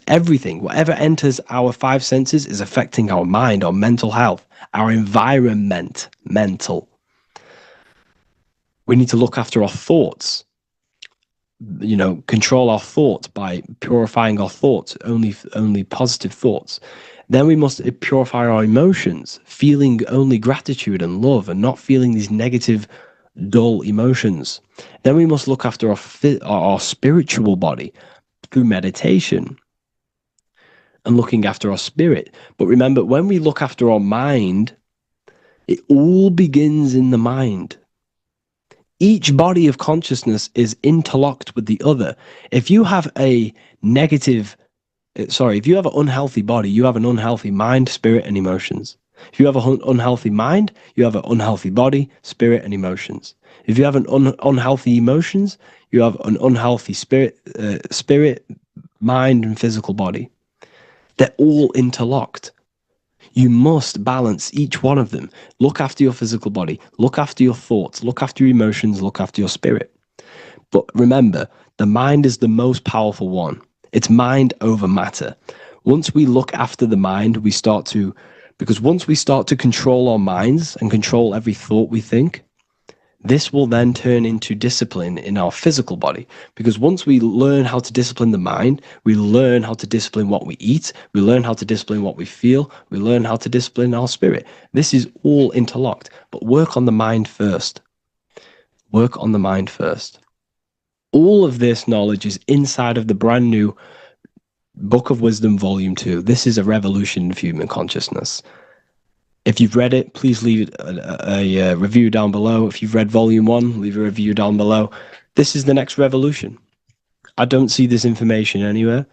everything. Whatever enters our 5 senses is affecting our mind, our mental health, our environment, mental. We need to look after our thoughts. Control our thoughts by purifying our thoughts, only positive thoughts. Then we must purify our emotions, feeling only gratitude and love and not feeling these negative, dull emotions. Then we must look after our spiritual body through meditation and looking after our spirit. But remember, when we look after our mind, it all begins in the mind. Each body of consciousness is interlocked with the other. If you have an unhealthy body, you have an unhealthy mind, spirit, and emotions. If you have an unhealthy mind, you have an unhealthy body, spirit, and emotions. If you have an unhealthy emotions, you have an unhealthy spirit, mind, and physical body. They're all interlocked. You must balance each one of them. Look after your physical body. Look after your thoughts. Look after your emotions. Look after your spirit. But remember, the mind is the most powerful one. It's mind over matter. Once we look after the mind, because once we start to control our minds and control every thought we think, This will then turn into discipline in our physical body, because once we learn how to discipline the mind, we learn how to discipline what we eat, we learn how to discipline what we feel, we learn how to discipline our spirit. This is all interlocked, but work on the mind first. Work on the mind first. All of this knowledge is inside of the brand new Book of Wisdom, Volume 2. This is a revolution of human consciousness. If you've read it, please leave a review down below. If you've read Volume 1, leave a review down below. This is the next revolution. I don't see this information anywhere.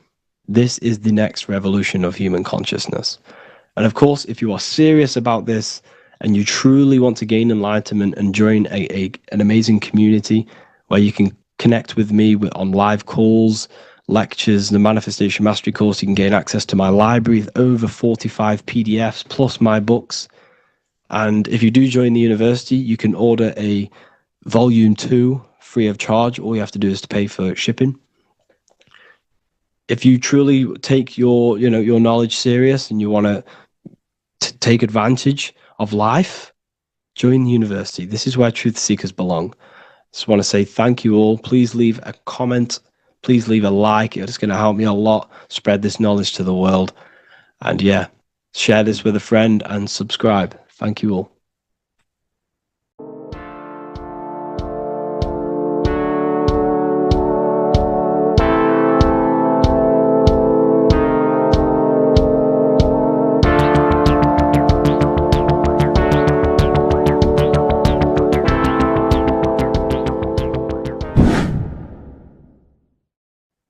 This is the next revolution of human consciousness. And of course, if you are serious about this and you truly want to gain enlightenment and join an amazing community where you can connect with me on live calls, lectures, the Manifestation Mastery course, you can gain access to my library with over 45 PDFs plus my books. And if you do join the university, you can order a Volume 2 free of charge. All you have to do is to pay for shipping. If you truly take your knowledge serious and you want to take advantage of life, join the university. This is where truth seekers belong. Just want to say thank you all. Please leave a comment. Please leave a like. It's going to help me a lot spread this knowledge to the world. And yeah, share this with a friend and subscribe. Thank you all.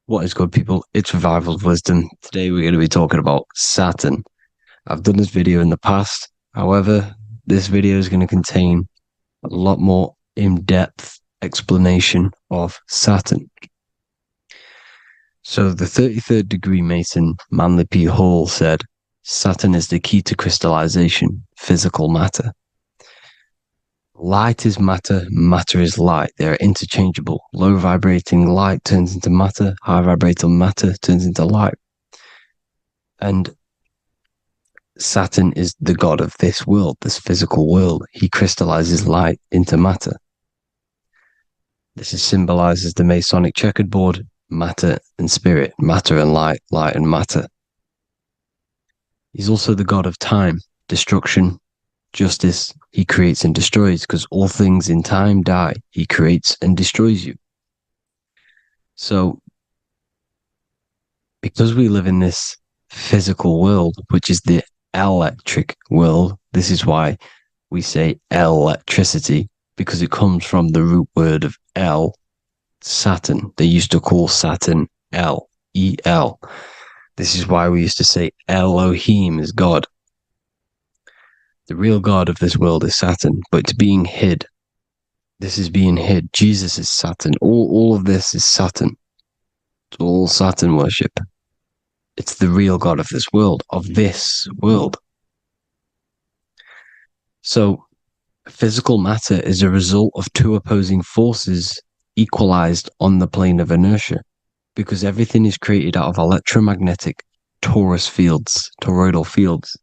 What is good, people? It's Revival of Wisdom. Today we're going to be talking about Saturn. I've done this video in the past. However, this video is going to contain a lot more in-depth explanation of Saturn. So the 33rd degree Mason, Manly P. Hall, said, Saturn is the key to crystallization, physical matter. Light is matter, matter is light. They are interchangeable. Low vibrating light turns into matter, high vibrating matter turns into light. And Saturn is the god of this world, this physical world. He crystallizes light into matter. This is symbolized as the Masonic checkered board, matter and spirit, matter and light, light and matter. He's also the god of time, destruction, justice. He creates and destroys, because all things in time die. He creates and destroys you. So, because we live in this physical world, which is the electric world, this is why we say electricity, because it comes from the root word of El, Saturn. They used to call Saturn El, E-L. This is why we used to say Elohim is God. The real God of this world is Saturn, but it's being hid. This is being hid. Jesus is Saturn. All of this is Saturn. It's all Saturn worship. It's the real God of this world, So, physical matter is a result of two opposing forces equalized on the plane of inertia, because everything is created out of electromagnetic toroidal fields.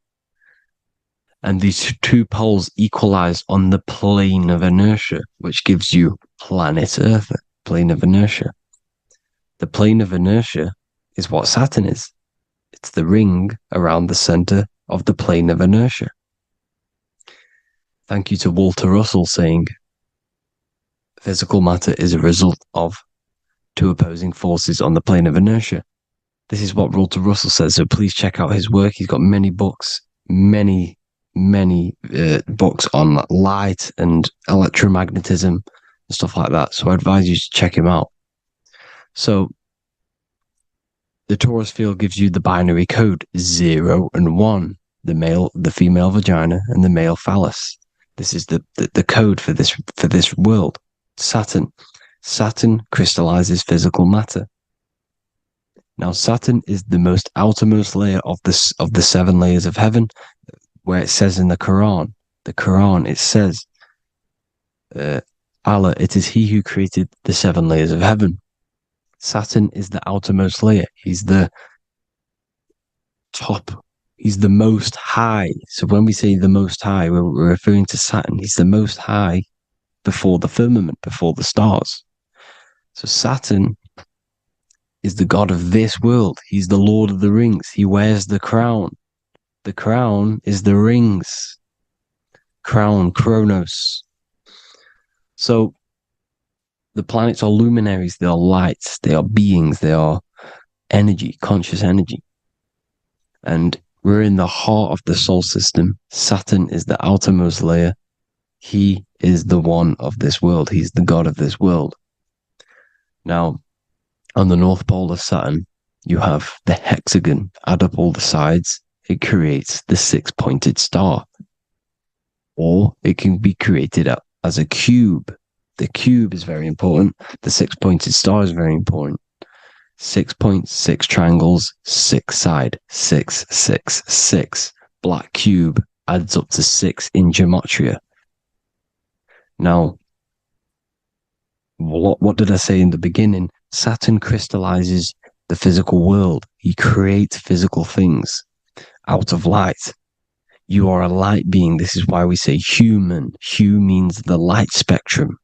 And these two poles equalize on the plane of inertia, which gives you planet Earth, plane of inertia. The plane of inertia is what Saturn is. It's the ring around the center of the plane of inertia. Thank you to Walter Russell saying, physical matter is a result of two opposing forces on the plane of inertia. This is what Walter Russell says, so please check out his work. He's got many books, many books on light and electromagnetism and stuff like that. So I advise you to check him out. So the torus field gives you the binary code 0 and 1, the female vagina and the male phallus. This is the code for this world. Saturn crystallizes physical matter. Now Saturn is the most outermost layer of the 7 layers of heaven, where it says in the Quran, it says, Allah, it is He who created the 7 layers of heaven. Saturn is the outermost layer. He's the top. He's the most high. So when we say the most high, we're referring to Saturn. He's the most high before the firmament, before the stars. So Saturn is the god of this world. He's the Lord of the Rings. He wears the crown. The crown is the rings. Crown, Kronos. So the planets are luminaries. They are lights. They are beings. They are energy, conscious energy. And we're in the heart of the solar system. Saturn is the outermost layer. He is the one of this world. He's the god of this world. Now, on the North Pole of Saturn, you have the hexagon. Add up all the sides. It creates the six-pointed star. Or it can be created as a cube. The cube is very important. The six-pointed star is very important. 6 points, 6 triangles, 6 side, 6, 6, 6. Black cube adds up to 6 in gematria. Now, what did I say in the beginning? Saturn crystallizes the physical world. He creates physical things out of light. You are a light being. This is why we say human. Hue means the light spectrum.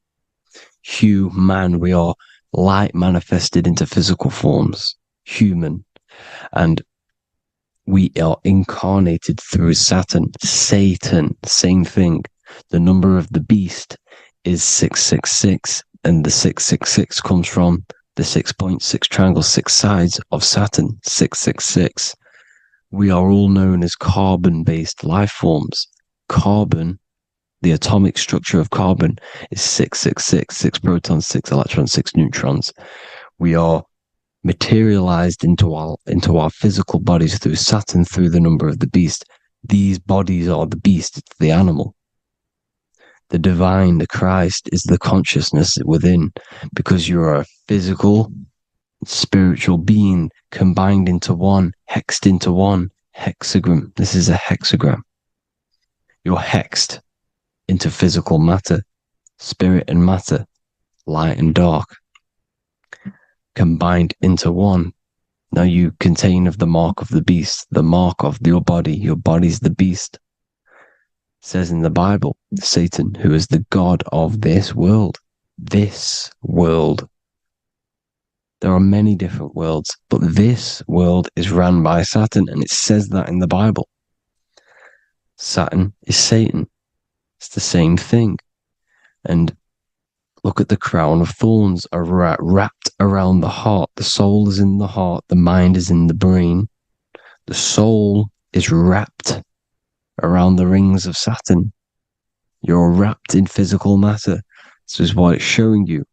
Hue, man, we are light manifested into physical forms. Human. And we are incarnated through Saturn. Satan, same thing. The number of the beast is 666, and the 666 comes from the 6.6 triangle, 6 sides of Saturn, 666. We are all known as carbon-based life forms. Carbon, the atomic structure of carbon, is 666, 6 protons, 6 electrons, 6 neutrons. We are materialized into our physical bodies through Saturn, through the number of the beast. These bodies are the beast, it's the animal. The divine, the Christ, is the consciousness within, because you are a physical, spiritual being combined into one, hexed into one. Hexagram. This is a hexagram. You're hexed into physical matter, spirit and matter, light and dark, combined into one. Now you contain of the mark of the beast, the mark of your body. Your body's the beast. It says in the Bible, Satan, who is the god of this world. This world. There are many different worlds, but this world is run by Saturn, and it says that in the Bible. Saturn is Satan. It's the same thing. And look at the crown of thorns are wrapped around the heart. The soul is in the heart. The mind is in the brain. The soul is wrapped around the rings of Saturn. You're wrapped in physical matter. This is what it's showing you.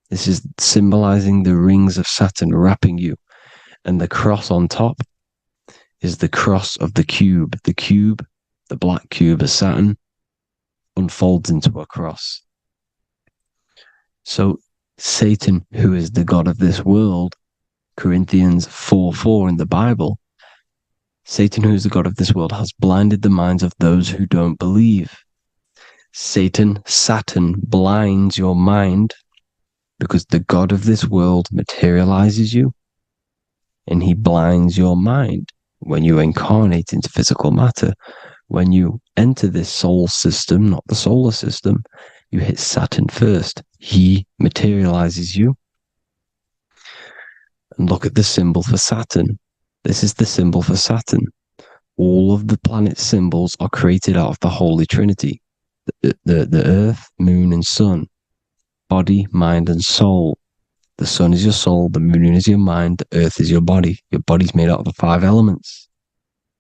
This is symbolizing the rings of Saturn wrapping you. And the cross on top is the cross of the cube. The cube, the black cube of Saturn, unfolds into a cross. So Satan, who is the god of this world, Corinthians 4:4 in the Bible, Satan, who is the god of this world, has blinded the minds of those who don't believe. Saturn blinds your mind, because the god of this world materializes you, and he blinds your mind when you incarnate into physical matter. When you enter this soul system, not the solar system, you hit Saturn first. He materializes you. And look at the symbol for Saturn. This is the symbol for Saturn. All of the planet symbols are created out of the Holy Trinity. The Earth, Moon, and Sun. Body, mind, and soul. The sun is your soul, the moon is your mind, the earth is your body. Your body's made out of the 5 elements.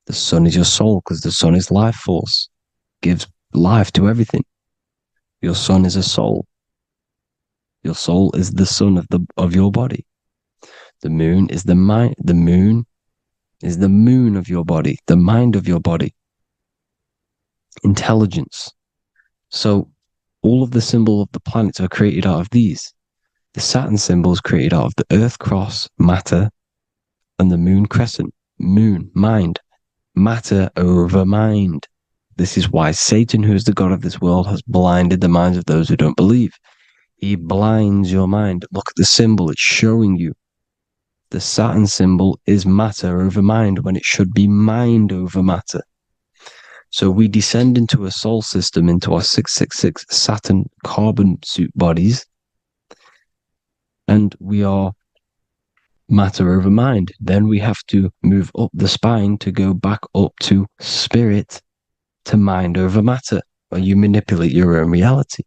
The sun is your soul, because the sun is life force. Gives life to everything. Your sun is a soul. Your soul is the sun of your body. The moon is the mind. The moon is the moon of your body, the mind of your body. Intelligence. So all of the symbol of the planets are created out of these. The Saturn symbol is created out of the Earth cross, matter, and the moon crescent, moon, mind, matter over mind. This is why Satan, who is the god of this world, has blinded the minds of those who don't believe. He blinds your mind. Look at the symbol, it's showing you. The Saturn symbol is matter over mind when it should be mind over matter. So we descend into a soul system, into our 666 Saturn carbon suit bodies, and we are matter over mind. Then we have to move up the spine to go back up to spirit, to mind over matter, where you manipulate your own reality.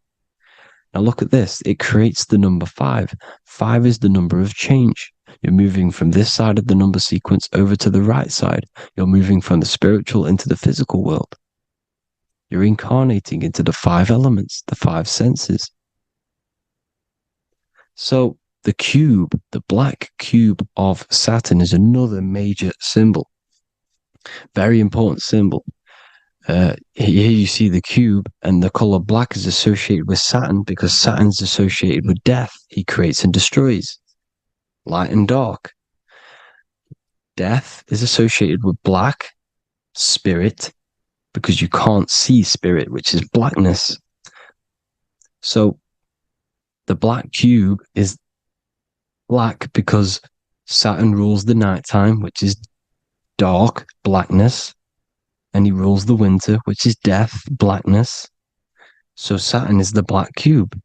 Now look at this. It creates the number 5. 5 is the number of change. You're moving from this side of the number sequence over to the right side. You're moving from the spiritual into the physical world. You're incarnating into the 5 elements, the 5 senses. So the cube, the black cube of Saturn, is another major symbol. Very important symbol. Here you see the cube, and the color black is associated with Saturn because Saturn's associated with death. He creates and destroys. Light and dark. Death is associated with black, spirit, because you can't see spirit, which is blackness. So the black cube is black because Saturn rules the nighttime, which is dark, blackness, and he rules the winter, which is death, blackness. So Saturn is the black cube.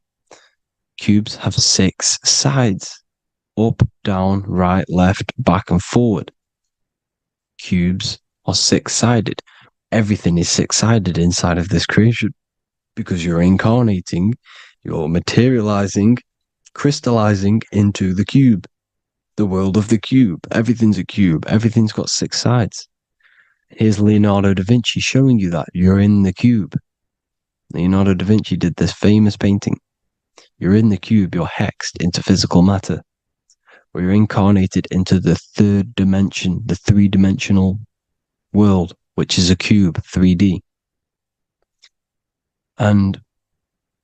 Cubes have 6 sides: up, down, right, left, back, and forward. Cubes are 6-sided. Everything is 6-sided inside of this creation because you're incarnating, you're materializing, crystallizing into the cube, the world of the cube. Everything's a cube. Everything's got 6 sides. Here's Leonardo da Vinci showing you that you're in the cube. Leonardo da Vinci did this famous painting. You're in the cube, you're hexed into physical matter, where you're incarnated into the 3rd dimension, the 3-dimensional world, which is a cube, 3D. And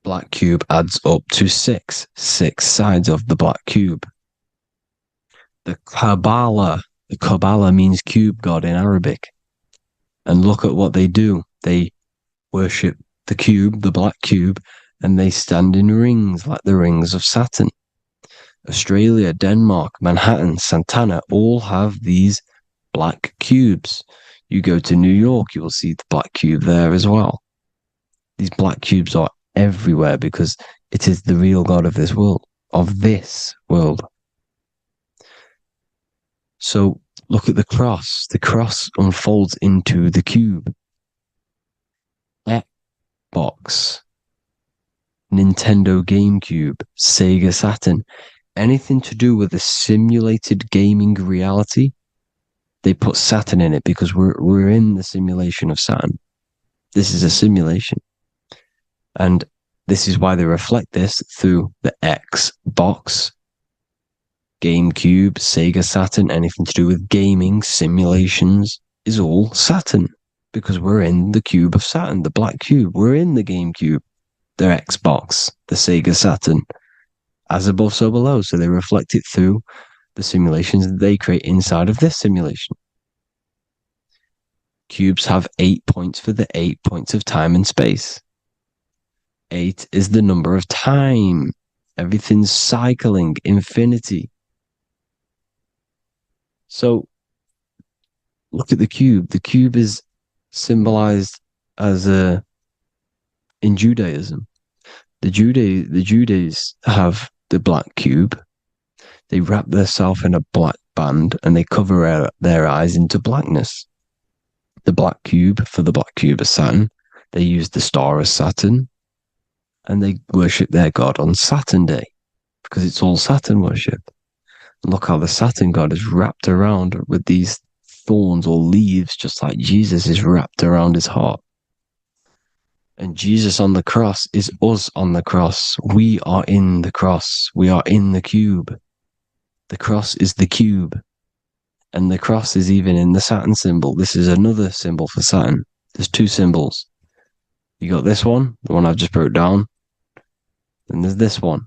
black cube adds up to 6 sides of the black cube. The Kabbalah means cube god in Arabic. And look at what they do. They worship the cube, the black cube, and they stand in rings like the rings of Saturn. Australia, Denmark, Manhattan, Santana all have these black cubes. You go to New York, you will see the black cube there as well. These black cubes are everywhere because it is the real God of this world, So look at the cross. The cross unfolds into the cube. Xbox, Nintendo GameCube, Sega Saturn, anything to do with a simulated gaming reality, they put Saturn in it because we're in the simulation of Saturn. This is a simulation. And this is why they reflect this through the Xbox, GameCube, Sega Saturn, anything to do with gaming, simulations, is all Saturn. Because we're in the cube of Saturn, the black cube. We're in the GameCube, the Xbox, the Sega Saturn. As above, so below. So they reflect it through the simulations that they create inside of this simulation. Cubes have 8 points for the 8 points of time and space. 8 is the number of time. Everything's cycling, infinity. So look at the cube. The cube is symbolized as in Judaism. The Judays have the black cube. They wrap themselves in a black band and they cover their eyes into blackness. The black cube, for the black cube of Saturn, they use the star of Saturn and they worship their god on Saturn Day because it's all Saturn worship. And look how the Saturn god is wrapped around with these thorns or leaves, just like Jesus is wrapped around his heart. And Jesus on the cross is us on the cross. We are in the cross. We are in the cube. The cross is the cube. And the cross is even in the Saturn symbol. This is another symbol for Saturn. There's 2 symbols. You got this one, the one I've just broke down. And there's this one.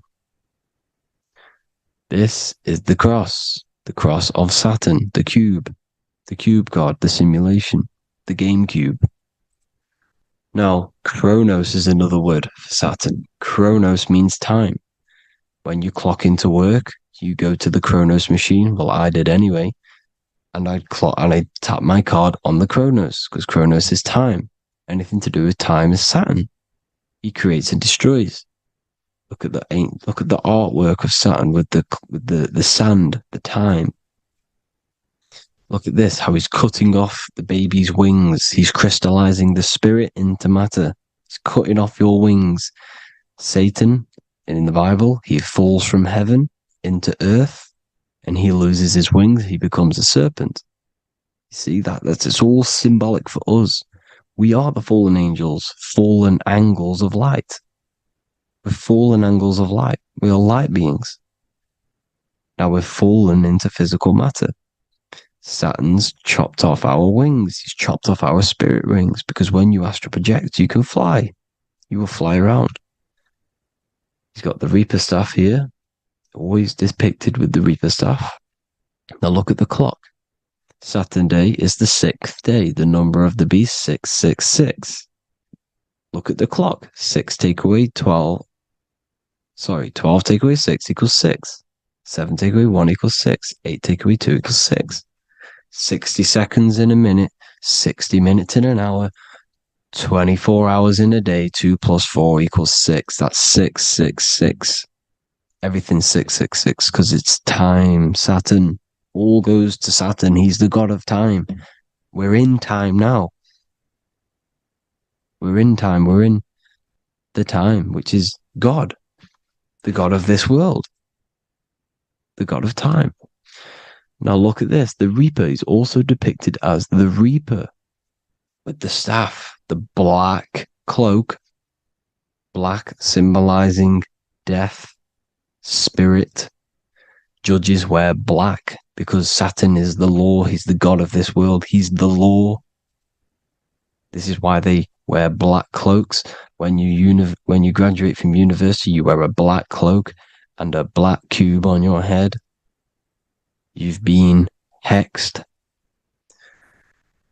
This is the cross of Saturn, the cube god, the simulation, the GameCube. Now, Chronos is another word for Saturn. Chronos means time. When you clock into work, you go to the Chronos machine. Well, I did anyway. And I'd tap my card on the Chronos because Chronos is time. anything to do with time is Saturn. He creates and destroys. Look at the artwork of Saturn with the sand, the time. Look at this, how he's cutting off the baby's wings. He's crystallizing the spirit into matter. He's cutting off your wings. Satan, in the Bible, he falls from heaven into earth and he loses his wings. He becomes a serpent. You see it's all symbolic for us. We are the fallen angels, fallen angles of light. We're fallen angles of light. We are light beings. Now we're fallen into physical matter. Saturn's chopped off our wings. He's chopped off our spirit wings because when you astral project, you can fly. You will fly around. He's got the Reaper staff here, always depicted with the Reaper staff. Now look at the clock. Saturn day is the 6th day. The number of the beast, 666. Look at the clock. 6 take away 12. 12 take away 6 equals 6. 7 take away 1 equals 6. 8 take away 2 equals 6. 60 seconds in a minute. 60 minutes in an hour. 24 hours in a day. 2 plus 4 equals 6. That's 666. Everything's 666 because it's time. Saturn. All goes to Saturn. He's the god of time. We're in time now. We're in time. We're in the time, which is God, the god of this world, the god of time. Now look at this. The Reaper is also depicted as the Reaper with the staff, the black cloak, black symbolizing death, spirit. Judges wear black because Saturn is the law. He's the god of this world. He's the law. This is why they wear black cloaks. When you graduate from university, you wear a black cloak and a black cube on your head. You've been hexed.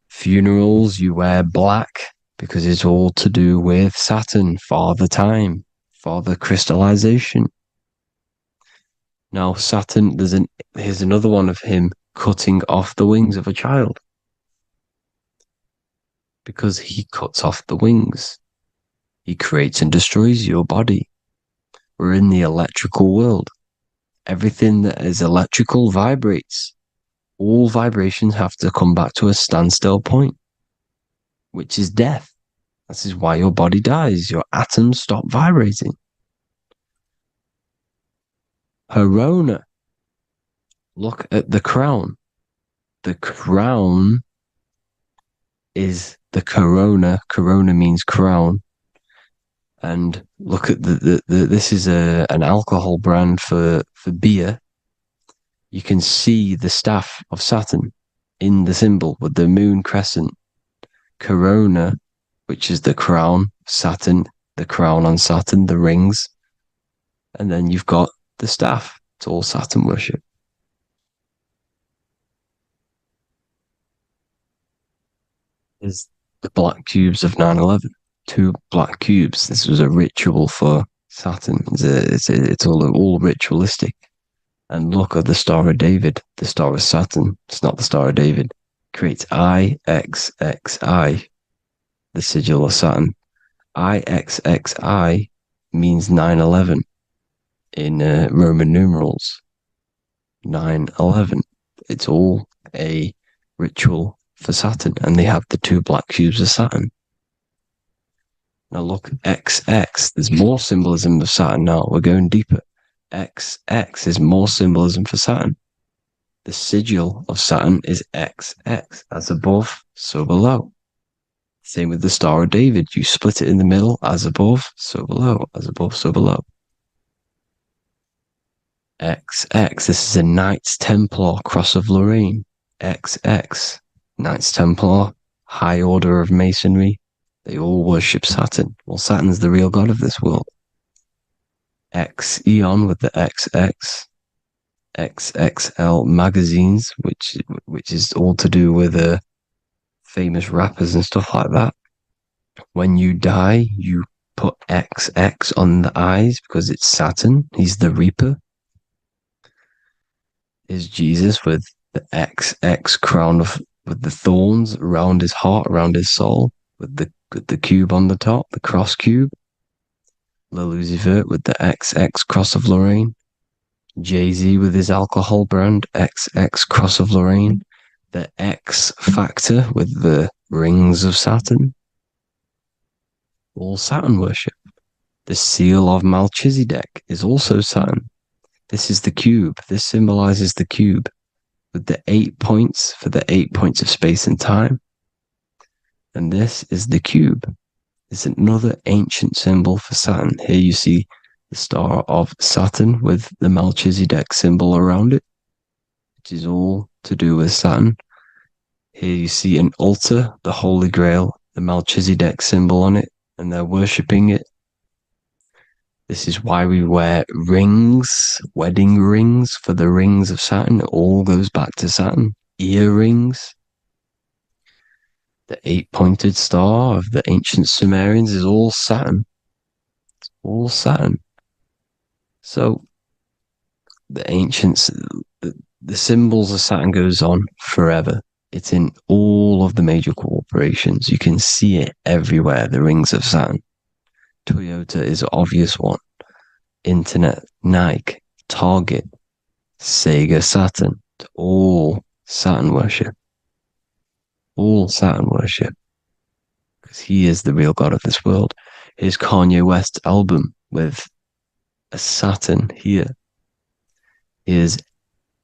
Funerals, you wear black because it's all to do with Saturn, Father Time, Father Crystallization. Now Saturn, here's another one of him cutting off the wings of a child. Because he cuts off the wings. He creates and destroys your body. We're in the electrical world. Everything that is electrical vibrates. All vibrations have to come back to a standstill point, which is death. This is why your body dies. Your atoms stop vibrating. Corona. Look at the crown. The crown is the corona. Corona means crown. And look at this is an alcohol brand for beer. You can see the staff of Saturn in the symbol with the moon crescent. Corona, which is the crown. Saturn, the crown on Saturn, the rings. And then you've got the staff. It's all Saturn worship. Is the black cubes of 9/11. 2 black cubes. This was a ritual for Saturn. It's all ritualistic. And look at the Star of David, the Star of Saturn. It's not the Star of David. Creates IXXI, the sigil of Saturn. IXXI means 9/11 in Roman numerals. 9/11. It's all a ritual for Saturn, and they have the 2 black cubes of Saturn. Now look, XX, there's more symbolism of Saturn now. We're going deeper. XX is more symbolism for Saturn. The sigil of Saturn is XX, as above, so below. Same with the Star of David. You split it in the middle, as above, so below, as above, so below. XX, this is a Knights Templar, Cross of Lorraine. XX, Knights Templar, High Order of Masonry. They all worship Saturn. Well, Saturn's the real god of this world. X Eon with the XX. XXL magazines, which is all to do with famous rappers and stuff like that. When you die, you put XX on the eyes because it's Saturn. He's the Reaper. Is Jesus with the XX crown with the thorns around his heart, around his soul. with the cube on the top, the cross cube. Lil Uzi Vert with the XX Cross of Lorraine. Jay-Z with his alcohol brand, XX Cross of Lorraine. The X Factor with the rings of Saturn. All Saturn worship. The seal of Melchizedek is also Saturn. This is the cube. This symbolizes the cube with the 8 points for the 8 points of space and time. And this is the cube. It's another ancient symbol for Saturn. Here you see the star of Saturn with the Melchizedek symbol around it, which is all to do with Saturn. Here you see an altar, the Holy Grail, the Melchizedek symbol on it, and they're worshipping it. This is why we wear rings, wedding rings for the rings of Saturn. It all goes back to Saturn. Earrings. The 8-pointed star of the ancient Sumerians is all Saturn. It's all Saturn. So the ancients, the symbols of Saturn goes on forever. It's in all of the major corporations. You can see it everywhere, the rings of Saturn. Toyota is an obvious one. Internet, Nike, Target, Sega, Saturn. It's all Saturn worship. All Saturn worship. Because he is the real god of this world. Here's Kanye West's album with a Saturn here. Here's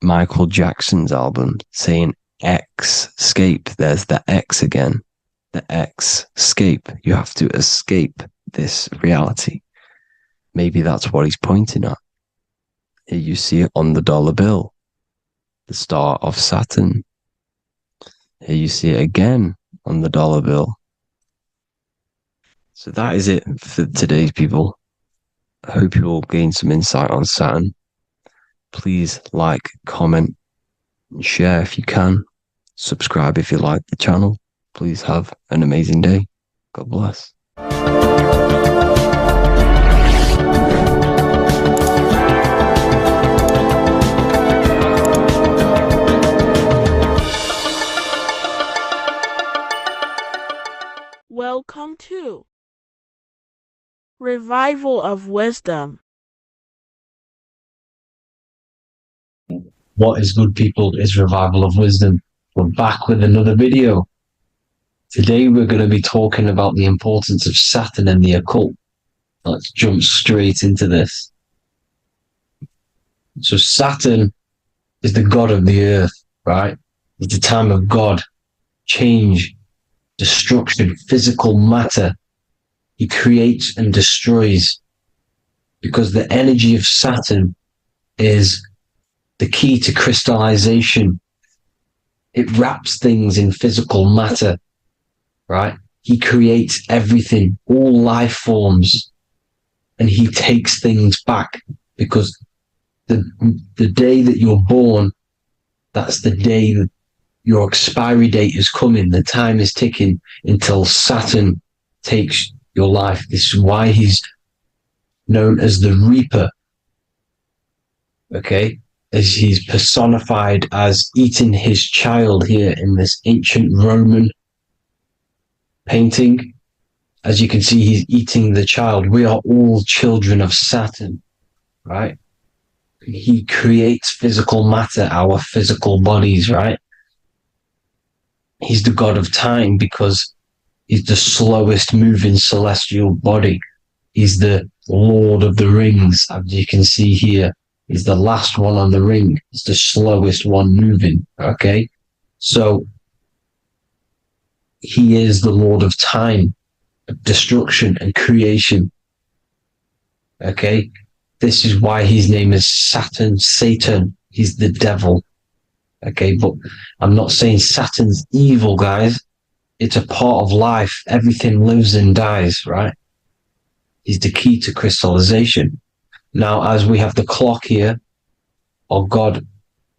Michael Jackson's album saying escape. There's the X again. The X, escape. You have to escape this reality. Maybe that's what he's pointing at. Here you see it on the dollar bill. The star of Saturn. Here you see it again on the dollar bill. So that is it for today's people. I hope you all gain some insight on Saturn. Please like, comment, and share if you can. Subscribe if you like the channel. Please have an amazing day. God bless. Welcome to Revival of Wisdom. What is good, people? Is Revival of Wisdom. We're back with another video. Today we're going to be talking about the importance of Saturn and the occult. Let's jump straight into this. So Saturn is the god of the earth, right? It's the time of God, change, destruction, physical matter. He creates and destroys because the energy of Saturn is the key to crystallization. It wraps things in physical matter, right? He creates everything, all life forms, and he takes things back because the day that you're born, that's the day that your expiry date is coming. The time is ticking until Saturn takes your life. This is why he's known as the Reaper. Okay? As he's personified as eating his child here in this ancient Roman painting. As you can see, he's eating the child. We are all children of Saturn, right? He creates physical matter, our physical bodies, right? He's the god of time because he's the slowest moving celestial body. He's the Lord of the Rings, as you can see here. He's the last one on the ring. He's the slowest one moving, okay? So he is the Lord of time, destruction and creation, okay? This is why his name is Saturn, Satan. He's the devil, okay? But I'm not saying Saturn's evil, guys. It's a part of life. Everything lives and dies, right? He's the key to crystallization. Now, as we have the clock here, our god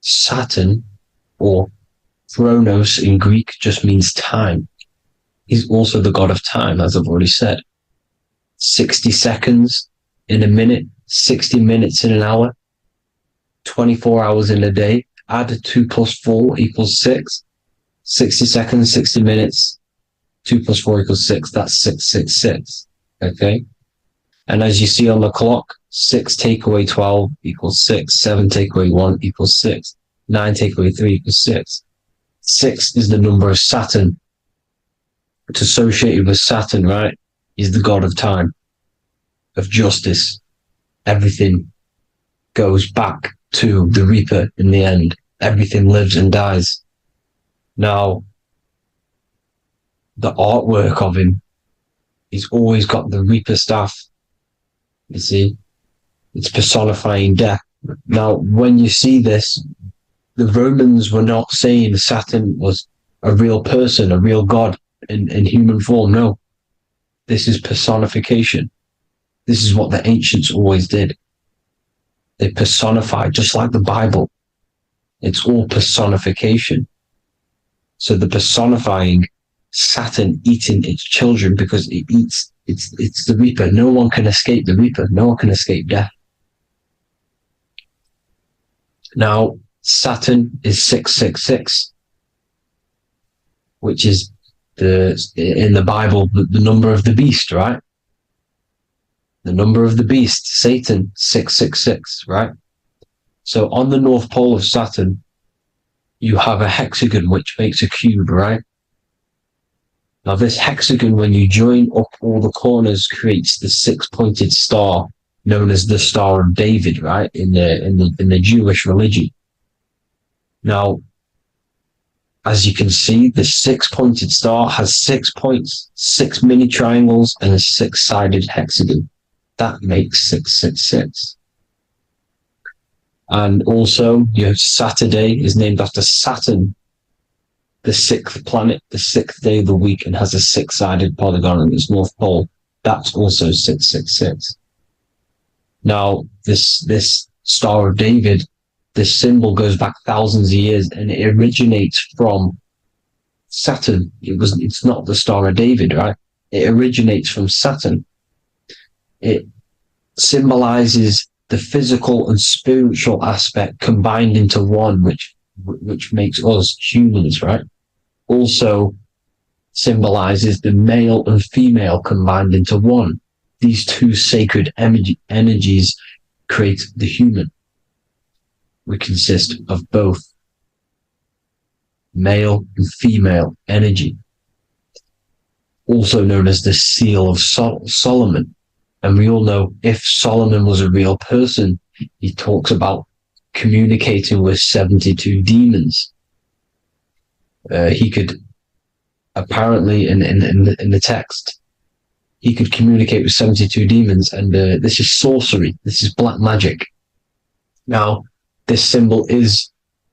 Saturn, or Chronos in Greek, just means time. He's also the god of time, as I've already said. 60 seconds in a minute, 60 minutes in an hour, 24 hours in a day. Add 2 plus 4 equals 6. 60 seconds, 60 minutes, 2 plus 4 equals 6. That's 666. Okay. And as you see on the clock, 6 take away 12 equals 6. 7 take away 1 equals 6. 9 take away 3 equals 6. 6 is the number of Saturn. It's associated with Saturn, right? He's the god of time, of justice. Everything goes back to the Reaper in the end. Everything lives and dies. Now, the artwork of him, he's always got the Reaper staff. You see, it's personifying death. Now, when you see this, the Romans were not saying Saturn was a real person, a real god in human form. No, this is personification. This is what the ancients always did. They personified, just like the Bible. It's all personification. So the personifying Saturn eating its children because it eats, it's the Reaper. No one can escape the Reaper. No one can escape death. Now, Saturn is 666, which is in the Bible, the number of the beast, right? The number of the beast, Satan, 666, right? So on the North Pole of Saturn, you have a hexagon which makes a cube, right? Now this hexagon, when you join up all the corners, creates the 6-pointed star known as the Star of David, right? In the Jewish religion. Now, as you can see, the 6-pointed star has 6 points, 6 mini triangles, and a 6-sided hexagon. That makes 666. And also, you have Saturday is named after Saturn, the 6th planet, the 6th day of the week, and has a 6-sided polygon on its north pole. That's also 666. Now, this Star of David, this symbol goes back thousands of years, and it originates from Saturn. It's not the Star of David, right? It originates from Saturn. It symbolizes the physical and spiritual aspect combined into one, which makes us humans, right? Also symbolizes the male and female combined into one. These two sacred energies create the human. We consist of both male and female energy, also known as the Seal of Solomon. And we all know if Solomon was a real person, he talks about communicating with 72 demons. He could apparently, in the text, he could communicate with 72 demons, and this is sorcery. This is black magic. Now, this symbol is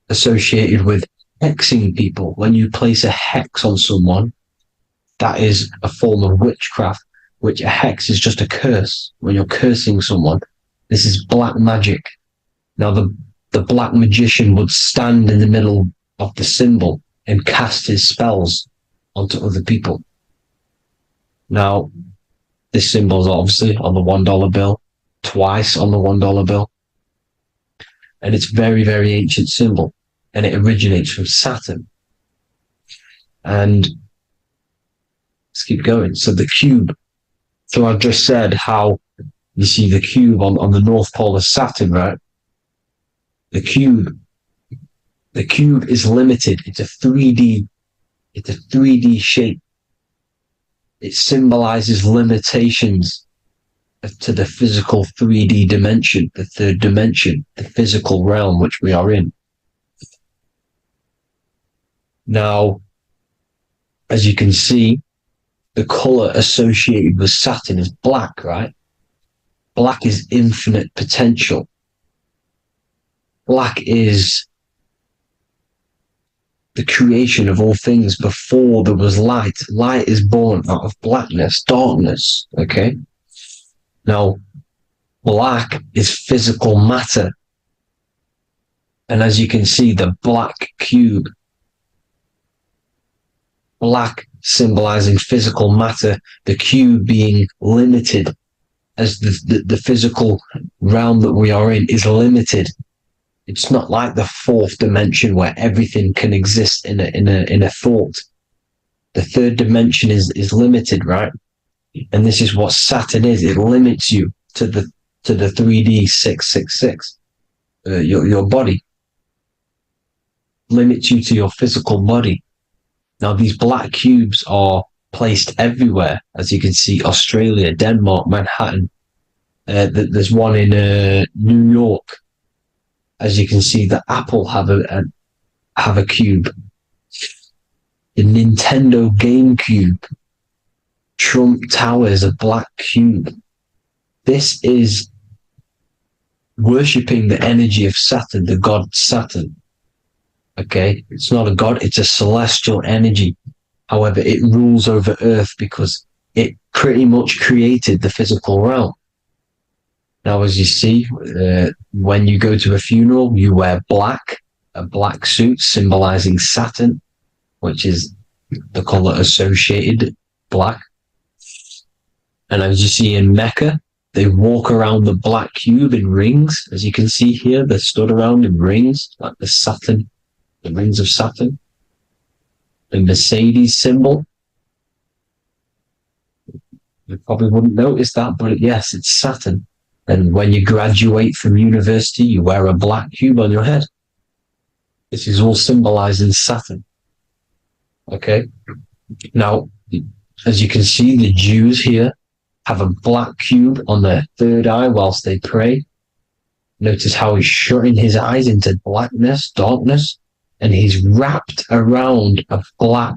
associated with hexing people. When you place a hex on someone, that is a form of witchcraft, which a hex is just a curse. When you're cursing someone, this is black magic. Now, the black magician would stand in the middle of the symbol and cast his spells onto other people. Now, this symbol is obviously on the $1 bill, twice on the $1 bill. And it's very, very ancient symbol. And it originates from Saturn. And let's keep going. So the cube. So I've just said how you see the cube on the North Pole of Saturn, right? The cube is limited. It's a 3D shape. It symbolizes limitations to the physical 3D dimension, the third dimension, the physical realm which we are in. Now, as you can see, the color associated with Saturn is black, right? Black is infinite potential. Black is the creation of all things before there was light. Light is born out of blackness, darkness, okay? Now, black is physical matter. And as you can see, the black cube, black symbolizing physical matter, the cube being limited, as the physical realm that we are in is limited. It's not like the fourth dimension where everything can exist in a thought. The third dimension is limited, right? And this is what Saturn is. It limits you to the 3D 666. Your body limits you to your physical body. Now, these black cubes are placed everywhere, as you can see: Australia, Denmark, Manhattan. There's one in New York. As you can see, the Apple have a cube. The Nintendo GameCube. Trump Tower is a black cube. This is worshipping the energy of Saturn, the god Saturn. Okay, it's not a god, it's a celestial energy. However, it rules over Earth because it pretty much created the physical realm. Now, as you see, when you go to a funeral, you wear black, a black suit symbolizing Saturn, which is the color associated, black. And as you see in Mecca, they walk around the black cube in rings. As you can see here, they're stood around in rings, like the Saturn, the rings of Saturn. The Mercedes symbol. You probably wouldn't notice that, but yes, it's Saturn. And when you graduate from university, you wear a black cube on your head. This is all symbolizing Saturn. Okay? Now, as you can see, the Jews here have a black cube on their third eye whilst they pray. Notice how he's shutting his eyes into blackness, darkness, and he's wrapped around a black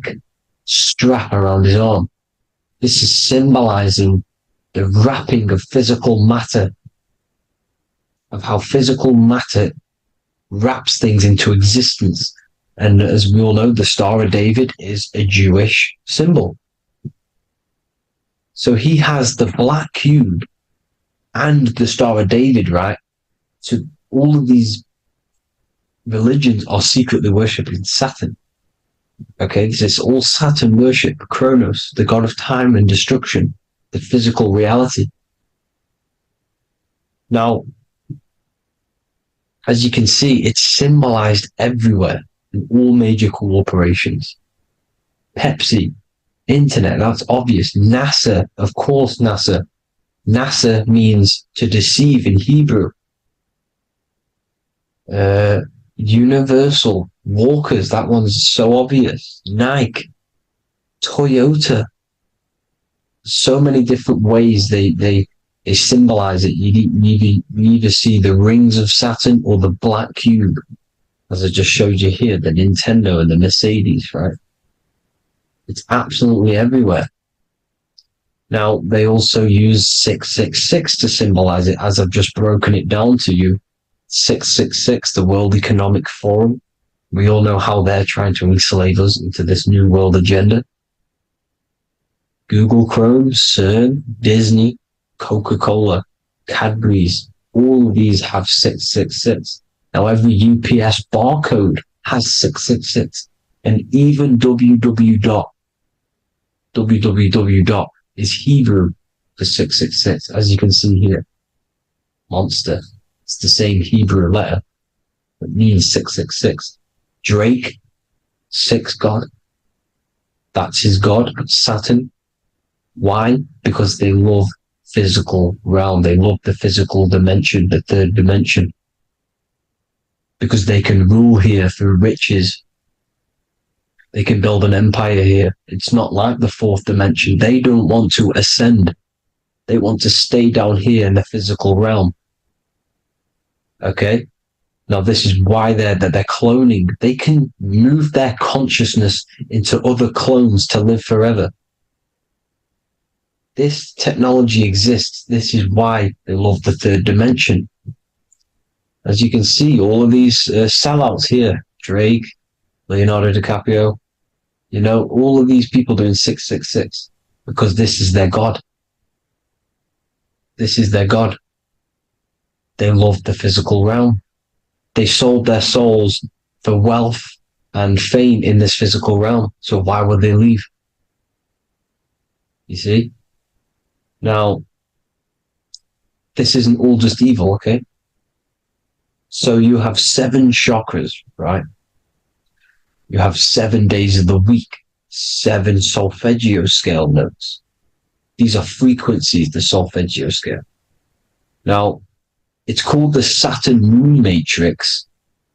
strap around his arm. This is symbolizing the wrapping of physical matter, of how physical matter wraps things into existence. And as we all know, the Star of David is a Jewish symbol. So he has the black cube and the Star of David, right? So all of these religions are secretly worshipping Saturn. Okay, this is all Saturn worship, Kronos, the god of time and destruction, the physical reality. Now, as you can see, it's symbolized everywhere in all major corporations. Pepsi, internet, that's obvious. NASA, of course, NASA. NASA means to deceive in Hebrew. Universal, Walkers, that one's so obvious. Nike, Toyota. So many different ways they symbolize it. You either see the rings of Saturn or the black cube, as I just showed you here, the Nintendo and the Mercedes, right? It's absolutely everywhere. Now, they also use 666 to symbolize it, as I've just broken it down to you. 666, the World Economic Forum. We all know how they're trying to enslave us into this new world agenda. Google Chrome, CERN, Disney, Coca-Cola, Cadbury's, all of these have 666. Now, every UPS barcode has 666. And even www. Is Hebrew for 666, as you can see here. Monster. It's the same Hebrew letter. It means 666. Drake, 6 God. That's his God, Saturn. Why? Because they love physical realm. They love the physical dimension, the third dimension. Because they can rule here through riches. They can build an empire here. It's not like the fourth dimension. They don't want to ascend. They want to stay down here in the physical realm. Okay? Now, this is why they're cloning. They can move their consciousness into other clones to live forever. This technology exists. This is why they love the third dimension. As you can see, all of these sellouts here, Drake, Leonardo DiCaprio, you know, all of these people doing 666 because this is their God. This is their God. They love the physical realm. They sold their souls for wealth and fame in this physical realm. So why would they leave? You see? Now, this isn't all just evil, okay? So you have 7 chakras, right? You have 7 days of the week, 7 solfeggio scale notes. These are frequencies, the solfeggio scale. Now, it's called the Saturn moon matrix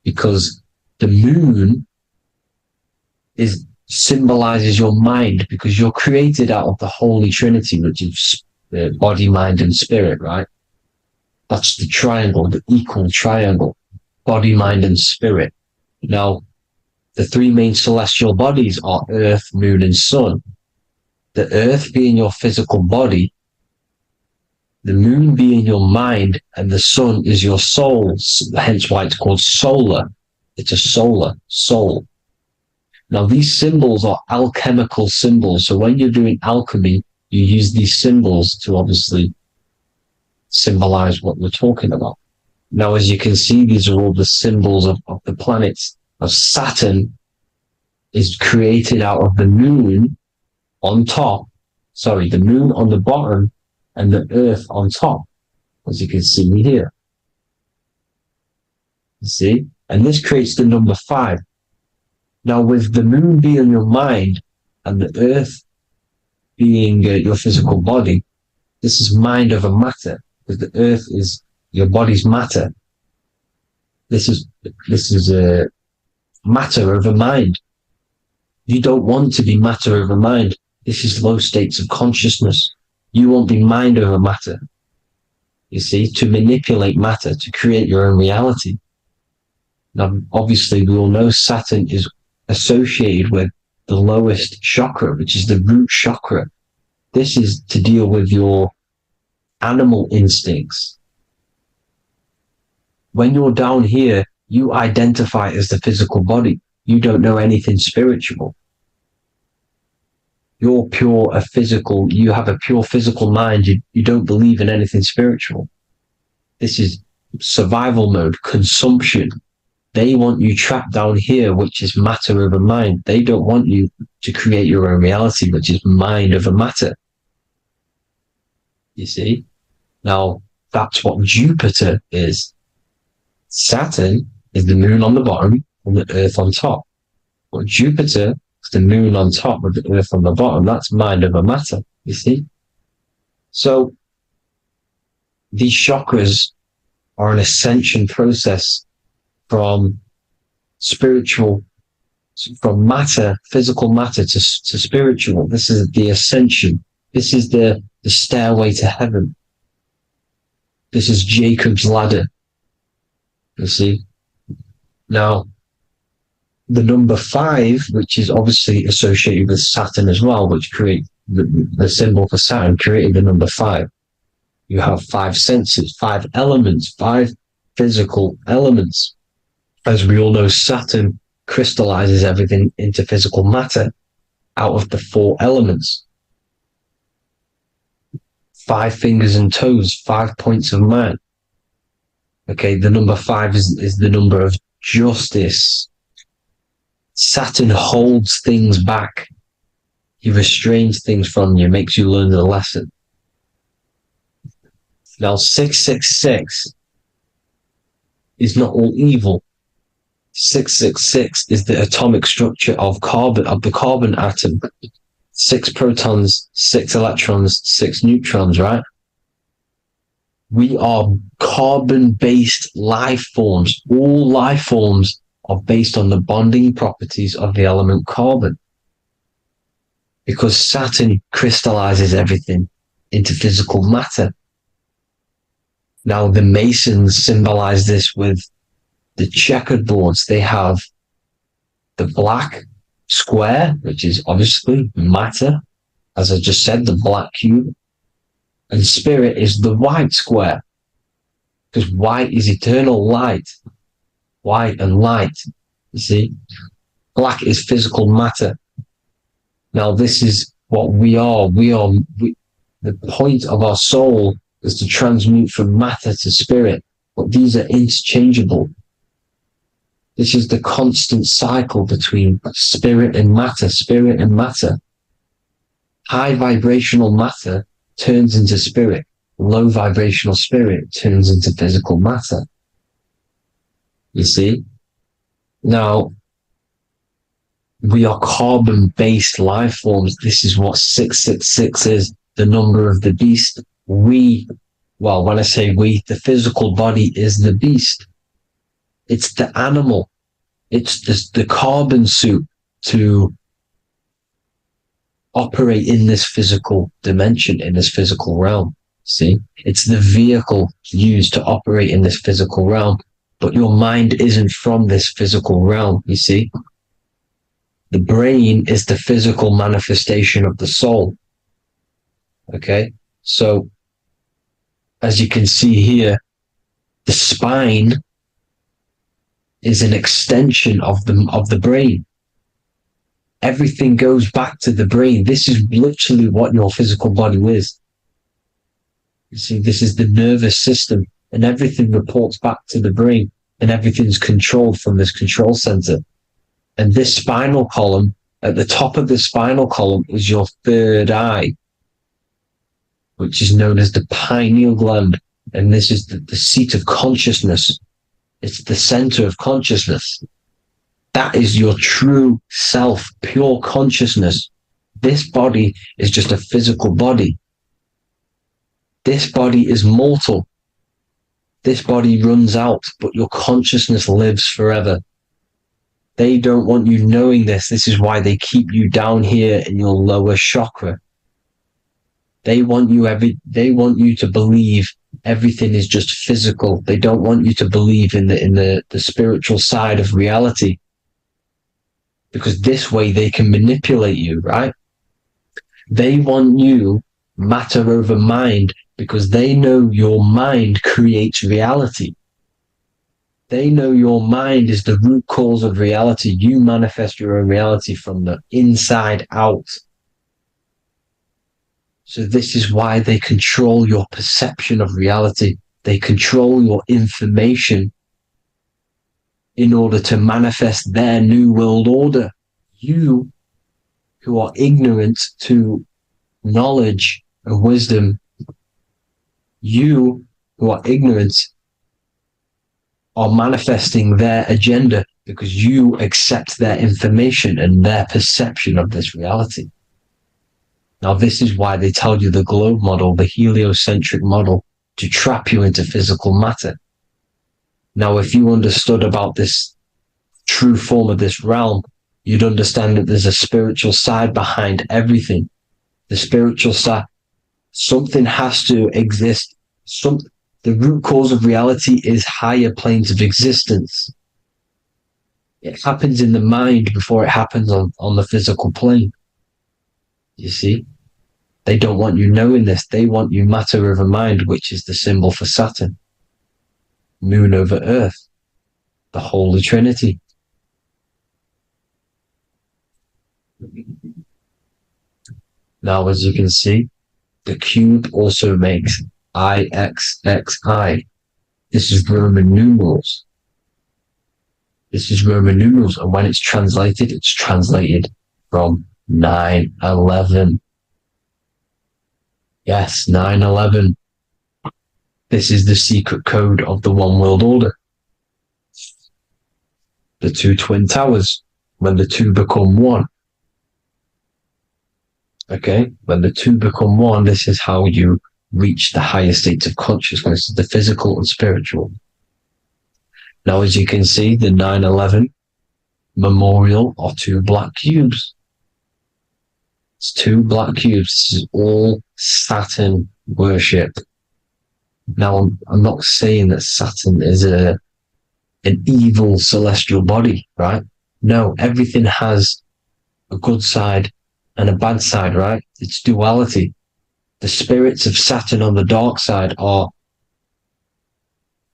because the moon symbolizes your mind, because you're created out of the Holy Trinity, which is body, mind, and spirit, right? That's the triangle, the equal triangle, body, mind, and spirit. Now, the 3 main celestial bodies are Earth, Moon, and Sun. The Earth being your physical body, the Moon being your mind, and the Sun is your soul, hence why it's called solar. It's a solar, soul. Now, these symbols are alchemical symbols, so when you're doing alchemy, you use these symbols to obviously symbolize what we're talking about. Now, as you can see, these are all the symbols of the planets. Of Saturn is created out of the moon on top, the moon on the bottom and the earth on top, as you can see here. You see? And this creates the number 5. Now, with the moon being your mind and the earth being your physical body, this is mind over matter, because the earth is your body's matter. This is a matter over mind. You don't want to be matter over mind. This is low states of consciousness. You won't be mind over matter. You see, to manipulate matter, to create your own reality. Now, obviously, we all know Saturn is associated with the lowest chakra, which is the root chakra. This is to deal with your animal instincts. When you're down here, you identify as the physical body. You don't know anything spiritual. You're you have a pure physical mind. You don't believe in anything spiritual. This is survival mode, consumption. They want you trapped down here, which is matter over mind. They don't want you to create your own reality, which is mind over matter. You see? Now, that's what Jupiter is. Saturn is the moon on the bottom and the earth on top. But Jupiter is the moon on top with the earth on the bottom. That's mind over matter, you see? So, these chakras are an ascension process from matter, physical matter to spiritual. This is the ascension. This is the stairway to heaven. This is Jacob's ladder. You see? Now, the number 5, which is obviously associated with Saturn as well, which create the symbol for Saturn, created the number 5. You have 5 senses, 5 elements, 5 physical elements. As we all know, Saturn crystallizes everything into physical matter out of the 4 elements. 5 fingers and toes, 5 points of man. Okay, the number 5 is the number of justice. Saturn holds things back. He restrains things from you, makes you learn the lesson. Now, 666 is not all evil. 666 is the atomic structure of the carbon atom. 6 protons, 6 electrons, 6 neutrons, right? We are carbon-based life forms. All life forms are based on the bonding properties of the element carbon. Because Saturn crystallizes everything into physical matter. Now, the Masons symbolize this with the checkered boards. They have the black square, which is obviously matter. As I just said, the black cube. And spirit is the white square. Because white is eternal light. White and light. You see? Black is physical matter. Now, this is what we are. The point of our soul is to transmute from matter to spirit. But these are interchangeable. This is the constant cycle between spirit and matter, spirit and matter. High vibrational matter turns into spirit. Low vibrational spirit turns into physical matter. You see? Now, We are carbon-based life forms. This is what 666 is, the number of the beast. Well, when I say we, the physical body is the beast. It's the animal. It's the carbon suit to operate in this physical dimension, in this physical realm. See, it's the vehicle used to operate in this physical realm, but your mind isn't from this physical realm, you see. The brain is the physical manifestation of the soul. Okay, so as you can see here, the spine is an extension of the brain. Everything goes back to the brain. This is literally what your physical body is. You see, this is the nervous system, and everything reports back to the brain, and everything's controlled from this control center. And this spinal column, at the top of the spinal column, is your third eye, which is known as the pineal gland. And this is the seat of consciousness. It's the center of consciousness. That is your true self, pure consciousness. This body is just a physical body. This body is mortal. This body runs out, but your consciousness lives forever. They don't want you knowing this. This is why they keep you down here in your lower chakra. They want you to believe everything is just physical. They don't want you to believe in the spiritual side of reality. Because this way they can manipulate you, right? They want you matter over mind because they know your mind creates reality. They know your mind is the root cause of reality. You manifest your own reality from the inside out. So this is why they control your perception of reality. They control your information in order to manifest their new world order. You, who are ignorant to knowledge and wisdom, you who are ignorant are manifesting their agenda because you accept their information and their perception of this reality. Now, this is why they tell you the globe model, the heliocentric model, to trap you into physical matter. Now, if you understood about this true form of this realm, you'd understand that there's a spiritual side behind everything. The spiritual side, something has to exist. The root cause of reality is higher planes of existence. It happens in the mind before it happens on the physical plane. You see? They don't want you knowing this. They want you matter over mind, which is the symbol for Saturn. Moon over Earth. The Holy Trinity. Now, as you can see, the cube also makes IXXI. This is Roman numerals. This is Roman numerals, and when it's translated from 9/11. Yes, 9/11. This is the secret code of the One World Order. The two twin towers, when the two become one. Okay, when the two become one, this is how you reach the higher states of consciousness, the physical and spiritual. Now, as you can see, the 9/11 memorial are two black cubes. It's two black cubes. This is all Saturn worship. Now, I'm not saying that Saturn is an evil celestial body, right? No, everything has a good side and a bad side, right? It's duality. The spirits of Saturn on the dark side are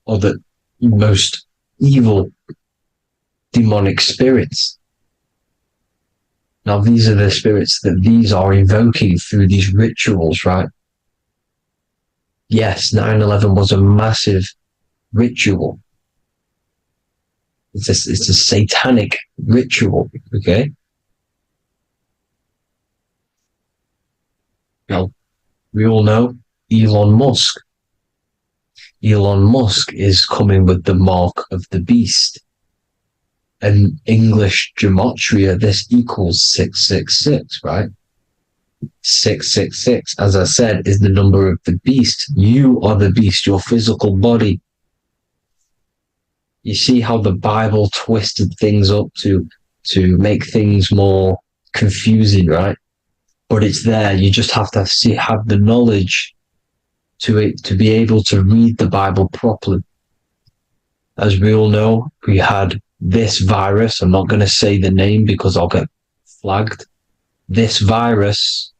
the most evil demonic spirits. Now, these are the spirits that these are invoking through these rituals, right? Yes, 9/11 was a massive ritual. It's a satanic ritual, okay? Now, we all know Elon Musk. Elon Musk is coming with the mark of the beast. an English gematria, this equals 666, right? 666, as I said, is the number of the beast. You are the beast, your physical body. You see how the Bible twisted things up to make things more confusing, right? But it's there. You just have to have the knowledge to be able to read the Bible properly. As we all know, we had this virus. I'm not going to say the name because I'll get flagged. This virus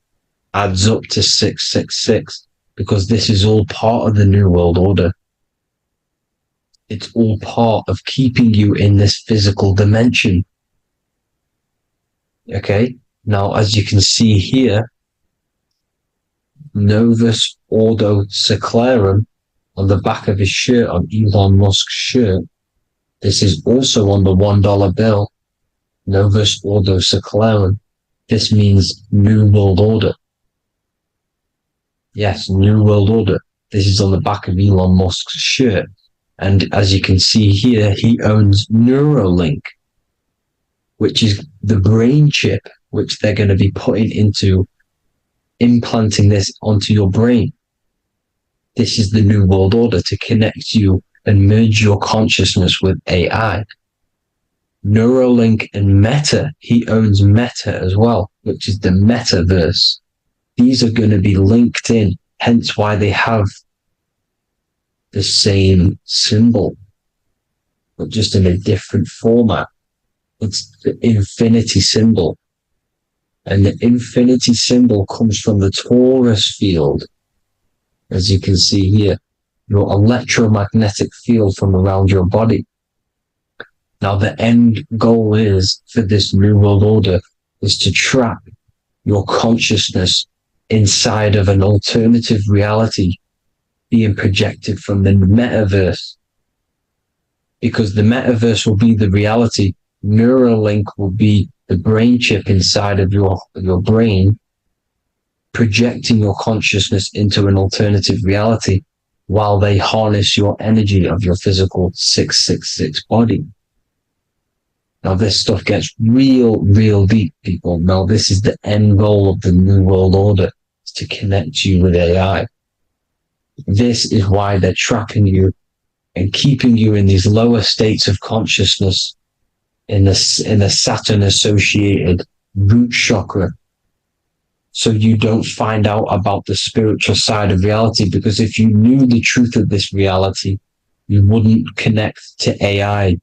adds up to 666 because this is all part of the New World Order. It's all part of keeping you in this physical dimension. Okay? Now, as you can see here, Novus Ordo Secularum on the back of his shirt, on Elon Musk's shirt, this is also on the $1 bill, Novus Ordo Secularum. This means New World Order. Yes, New World Order. This is on the back of Elon Musk's shirt. And as you can see here, he owns Neuralink, which is the brain chip which they're going to be putting into implanting this onto your brain. This is the New World Order to connect you and merge your consciousness with AI. Neuralink and Meta, he owns Meta as well, which is the metaverse. These are going to be linked in, hence why they have the same symbol, but just in a different format. It's the infinity symbol. And the infinity symbol comes from the torus field, as you can see here, your electromagnetic field from around your body. Now, the end goal is for this New World Order is to trap your consciousness inside of an alternative reality being projected from the metaverse. Because the metaverse will be the reality. Neuralink will be the brain chip inside of your brain, projecting your consciousness into an alternative reality while they harness your energy of your physical 666 body. Now, this stuff gets real deep, people. Now, this is the end goal of the New World Order, is to connect you with AI. This is why they're trapping you and keeping you in these lower states of consciousness in the Saturn-associated root chakra, so you don't find out about the spiritual side of reality. Because if you knew the truth of this reality, you wouldn't connect to AI.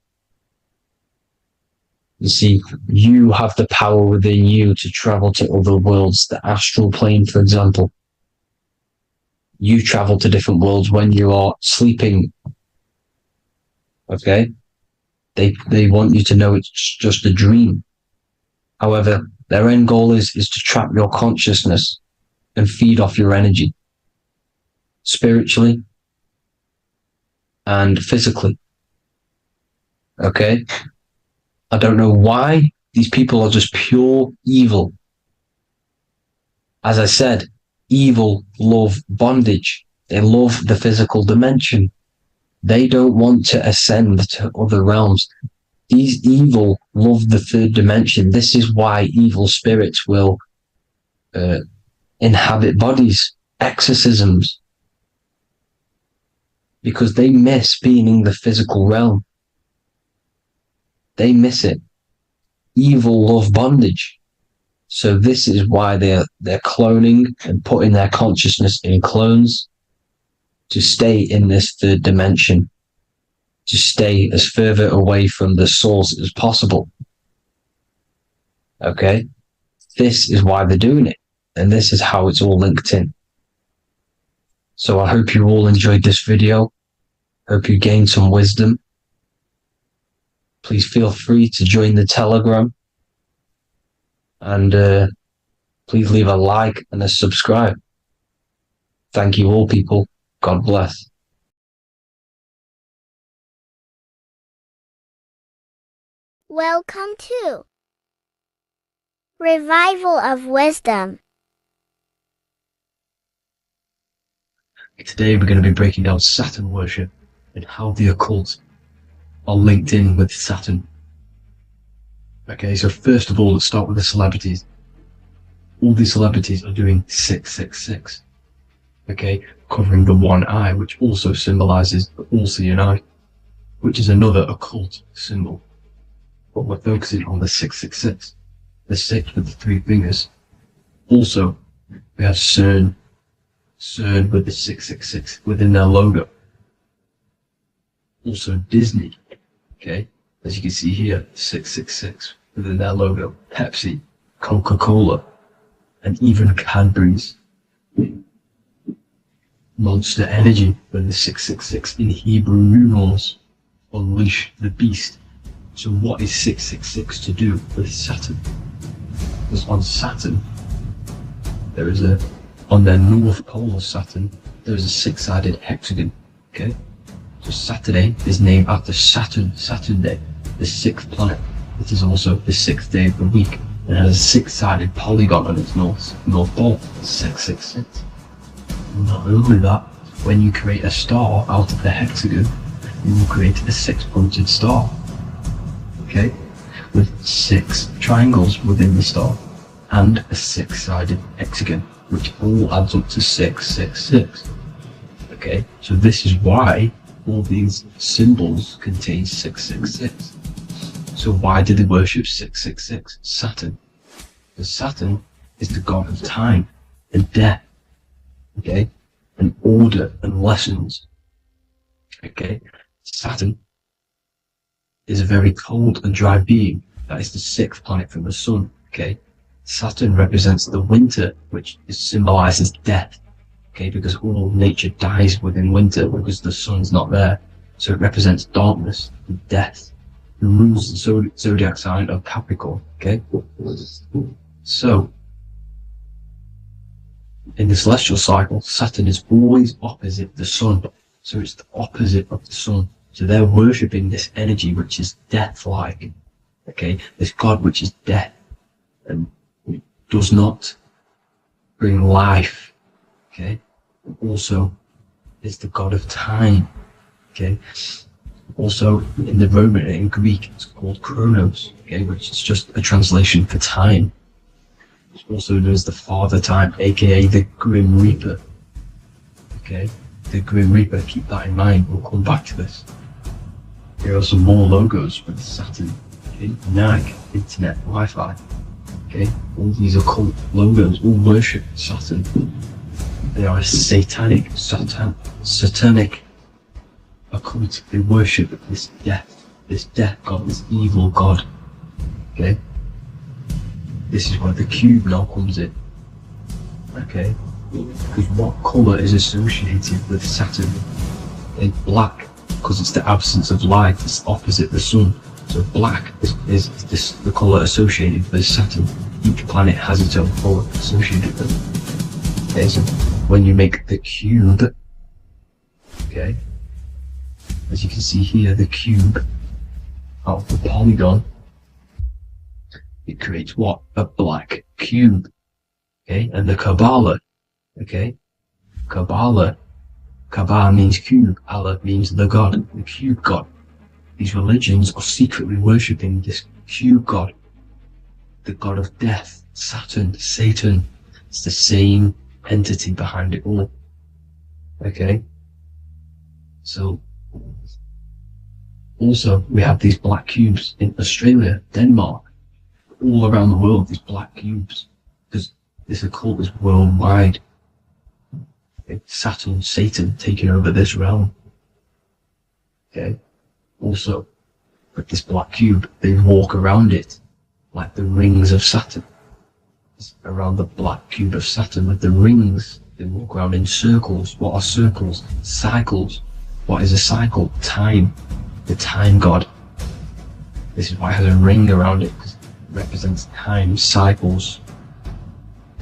You see, you have the power within you to travel to other worlds, the astral plane, for example. You travel to different worlds when you are sleeping. Okay? They want you to know it's just a dream. However, their end goal is to trap your consciousness and feed off your energy, spiritually and physically. Okay? I don't know why these people are just pure evil. As I said, evil love bondage. They love the physical dimension. They don't want to ascend to other realms. These evil love the third dimension. This is why evil spirits will inhabit bodies, exorcisms, because they miss being in the physical realm. They miss it. Evil love bondage. So this is why they're cloning and putting their consciousness in clones to stay in this third dimension, to stay as further away from the source as possible. Okay? This is why they're doing it. And this is how it's all linked in. So I hope you all enjoyed this video. Hope you gained some wisdom. Please feel free to join the Telegram. And please leave a like and a subscribe. Thank you all, people. God bless. Welcome to Revival of Wisdom. Today we're going to be breaking down Saturn worship and how the occult are linked in with Saturn. Okay, so first of all, let's start with the celebrities. All these celebrities are doing 666. Okay, covering the one eye, which also symbolizes the all-seeing eye, which is another occult symbol. But we're focusing on the 666, the 6 with the 3 fingers. Also, we have CERN with the 666 within their logo. Also Disney, okay, as you can see here, 666 within their logo. Pepsi, Coca-Cola, and even Cadbury's. Monster Energy with the 666 in Hebrew numerals. Unleash the beast. So what is 666 to do with Saturn? Because on Saturn, there is on the north pole of Saturn, there is a 6-sided hexagon, okay? So Saturday is named after Saturn Day, the 6th planet. It is also the 6th day of the week and has a 6-sided polygon on its north pole, 666. Not only that, when you create a star out of the hexagon, you will create a 6-pointed star, okay, with 6 triangles within the star and a 6-sided hexagon, which all adds up to 666. Okay, so this is why all these symbols contain 666. So why do they worship 666? Saturn. Because Saturn is the god of time and death, okay, and order and lessons. Okay, Saturn is a very cold and dry being. That is the 6th planet from the sun. Okay, Saturn represents the winter, which symbolizes death. Okay, because all nature dies within winter because the sun's not there. So it represents darkness and death. It rules the zodiac sign of Capricorn. Okay, so in the celestial cycle, Saturn is always opposite the sun. So it's the opposite of the sun. So they're worshipping this energy which is death-like. Okay, this god which is death and does not bring life. Okay, and also is the god of time. Okay, also in the Roman and in Greek it's called Chronos. Okay, which is just a translation for time. It's also known as the Father Time, aka the Grim Reaper. Okay, the Grim Reaper. Keep that in mind. We'll come back to this. Here are some more logos with Saturn. Okay, NAG, Internet, Wi-Fi. Okay, all these occult logos all worship Saturn. They are a satanic occult. They worship this death god, this evil god. Okay, this is where the cube now comes in. Okay, because what colour is associated with Saturn? It's black, because it's the absence of light. It's opposite the sun. So black is the colour associated with Saturn. Each planet has its own colour associated with it. Okay, so when you make the cube, okay, as you can see here, the cube out of the polygon, it creates what? A black cube. Okay, and the Kabbalah, okay, Kabbalah means cube, Allah means the god, the cube god. These religions are secretly worshipping this cube god, the god of death, Saturn, Satan. It's the same entity behind it all. Okay, so also we have these black cubes in Australia, Denmark, all around the world, these black cubes, because this occult is worldwide. It's Saturn, Satan taking over this realm. Okay, also with this black cube, they walk around it like the rings of Saturn. It's around the black cube of Saturn with the rings, they walk around in circles. What are circles? Cycles. What is a cycle? Time. The time god. This is why it has a ring around it, because it represents time, cycles.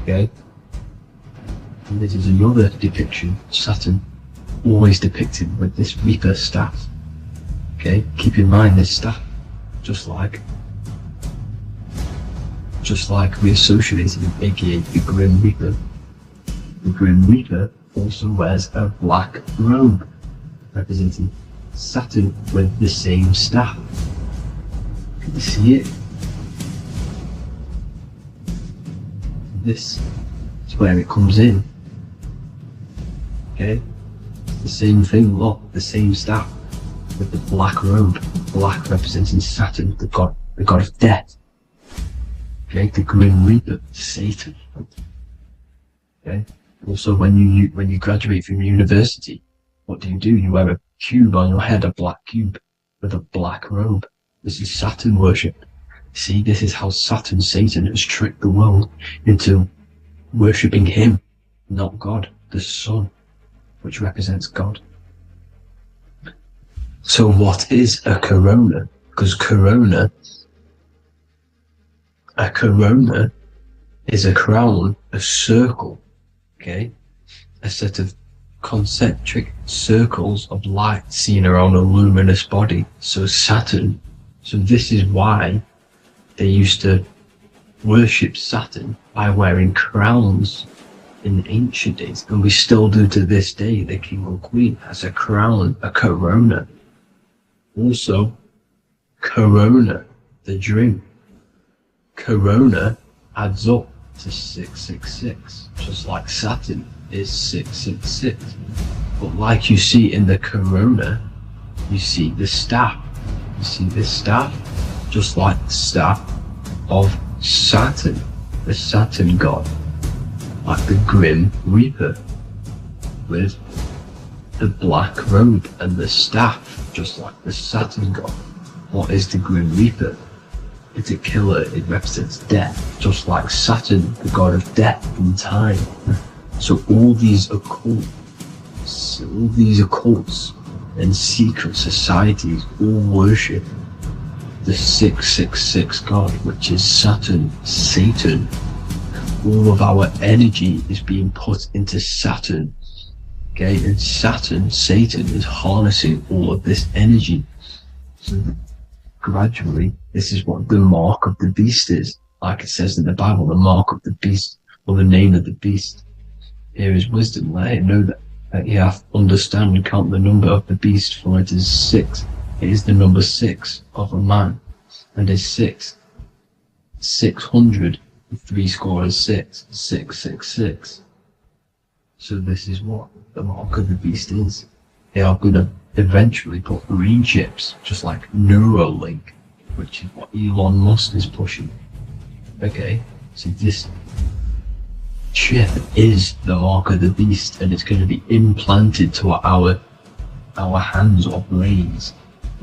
Okay, and this is another depiction of Saturn, always depicted with this Reaper staff. Okay, keep in mind this staff, just like we associated with aka the Grim Reaper. The Grim Reaper also wears a black robe, representing Saturn with the same staff. Can you see it? this is where it comes in. Okay? The same thing, look, the same staff with the black robe, black representing Saturn, the god of death. Okay, the Grim Reaper, Satan. Okay. Also, when you graduate from university, what do? You wear a cube on your head, a black cube with a black robe. This is Saturn worship. See, this is how Satan has tricked the world into worshipping him, not God, the sun, which represents God. So what is a corona? Because a corona is a crown, a circle, okay? A set of concentric circles of light seen around a luminous body. So Saturn, so this is why they used to worship Saturn by wearing crowns in ancient days, and we still do to this day. The king or queen has a crown, a corona. Also, corona, the drink. Corona adds up to 666, just like Saturn is 666. But like you see in the corona, you see the staff. You see this staff, just like the staff of Saturn, the Saturn god, like the Grim Reaper, with the black robe and the staff, just like the Saturn god. What is the Grim Reaper? It's a killer. It represents death, just like Saturn, the god of death and time. So all these occults and secret societies all worship the 666 god, which is Saturn, Satan. All of our energy is being put into Saturn. Okay, and Saturn, Satan, is harnessing all of this energy. So gradually, this is what the mark of the beast is. Like it says in the Bible, the mark of the beast, or the name of the beast. Here is wisdom. Let it know that you have to understand and count the number of the beast, for it is 6. It is the number 6 of a man, and is 600, 6, 666. So this is what the mark of the beast is. They are going to eventually put green chips, just like Neuralink, which is what Elon Musk is pushing. Okay, so this chip is the mark of the beast, and it's going to be implanted to our hands or brains.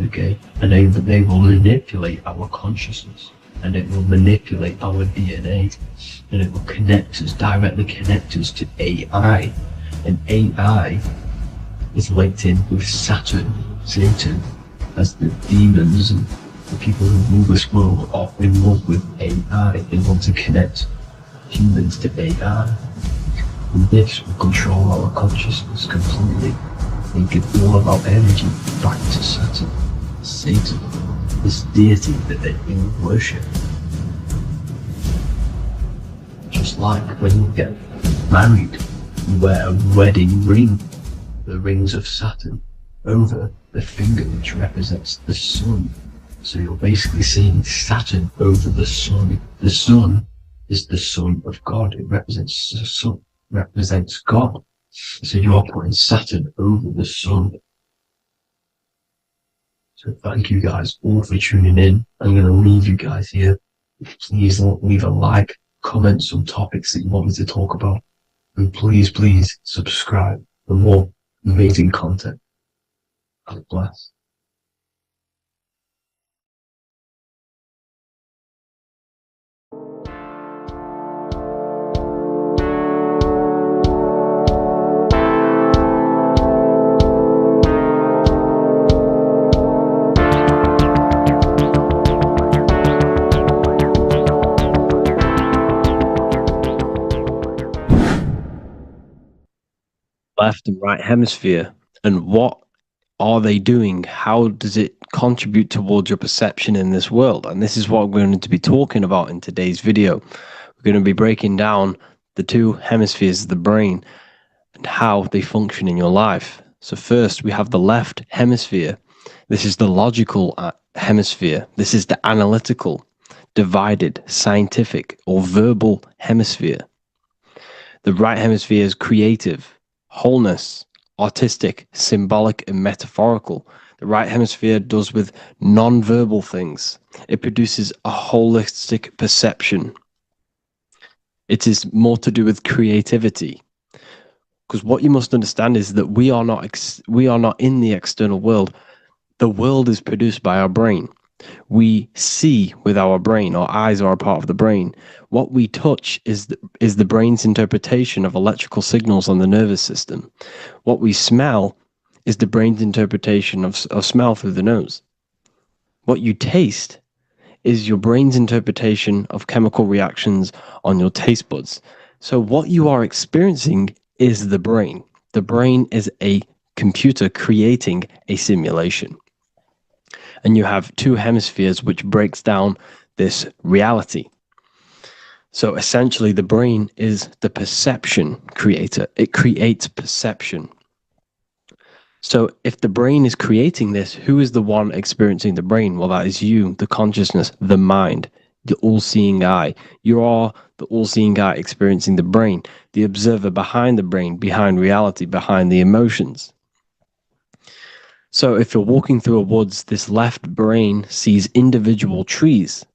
Okay, and they will manipulate our consciousness, and it will manipulate our DNA, and it will directly connect us to AI, and AI is linked in with Saturn, Satan, as the demons and the people who rule this world are in love with AI. They want to connect humans to AI. And this will control our consciousness completely and give all of our energy back to Saturn, Satan, this deity that they all worship. Just like when you get married, you wear a wedding ring, the rings of Saturn, over the finger, which represents the sun. So you're basically seeing Saturn over the sun. The sun is the son of God. It represents the sun, represents God. So you are putting Saturn over the sun. So thank you guys all for tuning in. I'm going to leave you guys here. Please leave a like, comment some topics that you want me to talk about, and please subscribe for more amazing content. God bless. Left and right hemisphere, and what are they doing? How does it contribute towards your perception in this world? And this is what we're going to be talking about in today's video. We're going to be breaking down the two hemispheres of the brain and how they function in your life. So first, we have the left hemisphere. This is the logical hemisphere. This is the analytical, divided, scientific, or verbal hemisphere. The right hemisphere is creative, wholeness, artistic, symbolic, and metaphorical. The right hemisphere does with non-verbal things. It produces a holistic perception. It is more to do with creativity. Because what you must understand is that we are not in the external world. The world is produced by our brain. We see with our brain. Our eyes are a part of the brain. What we touch is the brain's interpretation of electrical signals on the nervous system. What we smell is the brain's interpretation of smell through the nose. What you taste is your brain's interpretation of chemical reactions on your taste buds. So what you are experiencing is the brain. The brain is a computer creating a simulation. And you have two hemispheres which breaks down this reality. So essentially the brain is the perception creator. It creates perception. So if the brain is creating this, who is the one experiencing the brain? Well, that is you, the consciousness, the mind, the all-seeing eye. You are the all-seeing eye experiencing the brain, the observer behind the brain, behind reality, behind the emotions. So if you're walking through a woods, this left brain sees individual trees.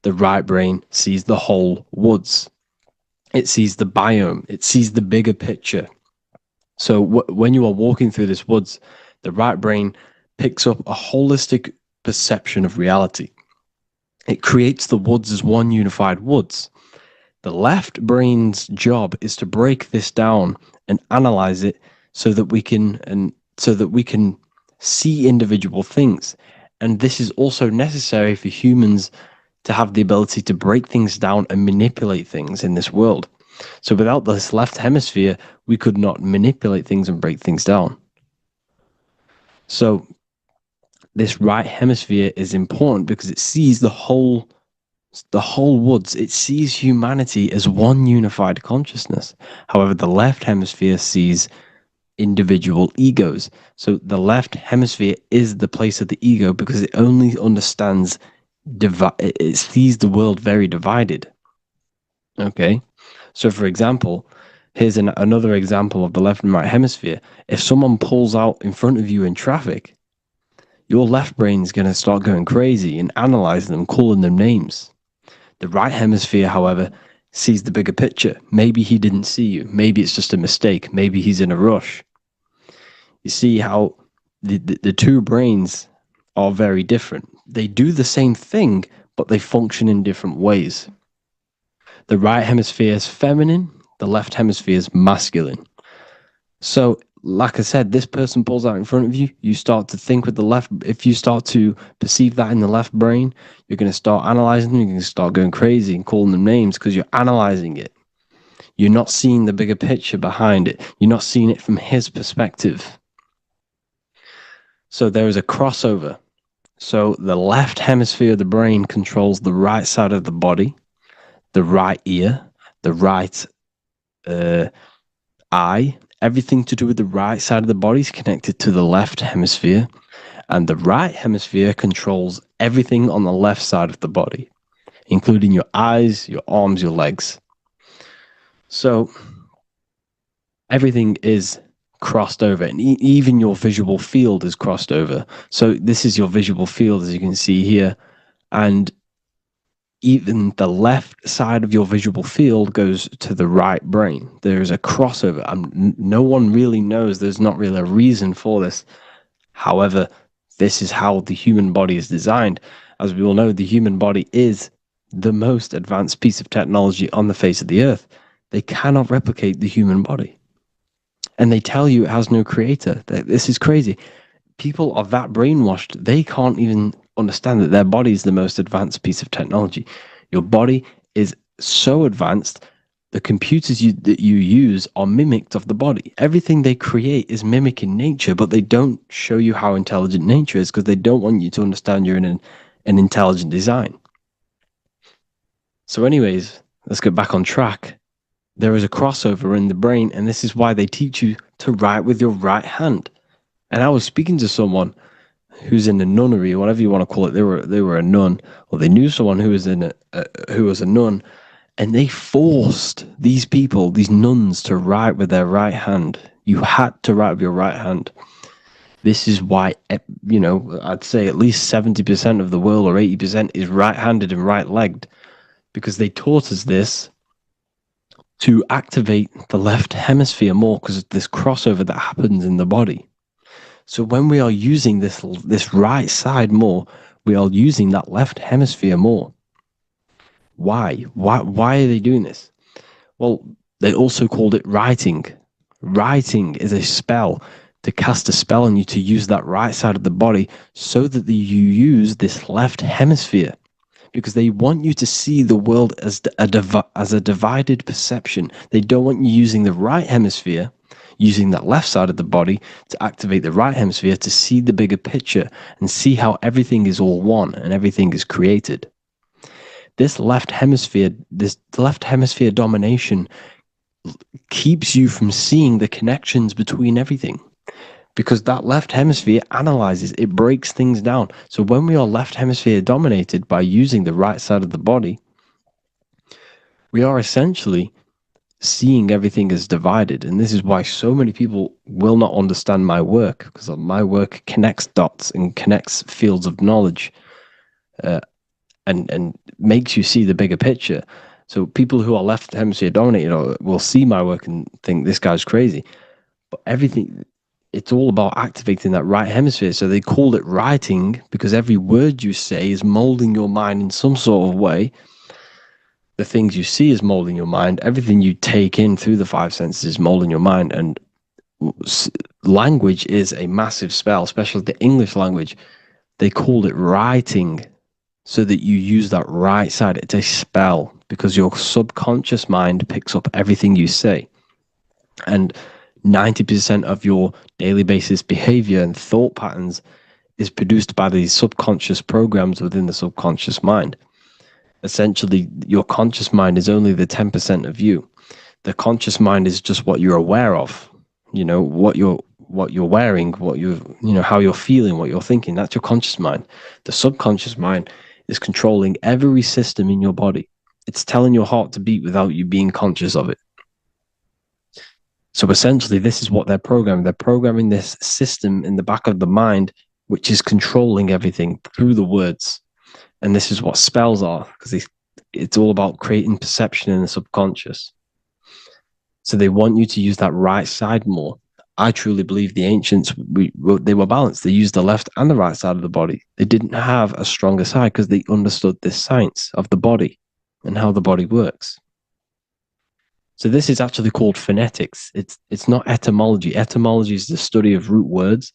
The right brain sees the whole woods. It sees the biome. It sees the bigger picture. So when you are walking through this woods, the right brain picks up a holistic perception of reality. It creates the woods as one unified woods. The left brain's job is to break this down and analyze it so that we can see individual things. And this is also necessary for humans to have the ability to break things down and manipulate things in this world. So without this left hemisphere, we could not manipulate things and break things down. So this right hemisphere is important because it sees the whole woods. It sees humanity as one unified consciousness. However, the left hemisphere sees individual egos. So the left hemisphere is the place of the ego because it only understands, it sees the world very divided. Okay? So for example, here's another example of the left and right hemisphere. If someone pulls out in front of you in traffic, your left brain's going to start going crazy and analyzing them, calling them names. The right hemisphere, however, sees the bigger picture. Maybe he didn't see you. Maybe it's just a mistake. Maybe he's in a rush. You see how the two brains are very different. They do the same thing, but they function in different ways. The right hemisphere is feminine. The left hemisphere is masculine. So, like I said, this person pulls out in front of you. You start to think with the left. If you start to perceive that in the left brain, you're going to start analyzing them. You're going to start going crazy and calling them names because you're analyzing it. You're not seeing the bigger picture behind it. You're not seeing it from his perspective. So there is a crossover. So the left hemisphere of the brain controls the right side of the body, the right ear, the right eye. Everything to do with the right side of the body is connected to the left hemisphere, and the right hemisphere controls everything on the left side of the body, including your eyes, your arms, your legs. So everything is crossed over, and even your visual field is crossed over. So this is your visual field, as you can see here, and even the left side of your visual field goes to the right brain. There is a crossover. No one really knows. There's not really a reason for this. However, this is how the human body is designed. As we all know, the human body is the most advanced piece of technology on the face of the earth. They cannot replicate the human body. And they tell you it has no creator. This is crazy. People are that brainwashed, they can't even understand that their body is the most advanced piece of technology. Your body is so advanced, the computers that you use are mimicked of the body. Everything they create is mimicking nature, but they don't show you how intelligent nature is because they don't want you to understand you're in an intelligent design. So anyways, let's get back on track. There is a crossover in the brain, and this is why they teach you to write with your right hand. And I was speaking to someone who's in a nunnery, or whatever you want to call it. They were a nun, or they knew someone who was in who was a nun, And they forced these people, these nuns, to write with their right hand. You had to write with your right hand. This is why, I'd say at least 70% of the world or 80% is right-handed and right-legged, because they taught us this to activate the left hemisphere more, because of this crossover that happens in the body. So when we are using this right side more, we are using that left hemisphere more. Why? Why are they doing this? Well, they also called it writing. Writing is a spell, to cast a spell on you, to use that right side of the body so that you use this left hemisphere, because they want you to see the world as a divided perception. They don't want you using the right hemisphere, using that left side of the body to activate the right hemisphere to see the bigger picture and see how everything is all one and everything is created. This left hemisphere domination keeps you from seeing the connections between everything, because that left hemisphere analyzes, it breaks things down. So when we are left hemisphere dominated by using the right side of the body, we are essentially seeing everything as divided. And this is why so many people will not understand my work, because my work connects dots and connects fields of knowledge, and makes you see the bigger picture. So people who are left hemisphere dominated will see my work and think this guy's crazy. But it's all about activating that right hemisphere. So they called it writing, because every word you say is molding your mind in some sort of way. The things you see is molding your mind. Everything you take in through the five senses is molding your mind. And language is a massive spell, especially the English language. They called it writing, so that you use that right side. It's a spell, because your subconscious mind picks up everything you say. And 90% of your daily basis behavior and thought patterns is produced by these subconscious programs within the subconscious mind. Essentially, your conscious mind is only the 10% of you. The conscious mind is just what you're aware of, what you're wearing, how you're feeling, what you're thinking. That's your conscious mind. The subconscious mind is controlling every system in your body. It's telling your heart to beat without you being conscious of it. So essentially, this is what they're programming. They're programming this system in the back of the mind, which is controlling everything through the words. And this is what spells are, because it's all about creating perception in the subconscious. So they want you to use that right side more. I truly believe the ancients, they were balanced. They used the left and the right side of the body. They didn't have a stronger side, because they understood this science of the body and how the body works. So this is actually called phonetics. It's not etymology. Etymology is the study of root words.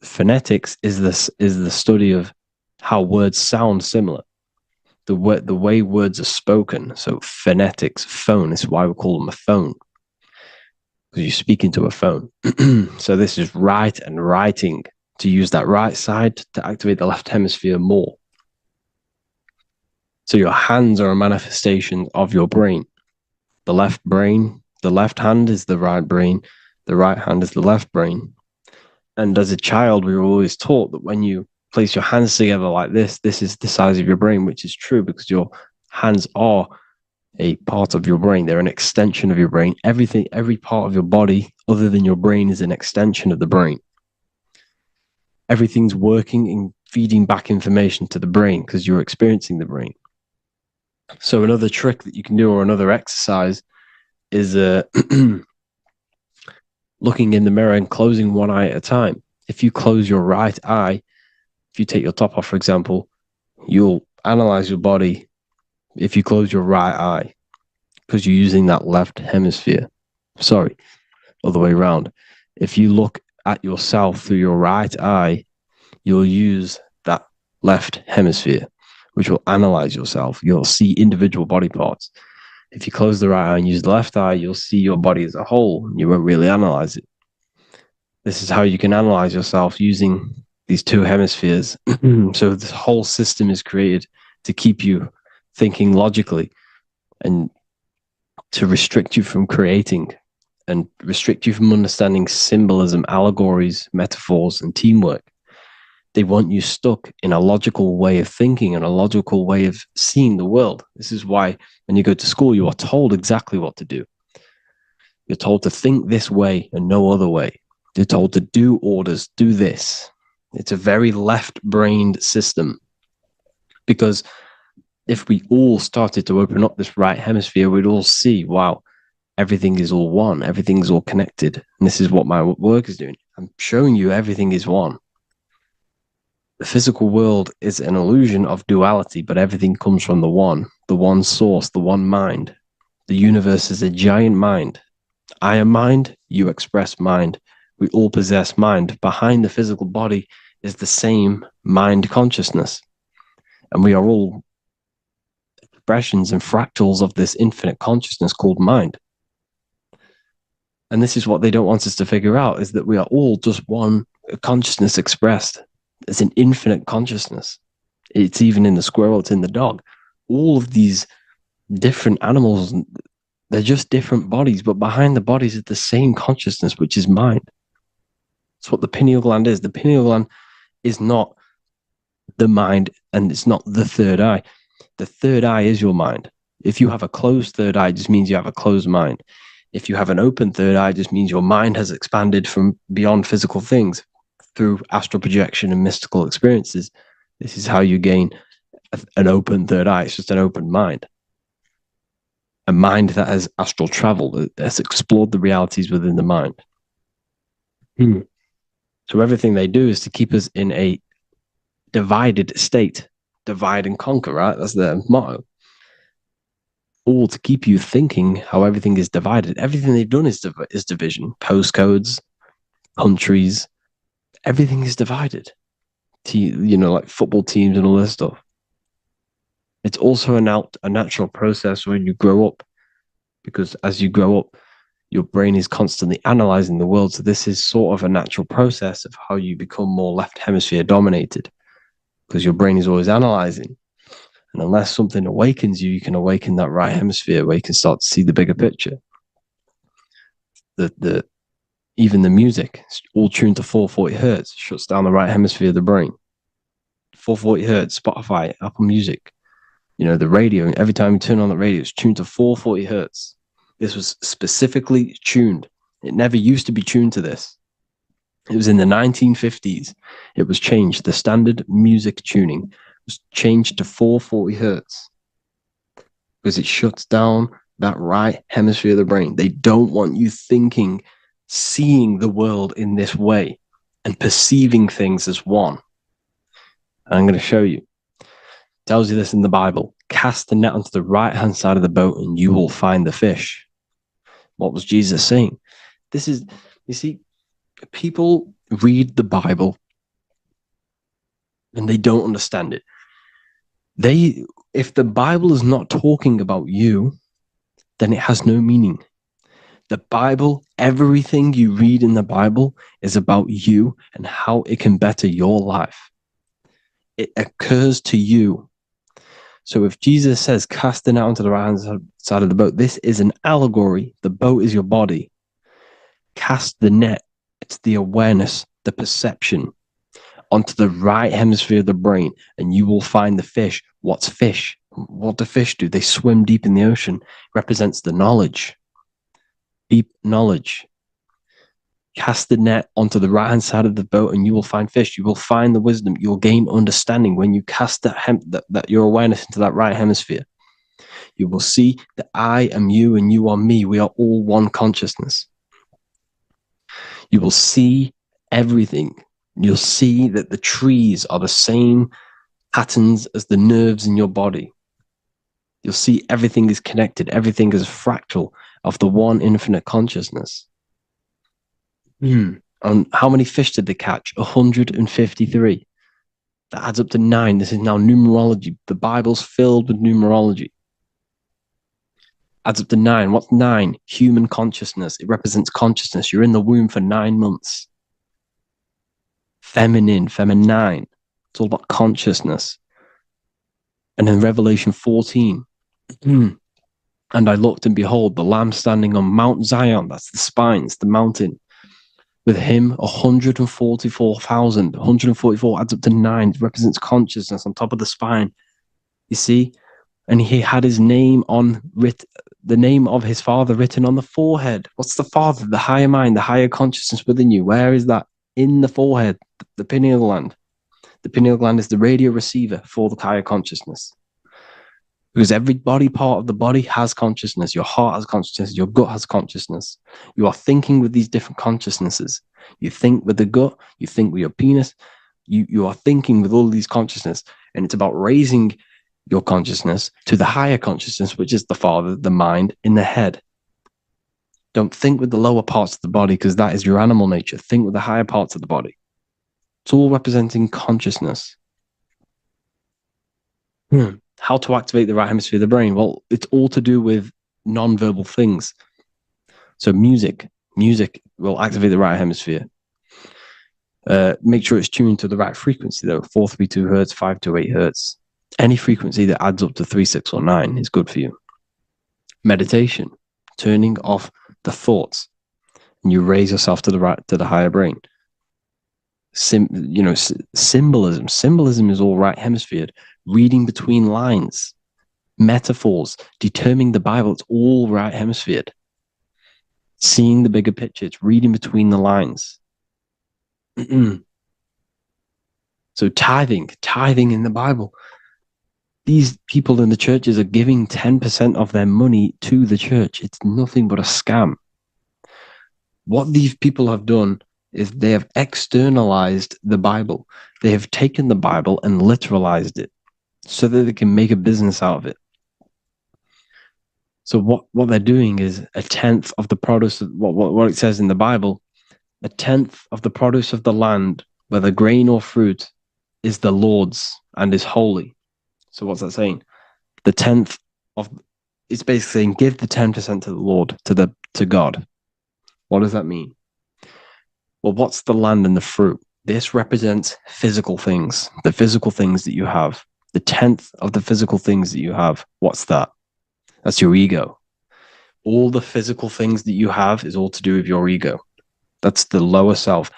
Phonetics is the study of how words sound similar. The way words are spoken. So phonetics, phone, is why we call them a phone, because you speak into a phone. So this is write and writing, to use that right side to activate the left hemisphere more. So your hands are a manifestation of your brain. The left hand is the right brain. The right hand is the left brain. And as a child, we were always taught that when you place your hands together like this is the size of your brain, which is true, because your hands are a part of your brain. They're an extension of your brain. Every part of your body other than your brain is an extension of the brain. Everything's working and feeding back information to the brain, because you're experiencing the brain. So another trick that you can do, or another exercise, is looking in the mirror and closing one eye at a time. If you close your right eye, if you take your top off, for example, you'll analyze your body if you close your right eye, because you're using that left hemisphere. Sorry, other way around. If you look at yourself through your right eye, you'll use that left hemisphere, which will analyze yourself. You'll see individual body parts. If you close the right eye and use the left eye, you'll see your body as a whole. You won't really analyze it. This is how you can analyze yourself, using these two hemispheres. So this whole system is created to keep you thinking logically, and to restrict you from creating, and restrict you from understanding symbolism, allegories, metaphors, and teamwork. They want you stuck in a logical way of thinking and a logical way of seeing the world. This is why when you go to school, you are told exactly what to do. You're told to think this way and no other way. You're told to do orders, do this. It's a very left-brained system, because if we all started to open up this right hemisphere, we'd all see, wow, everything is all one. Everything's all connected. And this is what my work is doing. I'm showing you everything is one. The physical world is an illusion of duality, but everything comes from the one source, the one mind. The universe is a giant mind. I am mind, you express mind. We all possess mind. Behind the physical body is the same mind consciousness. And we are all expressions and fractals of this infinite consciousness called mind. And this is what they don't want us to figure out, is that we are all just one consciousness expressed. It's an infinite consciousness. It's even in the squirrel, it's in the dog. All of these different animals, they're just different bodies, but behind the bodies is the same consciousness, which is mind. That's what the pineal gland is. The pineal gland is not the mind, and it's not the third eye. The third eye is your mind. If you have a closed third eye, it just means you have a closed mind. If you have an open third eye, it just means your mind has expanded from beyond physical things through astral projection and mystical experiences. This is how you gain an open third eye. It's just an open mind. A mind that has astral travel, that has explored the realities within the mind. So everything they do is to keep us in a divided state. Divide and conquer, right? That's their motto. All to keep you thinking how everything is divided. Everything they've done is division. Postcodes, countries, everything is divided. Like football teams and all this stuff. It's also a natural process when you grow up, because as you grow up, your brain is constantly analyzing the world. So this is sort of a natural process of how you become more left hemisphere dominated, because your brain is always analyzing. And unless something awakens you, you can awaken that right hemisphere where you can start to see the bigger picture. Even the music, it's all tuned to 440 hertz, shuts down the right hemisphere of the brain. 440 hertz, Spotify, Apple Music, the radio. Every time you turn on the radio, it's tuned to 440 hertz. This was specifically tuned. It never used to be tuned to this. It was in the 1950s. It was changed. The standard music tuning was changed to 440 hertz because it shuts down that right hemisphere of the brain. They don't want you thinking, seeing the world in this way and perceiving things as one. And I'm going to show you. It tells you this in the Bible. Cast the net onto the right-hand side of the boat and you will find the fish. What was Jesus saying? This is, you see, people read the Bible and they don't understand it. If the Bible is not talking about you, then it has no meaning. The Bible, everything you read in the Bible is about you and how it can better your life. It occurs to you. So if Jesus says, cast the net onto the right-hand side of the boat, this is an allegory. The boat is your body. Cast the net. It's the awareness, the perception onto the right hemisphere of the brain, and you will find the fish. What's fish? What do fish do? They swim deep in the ocean. It represents the knowledge. Deep knowledge. Cast the net onto the right-hand side of the boat and you will find fish. You will find the wisdom. You'll gain understanding when you cast that your awareness into that right hemisphere. You will see that I am you and you are me. We are all one consciousness. You will see everything. You'll see that the trees are the same patterns as the nerves in your body. You'll see everything is connected. Everything is a fractal of the one infinite consciousness. And how many fish did they catch? 153. That adds up to 9. This is now numerology. The Bible's filled with numerology. Adds up to 9. What's 9? Human consciousness. It represents consciousness. You're in the womb for 9 months. Feminine. It's all about consciousness. And in Revelation 14, and I looked and behold, the Lamb standing on Mount Zion. That's the spines, the mountain. With him, 144,000. 144 adds up to 9. It represents consciousness on top of the spine. You see? And he had his name the name of his father written on the forehead. What's the father? The higher mind, the higher consciousness within you. Where is that? In the forehead, the pineal gland. The pineal gland is the radio receiver for the higher consciousness. Because every body part of the body has consciousness. Your heart has consciousness. Your gut has consciousness. You are thinking with these different consciousnesses. You think with the gut. You think with your penis. You are thinking with all these consciousness. And it's about raising your consciousness to the higher consciousness, which is the father, the mind, in the head. Don't think with the lower parts of the body, because that is your animal nature. Think with the higher parts of the body. It's all representing consciousness. How to activate the right hemisphere of the brain? Well, it's all to do with non-verbal things. So music will activate the right hemisphere. Make sure it's tuned to the right frequency, though. 432 hertz, 528 hertz. Any frequency that adds up to 3, 6, or 9 is good for you. Meditation, turning off the thoughts, and you raise yourself to the higher brain. Symbolism. Symbolism is all right hemisphere. Reading between lines, metaphors, determining the Bible, it's all right hemisphere. Seeing the bigger picture, it's reading between the lines. So tithing in the Bible. These people in the churches are giving 10% of their money to the church. It's nothing but a scam. What these people have done is they have externalized the Bible. They have taken the Bible and literalized it, so that they can make a business out of it. So what they're doing is 1/10 of the produce of what it says in the Bible, 1/10 of the produce of the land, whether grain or fruit, is the Lord's and is holy. So what's that saying? The 10th of, it's basically saying give the 10% to the Lord, to God. What does that mean? Well, what's the land and the fruit? This represents physical things, the physical things that you have. The 10th of the physical things that you have, what's that? That's your ego. All the physical things that you have is all to do with your ego. That's the lower self.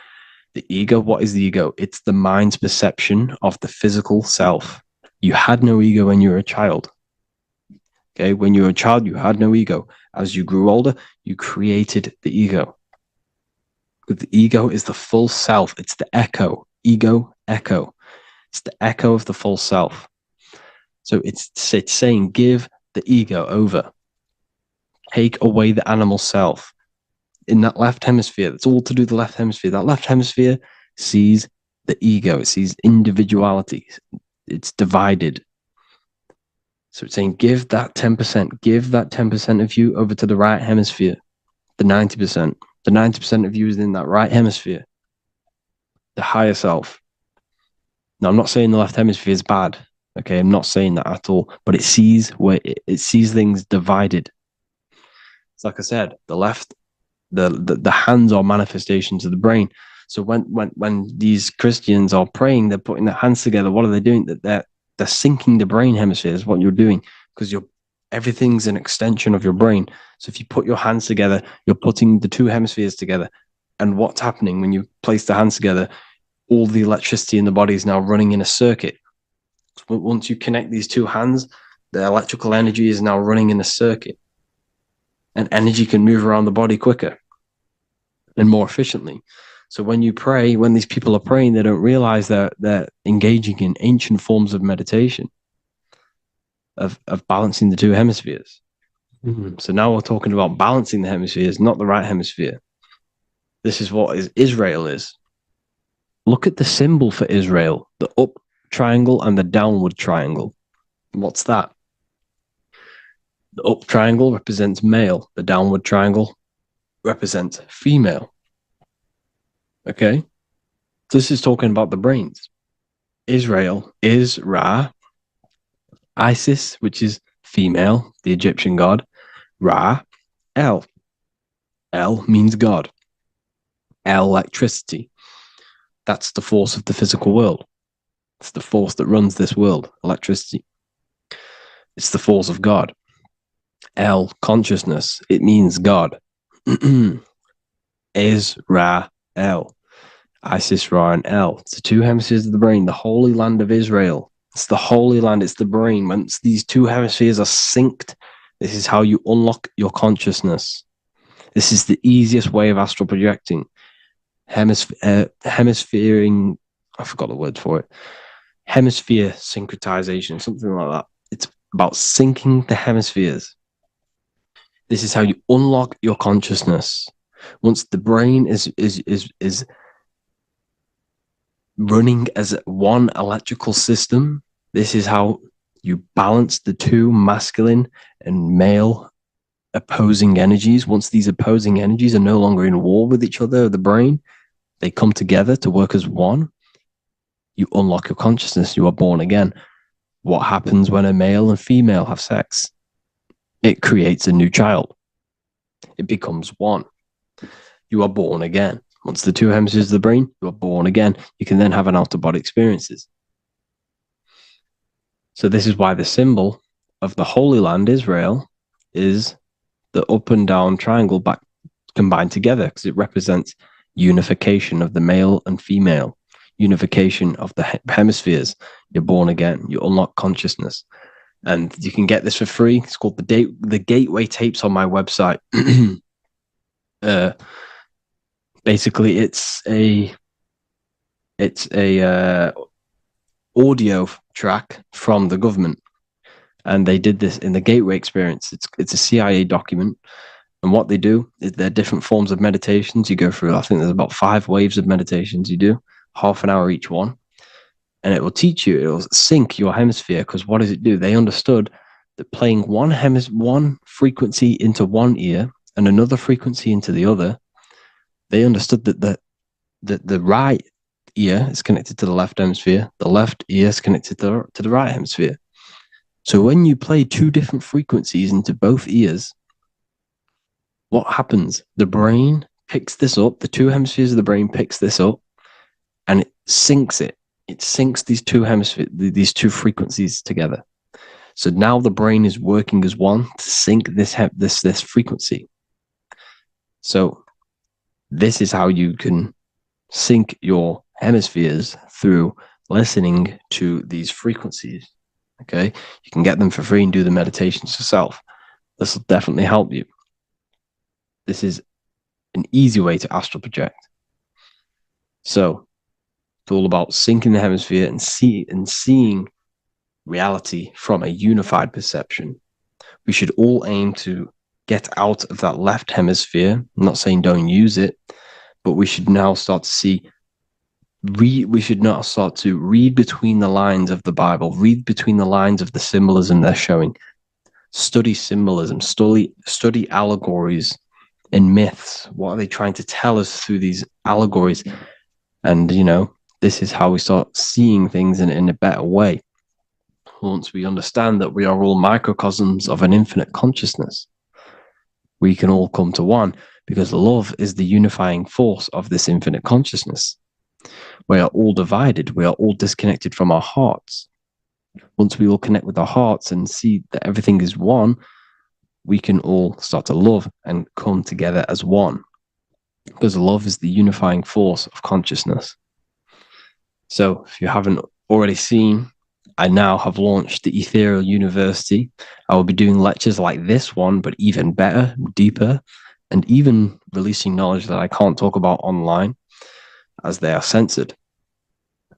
The ego, what is the ego? It's the mind's perception of the physical self. You had no ego when you were a child. Okay, when you were a child, you had no ego. As you grew older, you created the ego. But the ego is the full self. It's the echo. Ego, echo. It's the echo of the full self. So it's saying, give the ego over. Take away the animal self. In that left hemisphere, that's all to do with the left hemisphere. That left hemisphere sees the ego. It sees individuality. It's divided. So it's saying, give that 10%. Give that 10% of you over to the right hemisphere. The 90%. The 90% of you is in that right hemisphere. The higher self. Now, I'm not saying the left hemisphere is bad. Okay, I'm not saying that at all. But it sees it sees things divided. It's like I said, the left, the hands are manifestations of the brain. So when these Christians are praying, they're putting their hands together. What are they doing? They're syncing the brain hemisphere is what you're doing, because everything's an extension of your brain. So if you put your hands together, you're putting the two hemispheres together. And what's happening when you place the hands together? All the electricity in the body is now running in a circuit. So once you connect these two hands, the electrical energy is now running in a circuit. And energy can move around the body quicker and more efficiently. So when you pray, when these people are praying, they don't realize that they're engaging in ancient forms of meditation, of balancing the two hemispheres. So now we're talking about balancing the hemispheres, not the right hemisphere. This is what Israel is. Look at the symbol for Israel, the up triangle and the downward triangle. What's that? The up triangle represents male. The downward triangle represents female. Okay? This is talking about the brains. Israel is Ra. Isis, which is female, the Egyptian god. Ra, El. El means God. Electricity. That's the force of the physical world. It's the force that runs this world, electricity. It's the force of God. El, consciousness. It means God. Is Ra L. Isis, Ra, and El. It's the two hemispheres of the brain, the Holy Land of Israel. It's the Holy Land, it's the brain. Once these two hemispheres are synced, this is how you unlock your consciousness. This is the easiest way of astral projecting. Hemisphering, I forgot the word for it. Hemisphere syncretization, something like that. It's about syncing the hemispheres. This is how you unlock your consciousness. Once the brain is running as one electrical system, this is how you balance the two masculine and male opposing energies. Once these opposing energies are no longer in war with each other, the brain, they come together to work as one. You unlock your consciousness. You are born again. What happens when a male and female have sex? It creates a new child. It becomes one. You are born again. Once the two hemispheres of the brain, you are born again. You can then have an out-of-body experiences. So this is why the symbol of the Holy Land, Israel, is the up and down triangle back combined together, because it represents unification of the male and female, unification of the hemispheres. You're born again. You unlock consciousness. And you can get this for free. It's called the Gateway Tapes on my website. Basically, it's a audio track from the government, and they did this in the Gateway Experience. It's a CIA document, and what they do is there are different forms of meditations you go through. I think there's about 5 waves of meditations you do, half an hour each one, and it will teach you. It will sync your hemisphere, because what does it do? They understood that playing one frequency into one ear and another frequency into the other, they understood that the right ear is connected to the left hemisphere, the left ear is connected to the right hemisphere. So when you play 2 different frequencies into both ears, what happens? The brain picks this up, the 2 hemispheres of the brain picks this up, and it syncs it. It syncs these 2 hemispheres, these 2 frequencies together. So now the brain is working as one to sync this frequency. So this is how you can sync your hemispheres, through listening to these frequencies. Okay, you can get them for free and do the meditations yourself. This will definitely help you. This is an easy way to astral project. So it's all about syncing the hemisphere and seeing reality from a unified perception. We should all aim to get out of that left hemisphere. I'm not saying don't use it, but we should now start to we should now start to read between the lines of the Bible, read between the lines of the symbolism they're showing, study symbolism, study allegories and myths. What are they trying to tell us through these allegories? And, this is how we start seeing things in a better way. Once we understand that we are all microcosms of an infinite consciousness, we can all come to one, because love is the unifying force of this infinite consciousness. We are all divided. We are all disconnected from our hearts. Once we all connect with our hearts and see that everything is one, we can all start to love and come together as one, because love is the unifying force of consciousness. So if you haven't already seen, I now have launched the Ethereal University. I will be doing lectures like this one, but even better, deeper, and even releasing knowledge that I can't talk about online, as they are censored.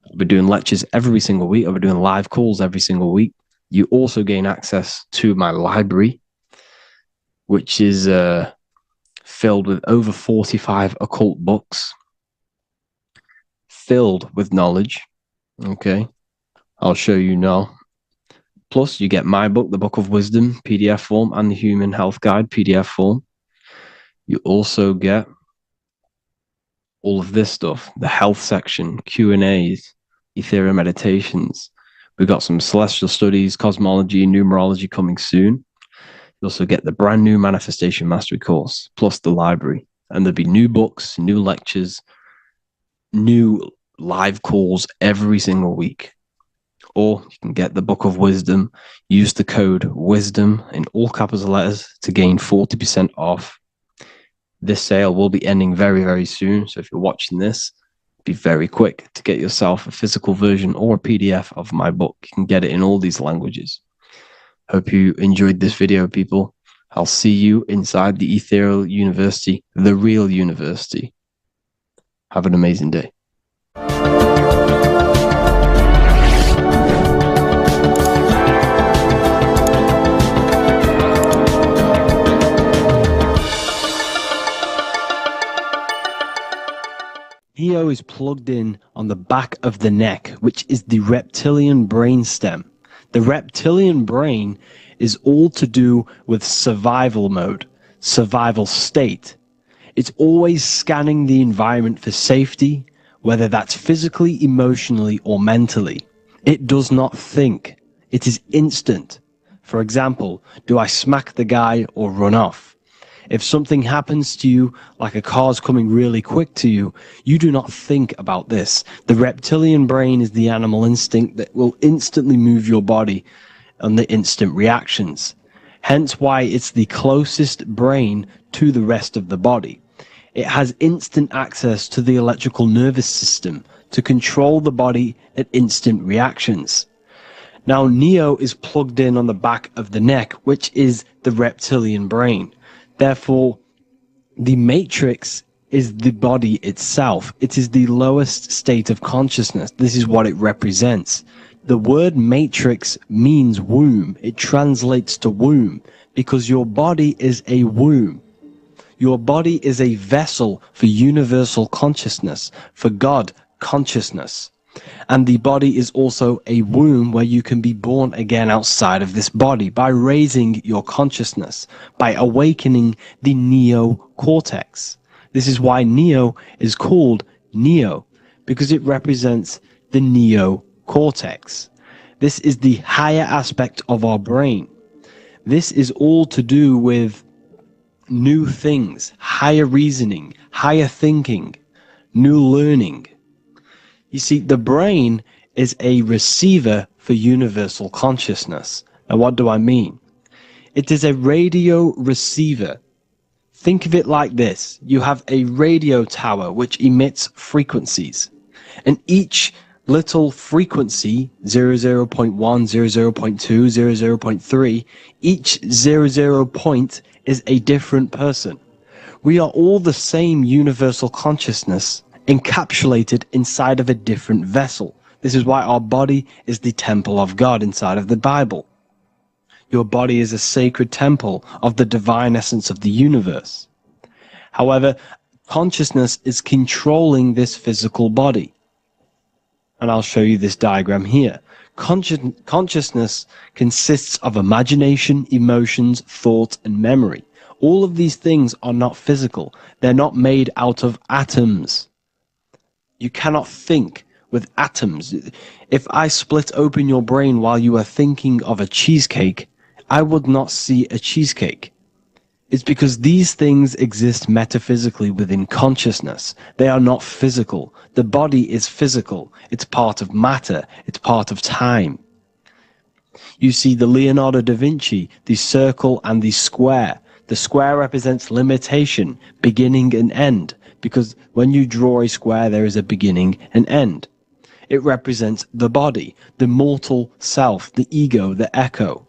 I'll be doing lectures every single week. I'll be doing live calls every single week. You also gain access to my library, which is filled with over 45 occult books, filled with knowledge. Okay, I'll show you now. Plus, you get my book, The Book of Wisdom, PDF form, and the Human Health Guide, PDF form. You also get all of this stuff, the health section, Q&As, ethereal meditations. We've got some celestial studies, cosmology, numerology coming soon. You also get the brand new Manifestation Mastery course, plus the library. And there'll be new books, new lectures, new live calls every single week. Or you can get the Book of Wisdom, use the code WISDOM in all capital letters to gain 40% off. This sale will be ending very, very soon. So if you're watching this, be very quick to get yourself a physical version or a PDF of my book. You can get it in all these languages. Hope you enjoyed this video, people. I'll see you inside the Ethereal University, the real university. Have an amazing day. Neo is plugged in on the back of the neck, which is the reptilian brain stem. The reptilian brain is all to do with survival mode, survival state. It's always scanning the environment for safety, whether that's physically, emotionally, or mentally. It does not think. It is instant. For example, do I smack the guy or run off? If something happens to you, like a car's coming really quick to you, you do not think about this. The reptilian brain is the animal instinct that will instantly move your body and the instant reactions. Hence why it's the closest brain to the rest of the body. It has instant access to the electrical nervous system to control the body at instant reactions. Now, Neo is plugged in on the back of the neck, which is the reptilian brain. Therefore, the matrix is the body itself. It is the lowest state of consciousness. This is what it represents. The word matrix means womb. It translates to womb because your body is a womb. Your body is a vessel for universal consciousness, for God consciousness. And the body is also a womb where you can be born again outside of this body by raising your consciousness, by awakening the neocortex. This is why Neo is called Neo, because it represents the neocortex. This is the higher aspect of our brain. This is all to do with new things, higher reasoning, higher thinking, new learning. You see, the brain is a receiver for universal consciousness. Now, what do I mean? It is a radio receiver. Think of it like this. You have a radio tower which emits frequencies. And each little frequency, 00.1, 00.2, 00.3, each 00 point is a different person. We are all the same universal consciousness, encapsulated inside of a different vessel. This is why our body is the temple of God inside of the Bible. Your body is a sacred temple of the divine essence of the universe. However, consciousness is controlling this physical body. And I'll show you this diagram here. Consciousness consists of imagination, emotions, thought, and memory. All of these things are not physical. They're not made out of atoms. You cannot think with atoms. If I split open your brain while you are thinking of a cheesecake, I would not see a cheesecake. It's because these things exist metaphysically within consciousness. They are not physical. The body is physical. It's part of matter. It's part of time. You see the Leonardo da Vinci, the circle and the square. The square represents limitation, beginning and end, because when you draw a square, there is a beginning and end. It represents the body, the mortal self, the ego, the echo.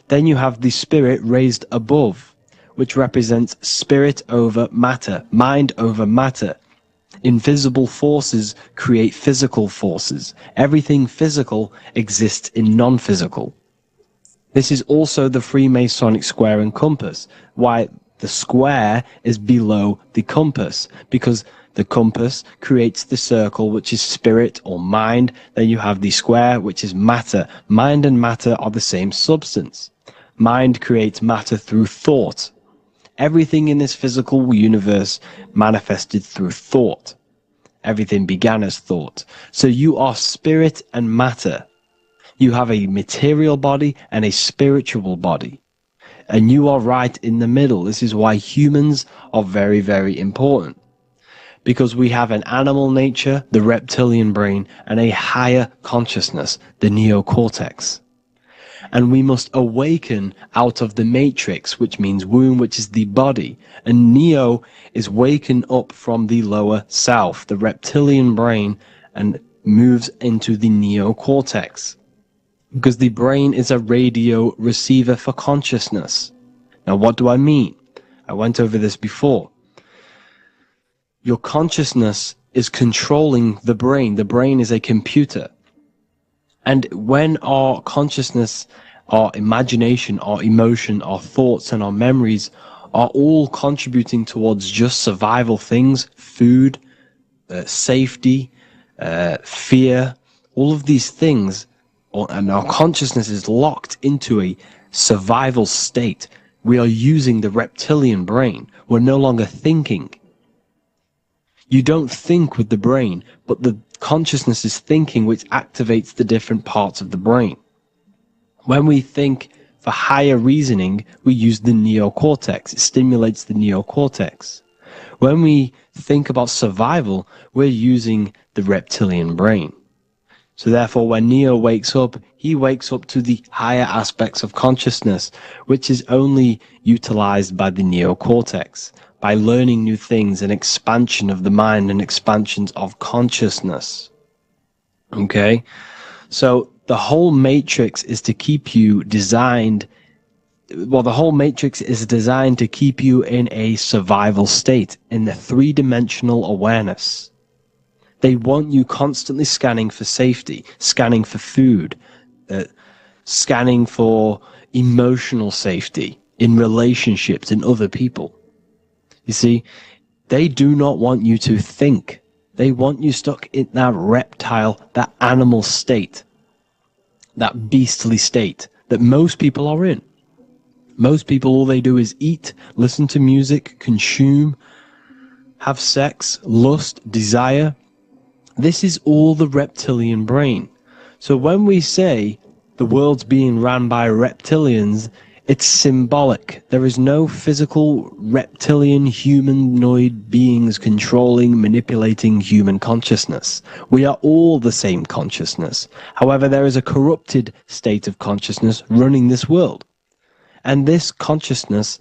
Then you have the spirit raised above, which represents spirit over matter, mind over matter. Invisible forces create physical forces. Everything physical exists in non-physical. This is also the Freemasonic square and compass, why the square is below the compass, because the compass creates the circle, which is spirit or mind. Then you have the square, which is matter. Mind and matter are the same substance. Mind creates matter through thought. Everything in this physical universe manifested through thought. Everything began as thought. So you are spirit and matter. You have a material body and a spiritual body. And you are right in the middle. This is why humans are very, very important. Because we have an animal nature, the reptilian brain, and a higher consciousness, the neocortex. And we must awaken out of the matrix, which means womb, which is the body. And Neo is waken up from the lower self, the reptilian brain, and moves into the neocortex. Because the brain is a radio receiver for consciousness. Now, what do I mean? I went over this before. Your consciousness is controlling the brain. The brain is a computer. And when our consciousness, our imagination, our emotion, our thoughts, and our memories are all contributing towards just survival things, food, safety, fear, all of these things, and our consciousness is locked into a survival state, we are using the reptilian brain. We're no longer thinking. You don't think with the brain, but the consciousness is thinking, which activates the different parts of the brain. When we think for higher reasoning, we use the neocortex. It stimulates the neocortex. When we think about survival, we're using the reptilian brain. So therefore, when Neo wakes up, he wakes up to the higher aspects of consciousness, which is only utilized by the neocortex, by learning new things and expansion of the mind and expansions of consciousness. Okay? So the whole matrix is to keep you designed, well, the whole matrix is designed to keep you in a survival state, in the three-dimensional awareness. They want you constantly scanning for safety, scanning for food, scanning for emotional safety in relationships in other people. You see, they do not want you to think. They want you stuck in that reptile, that animal state, that beastly state that most people are in. Most people, all they do is eat, listen to music, consume, have sex, lust, desire. This is all the reptilian brain. So when we say the world's being ran by reptilians, it's symbolic. There is no physical reptilian humanoid beings controlling, manipulating human consciousness. We are all the same consciousness. However, there is a corrupted state of consciousness running this world. And this consciousness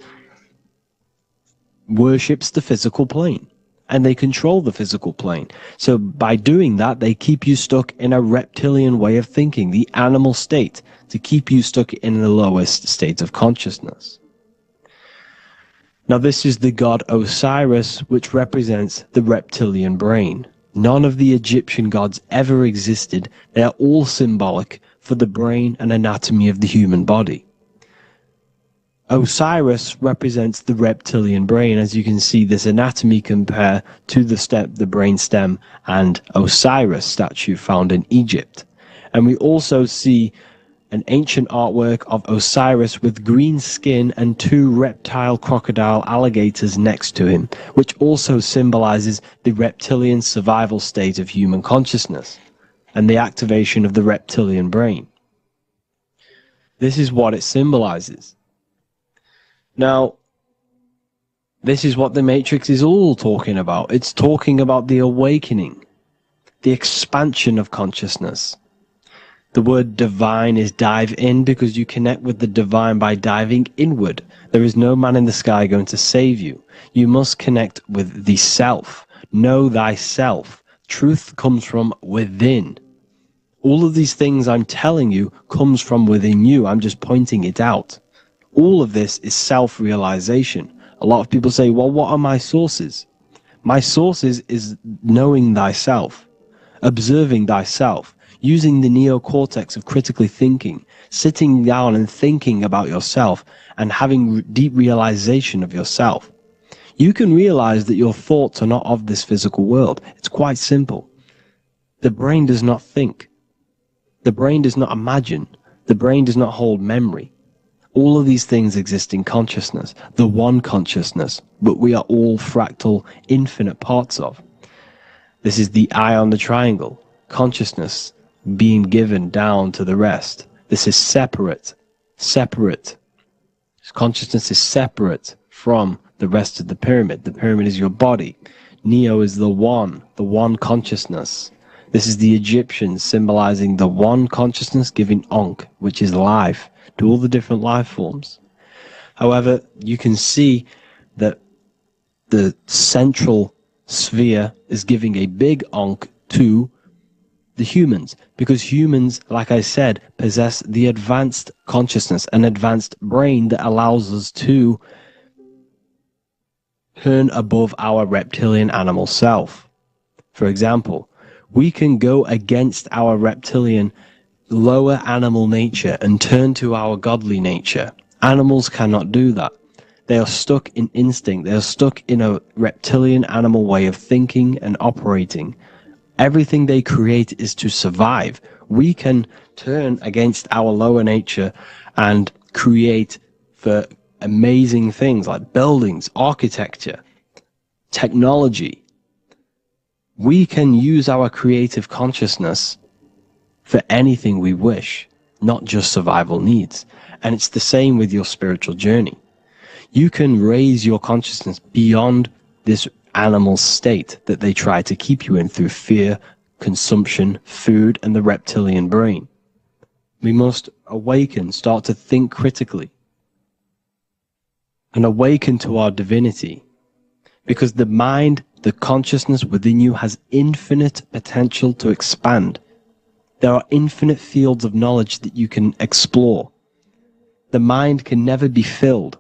worships the physical plane. And they control the physical plane. So by doing that, they keep you stuck in a reptilian way of thinking, the animal state, to keep you stuck in the lowest state of consciousness. Now this is the god Osiris, which represents the reptilian brain. None of the Egyptian gods ever existed. They are all symbolic for the brain and anatomy of the human body. Osiris represents the reptilian brain. As you can see, this anatomy compare to the brain stem and Osiris statue found in Egypt. And we also see an ancient artwork of Osiris with green skin and two reptile crocodile alligators next to him, which also symbolizes the reptilian survival state of human consciousness and the activation of the reptilian brain. This is what it symbolizes. Now, this is what the Matrix is all talking about. It's talking about the awakening, the expansion of consciousness. The word divine is dive in because you connect with the divine by diving inward. There is no man in the sky going to save you. You must connect with the self. Know thyself. Truth comes from within. All of these things I'm telling you comes from within you. I'm just pointing it out. All of this is self-realization. A lot of people say, well, what are my sources? My sources is knowing thyself, observing thyself, using the neocortex of critically thinking, sitting down and thinking about yourself and having deep realization of yourself. You can realize that your thoughts are not of this physical world. It's quite simple. The brain does not think. The brain does not imagine. The brain does not hold memory. All of these things exist in consciousness, the one consciousness, but we are all fractal, infinite parts of. This is the eye on the triangle, consciousness being given down to the rest. This is separate. Consciousness is separate from the rest of the pyramid. The pyramid is your body. Neo is the one consciousness. This is the Egyptians symbolizing the one consciousness giving Ankh, which is life, to all the different life forms. However, you can see that the central sphere is giving a big Ankh to the humans, because humans, like I said, possess the advanced consciousness, an advanced brain that allows us to turn above our reptilian animal self. For example, we can go against our reptilian lower animal nature and turn to our godly nature. Animals cannot do that. They are stuck in instinct. They are stuck in a reptilian animal way of thinking and operating. Everything they create is to survive. We can turn against our lower nature and create for amazing things like buildings, architecture, technology. We can use our creative consciousness for anything we wish, not just survival needs. And it's the same with your spiritual journey. You can raise your consciousness beyond this animal state that they try to keep you in through fear, consumption, food, and the reptilian brain. We must awaken, start to think critically, and awaken to our divinity. Because the mind, the consciousness within you has infinite potential to expand. There are infinite fields of knowledge that you can explore. The mind can never be filled.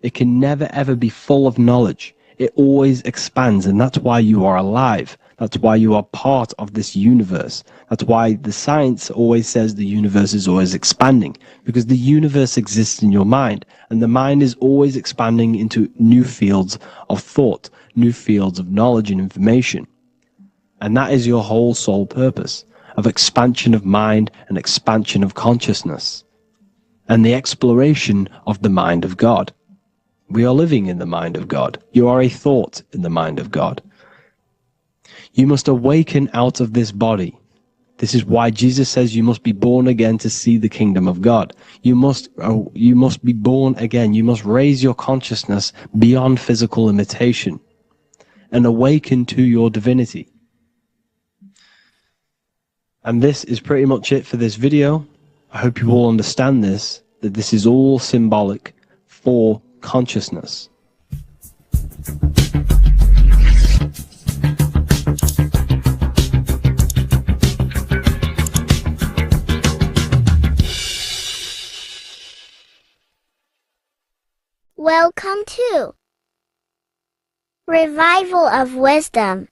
It can never ever be full of knowledge. It always expands, and that's why you are alive. That's why you are part of this universe. That's why the science always says the universe is always expanding, because the universe exists in your mind, and the mind is always expanding into new fields of thought, new fields of knowledge and information. And that is your whole sole purpose, of expansion of mind and expansion of consciousness, and the exploration of the mind of God. We are living in the mind of God. You are a thought in the mind of God. You must awaken out of this body. This is why Jesus says you must be born again to see the kingdom of God. You must be born again. You must raise your consciousness beyond physical limitation and awaken to your divinity. And this is pretty much it for this video. I hope you all understand this, that this is all symbolic for consciousness. Welcome to Revival of Wisdom.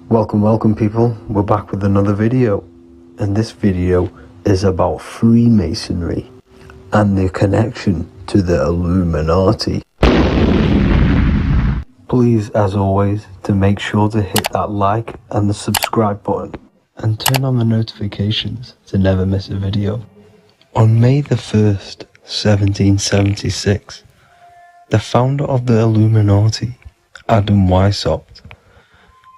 Welcome people, we're back with another video, and this video is about Freemasonry and their connection to the Illuminati. Please, as always, to make sure to hit that like and the subscribe button and turn on the notifications to never miss a video. On May the 1st, 1776, the founder of the Illuminati, Adam Weishaupt,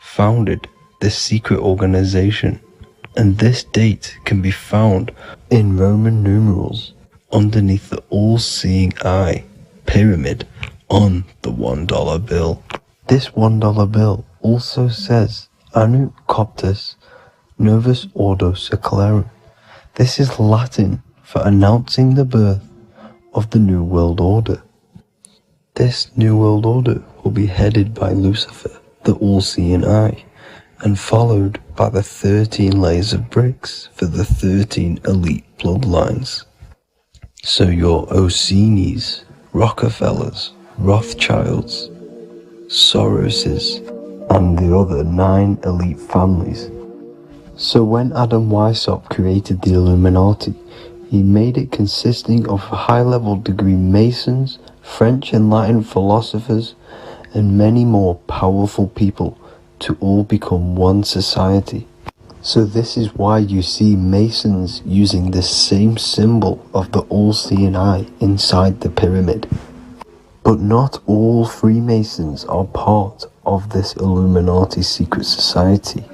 founded this secret organization, and this date can be found in Roman numerals underneath the all-seeing eye pyramid on the $1 bill. This $1 bill also says Anu Coptus Novus Ordo Secularum. This is Latin for announcing the birth of the New World Order. This New World Order will be headed by Lucifer, the all-seeing eye, and followed by the 13 layers of bricks for the 13 elite bloodlines. So your Orsini's, Rockefellers, Rothschilds, Soroses, and the other 9 elite families. So when Adam Weishaupt created the Illuminati, he made it consisting of high-level degree Masons, French and Latin philosophers, and many more powerful people to all become one society. So this is why you see Masons using this same symbol of the all-seeing eye inside the pyramid. But not all Freemasons are part of this Illuminati secret society.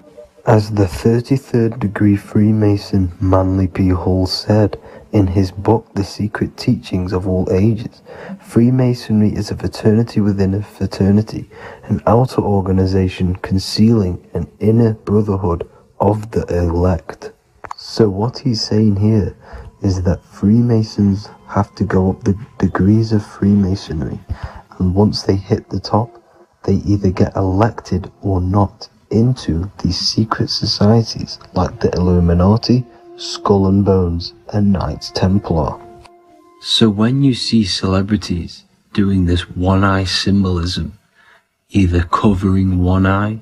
As the 33rd degree Freemason Manly P. Hall said In his book, The Secret Teachings of All Ages, Freemasonry is a fraternity within a fraternity, an outer organization concealing an inner brotherhood of the elect. So what he's saying here is that Freemasons have to go up the degrees of Freemasonry, and once they hit the top, they either get elected or not into these secret societies like the Illuminati, Skull and Bones, and Knights Templar. So when you see celebrities doing this one-eye symbolism, either covering one eye,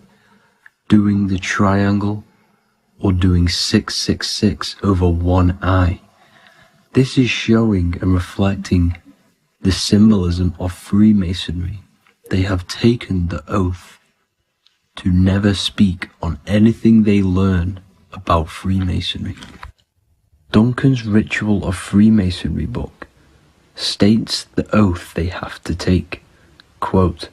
doing the triangle, or doing 666 over one eye, this is showing and reflecting the symbolism of Freemasonry. They have taken the oath to never speak on anything they learn about Freemasonry. Duncan's Ritual of Freemasonry book states the oath they have to take. Quote,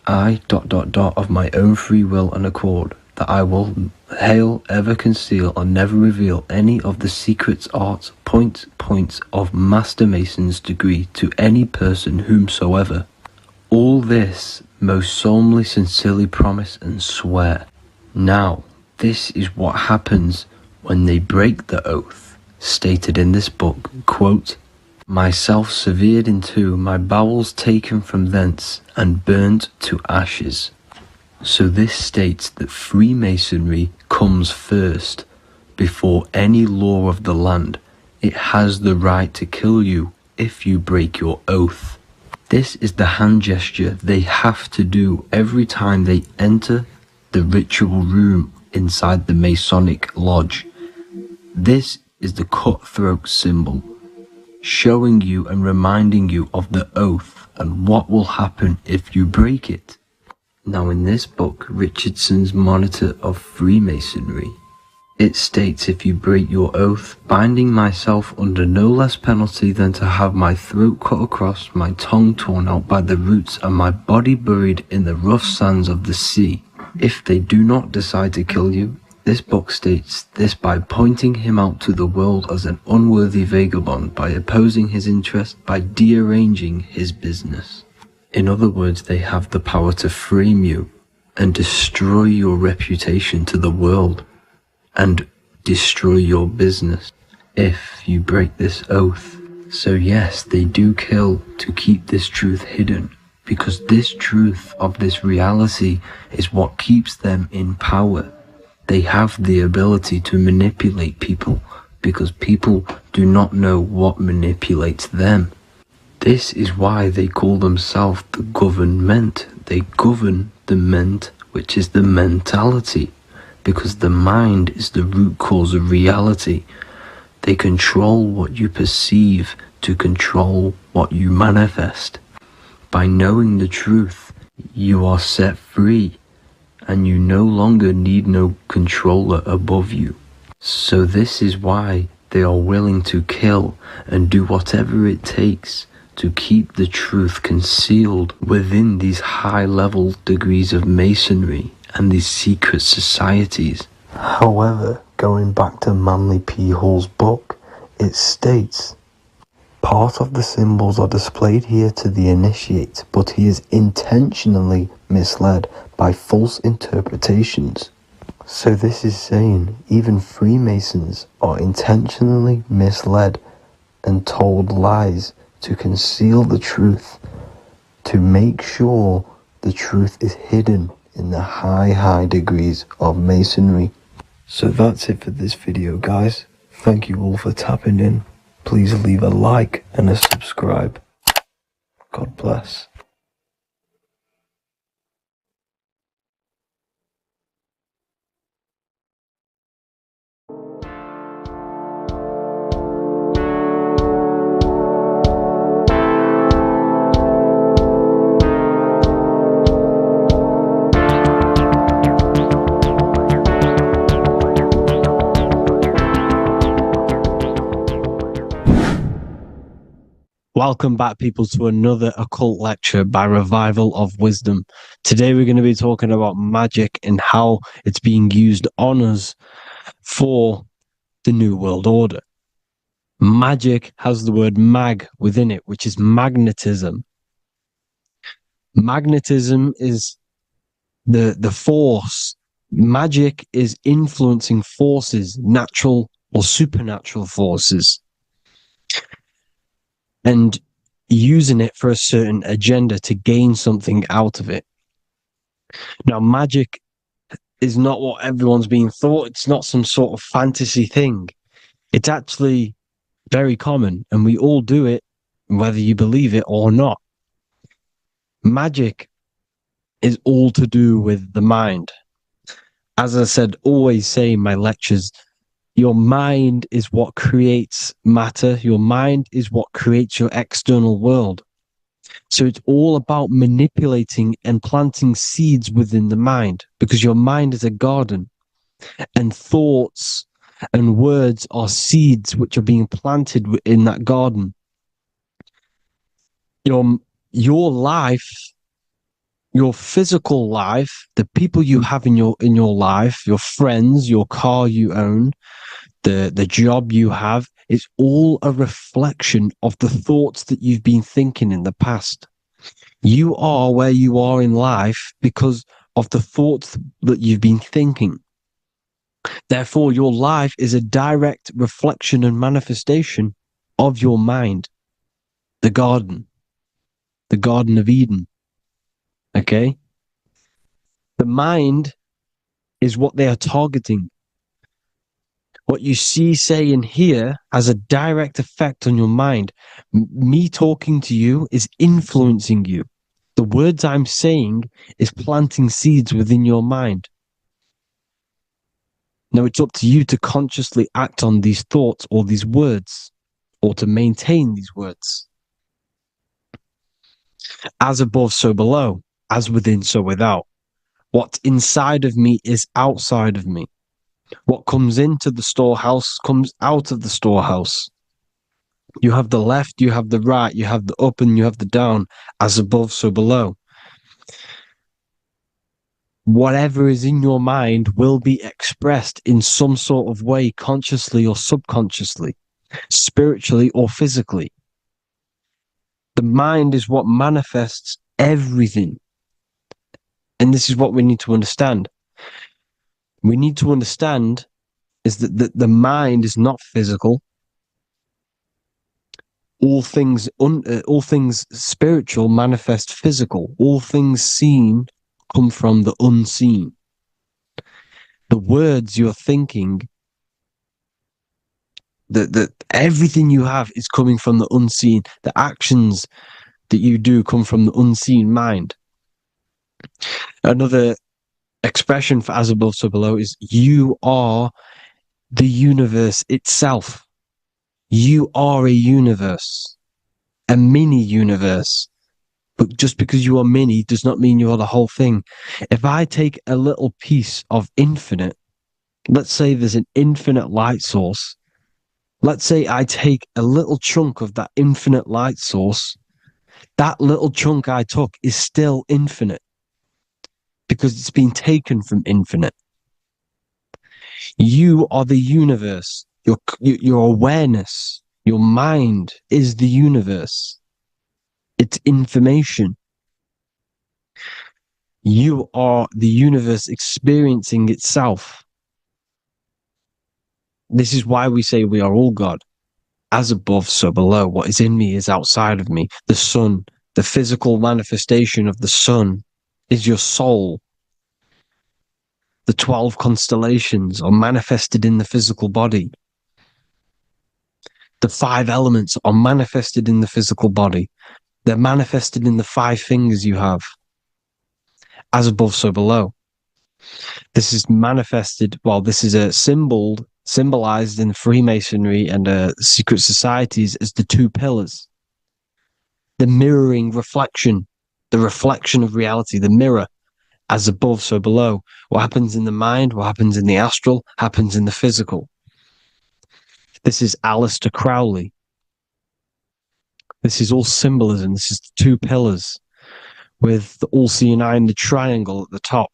I ... of my own free will and accord, that I will hail, ever conceal, or never reveal any of the secrets, arts, points of Master Mason's degree to any person whomsoever. All this most solemnly, sincerely promise and swear. Now, this is what happens when they break the oath, stated in this book, quote, myself severed in two, my bowels taken from thence, and burnt to ashes. So this states that Freemasonry comes first, before any law of the land. It has the right to kill you if you break your oath. This is the hand gesture they have to do every time they enter the ritual room inside the Masonic lodge. This is the cutthroat symbol, showing you and reminding you of the oath and what will happen if you break it. Now in this book, Richardson's Monitor of Freemasonry, it states, if you break your oath, binding myself under no less penalty than to have my throat cut across, my tongue torn out by the roots, and my body buried in the rough sands of the sea. If they do not decide to kill you, this book states this by pointing him out to the world as an unworthy vagabond, by opposing his interest, by dearranging his business. In other words, they have the power to frame you and destroy your reputation to the world and destroy your business if you break this oath. So yes, they do kill to keep this truth hidden, because this truth of this reality is what keeps them in power. They have the ability to manipulate people because people do not know what manipulates them. This is why they call themselves the government. They govern the ment, which is the mentality, because the mind is the root cause of reality. They control what you perceive to control what you manifest. By knowing the truth, you are set free, and you no longer need no controller above you. So this is why they are willing to kill and do whatever it takes to keep the truth concealed within these high-level degrees of masonry and these secret societies. However, going back to Manly P. Hall's book, it states, part of the symbols are displayed here to the initiate, but he is intentionally misled by false interpretations. So this is saying even Freemasons are intentionally misled and told lies to conceal the truth, to make sure the truth is hidden in the high degrees of masonry. So that's it for this video, guys. Thank you all for tapping in. Please leave a like and a subscribe. God bless. Welcome back, people, to another occult lecture by Revival of Wisdom. Today we're going to be talking about magic and how it's being used on us for the New World Order. Magic has the word mag within it, which is magnetism. Magnetism is the force. Magic is influencing forces, natural or supernatural forces, and using it for a certain agenda to gain something out of it. Now, magic is not what everyone's being thought. It's not some sort of fantasy thing. It's actually very common, and we all do it, whether you believe it or not. Magic is all to do with the mind. As I said, always say in my lectures, your mind is what creates matter. Your mind is what creates your external world. So it's all about manipulating and planting seeds within the mind, because your mind is a garden, and thoughts and words are seeds which are being planted in that garden. Your life, your physical life, the people you have in your life, your friends, your car you own, the job you have, is all a reflection of the thoughts that you've been thinking in the past. You are where you are in life because of the thoughts that you've been thinking. Therefore, your life is a direct reflection and manifestation of your mind, the Garden of Eden. Okay? The mind is what they are targeting. What you see, say, and hear has a direct effect on your mind. Me talking to you is influencing you. The words I'm saying is planting seeds within your mind. Now it's up to you to consciously act on these thoughts or these words, or to maintain these words. As above, so below. As within, so without. What's inside of me is outside of me. What comes into the storehouse comes out of the storehouse. You have the left, you have the right, you have the up, and you have the down. As above, so below. Whatever is in your mind will be expressed in some sort of way, consciously or subconsciously, spiritually or physically. The mind is what manifests everything. And this is what we need to understand. We need to understand is that the mind is not physical. All things spiritual manifest physical. All things seen come from the unseen. The words you're thinking, that everything you have is coming from the unseen. The actions that you do come from the unseen mind. Another expression for as above, so below is you are the universe itself. You are a universe, a mini universe. But just because you are mini does not mean you are the whole thing. If I take a little piece of infinite, let's say there's an infinite light source. Let's say I take a little chunk of that infinite light source. That little chunk I took is still infinite because it's been taken from infinite. You are the universe. Your awareness, your mind is the universe. It's information. You are the universe experiencing itself. This is why we say we are all God. As above, so below. What is in me is outside of me. The sun, the physical manifestation of the sun, is your soul. The 12 constellations are manifested in the physical body. The 5 elements are manifested in the physical body. They're manifested in the 5 fingers you have. As above, so below. This is manifested, this is a symbolized in Freemasonry and secret societies as the 2 pillars. The mirroring reflection, the reflection of reality, the mirror. As above, so below. What happens in the mind, what happens in the astral, happens in the physical. This is Aleister Crowley. This is all symbolism. This is the 2 pillars with the all-seeing eye and the triangle at the top.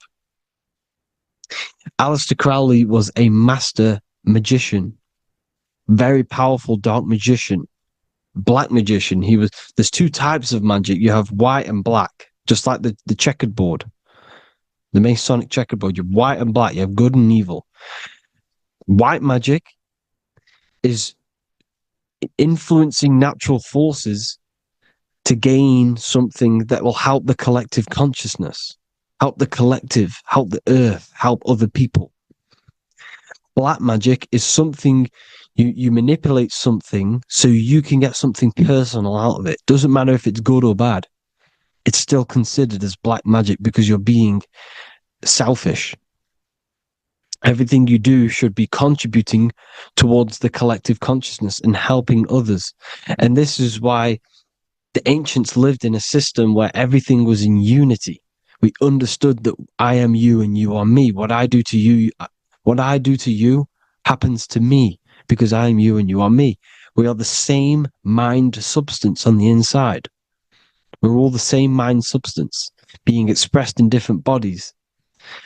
Aleister Crowley was a master magician, very powerful dark magician, black magician. There's two types of magic. You have white and black, just like the checkered board, the Masonic checkered board. You have white and black. You have good and evil. White magic is influencing natural forces to gain something that will help the collective consciousness, help the collective, help the earth, help other people. Black magic is something you manipulate something so you can get something personal out of it. Doesn't matter if it's good or bad. It's still considered as black magic because you're being selfish. Everything you do should be contributing towards the collective consciousness and helping others. And this is why the ancients lived in a system where everything was in unity. We understood that I am you and you are me. What I do to you happens to me because I am you and you are me. We are the same mind substance on the inside. We're all the same mind substance being expressed in different bodies.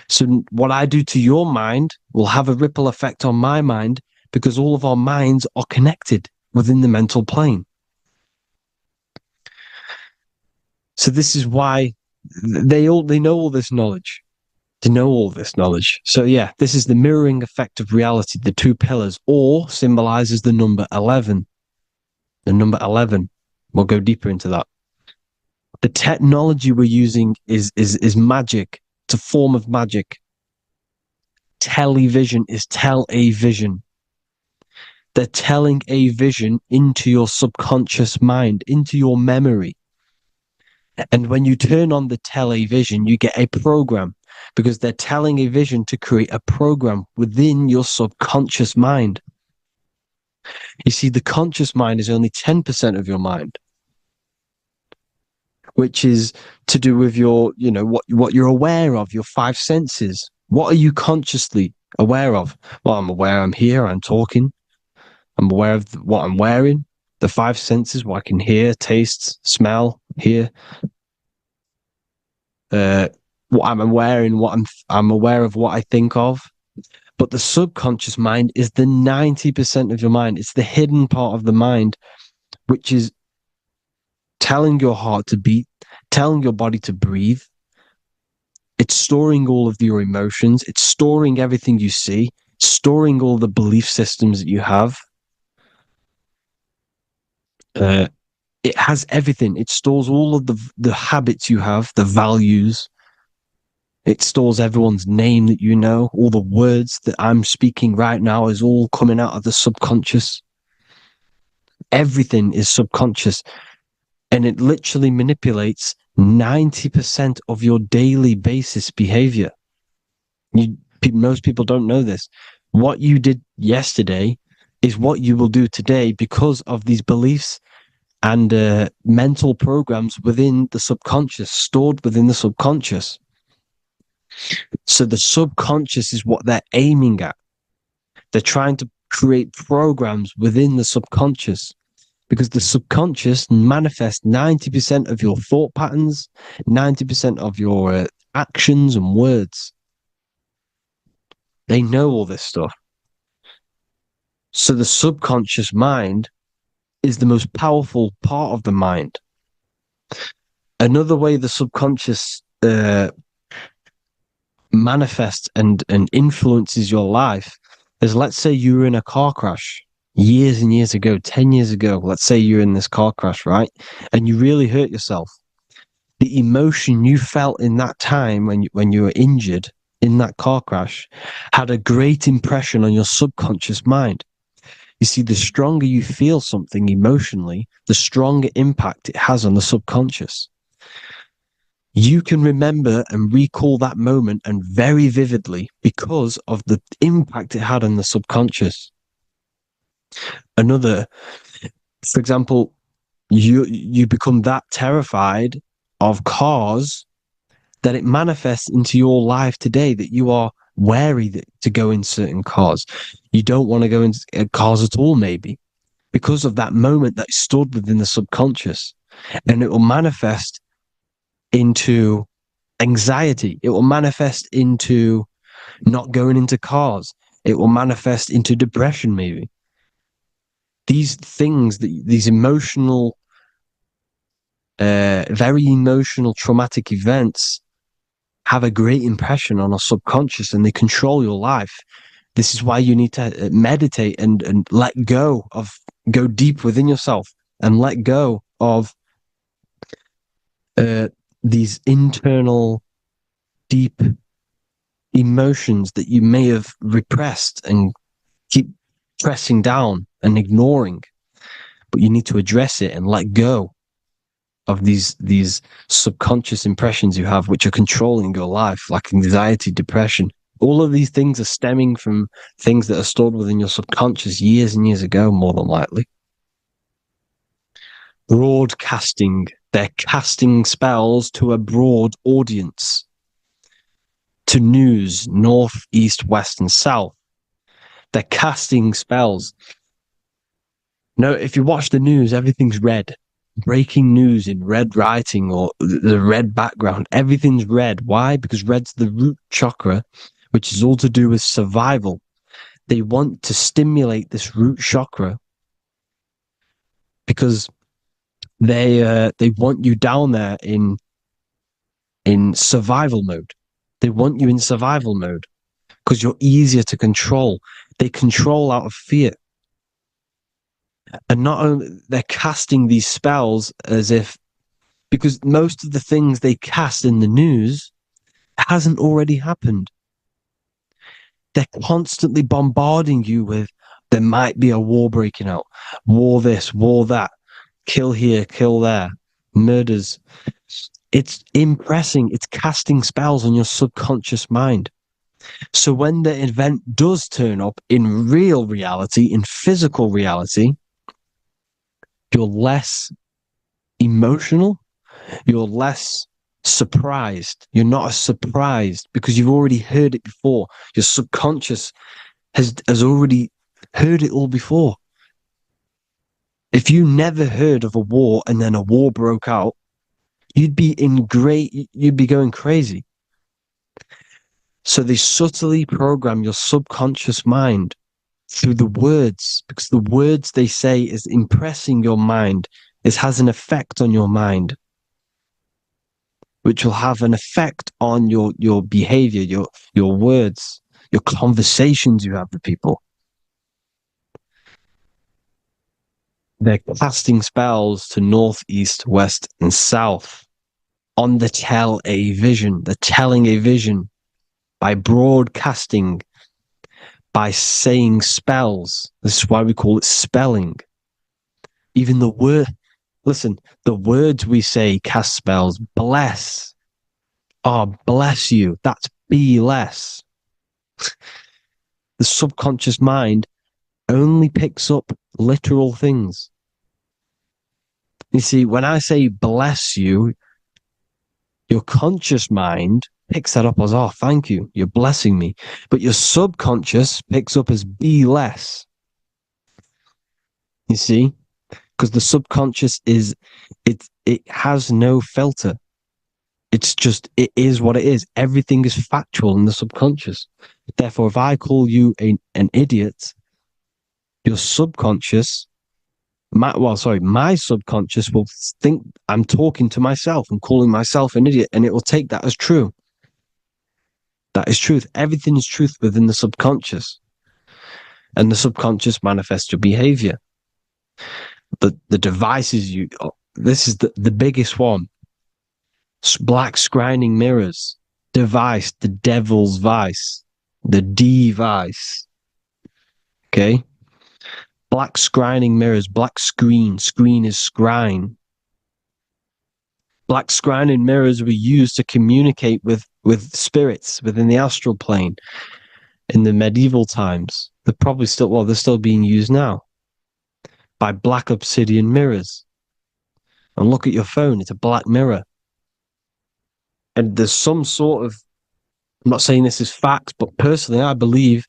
So what I do to your mind will have a ripple effect on my mind because all of our minds are connected within the mental plane. So this is why they know all this knowledge. They know all this knowledge. So yeah, this is the mirroring effect of reality, the two pillars, or symbolizes the number 11. The number 11. We'll go deeper into that. The technology we're using is magic. It's a form of magic. Television is tell a vision. They're telling a vision into your subconscious mind, into your memory. And when you turn on the television, you get a program because they're telling a vision to create a program within your subconscious mind. You see, the conscious mind is only 10% of your mind, which is to do with your, what you're aware of, your five senses. What are you consciously aware of? Well, I'm aware I'm here, I'm talking. I'm aware of what I'm wearing, the five senses, what I can hear, taste, smell, hear. What I'm wearing, I'm aware of what I think of. But the subconscious mind is the 90% of your mind. It's the hidden part of the mind, which is telling your heart to beat, telling your body to breathe. It's storing all of your emotions. It's storing everything you see, storing all the belief systems that you have. It has everything. It stores all of the habits you have, the values. It stores everyone's name that you know. All the words that I'm speaking right now is all coming out of the subconscious. Everything is subconscious. And it literally manipulates 90% of your daily basis behavior. Most people don't know this. What you did yesterday is what you will do today because of these beliefs and mental programs within the subconscious, stored within the subconscious. So the subconscious is what they're aiming at. They're trying to create programs within the subconscious because the subconscious manifests 90% of your thought patterns, 90% of your actions and words. They know all this stuff. So the subconscious mind is the most powerful part of the mind. Another way the subconscious manifests and influences your life is, let's say you were in a car crash years and years ago, 10 years ago. Let's say you're in this car crash, right? And you really hurt yourself. The emotion you felt in that time when you were injured in that car crash had a great impression on your subconscious mind. You see, the stronger you feel something emotionally, the stronger impact it has on the subconscious. You can remember and recall that moment and very vividly because of the impact it had on the subconscious. For example, you become that terrified of cars that it manifests into your life today, that you are wary to go in certain cars. You don't want to go into cars at all, maybe, because of that moment that stood within the subconscious. And it will manifest into anxiety. It will manifest into not going into cars. It will manifest into depression, maybe. these things, these emotional, very emotional, traumatic events have a great impression on our subconscious, and they control your life. This is why you need to meditate and let go deep within yourself and let go of these internal, deep emotions that you may have repressed and keep pressing down and ignoring. But you need to address it and let go of these subconscious impressions you have, which are controlling your life, like anxiety, depression. All of these things are stemming from things that are stored within your subconscious years and years ago, more than likely. Broadcasting. They're casting spells to a broad audience, to news, north, east, west, and south. They're casting spells. No, if you watch the news, everything's red. Breaking news in red writing or the red background. Everything's red. Why? Because red's the root chakra, which is all to do with survival. They want to stimulate this root chakra because they want you down there in survival mode. They want you in survival mode because you're easier to control. They control out of fear. And not only they're casting these spells as if, because most of the things they cast in the news hasn't already happened. They're constantly bombarding you with, there might be a war breaking out, war this, war that, kill here, kill there, murders. It's impressing, it's casting spells on your subconscious mind. So when the event does turn up in real reality, in physical reality, you're less emotional, you're less surprised. You're not as surprised because you've already heard it before. Your subconscious has already heard it all before. If you never heard of a war and then a war broke out, you'd be going crazy. So they subtly program your subconscious mind through the words, because the words they say is impressing your mind. It has an effect on your mind, which will have an effect on your behavior, your words, your conversations you have with people. They're casting spells to north, east, west, and south on the tell a vision. They're telling a vision by broadcasting, by saying spells. This is why we call it spelling. Even the word, listen, the words we say cast spells. Bless. Oh, bless you. That's be less. The subconscious mind only picks up literal things. You see, when I say bless you, your conscious mind picks that up as, oh, thank you, you're blessing me. But your subconscious picks up as be less. You see? Because the subconscious it has no filter. It's just, it is what it is. Everything is factual in the subconscious. Therefore, if I call you an idiot, your subconscious, my subconscious will think I'm talking to myself and calling myself an idiot, and it will take that as true. That is truth. Everything is truth within the subconscious. And the subconscious manifests your behavior. The devices this is the biggest one. Black scrying mirrors. Device, the devil's vice. The device. Okay? Black scrying mirrors, black screen. Screen is scrying. Black scrying mirrors were used to communicate with spirits within the astral plane in the medieval times. They're still being used now by black obsidian mirrors. And look at your phone, it's a black mirror. And there's some sort of, I'm not saying this is fact, but personally, I believe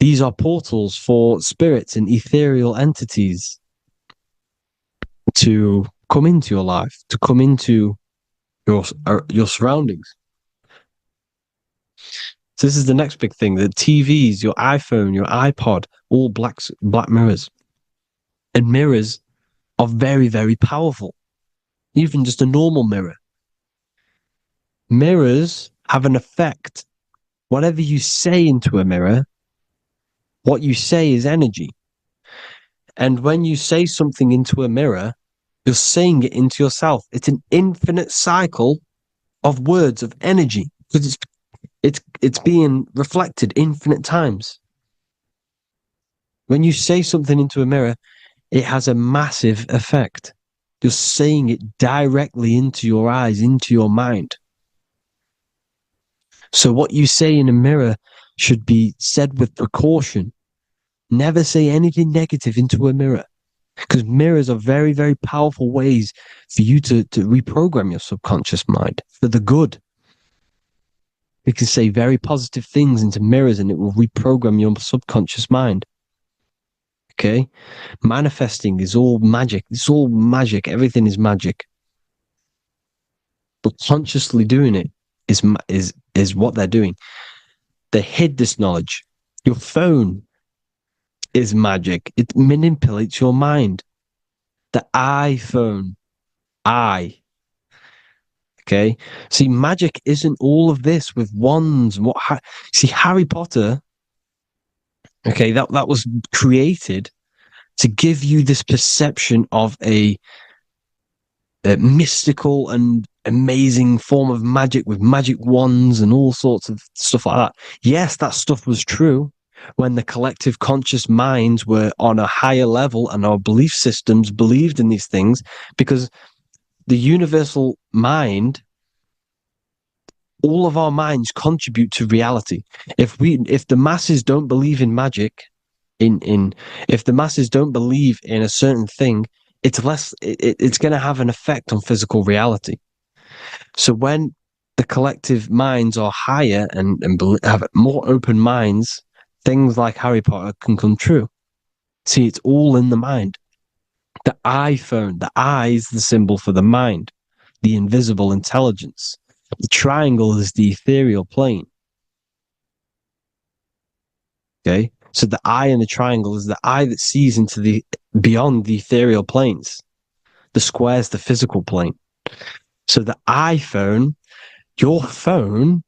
these are portals for spirits and ethereal entities to come into your life, to come into your surroundings. So this is the next big thing. The TVs, your iPhone, your iPod, all black mirrors. And mirrors are very, very powerful. Even just a normal mirror. Mirrors have an effect. Whatever you say into a mirror, what you say is energy. And when you say something into a mirror, you're saying it into yourself. It's an infinite cycle of words of energy because it's being reflected infinite times. When you say something into a mirror, it has a massive effect. You're saying it directly into your eyes, into your mind. So what you say in a mirror should be said with precaution. Never say anything negative into a mirror, because mirrors are very, very powerful ways for you to reprogram your subconscious mind for the good. You can say very positive things into mirrors and it will reprogram your subconscious mind. Okay? Manifesting is all magic. It's all magic. Everything is magic. But consciously doing it is what they're doing. They hid this knowledge. Your phone is magic. It manipulates your mind. The iPhone. Okay. See, magic isn't all of this with wands. See, Harry Potter. Okay, that was created to give you this perception of a mystical and amazing form of magic with magic wands and all sorts of stuff like that. Yes, that stuff was true when the collective conscious minds were on a higher level and our belief systems believed in these things, because the universal mind, all of our minds contribute to reality. If the masses don't believe in magic, if the masses don't believe in a certain thing, it's going to have an effect on physical reality. So when the collective minds are higher and have more open minds, things like Harry Potter can come true. See, it's all in the mind. The iPhone, the I is the symbol for the mind, the invisible intelligence. The triangle is the ethereal plane. Okay, so the eye in the triangle is the eye that sees into the beyond the ethereal planes. The square is the physical plane. So the iPhone, your phone,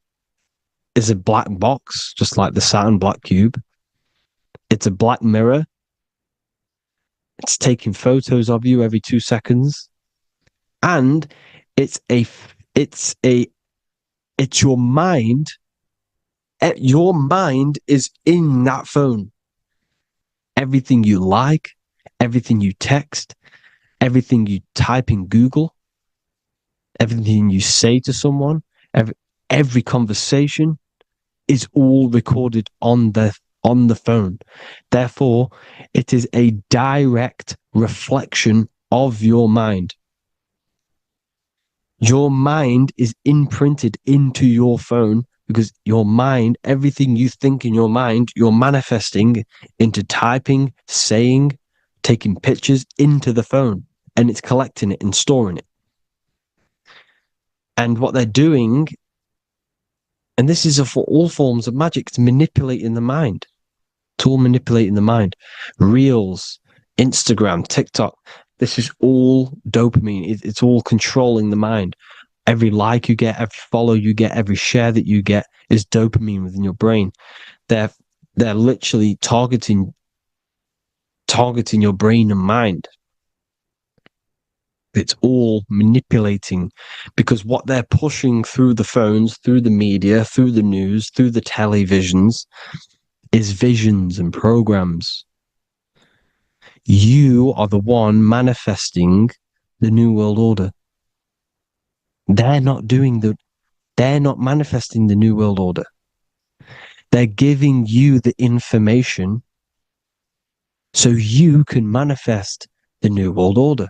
is a black box, just like the Saturn black cube. It's a black mirror. It's taking photos of you every 2 seconds, and it's your mind. Your mind is in that phone. Everything you like, everything you text, everything you type in Google, everything you say to someone, every conversation is all recorded on the phone. Therefore, it is a direct reflection of your mind. Your mind is imprinted into your phone because your mind, everything you think in your mind, you're manifesting into typing, saying, taking pictures into the phone, and it's collecting it and storing it. And what they're doing, and this is for all forms of magic, it's manipulating the mind. It's all manipulating the mind. Reels, Instagram, TikTok, this is all dopamine. It's all controlling the mind. Every like you get, every follow you get, every share that you get is dopamine within your brain. They're literally targeting your brain and mind. It's all manipulating, because what they're pushing through the phones, through the media, through the news, through the televisions is visions and programs. You are the one manifesting the New World Order. They're not manifesting the New World Order. They're giving you the information so you can manifest the New World Order.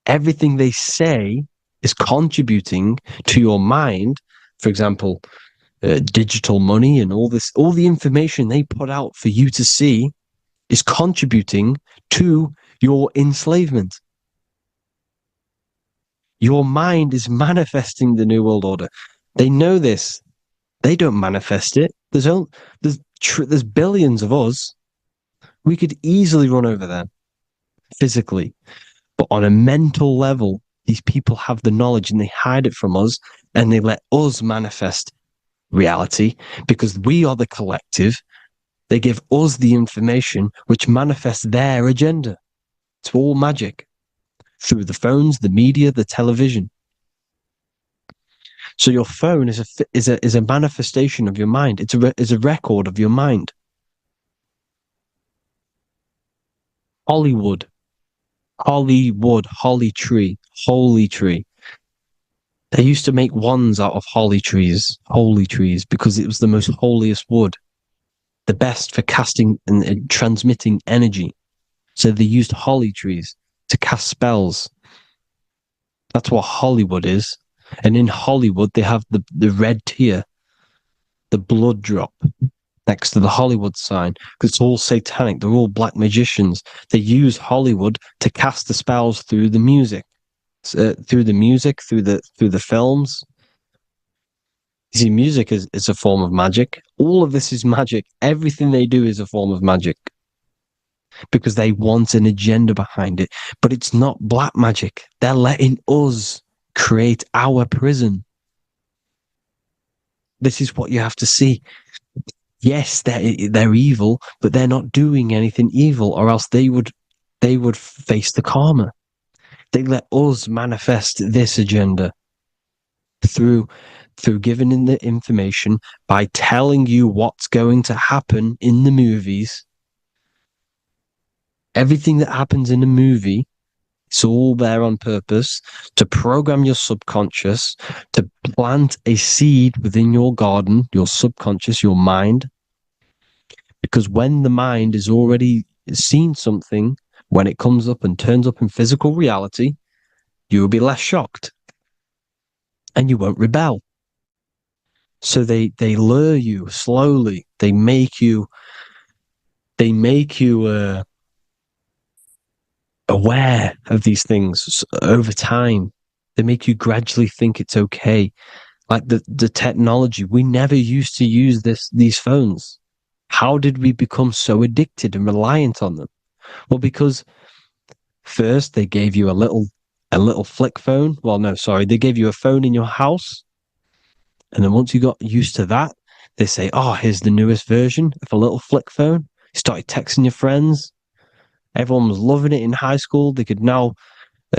Everything they say is contributing to your mind. For example, digital money and all the information they put out for you to see is contributing to your enslavement. Your mind is manifesting the New World Order. They know this. They don't manifest it. There's billions of us. We could easily run over them. physically. But on a mental level, these people have the knowledge and they hide it from us and they let us manifest reality because we are the collective. They give us the information which manifests their agenda. It's all magic through the phones, the media, the television. So your phone is a manifestation of your mind. It's a record of your mind. Hollywood, holly tree, holy tree. They used to make wands out of holy trees, because it was the most holiest wood, the best for casting and transmitting energy. So they used holly trees to cast spells. That's what Hollywood is. And in Hollywood, they have the red tear, the blood drop next to the Hollywood sign, because it's all satanic. They're all black magicians. They use Hollywood to cast the spells through the music, through the films. You see, music is a form of magic. All of this is magic. Everything they do is a form of magic because they want an agenda behind it. But it's not black magic. They're letting us create our prison. This is what you have to see. Yes, they're evil, but they're not doing anything evil, or else they would face the karma. They let us manifest this agenda through giving in the information, by telling you what's going to happen in the movies. Everything that happens in a movie, it's all there on purpose to program your subconscious, to plant a seed within your garden, your subconscious, your mind. Because when the mind is already seen something, when it comes up and turns up in physical reality, you will be less shocked and you won't rebel. So they lure you slowly. They make you aware of these things over time. They make you gradually think it's okay. Like the technology, we never used to use these phones. How did we become so addicted and reliant on them? Well, because first they gave you a little flick phone. Well, no, sorry, they gave you a phone in your house. And then once you got used to that, they say, oh, here's the newest version of a little flick phone. You started texting your friends. Everyone was loving it in high school. They could now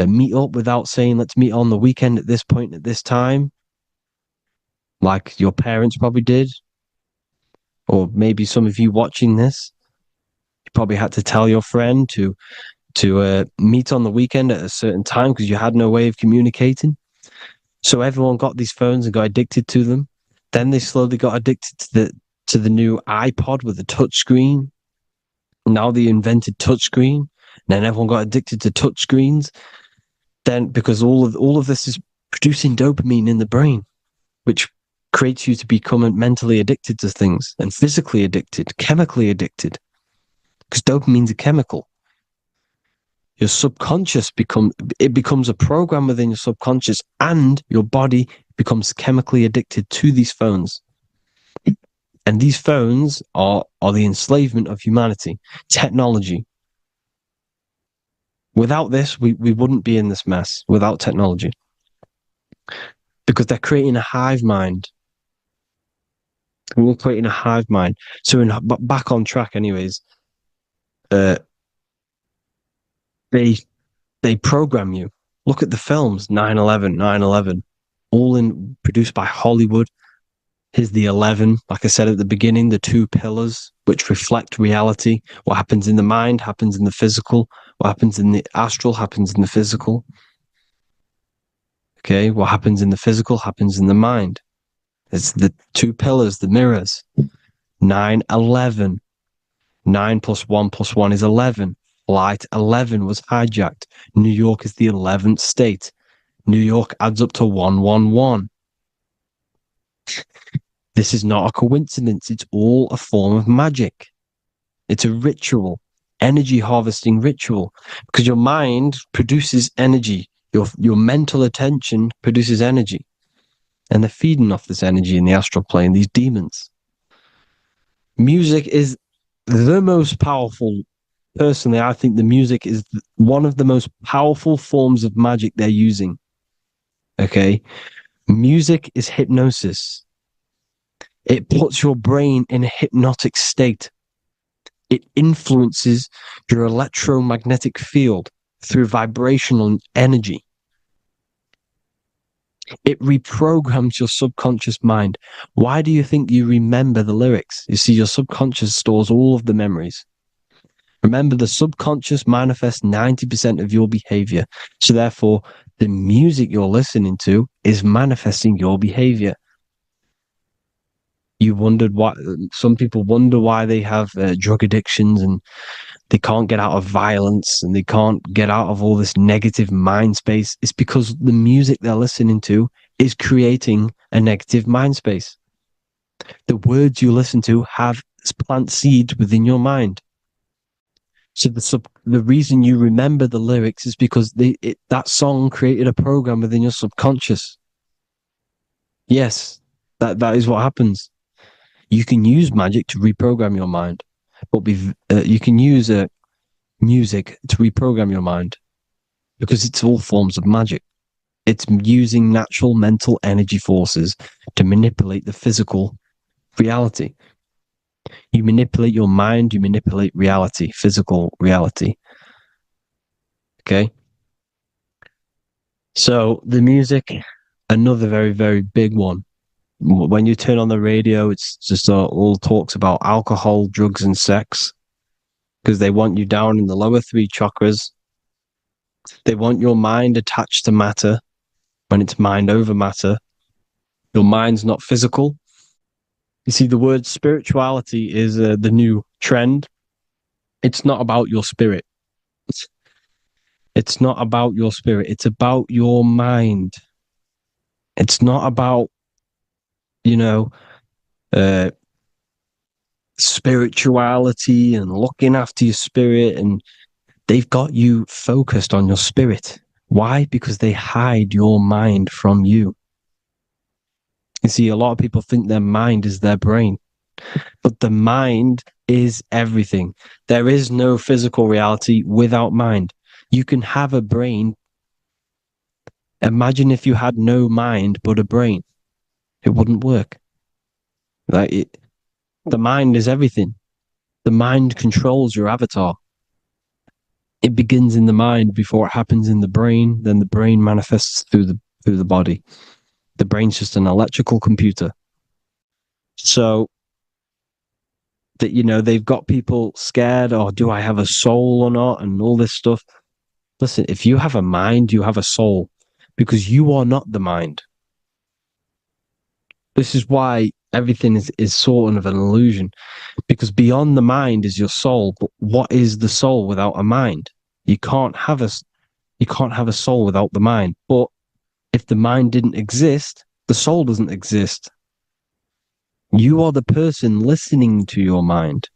meet up without saying, let's meet on the weekend at this point at this time. Like your parents probably did. Or maybe some of you watching this, you probably had to tell your friend to meet on the weekend at a certain time because you had no way of communicating. So everyone got these phones and got addicted to them. Then they slowly got addicted to the new iPod with the touch screen. Now they invented touch screen. Then everyone got addicted to touch screens. Then because all of this is producing dopamine in the brain, which creates you to become mentally addicted to things and physically addicted, chemically addicted. Because dopamine's a chemical. Your subconscious becomes a program within your subconscious, and your body becomes chemically addicted to these phones. And these phones are the enslavement of humanity, technology. Without this, we wouldn't be in this mess, without technology. Because they're creating a hive mind. We're creating a hive mind. So back on track anyways, they program you. Look at the films, 9/11, all produced by Hollywood. Here's the 11, like I said at the beginning, the two pillars which reflect reality. What happens in the mind happens in the physical. What happens in the astral happens in the physical. Okay, what happens in the physical happens in the mind. It's the two pillars, the mirrors. 9/11. 9 + 1 + 1 is 11. Flight 11 was hijacked. New York is the 11th state. New York adds up to 111. This is not a coincidence. It's all a form of magic. It's a ritual, energy harvesting ritual, because your mind produces energy. Your mental attention produces energy. And they're feeding off this energy in the astral plane, these demons. Music is the most powerful personally, I think the music is one of the most powerful forms of magic they're using. Okay? Music is hypnosis. It puts your brain in a hypnotic state. It influences your electromagnetic field through vibrational energy. It reprograms your subconscious mind. Why do you think you remember the lyrics? You see, your subconscious stores all of the memories. Remember, the subconscious manifests 90% of your behavior. So therefore, the music you're listening to is manifesting your behavior. You wondered why some people wonder why they have drug addictions and they can't get out of violence and they can't get out of all this negative mind space. It's because the music they're listening to is creating a negative mind space. The words you listen to have plant seeds within your mind. So the reason you remember the lyrics is because that song created a program within your subconscious. Yes, that is what happens. You can use magic to reprogram your mind, but you can use music to reprogram your mind because it's all forms of magic. It's using natural mental energy forces to manipulate the physical reality. You manipulate your mind, you manipulate reality, physical reality. Okay? So the music, another very, very big one. When you turn on the radio, it's just all talks about alcohol, drugs, and sex because they want you down in the lower three chakras. They want your mind attached to matter when it's mind over matter. Your mind's not physical. You see, the word spirituality is the new trend. It's not about your spirit. It's not about your spirit. It's about your mind. It's not about, spirituality and looking after your spirit. And they've got you focused on your spirit. Why? Because they hide your mind from you. You see, a lot of people think their mind is their brain, but the mind is everything. There is no physical reality without mind. You can have a brain. Imagine if you had no mind but a brain. It wouldn't work. The mind is everything. The mind controls your avatar. It begins in the mind before it happens in the brain. Then the brain manifests through the body. The brain's just an electrical computer. So that, they've got people scared, or do I have a soul or not? And all this stuff. Listen, if you have a mind, you have a soul because you are not the mind. This is why everything is sort of an illusion, because beyond the mind is your soul. But what is the soul without a mind? You can't have a soul without the mind. But if the mind didn't exist, the soul doesn't exist. You are the person listening to your mind.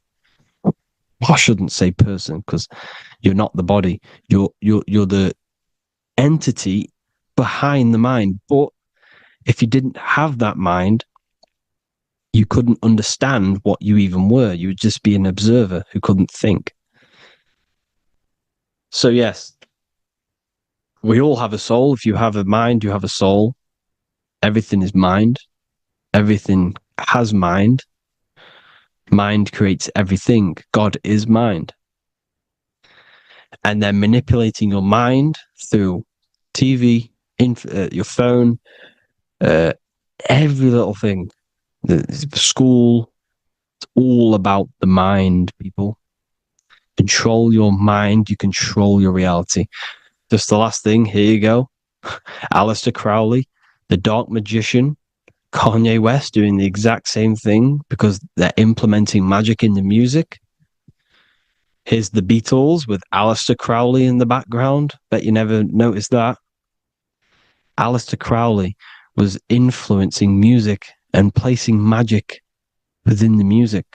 I shouldn't say person because you're not the body. You're the entity behind the mind. But if you didn't have that mind, you couldn't understand what you even were. You would just be an observer who couldn't think. So yes, we all have a soul. If you have a mind, you have a soul. Everything is mind. Everything has mind. Mind creates everything. God is mind. And then manipulating your mind through TV, your phone, every little thing. The school, it's all about the mind, people. Control your mind, you control your reality. Just the last thing, here you go. Aleister Crowley, the dark magician, Kanye West doing the exact same thing because they're implementing magic in the music. Here's the Beatles with Aleister Crowley in the background. Bet you never noticed that. Aleister Crowley was influencing music and placing magic within the music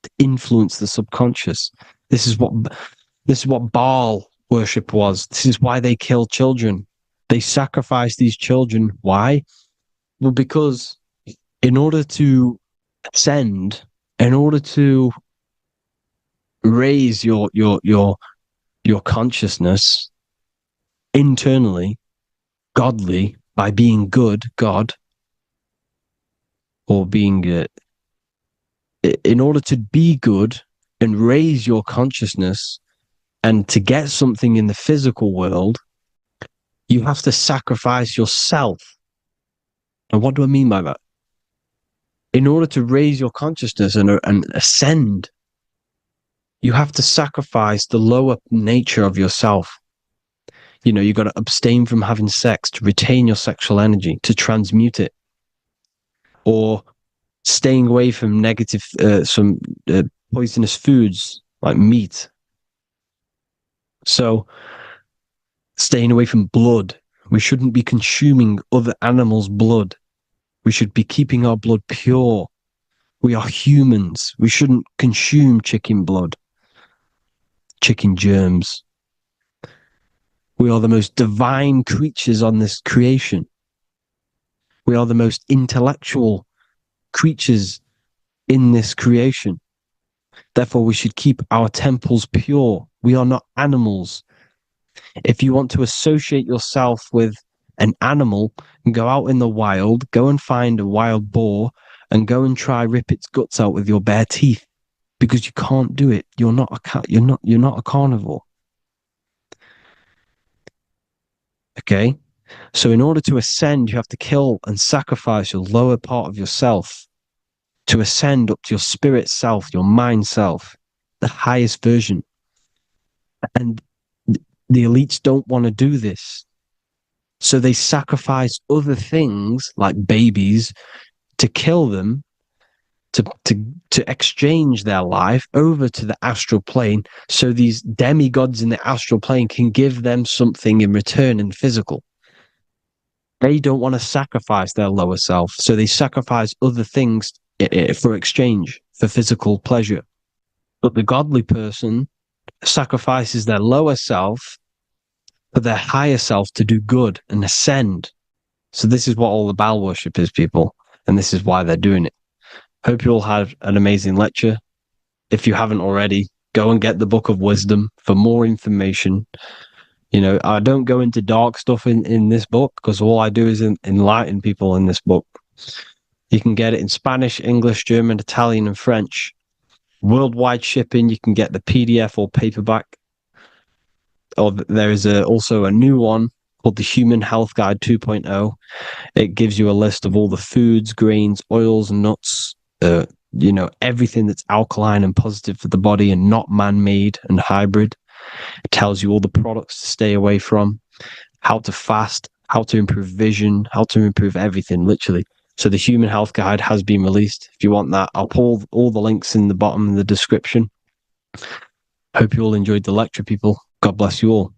to influence the subconscious. This is what Baal worship was. This is why they kill children. They sacrifice these children. Why? Well, because in order to ascend, in order to raise your consciousness internally, godly, by being good, God, or being, in order to be good and raise your consciousness and to get something in the physical world, you have to sacrifice yourself. And what do I mean by that? In order to raise your consciousness and ascend, you have to sacrifice the lower nature of yourself. You know, you got to abstain from having sex to retain your sexual energy, to transmute it, or staying away from negative, some poisonous foods like meat. So, staying away from blood. We shouldn't be consuming other animals' blood. We should be keeping our blood pure. We are humans. We shouldn't consume chicken blood, chicken germs. We are the most divine creatures on this creation. We are the most intellectual creatures in this creation. Therefore, we should keep our temples pure. We are not animals. If you want to associate yourself with an animal, go out in the wild, go and find a wild boar and go and try rip its guts out with your bare teeth, because you can't do it. You're not a carnivore. Okay? So in order to ascend, you have to kill and sacrifice your lower part of yourself to ascend up to your spirit self, your mind self, the highest version. And the elites don't want to do this. So they sacrifice other things like babies to kill them, to exchange their life over to the astral plane, so these demigods in the astral plane can give them something in return in physical. They don't want to sacrifice their lower self, so they sacrifice other things for exchange, for physical pleasure. But the godly person sacrifices their lower self for their higher self to do good and ascend. So this is what all the Baal worship is, people, and this is why they're doing it. Hope you all had an amazing lecture. If you haven't already, go and get the Book of Wisdom for more information. You know, I don't go into dark stuff in this book, because all I do is enlighten people in this book. You can get it in Spanish, English, German, Italian, and French. Worldwide shipping. You can get the PDF or paperback. Or there is also a new one called the Human Health Guide 2.0. It gives you a list of all the foods, grains, oils, nuts, you know, everything that's alkaline and positive for the body and not man-made and hybrid. It tells you all the products to stay away from, how to fast, how to improve vision, how to improve everything, literally. So the Human Health Guide has been released. If you want that, I'll pull all the links in the bottom of the description. Hope you all enjoyed the lecture, people. God bless you all.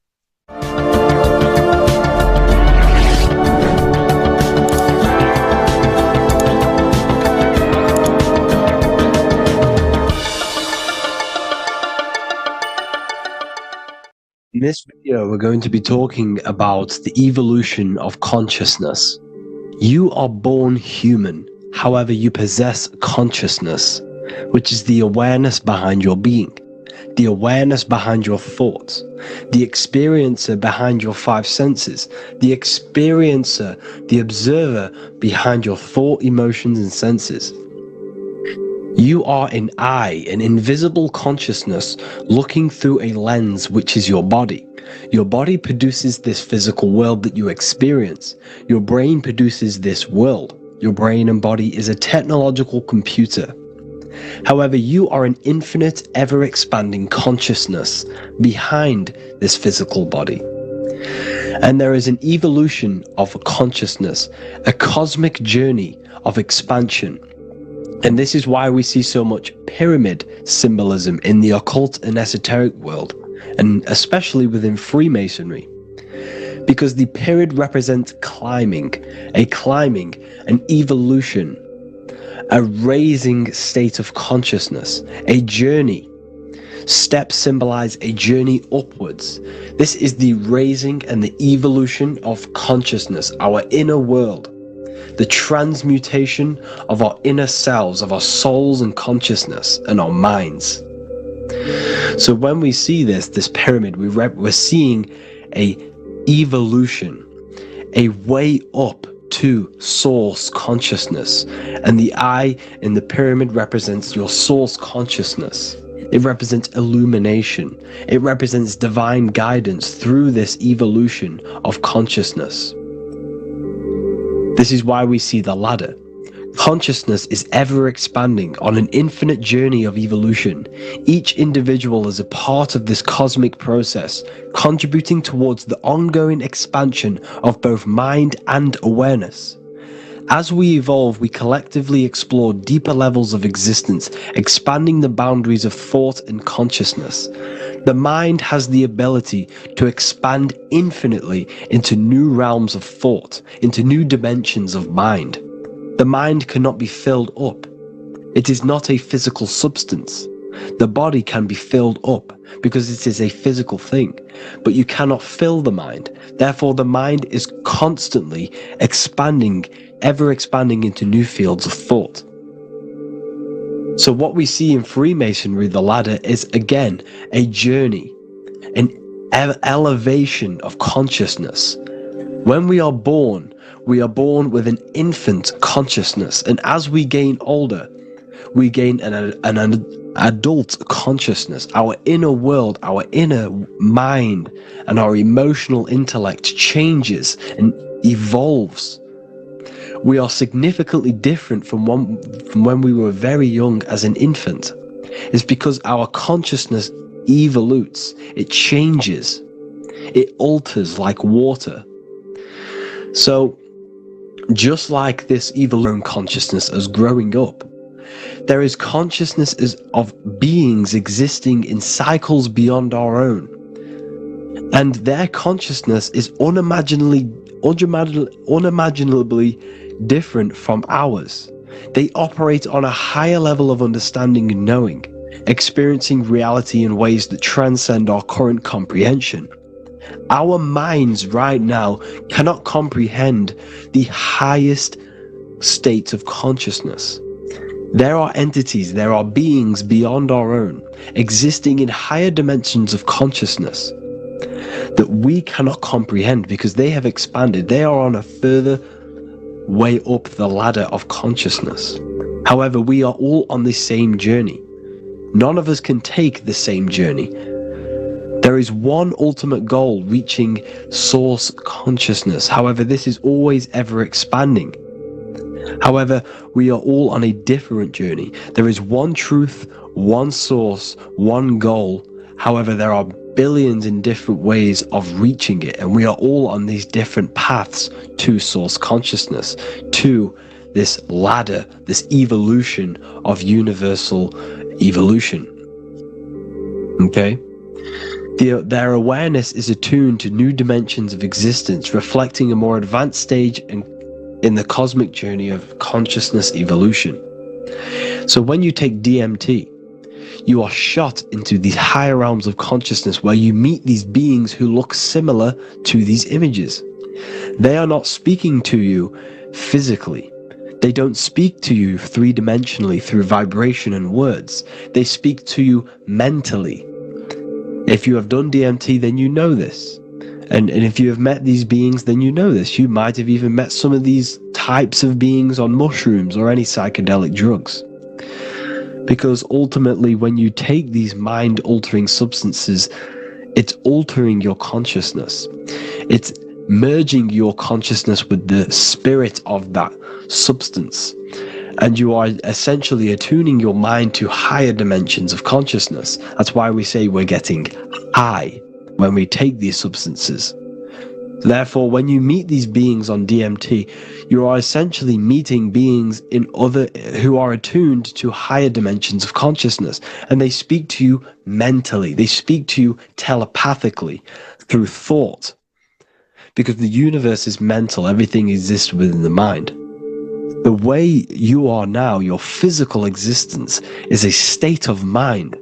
In this video, we're going to be talking about the evolution of consciousness. You are born human, however, you possess consciousness, which is the awareness behind your being, the awareness behind your thoughts, the experiencer behind your five senses, the experiencer, the observer behind your thought, emotions, and senses. You are an eye, an invisible consciousness looking through a lens, which is your body. Your body produces this physical world that you experience. Your brain produces this world. Your brain and body is a technological computer. However, you are an infinite, ever-expanding consciousness behind this physical body. And there is an evolution of consciousness, a cosmic journey of expansion. And this is why we see so much pyramid symbolism in the occult and esoteric world, and especially within Freemasonry. Because the pyramid represents climbing, an evolution, a raising state of consciousness, a journey. Steps symbolize a journey upwards. This is the raising and the evolution of consciousness, our inner world. The transmutation of our inner selves, of our souls and consciousness and our minds. So when we see this pyramid, we're seeing a evolution, a way up to source consciousness. And the eye in the pyramid represents your source consciousness. It represents illumination. It represents divine guidance through this evolution of consciousness. This is why we see the ladder. Consciousness is ever expanding on an infinite journey of evolution. Each individual is a part of this cosmic process, contributing towards the ongoing expansion of both mind and awareness. As we evolve, we collectively explore deeper levels of existence, expanding the boundaries of thought and consciousness. The mind has the ability to expand infinitely into new realms of thought, into new dimensions of mind. The mind cannot be filled up. It is not a physical substance. The body can be filled up because it is a physical thing, but you cannot fill the mind. Therefore, the mind is constantly expanding, ever expanding into new fields of thought. So what we see in Freemasonry, the ladder, is again a journey, an elevation of consciousness. When we are born with an infant consciousness, and as we gain older, we gain an adult consciousness. Our inner world, our inner mind, and our emotional intellect changes and evolves. We are significantly different from when we were very young as an infant. It's because our consciousness evolutes, it changes, it alters like water. So, just like this evolution consciousness as growing up, there is consciousness of beings existing in cycles beyond our own. And their consciousness is unimaginably different from ours. They operate on a higher level of understanding and knowing, experiencing reality in ways that transcend our current comprehension. Our minds right now cannot comprehend the highest states of consciousness. There are entities, there are beings beyond our own, existing in higher dimensions of consciousness that we cannot comprehend because they have expanded. They are on a further way up the ladder of consciousness. However, we are all on the same journey. None of us can take the same journey. There is one ultimate goal, reaching source consciousness. However, this is always ever expanding. However, we are all on a different journey. There is one truth, one source, one goal. However, there are billions in different ways of reaching it, and we are all on these different paths to source consciousness, to this ladder, this evolution of universal evolution. Okay? Their awareness is attuned to new dimensions of existence, reflecting a more advanced stage in the cosmic journey of consciousness evolution. So when you take DMT, you are shot into these higher realms of consciousness where you meet these beings who look similar to these images. They are not speaking to you physically. They don't speak to you three-dimensionally through vibration and words. They speak to you mentally. If you have done DMT, then you know this. And if you have met these beings, then you know this. You might have even met some of these types of beings on mushrooms or any psychedelic drugs. Because ultimately, when you take these mind-altering substances, it's altering your consciousness. It's merging your consciousness with the spirit of that substance. And you are essentially attuning your mind to higher dimensions of consciousness. That's why we say we're getting high when we take these substances. Therefore, when you meet these beings on DMT, you are essentially meeting beings who are attuned to higher dimensions of consciousness, and they speak to you mentally. They speak to you telepathically through thought, because the universe is mental. Everything exists within the mind. The way you are now, your physical existence, is a state of mind.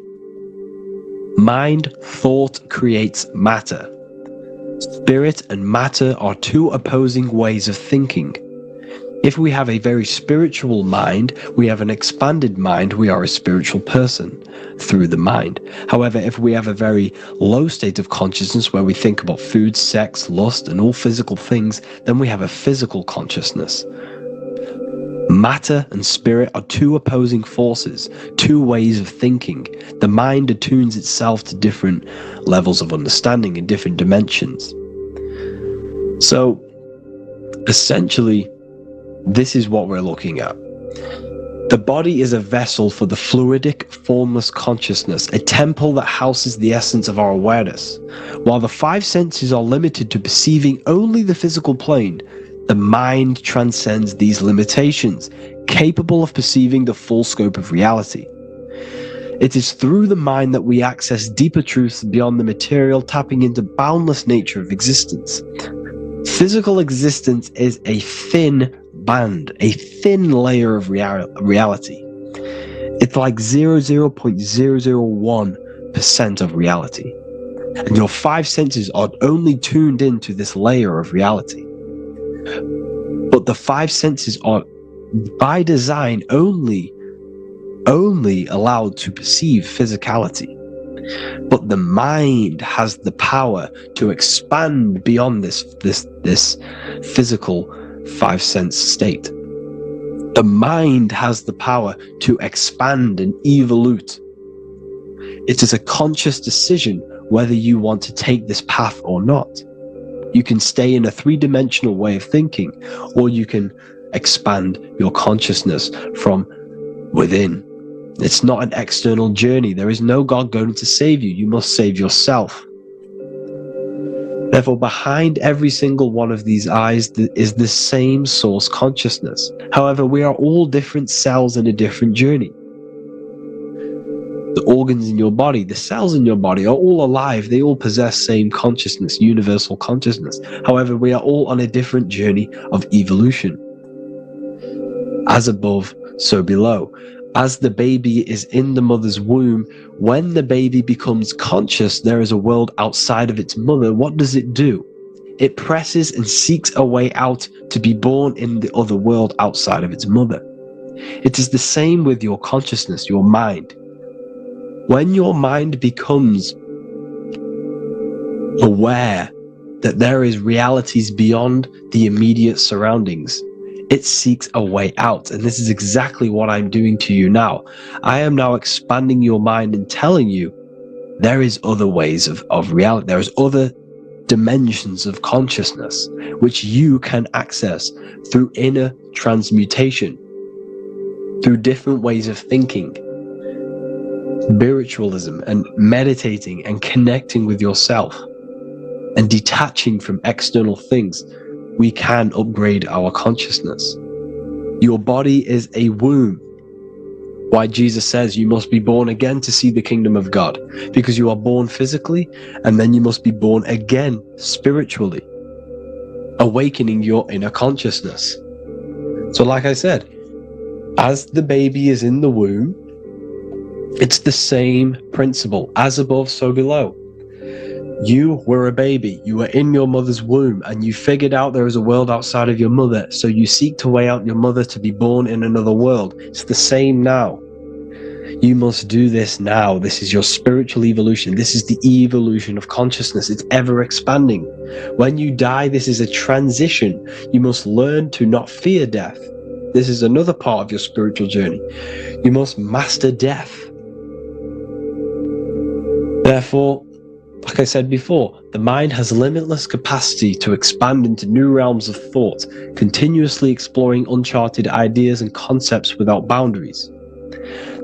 Mind, thought creates matter. Spirit and matter are two opposing ways of thinking. If we have a very spiritual mind, we have an expanded mind, we are a spiritual person through the mind. However, if we have a very low state of consciousness where we think about food, sex, lust, and all physical things, then we have a physical consciousness. Matter and spirit are two opposing forces, two ways of thinking. The mind attunes itself to different levels of understanding in different dimensions. So, essentially, this is what we're looking at. The body is a vessel for the fluidic, formless consciousness, a temple that houses the essence of our awareness. While the five senses are limited to perceiving only the physical plane, the mind transcends these limitations, capable of perceiving the full scope of reality. It is through the mind that we access deeper truths beyond the material, tapping into boundless nature of existence. Physical existence is a thin band, a thin layer of reality. It's like 0.001% of reality. And your five senses are only tuned into this layer of reality. But the five senses are, by design, only allowed to perceive physicality. But the mind has the power to expand beyond this physical five sense state. The mind has the power to expand and evolute. It is a conscious decision whether you want to take this path or not. You can stay in a three-dimensional way of thinking, or you can expand your consciousness from within. It's not an external journey. There is no God going to save you. You must save yourself. Therefore, behind every single one of these eyes is the same source consciousness. However, we are all different cells in a different journey. The organs in your body, the cells in your body are all alive. They all possess same consciousness, universal consciousness. However, we are all on a different journey of evolution. As above, so below. As the baby is in the mother's womb, when the baby becomes conscious, there is a world outside of its mother. What does it do? It presses and seeks a way out to be born in the other world outside of its mother. It is the same with your consciousness, your mind. When your mind becomes aware that there is realities beyond the immediate surroundings, it seeks a way out. And this is exactly what I'm doing to you now. I am now expanding your mind and telling you there is other ways of reality. There is other dimensions of consciousness which you can access through inner transmutation, through different ways of thinking, spiritualism, and meditating and connecting with yourself and detaching from external things. We can upgrade our consciousness. Your body is a womb. Why Jesus says you must be born again to see the kingdom of God, because you are born physically and then you must be born again spiritually, awakening your inner consciousness. So like I said, as the baby is in the womb, it's the same principle. As above, so below. You were a baby, you were in your mother's womb, and you figured out there is a world outside of your mother, so you seek to way out your mother to be born in another world. It's the same now. You must do this now. This is your spiritual evolution. This is the evolution of consciousness. It's ever expanding. When you die, this is a transition. You must learn to not fear death. This is another part of your spiritual journey. You must master death. Therefore, like I said before, the mind has limitless capacity to expand into new realms of thought, continuously exploring uncharted ideas and concepts without boundaries.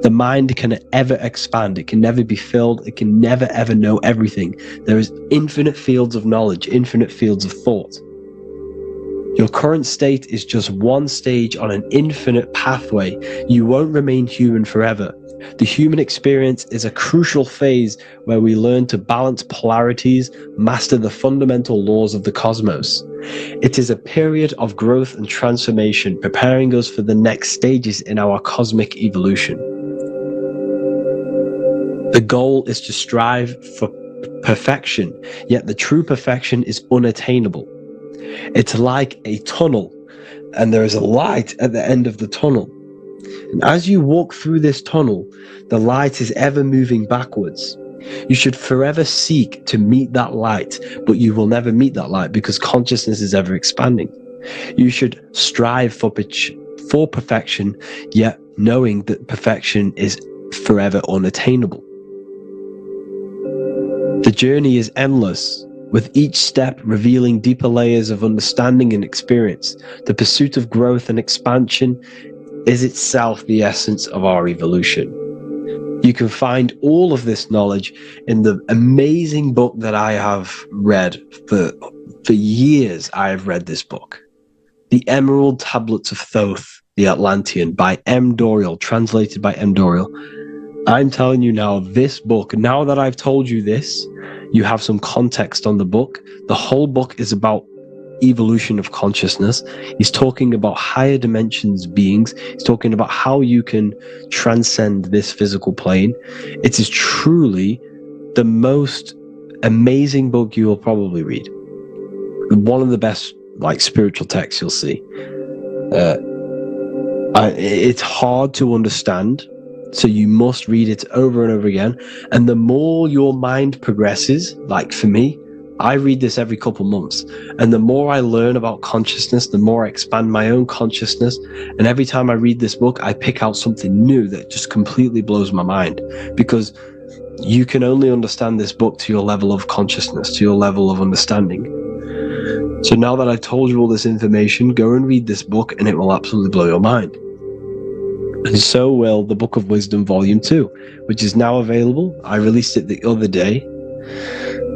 The mind can ever expand. It can never be filled. It can never ever know everything. There is infinite fields of knowledge, infinite fields of thought. Your current state is just one stage on an infinite pathway. You won't remain human forever. The human experience is a crucial phase where we learn to balance polarities, master the fundamental laws of the cosmos. It is a period of growth and transformation, preparing us for the next stages in our cosmic evolution. The goal is to strive for perfection, yet the true perfection is unattainable. It's like a tunnel. and there is a light at the end of the tunnel. And as you walk through this tunnel, the light is ever moving backwards. You should forever seek to meet that light, but you will never meet that light because consciousness is ever expanding. You should strive for perfection, yet knowing that perfection is forever unattainable. The journey is endless, with each step revealing deeper layers of understanding and experience. The pursuit of growth and expansion is itself the essence of our evolution. You can find all of this knowledge in the amazing book that I have read for years. I have read this book, The Emerald Tablets of Thoth, the Atlantean, by M. Dorial, translated by M. Dorial. I'm telling you now, this book, now that I've told you this, you have some context on the book. The whole book is about evolution of consciousness. He's talking about higher dimensions beings. He's talking about how you can transcend this physical plane. It is truly the most amazing book you will probably read. One of the best spiritual texts you'll see. It's hard to understand, so you must read it over and over again. And the more your mind progresses, like for me, I read this every couple months, and the more I learn about consciousness, the more I expand my own consciousness. And every time I read this book, I pick out something new that just completely blows my mind, because you can only understand this book to your level of consciousness, to your level of understanding. So now that I've told you all this information, go and read this book and it will absolutely blow your mind. And so will the Book of Wisdom Volume 2, which is now available. I released it the other day.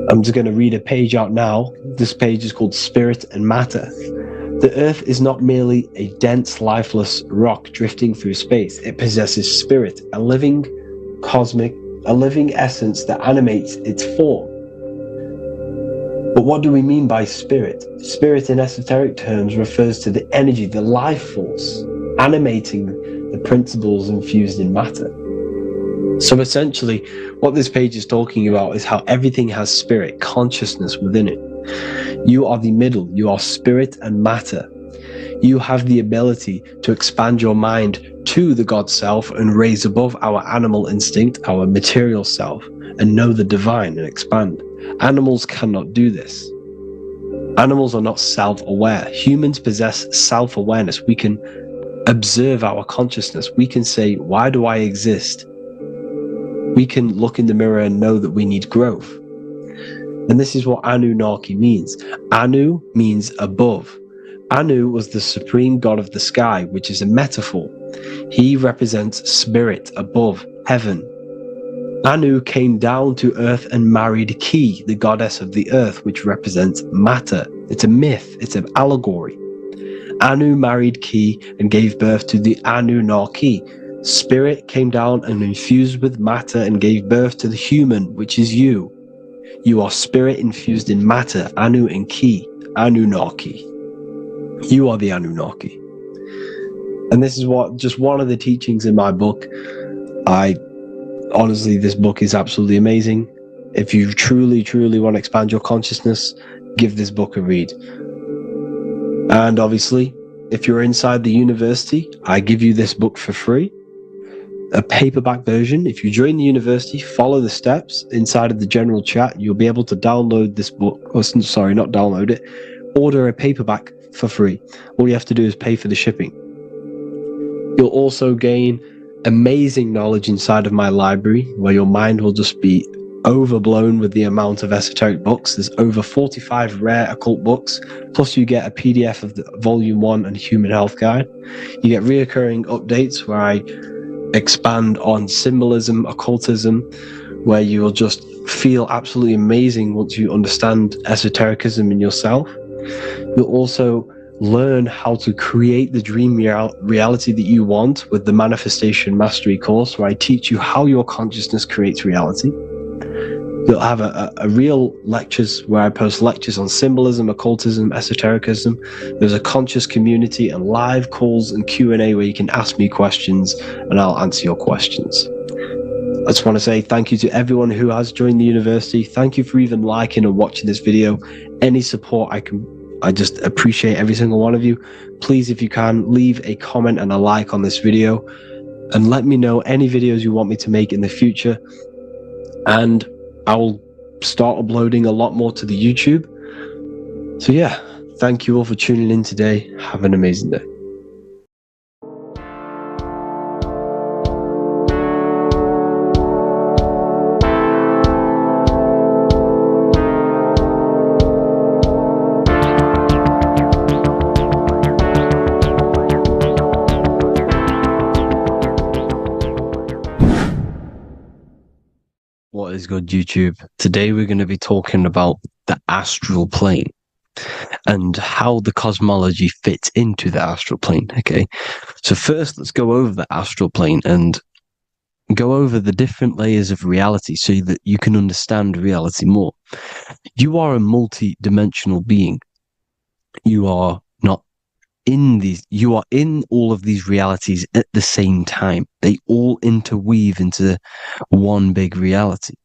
I'm just going to read a page out now. This page is called Spirit and Matter. The Earth is not merely a dense, lifeless rock drifting through space. It possesses spirit, a living essence that animates its form. But what do we mean by spirit? Spirit in esoteric terms refers to the energy, the life force, animating the principles infused in matter. So essentially, what this page is talking about is how everything has spirit, consciousness within it. You are the middle, you are spirit and matter. You have the ability to expand your mind to the God self and raise above our animal instinct, our material self, and know the divine and expand. Animals cannot do this. Animals are not self-aware. Humans possess self-awareness. We can observe our consciousness. We can say, why do I exist? We can look in the mirror and know that we need growth. And this is what Anunnaki means. Anu means above. Anu was the supreme god of the sky, which is a metaphor. He represents spirit above, heaven. Anu came down to earth and married Ki, the goddess of the earth, which represents matter. It's a myth, it's an allegory. Anu married Ki and gave birth to the Anunnaki. Spirit came down and infused with matter and gave birth to the human, which is you. You are spirit infused in matter, Anu and Ki, Anunnaki. You are the Anunnaki. And this is just one of the teachings in my book. Honestly, this book is absolutely amazing. If you truly, truly want to expand your consciousness, give this book a read. And obviously, if you're inside the university, I give you this book for free. A paperback version. If you join the university, follow the steps inside of the general chat, you'll be able to download this book. Not download it. Order a paperback for free. All you have to do is pay for the shipping. You'll also gain amazing knowledge inside of my library, where your mind will just be overblown with the amount of esoteric books. There's over 45 rare occult books, plus you get a PDF of the Volume 1 and Human Health Guide. You get reoccurring updates where I expand on symbolism, occultism, where you will just feel absolutely amazing once you understand esotericism in yourself. You'll also learn how to create the dream reality that you want with the Manifestation Mastery course, where I teach you how your consciousness creates reality. You'll have a real lectures where I post lectures on symbolism, occultism, esotericism. There's a conscious community and live calls and Q&A where you can ask me questions and I'll answer your questions. I just want to say thank you to everyone who has joined the university. Thank you for even liking and watching this video. Any support I can I just appreciate every single one of you. Please, if you can, leave a comment and a like on this video, and let me know any videos you want me to make in the future. And I will start uploading a lot more to the YouTube. So yeah, thank you all for tuning in today. Have an amazing day. What is good, YouTube? Today we're going to be talking about the astral plane and how the cosmology fits into the astral plane. Okay, so first let's go over the astral plane and go over the different layers of reality so that you can understand reality more. You are a multi-dimensional being. You are not in these, you are in all of these realities at the same time. They all interweave into one big reality.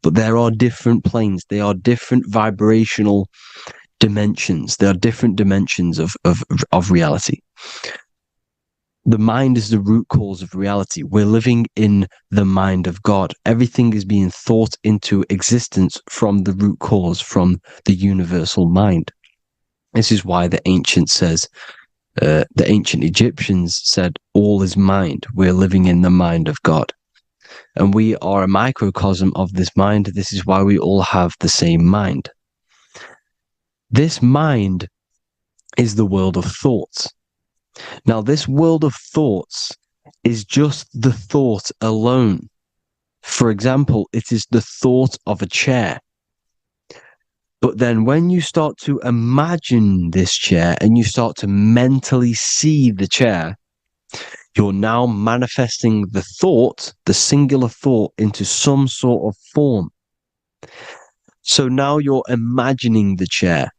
But there are different planes. They are different vibrational dimensions. There are different dimensions of reality. The mind is the root cause of reality. We're living in the mind of God. Everything is being thought into existence from the root cause, from the universal mind. This is why the ancient Egyptians said, all is mind. We're living in the mind of God. And we are a microcosm of this mind. This is why we all have the same mind. This mind is the world of thoughts. Now, this world of thoughts is just the thought alone. For example, it is the thought of a chair. But then when you start to imagine this chair and you start to mentally see the chair, you're now manifesting the thought, the singular thought, into some sort of form. So now you're imagining the chair.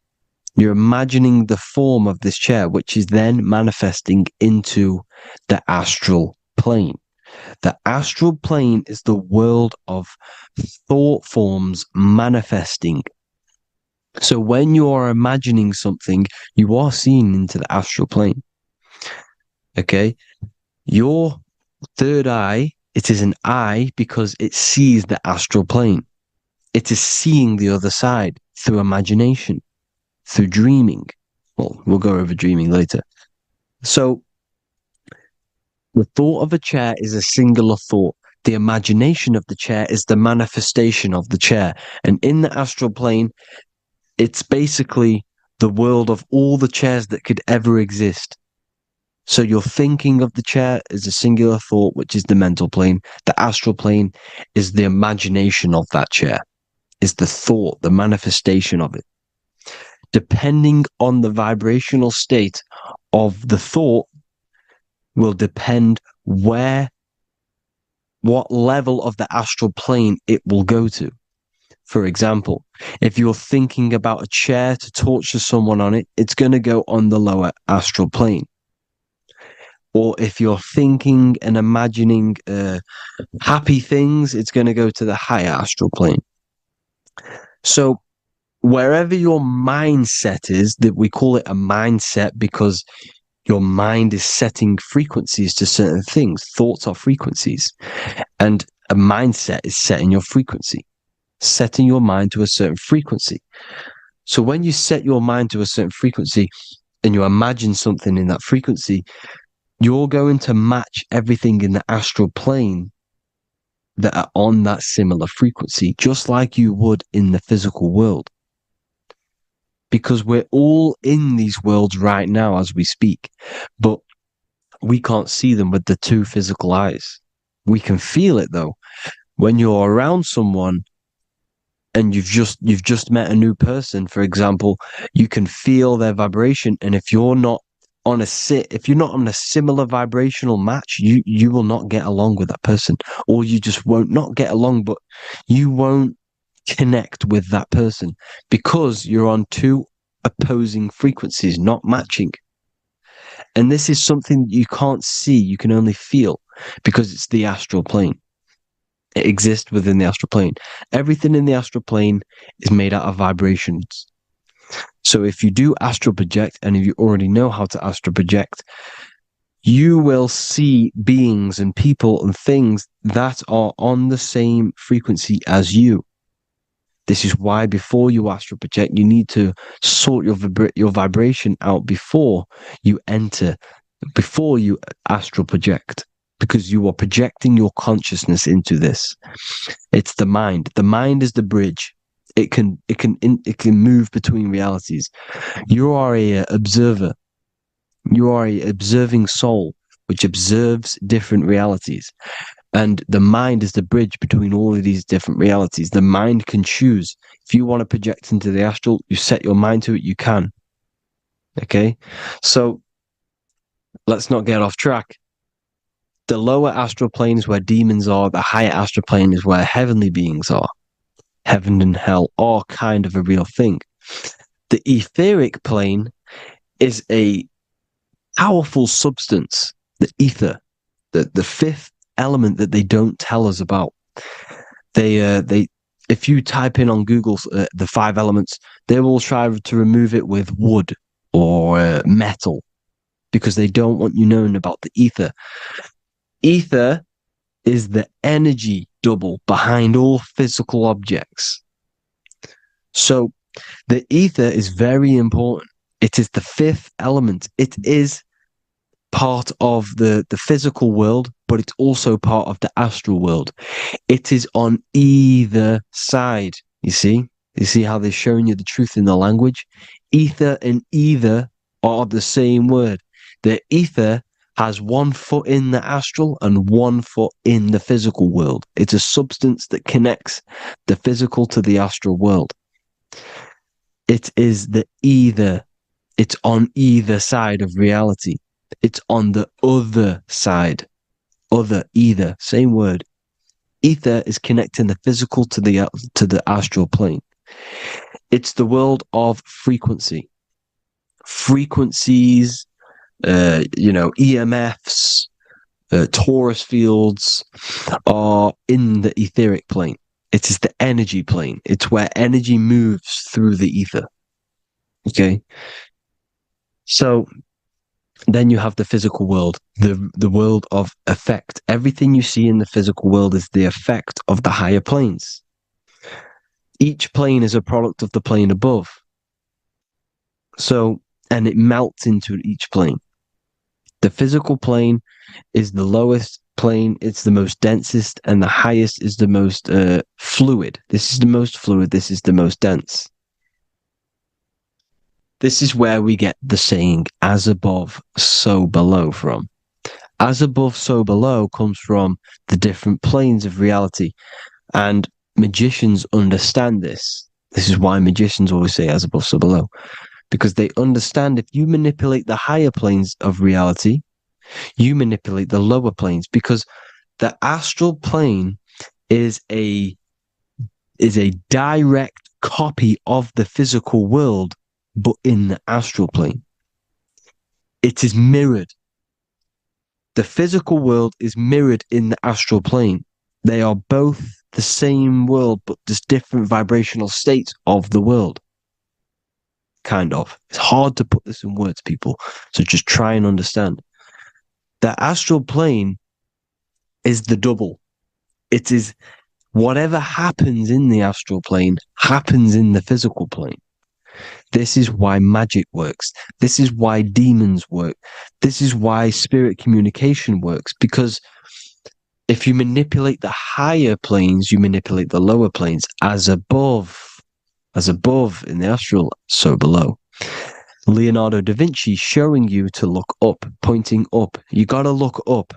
You're imagining the form of this chair, which is then manifesting into the astral plane. The astral plane is the world of thought forms manifesting. So when you are imagining something, you are seeing into the astral plane. Okay? Your third eye, it is an eye because it sees the astral plane. It is seeing the other side through imagination, through dreaming. Well, we'll go over dreaming later. So the thought of a chair is a singular thought. The imagination of the chair is the manifestation of the chair. And in the astral plane, it's basically the world of all the chairs that could ever exist. So you're thinking of the chair as a singular thought, which is the mental plane. The astral plane is the imagination of that chair, is the thought, the manifestation of it. Depending on the vibrational state of the thought will depend what level of the astral plane it will go to. For example, if you're thinking about a chair to torture someone on it, it's going to go on the lower astral plane. Or if you're thinking and imagining happy things, it's going to go to the higher astral plane. So wherever your mindset is, that we call it a mindset because your mind is setting frequencies to certain things. Thoughts are frequencies. And a mindset is setting your frequency, setting your mind to a certain frequency. So when you set your mind to a certain frequency and you imagine something in that frequency, you're going to match everything in the astral plane that are on that similar frequency, just like you would in the physical world. Because we're all in these worlds right now as we speak, but we can't see them with the two physical eyes. We can feel it though. When you're around someone and you've just met a new person, for example, you can feel their vibration, and if you're not on a similar vibrational match, you will not get along with that person, or you just won't not get along, but you won't connect with that person because you're on two opposing frequencies, not matching. And this is something you can't see, you can only feel, because it's the astral plane. It exists within the astral plane. Everything in the astral plane is made out of vibrations. So if you do astral project, and if you already know how to astral project, you will see beings and people and things that are on the same frequency as you. This is why before you astral project, you need to sort your vibration out before you astral project, because you are projecting your consciousness into this. It's the mind. The mind is the bridge. It can move between realities. You are a observer. You are a observing soul which observes different realities. And the mind is the bridge between all of these different realities. The mind can choose. If you want to project into the astral, you set your mind to it, you can. Okay? So let's not get off track. The lower astral plane is where demons are. The higher astral plane is where heavenly beings are. Heaven and hell are kind of a real thing. The etheric plane is a powerful substance, the ether, the fifth element that they don't tell us about. If you type in on Google the 5 elements, they will try to remove it with wood or metal, because they don't want you knowing about the ether. Ether is the energy double behind all physical objects. So the ether is very important. It is the 5th element. It is part of the physical world, but it's also part of the astral world. It is on either side. You see how they're showing you the truth in the language? Ether and either are the same word. The ether has 1 foot in the astral and 1 foot in the physical world. It's a substance that connects the physical to the astral world. It is the either. It's on either side of reality. It's on the other side. Other, either, same word. Ether is connecting the physical to the astral plane. It's the world of frequency. Frequencies, EMFs, torus fields are in the etheric plane. It is the energy plane. It's where energy moves through the ether. Okay? So then you have the physical world, the world of effect. Everything you see in the physical world is the effect of the higher planes. Each plane is a product of the plane above. So, and it melts into each plane. The physical plane is the lowest plane, it's the most densest, and the highest is the most fluid. This is the most fluid, this is the most dense. This is where we get the saying, as above, so below from. As above, so below comes from the different planes of reality. And magicians understand this. This is why magicians always say as above, so below. Because they understand if you manipulate the higher planes of reality, you manipulate the lower planes. Because the astral plane is a direct copy of the physical world, but in the astral plane. It is mirrored. The physical world is mirrored in the astral plane. They are both the same world, but just different vibrational states of the world. Kind of. It's hard to put this in words, people. So just try and understand. The astral plane is the double. It is whatever happens in the astral plane happens in the physical plane. This is why magic works. This is why demons work. This is why spirit communication works. Because if you manipulate the higher planes, you manipulate the lower planes. As above in the astral, so below. Leonardo da Vinci showing you to look up, pointing up. You got to look up.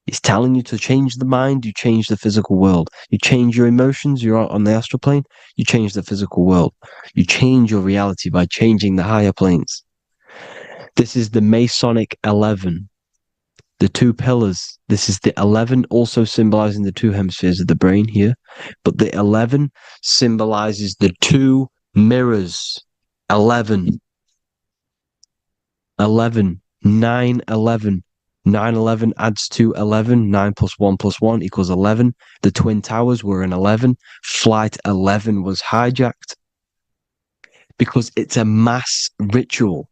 He's telling you to change the mind, you change the physical world. You change your emotions, you're on the astral plane, you change the physical world. You change your reality by changing the higher planes. This is the Masonic 11, the 2 pillars. This is the 11 also symbolizing the 2 hemispheres of the brain here. But the 11 symbolizes the 2 mirrors. 11, 9, 11. 9, 11 adds to 11. 9 plus 1 plus 1 equals 11. The Twin Towers were in 11. Flight 11 was hijacked. because it's a mass ritual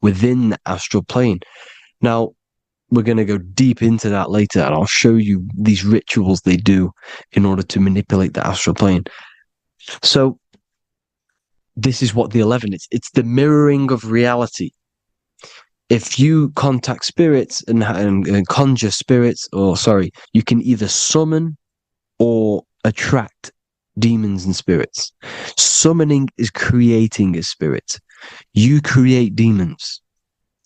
within the astral plane. Now, we're going to go deep into that later, and I'll show you these rituals they do in order to manipulate the astral plane. So this is what the 11 is. It's the mirroring of reality. If you contact spirits and conjure spirits, you can either summon or attract demons and spirits. Summoning is creating a spirit. You create demons.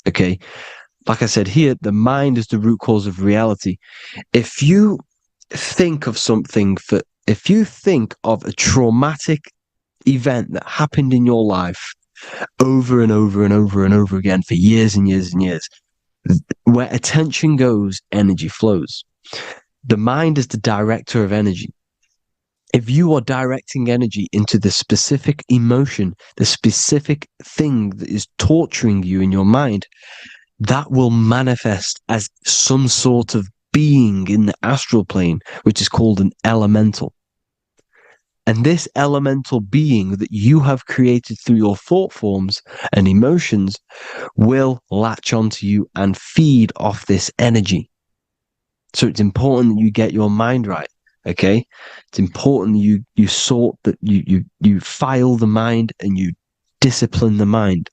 Okay? Like I said here, the mind is the root cause of reality. If you think of if you think of a traumatic event that happened in your life over and over and over and over again for years and years and years, where attention goes, energy flows. The mind is the director of energy. If you are directing energy into the specific emotion, the specific thing that is torturing you in your mind, that will manifest as some sort of being in the astral plane, which is called an elemental. And this elemental being that you have created through your thought forms and emotions will latch onto you and feed off this energy. So it's important that you get your mind right. Okay, it's important you sort that you file the mind and you discipline the mind.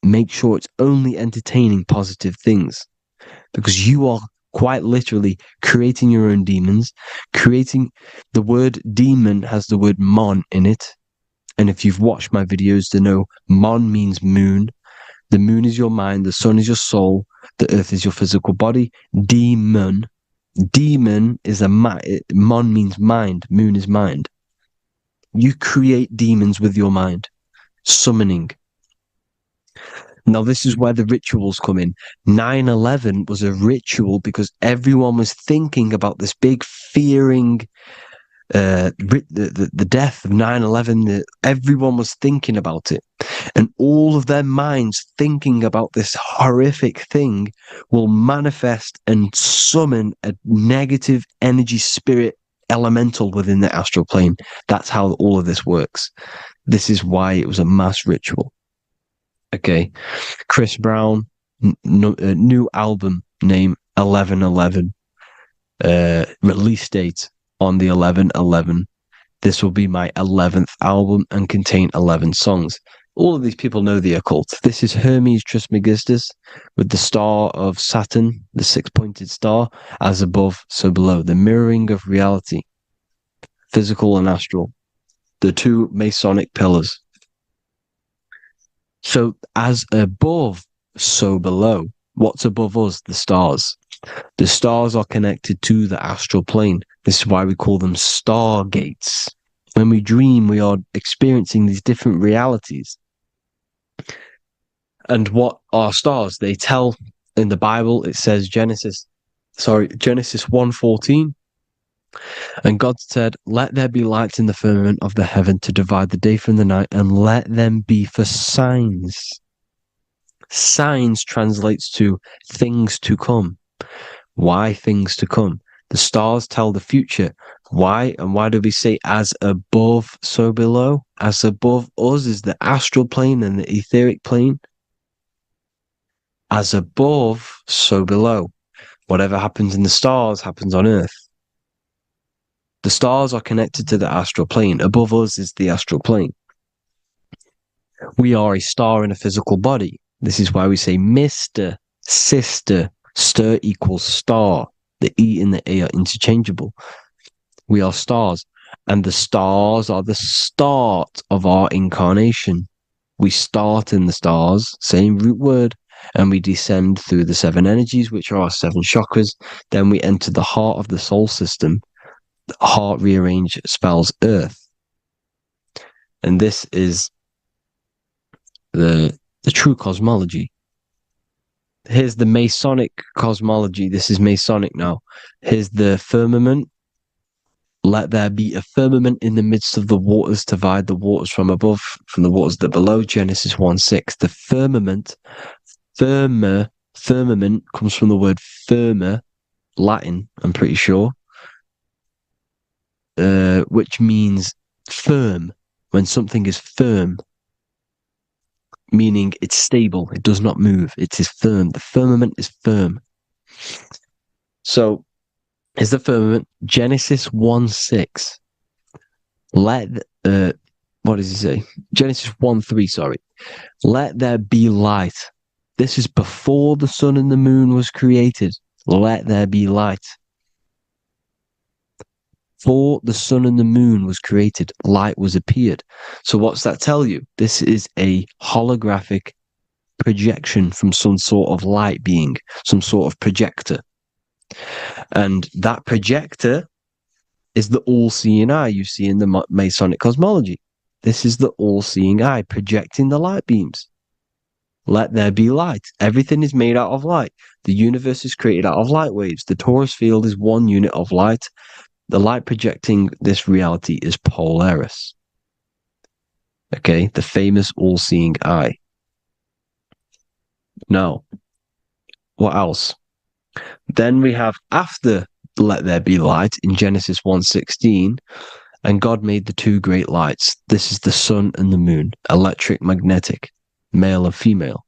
Make sure it's only entertaining positive things, because you are quite literally creating your own demons. Creating the word demon has the word mon in it, and if you've watched my videos, to know mon means moon. The moon is your mind, the sun is your soul, the earth is your physical body. Demon is mon means mind, moon is mind. You create demons with your mind. Summoning. Now, this is where the rituals come in. 9/11 was a ritual because everyone was thinking about this big fearing, the death of 9/11. Everyone was thinking about it. And all of their minds thinking about this horrific thing will manifest and summon a negative energy spirit elemental within the astral plane. That's how all of this works. This is why it was a mass ritual. Okay, Chris Brown, new album name 11/11, release date on the 11/11. This will be my 11th album and contain 11 songs. All of these people know the occult. This is Hermes Trismegistus with the star of Saturn, the six-pointed star, as above, so below. The mirroring of reality, physical and astral, the two Masonic pillars. So as above, so below. What's above us? The stars. The stars are connected to the astral plane. This is why we call them stargates. When we dream, we are experiencing these different realities. And what are stars? They tell in the Bible, it says Genesis 1:14. And God said, "Let there be lights in the firmament of the heaven to divide the day from the night, and let them be for signs." Signs translates to things to come. Why things to come? The stars tell the future. Why? And why do we say as above, so below? As above us is the astral plane and the etheric plane. As above, so below. Whatever happens in the stars happens on Earth. The stars are connected to the astral plane. Above us is the astral plane. We are a star in a physical body. This is why we say Mr., Sister, stir equals star. The E and the A are interchangeable. We are stars. And the stars are the start of our incarnation. We start in the stars, same root word, and we descend through the 7 energies, which are our 7 chakras. Then we enter the heart of the soul system. The heart rearranged spells earth. And this is the true cosmology. Here's the Masonic cosmology. This is Masonic now. Here's the firmament. Let there be a firmament in the midst of the waters to divide the waters from above, from the waters that below. Genesis 1:6. The firmament, firmament comes from the word firma, Latin, I'm pretty sure. Which means firm, when something is firm, meaning it's stable, it does not move, it is firm. The firmament is firm. So, is the firmament Genesis 1:6? What does he say? Genesis 1:3, sorry. Let there be light. This is before the sun and the moon was created. Let there be light. Before the sun and the moon was created, light was appeared. So what's that tell you? This is a holographic projection from some sort of light being, some sort of projector. And that projector is the all-seeing eye you see in the Masonic cosmology. This is the all-seeing eye projecting the light beams. Let there be light. Everything is made out of light. The universe is created out of light waves. The torus field is one unit of light. The light projecting this reality is Polaris. Okay, the famous all-seeing eye. Now, what else? Then we have after let there be light in Genesis 1:16, and God made the two great lights. This is the sun and the moon, electric, magnetic, male and female.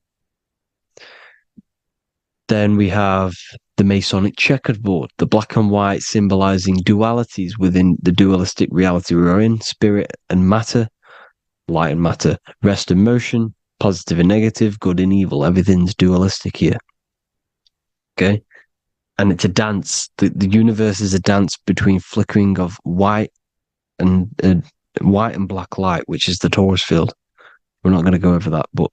Then we have the Masonic checkerboard, the black and white symbolizing dualities within the dualistic reality we're in, spirit and matter, light and matter, rest and motion, positive and negative, good and evil. Everything's dualistic here. Okay? And it's a dance. The universe is a dance between flickering of white and black light, which is the torus field. We're not going to go over that, but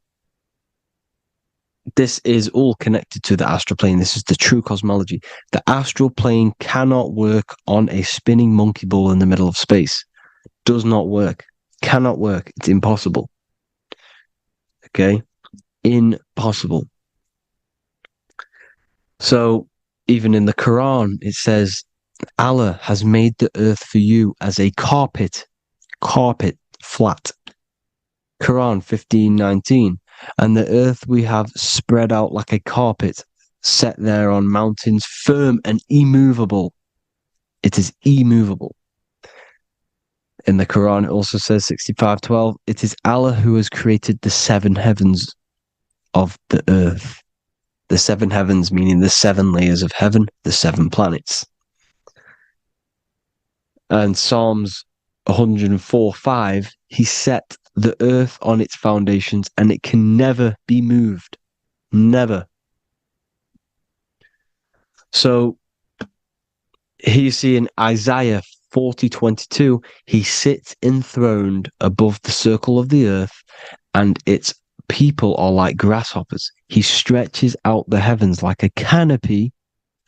this is all connected to the astral plane. This is the true cosmology. The astral plane cannot work on a spinning monkey ball in the middle of space. Does not work. Cannot work. It's impossible. Okay? Impossible. So, even in the Quran, it says, Allah has made the earth for you as a carpet, flat. Quran 15:19. And the earth we have spread out like a carpet, set there on mountains, firm and immovable. It is immovable. In the Quran, it also says 65:12, it is Allah who has created the seven heavens of the earth. The seven heavens, meaning the seven layers of heaven, the seven planets. And Psalms 104:5, he set the earth on its foundations and it can never be moved. Never. So here you see in Isaiah 40:22, he sits enthroned above the circle of the earth and its people are like grasshoppers. He stretches out the heavens like a canopy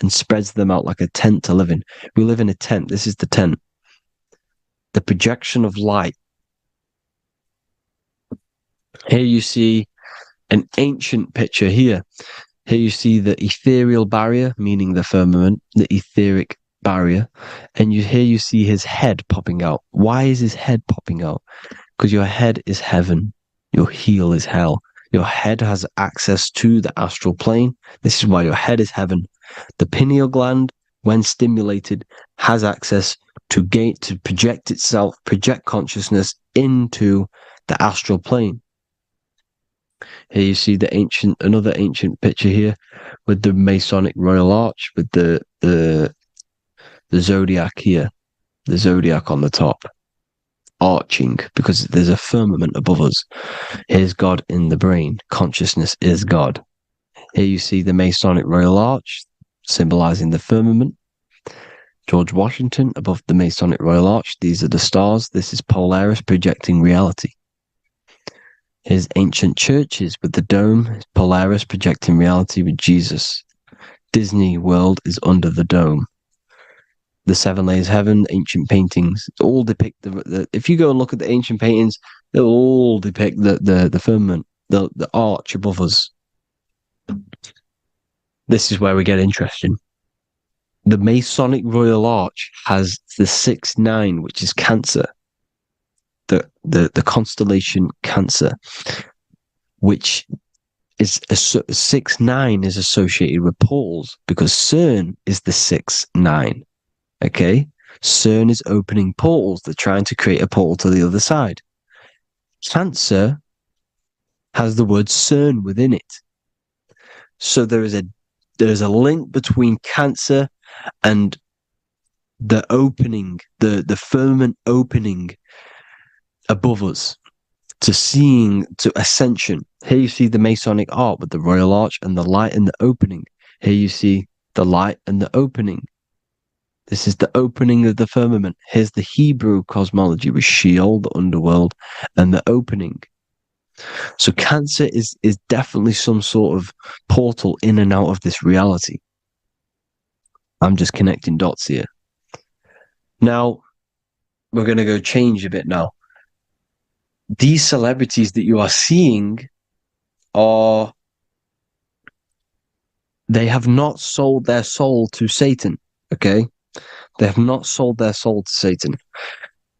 and spreads them out like a tent to live in. We live in a tent. This is the tent. The projection of light. Here you see an ancient picture here. Here you see the ethereal barrier, meaning the firmament, the etheric barrier. And here you see his head popping out. Why is his head popping out? Because your head is heaven. Your heel is hell. Your head has access to the astral plane. This is why your head is heaven. The pineal gland, when stimulated, has access to project itself, project consciousness into the astral plane. Here you see another ancient picture here with the Masonic Royal Arch, with the zodiac here, the zodiac on the top, arching, because there's a firmament above us. Here's God in the brain. Consciousness is God. Here you see the Masonic Royal Arch, symbolizing the firmament. George Washington above the Masonic Royal Arch. These are the stars. This is Polaris projecting reality. Here's ancient churches with the dome. Polaris projecting reality with Jesus. Disney World is under the dome. The seven layers of heaven, ancient paintings, all depict if you go and look at the ancient paintings, they'll all depict the firmament, the arch above us. This is where we get interesting. The Masonic Royal Arch has the 6-9, which is Cancer. The constellation Cancer, which is 6-9 is associated with portals because CERN is the 6-9. Okay, CERN is opening portals. They're trying to create a portal to the other side. Cancer has the word CERN within it. So there is a link between cancer and the opening, the firmament opening above us to ascension. Here you see the Masonic art with the Royal Arch and the light and the opening. Here you see the light and the opening. This is the opening of the firmament. Here's the Hebrew cosmology with Sheol, the underworld, and the opening. So Cancer is definitely some sort of portal in and out of this reality. I'm just connecting dots here. Now, we're going to go change a bit now. These celebrities that you are seeing they have not sold their soul to Satan, okay? They have not sold their soul to Satan.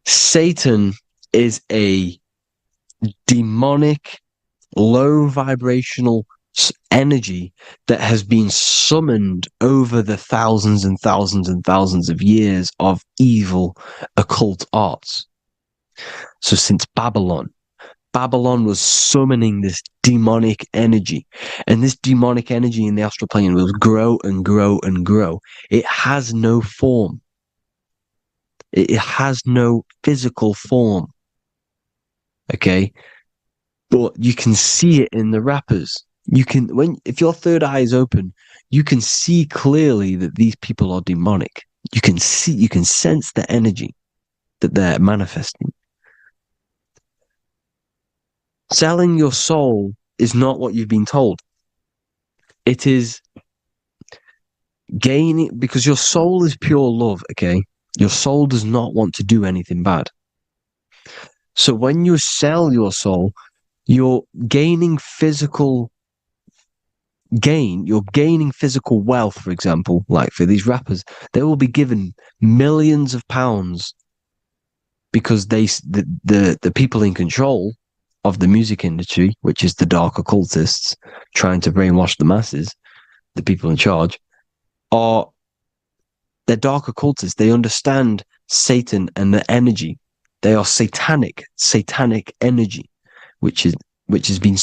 Satan is a demonic, low vibrational energy that has been summoned over the thousands and thousands and thousands of years of evil occult arts. So since Babylon was summoning this demonic energy, and this demonic energy in the astral plane will grow and grow and grow. It has no form. It has no physical form. Okay? But you can see it in the rappers. If your third eye is open, you can see clearly that these people are demonic. You can sense the energy that they're manifesting. Selling your soul is not what you've been told. It is gaining, because your soul is pure love, okay? Your soul does not want to do anything bad. So when you sell your soul, you're gaining physical gain. You're gaining physical wealth, for example, like for these rappers. They will be given millions of pounds because the people in control of the music industry, which is the dark occultists trying to brainwash the masses, the people in charge, they're dark occultists. They understand Satan and the energy. They are satanic energy, which has been